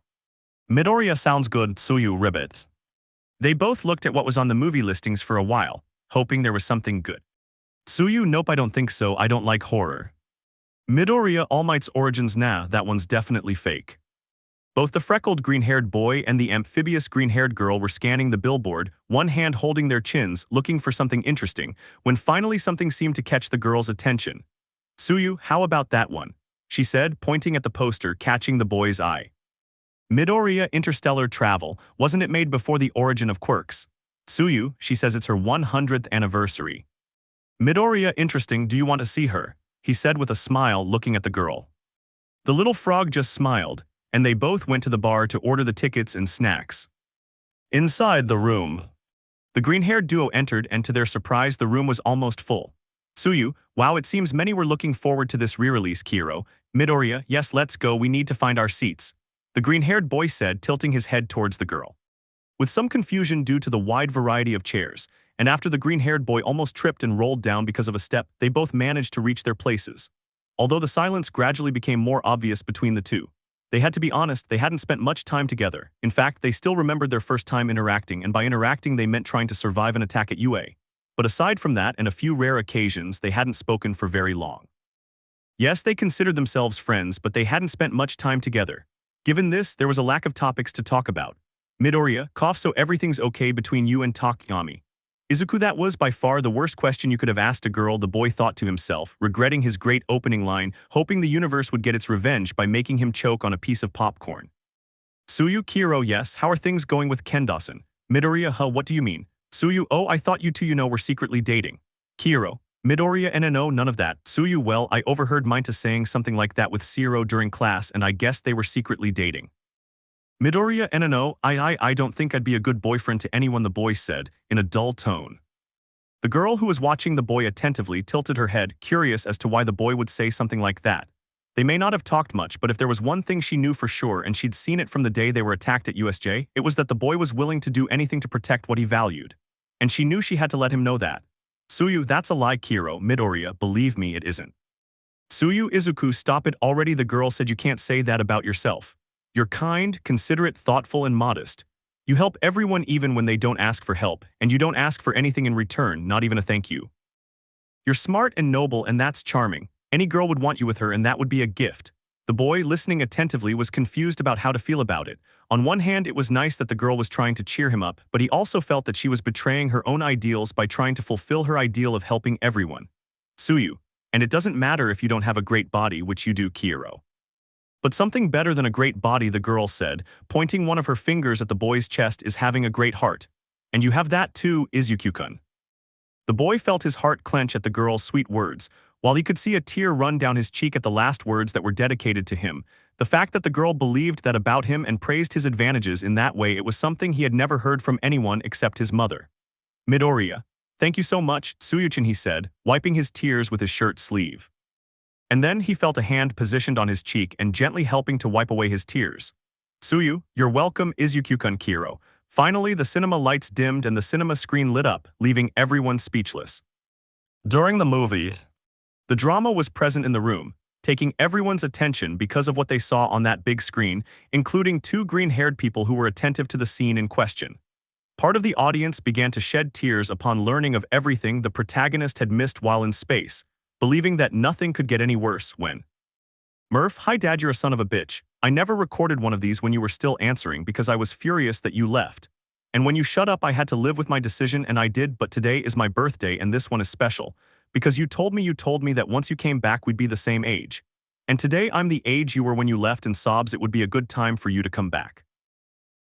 Midoriya, sounds good, Tsuyu, ribbit. They both looked at what was on the movie listings for a while, hoping there was something good. Tsuyu, nope, I don't think so, I don't like horror. Midoriya, All Might's origins, nah, that one's definitely fake. Both the freckled green-haired boy and the amphibious green-haired girl were scanning the billboard, one hand holding their chins, looking for something interesting, when finally something seemed to catch the girl's attention. "Tsuyu, how about that one?" she said, pointing at the poster, catching the boy's eye. "Midoriya Interstellar Travel, wasn't it made before the origin of Quirks?" "Tsuyu, she says it's her 100th anniversary." "Midoriya, interesting, do you want to see her?" he said with a smile, looking at the girl. The little frog just smiled, and they both went to the bar to order the tickets and snacks. Inside the room, the green-haired duo entered, and to their surprise the room was almost full. "Tsuyu, wow, it seems many were looking forward to this re-release, Kiro." "Midoriya, yes, let's go, we need to find our seats," the green-haired boy said, tilting his head towards the girl. With some confusion due to the wide variety of chairs, and after the green-haired boy almost tripped and rolled down because of a step, they both managed to reach their places. Although the silence gradually became more obvious between the two, they had to be honest, they hadn't spent much time together. In fact, they still remembered their first time interacting, and by interacting they meant trying to survive an attack at UA. But aside from that and a few rare occasions, they hadn't spoken for very long. Yes, they considered themselves friends, but they hadn't spent much time together. Given this, there was a lack of topics to talk about. "Midoriya, cough, so everything's okay between you and Takayami?" "Izuku, that was by far the worst question you could have asked a girl," the boy thought to himself, regretting his great opening line, hoping the universe would get its revenge by making him choke on a piece of popcorn. "Tsuyu, Kiro, yes, how are things going with Kendo-san?" "Midoriya, huh, what do you mean?" "Tsuyu, oh, I thought you two were secretly dating." "Kiro, Midoriya, no, none of that." "Tsuyu, well, I overheard Minta saying something like that with Siro during class, and I guess they were secretly dating." "Midoriya, no, I don't think I'd be a good boyfriend to anyone," the boy said, in a dull tone. The girl, who was watching the boy attentively, tilted her head, curious as to why the boy would say something like that. They may not have talked much, but if there was one thing she knew for sure, and she'd seen it from the day they were attacked at USJ, it was that the boy was willing to do anything to protect what he valued. And she knew she had to let him know that. "Tsuyu, that's a lie, Kiro. Midoriya, believe me, it isn't." "Tsuyu, Izuku, stop it already," the girl said, "you can't say that about yourself. You're kind, considerate, thoughtful, and modest. You help everyone even when they don't ask for help, and you don't ask for anything in return, not even a thank you. You're smart and noble, and that's charming. Any girl would want you with her, and that would be a gift." The boy, listening attentively, was confused about how to feel about it. On one hand, it was nice that the girl was trying to cheer him up, but he also felt that she was betraying her own ideals by trying to fulfill her ideal of helping everyone. "Tsuyu, and it doesn't matter if you don't have a great body, which you do, Kiro." "But something better than a great body," the girl said, pointing one of her fingers at the boy's chest, "is having a great heart. And you have that too, Izuku-kun." The boy felt his heart clench at the girl's sweet words, while he could see a tear run down his cheek at the last words that were dedicated to him. The fact that the girl believed that about him and praised his advantages in that way, it was something he had never heard from anyone except his mother. "Midoriya, thank you so much, Tsuyu-chan," he said, wiping his tears with his shirt sleeve. And then he felt a hand positioned on his cheek and gently helping to wipe away his tears. "Tsuyu, you're welcome, Izuku-kun." Kiro. Finally, the cinema lights dimmed and the cinema screen lit up, leaving everyone speechless. During the movie, the drama was present in the room, taking everyone's attention because of what they saw on that big screen, including two green-haired people who were attentive to the scene in question. Part of the audience began to shed tears upon learning of everything the protagonist had missed while in space, believing that nothing could get any worse when "Murph, hi dad, you're a son of a bitch. I never recorded one of these when you were still answering because I was furious that you left. And when you shut up I had to live with my decision, and I did, but today is my birthday and this one is special. Because you told me that once you came back we'd be the same age. And today I'm the age you were when you left, and sobs, it would be a good time for you to come back."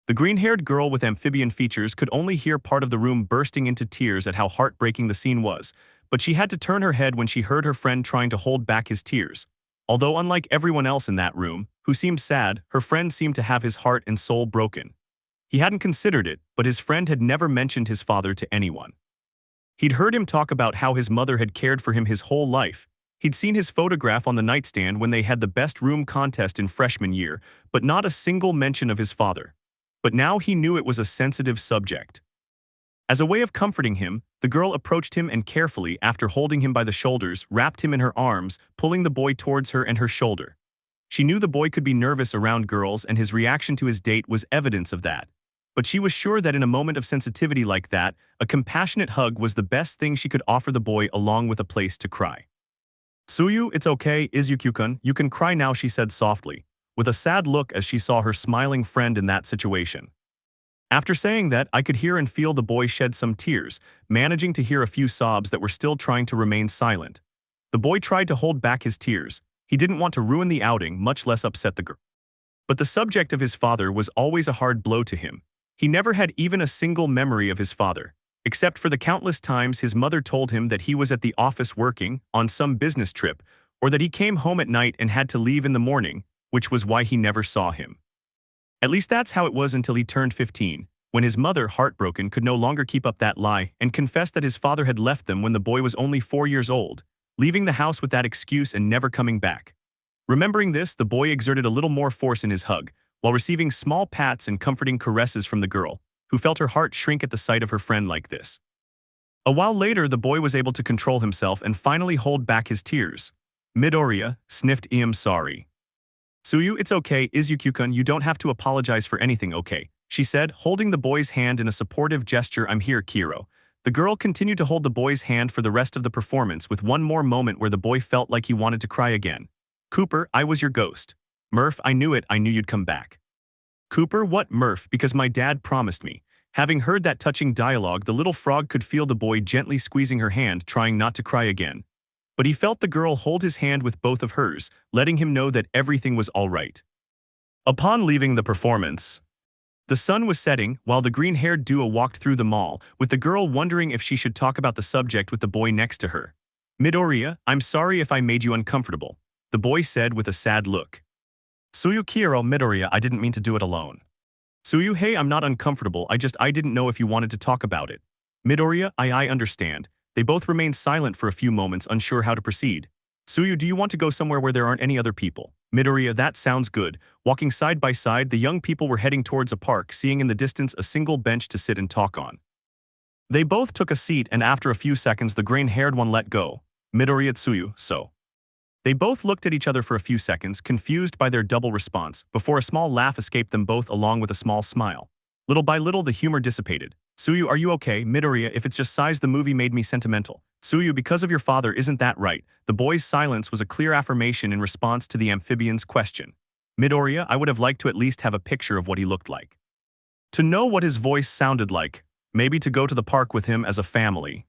The green-haired girl with amphibian features could only hear part of the room bursting into tears at how heartbreaking the scene was, but she had to turn her head when she heard her friend trying to hold back his tears. Although unlike everyone else in that room, who seemed sad, her friend seemed to have his heart and soul broken. He hadn't considered it, but his friend had never mentioned his father to anyone. He'd heard him talk about how his mother had cared for him his whole life. He'd seen his photograph on the nightstand when they had the best room contest in freshman year, but not a single mention of his father. But now he knew it was a sensitive subject. As a way of comforting him, the girl approached him and carefully, after holding him by the shoulders, wrapped him in her arms, pulling the boy towards her and her shoulder. She knew the boy could be nervous around girls, and his reaction to his date was evidence of that. But she was sure that in a moment of sensitivity like that, a compassionate hug was the best thing she could offer the boy, along with a place to cry. "Tsuyu, it's okay, Izuku-kun, you can cry now," she said softly, with a sad look as she saw her smiling friend in that situation. After saying that, I could hear and feel the boy shed some tears, managing to hear a few sobs that were still trying to remain silent. The boy tried to hold back his tears. He didn't want to ruin the outing, much less upset the girl. But the subject of his father was always a hard blow to him. He never had even a single memory of his father, except for the countless times his mother told him that he was at the office working, on some business trip, or that he came home at night and had to leave in the morning, which was why he never saw him. At least that's how it was until he turned 15, when his mother, Heartbroken, could no longer keep up that lie and confessed that his father had left them when the boy was only 4 years old, leaving the house with that excuse and never coming back. Remembering this, the boy exerted a little more force in his hug, while receiving small pats and comforting caresses from the girl, who felt her heart shrink at the sight of her friend like this. A while later, the boy was able to control himself and finally hold back his tears. Midoriya sniffed, "I'm sorry." "Tsuyu, it's okay, Izuku-kun, you don't have to apologize for anything, okay?" she said, holding the boy's hand in a supportive gesture. "I'm here, Kiro." The girl continued to hold the boy's hand for the rest of the performance, with one more moment where the boy felt like he wanted to cry again. "Cooper, I was your ghost. Murph, I knew it, I knew you'd come back." "Cooper, what, Murph? Because my dad promised me." Having heard that touching dialogue, the little frog could feel the boy gently squeezing her hand, trying not to cry again. But he felt the girl hold his hand with both of hers, letting him know that everything was all right. Upon leaving the performance, the sun was setting while the green-haired duo walked through the mall, with the girl wondering if she should talk about the subject with the boy next to her. "Midoriya, I'm sorry if I made you uncomfortable," the boy said with a sad look. "Tsuyu, Kiro, Midoriya, I didn't mean to do it alone." "Tsuyu, hey, I'm not uncomfortable, I didn't know if you wanted to talk about it." "Midoriya, I understand." They both remained silent for a few moments, unsure how to proceed. "Tsuyu, do you want to go somewhere where there aren't any other people?" "Midoriya, that sounds good." Walking side by side, the young people were heading towards a park, seeing in the distance a single bench to sit and talk on. They both took a seat, and after a few seconds the green-haired one let go. "Midoriya, Tsuyu, so." They both looked at each other for a few seconds, confused by their double response, before a small laugh escaped them both along with a small smile. Little by little the humor dissipated. "Tsuyu, are you okay?" "Midoriya, if it's just size, the movie made me sentimental." "Tsuyu, because of your father, isn't that right?" The boy's silence was a clear affirmation in response to the amphibian's question. "Midoriya, I would have liked to at least have a picture of what he looked like. To know what his voice sounded like. Maybe to go to the park with him as a family."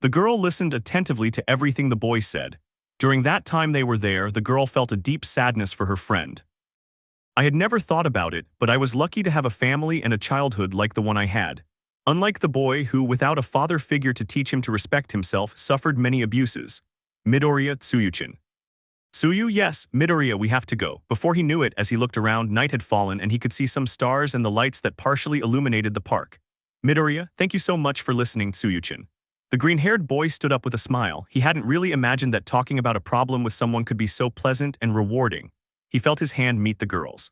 The girl listened attentively to everything the boy said. During that time they were there, the girl felt a deep sadness for her friend. "I had never thought about it, but I was lucky to have a family and a childhood like the one I had. Unlike the boy who, without a father figure to teach him to respect himself, suffered many abuses." "Midoriya, Tsuyu-chan." "Tsuyu, yes, Midoriya, we have to go." Before he knew it, as he looked around, night had fallen and he could see some stars and the lights that partially illuminated the park. "Midoriya, thank you so much for listening, Tsuyu-chan." The green-haired boy stood up with a smile. He hadn't really imagined that talking about a problem with someone could be so pleasant and rewarding. He felt his hand meet the girl's.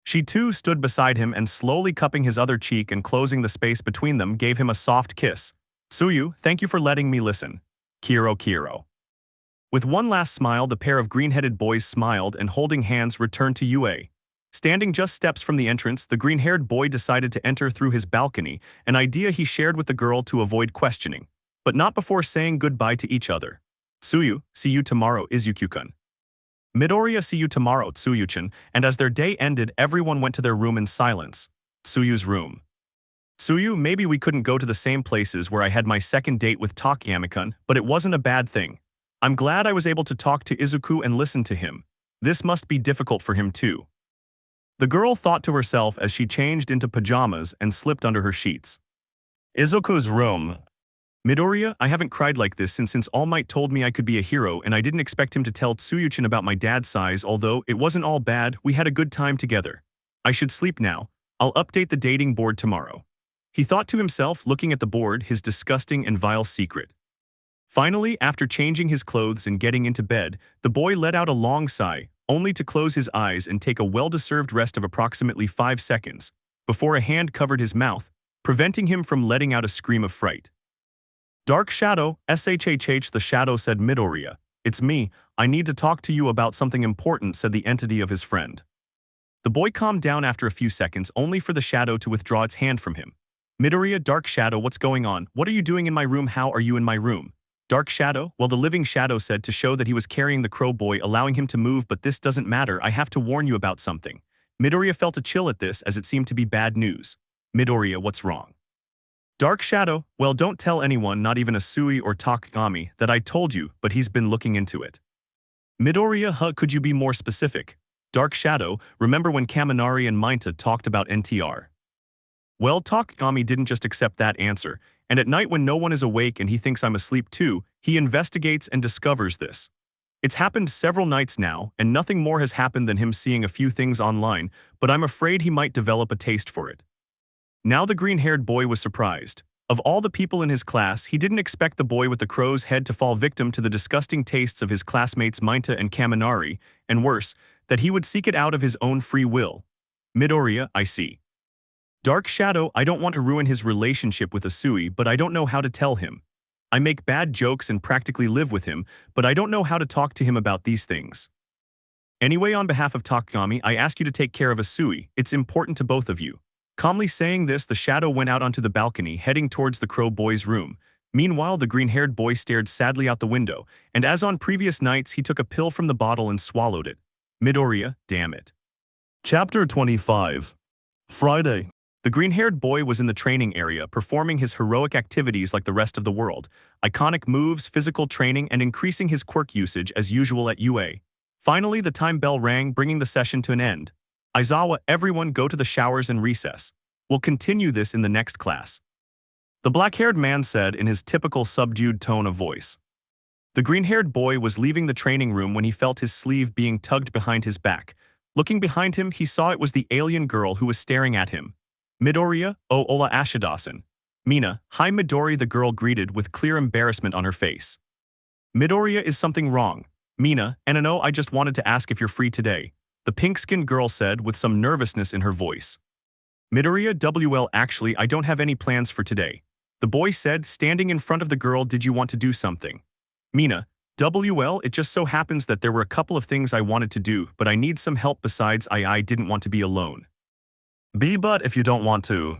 She too stood beside him and, slowly cupping his other cheek and closing the space between them, gave him a soft kiss. "Tsuyu, thank you for letting me listen." Kiro. With one last smile, the pair of green-headed boys smiled and, holding hands, returned to UA. Standing just steps from the entrance, the green-haired boy decided to enter through his balcony, an idea he shared with the girl to avoid questioning, but not before saying goodbye to each other. "Tsuyu, see you tomorrow, Izuku-kun." "Midoriya, see you tomorrow, Tsuyu-chan," and as their day ended, everyone went to their room in silence. Tsuyu's room. "Tsuyu, maybe we couldn't go to the same places where I had my second date with Takayama-kun, but it wasn't a bad thing. I'm glad I was able to talk to Izuku and listen to him. This must be difficult for him too." The girl thought to herself as she changed into pajamas and slipped under her sheets. Izuku's room. "Midoriya, I haven't cried like this since Almight told me I could be a hero, and I didn't expect him to tell Tsuyu-chan about my dad's size. Although it wasn't all bad, we had a good time together. I should sleep now. I'll update the dating board tomorrow." He thought to himself, looking at the board, his disgusting and vile secret. Finally, after changing his clothes and getting into bed, the boy let out a long sigh, only to close his eyes and take a well-deserved rest of approximately 5 seconds, before a hand covered his mouth, preventing him from letting out a scream of fright. "Dark Shadow, SHHH," the shadow said. "Midoriya, it's me. I need to talk to you about something important," said the entity of his friend. The boy calmed down after a few seconds, only for the shadow to withdraw its hand from him. "Midoriya, Dark Shadow, what's going on? What are you doing in my room? How are you in my room?" Dark Shadow? Well, the living shadow said to show that he was carrying the crow boy, allowing him to move, but this doesn't matter. I have to warn you about something. Midoriya felt a chill at this as it seemed to be bad news. Midoriya, what's wrong? Dark Shadow? Well, don't tell anyone, not even Asui or Takagami, that I told you, but he's been looking into it. Midoriya, could you be more specific? Dark Shadow, remember when Kaminari and Minta talked about NTR? Well, Takagami didn't just accept that answer, and at night when no one is awake and he thinks I'm asleep too, he investigates and discovers this. It's happened several nights now, and nothing more has happened than him seeing a few things online, but I'm afraid he might develop a taste for it. Now the green-haired boy was surprised. Of all the people in his class, he didn't expect the boy with the crow's head to fall victim to the disgusting tastes of his classmates Minta and Kaminari, and worse, that he would seek it out of his own free will. Midoriya, I see. Dark Shadow, I don't want to ruin his relationship with Asui, but I don't know how to tell him. I make bad jokes and practically live with him, but I don't know how to talk to him about these things. Anyway, on behalf of Takagami, I ask you to take care of Asui. It's important to both of you. Calmly saying this, the shadow went out onto the balcony, heading towards the crow boy's room. Meanwhile, the green-haired boy stared sadly out the window, and as on previous nights, he took a pill from the bottle and swallowed it. Midoriya, damn it. Chapter 25. Friday. The green-haired boy was in the training area, performing his heroic activities like the rest of the world, iconic moves, physical training, and increasing his quirk usage as usual at UA. Finally, the time bell rang, bringing the session to an end. Aizawa, everyone go to the showers and recess. We'll continue this in the next class. The black-haired man said in his typical subdued tone of voice. The green-haired boy was leaving the training room when he felt his sleeve being tugged behind his back. Looking behind him, he saw it was the alien girl who was staring at him. Midoriya, oh Ola Ashidasan. Mina, hi Midori, the girl greeted with clear embarrassment on her face. Midoriya, is something wrong? Mina, no, I just wanted to ask if you're free today, the pink-skinned girl said with some nervousness in her voice. Midoriya, well actually I don't have any plans for today, the boy said, standing in front of the girl. Did you want to do something? Mina, well it just so happens that there were a couple of things I wanted to do, but I need some help besides I didn't want to be alone. But if you don't want to.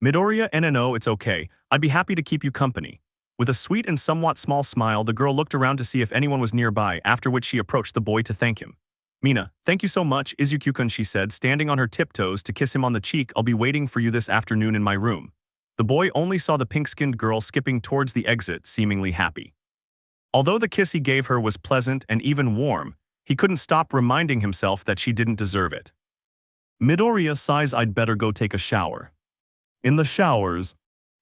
Midoriya, no, it's okay. I'd be happy to keep you company. With a sweet and somewhat small smile, the girl looked around to see if anyone was nearby, after which she approached the boy to thank him. Mina, thank you so much, Izuku-kun, she said, standing on her tiptoes to kiss him on the cheek. I'll be waiting for you this afternoon in my room. The boy only saw the pink-skinned girl skipping towards the exit, seemingly happy. Although the kiss he gave her was pleasant and even warm, he couldn't stop reminding himself that she didn't deserve it. Midoriya sighs. I'd better go take a shower. In the showers,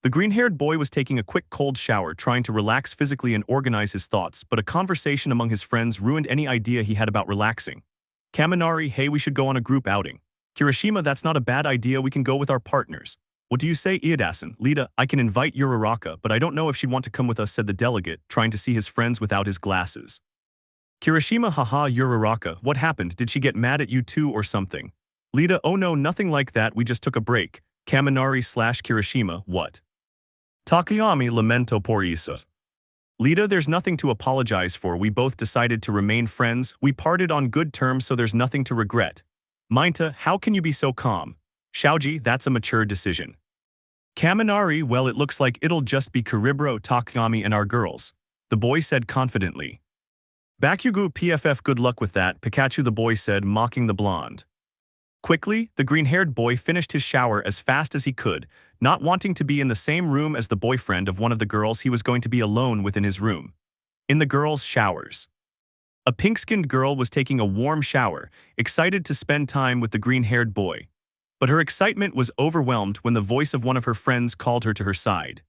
the green-haired boy was taking a quick cold shower, trying to relax physically and organize his thoughts, but a conversation among his friends ruined any idea he had about relaxing. Kaminari, hey, we should go on a group outing. Kirishima, that's not a bad idea, we can go with our partners. What do you say, Iidasan? Lita, I can invite Uraraka, but I don't know if she'd want to come with us, said the delegate, trying to see his friends without his glasses. Kirishima, haha, Uraraka, what happened? Did she get mad at you too or something? Lita, oh no, nothing like that, we just took a break. Kaminari/Kirishima, what? Takayami, lamento por eso. Lita, there's nothing to apologize for, we both decided to remain friends, we parted on good terms, so there's nothing to regret. Minta, how can you be so calm? Shaoji, that's a mature decision. Kaminari, well it looks like it'll just be Kiribro, Takagami and our girls, the boy said confidently. Bakugo PFF, good luck with that, Pikachu, the boy said, mocking the blonde. Quickly, the green-haired boy finished his shower as fast as he could, not wanting to be in the same room as the boyfriend of one of the girls. He was going to be alone within his room. In the girls' showers. A pink-skinned girl was taking a warm shower, excited to spend time with the green-haired boy. But her excitement was overwhelmed when the voice of one of her friends called her to her side.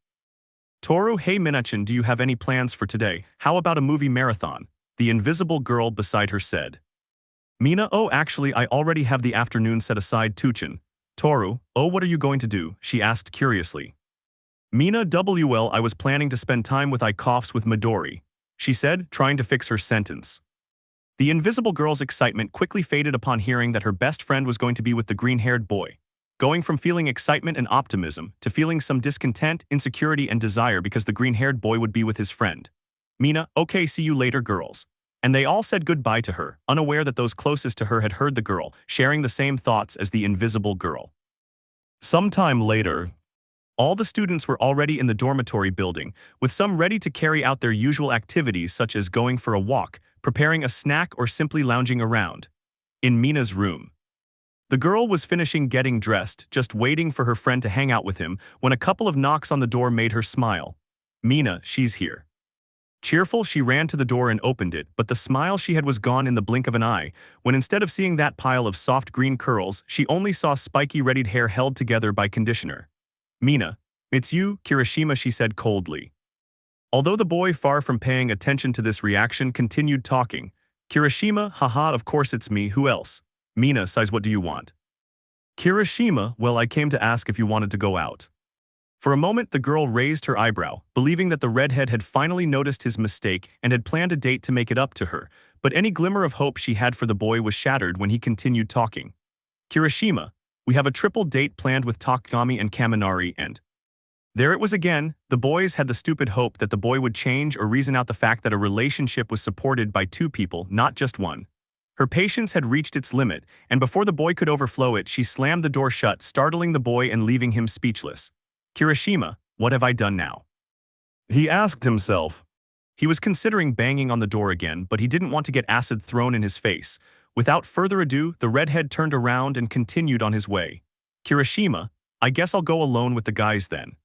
Toru, hey Minachan, do you have any plans for today? How about a movie marathon? The invisible girl beside her said. Mina, oh actually I already have the afternoon set aside. Tuchin. Toru, oh what are you going to do? She asked curiously. Mina, well I was planning to spend time with with Midori, she said, trying to fix her sentence. The invisible girl's excitement quickly faded upon hearing that her best friend was going to be with the green-haired boy, going from feeling excitement and optimism to feeling some discontent, insecurity and desire because the green-haired boy would be with his friend. Mina, okay, see you later girls. And they all said goodbye to her, unaware that those closest to her had heard the girl, sharing the same thoughts as the invisible girl. Sometime later. All the students were already in the dormitory building, with some ready to carry out their usual activities such as going for a walk, preparing a snack, or simply lounging around. In Mina's room, the girl was finishing getting dressed, just waiting for her friend to hang out with him, when a couple of knocks on the door made her smile. "Mina, she's here." Cheerful, she ran to the door and opened it, but the smile she had was gone in the blink of an eye, when instead of seeing that pile of soft green curls, she only saw spiky reddied hair held together by conditioner. "Mina, it's you, Kirishima," she said coldly. Although the boy, far from paying attention to this reaction, continued talking. "Kirishima, haha, of course it's me, who else?" Mina sighs, "What do you want?" Kirishima, "Well, I came to ask if you wanted to go out." For a moment, the girl raised her eyebrow, believing that the redhead had finally noticed his mistake and had planned a date to make it up to her, but any glimmer of hope she had for the boy was shattered when he continued talking. "Kirishima, we have a triple date planned with Takami and Kaminari, and..." There it was again. The boys had the stupid hope that the boy would change or reason out the fact that a relationship was supported by two people, not just one. Her patience had reached its limit, and before the boy could overflow it, she slammed the door shut, startling the boy and leaving him speechless. "Kirishima, what have I done now?" he asked himself. He was considering banging on the door again, but he didn't want to get acid thrown in his face. Without further ado, the redhead turned around and continued on his way. "Kirishima, I guess I'll go alone with the guys then."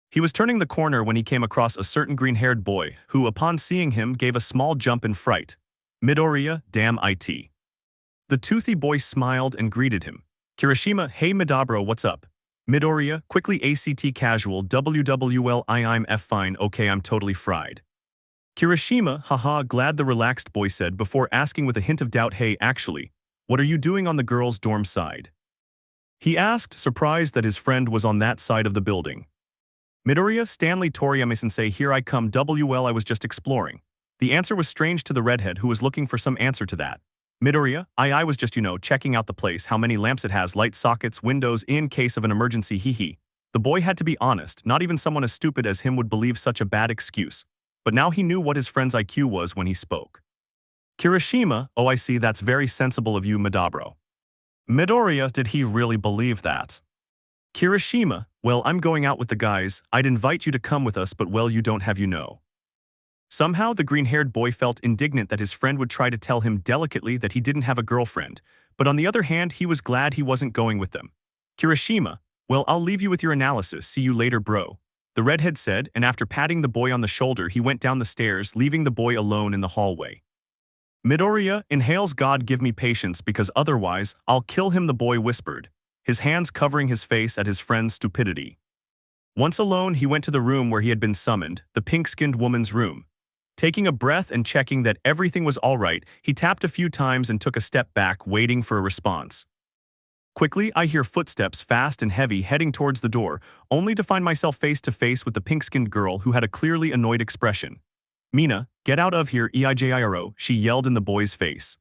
He was turning the corner when he came across a certain green-haired boy, who, upon seeing him, gave a small jump in fright. "Midoriya, damn it." The toothy boy smiled and greeted him. "Kirishima, hey Midabro, what's up?" Midoriya, quickly ACT casual, WWL I'm F fine, okay, I'm totally fried. Kirishima, haha, glad, the relaxed boy said before asking with a hint of doubt, "Hey, actually, what are you doing on the girls' dorm side?" he asked, surprised that his friend was on that side of the building. "Midoriya, Stanley Toriyama-sensei, here I come, WL, I was just exploring." The answer was strange to the redhead, who was looking for some answer to that. "Midoriya, I was just, checking out the place, how many lamps it has, light sockets, windows, in case of an emergency, hee." The boy had to be honest, not even someone as stupid as him would believe such a bad excuse. But now he knew what his friend's IQ was when he spoke. "Kirishima, oh I see, that's very sensible of you, Midabro." Midoriya, did he really believe that? "Kirishima, well, I'm going out with the guys, I'd invite you to come with us, but well, you don't have, Somehow, the green-haired boy felt indignant that his friend would try to tell him delicately that he didn't have a girlfriend, but on the other hand, he was glad he wasn't going with them. "Kirishima, well, I'll leave you with your analysis, see you later, bro," the redhead said, and after patting the boy on the shoulder, he went down the stairs, leaving the boy alone in the hallway. "Midoriya, inhales, God give me patience, because otherwise, I'll kill him," the boy whispered, his hands covering his face at his friend's stupidity. Once alone, he went to the room where he had been summoned, the pink-skinned woman's room. Taking a breath and checking that everything was all right, he tapped a few times and took a step back, waiting for a response. Quickly, I hear footsteps fast and heavy heading towards the door, only to find myself face to face with the pink-skinned girl who had a clearly annoyed expression. "Mina, get out of here, EIJIRO, she yelled in the boy's face.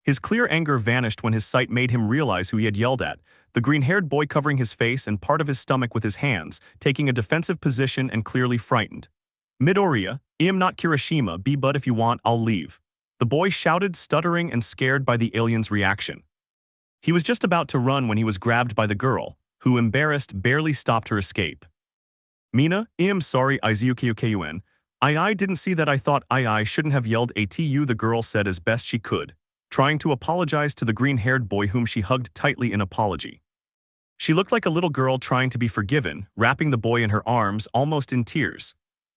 His clear anger vanished when his sight made him realize who he had yelled at, the green-haired boy covering his face and part of his stomach with his hands, taking a defensive position and clearly frightened. "Midoriya, I'm not Kirishima, but if you want, I'll leave," the boy shouted, stuttering and scared by the alien's reaction. He was just about to run when he was grabbed by the girl, who, embarrassed, barely stopped her escape. "Mina, I'm sorry, Izukiyukun. I didn't see that, I thought I shouldn't have yelled at you," the girl said as best she could, trying to apologize to the green-haired boy whom she hugged tightly in apology. She looked like a little girl trying to be forgiven, wrapping the boy in her arms, almost in tears.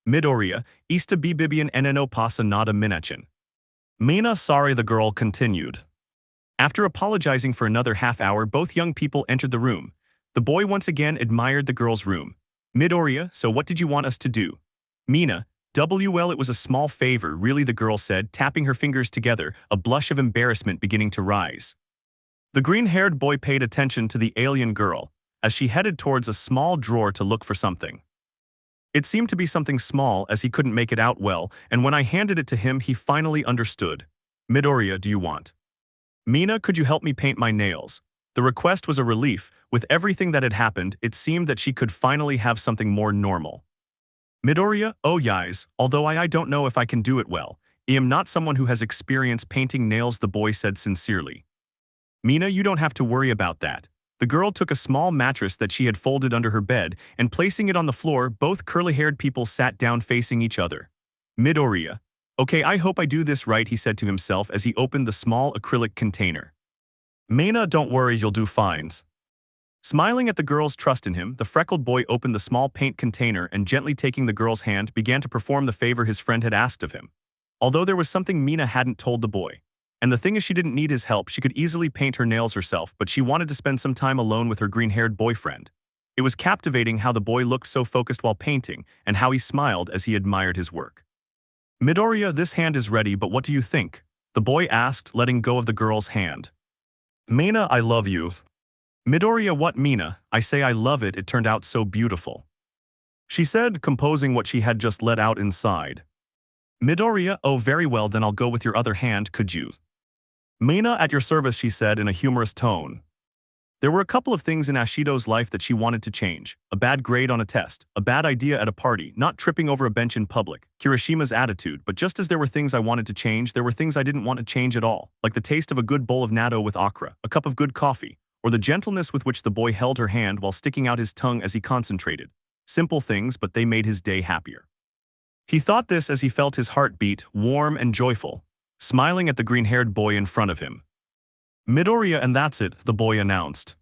"Midoriya, ista bibibian nno pasa nada minachin." "Mina, sorry," the girl continued. After apologizing for another half hour, both young people entered the room. The boy once again admired the girl's room. "Midoriya, so what did you want us to do?" "Mina, WL, it was a small favor, really," the girl said, tapping her fingers together, a blush of embarrassment beginning to rise. The green-haired boy paid attention to the alien girl, as she headed towards a small drawer to look for something. It seemed to be something small, as he couldn't make it out well, and when I handed it to him, he finally understood. "Midoriya, do you want?" "Mina, could you help me paint my nails?" The request was a relief. With everything that had happened, it seemed that she could finally have something more normal. "Midoriya, oh yes, although I don't know if I can do it well. I am not someone who has experience painting nails," the boy said sincerely. "Mina, you don't have to worry about that. The girl took a small mattress that she had folded under her bed, and placing it on the floor, both curly-haired people sat down facing each other. Midoriya. Okay, I hope I do this right, he said to himself as he opened the small acrylic container. Mina, don't worry, you'll do fine. Smiling at the girl's trust in him, the freckled boy opened the small paint container and gently taking the girl's hand began to perform the favor his friend had asked of him. Although there was something Mina hadn't told the boy. And the thing is, she didn't need his help, she could easily paint her nails herself, but she wanted to spend some time alone with her green-haired boyfriend. It was captivating how the boy looked so focused while painting, and how he smiled as he admired his work. Midoriya, this hand is ready, but what do you think? The boy asked, letting go of the girl's hand. Mina, I love you. Midoriya, what Mina? I say I love it, it turned out so beautiful. She said, composing what she had just let out inside. Midoriya, oh very well, then I'll go with your other hand, could you? Mina, at your service, she said in a humorous tone. There were a couple of things in Ashido's life that she wanted to change. A bad grade on a test, a bad idea at a party, not tripping over a bench in public, Kirishima's attitude, but just as there were things I wanted to change, there were things I didn't want to change at all, like the taste of a good bowl of natto with okra, a cup of good coffee, or the gentleness with which the boy held her hand while sticking out his tongue as he concentrated. Simple things, but they made his day happier. He thought this as he felt his heart beat, warm and joyful, smiling at the green-haired boy in front of him. Midoriya, and that's it, the boy announced.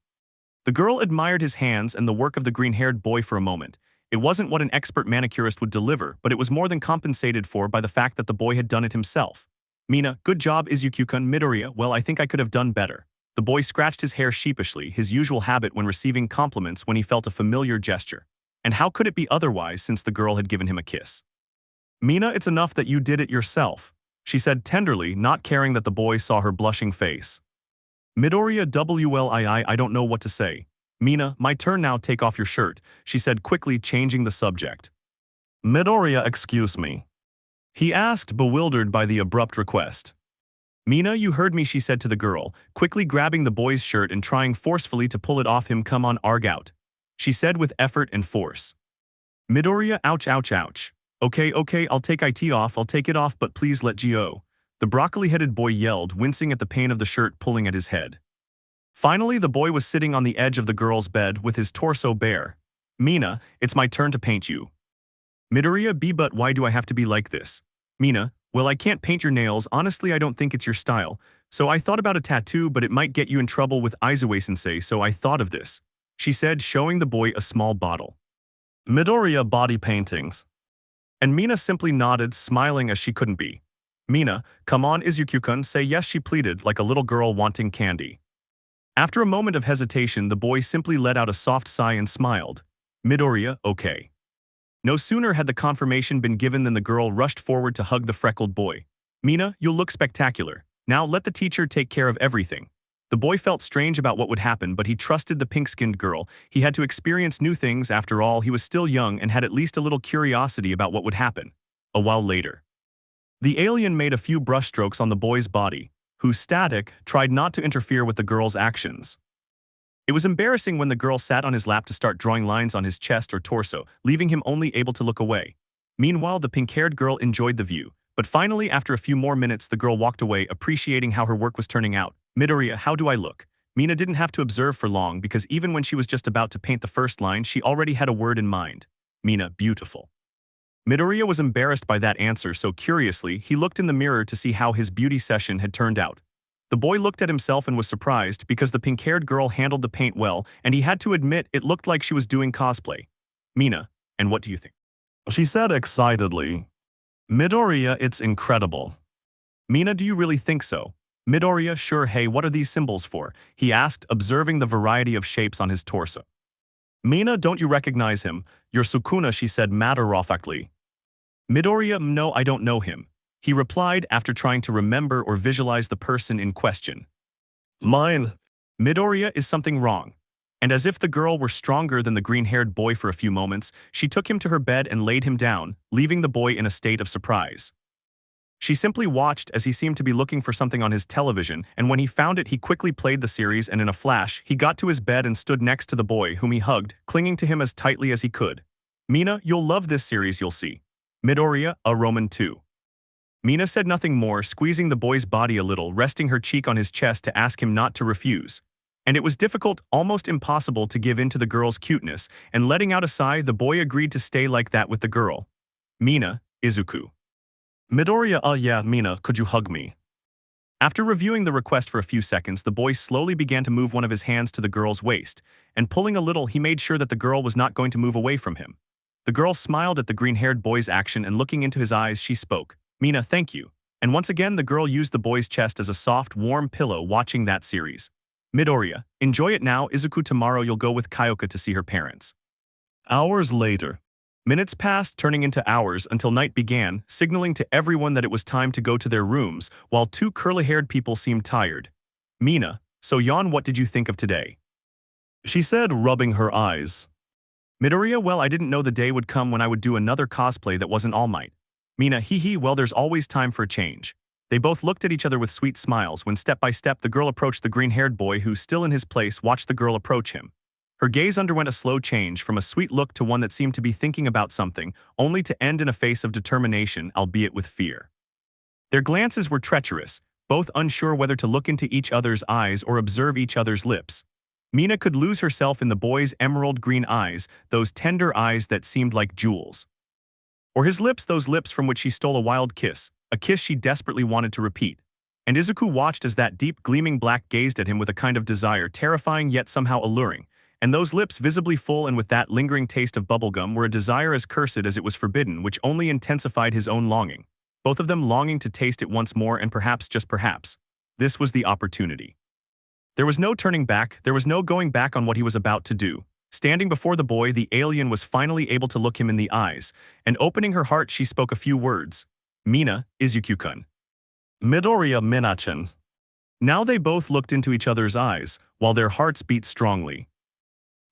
The girl admired his hands and the work of the green-haired boy for a moment. It wasn't what an expert manicurist would deliver, but it was more than compensated for by the fact that the boy had done it himself. Mina, good job, Izuku-kun. Midoriya, well, I think I could have done better. The boy scratched his hair sheepishly, his usual habit when receiving compliments when he felt a familiar gesture. And how could it be otherwise since the girl had given him a kiss? Mina, it's enough that you did it yourself, she said tenderly, not caring that the boy saw her blushing face. Midoriya, WLII, I don't know what to say. Mina, my turn now, take off your shirt, she said quickly, changing the subject. Midoriya, excuse me, he asked, bewildered by the abrupt request. Mina, you heard me, she said to the girl, quickly grabbing the boy's shirt and trying forcefully to pull it off him. Come on, arg out, she said with effort and force. Midoriya, ouch, ouch, ouch. Okay, I'll take it off, I'll take it off, but please let go. The broccoli-headed boy yelled, wincing at the pain of the shirt pulling at his head. Finally, the boy was sitting on the edge of the girl's bed with his torso bare. Mina, it's my turn to paint you. Midoriya, but why do I have to be like this? Mina, well, I can't paint your nails, honestly I don't think it's your style, so I thought about a tattoo, but it might get you in trouble with Aizawa-sensei, so I thought of this, she said, showing the boy a small bottle. Midoriya, body paintings. And Mina simply nodded, smiling as she couldn't be. Mina, come on Izuku-kun, say yes, she pleaded, like a little girl wanting candy. After a moment of hesitation, the boy simply let out a soft sigh and smiled. Midoriya, okay. No sooner had the confirmation been given than the girl rushed forward to hug the freckled boy. Mina, you'll look spectacular. Now let the teacher take care of everything. The boy felt strange about what would happen, but he trusted the pink-skinned girl. He had to experience new things, after all, he was still young and had at least a little curiosity about what would happen. A while later. The alien made a few brushstrokes on the boy's body, who, static, tried not to interfere with the girl's actions. It was embarrassing when the girl sat on his lap to start drawing lines on his chest or torso, leaving him only able to look away. Meanwhile, the pink-haired girl enjoyed the view, but finally, after a few more minutes, the girl walked away, appreciating how her work was turning out. Midoriya, how do I look? Mina didn't have to observe for long because even when she was just about to paint the first line, she already had a word in mind. Mina, beautiful. Midoriya was embarrassed by that answer, so curiously, he looked in the mirror to see how his beauty session had turned out. The boy looked at himself and was surprised because the pink-haired girl handled the paint well, and he had to admit it looked like she was doing cosplay. Mina, and what do you think? She said excitedly. Midoriya, it's incredible. Mina, do you really think so? Midoriya, sure. Hey, what are these symbols for? He asked, observing the variety of shapes on his torso. Mina, don't you recognize him? Your Sukuna, she said matter-of-factly. Midoriya, no, I don't know him, he replied after trying to remember or visualize the person in question. Mine. Midoriya, is something wrong? And as if the girl were stronger than the green-haired boy for a few moments, she took him to her bed and laid him down, leaving the boy in a state of surprise. She simply watched as he seemed to be looking for something on his television, and when he found it, he quickly played the series, and in a flash, he got to his bed and stood next to the boy, whom he hugged, clinging to him as tightly as he could. Mina, you'll love this series, you'll see. Midoriya, a Roman 2. Mina said nothing more, squeezing the boy's body a little, resting her cheek on his chest to ask him not to refuse. And it was difficult, almost impossible, to give in to the girl's cuteness, and letting out a sigh, the boy agreed to stay like that with the girl. Mina, Izuku. Midoriya, yeah, Mina, could you hug me? After reviewing the request for a few seconds, the boy slowly began to move one of his hands to the girl's waist, and pulling a little, he made sure that the girl was not going to move away from him. The girl smiled at the green-haired boy's action, and looking into his eyes, she spoke, Mina, thank you. And once again, the girl used the boy's chest as a soft, warm pillow watching that series. Midoriya, enjoy it now. Izuku, tomorrow you'll go with Kyoka to see her parents. Hours later. Minutes passed, turning into hours, until night began, signaling to everyone that it was time to go to their rooms, while two curly-haired people seemed tired. Mina, so Yon, what did you think of today? She said, rubbing her eyes. Midoriya, well, I didn't know the day would come when I would do another cosplay that wasn't Almight. Mina, hee, well, there's always time for a change. They both looked at each other with sweet smiles when step by step the girl approached the green-haired boy who, still in his place, watched the girl approach him. Her gaze underwent a slow change from a sweet look to one that seemed to be thinking about something, only to end in a face of determination, albeit with fear. Their glances were treacherous, both unsure whether to look into each other's eyes or observe each other's lips. Mina could lose herself in the boy's emerald green eyes, those tender eyes that seemed like jewels. Or his lips, those lips from which she stole a wild kiss, a kiss she desperately wanted to repeat. And Izuku watched as that deep, gleaming black gazed at him with a kind of desire, terrifying yet somehow alluring. And those lips, visibly full and with that lingering taste of bubblegum, were a desire as cursed as it was forbidden, which only intensified his own longing. Both of them longing to taste it once more, and perhaps, just perhaps, this was the opportunity. There was no turning back, there was no going back on what he was about to do. Standing before the boy, the alien was finally able to look him in the eyes, and opening her heart, she spoke a few words. Mina, Izuku-kun. Midoriya, Mina-chan. Now they both looked into each other's eyes, while their hearts beat strongly.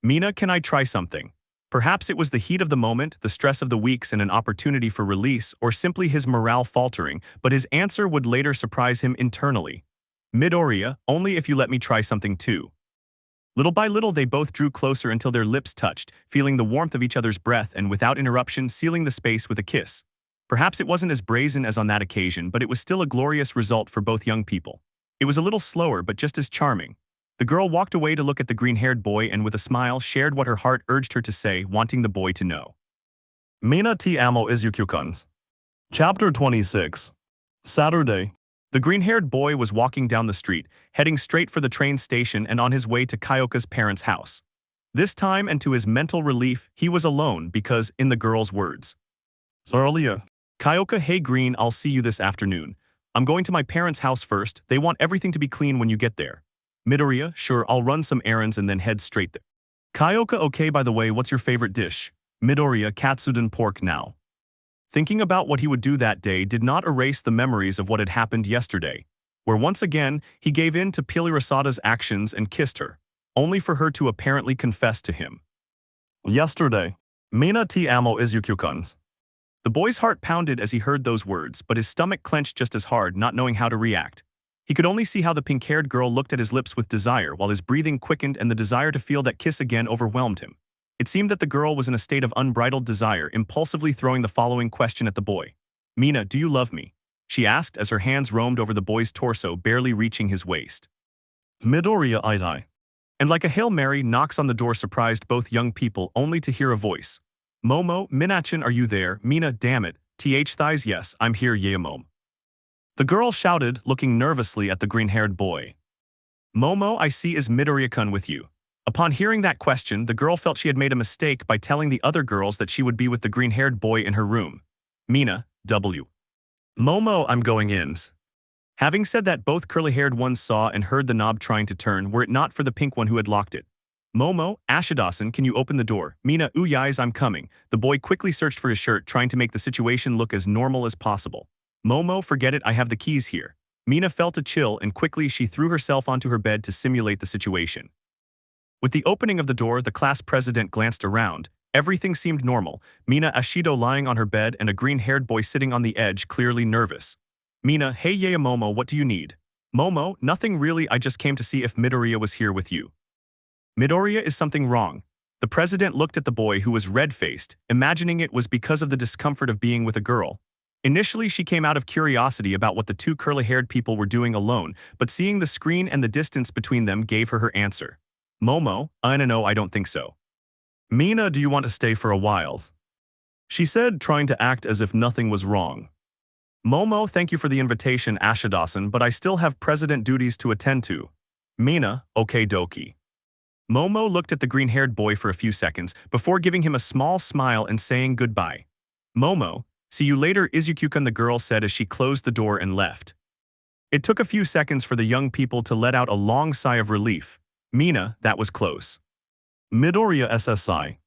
Mina, can I try something? Perhaps it was the heat of the moment, the stress of the weeks, and an opportunity for release, or simply his morale faltering, but his answer would later surprise him internally. Midoriya, only if you let me try something too. Little by little they both drew closer until their lips touched, feeling the warmth of each other's breath and without interruption sealing the space with a kiss. Perhaps it wasn't as brazen as on that occasion, but it was still a glorious result for both young people. It was a little slower, but just as charming. The girl walked away to look at the green-haired boy and with a smile shared what her heart urged her to say, wanting the boy to know. Mina T. Amo Izuku-kun. Chapter 26. Saturday. The green-haired boy was walking down the street, heading straight for the train station and on his way to Kyoka's parents' house. This time, and to his mental relief, he was alone because, in the girl's words, earlier, Kyoka, hey Green, I'll see you this afternoon. I'm going to my parents' house first, they want everything to be clean when you get there. Midoriya, sure, I'll run some errands and then head straight there. Kyoka, okay, by the way, what's your favorite dish? Midoriya, katsudon pork now. Thinking about what he would do that day did not erase the memories of what had happened yesterday, where once again he gave in to Uraraka's actions and kissed her, only for her to apparently confess to him. Yesterday. Mina T. Amo Izuku-kun. The boy's heart pounded as he heard those words, but his stomach clenched just as hard, not knowing how to react. He could only see how the pink-haired girl looked at his lips with desire, while his breathing quickened and the desire to feel that kiss again overwhelmed him. It seemed that the girl was in a state of unbridled desire, impulsively throwing the following question at the boy. Mina, do you love me? She asked as her hands roamed over the boy's torso, barely reaching his waist. Midoriya, I. And like a Hail Mary, knocks on the door surprised both young people only to hear a voice. Momo, Minachin, are you there? Mina, damn it. Thighs, yes, I'm here, Mom. The girl shouted, looking nervously at the green-haired boy. Momo, I see is Midoriya-kun with you. Upon hearing that question, the girl felt she had made a mistake by telling the other girls that she would be with the green-haired boy in her room. Mina, W. Momo, I'm going in. Having said that, both curly-haired ones saw and heard the knob trying to turn, were it not for the pink one who had locked it. Momo, Ashidasan, can you open the door? Mina, ooh yais, I'm coming. The boy quickly searched for his shirt, trying to make the situation look as normal as possible. Momo, forget it, I have the keys here. Mina felt a chill and quickly she threw herself onto her bed to simulate the situation. With the opening of the door, the class president glanced around. Everything seemed normal. Mina Ashido lying on her bed and a green-haired boy sitting on the edge, clearly nervous. Mina, hey yeah Momo, what do you need? Momo, nothing really, I just came to see if Midoriya was here with you. Midoriya, is something wrong? The president looked at the boy who was red-faced, imagining it was because of the discomfort of being with a girl. Initially, she came out of curiosity about what the two curly-haired people were doing alone, but seeing the screen and the distance between them gave her her answer. Momo, no, I don't think so. Mina, do you want to stay for a while? She said, trying to act as if nothing was wrong. Momo, thank you for the invitation, Ashidasan, but I still have president duties to attend to. Mina, okay dokie. Momo looked at the green-haired boy for a few seconds before giving him a small smile and saying goodbye. Momo, see you later, Izuku-kun, the girl said as she closed the door and left. It took a few seconds for the young people to let out a long sigh of relief. Mina, that was close. Midoriya SSI.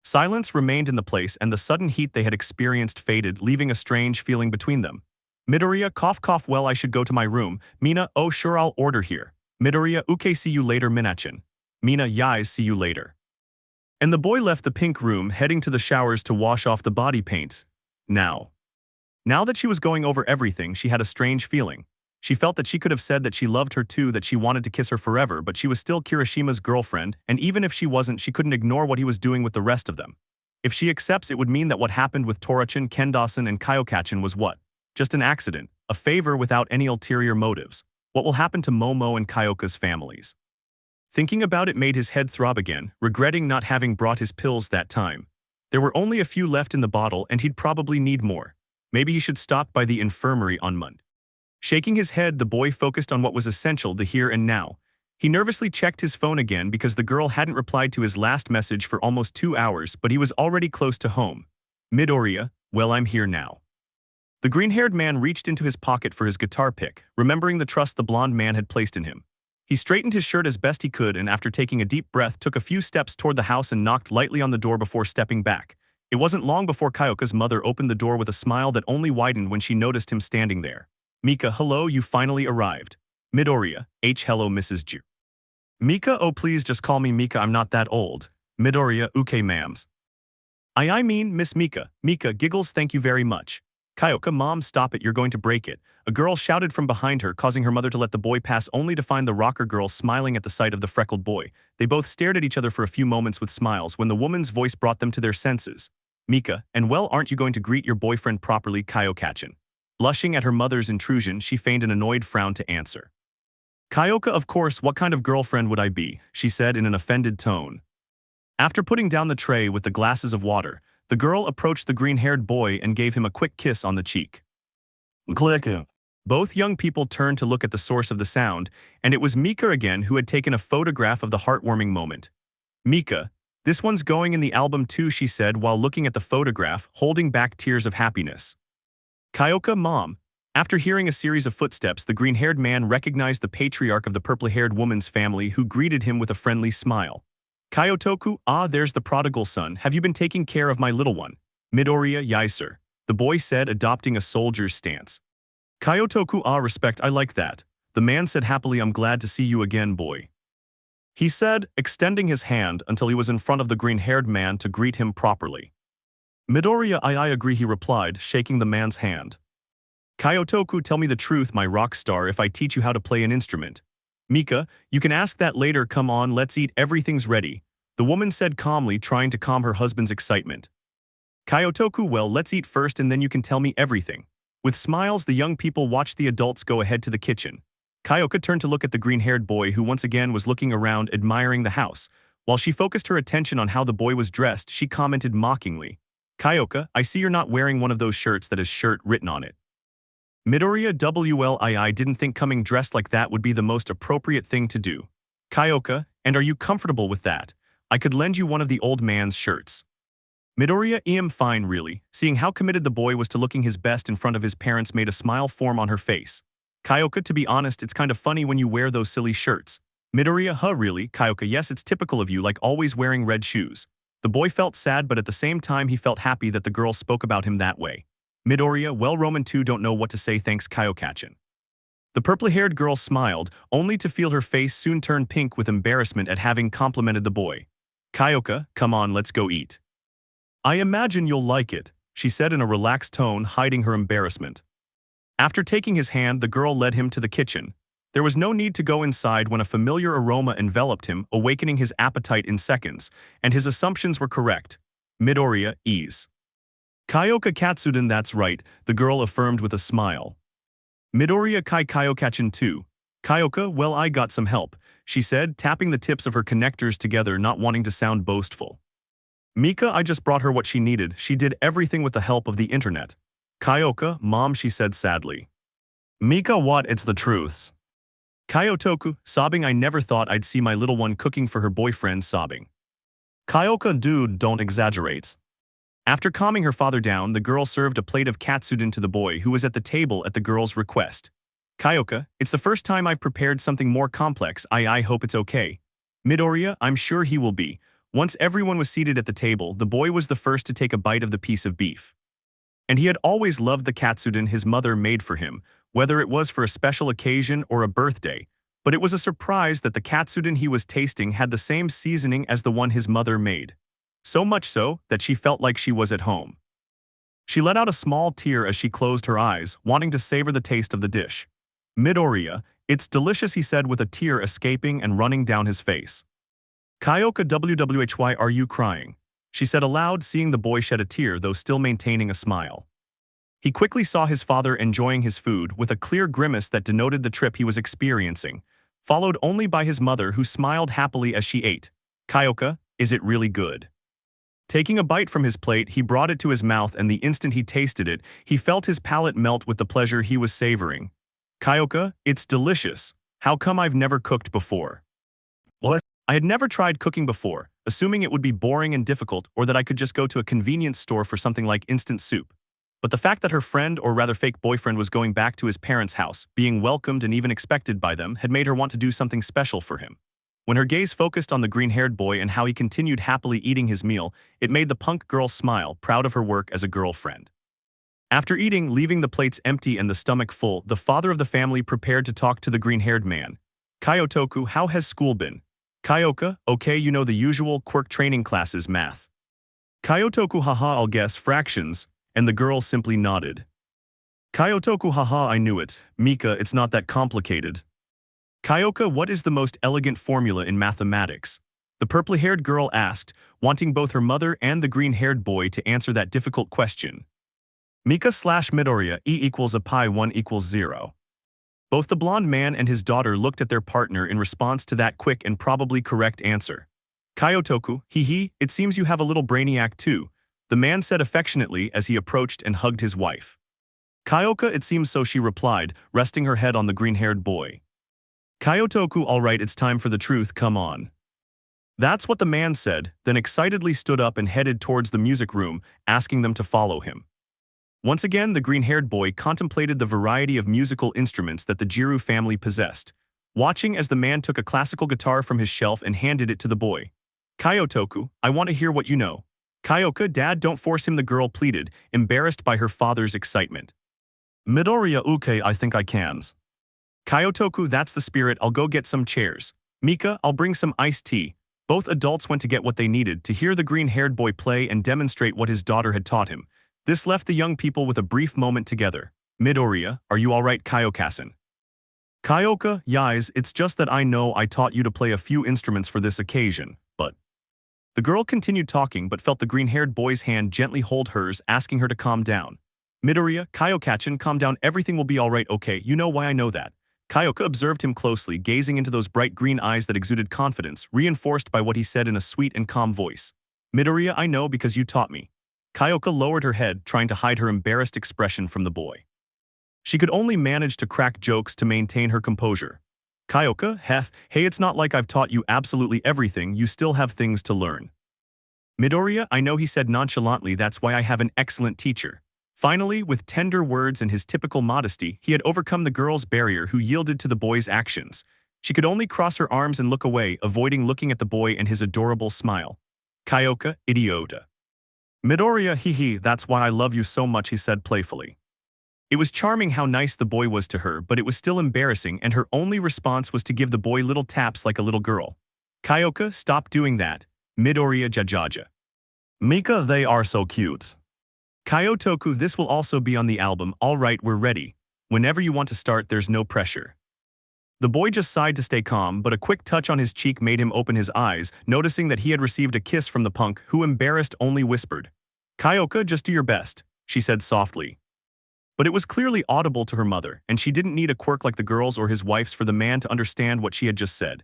Silence remained in the place and the sudden heat they had experienced faded, leaving a strange feeling between them. Midoriya, cough cough, well I should go to my room. Mina, oh sure, I'll order here. Midoriya, okay, see you later, Minachin. Mina, yais, see you later. And the boy left the pink room, heading to the showers to wash off the body paint. Now that she was going over everything, she had a strange feeling. She felt that she could have said that she loved her too, that she wanted to kiss her forever, but she was still Kirishima's girlfriend, and even if she wasn't, she couldn't ignore what he was doing with the rest of them. If she accepts, it would mean that what happened with Torachin, Kendasan, and Kayokachin was what? Just an accident, a favor without any ulterior motives. What will happen to Momo and Kyoka's families? Thinking about it made his head throb again, regretting not having brought his pills that time. There were only a few left in the bottle and he'd probably need more. Maybe he should stop by the infirmary on Monday. Shaking his head, the boy focused on what was essential, the here and now. He nervously checked his phone again because the girl hadn't replied to his last message for almost 2 hours, but he was already close to home. Midoriya, well, I'm here now. The green-haired man reached into his pocket for his guitar pick, remembering the trust the blonde man had placed in him. He straightened his shirt as best he could and after taking a deep breath took a few steps toward the house and knocked lightly on the door before stepping back. It wasn't long before Kyoka's mother opened the door with a smile that only widened when she noticed him standing there. Mika, hello, you finally arrived. Midoriya, hello Mrs. Ju. Mika, oh please just call me Mika, I'm not that old. Midoriya, okay ma'ams. I mean, Miss Mika. Mika giggles, thank you very much. Kyoka, mom, stop it, you're going to break it. A girl shouted from behind her, causing her mother to let the boy pass only to find the rocker girl smiling at the sight of the freckled boy. They both stared at each other for a few moments with smiles when the woman's voice brought them to their senses. Mika, and well, aren't you going to greet your boyfriend properly, Kayokachin? Blushing at her mother's intrusion, she feigned an annoyed frown to answer. Kyoka, of course, what kind of girlfriend would I be? She said in an offended tone. After putting down the tray with the glasses of water, the girl approached the green-haired boy and gave him a quick kiss on the cheek. Click. Both young people turned to look at the source of the sound, and it was Mika again who had taken a photograph of the heartwarming moment. Mika, this one's going in the album too, she said while looking at the photograph, holding back tears of happiness. Kyoka, mom. After hearing a series of footsteps, the green-haired man recognized the patriarch of the purple-haired woman's family who greeted him with a friendly smile. Kyotoku, ah, there's the prodigal son. Have you been taking care of my little one? Midoriya, yai sir. The boy said, adopting a soldier's stance. Kyotoku, ah, respect, I like that. The man said happily, I'm glad to see you again, boy. He said, extending his hand until he was in front of the green-haired man to greet him properly. Midoriya, I agree, he replied, shaking the man's hand. Kyotoku, tell me the truth, my rock star, if I teach you how to play an instrument. Mika, you can ask that later, come on, let's eat, everything's ready. The woman said calmly, trying to calm her husband's excitement. Kyotoku, well, let's eat first and then you can tell me everything. With smiles, the young people watched the adults go ahead to the kitchen. Kyoka turned to look at the green-haired boy who once again was looking around, admiring the house. While she focused her attention on how the boy was dressed, she commented mockingly. Kyoka, I see you're not wearing one of those shirts that has shirt written on it. Midoriya WLII didn't think coming dressed like that would be the most appropriate thing to do. Kyoka, and are you comfortable with that? I could lend you one of the old man's shirts. Midoriya, fine really. Seeing how committed the boy was to looking his best in front of his parents made a smile form on her face. Kyoka, to be honest, it's kind of funny when you wear those silly shirts. Midoriya, huh really? Kyoka, yes, it's typical of you, like always wearing red shoes. The boy felt sad, but at the same time he felt happy that the girl spoke about him that way. Midoriya, well, Roman too don't know what to say, thanks Kayokachin. The purple-haired girl smiled, only to feel her face soon turn pink with embarrassment at having complimented the boy. Kyoka, come on, let's go eat. I imagine you'll like it, she said in a relaxed tone, hiding her embarrassment. After taking his hand, the girl led him to the kitchen. There was no need to go inside when a familiar aroma enveloped him, awakening his appetite in seconds, and his assumptions were correct. Midoriya, ease. Kyoka Katsuden, that's right, the girl affirmed with a smile. Midoriya kai Kyokachin too. Kyoka, well, I got some help, she said, tapping the tips of her connectors together, not wanting to sound boastful. Mika, I just brought her what she needed. She did everything with the help of the internet. Kyoka, Mom, she said sadly. Mika, what? It's the truth. Kyotoku, sobbing, I never thought I'd see my little one cooking for her boyfriend, sobbing. Kyoka, dude, don't exaggerate. After calming her father down, the girl served a plate of katsudon to the boy who was at the table at the girl's request. Kyoka, it's the first time I've prepared something more complex. I hope it's okay. Midoriya, I'm sure he will be. Once everyone was seated at the table, the boy was the first to take a bite of the piece of beef. And he had always loved the katsudon his mother made for him, whether it was for a special occasion or a birthday. But it was a surprise that the katsudon he was tasting had the same seasoning as the one his mother made. So much so that she felt like she was at home. She let out a small tear as she closed her eyes, wanting to savor the taste of the dish. Midoriya, it's delicious, he said with a tear escaping and running down his face. Kyoka, why are you crying? She said aloud, seeing the boy shed a tear though still maintaining a smile. He quickly saw his father enjoying his food with a clear grimace that denoted the trip he was experiencing, followed only by his mother who smiled happily as she ate. Kyoka, is it really good? Taking a bite from his plate, he brought it to his mouth, and the instant he tasted it, he felt his palate melt with the pleasure he was savoring. Kyoka, it's delicious. How come I've never cooked before? What? I had never tried cooking before, assuming it would be boring and difficult or that I could just go to a convenience store for something like instant soup. But the fact that her friend, or rather fake boyfriend, was going back to his parents' house, being welcomed and even expected by them, had made her want to do something special for him. When her gaze focused on the green-haired boy and how he continued happily eating his meal, it made the punk girl smile, proud of her work as a girlfriend. After eating, leaving the plates empty and the stomach full, the father of the family prepared to talk to the green-haired man. Kyotoku, how has school been? Kyoka, okay, you know the usual Quirk training classes, math. Kyotoku, haha, I'll guess fractions, and the girl simply nodded. Kyotoku, haha, I knew it. Mika, it's not that complicated. Kyoka, what is the most elegant formula in mathematics? The purple-haired girl asked, wanting both her mother and the green-haired boy to answer that difficult question. Mika/Midoriya, E = pi 1 = 0. Both the blonde man and his daughter looked at their partner in response to that quick and probably correct answer. Kyotoku, hee, it seems you have a little brainiac too, the man said affectionately as he approached and hugged his wife. Kyoka, it seems so, she replied, resting her head on the green-haired boy. Kyotoku, all right, it's time for the truth, come on. That's what the man said, then excitedly stood up and headed towards the music room, asking them to follow him. Once again, the green-haired boy contemplated the variety of musical instruments that the Jiru family possessed, watching as the man took a classical guitar from his shelf and handed it to the boy. Kyotoku, I want to hear what you know. Kyoka, Dad, don't force him, the girl pleaded, embarrassed by her father's excitement. Midoriya, okay, I think I can. Kyotoku, that's the spirit, I'll go get some chairs. Mika, I'll bring some iced tea. Both adults went to get what they needed to hear the green-haired boy play and demonstrate what his daughter had taught him. This left the young people with a brief moment together. Midoriya, are you alright, Kyoka-san? Kyoka, yais, it's just that I know I taught you to play a few instruments for this occasion, but... The girl continued talking but felt the green-haired boy's hand gently hold hers, asking her to calm down. Midoriya, Kyoka-chan, calm down, everything will be alright, okay, you know why I know that. Kyoka observed him closely, gazing into those bright green eyes that exuded confidence, reinforced by what he said in a sweet and calm voice. Midoriya, I know because you taught me. Kyoka lowered her head, trying to hide her embarrassed expression from the boy. She could only manage to crack jokes to maintain her composure. Kyoka, hey, it's not like I've taught you absolutely everything, you still have things to learn. Midoriya, I know, he said nonchalantly, that's why I have an excellent teacher. Finally, with tender words and his typical modesty, he had overcome the girl's barrier who yielded to the boy's actions. She could only cross her arms and look away, avoiding looking at the boy and his adorable smile. Kyoka, idiota. Midoriya, hee, that's why I love you so much, he said playfully. It was charming how nice the boy was to her, but it was still embarrassing, and her only response was to give the boy little taps like a little girl. Kyoka, stop doing that. Midoriya, jajaja. Mika, they are so cute. Kyotoku, this will also be on the album, alright, we're ready. Whenever you want to start, there's no pressure. The boy just sighed to stay calm, but a quick touch on his cheek made him open his eyes, noticing that he had received a kiss from the punk, who, embarrassed, only whispered. Kyoka, just do your best, she said softly. But it was clearly audible to her mother, and she didn't need a quirk like the girls or his wife's for the man to understand what she had just said.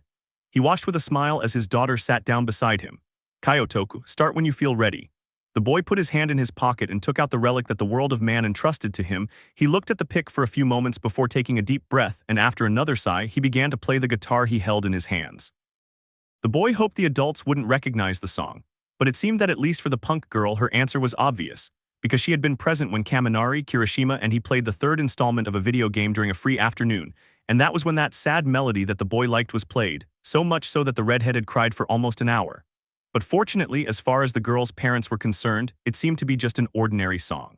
He watched with a smile as his daughter sat down beside him. Kyotoku, start when you feel ready. The boy put his hand in his pocket and took out the relic that the world of man entrusted to him. He looked at the pick for a few moments before taking a deep breath, and after another sigh, he began to play the guitar he held in his hands. The boy hoped the adults wouldn't recognize the song, but it seemed that at least for the punk girl her answer was obvious, because she had been present when Kaminari, Kirishima, and he played the third installment of a video game during a free afternoon, and that was when that sad melody that the boy liked was played, so much so that the redhead had cried for almost an hour. But fortunately, as far as the girl's parents were concerned, it seemed to be just an ordinary song.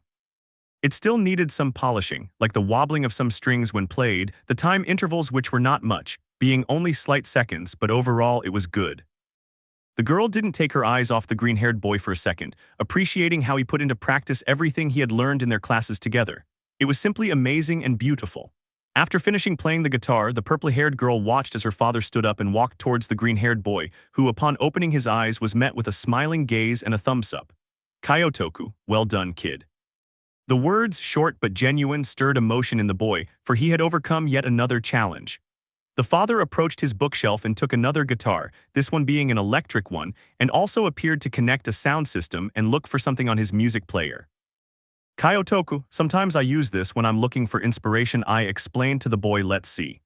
It still needed some polishing, like the wobbling of some strings when played, the time intervals which were not much, being only slight seconds, but overall it was good. The girl didn't take her eyes off the green-haired boy for a second, appreciating how he put into practice everything he had learned in their classes together. It was simply amazing and beautiful. After finishing playing the guitar, the purple-haired girl watched as her father stood up and walked towards the green-haired boy, who, upon opening his eyes, was met with a smiling gaze and a thumbs-up. Kyotoku, well done, kid. The words, short but genuine, stirred emotion in the boy, for he had overcome yet another challenge. The father approached his bookshelf and took another guitar, this one being an electric one, and also appeared to connect a sound system and look for something on his music player. Kyotoku, sometimes I use this when I'm looking for inspiration, I explained to the boy. Let's see.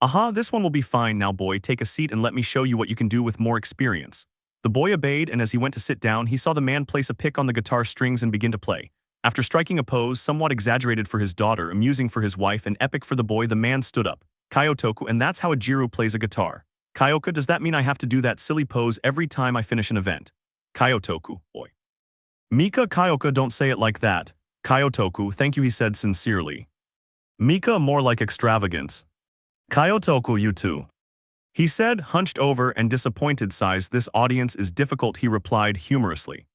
Aha, this one will be fine now, boy, take a seat and let me show you what you can do with more experience. The boy obeyed, and as he went to sit down, he saw the man place a pick on the guitar strings and begin to play. After striking a pose, somewhat exaggerated for his daughter, amusing for his wife, and epic for the boy, the man stood up. Kyotoku, and that's how a Jiro plays a guitar. Kyoka, does that mean I have to do that silly pose every time I finish an event? Kyotoku, boy. Mika, Kyoka, don't say it like that. Kyotoku, thank you, he said sincerely. Mika, more like extravagance. Kyotoku, you too. He said, hunched over and disappointed sighs. This audience is difficult, he replied humorously.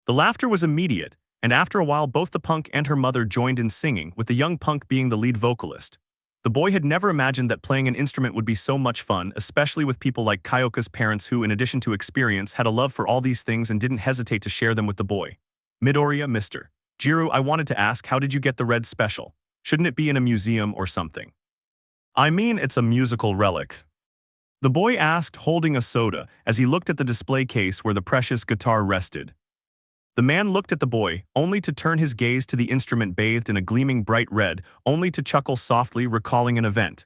The laughter was immediate, and after a while both the punk and her mother joined in singing, with the young punk being the lead vocalist. The boy had never imagined that playing an instrument would be so much fun, especially with people like Kyoka's parents who, in addition to experience, had a love for all these things and didn't hesitate to share them with the boy. Midoriya, Mr. Jiro, I wanted to ask, how did you get the red special? Shouldn't it be in a museum or something? I mean, it's a musical relic. The boy asked, holding a soda, as he looked at the display case where the precious guitar rested. The man looked at the boy, only to turn his gaze to the instrument bathed in a gleaming bright red, only to chuckle softly, recalling an event.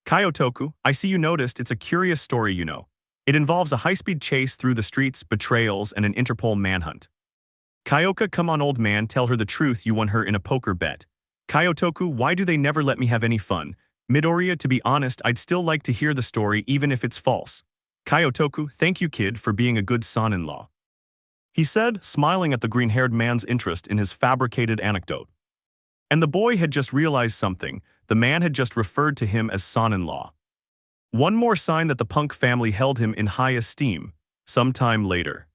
Kyotoku, I see you noticed, it's a curious story, you know. It involves a high-speed chase through the streets, betrayals, and an Interpol manhunt. Kyoka, come on old man, tell her the truth, you won her in a poker bet. Kyotoku, why do they never let me have any fun? Midoriya, to be honest, I'd still like to hear the story even if it's false. Kyotoku, thank you kid for being a good son-in-law. He said, smiling at the green-haired man's interest in his fabricated anecdote. And the boy had just realized something. The man had just referred to him as son-in-law. One more sign that the punk family held him in high esteem. Sometime later,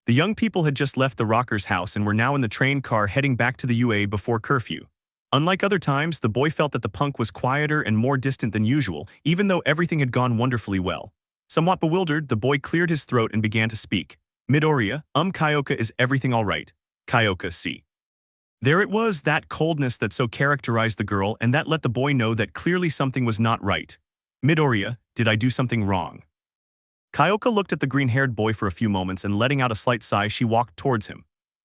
the young people had just left the Rocker's house and were now in the train car heading back to the UA before curfew. Unlike other times, the boy felt that the punk was quieter and more distant than usual, even though everything had gone wonderfully well. Somewhat bewildered, the boy cleared his throat and began to speak. Midoriya, Kyoka, is everything all right? Kyoka, see. There it was, that coldness that so characterized the girl, and that let the boy know that clearly something was not right. Midoriya, did I do something wrong? Kyoka looked at the green-haired boy for a few moments and letting out a slight sigh, she walked towards him.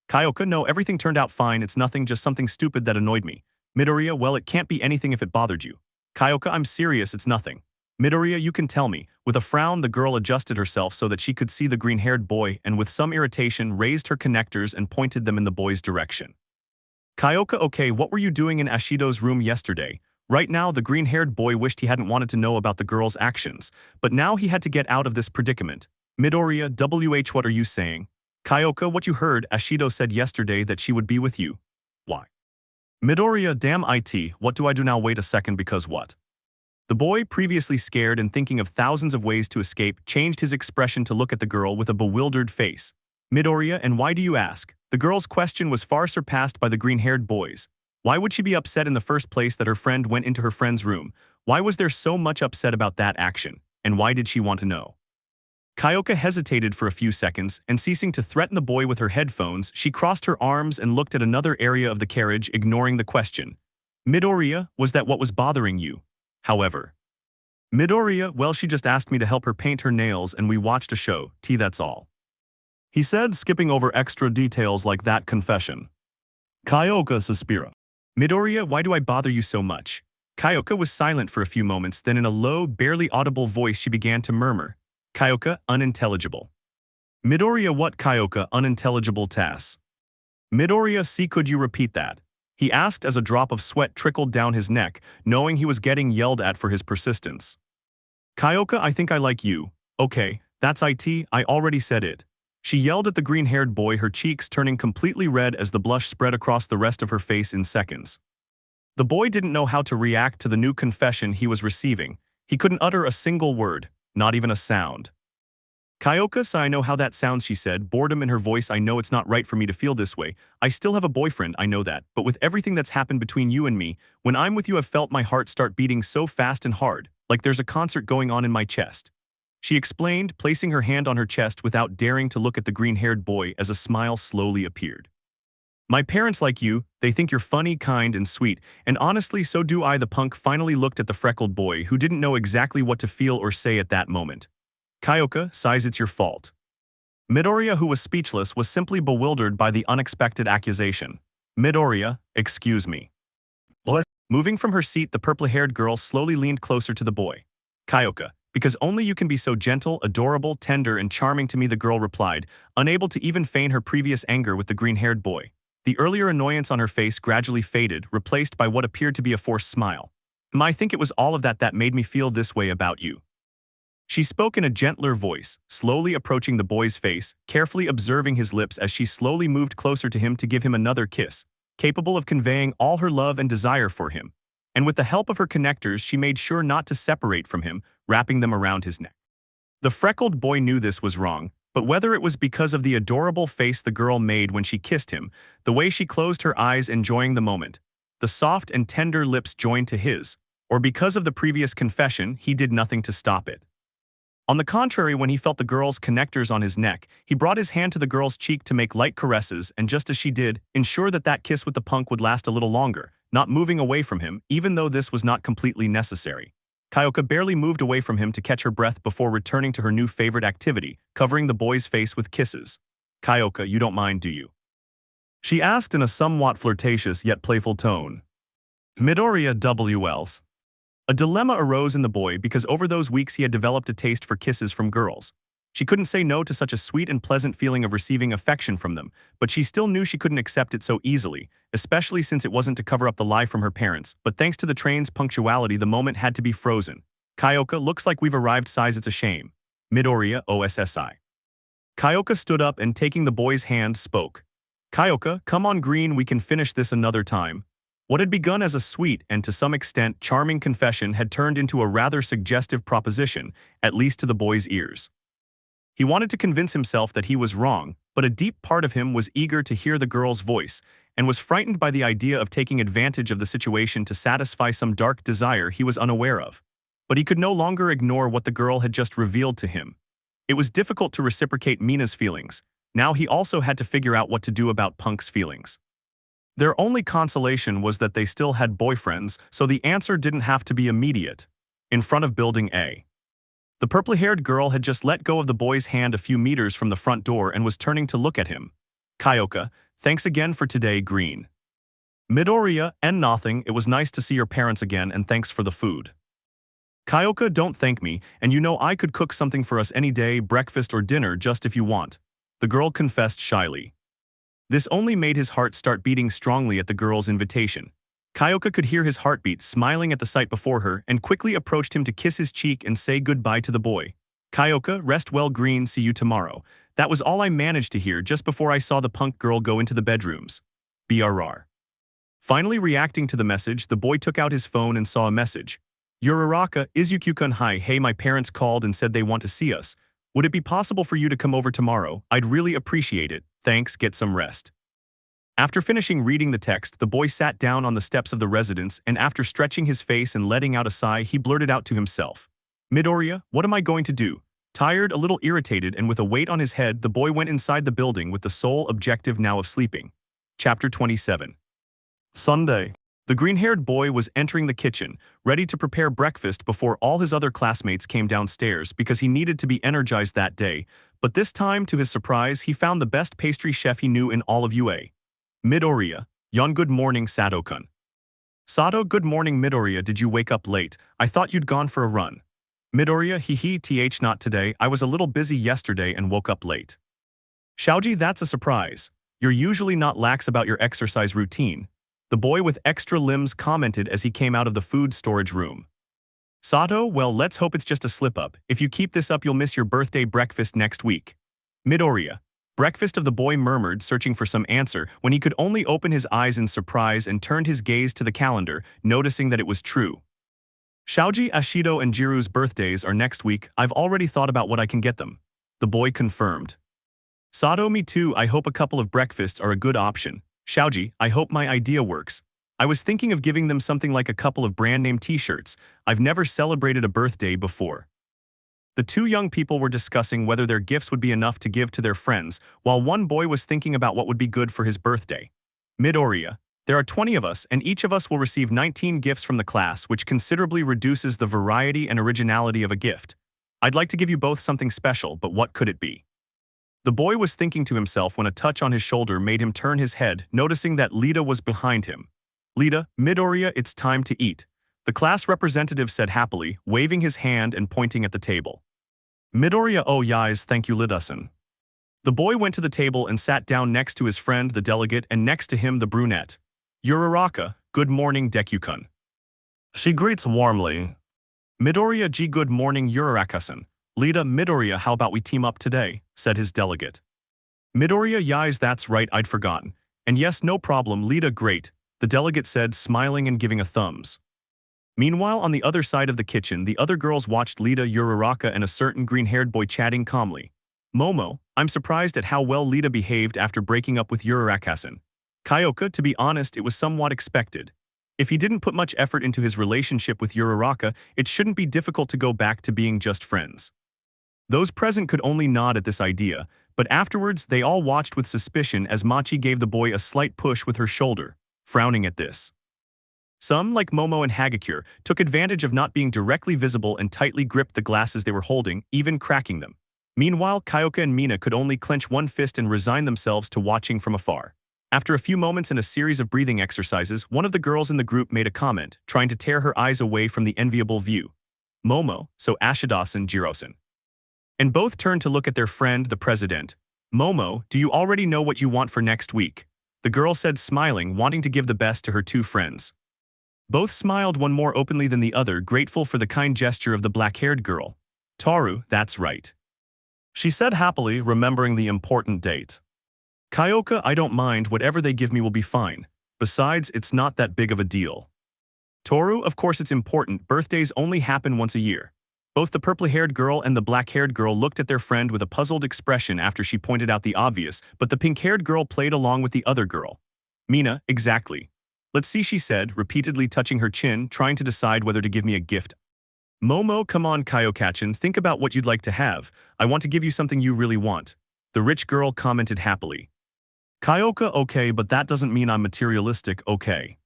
Kyoka, no, everything turned out fine, it's nothing, just something stupid that annoyed me. Midoriya, well, it can't be anything if it bothered you. Kyoka, I'm serious, it's nothing. Midoriya, you can tell me. With a frown, the girl adjusted herself so that she could see the green-haired boy and with some irritation raised her connectors and pointed them in the boy's direction. Kyoka, okay, what were you doing in Ashido's room yesterday? Right now, the green-haired boy wished he hadn't wanted to know about the girl's actions, but now he had to get out of this predicament. Midoriya, WH, what are you saying? Kyoka, what you heard, Ashido said yesterday that she would be with you. Why? Midoriya, damn it, what do I do now? Wait a second, because what? The boy, previously scared and thinking of thousands of ways to escape, changed his expression to look at the girl with a bewildered face. Midoriya, and why do you ask? The girl's question was far surpassed by the green-haired boy's. Why would she be upset in the first place that her friend went into her friend's room? Why was there so much upset about that action? And why did she want to know? Kyoka hesitated for a few seconds, and ceasing to threaten the boy with her headphones, she crossed her arms and looked at another area of the carriage, ignoring the question. Midoriya, was that what was bothering you? However. Midoriya, well, she just asked me to help her paint her nails and we watched a show, that's all. He said, skipping over extra details like that confession. Kyoka suspira. Midoriya, why do I bother you so much? Kyoka was silent for a few moments, then in a low, barely audible voice she began to murmur. Kyoka, unintelligible. Midoriya, what? Kyoka, unintelligible tas. Midoriya, see, could you repeat that? He asked as a drop of sweat trickled down his neck, knowing he was getting yelled at for his persistence. Kyoka, I think I like you. Okay, that's it, I already said it. She yelled at the green-haired boy, her cheeks turning completely red as the blush spread across the rest of her face in seconds. The boy didn't know how to react to the new confession he was receiving. He couldn't utter a single word, not even a sound. Kyoka, so I know how that sounds, she said, boredom in her voice. I know it's not right for me to feel this way. I still have a boyfriend, I know that, but with everything that's happened between you and me, when I'm with you I've felt my heart start beating so fast and hard, like there's a concert going on in my chest. She explained, placing her hand on her chest without daring to look at the green-haired boy as a smile slowly appeared. My parents like you, they think you're funny, kind, and sweet, and honestly so do I. The punk finally looked at the freckled boy who didn't know exactly what to feel or say at that moment. Kyoka, sighs, it's your fault. Midoriya, who was speechless, was simply bewildered by the unexpected accusation. Midoriya, excuse me. What? Moving from her seat, the purple-haired girl slowly leaned closer to the boy. Kyoka, because only you can be so gentle, adorable, tender, and charming to me, the girl replied, unable to even feign her previous anger with the green-haired boy. The earlier annoyance on her face gradually faded, replaced by what appeared to be a forced smile. I think it was all of that made me feel this way about you. She spoke in a gentler voice, slowly approaching the boy's face, carefully observing his lips as she slowly moved closer to him to give him another kiss, capable of conveying all her love and desire for him. And with the help of her connectors, she made sure not to separate from him, wrapping them around his neck. The freckled boy knew this was wrong, but whether it was because of the adorable face the girl made when she kissed him, the way she closed her eyes enjoying the moment, the soft and tender lips joined to his, or because of the previous confession, he did nothing to stop it. On the contrary, when he felt the girl's connectors on his neck, he brought his hand to the girl's cheek to make light caresses, and just as she did, ensure that kiss with the punk would last a little longer, not moving away from him, even though this was not completely necessary. Kyoka barely moved away from him to catch her breath before returning to her new favorite activity, covering the boy's face with kisses. Kyoka, you don't mind, do you? She asked in a somewhat flirtatious yet playful tone. Midoriya WLs. A dilemma arose in the boy because over those weeks he had developed a taste for kisses from girls. She couldn't say no to such a sweet and pleasant feeling of receiving affection from them, but she still knew she couldn't accept it so easily, especially since it wasn't to cover up the lie from her parents, but thanks to the train's punctuality the moment had to be frozen. Kyoka, looks like we've arrived, sighs, it's a shame. Midoriya OSSI. Kyoka stood up and taking the boy's hand spoke. Kyoka, come on Green, we can finish this another time. What had begun as a sweet and to some extent charming confession had turned into a rather suggestive proposition, at least to the boy's ears. He wanted to convince himself that he was wrong, but a deep part of him was eager to hear the girl's voice, and was frightened by the idea of taking advantage of the situation to satisfy some dark desire he was unaware of. But he could no longer ignore what the girl had just revealed to him. It was difficult to reciprocate Mina's feelings. Now he also had to figure out what to do about Punk's feelings. Their only consolation was that they still had boyfriends, so the answer didn't have to be immediate. In front of Building A. The purple-haired girl had just let go of the boy's hand a few meters from the front door and was turning to look at him. Kyoka, thanks again for today, Green. Midoriya, and nothing, it was nice to see your parents again and thanks for the food. Kyoka, don't thank me, and you know I could cook something for us any day, breakfast or dinner, just if you want. The girl confessed shyly. This only made his heart start beating strongly at the girl's invitation. Kyoka could hear his heartbeat, smiling at the sight before her, and quickly approached him to kiss his cheek and say goodbye to the boy. Kyoka, rest well Green, see you tomorrow. That was all I managed to hear just before I saw the punk girl go into the bedrooms. BRR. Finally reacting to the message, the boy took out his phone and saw a message. Uraraka, Izuku-kun, hi, hey, my parents called and said they want to see us. Would it be possible for you to come over tomorrow? I'd really appreciate it. Thanks, get some rest. After finishing reading the text, the boy sat down on the steps of the residence and after stretching his face and letting out a sigh, he blurted out to himself. Midoriya, what am I going to do? Tired, a little irritated, and with a weight on his head, the boy went inside the building with the sole objective now of sleeping. Chapter 27. Sunday. The green-haired boy was entering the kitchen, ready to prepare breakfast before all his other classmates came downstairs because he needed to be energized that day, but this time, to his surprise, he found the best pastry chef he knew in all of UA. Midoriya. Yon, good morning, Sato-kun. Sato, good morning, Midoriya. Did you wake up late? I thought you'd gone for a run. Midoriya, th not today. I was a little busy yesterday and woke up late. Xiaoji, that's a surprise. You're usually not lax about your exercise routine. The boy with extra limbs commented as he came out of the food storage room. Sato, well, let's hope it's just a slip-up. If you keep this up, you'll miss your birthday breakfast next week. Midoriya. Breakfast of the boy murmured, searching for some answer, when he could only open his eyes in surprise and turned his gaze to the calendar, noticing that it was true. Xiaoji, Ashido, and Jiru's birthdays are next week. I've already thought about what I can get them. The boy confirmed. Sato, me too. I hope a couple of breakfasts are a good option. Xiaoji, I hope my idea works. I was thinking of giving them something like a couple of brand-name t-shirts. I've never celebrated a birthday before. The two young people were discussing whether their gifts would be enough to give to their friends, while one boy was thinking about what would be good for his birthday. Midoriya. There are 20 of us, and each of us will receive 19 gifts from the class, which considerably reduces the variety and originality of a gift. I'd like to give you both something special, but what could it be? The boy was thinking to himself when a touch on his shoulder made him turn his head, noticing that Lita was behind him. Lita, Midoriya, it's time to eat. The class representative said happily, waving his hand and pointing at the table. Midoriya, oh yes, thank you, Lita-san. The boy went to the table and sat down next to his friend, the delegate, and next to him, the brunette. Uraraka, good morning, Deku-kun. She greets warmly. Midoriya, gee, good morning, Uraraka-san. Lita, Midoriya, how about we team up today, said his delegate. Midoriya, yes, that's right, I'd forgotten. And yes, no problem, Lita, great, the delegate said, smiling and giving a thumbs. Meanwhile, on the other side of the kitchen, the other girls watched Lita, Uraraka, and a certain green-haired boy chatting calmly. Momo, I'm surprised at how well Lita behaved after breaking up with Uraraka-san. Kyoka, to be honest, it was somewhat expected. If he didn't put much effort into his relationship with Uraraka, it shouldn't be difficult to go back to being just friends. Those present could only nod at this idea, but afterwards they all watched with suspicion as Machi gave the boy a slight push with her shoulder, frowning at this. Some, like Momo and Hagakure, took advantage of not being directly visible and tightly gripped the glasses they were holding, even cracking them. Meanwhile, Kyoka and Mina could only clench one fist and resign themselves to watching from afar. After a few moments and a series of breathing exercises, one of the girls in the group made a comment, trying to tear her eyes away from the enviable view. Momo, so Ashidasan, Jirosan. And both turned to look at their friend, the president. Momo, do you already know what you want for next week? The girl said, smiling, wanting to give the best to her two friends. Both smiled, one more openly than the other, grateful for the kind gesture of the black-haired girl. Toru, that's right. She said happily, remembering the important date. Kyoka, I don't mind, whatever they give me will be fine. Besides, it's not that big of a deal. Toru, of course it's important, birthdays only happen once a year. Both the purple-haired girl and the black-haired girl looked at their friend with a puzzled expression after she pointed out the obvious, but the pink-haired girl played along with the other girl. Mina, exactly. Let's see, she said, repeatedly touching her chin, trying to decide whether to give me a gift. Momo, come on, Kyoka-chan, think about what you'd like to have. I want to give you something you really want. The rich girl commented happily. Kyoka, okay, but that doesn't mean I'm materialistic, okay.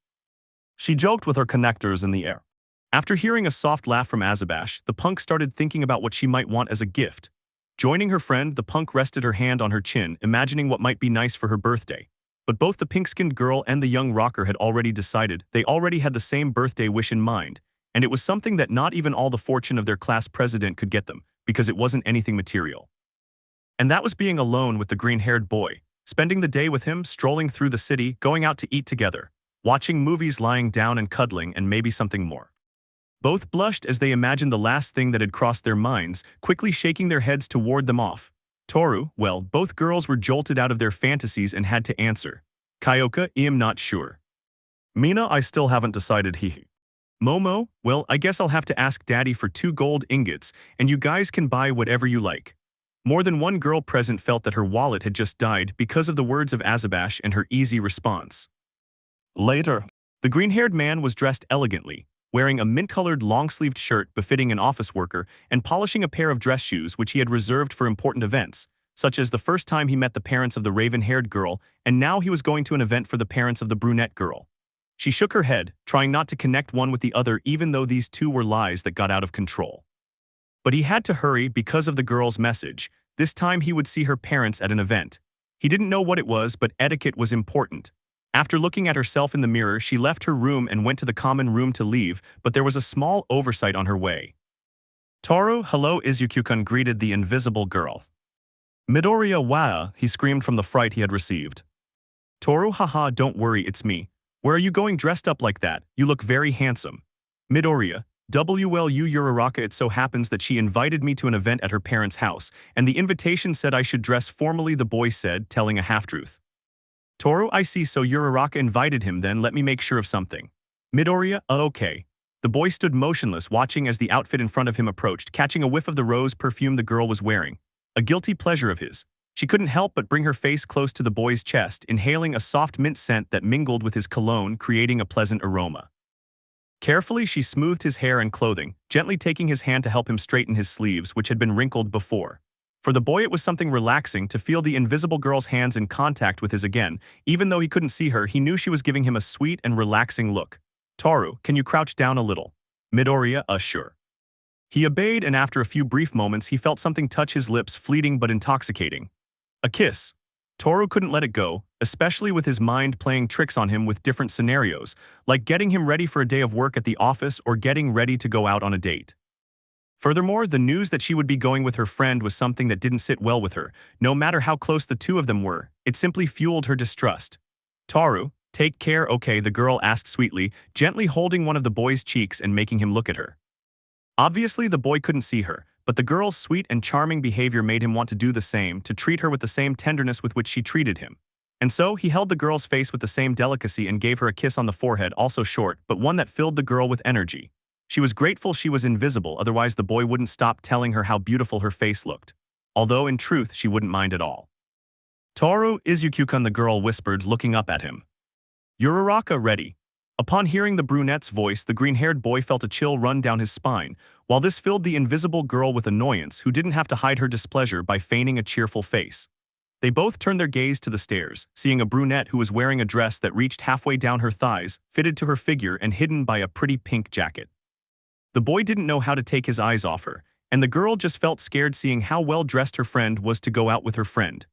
She joked with her connectors in the air. After hearing a soft laugh from Azabash, the punk started thinking about what she might want as a gift. Joining her friend, the punk rested her hand on her chin, imagining what might be nice for her birthday. But both the pink-skinned girl and the young rocker had already decided. They already had the same birthday wish in mind, and it was something that not even all the fortune of their class president could get them, because it wasn't anything material. And that was being alone with the green-haired boy, spending the day with him, strolling through the city, going out to eat together, watching movies, lying down and cuddling, and maybe something more. Both blushed as they imagined the last thing that had crossed their minds, quickly shaking their heads to ward them off. Toru, well, both girls were jolted out of their fantasies and had to answer. Kyoka, I'm not sure. Mina, I still haven't decided, hehe. Momo, well, I guess I'll have to ask Daddy for 2 gold ingots, and you guys can buy whatever you like. More than one girl present felt that her wallet had just died because of the words of Azabash and her easy response. Later, the green-haired man was dressed elegantly, wearing a mint-colored long-sleeved shirt befitting an office worker and polishing a pair of dress shoes which he had reserved for important events, such as the first time he met the parents of the raven-haired girl, and now he was going to an event for the parents of the brunette girl. She shook her head, trying not to connect one with the other even though these two were lies that got out of control. But he had to hurry because of the girl's message. This time he would see her parents at an event. He didn't know what it was, but etiquette was important. After looking at herself in the mirror, she left her room and went to the common room to leave, but there was a small oversight on her way. Toru, hello, Izuku-kun greeted the invisible girl. Midoriya, wow, he screamed from the fright he had received. Toru, haha, don't worry, it's me. Where are you going dressed up like that? You look very handsome. Midoriya, WLU Uraraka, it so happens that she invited me to an event at her parents' house, and the invitation said I should dress formally, the boy said, telling a half-truth. Toru, I see, so Uraraka invited him then, let me make sure of something. Midoriya, okay. The boy stood motionless, watching as the outfit in front of him approached, catching a whiff of the rose perfume the girl was wearing. A guilty pleasure of his. She couldn't help but bring her face close to the boy's chest, inhaling a soft mint scent that mingled with his cologne, creating a pleasant aroma. Carefully, she smoothed his hair and clothing, gently taking his hand to help him straighten his sleeves, which had been wrinkled before. For the boy, it was something relaxing to feel the invisible girl's hands in contact with his again. Even though he couldn't see her, he knew she was giving him a sweet and relaxing look. Toru, can you crouch down a little? Midoriya, sure. He obeyed, and after a few brief moments, he felt something touch his lips, fleeting but intoxicating. A kiss. Toru couldn't let it go, especially with his mind playing tricks on him with different scenarios, like getting him ready for a day of work at the office or getting ready to go out on a date. Furthermore, the news that she would be going with her friend was something that didn't sit well with her. No matter how close the two of them were, it simply fueled her distrust. Toru, take care, okay, the girl asked sweetly, gently holding one of the boy's cheeks and making him look at her. Obviously, the boy couldn't see her, but the girl's sweet and charming behavior made him want to do the same, to treat her with the same tenderness with which she treated him. And so, he held the girl's face with the same delicacy and gave her a kiss on the forehead, also short, but one that filled the girl with energy. She was grateful she was invisible, otherwise the boy wouldn't stop telling her how beautiful her face looked. Although in truth, she wouldn't mind at all. Toru, Izuku-kun, the girl whispered, looking up at him. Uraraka, ready. Upon hearing the brunette's voice, the green-haired boy felt a chill run down his spine, while this filled the invisible girl with annoyance, who didn't have to hide her displeasure by feigning a cheerful face. They both turned their gaze to the stairs, seeing a brunette who was wearing a dress that reached halfway down her thighs, fitted to her figure and hidden by a pretty pink jacket. The boy didn't know how to take his eyes off her, and the girl just felt scared seeing how well-dressed her friend was to go out with her friend.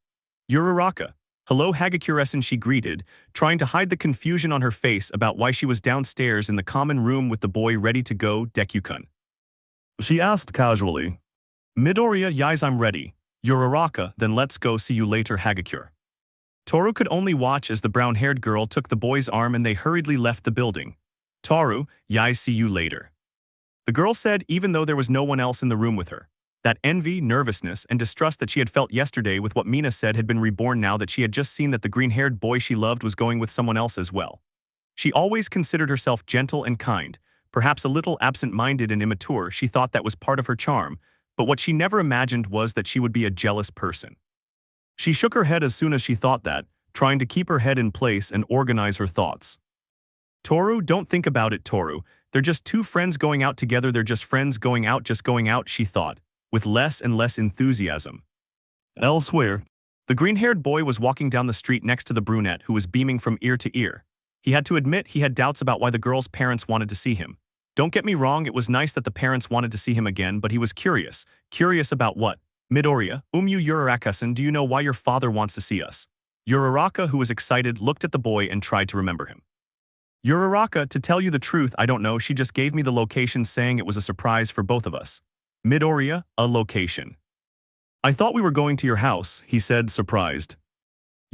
Uraraka. Hello, Hagakure, she greeted, trying to hide the confusion on her face about why she was downstairs in the common room with the boy ready to go, Deku-kun. She asked casually. Midoriya, yes, I'm ready. Uraraka, then let's go, see you later, Hagakure. Toru could only watch as the brown-haired girl took the boy's arm and they hurriedly left the building. Toru, yes, see you later. The girl said, even though there was no one else in the room with her. That envy, nervousness, and distrust that she had felt yesterday with what Mina said had been reborn now that she had just seen that the green-haired boy she loved was going with someone else as well. She always considered herself gentle and kind, perhaps a little absent-minded and immature. She thought that was part of her charm, but what she never imagined was that she would be a jealous person. She shook her head as soon as she thought that, trying to keep her head in place and organize her thoughts. Toru, don't think about it, Toru. They're just two friends going out together, they're just friends going out, she thought, with less and less enthusiasm. Elsewhere, the green-haired boy was walking down the street next to the brunette who was beaming from ear to ear. He had to admit he had doubts about why the girl's parents wanted to see him. Don't get me wrong, it was nice that the parents wanted to see him again, but he was curious. Curious about what? Midoriya, Uraraka-san, do you know why your father wants to see us? Uraraka, who was excited, looked at the boy and tried to remember him. Uraraka, to tell you the truth, I don't know, she just gave me the location saying it was a surprise for both of us. Midoriya, a location. I thought we were going to your house, he said, surprised.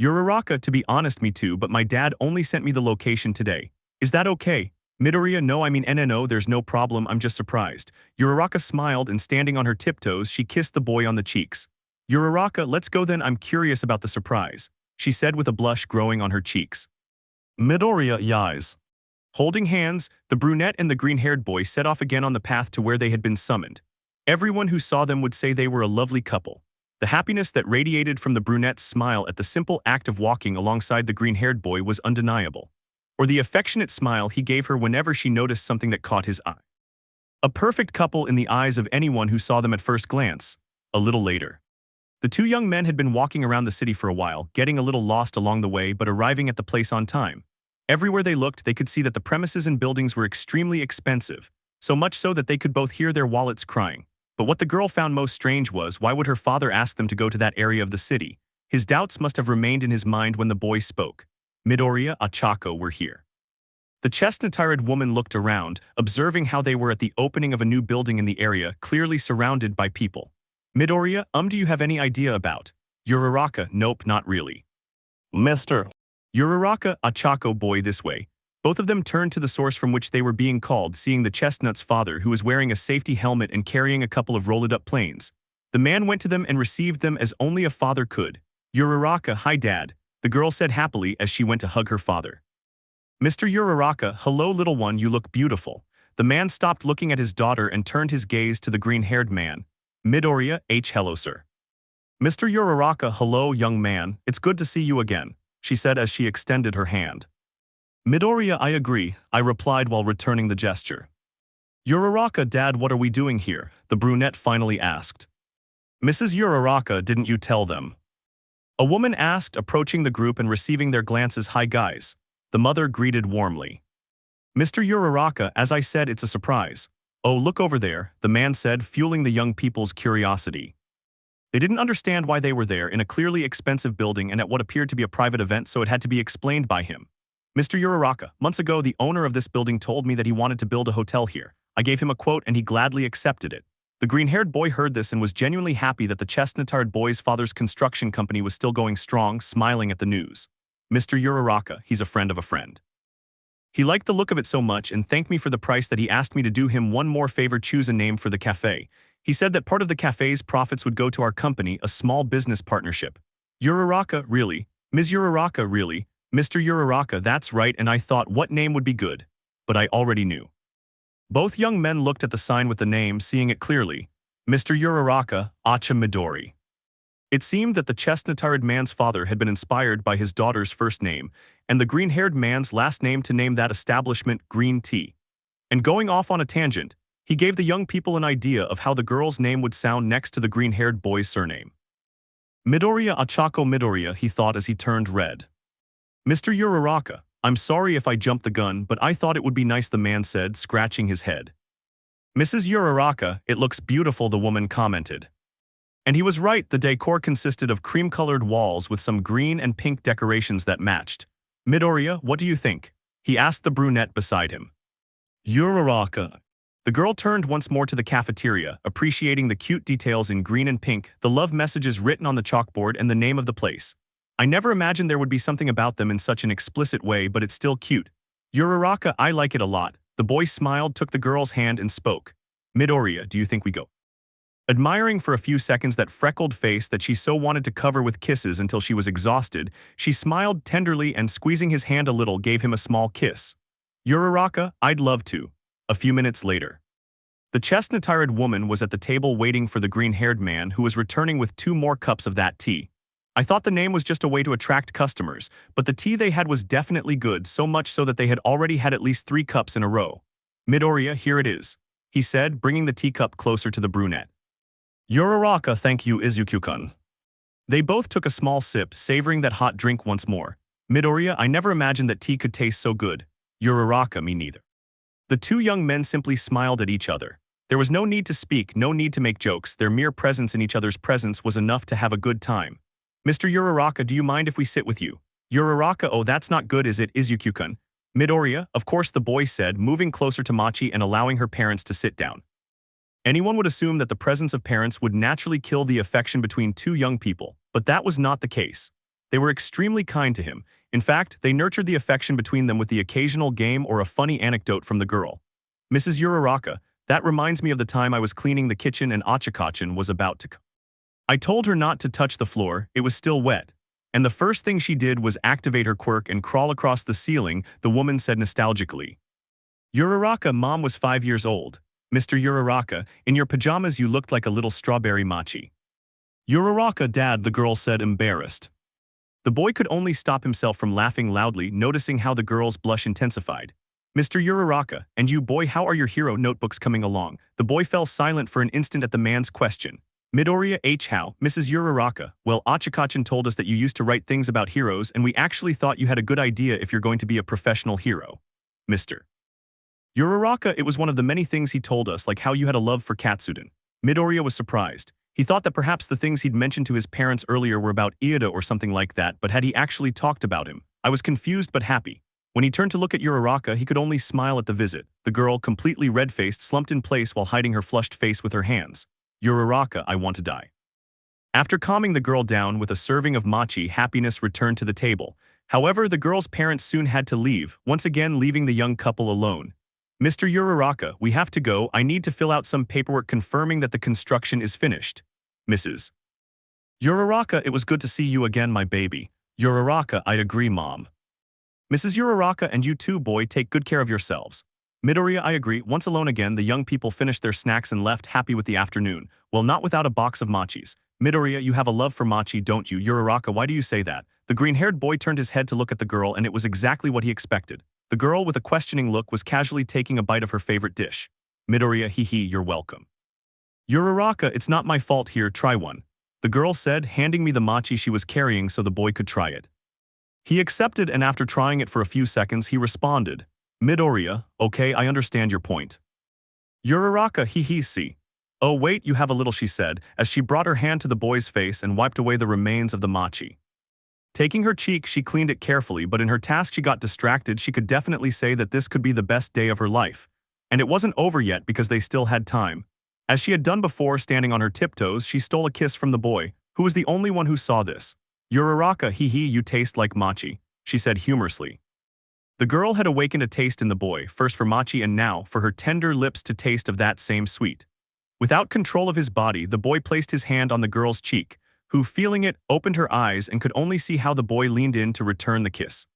Uraraka, to be honest, me too, but my dad only sent me the location today. Is that okay? Midoriya, no, no, there's no problem, I'm just surprised. Uraraka smiled and standing on her tiptoes, she kissed the boy on the cheeks. Uraraka, let's go then, I'm curious about the surprise, she said with a blush growing on her cheeks. Midoriya, yes. Holding hands, the brunette and the green-haired boy set off again on the path to where they had been summoned. Everyone who saw them would say they were a lovely couple. The happiness that radiated from the brunette's smile at the simple act of walking alongside the green-haired boy was undeniable. or the affectionate smile he gave her whenever she noticed something that caught his eye. A perfect couple in the eyes of anyone who saw them at first glance. A little later, the two young men had been walking around the city for a while, getting a little lost along the way but arriving at the place on time. Everywhere they looked, they could see that the premises and buildings were extremely expensive, so much so that they could both hear their wallets crying. But what the girl found most strange was, why would her father ask them to go to that area of the city? His doubts must have remained in his mind when the boy spoke. Midoriya, Ochako were here. The chestnut-haired woman looked around, observing how they were at the opening of a new building in the area, clearly surrounded by people. Midoriya, do you have any idea about? Uraraka, nope, not really. Mr. Uraraka, Ochako boy this way. Both of them turned to the source from which they were being called, seeing the chestnut's father who was wearing a safety helmet and carrying a couple of rolled-up planes. The man went to them and received them as only a father could. Uraraka, hi dad, the girl said happily as she went to hug her father. Mr. Uraraka, hello little one, you look beautiful. The man stopped looking at his daughter and turned his gaze to the green-haired man. Midoriya, hello sir. Mr. Uraraka, hello young man, it's good to see you again, she said as she extended her hand. Midoriya, I agree, I replied while returning the gesture. Uraraka, dad, what are we doing here? The brunette finally asked. Mrs. Uraraka, didn't you tell them? A woman asked, approaching the group and receiving their glances. Hi guys. The mother greeted warmly. Mr. Uraraka, as I said, it's a surprise. Oh, look over there, the man said, fueling the young people's curiosity. They didn't understand why they were there in a clearly expensive building and at what appeared to be a private event, so it had to be explained by him. Mr. Uraraka, months ago the owner of this building told me that he wanted to build a hotel here. I gave him a quote and he gladly accepted it. The green-haired boy heard this and was genuinely happy that the chestnut-haired boy's father's construction company was still going strong, smiling at the news. Mr. Uraraka, he's a friend of a friend. He liked the look of it so much and thanked me for the price that he asked me to do him one more favor, choose a name for the cafe. He said that part of the cafe's profits would go to our company, a small business partnership. Uraraka, really? Ms. Uraraka, really? Mr. Uraraka, that's right, and I thought what name would be good. But I already knew. Both young men looked at the sign with the name, seeing it clearly. Mr. Uraraka, Acha Midori. It seemed that the chestnut-haired man's father had been inspired by his daughter's first name, and the green-haired man's last name to name that establishment Green Tea. And going off on a tangent, he gave the young people an idea of how the girl's name would sound next to the green-haired boy's surname. Midoriya, Ochako Midoriya, he thought as he turned red. Mr. Uraraka, I'm sorry if I jumped the gun, but I thought it would be nice, the man said, scratching his head. Mrs. Uraraka, it looks beautiful, the woman commented. And he was right, the decor consisted of cream-colored walls with some green and pink decorations that matched. Midoriya, what do you think? He asked the brunette beside him. Uraraka. The girl turned once more to the cafeteria, appreciating the cute details in green and pink, the love messages written on the chalkboard and the name of the place. I never imagined there would be something about them in such an explicit way, but it's still cute. Uraraka, I like it a lot. The boy smiled, took the girl's hand and spoke. Midoriya, do you think we go? Admiring for a few seconds that freckled face that she so wanted to cover with kisses until she was exhausted, she smiled tenderly and squeezing his hand a little gave him a small kiss. Uraraka, I'd love to. A few minutes later. The chestnut-haired woman was at the table waiting for the green-haired man who was returning with 2 more cups of that tea. I thought the name was just a way to attract customers, but the tea they had was definitely good, so much so that they had already had at least 3 cups in a row. Midoriya, here it is, he said, bringing the teacup closer to the brunette. Uraraka, thank you, Izuku-kun. They both took a small sip, savoring that hot drink once more. Midoriya, I never imagined that tea could taste so good. Uraraka, me neither. The 2 young men simply smiled at each other. There was no need to speak, no need to make jokes, their mere presence in each other's presence was enough to have a good time. Mr. Uraraka, do you mind if we sit with you? Uraraka, oh that's not good, is it, Izuku-kun? Midoriya, of course, the boy said, moving closer to Machi and allowing her parents to sit down. Anyone would assume that the presence of parents would naturally kill the affection between 2 young people, but that was not the case. They were extremely kind to him. In fact, they nurtured the affection between them with the occasional game or a funny anecdote from the girl. Mrs. Uraraka, that reminds me of the time I was cleaning the kitchen and Ochako-chan was about to come. I told her not to touch the floor, it was still wet. And the first thing she did was activate her quirk and crawl across the ceiling, the woman said nostalgically. Uraraka, mom was 5 years old. Mr. Uraraka, in your pajamas you looked like a little strawberry Machi. Uraraka, dad, the girl said, embarrassed. The boy could only stop himself from laughing loudly, noticing how the girl's blush intensified. Mr. Uraraka, and you boy, how are your hero notebooks coming along? The boy fell silent for an instant at the man's question. Midoriya H. How, Mrs. Uraraka, well, Achikachan told us that you used to write things about heroes and we actually thought you had a good idea if you're going to be a professional hero. Mr. Uraraka, it was one of the many things he told us, like how you had a love for Katsuden. Midoriya was surprised. He thought that perhaps the things he'd mentioned to his parents earlier were about Ida or something like that, but had he actually talked about him? I was confused but happy. When he turned to look at Uraraka, he could only smile at the visit. The girl, completely red-faced, slumped in place while hiding her flushed face with her hands. Uraraka, I want to die. After calming the girl down with a serving of mochi, happiness returned to the table. However, the girl's parents soon had to leave, once again leaving the young couple alone. Mr. Uraraka, we have to go. I need to fill out some paperwork confirming that the construction is finished. Mrs. Uraraka, it was good to see you again, my baby. Uraraka, I agree, Mom. Mrs. Uraraka, and you too, boy, take good care of yourselves. Midoriya, I agree. Once alone again, the young people finished their snacks and left, happy with the afternoon. Well, not without a box of machis. Midoriya, you have a love for mochi, don't you? Uraraka, why do you say that? The green-haired boy turned his head to look at the girl, and it was exactly what he expected. The girl, with a questioning look, was casually taking a bite of her favorite dish. Midoriya, hee, you're welcome. Uraraka, it's not my fault here, try one. The girl said, handing me the mochi she was carrying so the boy could try it. He accepted, and after trying it for a few seconds, he responded, Midoriya, okay, I understand your point. Uraraka, hee, see. Oh wait, you have a little, she said, as she brought her hand to the boy's face and wiped away the remains of the mochi. Taking her cheek, she cleaned it carefully, but in her task she got distracted. She could definitely say that this could be the best day of her life. And it wasn't over yet because they still had time. As she had done before, standing on her tiptoes, she stole a kiss from the boy, who was the only one who saw this. Uraraka, hee, you taste like mochi, she said humorously. The girl had awakened a taste in the boy, first for mochi and now for her tender lips to taste of that same sweet. Without control of his body, the boy placed his hand on the girl's cheek, who, feeling it, opened her eyes and could only see how the boy leaned in to return the kiss.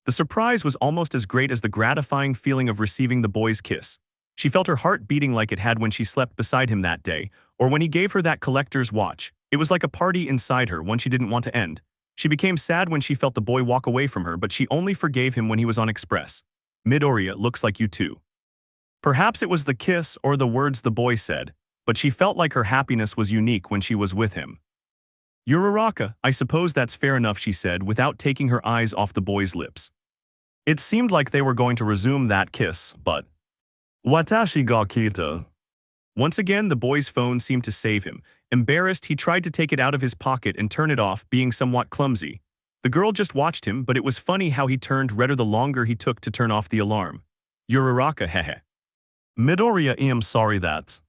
The surprise was almost as great as the gratifying feeling of receiving the boy's kiss. She felt her heart beating like it had when she slept beside him that day, or when he gave her that collector's watch. It was like a party inside her, one she didn't want to end. She became sad when she felt the boy walk away from her, but she only forgave him when he was on Express. Midoriya, looks like you too. Perhaps it was the kiss or the words the boy said, but she felt like her happiness was unique when she was with him. Uraraka, I suppose that's fair enough, she said, without taking her eyes off the boy's lips. It seemed like they were going to resume that kiss, but… Watashi ga kita. Once again, the boy's phone seemed to save him. Embarrassed, he tried to take it out of his pocket and turn it off, being somewhat clumsy. The girl just watched him, but it was funny how he turned redder the longer he took to turn off the alarm. Uraraka, hehe. Midoriya, I'm sorry that.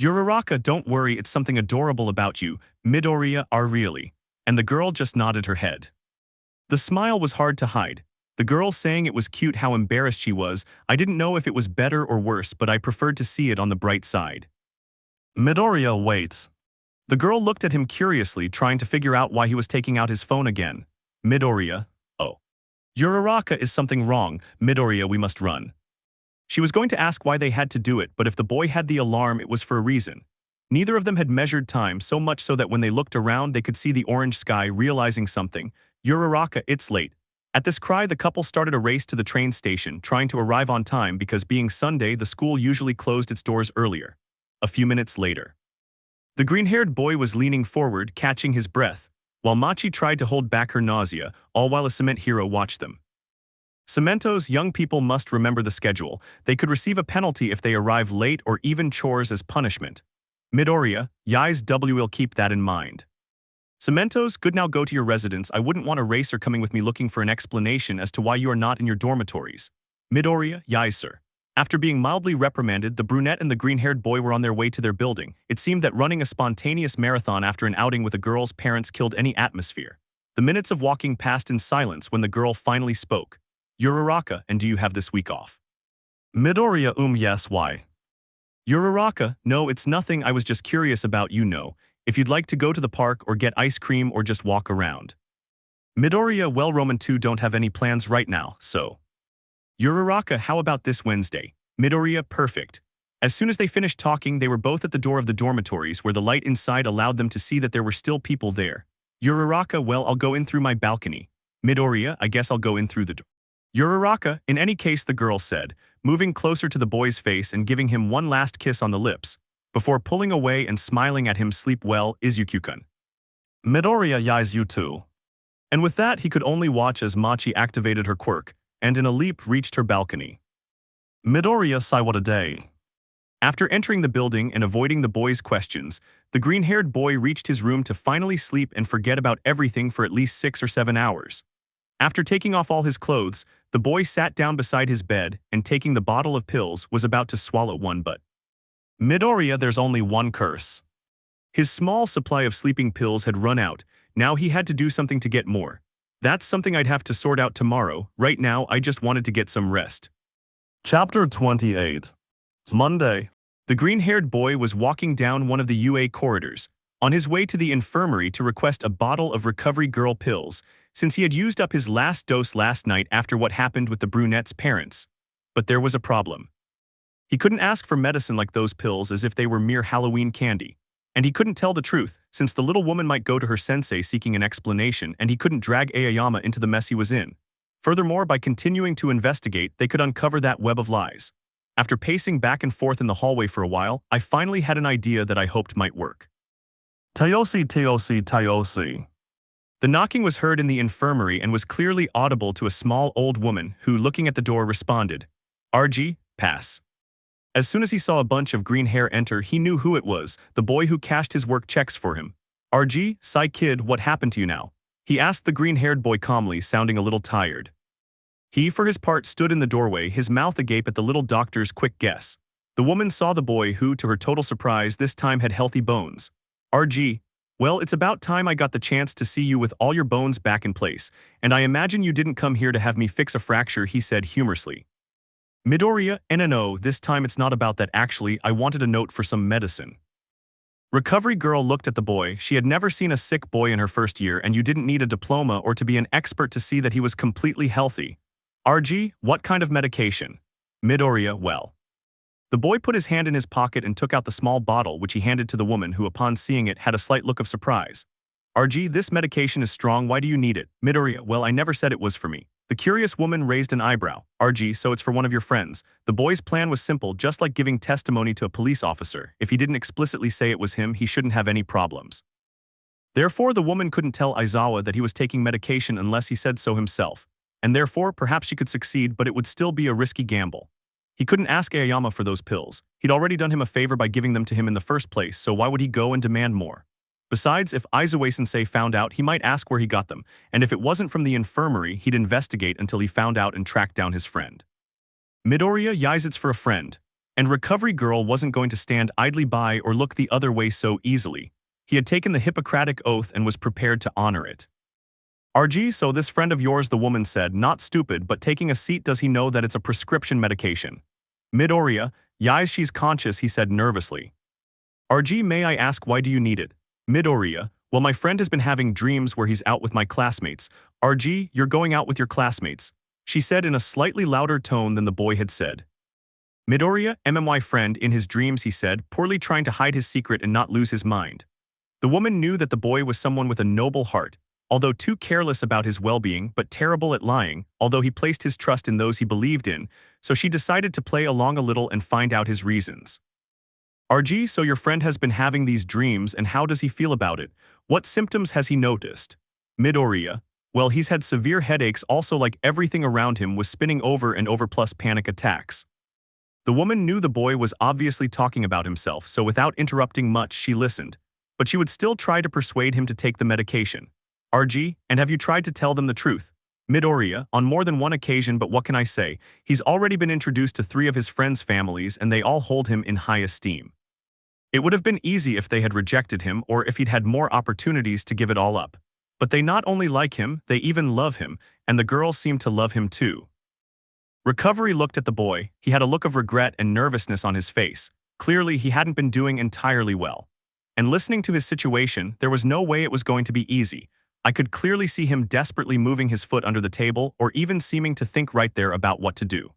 Uraraka, don't worry, it's something adorable about you. Midoriya, are really. And the girl just nodded her head. The smile was hard to hide. The girl saying it was cute how embarrassed she was. I didn't know if it was better or worse, but I preferred to see it on the bright side. Midoriya, wait. The girl looked at him curiously, trying to figure out why he was taking out his phone again. Midoriya, oh. Uraraka, is something wrong? Midoriya, we must run. She was going to ask why they had to do it, but if the boy had the alarm, it was for a reason. Neither of them had measured time, so much so that when they looked around, they could see the orange sky, realizing something. Uraraka, it's late. At this cry, the couple started a race to the train station, trying to arrive on time because being Sunday, the school usually closed its doors earlier. A few minutes later. The green-haired boy was leaning forward, catching his breath, while Machi tried to hold back her nausea, all while a cement hero watched them. Cemento's young people must remember the schedule. They could receive a penalty if they arrive late or even chores as punishment. Midoriya, Yai's will keep that in mind. Cementos, good, now go to your residence. I wouldn't want a racer coming with me looking for an explanation as to why you are not in your dormitories. Midoriya, Yai, sir. After being mildly reprimanded, the brunette and the green-haired boy were on their way to their building. It seemed that running a spontaneous marathon after an outing with a girl's parents killed any atmosphere. The minutes of walking passed in silence when the girl finally spoke. Uraraka, and do you have this week off? Midoriya, yes, why? Uraraka, no, it's nothing, I was just curious about if you'd like to go to the park or get ice cream or just walk around. Midoriya, well, Roman 2 don't have any plans right now, so. Uraraka, how about this Wednesday? Midoriya, perfect. As soon as they finished talking, they were both at the door of the dormitories where the light inside allowed them to see that there were still people there. Uraraka, well, I'll go in through my balcony. Midoriya, I guess I'll go in through the door. Uraraka, in any case, the girl said, moving closer to the boy's face and giving him one last kiss on the lips, before pulling away and smiling at him. Sleep well, Izuku-kun. Midoriya yais you too. And with that, he could only watch as Machi activated her quirk, and in a leap reached her balcony. Midoriya sigh, what a day. After entering the building and avoiding the boy's questions, the green-haired boy reached his room to finally sleep and forget about everything for at least 6 or 7 hours. After taking off all his clothes, the boy sat down beside his bed and, taking the bottle of pills, was about to swallow one, but Midoriya, there's only one curse. His small supply of sleeping pills had run out. Now he had to do something to get more. That's something I'd have to sort out tomorrow. Right now, I just wanted to get some rest. Chapter 28. It's Monday. The green-haired boy was walking down one of the UA corridors, on his way to the infirmary to request a bottle of Recovery Girl pills, since he had used up his last dose last night after what happened with the brunette's parents. But there was a problem. He couldn't ask for medicine like those pills as if they were mere Halloween candy. And he couldn't tell the truth, since the little woman might go to her sensei seeking an explanation, and he couldn't drag Aoyama into the mess he was in. Furthermore, by continuing to investigate, they could uncover that web of lies. After pacing back and forth in the hallway for a while, I finally had an idea that I hoped might work. Tayoshi, Tayoshi, Tayoshi. The knocking was heard in the infirmary and was clearly audible to a small old woman who, looking at the door, responded, RG, pass. As soon as he saw a bunch of green hair enter, he knew who it was, the boy who cashed his work checks for him. RG, Sai kid, what happened to you now? He asked the green-haired boy calmly, sounding a little tired. He, for his part, stood in the doorway, his mouth agape at the little doctor's quick guess. The woman saw the boy who, to her total surprise, this time had healthy bones. RG, well, it's about time I got the chance to see you with all your bones back in place, and I imagine you didn't come here to have me fix a fracture, he said humorously. Midoriya, no, this time it's not about that actually, I wanted a note for some medicine. Recovery Girl looked at the boy. She had never seen a sick boy in her first year, and you didn't need a diploma or to be an expert to see that he was completely healthy. RG, what kind of medication? Midoriya, well. The boy put his hand in his pocket and took out the small bottle, which he handed to the woman who, upon seeing it, had a slight look of surprise. RG, this medication is strong, why do you need it? Midoriya, well, I never said it was for me. The curious woman raised an eyebrow. RG, so it's for one of your friends. The boy's plan was simple, just like giving testimony to a police officer. If he didn't explicitly say it was him, he shouldn't have any problems. Therefore, the woman couldn't tell Aizawa that he was taking medication unless he said so himself. And therefore, perhaps she could succeed, but it would still be a risky gamble. He couldn't ask Aoyama for those pills. He'd already done him a favor by giving them to him in the first place, so why would he go and demand more? Besides, if Aizawa-sensei found out, he might ask where he got them, and if it wasn't from the infirmary, he'd investigate until he found out and tracked down his friend. Midoriya, yais, it's for a friend. And Recovery Girl wasn't going to stand idly by or look the other way so easily. He had taken the Hippocratic Oath and was prepared to honor it. RG, so this friend of yours, the woman said, not stupid, but taking a seat, does he know that it's a prescription medication? Midoriya, yais, she's conscious, he said nervously. RG, may I ask why do you need it? Midoriya, well, my friend has been having dreams where he's out with my classmates. RG, you're going out with your classmates, she said in a slightly louder tone than the boy had said. Midoriya, my friend, in his dreams, he said, poorly trying to hide his secret and not lose his mind. The woman knew that the boy was someone with a noble heart, although too careless about his well-being, but terrible at lying, although he placed his trust in those he believed in, so she decided to play along a little and find out his reasons. RG, so your friend has been having these dreams, and how does he feel about it? What symptoms has he noticed? Midoriya, well, he's had severe headaches, also like everything around him was spinning over and over, plus panic attacks. The woman knew the boy was obviously talking about himself, so without interrupting much, she listened. But she would still try to persuade him to take the medication. RG, and have you tried to tell them the truth? Midoriya, on more than one occasion, but what can I say? He's already been introduced to 3 of his friends' families, and they all hold him in high esteem. It would have been easy if they had rejected him or if he'd had more opportunities to give it all up. But they not only like him, they even love him, and the girls seem to love him too. Recovery looked at the boy. He had a look of regret and nervousness on his face. Clearly, he hadn't been doing entirely well. And listening to his situation, there was no way it was going to be easy. I could clearly see him desperately moving his foot under the table or even seeming to think right there about what to do.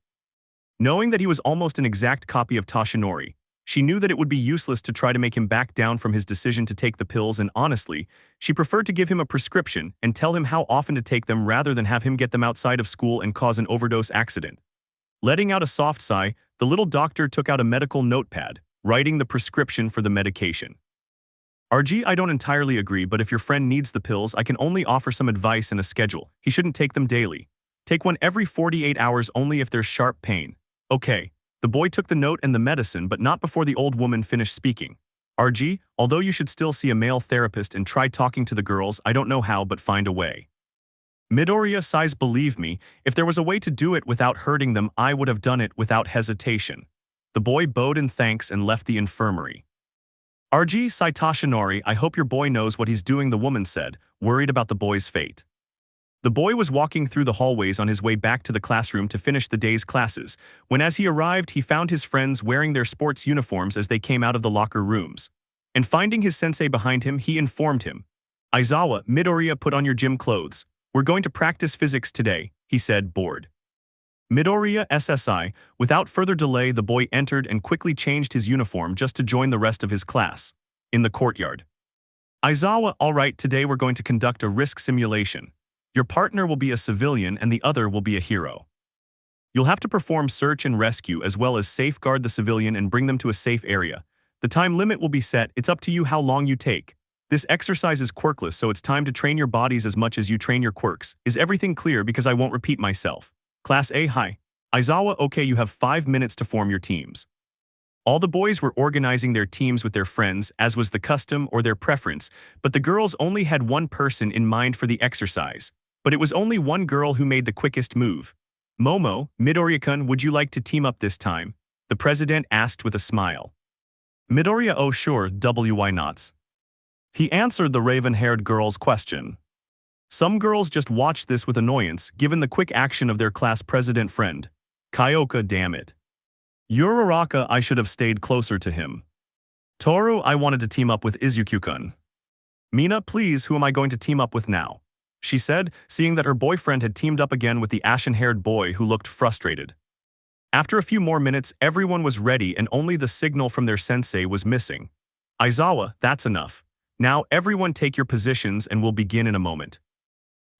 Knowing that he was almost an exact copy of Toshinori, She knew that it would be useless to try to make him back down from his decision to take the pills, and honestly, she preferred to give him a prescription and tell him how often to take them rather than have him get them outside of school and cause an overdose accident. Letting out a soft sigh, the little doctor took out a medical notepad, writing the prescription for the medication. RG, I don't entirely agree, but if your friend needs the pills, I can only offer some advice and a schedule. He shouldn't take them daily. Take one every 48 hours only if there's sharp pain. Okay. The boy took the note and the medicine, but not before the old woman finished speaking. RG, although you should still see a male therapist and try talking to the girls, I don't know how, but find a way. Midoriya sighs, believe me, if there was a way to do it without hurting them, I would have done it without hesitation. The boy bowed in thanks and left the infirmary. RG Saitashinori, I hope your boy knows what he's doing, the woman said, worried about the boy's fate. The boy was walking through the hallways on his way back to the classroom to finish the day's classes, when as he arrived he found his friends wearing their sports uniforms as they came out of the locker rooms. And finding his sensei behind him, he informed him. Aizawa, Midoriya, put on your gym clothes. We're going to practice physics today, he said, bored. Midoriya SSI, without further delay the boy entered and quickly changed his uniform just to join the rest of his class. In the courtyard. Aizawa, alright, today we're going to conduct a risk simulation. Your partner will be a civilian and the other will be a hero. You'll have to perform search and rescue as well as safeguard the civilian and bring them to a safe area. The time limit will be set, it's up to you how long you take. This exercise is quirkless, so it's time to train your bodies as much as you train your quirks. Is everything clear? Because I won't repeat myself. Class A, hi. Aizawa, okay, you have 5 minutes to form your teams. All the boys were organizing their teams with their friends, as was the custom or their preference, but the girls only had one person in mind for the exercise. But it was only one girl who made the quickest move. Momo, Midoriya-kun, would you like to team up this time? The president asked with a smile. Midoriya, oh sure, why not? He answered the raven-haired girl's question. Some girls just watched this with annoyance, given the quick action of their class president friend. Kyoka, damn it. Uraraka, I should have stayed closer to him. Toru, I wanted to team up with Izuku-kun. Mina, please, who am I going to team up with now? She said, seeing that her boyfriend had teamed up again with the ashen-haired boy who looked frustrated. After a few more minutes, everyone was ready and only the signal from their sensei was missing. Aizawa, that's enough. Now everyone take your positions and we'll begin in a moment.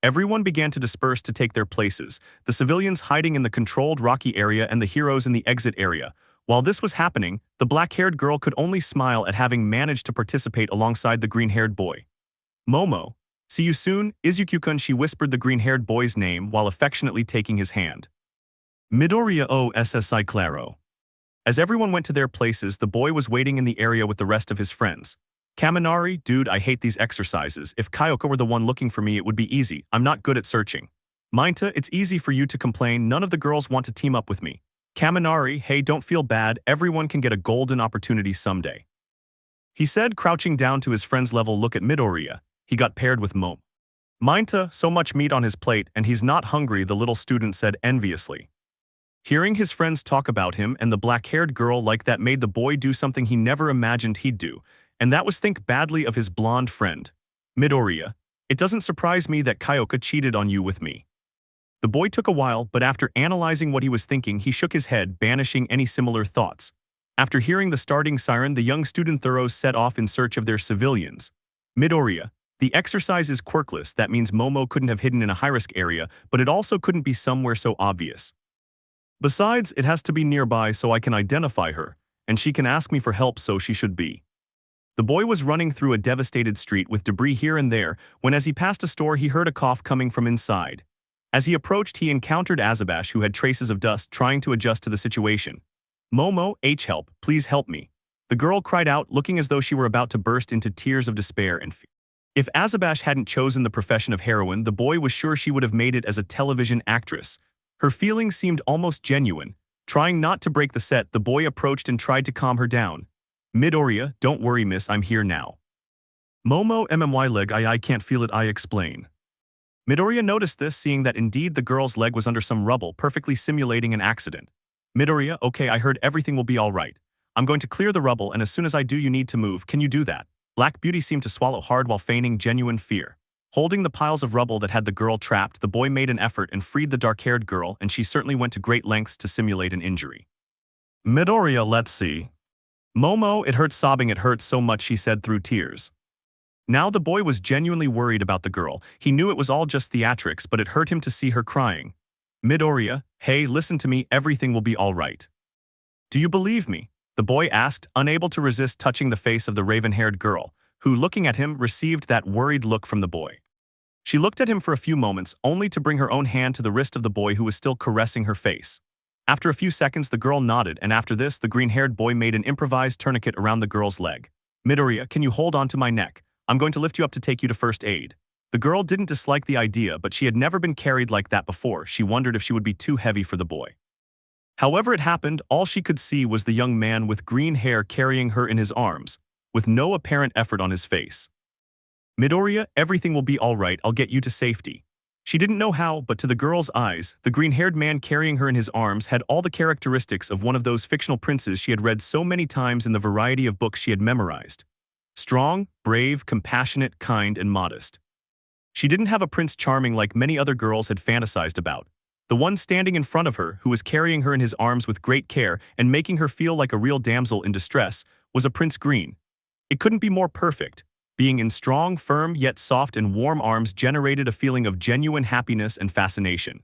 Everyone began to disperse to take their places, the civilians hiding in the controlled rocky area and the heroes in the exit area. While this was happening, the black-haired girl could only smile at having managed to participate alongside the green-haired boy. Momo. See you soon, Izuku-kun, she whispered the green-haired boy's name while affectionately taking his hand. Midoriya o SSI claro. As everyone went to their places, the boy was waiting in the area with the rest of his friends. Kaminari, dude, I hate these exercises. If Kyoka were the one looking for me, it would be easy. I'm not good at searching. Minta, it's easy for you to complain. None of the girls want to team up with me. Kaminari, hey, don't feel bad. Everyone can get a golden opportunity someday. He said, crouching down to his friend's level. Look at Midoriya. He got paired with Momo. Minta, so much meat on his plate and he's not hungry, the little student said enviously. Hearing his friends talk about him and the black-haired girl like that made the boy do something he never imagined he'd do, and that was think badly of his blonde friend. Midoriya, it doesn't surprise me that Kyoka cheated on you with me. The boy took a while, but after analyzing what he was thinking, he shook his head, banishing any similar thoughts. After hearing the starting siren, the young student Thoros set off in search of their civilians. Midoriya, the exercise is quirkless, that means Momo couldn't have hidden in a high-risk area, but it also couldn't be somewhere so obvious. Besides, it has to be nearby so I can identify her, and she can ask me for help, so she should be. The boy was running through a devastated street with debris here and there, when as he passed a store he heard a cough coming from inside. As he approached, he encountered Azabash, who had traces of dust, trying to adjust to the situation. Momo, help, please help me. The girl cried out, looking as though she were about to burst into tears of despair and fear. If Azabash hadn't chosen the profession of heroine, the boy was sure she would have made it as a television actress. Her feelings seemed almost genuine. Trying not to break the set, the boy approached and tried to calm her down. Midoriya, don't worry miss, I'm here now. Momo, MMY leg, I can't feel it, I explain. Midoriya noticed this, seeing that indeed the girl's leg was under some rubble, perfectly simulating an accident. Midoriya, okay, I heard everything will be alright. I'm going to clear the rubble, and as soon as I do you need to move, can you do that? Black Beauty seemed to swallow hard while feigning genuine fear. Holding the piles of rubble that had the girl trapped, the boy made an effort and freed the dark-haired girl, and she certainly went to great lengths to simulate an injury. Midoriya, let's see. Momo, it hurts sobbing, it hurts so much, she said through tears. Now the boy was genuinely worried about the girl. He knew it was all just theatrics, but it hurt him to see her crying. Midoriya, hey, listen to me, everything will be all right. Do you believe me? The boy asked, unable to resist touching the face of the raven-haired girl, who, looking at him, received that worried look from the boy. She looked at him for a few moments, only to bring her own hand to the wrist of the boy who was still caressing her face. After a few seconds, the girl nodded, and after this, the green-haired boy made an improvised tourniquet around the girl's leg. Midoriya, can you hold on to my neck? I'm going to lift you up to take you to first aid. The girl didn't dislike the idea, but she had never been carried like that before. She wondered if she would be too heavy for the boy. However it happened, all she could see was the young man with green hair carrying her in his arms, with no apparent effort on his face. Midoriya, everything will be all right, I'll get you to safety. She didn't know how, but to the girl's eyes, the green-haired man carrying her in his arms had all the characteristics of one of those fictional princes she had read so many times in the variety of books she had memorized. Strong, brave, compassionate, kind, and modest. She didn't have a Prince Charming like many other girls had fantasized about. The one standing in front of her, who was carrying her in his arms with great care and making her feel like a real damsel in distress, was a Prince Green. It couldn't be more perfect. Being in strong, firm, yet soft and warm arms generated a feeling of genuine happiness and fascination.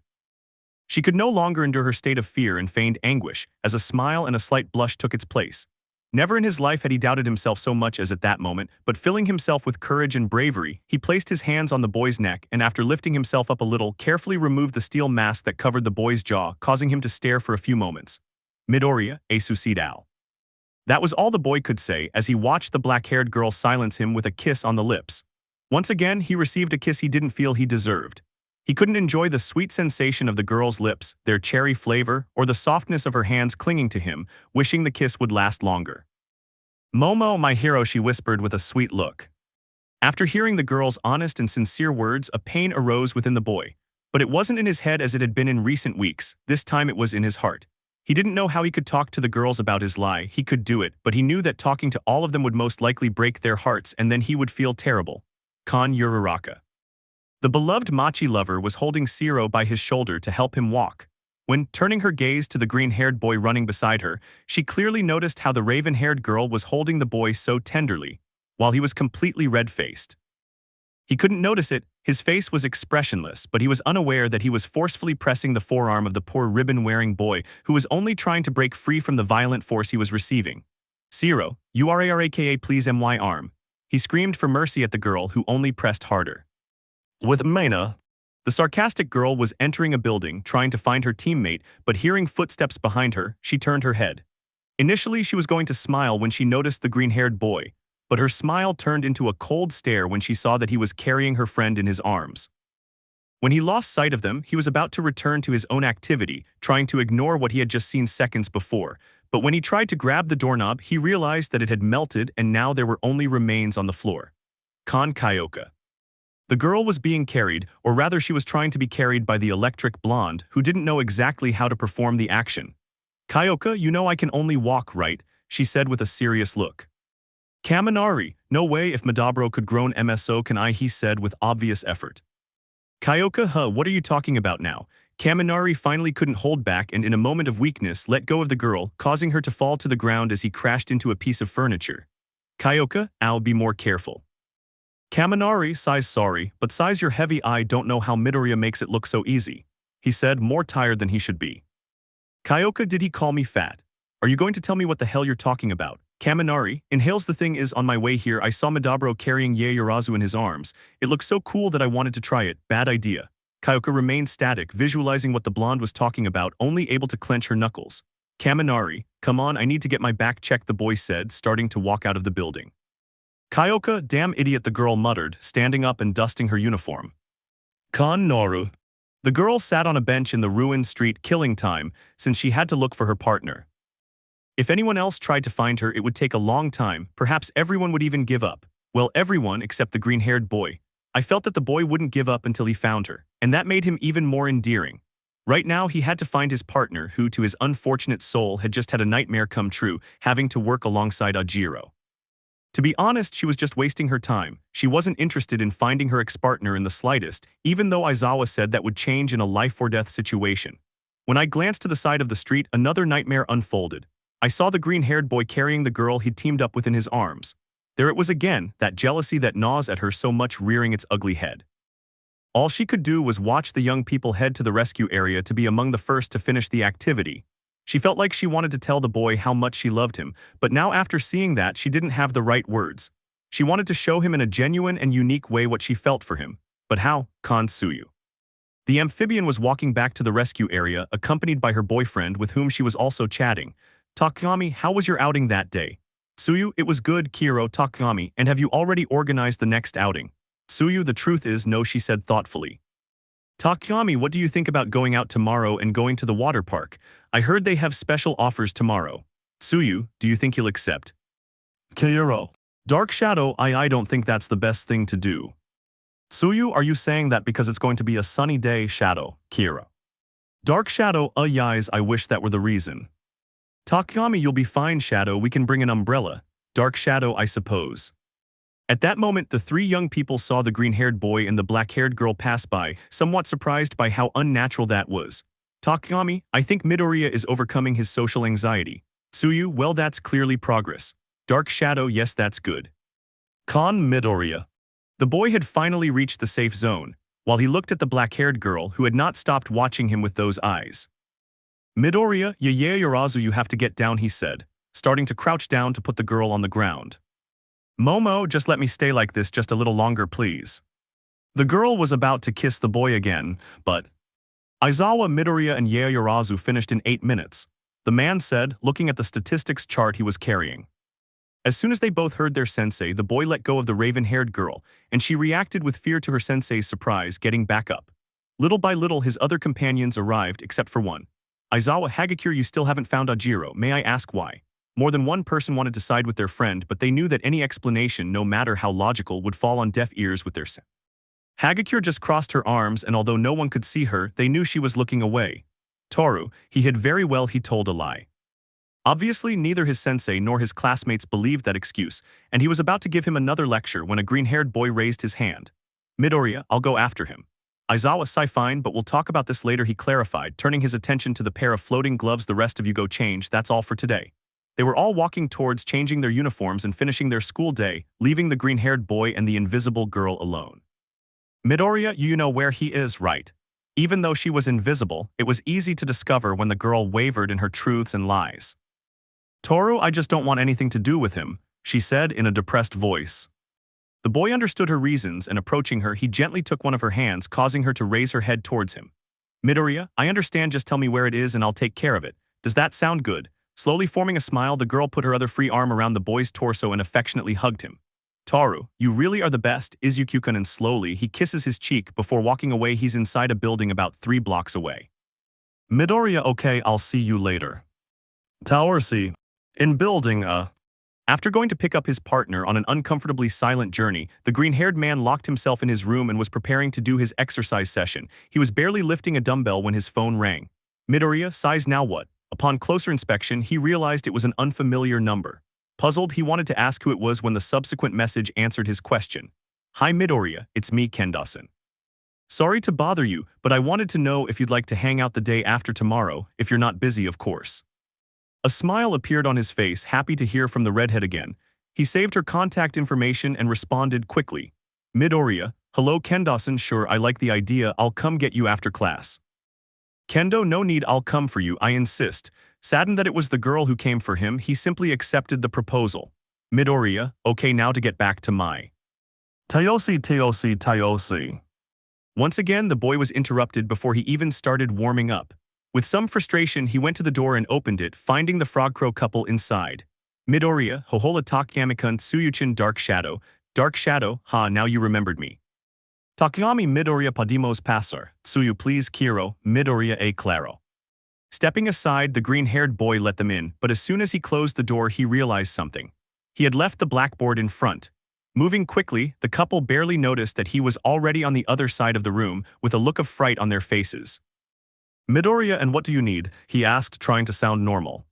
She could no longer endure her state of fear and feigned anguish, as a smile and a slight blush took its place. Never in his life had he doubted himself so much as at that moment, but filling himself with courage and bravery, he placed his hands on the boy's neck and after lifting himself up a little, carefully removed the steel mask that covered the boy's jaw, causing him to stare for a few moments. Midoriya, a suicidal. That was all the boy could say as he watched the black-haired girl silence him with a kiss on the lips. Once again, he received a kiss he didn't feel he deserved. He couldn't enjoy the sweet sensation of the girl's lips, their cherry flavor, or the softness of her hands clinging to him, wishing the kiss would last longer. Momo, my hero, she whispered with a sweet look. After hearing the girl's honest and sincere words, a pain arose within the boy. But it wasn't in his head as it had been in recent weeks, this time it was in his heart. He didn't know how he could talk to the girls about his lie, he could do it, but he knew that talking to all of them would most likely break their hearts and then he would feel terrible. Uraraka. The beloved Machi lover was holding Siro by his shoulder to help him walk. When, turning her gaze to the green-haired boy running beside her, she clearly noticed how the raven-haired girl was holding the boy so tenderly, while he was completely red-faced. He couldn't notice it, his face was expressionless, but he was unaware that he was forcefully pressing the forearm of the poor ribbon-wearing boy who was only trying to break free from the violent force he was receiving. Siro, Uraraka, please my arm. He screamed for mercy at the girl who only pressed harder. With Mina, the sarcastic girl was entering a building, trying to find her teammate, but hearing footsteps behind her, she turned her head. Initially, she was going to smile when she noticed the green-haired boy, but her smile turned into a cold stare when she saw that he was carrying her friend in his arms. When he lost sight of them, he was about to return to his own activity, trying to ignore what he had just seen seconds before, but when he tried to grab the doorknob, he realized that it had melted and now there were only remains on the floor. Kyoka. The girl was being carried, or rather she was trying to be carried by the electric blonde, who didn't know exactly how to perform the action. Kyoka, you know I can only walk, right? She said with a serious look. Kaminari, no way, if Madabro could grown MSO can I, he said with obvious effort. Kyoka, what are you talking about now? Kaminari finally couldn't hold back and in a moment of weakness let go of the girl, causing her to fall to the ground as he crashed into a piece of furniture. Kyoka, I'll be more careful. Kaminari sighs sorry, but sighs your heavy eye don't know how Midoriya makes it look so easy. He said, more tired than he should be. Kyoka, did he call me fat? Are you going to tell me what the hell you're talking about? Kaminari inhales. The thing is, on my way here I saw Madabro carrying Yaoyorozu in his arms. It looked so cool that I wanted to try it. Bad idea. Kyoka remained static, visualizing what the blonde was talking about, only able to clench her knuckles. Kaminari, come on, I need to get my back checked, the boy said, starting to walk out of the building. Kyoka, damn idiot, the girl muttered, standing up and dusting her uniform. Noru. The girl sat on a bench in the ruined street, killing time, since she had to look for her partner. If anyone else tried to find her, it would take a long time, perhaps everyone would even give up. Well, everyone except the green-haired boy. I felt that the boy wouldn't give up until he found her, and that made him even more endearing. Right now, he had to find his partner who, to his unfortunate soul, had just had a nightmare come true, having to work alongside Ajiro. To be honest, she was just wasting her time. She wasn't interested in finding her ex-partner in the slightest, even though Aizawa said that would change in a life-or-death situation. When I glanced to the side of the street, another nightmare unfolded. I saw the green-haired boy carrying the girl he'd teamed up with in his arms. There it was again, that jealousy that gnaws at her so much, rearing its ugly head. All she could do was watch the young people head to the rescue area to be among the first to finish the activity. She felt like she wanted to tell the boy how much she loved him, but now after seeing that, she didn't have the right words. She wanted to show him in a genuine and unique way what she felt for him. But how? Tsuyu. The amphibian was walking back to the rescue area, accompanied by her boyfriend with whom she was also chatting. Takami, how was your outing that day? Tsuyu, it was good, Kiro. Takami, and have you already organized the next outing? Tsuyu, the truth is no, she said thoughtfully. Takami, what do you think about going out tomorrow and going to the water park? I heard they have special offers tomorrow. Tsuyu, do you think he'll accept? Kiro. Dark Shadow, I don't think that's the best thing to do. Tsuyu, are you saying that because it's going to be a sunny day? Shadow, Kiro. Dark Shadow, yes, I wish that were the reason. Takami, you'll be fine, Shadow, we can bring an umbrella. Dark Shadow, I suppose. At that moment, the three young people saw the green-haired boy and the black-haired girl pass by, somewhat surprised by how unnatural that was. Takami, I think Midoriya is overcoming his social anxiety. Tsuyu, well, that's clearly progress. Dark Shadow, yes, that's good. Midoriya. The boy had finally reached the safe zone, while he looked at the black-haired girl who had not stopped watching him with those eyes. Midoriya, Yurazu, you have to get down, he said, starting to crouch down to put the girl on the ground. Momo, just let me stay like this just a little longer, please. The girl was about to kiss the boy again, but Aizawa, Midoriya, and Yurazu finished in 8 minutes, the man said, looking at the statistics chart he was carrying. As soon as they both heard their sensei, the boy let go of the raven-haired girl, and she reacted with fear to her sensei's surprise, getting back up. Little by little, his other companions arrived, except for one. Aizawa, Hagakure, you still haven't found Ajiro, may I ask why? More than one person wanted to side with their friend, but they knew that any explanation, no matter how logical, would fall on deaf ears with their sense. Hagakure just crossed her arms, and although no one could see her, they knew she was looking away. Toru, he hid very well, he told a lie. Obviously, neither his sensei nor his classmates believed that excuse, and he was about to give him another lecture when a green-haired boy raised his hand. Midoriya, I'll go after him. Aizawa, fine, but we'll talk about this later, he clarified, turning his attention to the pair of floating gloves. The rest of you go change, that's all for today. They were all walking towards changing their uniforms and finishing their school day, leaving the green-haired boy and the invisible girl alone. Midoriya, you know where he is, right? Even though she was invisible, it was easy to discover when the girl wavered in her truths and lies. Toru, I just don't want anything to do with him, she said in a depressed voice. The boy understood her reasons, and approaching her, he gently took one of her hands, causing her to raise her head towards him. Midoriya, I understand, just tell me where it is and I'll take care of it. Does that sound good? Slowly forming a smile, the girl put her other free arm around the boy's torso and affectionately hugged him. Toru, you really are the best, Izuku-kun, and slowly he kisses his cheek before walking away. He's inside a building about 3 blocks away. Midoriya, okay, I'll see you later. Tower C. In building After going to pick up his partner on an uncomfortably silent journey, the green-haired man locked himself in his room and was preparing to do his exercise session. He was barely lifting a dumbbell when his phone rang. Midoriya, size now what? Upon closer inspection, he realized it was an unfamiliar number. Puzzled, he wanted to ask who it was when the subsequent message answered his question. Hi Midoriya, it's me, Kendo-san. Sorry to bother you, but I wanted to know if you'd like to hang out the day after tomorrow, if you're not busy, of course. A smile appeared on his face, happy to hear from the redhead again. He saved her contact information and responded quickly. Midoriya, hello Kendo-san, sure, I like the idea, I'll come get you after class. Kendo, no need, I'll come for you, I insist. Saddened that it was the girl who came for him, he simply accepted the proposal. Midoriya, okay, now to get back to my Tayoshi. Once again, the boy was interrupted before he even started warming up. With some frustration, he went to the door and opened it, finding the Frog Crow couple inside. Midoriya, Hohola Takami-kun, Tsuyuchin, Dark Shadow, ha, now you remembered me. Takami, Midoriya podemos pasar, Tsuyu please, Kiro, Midoriya a claro. Stepping aside, the green-haired boy let them in, but as soon as he closed the door, he realized something. He had left the blackboard in front. Moving quickly, the couple barely noticed that he was already on the other side of the room, with a look of fright on their faces. Midoriya, and what do you need? He asked, trying to sound normal.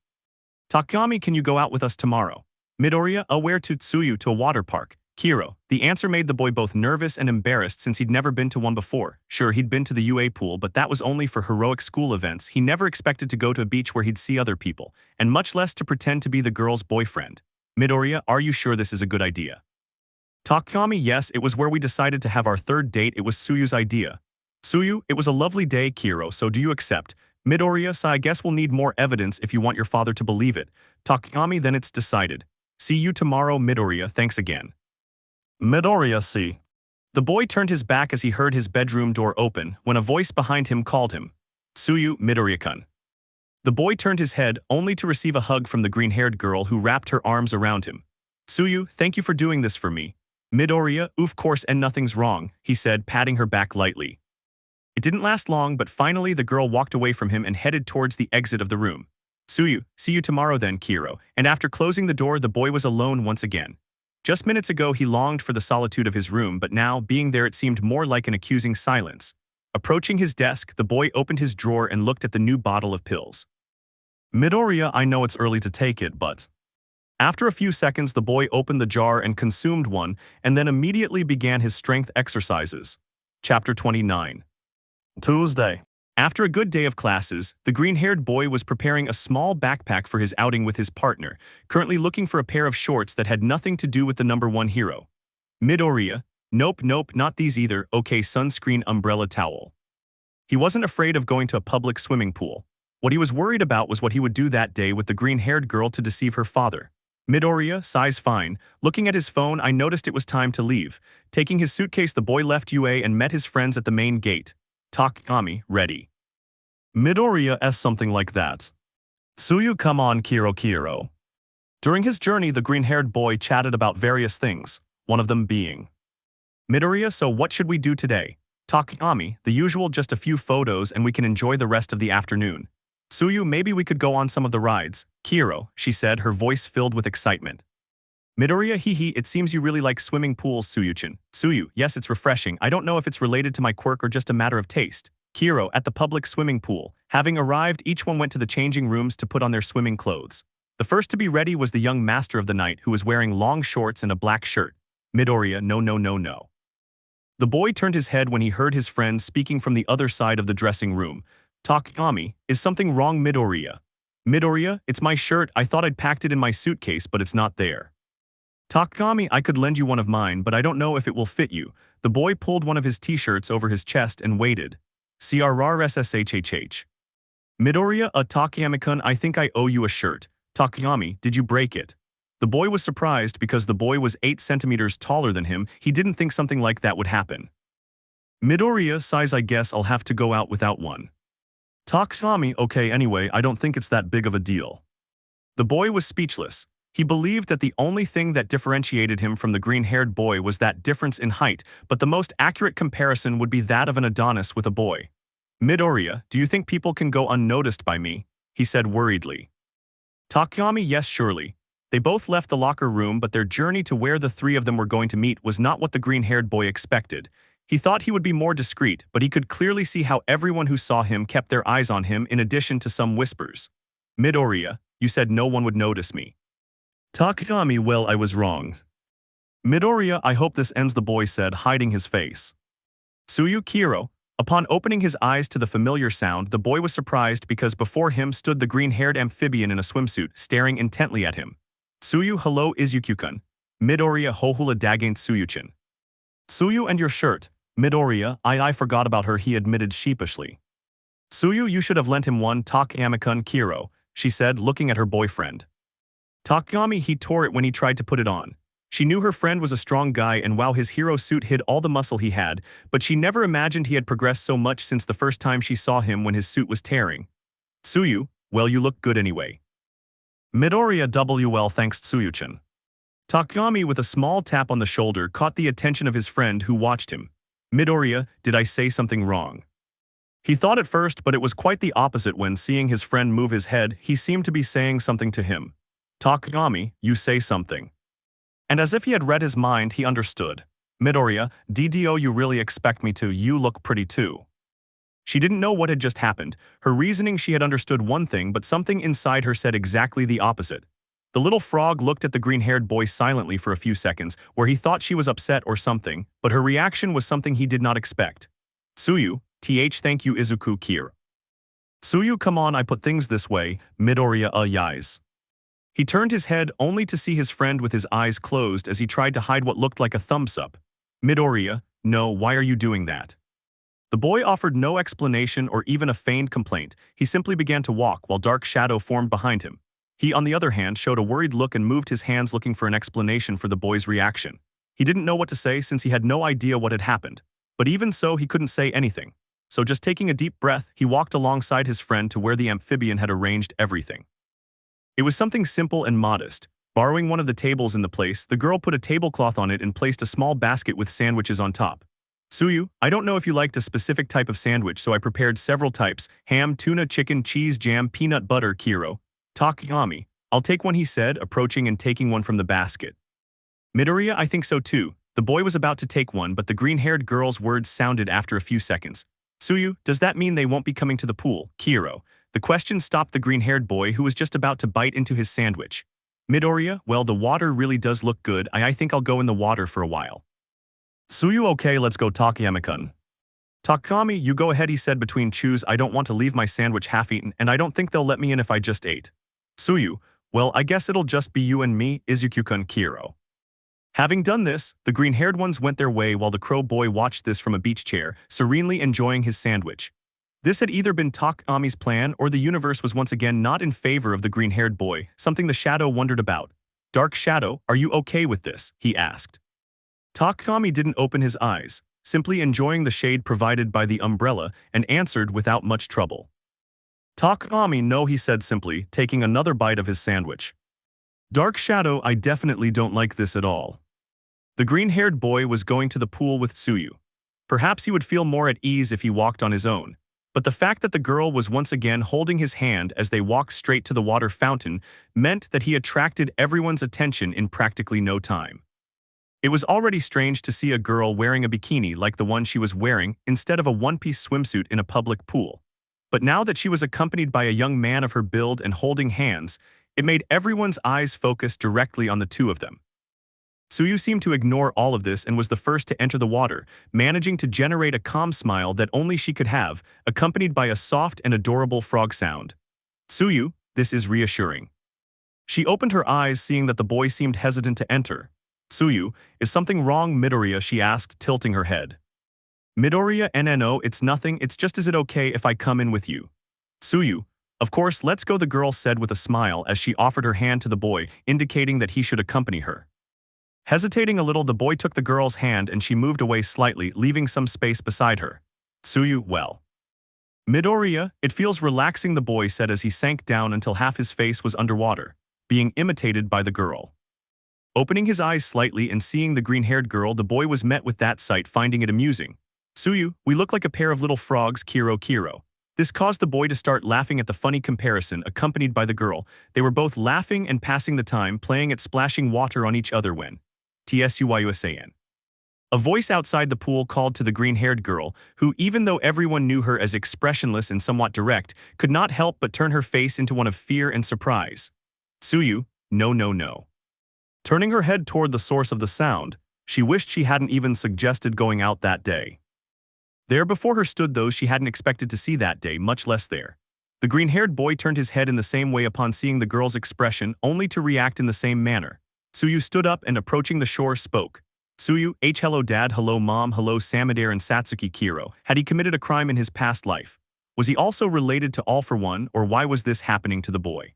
Takami, can you go out with us tomorrow? Midoriya, where to? Tsuyu, to a water park. Kiro. The answer made the boy both nervous and embarrassed since he'd never been to one before. Sure, he'd been to the UA pool, but that was only for heroic school events. He never expected to go to a beach where he'd see other people, and much less to pretend to be the girl's boyfriend. Midoriya, are you sure this is a good idea? Takami, yes, it was where we decided to have our third date. It was Tsuyu's idea. Tsuyu, it was a lovely day, Kiro, so do you accept? Midoriya, so I guess we'll need more evidence if you want your father to believe it. Takami, then it's decided. See you tomorrow, Midoriya, thanks again. Midoriya, see. The boy turned his back as he heard his bedroom door open when a voice behind him called him. Tsuyu, Midoriya-kun. The boy turned his head only to receive a hug from the green-haired girl who wrapped her arms around him. Tsuyu, thank you for doing this for me. Midoriya, of course, and nothing's wrong, he said, patting her back lightly. It didn't last long, but finally the girl walked away from him and headed towards the exit of the room. Tsuyu, see you tomorrow then, Kiro. And after closing the door, the boy was alone once again. Just minutes ago, he longed for the solitude of his room, but now, being there, it seemed more like an accusing silence. Approaching his desk, the boy opened his drawer and looked at the new bottle of pills. Midoriya, I know it's early to take it, but... After a few seconds, the boy opened the jar and consumed one, and then immediately began his strength exercises. Chapter 29. Tuesday. After a good day of classes, the green-haired boy was preparing a small backpack for his outing with his partner, currently looking for a pair of shorts that had nothing to do with the #1 hero. Midoriya, nope, not these either, okay, sunscreen umbrella towel. He wasn't afraid of going to a public swimming pool. What he was worried about was what he would do that day with the green-haired girl to deceive her father. Midoriya, size fine. Looking at his phone, I noticed it was time to leave. Taking his suitcase, the boy left UA and met his friends at the main gate. Takami, ready. Midoriya s something like that. Tsuyu, come on, Kiro. During his journey, the green-haired boy chatted about various things, one of them being. Midoriya, so what should we do today? Takami, the usual, just a few photos and we can enjoy the rest of the afternoon. Tsuyu, maybe we could go on some of the rides. Kiro, she said, her voice filled with excitement. Midoriya, hee, it seems you really like swimming pools, Tsuyu-chan. Tsuyu, yes, it's refreshing. I don't know if it's related to my quirk or just a matter of taste. Kiro, at the public swimming pool. Having arrived, each one went to the changing rooms to put on their swimming clothes. The first to be ready was the young master of the night, who was wearing long shorts and a black shirt. Midoriya, no. The boy turned his head when he heard his friend speaking from the other side of the dressing room. Takami, is something wrong, Midoriya? Midoriya, it's my shirt. I thought I'd packed it in my suitcase, but it's not there. Takami, I could lend you one of mine, but I don't know if it will fit you. The boy pulled one of his t-shirts over his chest and waited. CRRSSHHH. Midoriya, Takami-kun, I think I owe you a shirt. Takami, did you break it? The boy was surprised because the boy was 8 centimeters taller than him. He didn't think something like that would happen. Midoriya, size, I guess I'll have to go out without one. Takami, okay, anyway, I don't think it's that big of a deal. The boy was speechless. He believed that the only thing that differentiated him from the green-haired boy was that difference in height, but the most accurate comparison would be that of an Adonis with a boy. Midoriya, do you think people can go unnoticed by me? He said worriedly. Takami, yes, surely. They both left the locker room, but their journey to where the three of them were going to meet was not what the green-haired boy expected. He thought he would be more discreet, but he could clearly see how everyone who saw him kept their eyes on him in addition to some whispers. Midoriya, you said no one would notice me. Takami, well, I was wronged. Midoriya, I hope this ends, the boy said, hiding his face. Tsuyu, Kiro. Upon opening his eyes to the familiar sound, the boy was surprised because before him stood the green-haired amphibian in a swimsuit, staring intently at him. Tsuyu, hello, Izuku-kun. Midoriya, hohula dagain Tsuyu-chan. Tsuyu, and your shirt. Midoriya, I forgot about her, he admitted sheepishly. Tsuyu, you should have lent him one, Takami-kun, Kiro, she said, looking at her boyfriend. Takami, he tore it when he tried to put it on. She knew her friend was a strong guy and wow, his hero suit hid all the muscle he had, but she never imagined he had progressed so much since the first time she saw him when his suit was tearing. Tsuyu, well, you look good anyway. Midoriya, WL, thanks Tsuyu-chan. Takami, with a small tap on the shoulder, caught the attention of his friend who watched him. Midoriya, did I say something wrong? He thought at first, but it was quite the opposite when seeing his friend move his head, he seemed to be saying something to him. Takami, you say something. And as if he had read his mind, he understood. Midoriya, DDO, you really expect me to, you look pretty too. She didn't know what had just happened. Her reasoning, she had understood one thing, but something inside her said exactly the opposite. The little frog looked at the green-haired boy silently for a few seconds, where he thought she was upset or something, but her reaction was something he did not expect. Tsuyu, thank you izuku Kira. Tsuyu, come on, I put things this way, Midoriya yais. He turned his head only to see his friend with his eyes closed as he tried to hide what looked like a thumbs up. Midoriya, no, why are you doing that? The boy offered no explanation or even a feigned complaint. He simply began to walk while dark shadow formed behind him. He, on the other hand, showed a worried look and moved his hands looking for an explanation for the boy's reaction. He didn't know what to say since he had no idea what had happened. But even so, he couldn't say anything. So just taking a deep breath, he walked alongside his friend to where the amphibian had arranged everything. It was something simple and modest. Borrowing one of the tables in the place, the girl put a tablecloth on it and placed a small basket with sandwiches on top. Tsuyu, I don't know if you liked a specific type of sandwich, so I prepared several types: ham, tuna, chicken, cheese, jam, peanut butter, Kiro. Takayami, I'll take one, he said, approaching and taking one from the basket. Midoriya, I think so too. The boy was about to take one, but the green-haired girl's words sounded after a few seconds. Tsuyu, does that mean they won't be coming to the pool? Kiro. The question stopped the green-haired boy who was just about to bite into his sandwich. Midoriya, well, the water really does look good. I think I'll go in the water for a while. Tsuyu, okay, let's go, Takayami-kun. Takami, you go ahead, he said between chews. I don't want to leave my sandwich half-eaten, and I don't think they'll let me in if I just ate. Tsuyu, well, I guess it'll just be you and me, Izuku-kun. Kiro. Having done this, the green-haired ones went their way while the crow boy watched this from a beach chair, serenely enjoying his sandwich. This had either been Takami's plan or the universe was once again not in favor of the green-haired boy, something the shadow wondered about. Dark Shadow, are you okay with this? He asked. Takami didn't open his eyes, simply enjoying the shade provided by the umbrella, and answered without much trouble. Takami, no, he said simply, taking another bite of his sandwich. Dark Shadow, I definitely don't like this at all. The green-haired boy was going to the pool with Tsuyu. Perhaps he would feel more at ease if he walked on his own. But the fact that the girl was once again holding his hand as they walked straight to the water fountain meant that he attracted everyone's attention in practically no time. It was already strange to see a girl wearing a bikini like the one she was wearing instead of a one-piece swimsuit in a public pool. But now that she was accompanied by a young man of her build and holding hands, it made everyone's eyes focus directly on the two of them. Tsuyu seemed to ignore all of this and was the first to enter the water, managing to generate a calm smile that only she could have, accompanied by a soft and adorable frog sound. Tsuyu, this is reassuring. She opened her eyes seeing that the boy seemed hesitant to enter. Tsuyu, is something wrong, Midoriya? She asked, tilting her head. Midoriya, no, it's nothing, it's just, is it okay if I come in with you? Tsuyu, of course, let's go, the girl said with a smile as she offered her hand to the boy, indicating that he should accompany her. Hesitating a little, the boy took the girl's hand and she moved away slightly, leaving some space beside her. Tsuyu, well. Midoriya, it feels relaxing, the boy said as he sank down until half his face was underwater, being imitated by the girl. Opening his eyes slightly and seeing the green-haired girl, the boy was met with that sight, finding it amusing. Tsuyu, we look like a pair of little frogs, Kiro. This caused the boy to start laughing at the funny comparison, accompanied by the girl. They were both laughing and passing the time, playing at splashing water on each other when Tsuyu. A voice outside the pool called to the green-haired girl, who, even though everyone knew her as expressionless and somewhat direct, could not help but turn her face into one of fear and surprise. Tsuyu, no. Turning her head toward the source of the sound, she wished she hadn't even suggested going out that day. There before her stood those she hadn't expected to see that day, much less there. The green-haired boy turned his head in the same way upon seeing the girl's expression, only to react in the same manner. Tsuyu stood up and, approaching the shore, spoke. Tsuyu, hello dad, hello mom, hello Samadare and Satsuki. Kiro, had he committed a crime in his past life? Was he also related to All for One, or why was this happening to the boy?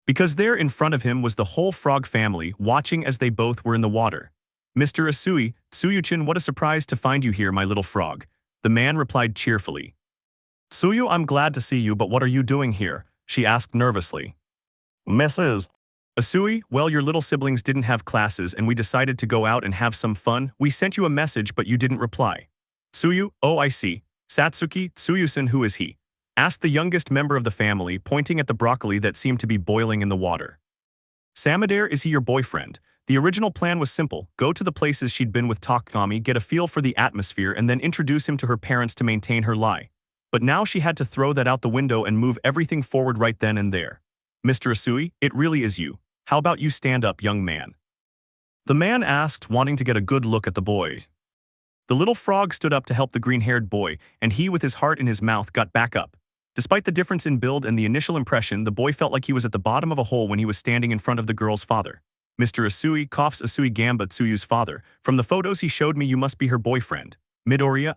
Because there in front of him was the whole frog family, watching as they both were in the water. Mr. Asui, Tsuyu-chan, what a surprise to find you here, my little frog. The man replied cheerfully. Tsuyu, I'm glad to see you, but what are you doing here? She asked nervously. Mrs. Asui, well, your little siblings didn't have classes and we decided to go out and have some fun. We sent you a message but you didn't reply. Tsuyu, oh I see. Satsuki, Tsuyu-san, who is he? Asked the youngest member of the family, pointing at the broccoli that seemed to be boiling in the water. Samadare, is he your boyfriend? The original plan was simple: go to the places she'd been with Takami, get a feel for the atmosphere, and then introduce him to her parents to maintain her lie. But now she had to throw that out the window and move everything forward right then and there. Mr. Asui, it really is you. How about you stand up, young man? The man asked, wanting to get a good look at the boy. The little frog stood up to help the green-haired boy, and he, with his heart in his mouth, got back up. Despite the difference in build and the initial impression, the boy felt like he was at the bottom of a hole when he was standing in front of the girl's father. Mr. Asui coughs Asui Gamba Tsuyu's father. From the photos he showed me, you must be her boyfriend. Midoriya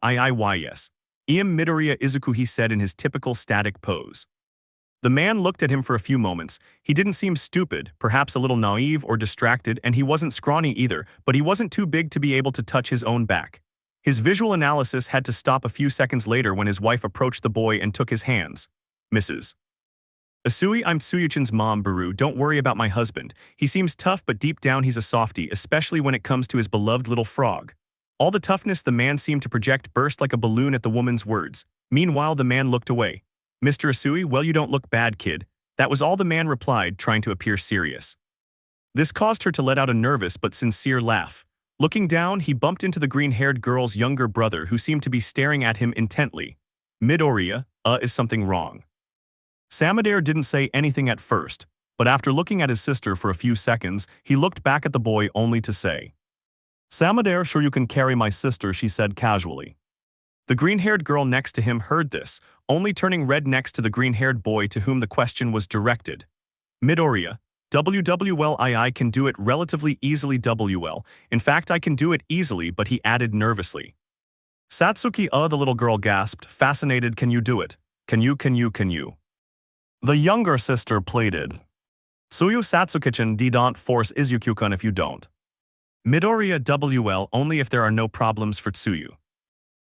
yes. Iam Midoriya Izuku, he said in his typical static pose. The man looked at him for a few moments. He didn't seem stupid, perhaps a little naive or distracted, and he wasn't scrawny either, but he wasn't too big to be able to touch his own back. His visual analysis had to stop a few seconds later when his wife approached the boy and took his hands. Mrs. Asui, I'm Tsuyuchin's mom, Baru. Don't worry about my husband. He seems tough, but deep down he's a softie, especially when it comes to his beloved little frog. All the toughness the man seemed to project burst like a balloon at the woman's words. Meanwhile, the man looked away. Mr. Asui, well, you don't look bad, kid. That was all the man replied, trying to appear serious. This caused her to let out a nervous but sincere laugh. Looking down, he bumped into the green-haired girl's younger brother, who seemed to be staring at him intently. Midoriya, is something wrong? Samadare didn't say anything at first, but after looking at his sister for a few seconds, he looked back at the boy only to say, Samadare, sure you can carry my sister, she said casually. The green-haired girl next to him heard this, only turning red next to the green-haired boy to whom the question was directed. Midoriya, WWL, I can do it relatively easily, WL. In fact, I can do it easily, but he added nervously. Satsuki, the little girl gasped, fascinated, can you do it? Can you? The younger sister pleaded. Tsuyu Satsukichin, don't force Izuku-kun if you don't. Midoriya, WL, only if there are no problems for Tsuyu.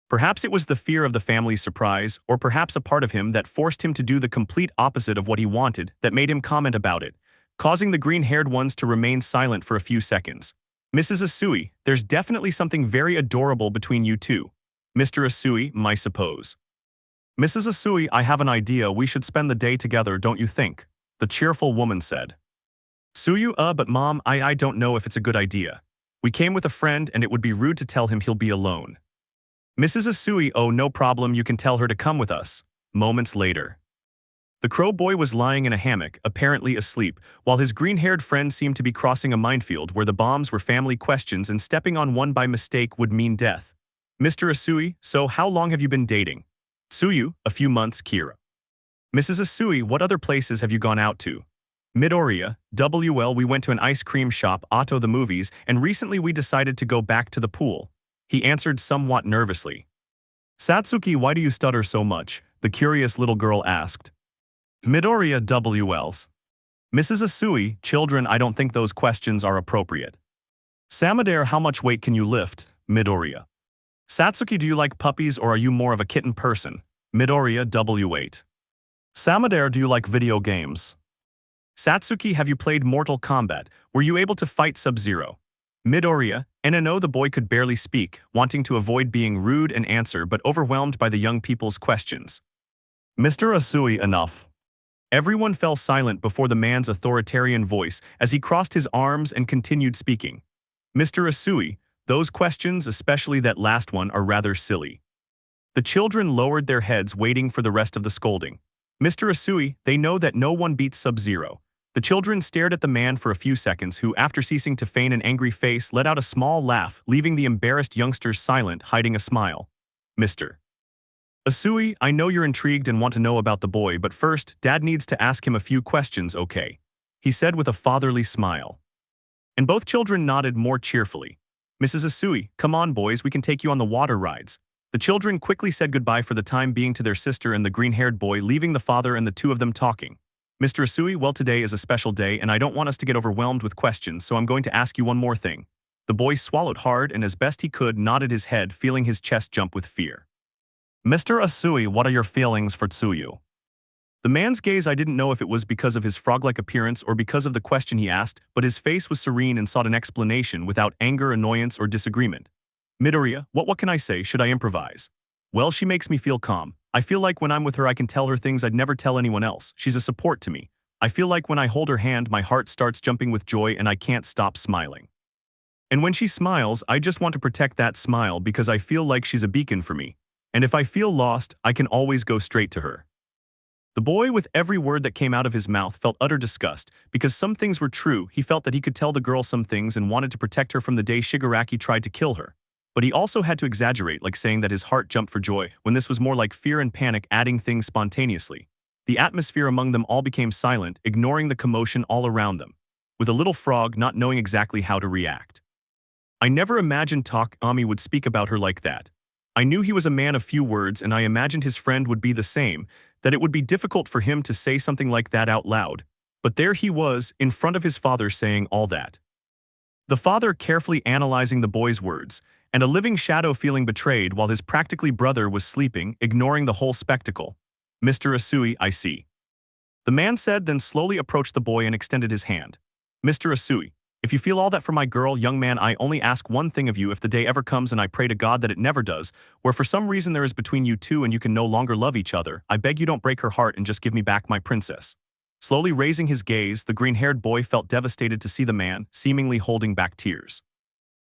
Perhaps it was the fear of the family's surprise, or perhaps a part of him that forced him to do the complete opposite of what he wanted that made him comment about it, causing the green-haired ones to remain silent for a few seconds. Mrs. Asui, there's definitely something very adorable between you two. Mr. Asui, I suppose. Mrs. Asui, I have an idea, we should spend the day together, don't you think? The cheerful woman said. Tsuyu, but mom, I don't know if it's a good idea. We came with a friend and it would be rude to tell him he'll be alone. Mrs. Asui, no problem, you can tell her to come with us. Moments later. The crow boy was lying in a hammock, apparently asleep, while his green-haired friend seemed to be crossing a minefield where the bombs were family questions and stepping on one by mistake would mean death. Mr. Asui, so how long have you been dating? Tsuyu, a few months, Kira. Mrs. Asui, what other places have you gone out to? Midoriya, WL, we went to an ice cream shop, Otto the movies, and recently we decided to go back to the pool. He answered somewhat nervously. Satsuki, why do you stutter so much? The curious little girl asked. Midoriya, WLs. Mrs. Asui, children, I don't think those questions are appropriate. Samadare, how much weight can you lift? Midoriya. Satsuki, do you like puppies or are you more of a kitten person? Midoriya, W8. Samadare, do you like video games? Satsuki, have you played Mortal Kombat? Were you able to fight Sub-Zero? Midoriya, no, the boy could barely speak, wanting to avoid being rude and answer but overwhelmed by the young people's questions. Mr. Asui, enough. Everyone fell silent before the man's authoritarian voice as he crossed his arms and continued speaking. Mr. Asui, those questions, especially that last one, are rather silly. The children lowered their heads, waiting for the rest of the scolding. Mr. Asui, they know that no one beats Sub-Zero. The children stared at the man for a few seconds who, after ceasing to feign an angry face, let out a small laugh, leaving the embarrassed youngsters silent, hiding a smile. Mr. Asui, I know you're intrigued and want to know about the boy, but first, Dad needs to ask him a few questions, okay? He said with a fatherly smile. And both children nodded more cheerfully. Mrs. Asui, come on boys, we can take you on the water rides. The children quickly said goodbye for the time being to their sister and the green-haired boy, leaving the father and the two of them talking. Mr. Asui, well, today is a special day and I don't want us to get overwhelmed with questions, so I'm going to ask you one more thing. The boy swallowed hard and as best he could nodded his head, feeling his chest jump with fear. Mr. Asui, what are your feelings for Tsuyu? The man's gaze, I didn't know if it was because of his frog-like appearance or because of the question he asked, but his face was serene and sought an explanation without anger, annoyance, or disagreement. Midoriya, what can I say? Should I improvise? Well, she makes me feel calm. I feel like when I'm with her I can tell her things I'd never tell anyone else. She's a support to me. I feel like when I hold her hand my heart starts jumping with joy and I can't stop smiling. And when she smiles, I just want to protect that smile because I feel like she's a beacon for me. And if I feel lost, I can always go straight to her. The boy, with every word that came out of his mouth, felt utter disgust. Because some things were true, he felt that he could tell the girl some things and wanted to protect her from the day Shigaraki tried to kill her. But he also had to exaggerate, like saying that his heart jumped for joy, when this was more like fear and panic adding things spontaneously. The atmosphere among them all became silent, ignoring the commotion all around them, with a little frog not knowing exactly how to react. I never imagined Takami would speak about her like that. I knew he was a man of few words, and I imagined his friend would be the same, that it would be difficult for him to say something like that out loud. But there he was, in front of his father, saying all that. The father carefully analyzing the boy's words, and a living shadow feeling betrayed while his practically brother was sleeping, ignoring the whole spectacle. "Mr. Asui, I see," the man said, then slowly approached the boy and extended his hand. "Mr. Asui, if you feel all that for my girl, young man, I only ask one thing of you. If the day ever comes, and I pray to God that it never does, where for some reason there is between you two and you can no longer love each other, I beg you don't break her heart and just give me back my princess." Slowly raising his gaze, the green-haired boy felt devastated to see the man, seemingly holding back tears.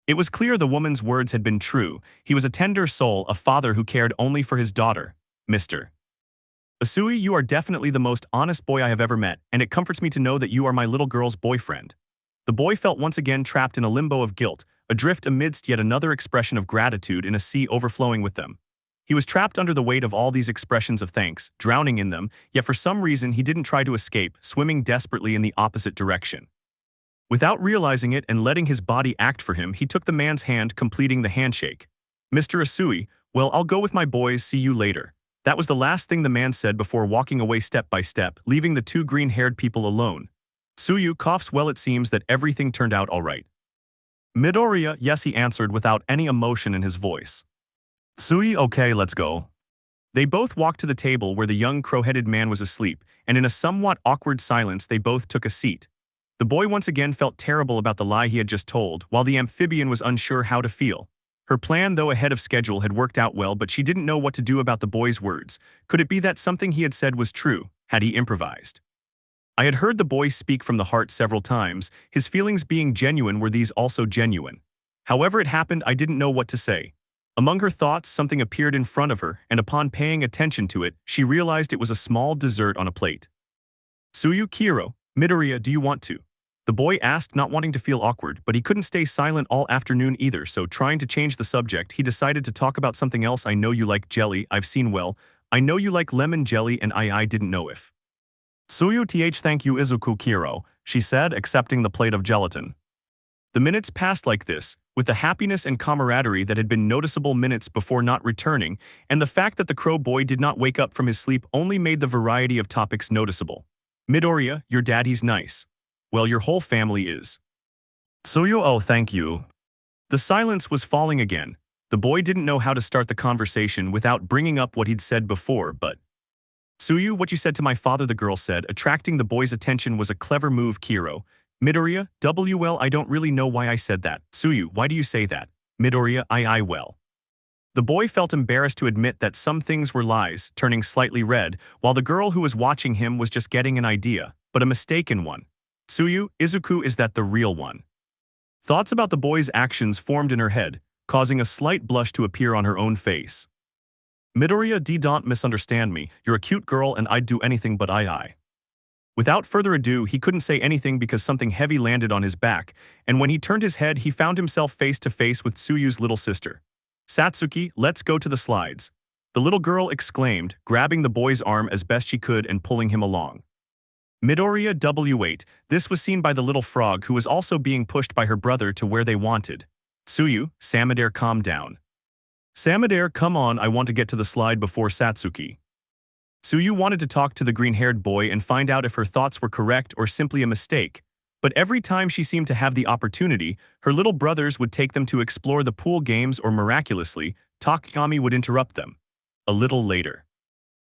It was clear the woman's words had been true. He was a tender soul, a father who cared only for his daughter. "Mr. Asui, you are definitely the most honest boy I have ever met, and it comforts me to know that you are my little girl's boyfriend." The boy felt once again trapped in a limbo of guilt, adrift amidst yet another expression of gratitude in a sea overflowing with them. He was trapped under the weight of all these expressions of thanks, drowning in them, yet for some reason he didn't try to escape, swimming desperately in the opposite direction. Without realizing it and letting his body act for him, he took the man's hand, completing the handshake. "Mr. Asui, well, I'll go with my boys, see you later." That was the last thing the man said before walking away step by step, leaving the two green-haired people alone. Tsuyu coughs. "Well, it seems that everything turned out all right." "Midoriya, yes," he answered without any emotion in his voice. "Tsui, okay, let's go." They both walked to the table where the young crow-headed man was asleep, and in a somewhat awkward silence they both took a seat. The boy once again felt terrible about the lie he had just told, while the amphibian was unsure how to feel. Her plan, though ahead of schedule, had worked out well, but she didn't know what to do about the boy's words. Could it be that something he had said was true? Had he improvised? I had heard the boy speak from the heart several times. His feelings being genuine, were these also genuine? However it happened, I didn't know what to say. Among her thoughts, something appeared in front of her, and upon paying attention to it, she realized it was a small dessert on a plate. "Tsuyu, Kiro, Midoriya, do you want to?" the boy asked, not wanting to feel awkward, but he couldn't stay silent all afternoon either, so trying to change the subject, he decided to talk about something else. "I know you like jelly, I've seen. Well, I know you like lemon jelly, and I didn't know if." "Tsuyu, thank you, Izuku, Kiro," she said, accepting the plate of gelatin. The minutes passed like this, with the happiness and camaraderie that had been noticeable minutes before not returning, and the fact that the crow boy did not wake up from his sleep only made the variety of topics noticeable. "Midoriya, your daddy's nice. Well, your whole family is." "Tsuyu, oh, thank you." The silence was falling again. The boy didn't know how to start the conversation without bringing up what he'd said before, but "Tsuyu, what you said to my father," the girl said, attracting the boy's attention. "Was a clever move, Kiro." "Midoriya, well, I don't really know why I said that." "Tsuyu, why do you say that?" "Midoriya, well." The boy felt embarrassed to admit that some things were lies, turning slightly red, while the girl who was watching him was just getting an idea, but a mistaken one. "Tsuyu, Izuku, is that the real one?" Thoughts about the boy's actions formed in her head, causing a slight blush to appear on her own face. "Midoriya, don't misunderstand me. You're a cute girl and I'd do anything, but I. Without further ado, he couldn't say anything because something heavy landed on his back, and when he turned his head, he found himself face to face with Tsuyu's little sister. "Satsuki, let's go to the slides," the little girl exclaimed, grabbing the boy's arm as best she could and pulling him along. Midoriya, wait. This was seen by the little frog, who was also being pushed by her brother to where they wanted. "Tsuyu, Samadare, calm down." "Samadare, come on, I want to get to the slide before Satsuki." Tsuyu wanted to talk to the green-haired boy and find out if her thoughts were correct or simply a mistake, but every time she seemed to have the opportunity, her little brothers would take them to explore the pool games, or miraculously, Takami would interrupt them. A little later,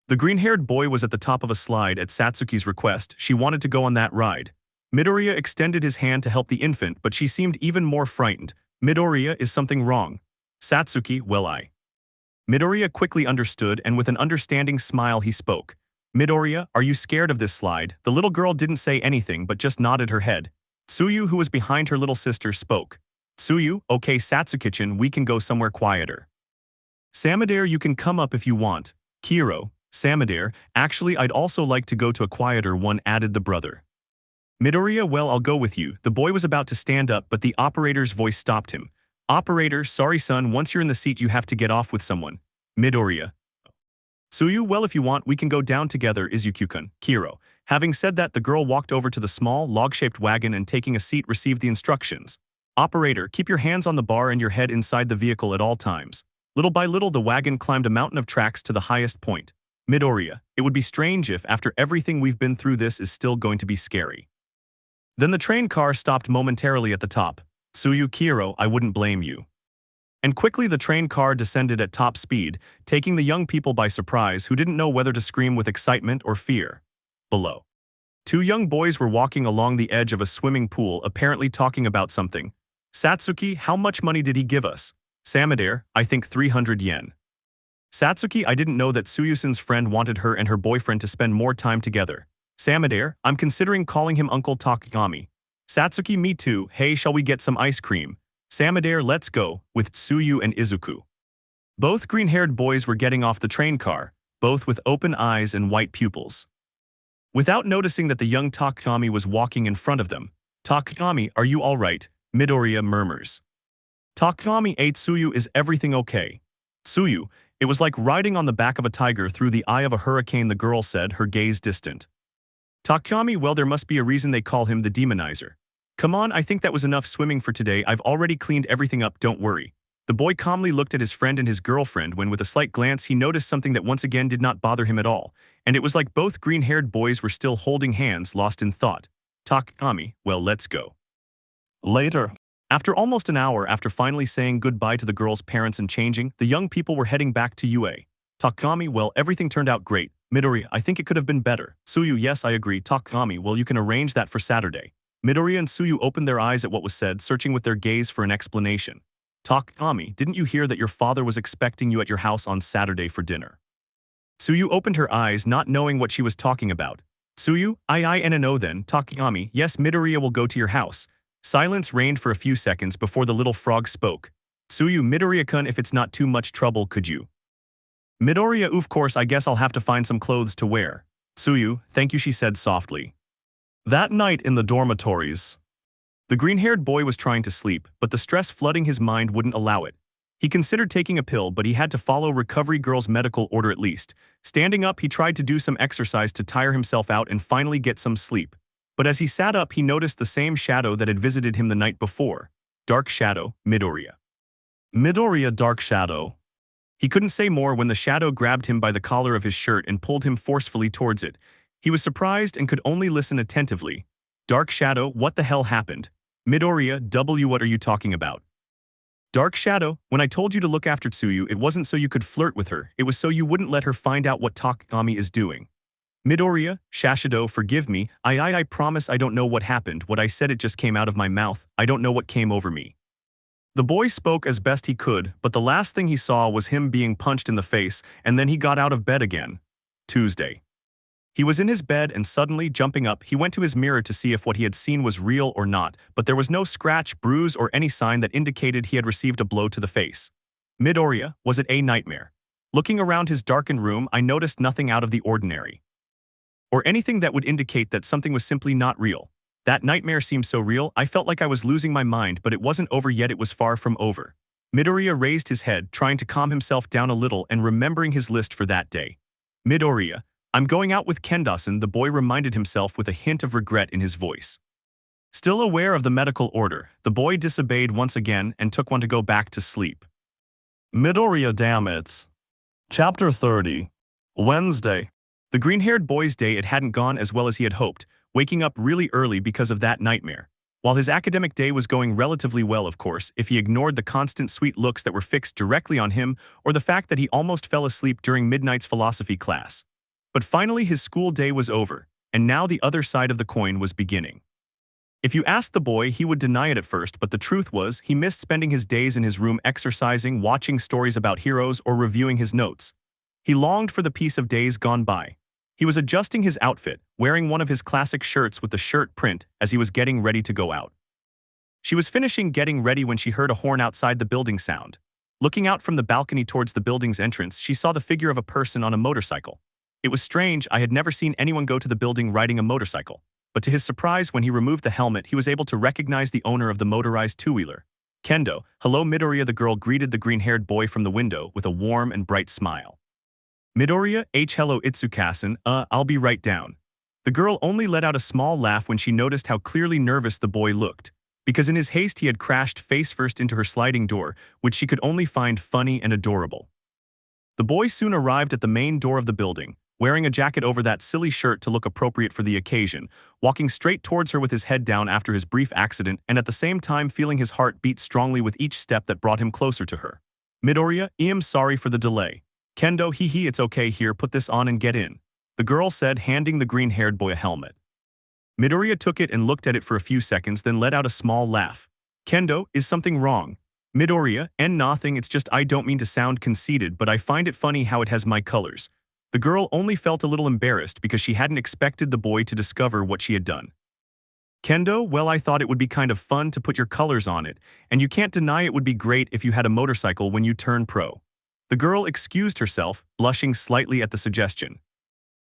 the green-haired boy was at the top of a slide at Satsuki's request. She wanted to go on that ride. Midoriya extended his hand to help the infant, but she seemed even more frightened. "Midoriya, is something wrong?" "Satsuki, well, Midoriya quickly understood, and with an understanding smile he spoke. "Midoriya, are you scared of this slide?" The little girl didn't say anything but just nodded her head. Tsuyu, who was behind her little sister, spoke. "Tsuyu, okay, Satsuki-chan, we can go somewhere quieter." "Samadare, you can come up if you want." "Kiro, Samadare, actually I'd also like to go to a quieter one, added the brother. Midoriya, well I'll go with you. The boy was about to stand up, but the operator's voice stopped him. Operator, sorry son, once you're in the seat you have to get off with someone. Midoriya. Tsuyu, well if you want we can go down together, Izuku-kun. Kiro. Having said that, the girl walked over to the small, log-shaped wagon and taking a seat received the instructions. Operator, keep your hands on the bar and your head inside the vehicle at all times. Little by little the wagon climbed a mountain of tracks to the highest point. Midoriya, it would be strange if, after everything we've been through, this is still going to be scary. Then the train car stopped momentarily at the top. Tsuyu, Kiro, I wouldn't blame you. And quickly the train car descended at top speed, taking the young people by surprise who didn't know whether to scream with excitement or fear. Below. Two young boys were walking along the edge of a swimming pool, apparently talking about something. Satsuki, how much money did he give us? Samadare, I think 300 yen. Satsuki, I didn't know that Tsuyusen's friend wanted her and her boyfriend to spend more time together. Samadare, I'm considering calling him Uncle Takagami. Satsuki, me too. Hey, shall we get some ice cream? Samadare, let's go, with Tsuyu and Izuku. Both green-haired boys were getting off the train car, both with open eyes and white pupils. Without noticing that the young Takagami was walking in front of them. Takagami, are you all right? Midoriya murmurs. Takagami, Tsuyu, is everything okay? Tsuyu, it was like riding on the back of a tiger through the eye of a hurricane, the girl said, her gaze distant. Takagami, well there must be a reason they call him the demonizer. Come on, I think that was enough swimming for today. I've already cleaned everything up, don't worry. The boy calmly looked at his friend and his girlfriend when with a slight glance he noticed something that once again did not bother him at all, and it was like both green-haired boys were still holding hands, lost in thought. Takagami, well let's go. Later. After almost an hour after finally saying goodbye to the girl's parents and changing, the young people were heading back to UA. Takagami, well everything turned out great. Midoriya, I think it could have been better. Tsuyu, yes I agree. Takagami, well you can arrange that for Saturday. Midoriya and Tsuyu opened their eyes at what was said, searching with their gaze for an explanation. Takagami, didn't you hear that your father was expecting you at your house on Saturday for dinner? Tsuyu opened her eyes, not knowing what she was talking about. Tsuyu, I know then. Takagami, yes Midoriya will go to your house. Silence reigned for a few seconds before the little frog spoke. Tsuyu, Midoriya-kun, if it's not too much trouble, could you? Midoriya, of course, I guess I'll have to find some clothes to wear. Tsuyu, thank you, she said softly. That night in the dormitories. The green-haired boy was trying to sleep, but the stress flooding his mind wouldn't allow it. He considered taking a pill, but he had to follow Recovery Girl's medical order at least. Standing up, he tried to do some exercise to tire himself out and finally get some sleep. But as he sat up, he noticed the same shadow that had visited him the night before. Dark shadow, Midoriya. Midoriya, dark shadow. He couldn't say more when the shadow grabbed him by the collar of his shirt and pulled him forcefully towards it. He was surprised and could only listen attentively. Dark shadow, what the hell happened? Midoriya, what are you talking about? Dark shadow, when I told you to look after Tsuyu, it wasn't so you could flirt with her, it was so you wouldn't let her find out what Takagami is doing. Midoriya, Shashido, forgive me, I promise I don't know what happened, what I said it just came out of my mouth, I don't know what came over me. The boy spoke as best he could, but the last thing he saw was him being punched in the face, and then he got out of bed again. Tuesday. He was in his bed and suddenly, jumping up, he went to his mirror to see if what he had seen was real or not, but there was no scratch, bruise, or any sign that indicated he had received a blow to the face. Midoriya, was it a nightmare? Looking around his darkened room, I noticed nothing out of the ordinary. Or anything that would indicate that something was simply not real. That nightmare seemed so real, I felt like I was losing my mind, but it wasn't over yet, it was far from over. Midoriya raised his head, trying to calm himself down a little and remembering his list for that day. Midoriya, I'm going out with Kendo-san, the boy reminded himself with a hint of regret in his voice. Still aware of the medical order, the boy disobeyed once again and took one to go back to sleep. Midoriya, damn it. Chapter 30. Wednesday. The green-haired boy's day, it hadn't gone as well as he had hoped, waking up really early because of that nightmare. While his academic day was going relatively well, of course, if he ignored the constant sweet looks that were fixed directly on him or the fact that he almost fell asleep during midnight's philosophy class. But finally his school day was over, and now the other side of the coin was beginning. If you asked the boy, he would deny it at first, but the truth was he missed spending his days in his room exercising, watching stories about heroes, or reviewing his notes. He longed for the peace of days gone by. He was adjusting his outfit, wearing one of his classic shirts with the shirt print as he was getting ready to go out. She was finishing getting ready when she heard a horn outside the building sound. Looking out from the balcony towards the building's entrance, she saw the figure of a person on a motorcycle. It was strange, I had never seen anyone go to the building riding a motorcycle. But to his surprise, when he removed the helmet, he was able to recognize the owner of the motorized two-wheeler. Kendo, hello Midoriya, the girl greeted the green-haired boy from the window with a warm and bright smile. Midoriya, hello Itsukasen, I'll be right down. The girl only let out a small laugh when she noticed how clearly nervous the boy looked, because in his haste he had crashed face-first into her sliding door, which she could only find funny and adorable. The boy soon arrived at the main door of the building, wearing a jacket over that silly shirt to look appropriate for the occasion, walking straight towards her with his head down after his brief accident and at the same time feeling his heart beat strongly with each step that brought him closer to her. Midoriya, I'm sorry for the delay. Kendo, it's okay here, put this on and get in. The girl said, handing the green-haired boy a helmet. Midoriya took it and looked at it for a few seconds, then let out a small laugh. Kendo, is something wrong? Midoriya, nothing, it's just I don't mean to sound conceited, but I find it funny how it has my colors. The girl only felt a little embarrassed because she hadn't expected the boy to discover what she had done. Kendo, well, I thought it would be kind of fun to put your colors on it, and you can't deny it would be great if you had a motorcycle when you turn pro. The girl excused herself, blushing slightly at the suggestion.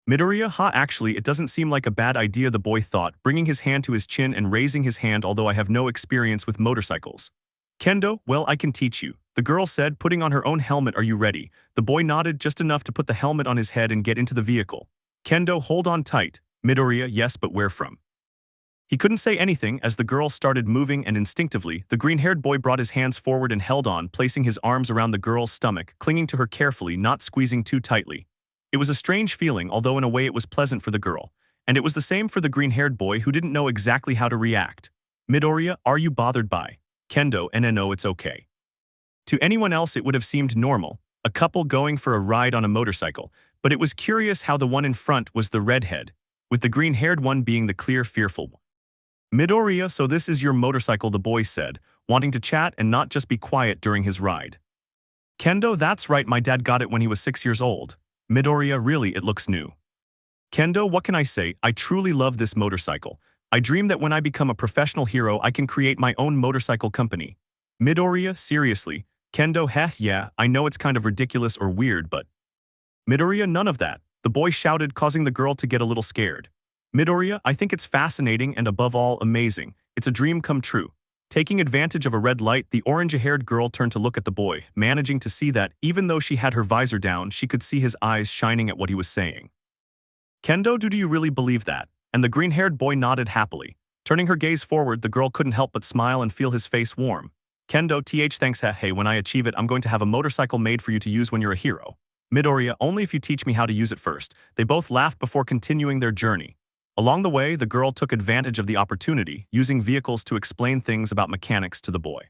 Midoriya, actually, it doesn't seem like a bad idea, the boy thought, bringing his hand to his chin and raising his hand, although I have no experience with motorcycles. Kendo, well, I can teach you, the girl said, putting on her own helmet. Are you ready? The boy nodded just enough to put the helmet on his head and get into the vehicle. Kendo, hold on tight. Midoriya, yes, but where from? He couldn't say anything as the girl started moving, and instinctively, the green-haired boy brought his hands forward and held on, placing his arms around the girl's stomach, clinging to her carefully, not squeezing too tightly. It was a strange feeling, although in a way it was pleasant for the girl. And it was the same for the green-haired boy, who didn't know exactly how to react. Midoriya, are you bothered by? Kendo, no, it's okay. To anyone else it would have seemed normal, a couple going for a ride on a motorcycle, but it was curious how the one in front was the redhead, with the green-haired one being the clear, fearful one. Midoriya, so this is your motorcycle, the boy said, wanting to chat and not just be quiet during his ride. Kendo, that's right, my dad got it when he was 6 years old. Midoriya, really, it looks new. Kendo, what can I say, I truly love this motorcycle. I dream that when I become a professional hero I can create my own motorcycle company. Midoriya, seriously. Kendo, yeah, I know it's kind of ridiculous or weird, but… Midoriya, none of that, the boy shouted, causing the girl to get a little scared. Midoriya, I think it's fascinating and above all amazing. It's a dream come true. Taking advantage of a red light, the orange-haired girl turned to look at the boy, managing to see that, even though she had her visor down, she could see his eyes shining at what he was saying. Kendo, do you really believe that? And the green-haired boy nodded happily. Turning her gaze forward, the girl couldn't help but smile and feel his face warm. Kendo, thanks, hey, when I achieve it, I'm going to have a motorcycle made for you to use when you're a hero. Midoriya, only if you teach me how to use it first. They both laughed before continuing their journey. Along the way, the girl took advantage of the opportunity, using vehicles to explain things about mechanics to the boy.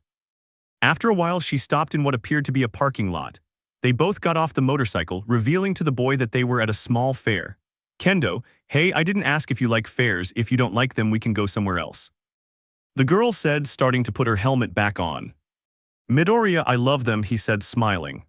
After a while, she stopped in what appeared to be a parking lot. They both got off the motorcycle, revealing to the boy that they were at a small fair. Kendo, hey, I didn't ask if you like fairs. If you don't like them, we can go somewhere else. The girl said, starting to put her helmet back on. Midoriya, I love them, he said, smiling.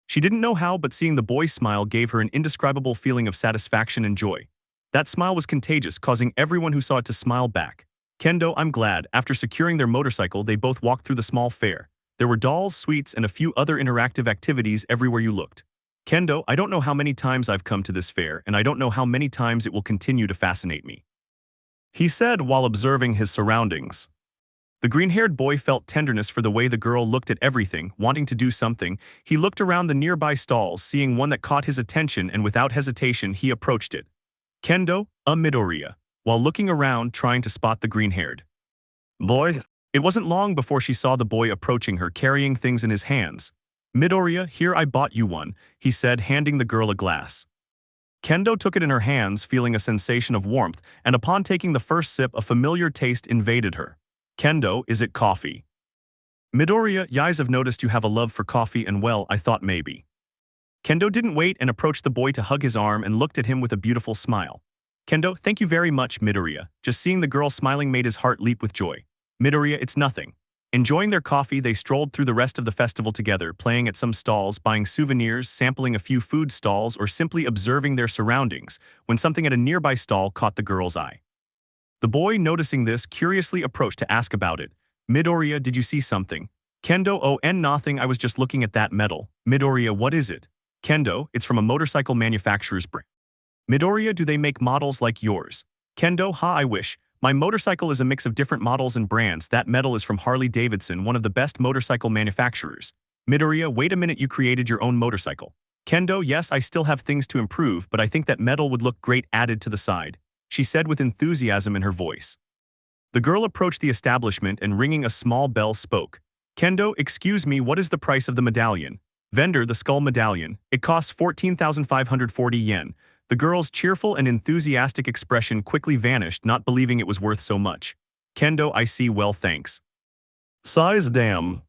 She didn't know how, but seeing the boy smile gave her an indescribable feeling of satisfaction and joy. That smile was contagious, causing everyone who saw it to smile back. Kendo, I'm glad. After securing their motorcycle, they both walked through the small fair. There were dolls, sweets, and a few other interactive activities everywhere you looked. Kendo, I don't know how many times I've come to this fair, and I don't know how many times it will continue to fascinate me, he said while observing his surroundings. The green-haired boy felt tenderness for the way the girl looked at everything, wanting to do something. He looked around the nearby stalls, seeing one that caught his attention, and without hesitation he approached it. Kendo, Midoriya, while looking around trying to spot the green-haired boy. It wasn't long before she saw the boy approaching her, carrying things in his hands. Midoriya, here, I bought you one, he said, handing the girl a glass. Kendo took it in her hands, feeling a sensation of warmth, and upon taking the first sip, a familiar taste invaded her. Kendo, is it coffee? Midoriya, yes, I've noticed you have a love for coffee, and well, I thought maybe. Kendo didn't wait and approached the boy to hug his arm and looked at him with a beautiful smile. Kendo, thank you very much, Midoriya. Just seeing the girl smiling made his heart leap with joy. Midoriya, it's nothing. Enjoying their coffee, they strolled through the rest of the festival together, playing at some stalls, buying souvenirs, sampling a few food stalls, or simply observing their surroundings, when something at a nearby stall caught the girl's eye. The boy, noticing this, curiously approached to ask about it. Midoriya, did you see something? Kendo, oh, nothing, I was just looking at that medal. Midoriya, what is it? Kendo, it's from a motorcycle manufacturer's brand. Midoriya, do they make models like yours? Kendo, ha, I wish. My motorcycle is a mix of different models and brands. That metal is from Harley-Davidson, one of the best motorcycle manufacturers. Midoriya, wait a minute, you created your own motorcycle. Kendo, yes, I still have things to improve, but I think that metal would look great added to the side, she said with enthusiasm in her voice. The girl approached the establishment and ringing a small bell spoke. Kendo, excuse me, what is the price of the medallion? Vendor, the skull medallion. It costs 14,540 yen. The girl's cheerful and enthusiastic expression quickly vanished, not believing it was worth so much. Kendo, I see, well thanks. Size damn.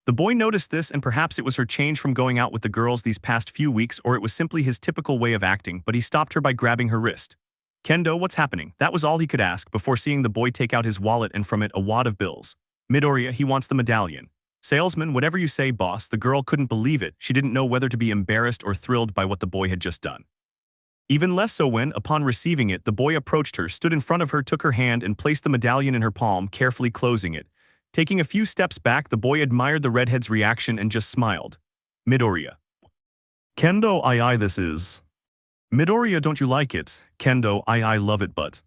The boy noticed this, and perhaps it was her change from going out with the girls these past few weeks, or it was simply his typical way of acting, but he stopped her by grabbing her wrist. Kendo, what's happening? That was all he could ask before seeing the boy take out his wallet and from it a wad of bills. Midoriya, he wants the medallion. Salesman, whatever you say, boss. The girl couldn't believe it. She didn't know whether to be embarrassed or thrilled by what the boy had just done. Even less so when, upon receiving it, the boy approached her, stood in front of her, took her hand, and placed the medallion in her palm, carefully closing it. Taking a few steps back, the boy admired the redhead's reaction and just smiled. Midoriya. Kendo, I this is. Midoriya, don't you like it? Kendo, I love it, but.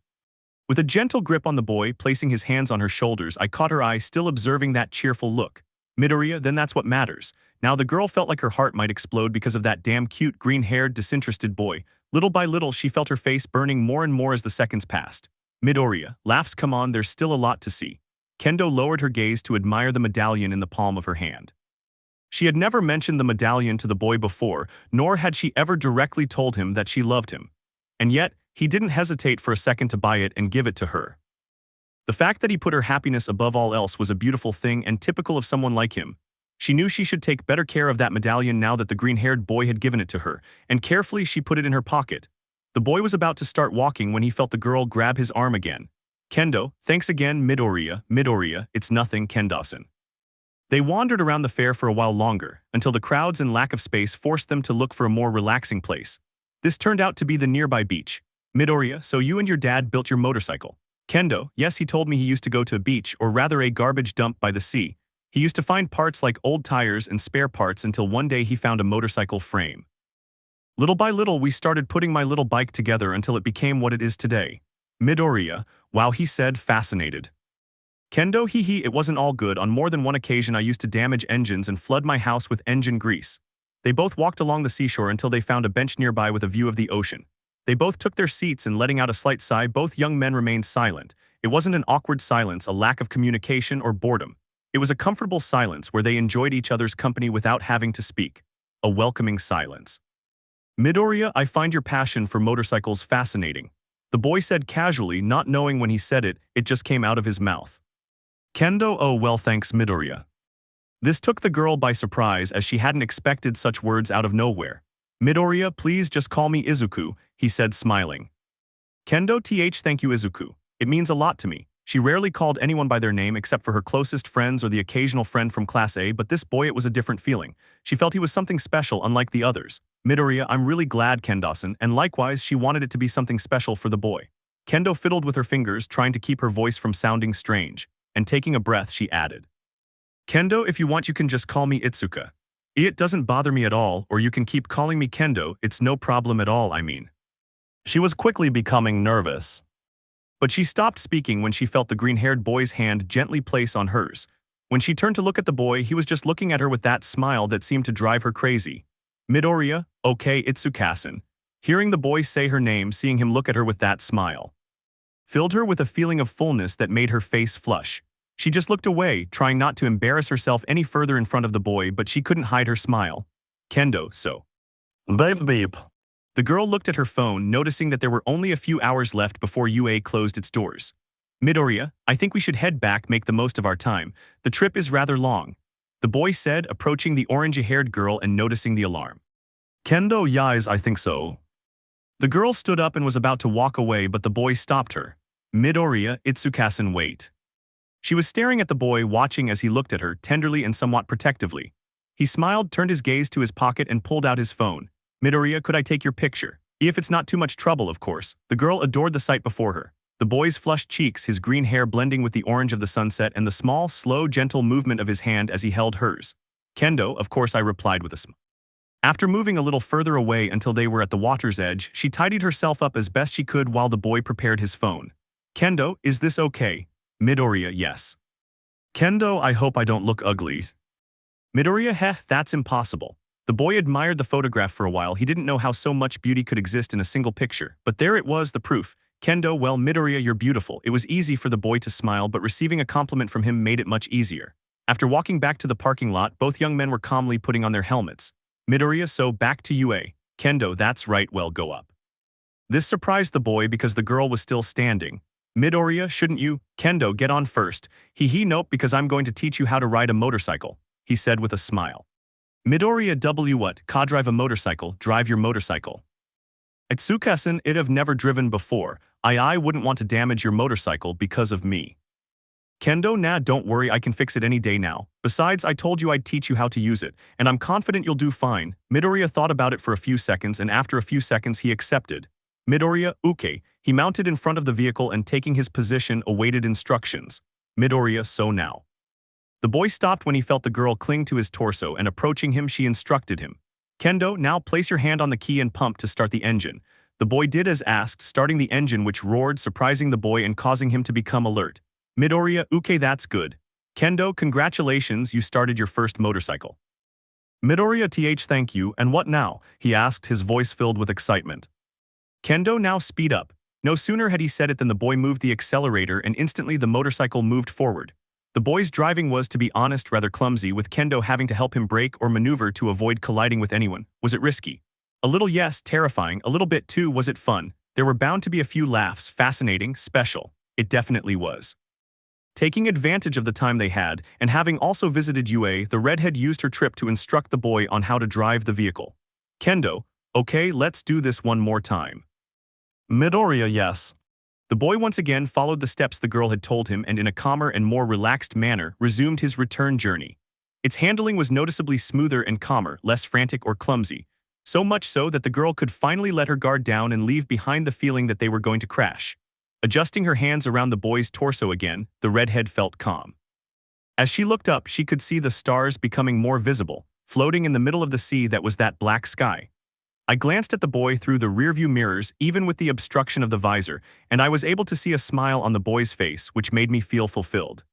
With a gentle grip on the boy, placing his hands on her shoulders, I caught her eye, still observing that cheerful look. Midoriya, then that's what matters. Now the girl felt like her heart might explode because of that damn cute, green-haired, disinterested boy. Little by little, she felt her face burning more and more as the seconds passed. Midoriya, laughs, come on, there's still a lot to see. Kendo lowered her gaze to admire the medallion in the palm of her hand. She had never mentioned the medallion to the boy before, nor had she ever directly told him that she loved him. And yet, he didn't hesitate for a second to buy it and give it to her. The fact that he put her happiness above all else was a beautiful thing and typical of someone like him. She knew she should take better care of that medallion now that the green-haired boy had given it to her, and carefully she put it in her pocket. The boy was about to start walking when he felt the girl grab his arm again. Kendo, thanks again, Midoriya, it's nothing, Kendasan. They wandered around the fair for a while longer, until the crowds and lack of space forced them to look for a more relaxing place. This turned out to be the nearby beach. Midoriya, so you and your dad built your motorcycle. Kendo, yes, he told me he used to go to a beach, or rather a garbage dump by the sea. He used to find parts like old tires and spare parts until one day he found a motorcycle frame. Little by little, we started putting my little bike together until it became what it is today. Midoriya, wow, he said, fascinated. Kendo, hee, it wasn't all good. On more than one occasion, I used to damage engines and flood my house with engine grease. They both walked along the seashore until they found a bench nearby with a view of the ocean. They both took their seats and letting out a slight sigh, both young men remained silent. It wasn't an awkward silence, a lack of communication or boredom. It was a comfortable silence where they enjoyed each other's company without having to speak. A welcoming silence. Midoriya, I find your passion for motorcycles fascinating. The boy said casually, not knowing when he said it, it just came out of his mouth. Kendo, oh well thanks Midoriya. This took the girl by surprise as she hadn't expected such words out of nowhere. Midoriya, please just call me Izuku, he said smiling. Kendo, thank you Izuku. It means a lot to me. She rarely called anyone by their name except for her closest friends or the occasional friend from Class A, but this boy, it was a different feeling. She felt he was something special unlike the others. Midoriya, I'm really glad, Kendasan, and likewise she wanted it to be something special for the boy. Kendo fiddled with her fingers, trying to keep her voice from sounding strange, and taking a breath she added. Kendo, if you want you can just call me Itsuka. It doesn't bother me at all, or you can keep calling me Kendo, it's no problem at all, I mean. She was quickly becoming nervous. But she stopped speaking when she felt the green-haired boy's hand gently place on hers. When she turned to look at the boy, he was just looking at her with that smile that seemed to drive her crazy. Midoriya, okay, Itsukasan. Hearing the boy say her name, seeing him look at her with that smile, filled her with a feeling of fullness that made her face flush. She just looked away, trying not to embarrass herself any further in front of the boy, but she couldn't hide her smile. Kendo, so. Beep. The girl looked at her phone, noticing that there were only a few hours left before UA closed its doors. Midoriya, I think we should head back, make the most of our time. The trip is rather long, the boy said, approaching the orange-haired girl and noticing the alarm. Kendo, yes, I think so. The girl stood up and was about to walk away, but the boy stopped her. Midoriya, Itsukasan, wait. She was staring at the boy, watching as he looked at her, tenderly and somewhat protectively. He smiled, turned his gaze to his pocket and pulled out his phone. Midoriya, could I take your picture? If it's not too much trouble, of course. The girl adored the sight before her. The boy's flushed cheeks, his green hair blending with the orange of the sunset, and the small, slow, gentle movement of his hand as he held hers. Kendo, of course, I replied with a smile. After moving a little further away until they were at the water's edge, she tidied herself up as best she could while the boy prepared his phone. Kendo, is this okay? Midoriya, yes. Kendo, I hope I don't look ugly. Midoriya, heh, that's impossible. The boy admired the photograph for a while. He didn't know how so much beauty could exist in a single picture, but there it was, the proof. Kendo, well, Midoriya, you're beautiful. It was easy for the boy to smile, but receiving a compliment from him made it much easier. After walking back to the parking lot, both young men were calmly putting on their helmets. Midoriya, so back to UA. Kendo, that's right, well, go up. This surprised the boy because the girl was still standing. Midoriya, shouldn't you? Kendo, get on first. Nope, because I'm going to teach you how to ride a motorcycle, he said with a smile. Midoriya, what? Ka drive a motorcycle, drive your motorcycle. Itsukasen, it have never driven before. I wouldn't want to damage your motorcycle because of me. Kendo, nah, don't worry, I can fix it any day now. Besides, I told you I'd teach you how to use it, and I'm confident you'll do fine. Midoriya thought about it for a few seconds, and after a few seconds he accepted. Midoriya, okay. He mounted in front of the vehicle and taking his position awaited instructions. Midoriya, so now. The boy stopped when he felt the girl cling to his torso, and approaching him she instructed him. Kendo, now place your hand on the key and pump to start the engine. The boy did as asked, starting the engine which roared, surprising the boy and causing him to become alert. Midoriya, okay, that's good. Kendo, congratulations, you started your first motorcycle. Midoriya, thank you, and what now? He asked, his voice filled with excitement. Kendo, now speed up. No sooner had he said it than the boy moved the accelerator and instantly the motorcycle moved forward. The boy's driving was, to be honest, rather clumsy, with Kendo having to help him brake or maneuver to avoid colliding with anyone. Was it risky? A little, yes, terrifying, a little bit too. Was it fun? There were bound to be a few laughs, fascinating, special. It definitely was. Taking advantage of the time they had, and having also visited UA, the redhead used her trip to instruct the boy on how to drive the vehicle. Kendo, okay, let's do this one more time. Midoriya, yes. The boy once again followed the steps the girl had told him and in a calmer and more relaxed manner resumed his return journey. Its handling was noticeably smoother and calmer, less frantic or clumsy, so much so that the girl could finally let her guard down and leave behind the feeling that they were going to crash. Adjusting her hands around the boy's torso again, the redhead felt calm. As she looked up, she could see the stars becoming more visible, floating in the middle of the sea that was that black sky. I glanced at the boy through the rearview mirrors, even with the obstruction of the visor, and I was able to see a smile on the boy's face, which made me feel fulfilled.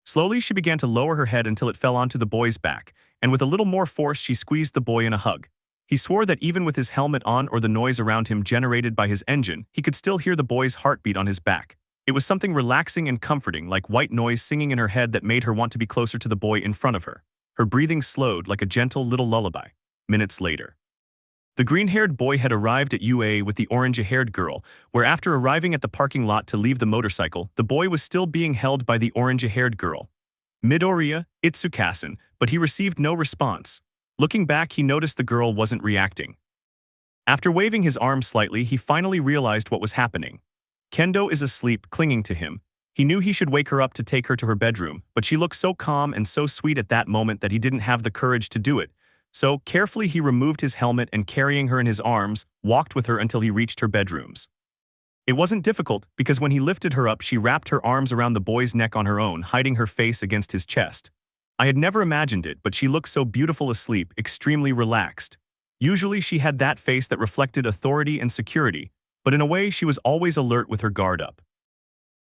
Slowly, she began to lower her head until it fell onto the boy's back, and with a little more force, she squeezed the boy in a hug. He swore that even with his helmet on or the noise around him generated by his engine, he could still hear the boy's heartbeat on his back. It was something relaxing and comforting, like white noise singing in her head that made her want to be closer to the boy in front of her. Her breathing slowed like a gentle little lullaby. Minutes later, the green-haired boy had arrived at UA with the orange-haired girl, where after arriving at the parking lot to leave the motorcycle, the boy was still being held by the orange-haired girl. Midoriya, Itsukasen, but he received no response. Looking back, he noticed the girl wasn't reacting. After waving his arm slightly, he finally realized what was happening. Kendo is asleep, clinging to him. He knew he should wake her up to take her to her bedroom, but she looked so calm and so sweet at that moment that he didn't have the courage to do it. So, carefully he removed his helmet and carrying her in his arms, walked with her until he reached her bedrooms. It wasn't difficult, because when he lifted her up, she wrapped her arms around the boy's neck on her own, hiding her face against his chest. I had never imagined it, but she looked so beautiful asleep, extremely relaxed. Usually she had that face that reflected authority and security, but in a way she was always alert with her guard up.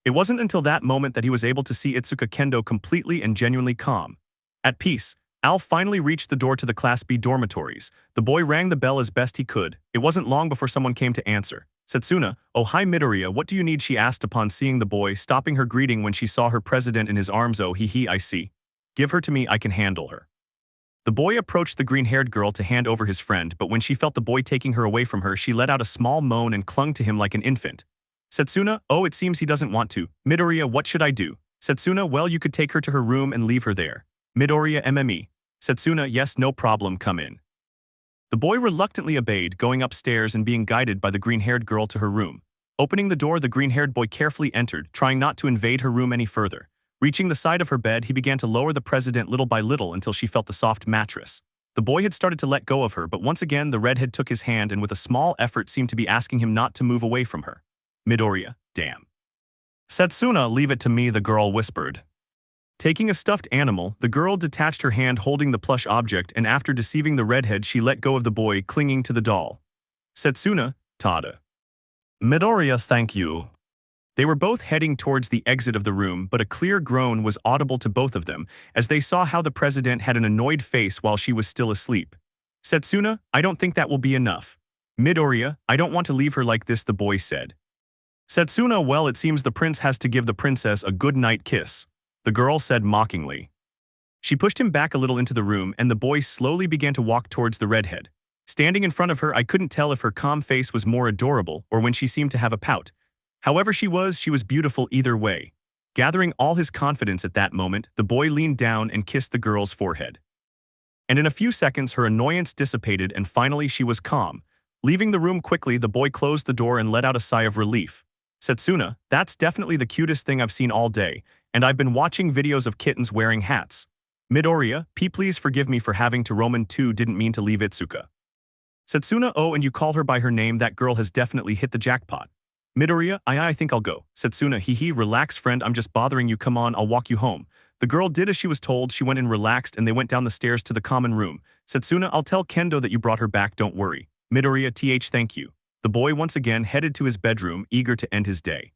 It wasn't until that moment that he was able to see Itsuka Kendo completely and genuinely calm. At peace, Al finally reached the door to the Class B dormitories. The boy rang the bell as best he could. It wasn't long before someone came to answer. Setsuna, oh hi Midoriya, what do you need, she asked upon seeing the boy, stopping her greeting when she saw her president in his arms. Oh I see. Give her to me, I can handle her. The boy approached the green-haired girl to hand over his friend, but when she felt the boy taking her away from her, she let out a small moan and clung to him like an infant. Setsuna, oh it seems he doesn't want to. Midoriya, what should I do? Setsuna, well you could take her to her room and leave her there. Midoriya MME. Setsuna, yes no problem, come in. The boy reluctantly obeyed, going upstairs and being guided by the green-haired girl to her room. Opening the door, the green-haired boy carefully entered, trying not to invade her room any further. Reaching the side of her bed, he began to lower the president little by little until she felt the soft mattress. The boy had started to let go of her, but once again the redhead took his hand and with a small effort seemed to be asking him not to move away from her. Midoriya, damn. Setsuna, leave it to me, the girl whispered. Taking a stuffed animal, the girl detached her hand holding the plush object, and after deceiving the redhead she let go of the boy clinging to the doll. Setsuna, Tada. Midoriya, thank you. They were both heading towards the exit of the room, but a clear groan was audible to both of them as they saw how the president had an annoyed face while she was still asleep. Setsuna, I don't think that will be enough. Midoriya, I don't want to leave her like this, the boy said. Setsuna, well, it seems the prince has to give the princess a good night kiss, the girl said mockingly. She pushed him back a little into the room and the boy slowly began to walk towards the redhead. Standing in front of her, I couldn't tell if her calm face was more adorable or when she seemed to have a pout. However she was beautiful either way. Gathering all his confidence at that moment, the boy leaned down and kissed the girl's forehead. And in a few seconds her annoyance dissipated and finally she was calm. Leaving the room quickly, the boy closed the door and let out a sigh of relief. Setsuna, that's definitely the cutest thing I've seen all day, and I've been watching videos of kittens wearing hats. Midoriya, please forgive me for having to Roman 2 didn't mean to leave Itsuka. Setsuna, oh, and you call her by her name, that girl has definitely hit the jackpot. Midoriya, I think I'll go. Setsuna, hee, relax friend, I'm just bothering you, come on, I'll walk you home. The girl did as she was told, she went in relaxed and they went down the stairs to the common room. Setsuna, I'll tell Kendo that you brought her back, don't worry. Midoriya, thank you. The boy once again headed to his bedroom, eager to end his day.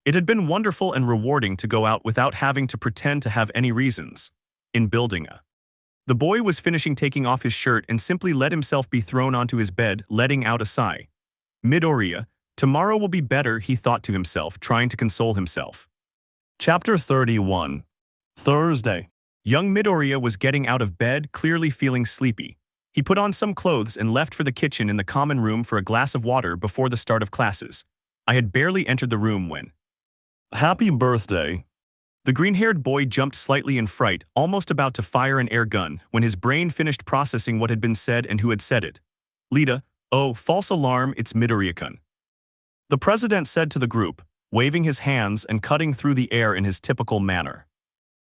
It had been wonderful and rewarding to go out without having to pretend to have any reasons. In building a. The boy was finishing taking off his shirt and simply let himself be thrown onto his bed, letting out a sigh. Midoriya, tomorrow will be better, he thought to himself, trying to console himself. Chapter 31. Thursday. Young Midoriya was getting out of bed, clearly feeling sleepy. He put on some clothes and left for the kitchen in the common room for a glass of water before the start of classes. I had barely entered the room when... Happy birthday. The green-haired boy jumped slightly in fright, almost about to fire an air gun, when his brain finished processing what had been said and who had said it. Lita, oh, false alarm, it's Midoriya-kun. The president said to the group, waving his hands and cutting through the air in his typical manner.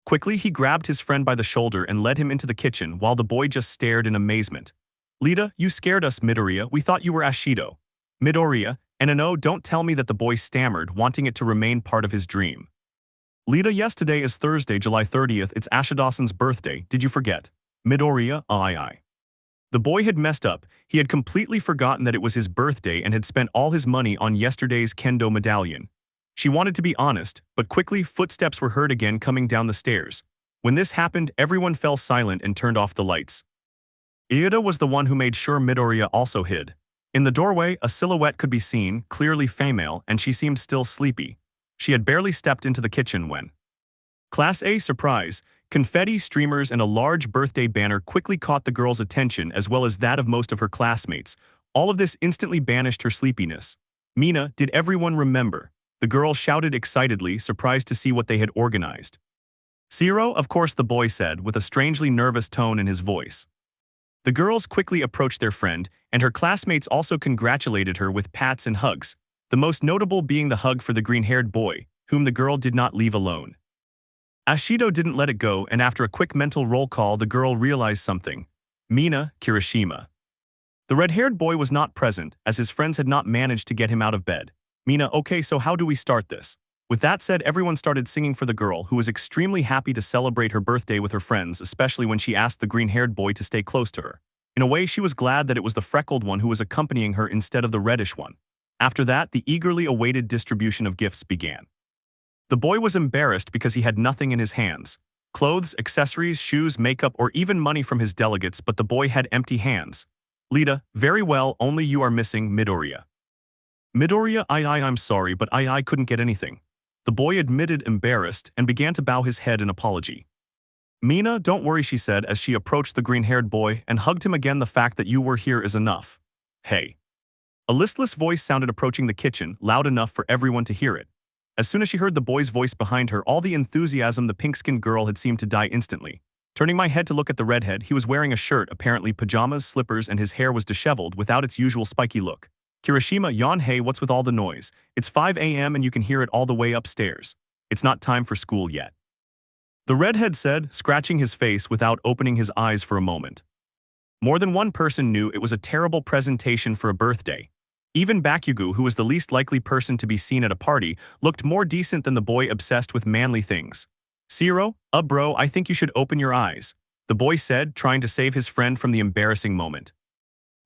Quickly, he grabbed his friend by the shoulder and led him into the kitchen while the boy just stared in amazement. Lita, you scared us, Midoriya. We thought you were Ashido. Midoriya, and no, don't tell me that the boy stammered, wanting it to remain part of his dream. Lita, yes, today is Thursday, July 30th. It's Ashido-san's birthday. Did you forget? Midoriya, aye. The boy had messed up. He had completely forgotten that it was his birthday and had spent all his money on yesterday's kendo medallion. She wanted to be honest, but quickly footsteps were heard again coming down the stairs. When this happened, everyone fell silent and turned off the lights. Iida was the one who made sure Midoriya also hid. In the doorway, a silhouette could be seen, clearly female, and she seemed still sleepy. She had barely stepped into the kitchen when... Class A surprise, confetti, streamers, and a large birthday banner quickly caught the girl's attention as well as that of most of her classmates. All of this instantly banished her sleepiness. Mina, did everyone remember? The girl shouted excitedly, surprised to see what they had organized. Zero, of course, the boy said, with a strangely nervous tone in his voice. The girls quickly approached their friend, and her classmates also congratulated her with pats and hugs, the most notable being the hug for the green-haired boy, whom the girl did not leave alone. Ashido didn't let it go, and after a quick mental roll call, the girl realized something. Mina, Kirishima. The red-haired boy was not present, as his friends had not managed to get him out of bed. Mina, okay, so how do we start this? With that said, everyone started singing for the girl, who was extremely happy to celebrate her birthday with her friends, especially when she asked the green-haired boy to stay close to her. In a way, she was glad that it was the freckled one who was accompanying her instead of the reddish one. After that, the eagerly awaited distribution of gifts began. The boy was embarrassed because he had nothing in his hands. Clothes, accessories, shoes, makeup, or even money from his delegates, but the boy had empty hands. Lita, very well, only you are missing, Midoriya. Midoriya, I'm sorry, but I couldn't get anything. The boy admitted, embarrassed, and began to bow his head in apology. Mina, don't worry, she said as she approached the green-haired boy and hugged him again. The fact that you were here is enough. Hey. A listless voice sounded approaching the kitchen, loud enough for everyone to hear it. As soon as she heard the boy's voice behind her, all the enthusiasm the pink-skinned girl had seemed to die instantly. Turning my head to look at the redhead, he was wearing a shirt, apparently pajamas, slippers, and his hair was disheveled without its usual spiky look. Kirishima, yawn, hey, what's with all the noise? It's 5 a.m. and you can hear it all the way upstairs. It's not time for school yet. The redhead said, scratching his face without opening his eyes for a moment. More than one person knew it was a terrible presentation for a birthday. Even Bakugo, who was the least likely person to be seen at a party, looked more decent than the boy obsessed with manly things. Zero, bro, I think you should open your eyes, the boy said, trying to save his friend from the embarrassing moment.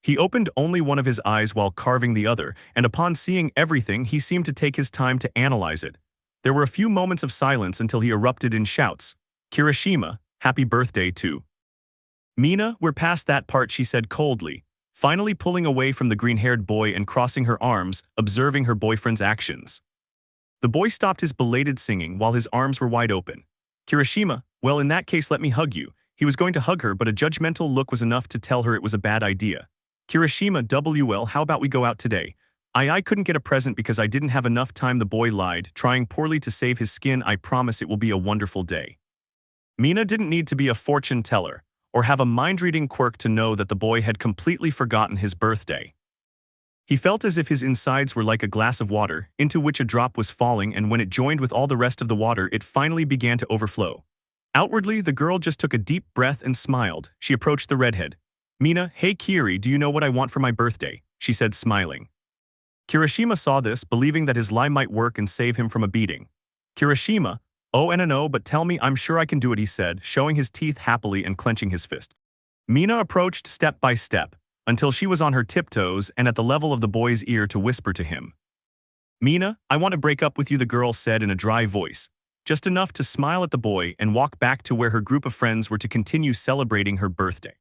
He opened only one of his eyes while carving the other, and upon seeing everything, he seemed to take his time to analyze it. There were a few moments of silence until he erupted in shouts. Kirishima, happy birthday too. Mina, we're past that part, she said coldly, finally pulling away from the green-haired boy and crossing her arms, observing her boyfriend's actions. The boy stopped his belated singing while his arms were wide open. Kirishima, well, in that case let me hug you. He was going to hug her, but a judgmental look was enough to tell her it was a bad idea. Kirishima, WL, how about we go out today? I couldn't get a present because I didn't have enough time, the boy lied, trying poorly to save his skin. I promise it will be a wonderful day. Mina didn't need to be a fortune teller or have a mind-reading quirk to know that the boy had completely forgotten his birthday. He felt as if his insides were like a glass of water, into which a drop was falling, and when it joined with all the rest of the water, it finally began to overflow. Outwardly, the girl just took a deep breath and smiled. She approached the redhead. Mina, hey Kiri, do you know what I want for my birthday? She said, smiling. Kirishima saw this, believing that his lie might work and save him from a beating. Kirishima, oh and no, but tell me, I'm sure I can do it, he said, showing his teeth happily and clenching his fist. Mina approached step by step, until she was on her tiptoes and at the level of the boy's ear to whisper to him. Mina, I want to break up with you, the girl said in a dry voice, just enough to smile at the boy and walk back to where her group of friends were to continue celebrating her birthday.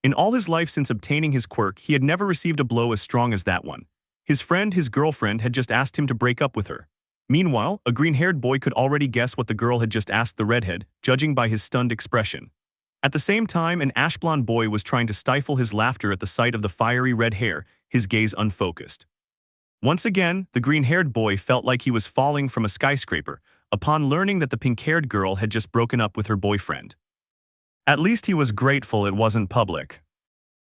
In all his life since obtaining his quirk, he had never received a blow as strong as that one. His friend, his girlfriend, had just asked him to break up with her. Meanwhile, a green-haired boy could already guess what the girl had just asked the redhead, judging by his stunned expression. At the same time, an ash-blonde boy was trying to stifle his laughter at the sight of the fiery red hair, his gaze unfocused. Once again, the green-haired boy felt like he was falling from a skyscraper upon learning that the pink-haired girl had just broken up with her boyfriend. At least he was grateful it wasn't public.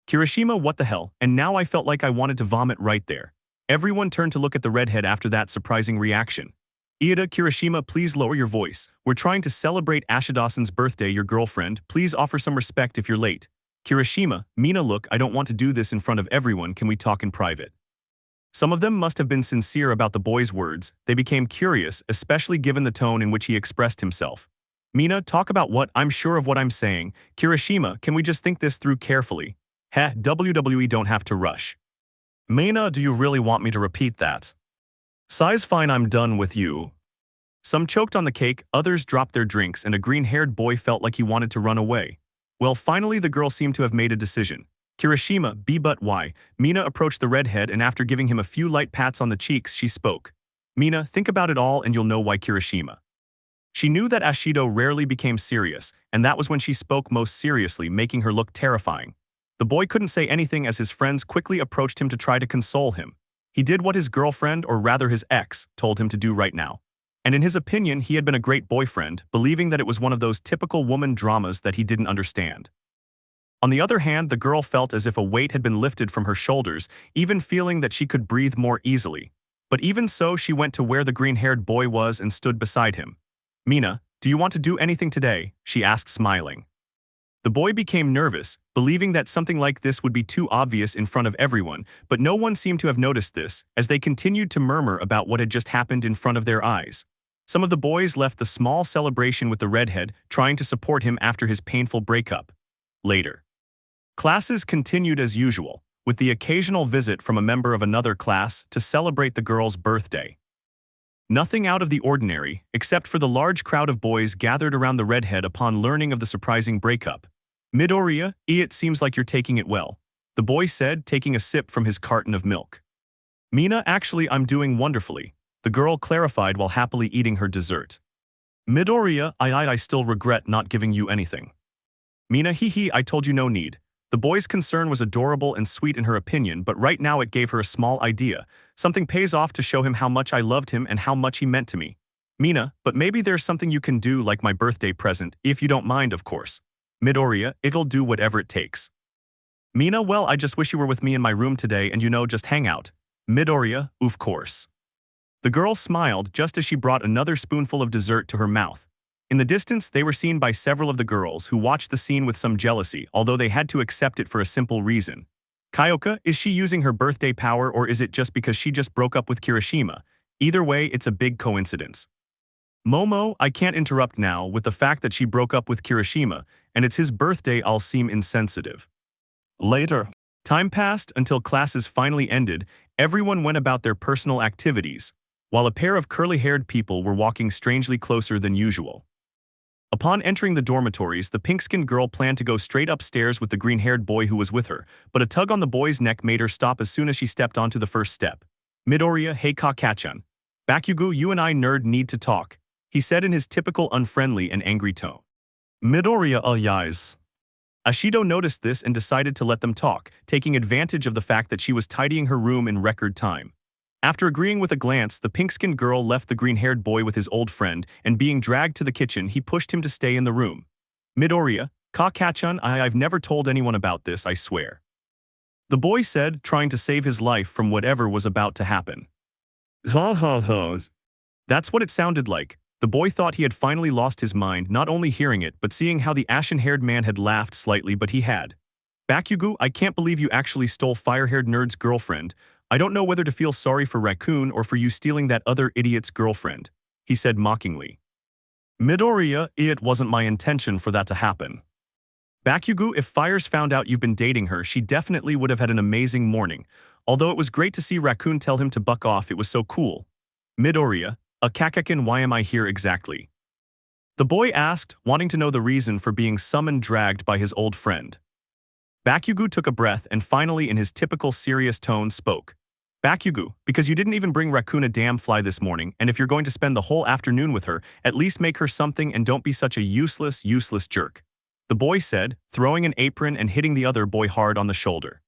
Kirishima, what the hell? And now I felt like I wanted to vomit right there. Everyone turned to look at the redhead after that surprising reaction. Iida, Kirishima, please lower your voice. We're trying to celebrate Ashidasan's birthday, your girlfriend. Please offer some respect if you're late. Kirishima, Mina, look, I don't want to do this in front of everyone. Can we talk in private? Some of them must have been sincere about the boy's words. They became curious, especially given the tone in which he expressed himself. Mina, talk about what? I'm sure of what I'm saying. Kirishima, can we just think this through carefully? Heh, WWE don't have to rush. Mina, do you really want me to repeat that? Size fine, I'm done with you. Some choked on the cake, others dropped their drinks, and a green-haired boy felt like he wanted to run away. Well, finally the girl seemed to have made a decision. Kirishima, but why? Mina approached the redhead, and after giving him a few light pats on the cheeks, she spoke. Mina, think about it all and you'll know why. Kirishima. She knew that Ashido rarely became serious, and that was when she spoke most seriously, making her look terrifying. The boy couldn't say anything as his friends quickly approached him to try to console him. He did what his girlfriend, or rather his ex, told him to do right now. And in his opinion, he had been a great boyfriend, believing that it was one of those typical woman dramas that he didn't understand. On the other hand, the girl felt as if a weight had been lifted from her shoulders, even feeling that she could breathe more easily. But even so, she went to where the green-haired boy was and stood beside him. Mina, do you want to do anything today? She asked, smiling. The boy became nervous, believing that something like this would be too obvious in front of everyone, but no one seemed to have noticed this, as they continued to murmur about what had just happened in front of their eyes. Some of the boys left the small celebration with the redhead, trying to support him after his painful breakup. Later, classes continued as usual, with the occasional visit from a member of another class to celebrate the girl's birthday. Nothing out of the ordinary, except for the large crowd of boys gathered around the redhead upon learning of the surprising breakup. Midoriya, it seems like you're taking it well, the boy said, taking a sip from his carton of milk. Mina, actually I'm doing wonderfully, the girl clarified while happily eating her dessert. Midoriya, I still regret not giving you anything. Mina, I told you no need. The boy's concern was adorable and sweet in her opinion, but right now it gave her a small idea. Something pays off to show him how much I loved him and how much he meant to me. Mina, but maybe there's something you can do, like my birthday present, if you don't mind, of course. Midoriya, it'll do whatever it takes. Mina, well, I just wish you were with me in my room today and just hang out. Midoriya, of course. The girl smiled just as she brought another spoonful of dessert to her mouth. In the distance, they were seen by several of the girls who watched the scene with some jealousy, although they had to accept it for a simple reason. Kyoka, is she using her birthday power, or is it just because she just broke up with Kirishima? Either way, it's a big coincidence. Momo, I can't interrupt now with the fact that she broke up with Kirishima, and it's his birthday. I'll seem insensitive. Later. Time passed until classes finally ended. Everyone went about their personal activities, while a pair of curly-haired people were walking strangely closer than usual. Upon entering the dormitories, the pink-skinned girl planned to go straight upstairs with the green-haired boy who was with her, but a tug on the boy's neck made her stop as soon as she stepped onto the first step. Midoriya, hey Kakachan. Bakugo, you and I nerd need to talk, he said in his typical unfriendly and angry tone. Midoriya, yes. Ashido noticed this and decided to let them talk, taking advantage of the fact that she was tidying her room in record time. After agreeing with a glance, the pink-skinned girl left the green-haired boy with his old friend, and being dragged to the kitchen, he pushed him to stay in the room. Midoriya, Kakachan, I've never told anyone about this, I swear. The boy said, trying to save his life from whatever was about to happen. That's what it sounded like. The boy thought he had finally lost his mind, not only hearing it, but seeing how the ashen-haired man had laughed slightly, but he had. Bakugo, I can't believe you actually stole fire-haired nerd's girlfriend. I don't know whether to feel sorry for Raccoon or for you stealing that other idiot's girlfriend, he said mockingly. Midoriya, it wasn't my intention for that to happen. Bakugo, if Fires found out you've been dating her, she definitely would have had an amazing morning. Although it was great to see Raccoon tell him to buck off, it was so cool. Midoriya, Kakakin, why am I here exactly? The boy asked, wanting to know the reason for being summoned dragged by his old friend. Bakugo took a breath and finally in his typical serious tone spoke. Bakugo, because you didn't even bring Raccoon a damn fly this morning, and if you're going to spend the whole afternoon with her, at least make her something and don't be such a useless jerk. The boy said, throwing an apron and hitting the other boy hard on the shoulder.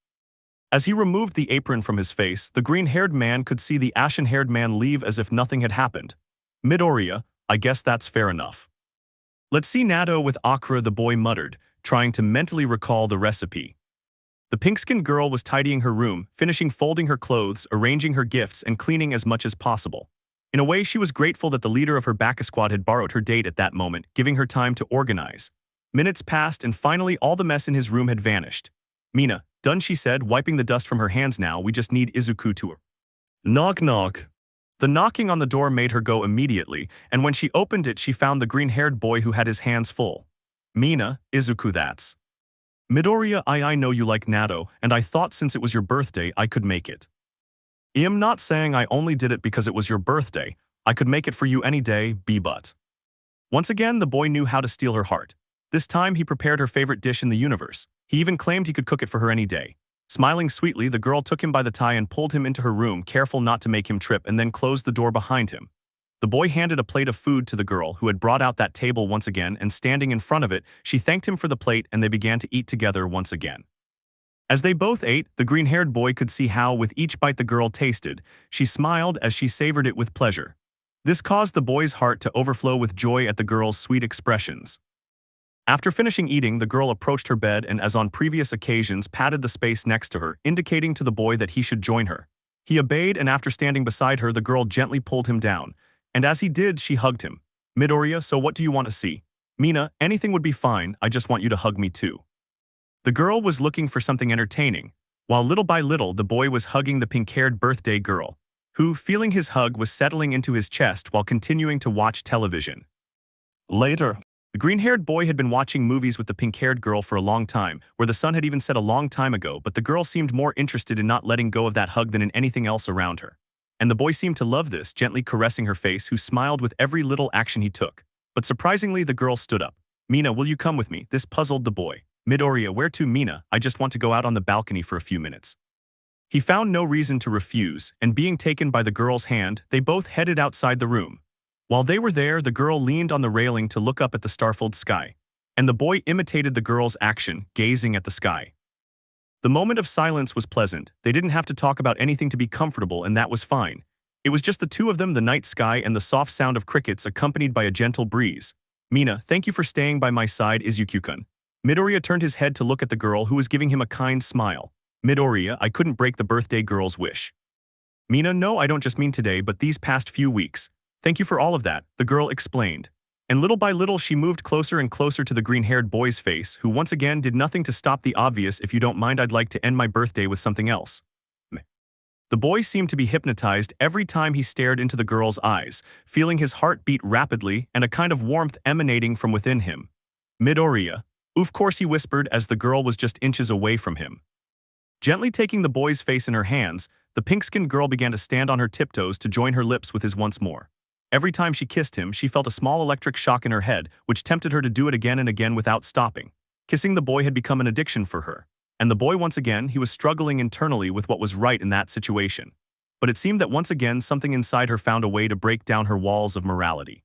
As he removed the apron from his face, the green-haired man could see the ashen-haired man leave as if nothing had happened. Midoriya, I guess that's fair enough. Let's see Nato with Akira, the boy muttered, trying to mentally recall the recipe. The pink-skinned girl was tidying her room, finishing folding her clothes, arranging her gifts, and cleaning as much as possible. In a way, she was grateful that the leader of her Baka squad had borrowed her date at that moment, giving her time to organize. Minutes passed and finally all the mess in his room had vanished. Mina, done, she said, wiping the dust from her hands. Now we just need izuku to her. Knock knock. The knocking on the door made her go immediately, and when she opened it she found the green-haired boy who had his hands full. Mina, izuku, that's. Midoriya, I know you like natto, and I thought since it was your birthday I could make it. I'm not saying I only did it because it was your birthday. I could make it for you any day, but. Once again the boy knew how to steal her heart. This time he prepared her favorite dish in the universe. He even claimed he could cook it for her any day. Smiling sweetly, the girl took him by the tie and pulled him into her room, careful not to make him trip, and then closed the door behind him. The boy handed a plate of food to the girl, who had brought out that table once again, and standing in front of it, she thanked him for the plate and they began to eat together once again. As they both ate, the green-haired boy could see how, with each bite the girl tasted, she smiled as she savored it with pleasure. This caused the boy's heart to overflow with joy at the girl's sweet expressions. After finishing eating, the girl approached her bed and, as on previous occasions, patted the space next to her, indicating to the boy that he should join her. He obeyed, and after standing beside her, the girl gently pulled him down, and as he did, she hugged him. Midoriya, so what do you want to see? Mina, anything would be fine, I just want you to hug me too. The girl was looking for something entertaining, while little by little the boy was hugging the pink-haired birthday girl, who, feeling his hug, was settling into his chest while continuing to watch television. Later. The green-haired boy had been watching movies with the pink-haired girl for a long time, where the sun had even set a long time ago, but the girl seemed more interested in not letting go of that hug than in anything else around her. And the boy seemed to love this, gently caressing her face, who smiled with every little action he took. But surprisingly, the girl stood up. Mina, will you come with me? This puzzled the boy. Midoriya, where to? Mina, I just want to go out on the balcony for a few minutes. He found no reason to refuse, and being taken by the girl's hand, they both headed outside the room. While they were there, the girl leaned on the railing to look up at the starfilled sky, and the boy imitated the girl's action, gazing at the sky. The moment of silence was pleasant. They didn't have to talk about anything to be comfortable, and that was fine. It was just the two of them, the night sky and the soft sound of crickets accompanied by a gentle breeze. Mina, thank you for staying by my side, Izuku-kun. Midoriya turned his head to look at the girl, who was giving him a kind smile. Midoriya, I couldn't break the birthday girl's wish. Mina, no, I don't just mean today, but these past few weeks. Thank you for all of that, the girl explained. And little by little she moved closer and closer to the green-haired boy's face, who once again did nothing to stop the obvious. If you don't mind, I'd like to end my birthday with something else. The boy seemed to be hypnotized every time he stared into the girl's eyes, feeling his heart beat rapidly and a kind of warmth emanating from within him. Midoriya, of course, he whispered as the girl was just inches away from him. Gently taking the boy's face in her hands, the pink-skinned girl began to stand on her tiptoes to join her lips with his once more. Every time she kissed him, she felt a small electric shock in her head, which tempted her to do it again and again without stopping. Kissing the boy had become an addiction for her. And the boy, once again, he was struggling internally with what was right in that situation. But it seemed that once again something inside her found a way to break down her walls of morality.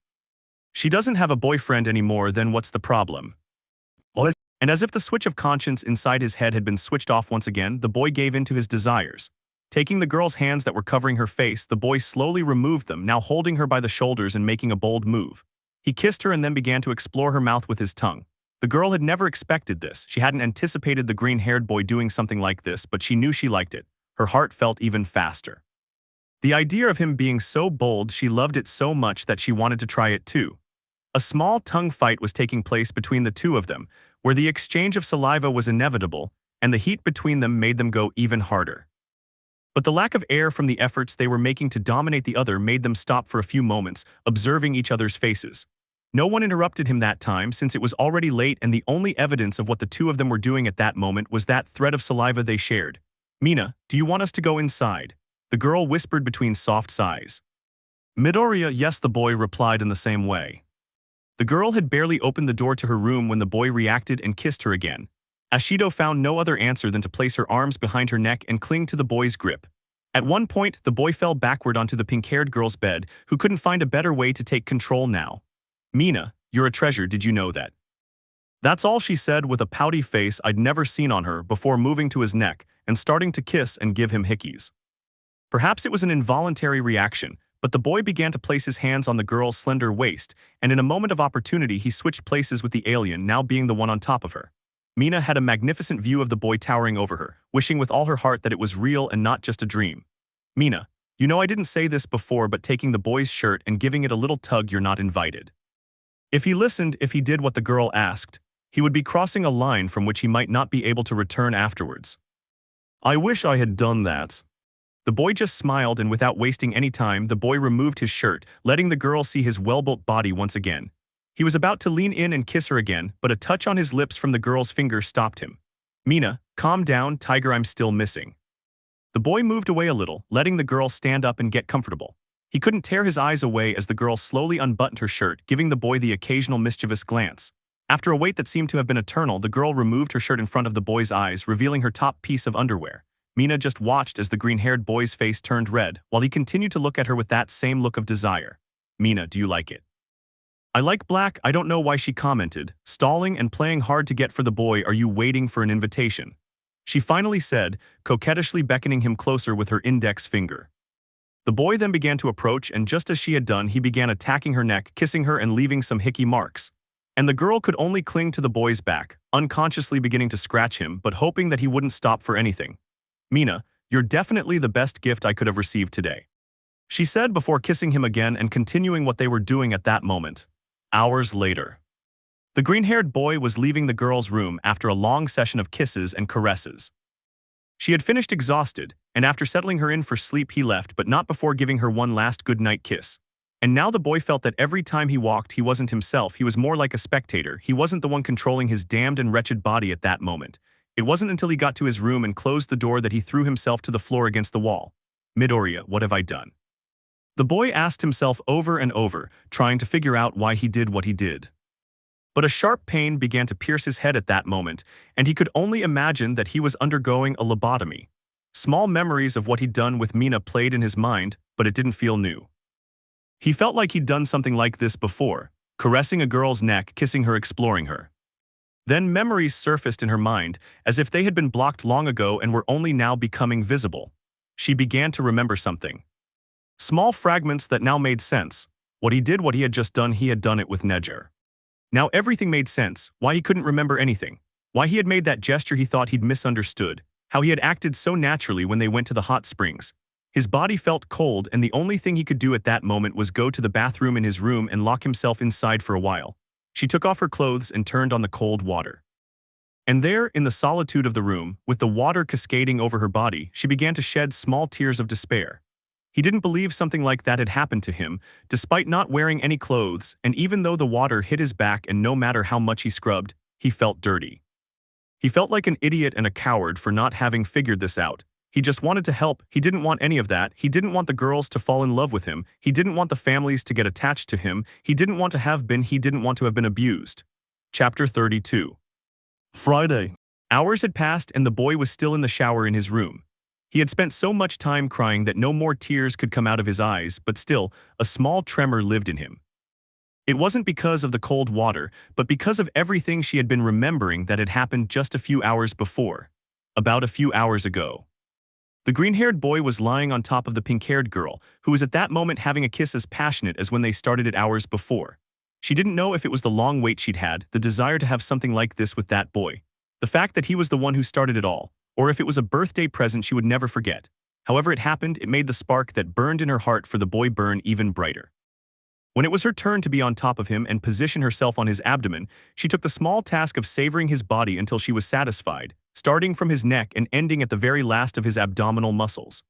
She doesn't have a boyfriend anymore, then what's the problem? And as if the switch of conscience inside his head had been switched off once again, the boy gave in to his desires. Taking the girl's hands that were covering her face, the boy slowly removed them, now holding her by the shoulders and making a bold move. He kissed her and then began to explore her mouth with his tongue. The girl had never expected this. She hadn't anticipated the green-haired boy doing something like this, but she knew she liked it. Her heart felt even faster. The idea of him being so bold, she loved it so much that she wanted to try it too. A small tongue fight was taking place between the two of them, where the exchange of saliva was inevitable, and the heat between them made them go even harder. But the lack of air from the efforts they were making to dominate the other made them stop for a few moments, observing each other's faces. No one interrupted him that time since it was already late, and the only evidence of what the two of them were doing at that moment was that thread of saliva they shared. "Mina, do you want us to go inside?" the girl whispered between soft sighs. Midoriya, yes, the boy replied in the same way. The girl had barely opened the door to her room when the boy reacted and kissed her again. Ashido found no other answer than to place her arms behind her neck and cling to the boy's grip. At one point, the boy fell backward onto the pink-haired girl's bed, who couldn't find a better way to take control now. "Mina, you're a treasure, did you know that?" That's all she said with a pouty face I'd never seen on her before, moving to his neck and starting to kiss and give him hickeys. Perhaps it was an involuntary reaction, but the boy began to place his hands on the girl's slender waist, and in a moment of opportunity he switched places with the alien, now being the one on top of her. Mina had a magnificent view of the boy towering over her, wishing with all her heart that it was real and not just a dream. "Mina, you know I didn't say this before, but taking the boy's shirt and giving it a little tug, you're not invited." If he listened, if he did what the girl asked, he would be crossing a line from which he might not be able to return afterwards. "I wish I had done that." The boy just smiled, and without wasting any time, the boy removed his shirt, letting the girl see his well-built body once again. He was about to lean in and kiss her again, but a touch on his lips from the girl's finger stopped him. "Mina, calm down, Tiger, I'm still missing." The boy moved away a little, letting the girl stand up and get comfortable. He couldn't tear his eyes away as the girl slowly unbuttoned her shirt, giving the boy the occasional mischievous glance. After a wait that seemed to have been eternal, the girl removed her shirt in front of the boy's eyes, revealing her top piece of underwear. Mina just watched as the green-haired boy's face turned red, while he continued to look at her with that same look of desire. "Mina, do you like it?" "I like black." I don't know why she commented, stalling and playing hard to get for the boy. "Are you waiting for an invitation?" she finally said, coquettishly beckoning him closer with her index finger. The boy then began to approach, and just as she had done, he began attacking her neck, kissing her and leaving some hickey marks. And the girl could only cling to the boy's back, unconsciously beginning to scratch him, but hoping that he wouldn't stop for anything. "Mina, you're definitely the best gift I could have received today," she said before kissing him again and continuing what they were doing at that moment. Hours later, the green-haired boy was leaving the girl's room after a long session of kisses and caresses. She had finished exhausted, and after settling her in for sleep he left, but not before giving her one last goodnight kiss. And now the boy felt that every time he walked he wasn't himself, he was more like a spectator. He wasn't the one controlling his damned and wretched body at that moment. It wasn't until he got to his room and closed the door that he threw himself to the floor against the wall. "Midoriya, what have I done?" the boy asked himself over and over, trying to figure out why he did what he did. But a sharp pain began to pierce his head at that moment, and he could only imagine that he was undergoing a lobotomy. Small memories of what he'd done with Mina played in his mind, but it didn't feel new. He felt like he'd done something like this before, caressing a girl's neck, kissing her, exploring her. Then memories surfaced in her mind, as if they had been blocked long ago and were only now becoming visible. She began to remember something. Small fragments that now made sense. What he did, what he had just done, he had done it with Neger. Now everything made sense, why he couldn't remember anything. Why he had made that gesture he thought he'd misunderstood. How he had acted so naturally when they went to the hot springs. His body felt cold, and the only thing he could do at that moment was go to the bathroom in his room and lock himself inside for a while. She took off her clothes and turned on the cold water. And there, in the solitude of the room, with the water cascading over her body, she began to shed small tears of despair. He didn't believe something like that had happened to him, despite not wearing any clothes, and even though the water hit his back and no matter how much he scrubbed, he felt dirty. He felt like an idiot and a coward for not having figured this out. He just wanted to help. He didn't want any of that. He didn't want the girls to fall in love with him. He didn't want the families to get attached to him. He didn't want to have been abused. Chapter 32. Friday. Hours had passed and the boy was still in the shower in his room. He had spent so much time crying that no more tears could come out of his eyes, but still, a small tremor lived in him. It wasn't because of the cold water, but because of everything she had been remembering that had happened just a few hours before. About a few hours ago. The green-haired boy was lying on top of the pink-haired girl, who was at that moment having a kiss as passionate as when they started it hours before. She didn't know if it was the long wait she'd had, the desire to have something like this with that boy, the fact that he was the one who started it all, or if it was a birthday present she would never forget. However it happened, it made the spark that burned in her heart for the boy burn even brighter. When it was her turn to be on top of him and position herself on his abdomen, she took the small task of savoring his body until she was satisfied, starting from his neck and ending at the very last of his abdominal muscles.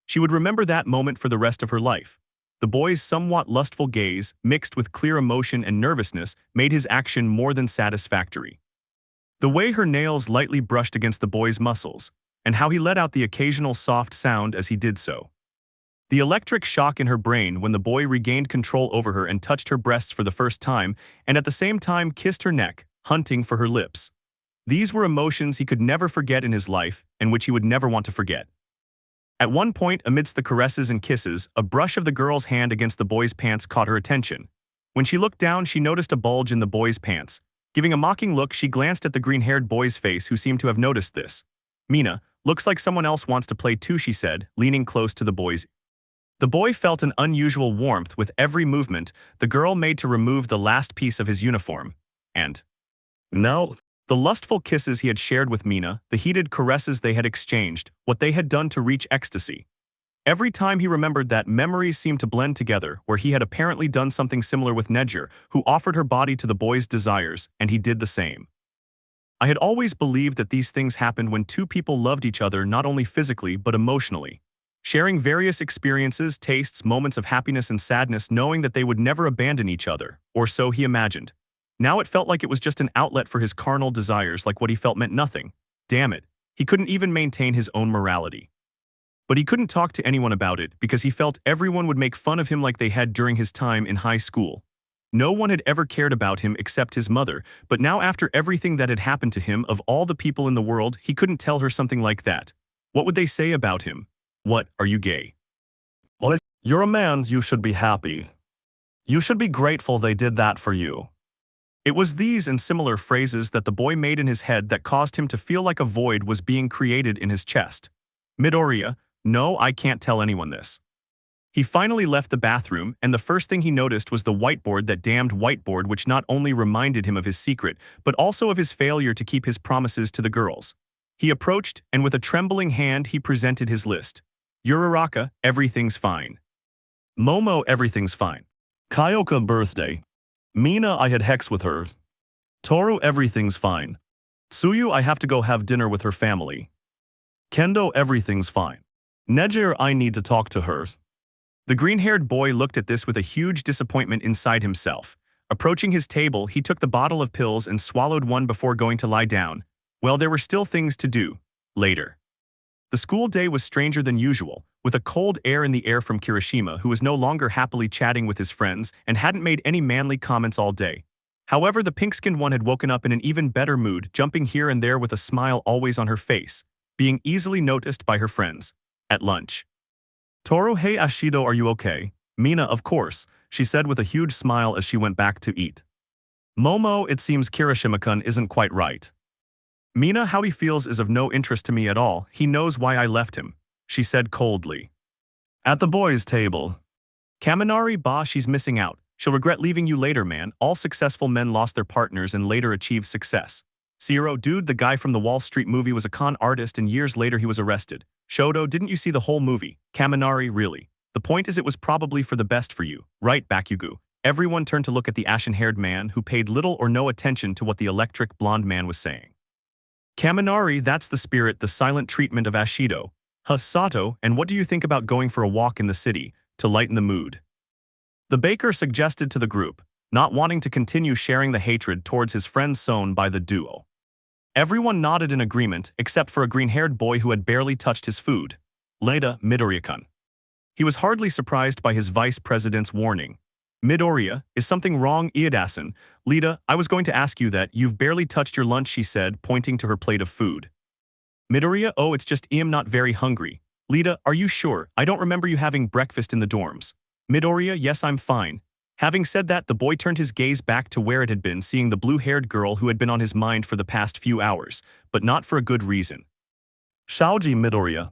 She would remember that moment for the rest of her life. The boy's somewhat lustful gaze, mixed with clear emotion and nervousness, made his action more than satisfactory. The way her nails lightly brushed against the boy's muscles, and how he let out the occasional soft sound as he did so. The electric shock in her brain when the boy regained control over her and touched her breasts for the first time, and at the same time kissed her neck, hunting for her lips. These were emotions he could never forget in his life, and which he would never want to forget. At one point, amidst the caresses and kisses, a brush of the girl's hand against the boy's pants caught her attention. When she looked down, she noticed a bulge in the boy's pants. Giving a mocking look, she glanced at the green-haired boy's face, who seemed to have noticed this. "Mina, looks like someone else wants to play too," she said, leaning close to the boy's. The boy felt an unusual warmth with every movement the girl made to remove the last piece of his uniform. And now, the lustful kisses he had shared with Mina, the heated caresses they had exchanged, what they had done to reach ecstasy. Every time he remembered that, memories seemed to blend together, where he had apparently done something similar with Nedger, who offered her body to the boy's desires, and he did the same. I had always believed that these things happened when two people loved each other not only physically but emotionally, sharing various experiences, tastes, moments of happiness and sadness, knowing that they would never abandon each other, or so he imagined. Now it felt like it was just an outlet for his carnal desires, like what he felt meant nothing. Damn it, he couldn't even maintain his own morality. But he couldn't talk to anyone about it because he felt everyone would make fun of him like they had during his time in high school. No one had ever cared about him except his mother, but now after everything that had happened to him, of all the people in the world, he couldn't tell her something like that. What would they say about him? What, are you gay? Well, you're a man, you should be happy. You should be grateful they did that for you. It was these and similar phrases that the boy made in his head that caused him to feel like a void was being created in his chest. Midoriya, no, I can't tell anyone this. He finally left the bathroom, and the first thing he noticed was the whiteboard, that damned whiteboard, which not only reminded him of his secret, but also of his failure to keep his promises to the girls. He approached, and with a trembling hand he presented his list. Uraraka, everything's fine. Momo, everything's fine. Kyoka, birthday. Mina, I had hex with her. Toru, everything's fine. Tsuyu, I have to go have dinner with her family. Kendo, everything's fine. Nedger, I need to talk to her. The green-haired boy looked at this with a huge disappointment inside himself. Approaching his table, he took the bottle of pills and swallowed one before going to lie down. Well, there were still things to do. Later. The school day was stranger than usual, with a cold air in the air from Kirishima, who was no longer happily chatting with his friends and hadn't made any manly comments all day. However, the pink-skinned one had woken up in an even better mood, jumping here and there with a smile always on her face, being easily noticed by her friends. At lunch. Toru, hey Ashido, are you okay? Mina, of course, she said with a huge smile as she went back to eat. Momo, it seems Kirishima-kun isn't quite right. Mina, how he feels is of no interest to me at all, he knows why I left him, she said coldly. At the boys' table. Kaminari, bah, she's missing out. She'll regret leaving you later, man. All successful men lost their partners and later achieved success. Zero, dude, the guy from the Wall Street movie was a con artist and years later he was arrested. Shoto, didn't you see the whole movie? Kaminari, really. The point is it was probably for the best for you, right, Bakugo? Everyone turned to look at the ashen-haired man who paid little or no attention to what the electric blonde man was saying. Kaminari, that's the spirit, the silent treatment of Ashido. Sato, and what do you think about going for a walk in the city, to lighten the mood? The baker suggested to the group, not wanting to continue sharing the hatred towards his friend sown by the duo. Everyone nodded in agreement, except for a green-haired boy who had barely touched his food. Leda, Midoriya-kun. He was hardly surprised by his vice president's warning. Midoriya, is something wrong, Iidasan? Leda, I was going to ask you that, you've barely touched your lunch, she said, pointing to her plate of food. Midoriya, oh, it's just I'm not very hungry. Leda, are you sure? I don't remember you having breakfast in the dorms. Midoriya, yes, I'm fine. Having said that, the boy turned his gaze back to where it had been, seeing the blue-haired girl who had been on his mind for the past few hours, but not for a good reason. Shaoji, Midoriya.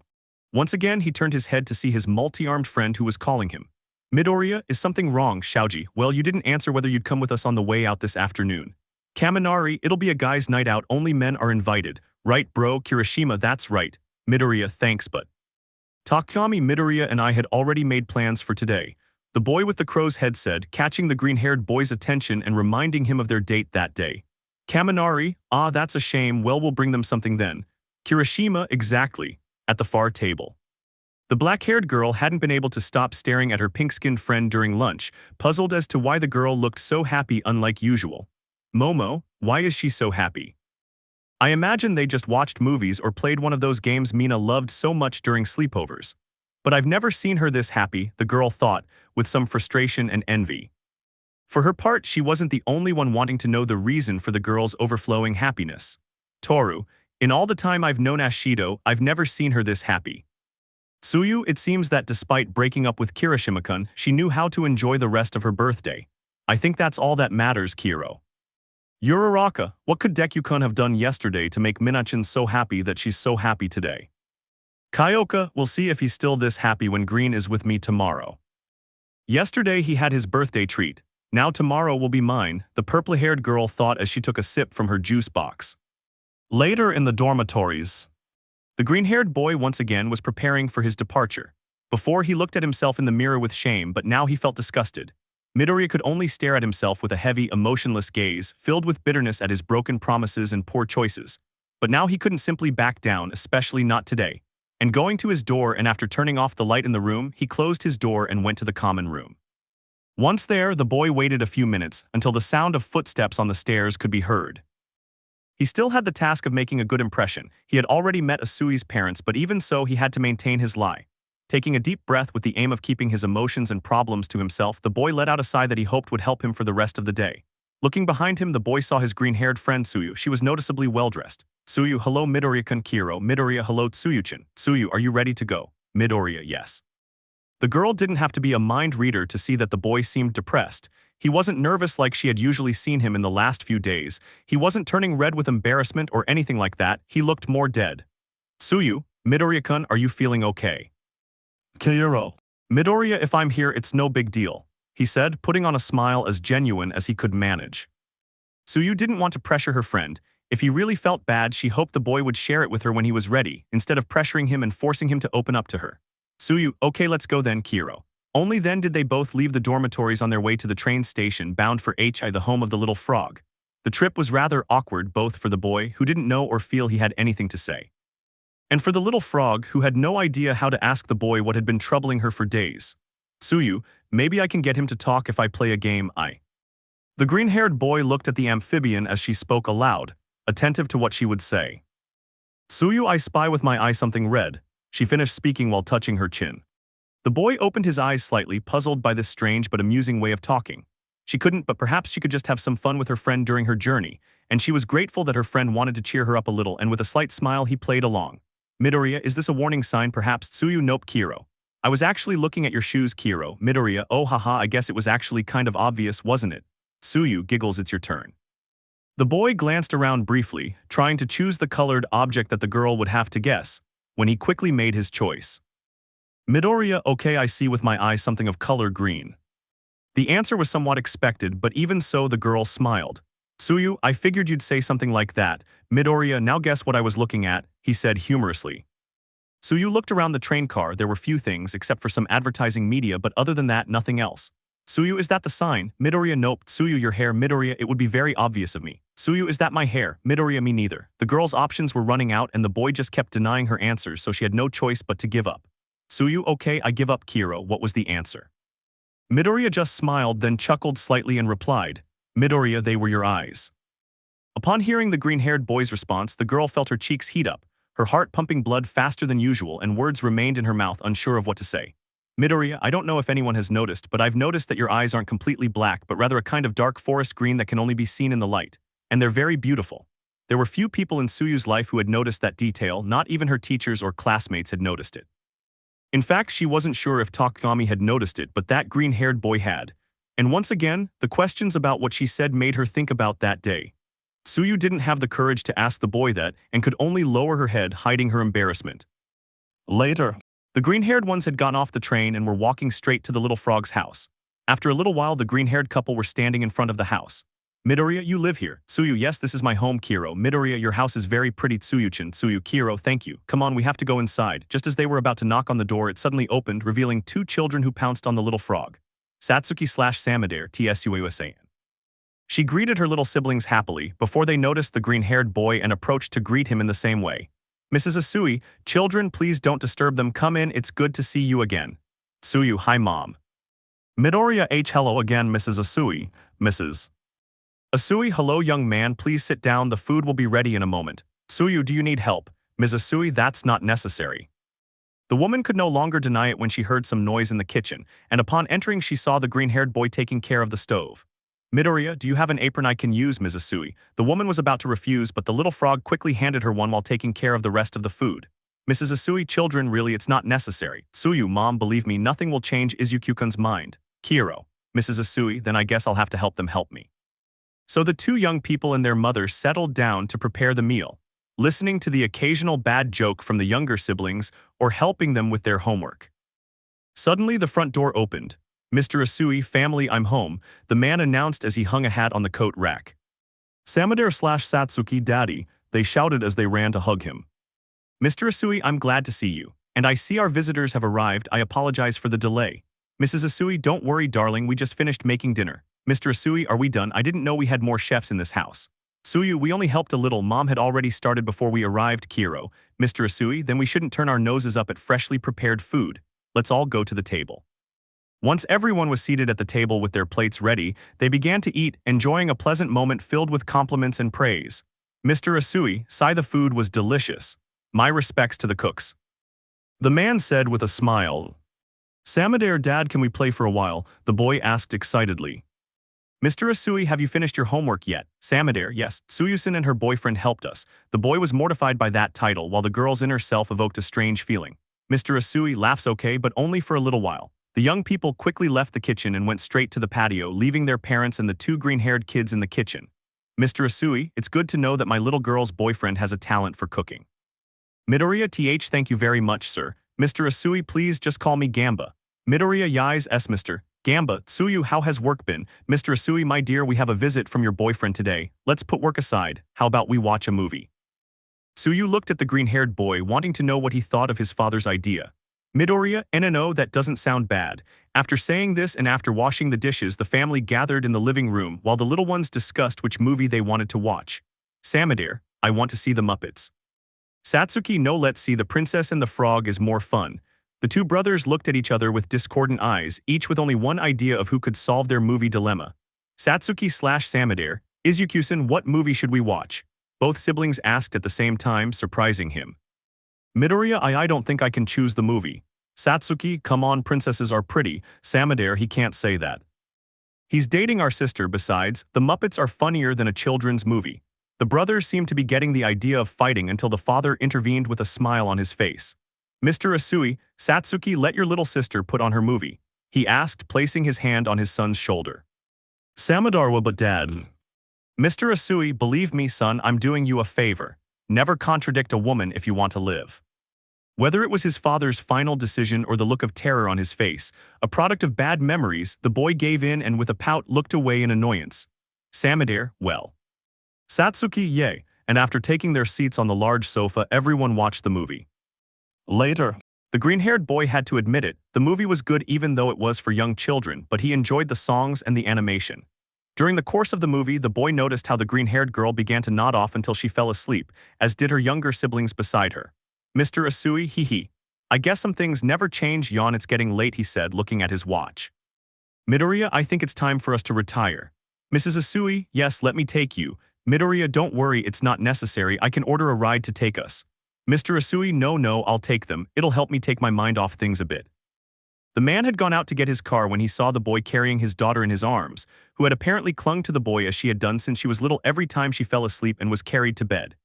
Once again, he turned his head to see his multi-armed friend who was calling him. Midoriya, is something wrong, Shaoji? Well, you didn't answer whether you'd come with us on the way out this afternoon. Kaminari, it'll be a guy's night out, only men are invited. Right, bro, Kirishima, that's right. Midoriya, thanks, but... Takami, Midoriya and I had already made plans for today. The boy with the crow's head said, catching the green-haired boy's attention and reminding him of their date that day. Kaminari, ah, that's a shame, well, we'll bring them something then. Kirishima, exactly. At the far table. The black-haired girl hadn't been able to stop staring at her pink-skinned friend during lunch, puzzled as to why the girl looked so happy unlike usual. Momo, why is she so happy? I imagine they just watched movies or played one of those games Mina loved so much during sleepovers. But I've never seen her this happy, the girl thought, with some frustration and envy. For her part, she wasn't the only one wanting to know the reason for the girl's overflowing happiness. Toru, in all the time I've known Ashido, I've never seen her this happy. Tsuyu, it seems that despite breaking up with Kirishima-kun, she knew how to enjoy the rest of her birthday. I think that's all that matters, Kiro. Uraraka, what could Deku-kun have done yesterday to make Mina-chan so happy that she's so happy today? Kyoka, we'll see if he's still this happy when Green is with me tomorrow. Yesterday he had his birthday treat. Now tomorrow will be mine, the purple-haired girl thought as she took a sip from her juice box. Later in the dormitories, the green-haired boy once again was preparing for his departure. Before he looked at himself in the mirror with shame, but now he felt disgusted. Midoriya could only stare at himself with a heavy, emotionless gaze, filled with bitterness at his broken promises and poor choices. But now he couldn't simply back down, especially not today. And going to his door and after turning off the light in the room, he closed his door and went to the common room. Once there, the boy waited a few minutes until the sound of footsteps on the stairs could be heard. He still had the task of making a good impression. He had already met Asui's parents, but even so, he had to maintain his lie. Taking a deep breath with the aim of keeping his emotions and problems to himself, the boy let out a sigh that he hoped would help him for the rest of the day. Looking behind him, the boy saw his green-haired friend Tsuyu. She was noticeably well-dressed. Tsuyu, hello Midoriya-kun. Kiro, Midoriya, hello Tsuyu-chan. Tsuyu, are you ready to go? Midoriya, yes. The girl didn't have to be a mind reader to see that the boy seemed depressed. He wasn't nervous like she had usually seen him in the last few days. He wasn't turning red with embarrassment or anything like that. He looked more dead. Tsuyu, Midoriya-kun, are you feeling okay? Kiro. Midoriya, if I'm here, it's no big deal, he said, putting on a smile as genuine as he could manage. Tsuyu didn't want to pressure her friend. If he really felt bad, she hoped the boy would share it with her when he was ready, instead of pressuring him and forcing him to open up to her. Tsuyu, okay, let's go then, Kiro. Only then did they both leave the dormitories on their way to the train station bound for Hi, the home of the little frog. The trip was rather awkward both for the boy, who didn't know or feel he had anything to say, and for the little frog, who had no idea how to ask the boy what had been troubling her for days. Tsuyu, maybe I can get him to talk if I play a game, The green-haired boy looked at the amphibian as she spoke aloud, attentive to what she would say. Tsuyu, I spy with my eye something red, she finished speaking while touching her chin. The boy opened his eyes slightly, puzzled by this strange but amusing way of talking. She couldn't, but perhaps she could just have some fun with her friend during her journey, and she was grateful that her friend wanted to cheer her up a little, and with a slight smile he played along. Midoriya, is this a warning sign perhaps? Tsuyu, nope, Kiro. I was actually looking at your shoes, Kiro. Midoriya, oh haha, I guess it was actually kind of obvious, wasn't it? Tsuyu giggles, it's your turn. The boy glanced around briefly, trying to choose the colored object that the girl would have to guess, when he quickly made his choice. Midoriya, okay, I see with my eye something of color green. The answer was somewhat expected, but even so the girl smiled. Tsuyu, I figured you'd say something like that. Midoriya, now guess what I was looking at, he said humorously. Tsuyu looked around the train car. There were few things except for some advertising media, but other than that, nothing else. Tsuyu, is that the sign? Midoriya, nope. Tsuyu, your hair. Midoriya, it would be very obvious of me. Suyu, is that my hair? Midoriya, me neither. The girl's options were running out and the boy just kept denying her answers, so she had no choice but to give up. Suyu, okay, I give up. Kiro, what was the answer? Midoriya just smiled, then chuckled slightly and replied, Midoriya, they were your eyes. Upon hearing the green-haired boy's response, the girl felt her cheeks heat up, her heart pumping blood faster than usual, and words remained in her mouth, unsure of what to say. Midoriya, I don't know if anyone has noticed, but I've noticed that your eyes aren't completely black, but rather a kind of dark forest green that can only be seen in the light. And they're very beautiful. There were few people in Suyu's life who had noticed that detail, not even her teachers or classmates had noticed it. In fact, she wasn't sure if Takami had noticed it, but that green-haired boy had. And once again, the questions about what she said made her think about that day. Suyu didn't have the courage to ask the boy that and could only lower her head, hiding her embarrassment. Later, the green-haired ones had gotten off the train and were walking straight to the little frog's house. After a little while, the green-haired couple were standing in front of the house. Midoriya, you live here. Suyu, yes, this is my home. Kiro, Midoriya, your house is very pretty. Tsuyu-chan, Suyu, Kiro, thank you. Come on, we have to go inside. Just as they were about to knock on the door, it suddenly opened, revealing two children who pounced on the little frog. Satsuki/Samadare, TSUAUSAN. She greeted her little siblings happily before they noticed the green-haired boy and approached to greet him in the same way. Mrs. Asui, children, please don't disturb them. Come in, it's good to see you again. Suyu, hi mom. Midoriya H, hello again, Mrs. Asui. Mrs. Asui, hello young man, please sit down, the food will be ready in a moment. Suyu, do you need help? Ms. Asui, that's not necessary. The woman could no longer deny it when she heard some noise in the kitchen, and upon entering she saw the green-haired boy taking care of the stove. Midoriya, do you have an apron I can use, Ms. Asui? The woman was about to refuse, but the little frog quickly handed her one while taking care of the rest of the food. Mrs. Asui, children, really it's not necessary. Suyu, mom, believe me, nothing will change Izuku-kun's mind. Kiro, Mrs. Asui, then I guess I'll have to help them help me. So the two young people and their mother settled down to prepare the meal, listening to the occasional bad joke from the younger siblings or helping them with their homework. Suddenly the front door opened. Mr. Asui, family, I'm home, the man announced as he hung a hat on the coat rack. Samadare/Satsuki, daddy, they shouted as they ran to hug him. Mr. Asui, I'm glad to see you. And I see our visitors have arrived, I apologize for the delay. Mrs. Asui, don't worry darling, we just finished making dinner. Mr. Asui, are we done? I didn't know we had more chefs in this house. Suyu, we only helped a little, mom had already started before we arrived. Kiro, Mr. Asui, then we shouldn't turn our noses up at freshly prepared food. Let's all go to the table. Once everyone was seated at the table with their plates ready, they began to eat, enjoying a pleasant moment filled with compliments and praise. Mr. Asui, sigh, the food was delicious. My respects to the cooks. The man said with a smile. Samadare, dad, can we play for a while? The boy asked excitedly. Mr. Asui, have you finished your homework yet? Samadare, yes. Suyusan and her boyfriend helped us. The boy was mortified by that title, while the girl's inner self evoked a strange feeling. Mr. Asui laughs, okay, but only for a little while. The young people quickly left the kitchen and went straight to the patio, leaving their parents and the two green-haired kids in the kitchen. Mr. Asui, it's good to know that my little girl's boyfriend has a talent for cooking. Midoriya th, thank you very much, sir. Mr. Asui, please just call me Gamba. Midoriya yais s Mr. Gamba, Suyu, how has work been? Mr. Asui, my dear, we have a visit from your boyfriend today. Let's put work aside. How about we watch a movie? Suyu looked at the green-haired boy, wanting to know what he thought of his father's idea. Midoriya, no, that doesn't sound bad. After saying this and after washing the dishes, the family gathered in the living room while the little ones discussed which movie they wanted to watch. Samadare, I want to see the Muppets. Satsuki, no, let's see The Princess and the Frog is more fun. The two brothers looked at each other with discordant eyes, each with only one idea of who could solve their movie dilemma. Satsuki/Samadare, Izuku-san, what movie should we watch? Both siblings asked at the same time, surprising him. Midoriya, I don't think I can choose the movie. Satsuki, come on, princesses are pretty. Samadare, he can't say that. He's dating our sister, besides, the Muppets are funnier than a children's movie. The brothers seemed to be getting the idea of fighting until the father intervened with a smile on his face. Mr. Asui, Satsuki, let your little sister put on her movie, he asked, placing his hand on his son's shoulder. Samadare, but dad. Mr. Asui, believe me, son, I'm doing you a favor. Never contradict a woman if you want to live. Whether it was his father's final decision or the look of terror on his face, a product of bad memories, the boy gave in and with a pout looked away in annoyance. Samadare, well. Satsuki, yay, and after taking their seats on the large sofa, everyone watched the movie. Later, the green-haired boy had to admit it, the movie was good even though it was for young children, but he enjoyed the songs and the animation. During the course of the movie, the boy noticed how the green-haired girl began to nod off until she fell asleep, as did her younger siblings beside her. Mr. Asui, hee. I guess some things never change, yawn. It's getting late, he said, looking at his watch. Midoriya, I think it's time for us to retire. Mrs. Asui, yes, let me take you. Midoriya, don't worry, it's not necessary, I can order a ride to take us. Mr. Asui, no, I'll take them, it'll help me take my mind off things a bit. The man had gone out to get his car when he saw the boy carrying his daughter in his arms, who had apparently clung to the boy as she had done since she was little every time she fell asleep and was carried to bed.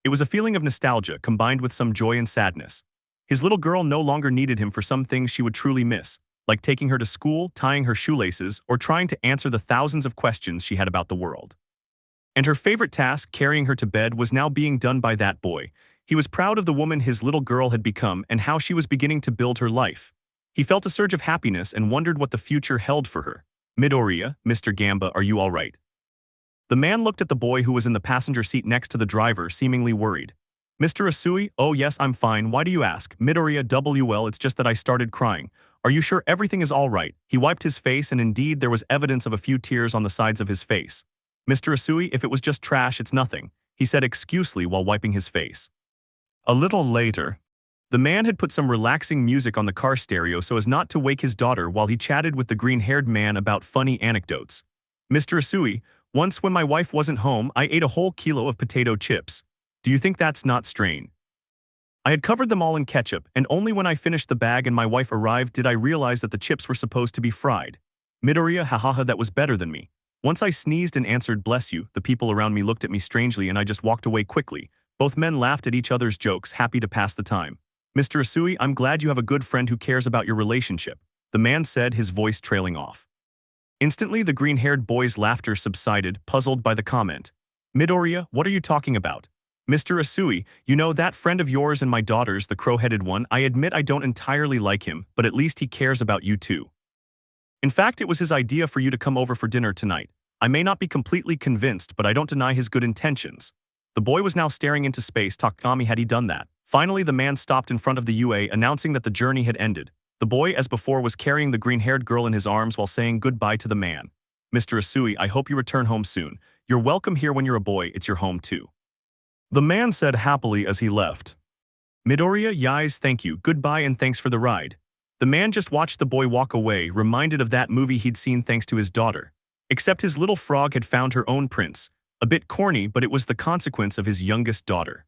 It was a feeling of nostalgia combined with some joy and sadness. His little girl no longer needed him for some things she would truly miss, like taking her to school, tying her shoelaces, or trying to answer the thousands of questions she had about the world. And her favorite task, carrying her to bed, was now being done by that boy. He was proud of the woman his little girl had become and how she was beginning to build her life. He felt a surge of happiness and wondered what the future held for her. Midoriya, Mr. Gamba, are you all right? The man looked at the boy who was in the passenger seat next to the driver, seemingly worried. Mr. Asui, oh yes, I'm fine, why do you ask? Midoriya, well, it's just that I started crying. Are you sure everything is all right? He wiped his face and indeed there was evidence of a few tears on the sides of his face. Mr. Asui, if it was just trash, it's nothing, he said excusely while wiping his face. A little later, the man had put some relaxing music on the car stereo so as not to wake his daughter while he chatted with the green-haired man about funny anecdotes. Mr. Asui, once when my wife wasn't home, I ate a whole kilo of potato chips. Do you think that's not strange? I had covered them all in ketchup, and only when I finished the bag and my wife arrived did I realize that the chips were supposed to be fried. Midoriya, hahaha, that was better than me. Once I sneezed and answered bless you, the people around me looked at me strangely and I just walked away quickly. Both men laughed at each other's jokes, happy to pass the time. Mr. Asui, I'm glad you have a good friend who cares about your relationship, the man said, his voice trailing off. Instantly, the green-haired boy's laughter subsided, puzzled by the comment. Midoriya, what are you talking about? Mr. Asui, you know that friend of yours and my daughter's, the crow-headed one, I admit I don't entirely like him, but at least he cares about you too. In fact, it was his idea for you to come over for dinner tonight. I may not be completely convinced, but I don't deny his good intentions. The boy was now staring into space. Takami, had he done that? Finally, the man stopped in front of the UA, announcing that the journey had ended. The boy, as before, was carrying the green-haired girl in his arms while saying goodbye to the man. Mr. Asui, I hope you return home soon. You're welcome here when you're a boy, it's your home too. The man said happily as he left. Midoriya, yais, thank you, goodbye and thanks for the ride. The man just watched the boy walk away, reminded of that movie he'd seen thanks to his daughter. Except his little frog had found her own prince. A bit corny, but it was the consequence of his youngest daughter.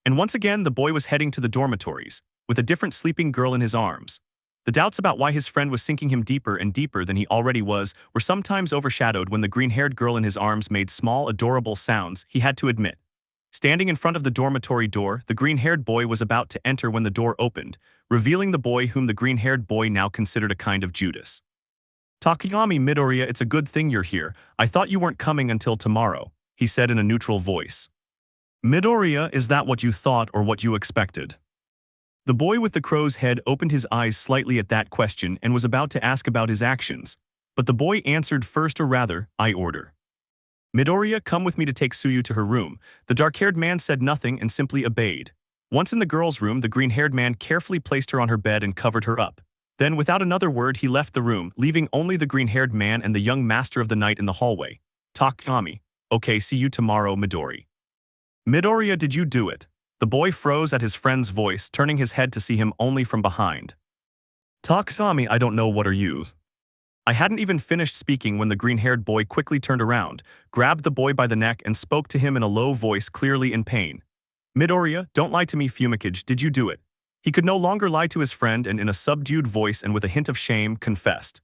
And once again, the boy was heading to the dormitories, with a different sleeping girl in his arms. The doubts about why his friend was sinking him deeper and deeper than he already was were sometimes overshadowed when the green-haired girl in his arms made small, adorable sounds, he had to admit. Standing in front of the dormitory door, the green-haired boy was about to enter when the door opened, revealing the boy whom the green-haired boy now considered a kind of Judas. Takami, Midoriya, it's a good thing you're here. I thought you weren't coming until tomorrow, he said in a neutral voice. Midoriya, is that what you thought or what you expected? The boy with the crow's head opened his eyes slightly at that question and was about to ask about his actions, but the boy answered first, or rather, I order. Midoriya, come with me to take Suyu to her room. The dark-haired man said nothing and simply obeyed. Once in the girl's room, the green-haired man carefully placed her on her bed and covered her up. Then, without another word, he left the room, leaving only the green-haired man and the young master of the night in the hallway. Takami. Okay, see you tomorrow, Midori. Midoriya, did you do it? The boy froze at his friend's voice, turning his head to see him only from behind. Takami, I don't know, what are you? I hadn't even finished speaking when the green-haired boy quickly turned around, grabbed the boy by the neck and spoke to him in a low voice, clearly in pain. Midoriya, don't lie to me, Fumikage, did you do it? He could no longer lie to his friend and in a subdued voice and with a hint of shame, confessed.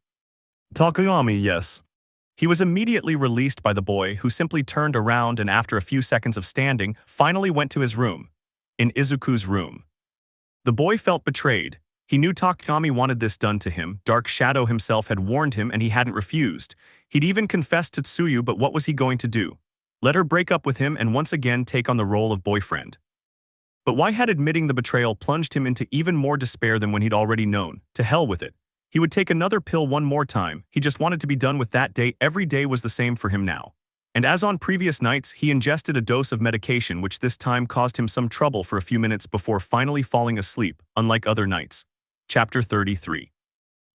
Takami, yes. He was immediately released by the boy, who simply turned around and after a few seconds of standing, finally went to his room. In Izuku's room. The boy felt betrayed. He knew Takami wanted this done to him. Dark Shadow himself had warned him and he hadn't refused. He'd even confessed to Tsuyu, but what was he going to do? Let her break up with him and once again take on the role of boyfriend. But why had admitting the betrayal plunged him into even more despair than when he'd already known? To hell with it. He would take another pill one more time. He just wanted to be done with that day. Every day was the same for him now. And as on previous nights, he ingested a dose of medication which this time caused him some trouble for a few minutes before finally falling asleep, unlike other nights. Chapter 33.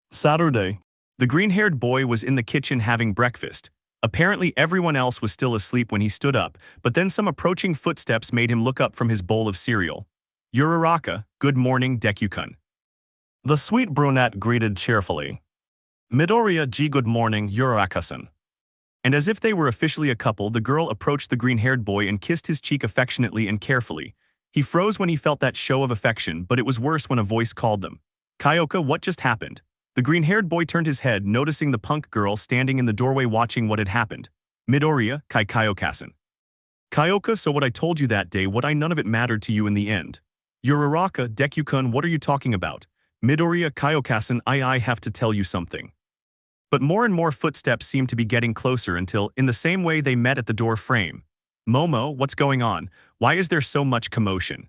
Saturday. The green-haired boy was in the kitchen having breakfast. Apparently everyone else was still asleep when he stood up, but then some approaching footsteps made him look up from his bowl of cereal. Uraraka, good morning, Deku-kun. The sweet brunette greeted cheerfully. Midoriya ji, good morning, Uraraka-san. And as if they were officially a couple, the girl approached the green-haired boy and kissed his cheek affectionately and carefully. He froze when he felt that show of affection, but it was worse when a voice called them. Kyoka, what just happened? The green-haired boy turned his head, noticing the punk girl standing in the doorway watching what had happened. Midoriya, Kyoka-san. Kyoka, so what I told you that day, none of it mattered to you in the end. Uraraka, Deku-kun, what are you talking about? Midoriya, Kyoka-san, I have to tell you something. But more and more footsteps seemed to be getting closer until, in the same way, they met at the door frame. Momo, what's going on? Why is there so much commotion?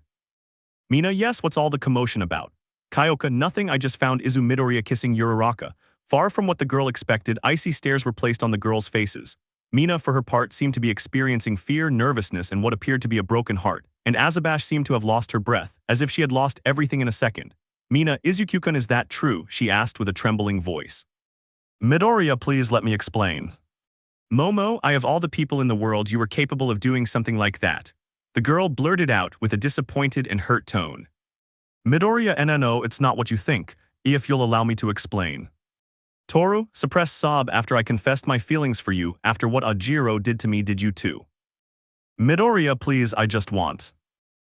Mina, yes, what's all the commotion about? Kyoka, nothing, I just found Midoriya kissing Uraraka. Far from what the girl expected, icy stares were placed on the girls' faces. Mina, for her part, seemed to be experiencing fear, nervousness, and what appeared to be a broken heart, and Azabash seemed to have lost her breath, as if she had lost everything in a second. Mina, Izuku-kun, is that true? She asked with a trembling voice. Midoriya, please let me explain. Momo, I of all the people in the world, you were capable of doing something like that. The girl blurted out with a disappointed and hurt tone. Midoriya, no, it's not what you think, if you'll allow me to explain. Toru, suppressed sob after I confessed my feelings for you, after what Ajiro did to me, did you too? Midoriya, please, I just want.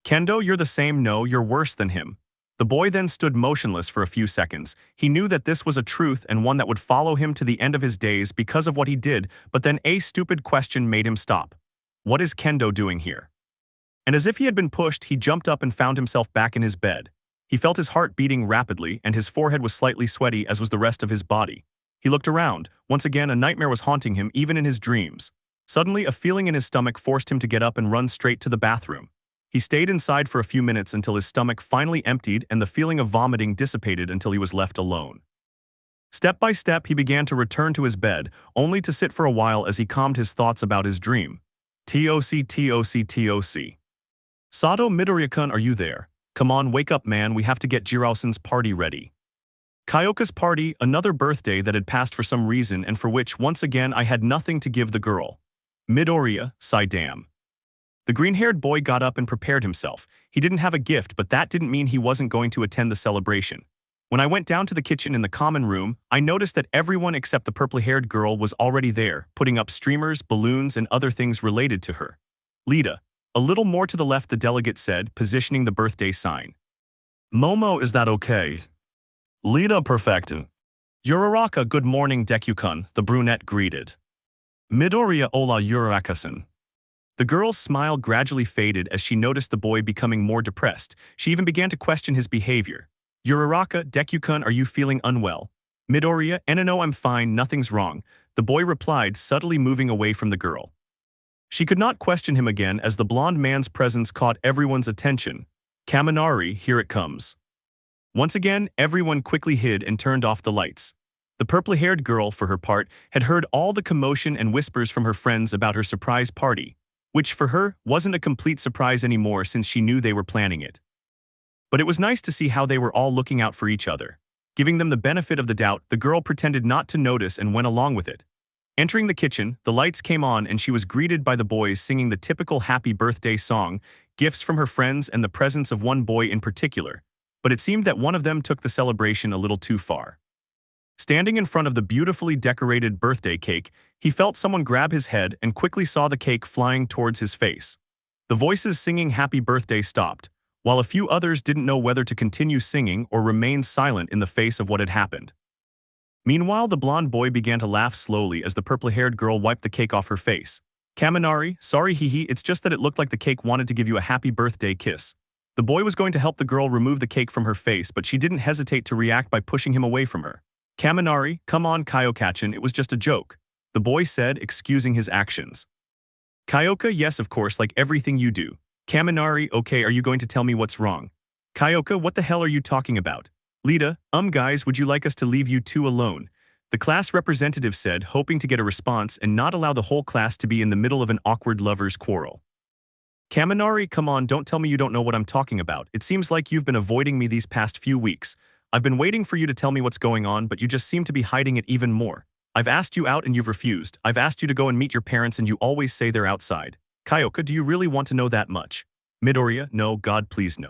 Kendo, you're the same, no, you're worse than him. The boy then stood motionless for a few seconds. He knew that this was a truth and one that would follow him to the end of his days because of what he did, but then a stupid question made him stop. What is Kendo doing here? And as if he had been pushed, he jumped up and found himself back in his bed. He felt his heart beating rapidly and his forehead was slightly sweaty, as was the rest of his body. He looked around. Once again, a nightmare was haunting him even in his dreams. Suddenly, a feeling in his stomach forced him to get up and run straight to the bathroom. He stayed inside for a few minutes until his stomach finally emptied and the feeling of vomiting dissipated until he was left alone. Step by step, he began to return to his bed, only to sit for a while as he calmed his thoughts about his dream. TOC. Sato, Midoriya-kun, are you there? Come on, wake up, man, we have to get Jirao-san's party ready. Kyoka's party, another birthday that had passed for some reason and for which, once again, I had nothing to give the girl. Midoriya, Saitama. The green-haired boy got up and prepared himself. He didn't have a gift, but that didn't mean he wasn't going to attend the celebration. When I went down to the kitchen in the common room, I noticed that everyone except the purple-haired girl was already there, putting up streamers, balloons, and other things related to her. Lita. A little more to the left, the delegate said, positioning the birthday sign. Momo, is that okay? Lita, perfect. Uraraka, good morning, Deku-kun, the brunette greeted. Midoriya, hola, Uraraka-san. The girl's smile gradually faded as she noticed the boy becoming more depressed. She even began to question his behavior. Uraraka, Deku-kun, are you feeling unwell? Midoriya, no, I'm fine, nothing's wrong, the boy replied, subtly moving away from the girl. She could not question him again as the blonde man's presence caught everyone's attention. Kaminari, here it comes. Once again, everyone quickly hid and turned off the lights. The purple-haired girl, for her part, had heard all the commotion and whispers from her friends about her surprise party, which for her wasn't a complete surprise anymore since she knew they were planning it. But it was nice to see how they were all looking out for each other. Giving them the benefit of the doubt, the girl pretended not to notice and went along with it. Entering the kitchen, the lights came on and she was greeted by the boys singing the typical happy birthday song, gifts from her friends and the presence of one boy in particular. But it seemed that one of them took the celebration a little too far. Standing in front of the beautifully decorated birthday cake, he felt someone grab his head and quickly saw the cake flying towards his face. The voices singing happy birthday stopped, while a few others didn't know whether to continue singing or remain silent in the face of what had happened. Meanwhile, the blonde boy began to laugh slowly as the purple-haired girl wiped the cake off her face. Kaminari, sorry it's just that it looked like the cake wanted to give you a happy birthday kiss. The boy was going to help the girl remove the cake from her face, but she didn't hesitate to react by pushing him away from her. Kaminari, come on, Kyoka-chan, it was just a joke, the boy said, excusing his actions. Kyoka, yes, of course, like everything you do. Kaminari, okay, are you going to tell me what's wrong? Kyoka, what the hell are you talking about? Lita, guys, would you like us to leave you two alone? The class representative said, hoping to get a response and not allow the whole class to be in the middle of an awkward lovers' quarrel. Kaminari, come on, don't tell me you don't know what I'm talking about. It seems like you've been avoiding me these past few weeks. I've been waiting for you to tell me what's going on, but you just seem to be hiding it even more. I've asked you out and you've refused. I've asked you to go and meet your parents and you always say they're outside. Kyoka, do you really want to know that much? Midoriya, no, God please no.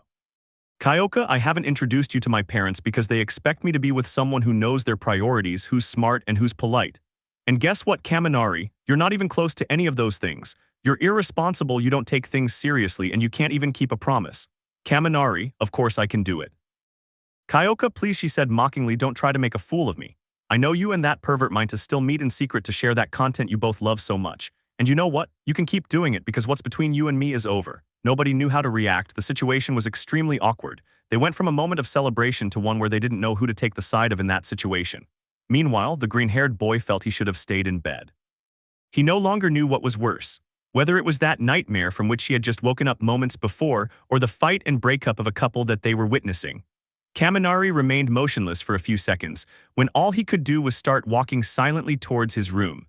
Kyoka, I haven't introduced you to my parents because they expect me to be with someone who knows their priorities, who's smart, and who's polite. And guess what, Kaminari? You're not even close to any of those things. You're irresponsible, you don't take things seriously, and you can't even keep a promise. Kaminari, of course I can do it. Kyoka, please, she said mockingly, don't try to make a fool of me. I know you and that pervert mind to still meet in secret to share that content you both love so much. And you know what? You can keep doing it because what's between you and me is over. Nobody knew how to react. The situation was extremely awkward. They went from a moment of celebration to one where they didn't know who to take the side of in that situation. Meanwhile, the green-haired boy felt he should have stayed in bed. He no longer knew what was worse. Whether it was that nightmare from which he had just woken up moments before or the fight and breakup of a couple that they were witnessing. Kaminari remained motionless for a few seconds, when all he could do was start walking silently towards his room.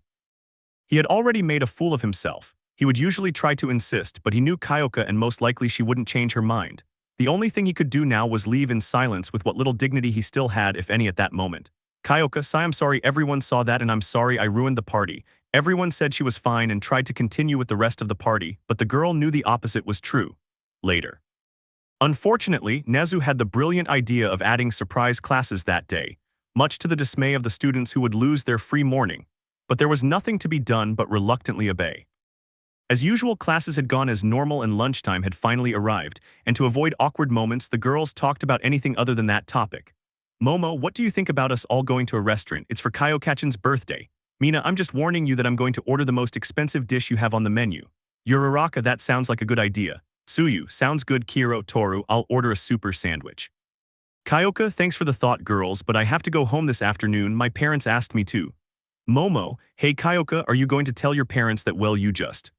He had already made a fool of himself. He would usually try to insist, but he knew Kyoka and most likely she wouldn't change her mind. The only thing he could do now was leave in silence with what little dignity he still had, if any, at that moment. Kyoka, I'm sorry everyone saw that and I'm sorry I ruined the party. Everyone said she was fine and tried to continue with the rest of the party, but the girl knew the opposite was true. Later. Unfortunately, Nezu had the brilliant idea of adding surprise classes that day, much to the dismay of the students who would lose their free morning. But there was nothing to be done but reluctantly obey. As usual, classes had gone as normal and lunchtime had finally arrived, and to avoid awkward moments, the girls talked about anything other than that topic. Momo, what do you think about us all going to a restaurant? It's for Kayokachin's birthday. Mina, I'm just warning you that I'm going to order the most expensive dish you have on the menu. Uraraka, that sounds like a good idea. Tsuyu, sounds good. Kiro, Toru, I'll order a super sandwich. Kyoka, thanks for the thought, girls, but I have to go home this afternoon. My parents asked me to. Momo, hey Kyoka, are you going to tell your parents that well you just?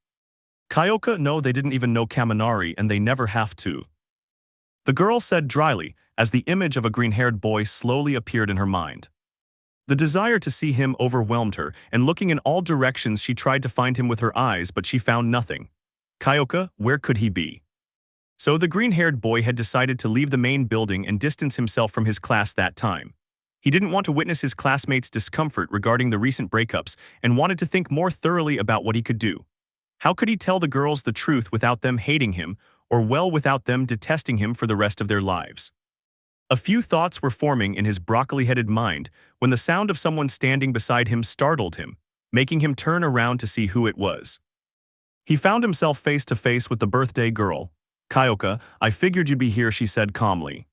Kyoka, no, they didn't even know Kaminari and they never have to. The girl said dryly, as the image of a green-haired boy slowly appeared in her mind. The desire to see him overwhelmed her, and looking in all directions she tried to find him with her eyes, but she found nothing. Kyoka, where could he be? So the green-haired boy had decided to leave the main building and distance himself from his class that time. He didn't want to witness his classmates' discomfort regarding the recent breakups and wanted to think more thoroughly about what he could do. How could he tell the girls the truth without them hating him, or well without them detesting him for the rest of their lives? A few thoughts were forming in his broccoli-headed mind when the sound of someone standing beside him startled him, making him turn around to see who it was. He found himself face to face with the birthday girl. Kyoka, I figured you'd be here, she said calmly.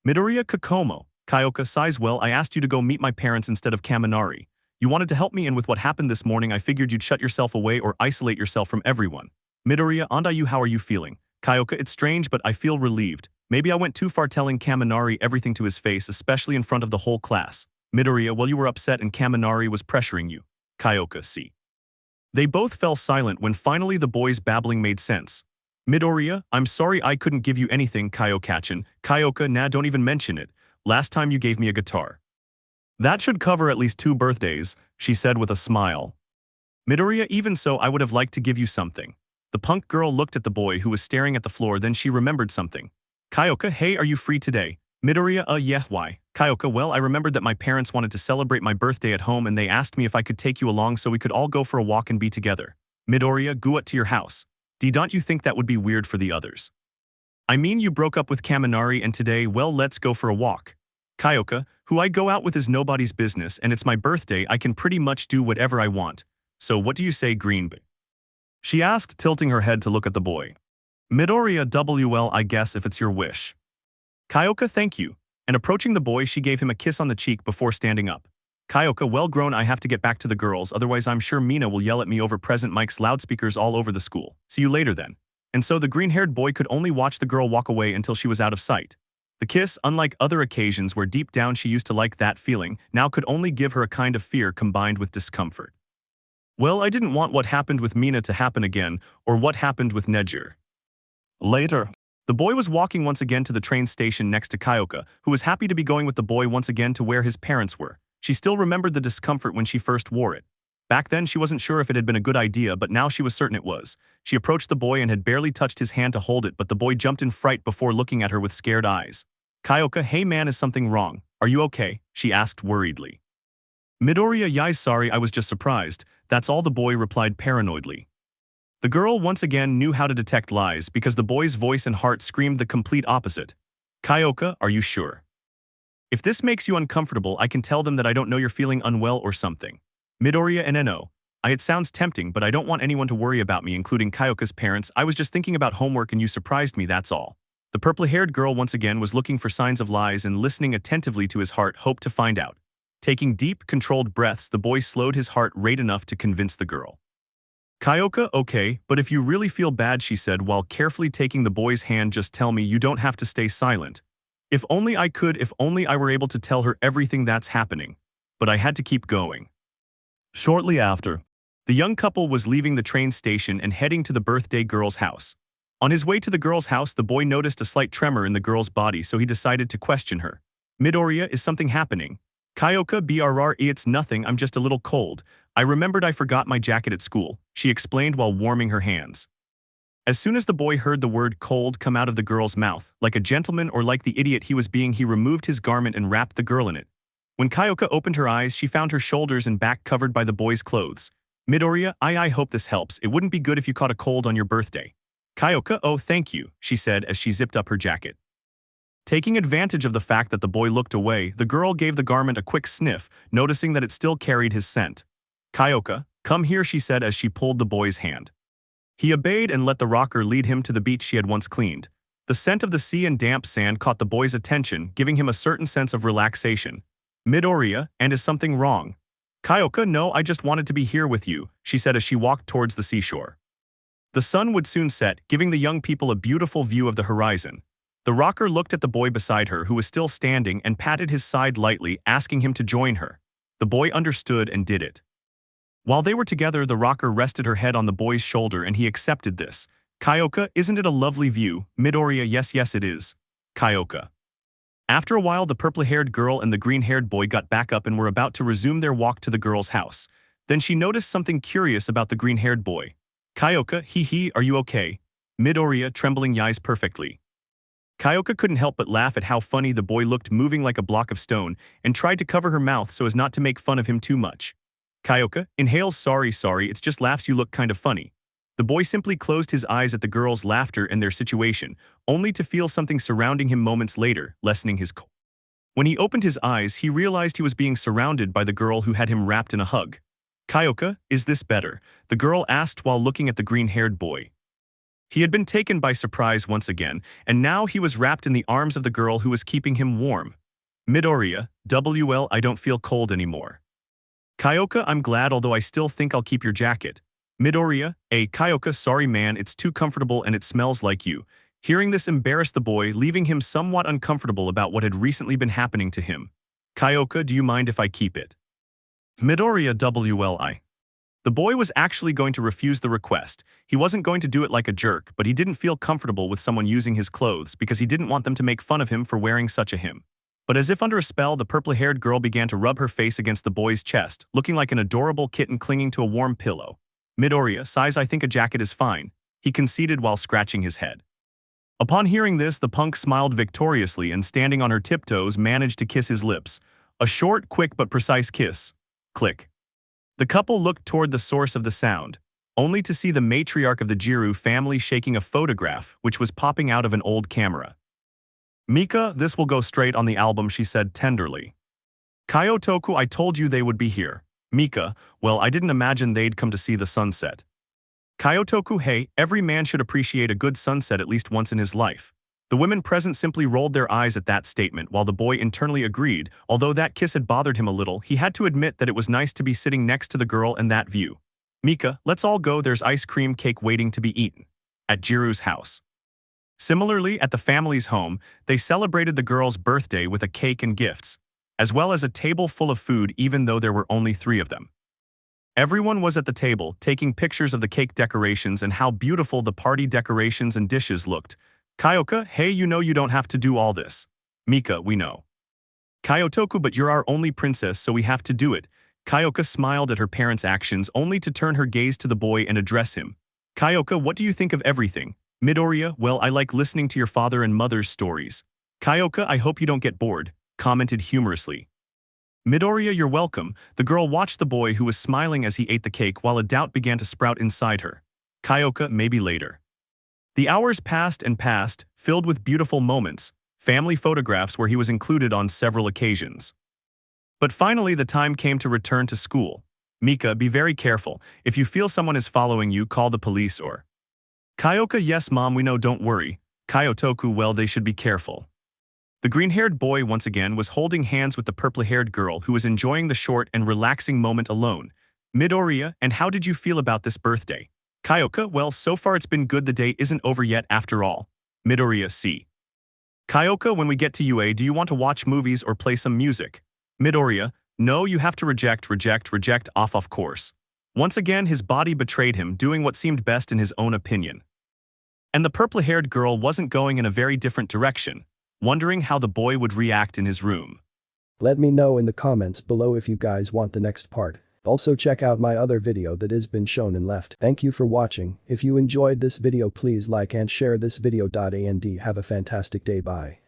Midoriya Kokomo, Kyoka sighs, well, I asked you to go meet my parents instead of Kaminari. You wanted to help me, and with what happened this morning I figured you'd shut yourself away or isolate yourself from everyone. Midoriya, Andayu, how are you feeling? Kyoka, it's strange but I feel relieved. Maybe I went too far telling Kaminari everything to his face, especially in front of the whole class. Midoriya, well, you were upset and Kaminari was pressuring you. Kyoka, see. They both fell silent when finally the boy's babbling made sense. Midoriya, I'm sorry I couldn't give you anything, Kayokachin. Kyoka, nah, don't even mention it. Last time you gave me a guitar. That should cover at least 2 birthdays, she said with a smile. Midoriya, even so, I would have liked to give you something. The punk girl looked at the boy who was staring at the floor, then she remembered something. Kyoka, hey, are you free today? Midoriya, yes, why? Kyoka, well, I remembered that my parents wanted to celebrate my birthday at home and they asked me if I could take you along so we could all go for a walk and be together. Midoriya, go to your house. Don't you think that would be weird for the others? I mean, you broke up with Kaminari and today, well, let's go for a walk. Kyoka, who I go out with is nobody's business and it's my birthday, I can pretty much do whatever I want. So what do you say, Greenby? She asked, tilting her head to look at the boy. Midoriya, well, I guess if it's your wish. Kyoka, thank you. And approaching the boy, she gave him a kiss on the cheek before standing up. Kyoka, well grown, I have to get back to the girls, otherwise I'm sure Mina will yell at me over present Mike's loudspeakers all over the school. See you later then. And so the green-haired boy could only watch the girl walk away until she was out of sight. The kiss, unlike other occasions where deep down she used to like that feeling, now could only give her a kind of fear combined with discomfort. Well, I didn't want what happened with Mina to happen again, or what happened with Nejir. Later. The boy was walking once again to the train station next to Kyoka, who was happy to be going with the boy once again to where his parents were. She still remembered the discomfort when she first wore it. Back then she wasn't sure if it had been a good idea, but now she was certain it was. She approached the boy and had barely touched his hand to hold it, but the boy jumped in fright before looking at her with scared eyes. Kyoka, hey man, is something wrong? Are you okay? She asked worriedly. Midoriya, yai sorry, I was just surprised. That's all, the boy replied paranoidly. The girl once again knew how to detect lies because the boy's voice and heart screamed the complete opposite. Kyoka, are you sure? If this makes you uncomfortable, I can tell them that I don't know you're feeling unwell or something. Midoriya and no. It sounds tempting, but I don't want anyone to worry about me, including Kyoka's parents. I was just thinking about homework and you surprised me, that's all. The purple-haired girl once again was looking for signs of lies and listening attentively to his heart, hoped to find out. Taking deep, controlled breaths, the boy slowed his heart rate enough to convince the girl. Kyoka, okay, but if you really feel bad, she said while carefully taking the boy's hand, just tell me, you don't have to stay silent. If only I could, if only I were able to tell her everything that's happening. But I had to keep going. Shortly after, the young couple was leaving the train station and heading to the birthday girl's house. On his way to the girl's house, the boy noticed a slight tremor in the girl's body, so he decided to question her. Midoriya, is something happening? Kyoka, brr, it's nothing, I'm just a little cold. I remembered I forgot my jacket at school, she explained while warming her hands. As soon as the boy heard the word cold come out of the girl's mouth, like a gentleman or like the idiot he was being, he removed his garment and wrapped the girl in it. When Kyoka opened her eyes, she found her shoulders and back covered by the boy's clothes. Midoriya, I hope this helps. It wouldn't be good if you caught a cold on your birthday. Kyoka, oh thank you, she said as she zipped up her jacket. Taking advantage of the fact that the boy looked away, the girl gave the garment a quick sniff, noticing that it still carried his scent. Kyoka, come here, she said as she pulled the boy's hand. He obeyed and let the rocker lead him to the beach she had once cleaned. The scent of the sea and damp sand caught the boy's attention, giving him a certain sense of relaxation. Midoriya, and is something wrong? Kyoka, no, I just wanted to be here with you, she said as she walked towards the seashore. The sun would soon set, giving the young people a beautiful view of the horizon. The rocker looked at the boy beside her, who was still standing, and patted his side lightly, asking him to join her. The boy understood and did it. While they were together, the rocker rested her head on the boy's shoulder and he accepted this. Kyoka, isn't it a lovely view? Midoriya, yes it is. Kyoka. After a while, the purple-haired girl and the green-haired boy got back up and were about to resume their walk to the girl's house. Then she noticed something curious about the green-haired boy. Kyoka, hee, are you okay? Midoriya, trembling eyes perfectly. Kyoka couldn't help but laugh at how funny the boy looked, moving like a block of stone, and tried to cover her mouth so as not to make fun of him too much. Kyoka inhales, sorry, it's just laughs, you look kind of funny. The boy simply closed his eyes at the girl's laughter and their situation, only to feel something surrounding him moments later, lessening his cold. When he opened his eyes, he realized he was being surrounded by the girl who had him wrapped in a hug. Kyoka, is this better? The girl asked while looking at the green-haired boy. He had been taken by surprise once again, and now he was wrapped in the arms of the girl who was keeping him warm. Midoriya, I don't feel cold anymore. Kyoka, I'm glad, although I still think I'll keep your jacket. Midoriya, Kyoka, sorry man, it's too comfortable and it smells like you. Hearing this embarrassed the boy, leaving him somewhat uncomfortable about what had recently been happening to him. Kyoka, do you mind if I keep it? Midoriya, The boy was actually going to refuse the request. He wasn't going to do it like a jerk, but he didn't feel comfortable with someone using his clothes because he didn't want them to make fun of him for wearing such a him. But as if under a spell, the purple-haired girl began to rub her face against the boy's chest, looking like an adorable kitten clinging to a warm pillow. Midoriya, sighs, I think a jacket is fine, he conceded while scratching his head. Upon hearing this, the punk smiled victoriously and, standing on her tiptoes, managed to kiss his lips. A short, quick but precise kiss. Click. The couple looked toward the source of the sound, only to see the matriarch of the Jiru family shaking a photograph which was popping out of an old camera. Mika, this will go straight on the album, she said tenderly. Kyotoku, I told you they would be here. Mika, well, I didn't imagine they'd come to see the sunset. Kyotoku, hey, every man should appreciate a good sunset at least once in his life. The women present simply rolled their eyes at that statement while the boy internally agreed. Although that kiss had bothered him a little, he had to admit that it was nice to be sitting next to the girl and that view. Mika, let's all go, there's ice cream cake waiting to be eaten. At Jiru's house. Similarly, at the family's home, they celebrated the girl's birthday with a cake and gifts, as well as a table full of food even though there were only 3 of them. Everyone was at the table, taking pictures of the cake decorations and how beautiful the party decorations and dishes looked. Kyoka, hey, you know you don't have to do all this. Mika, we know. Kyotoku, but you're our only princess, so we have to do it. Kyoka smiled at her parents' actions only to turn her gaze to the boy and address him. Kyoka, what do you think of everything? Midoriya, well, I like listening to your father and mother's stories. Kyoka, I hope you don't get bored, commented humorously. Midoriya, you're welcome. The girl watched the boy who was smiling as he ate the cake while a doubt began to sprout inside her. Kyoka, maybe later. The hours passed and passed, filled with beautiful moments, family photographs where he was included on several occasions. But finally the time came to return to school. Mika, be very careful. If you feel someone is following you, call the police or… Kyoka, yes mom, we know, don't worry. Kyotoku, well, they should be careful. The green-haired boy once again was holding hands with the purple-haired girl who was enjoying the short and relaxing moment alone. Midoriya, and how did you feel about this birthday? Kyoka, well, so far it's been good, the day isn't over yet after all. Midoriya, see. Kyoka, when we get to UA, do you want to watch movies or play some music? Midoriya, no, you have to reject off of course. Once again his body betrayed him, doing what seemed best in his own opinion. And the purple-haired girl wasn't going in a very different direction, wondering how the boy would react in his room. Let me know in the comments below if you guys want the next part. Also check out my other video that has been shown and left. Thank you for watching. If you enjoyed this video, please like and share this video. And have a fantastic day. Bye.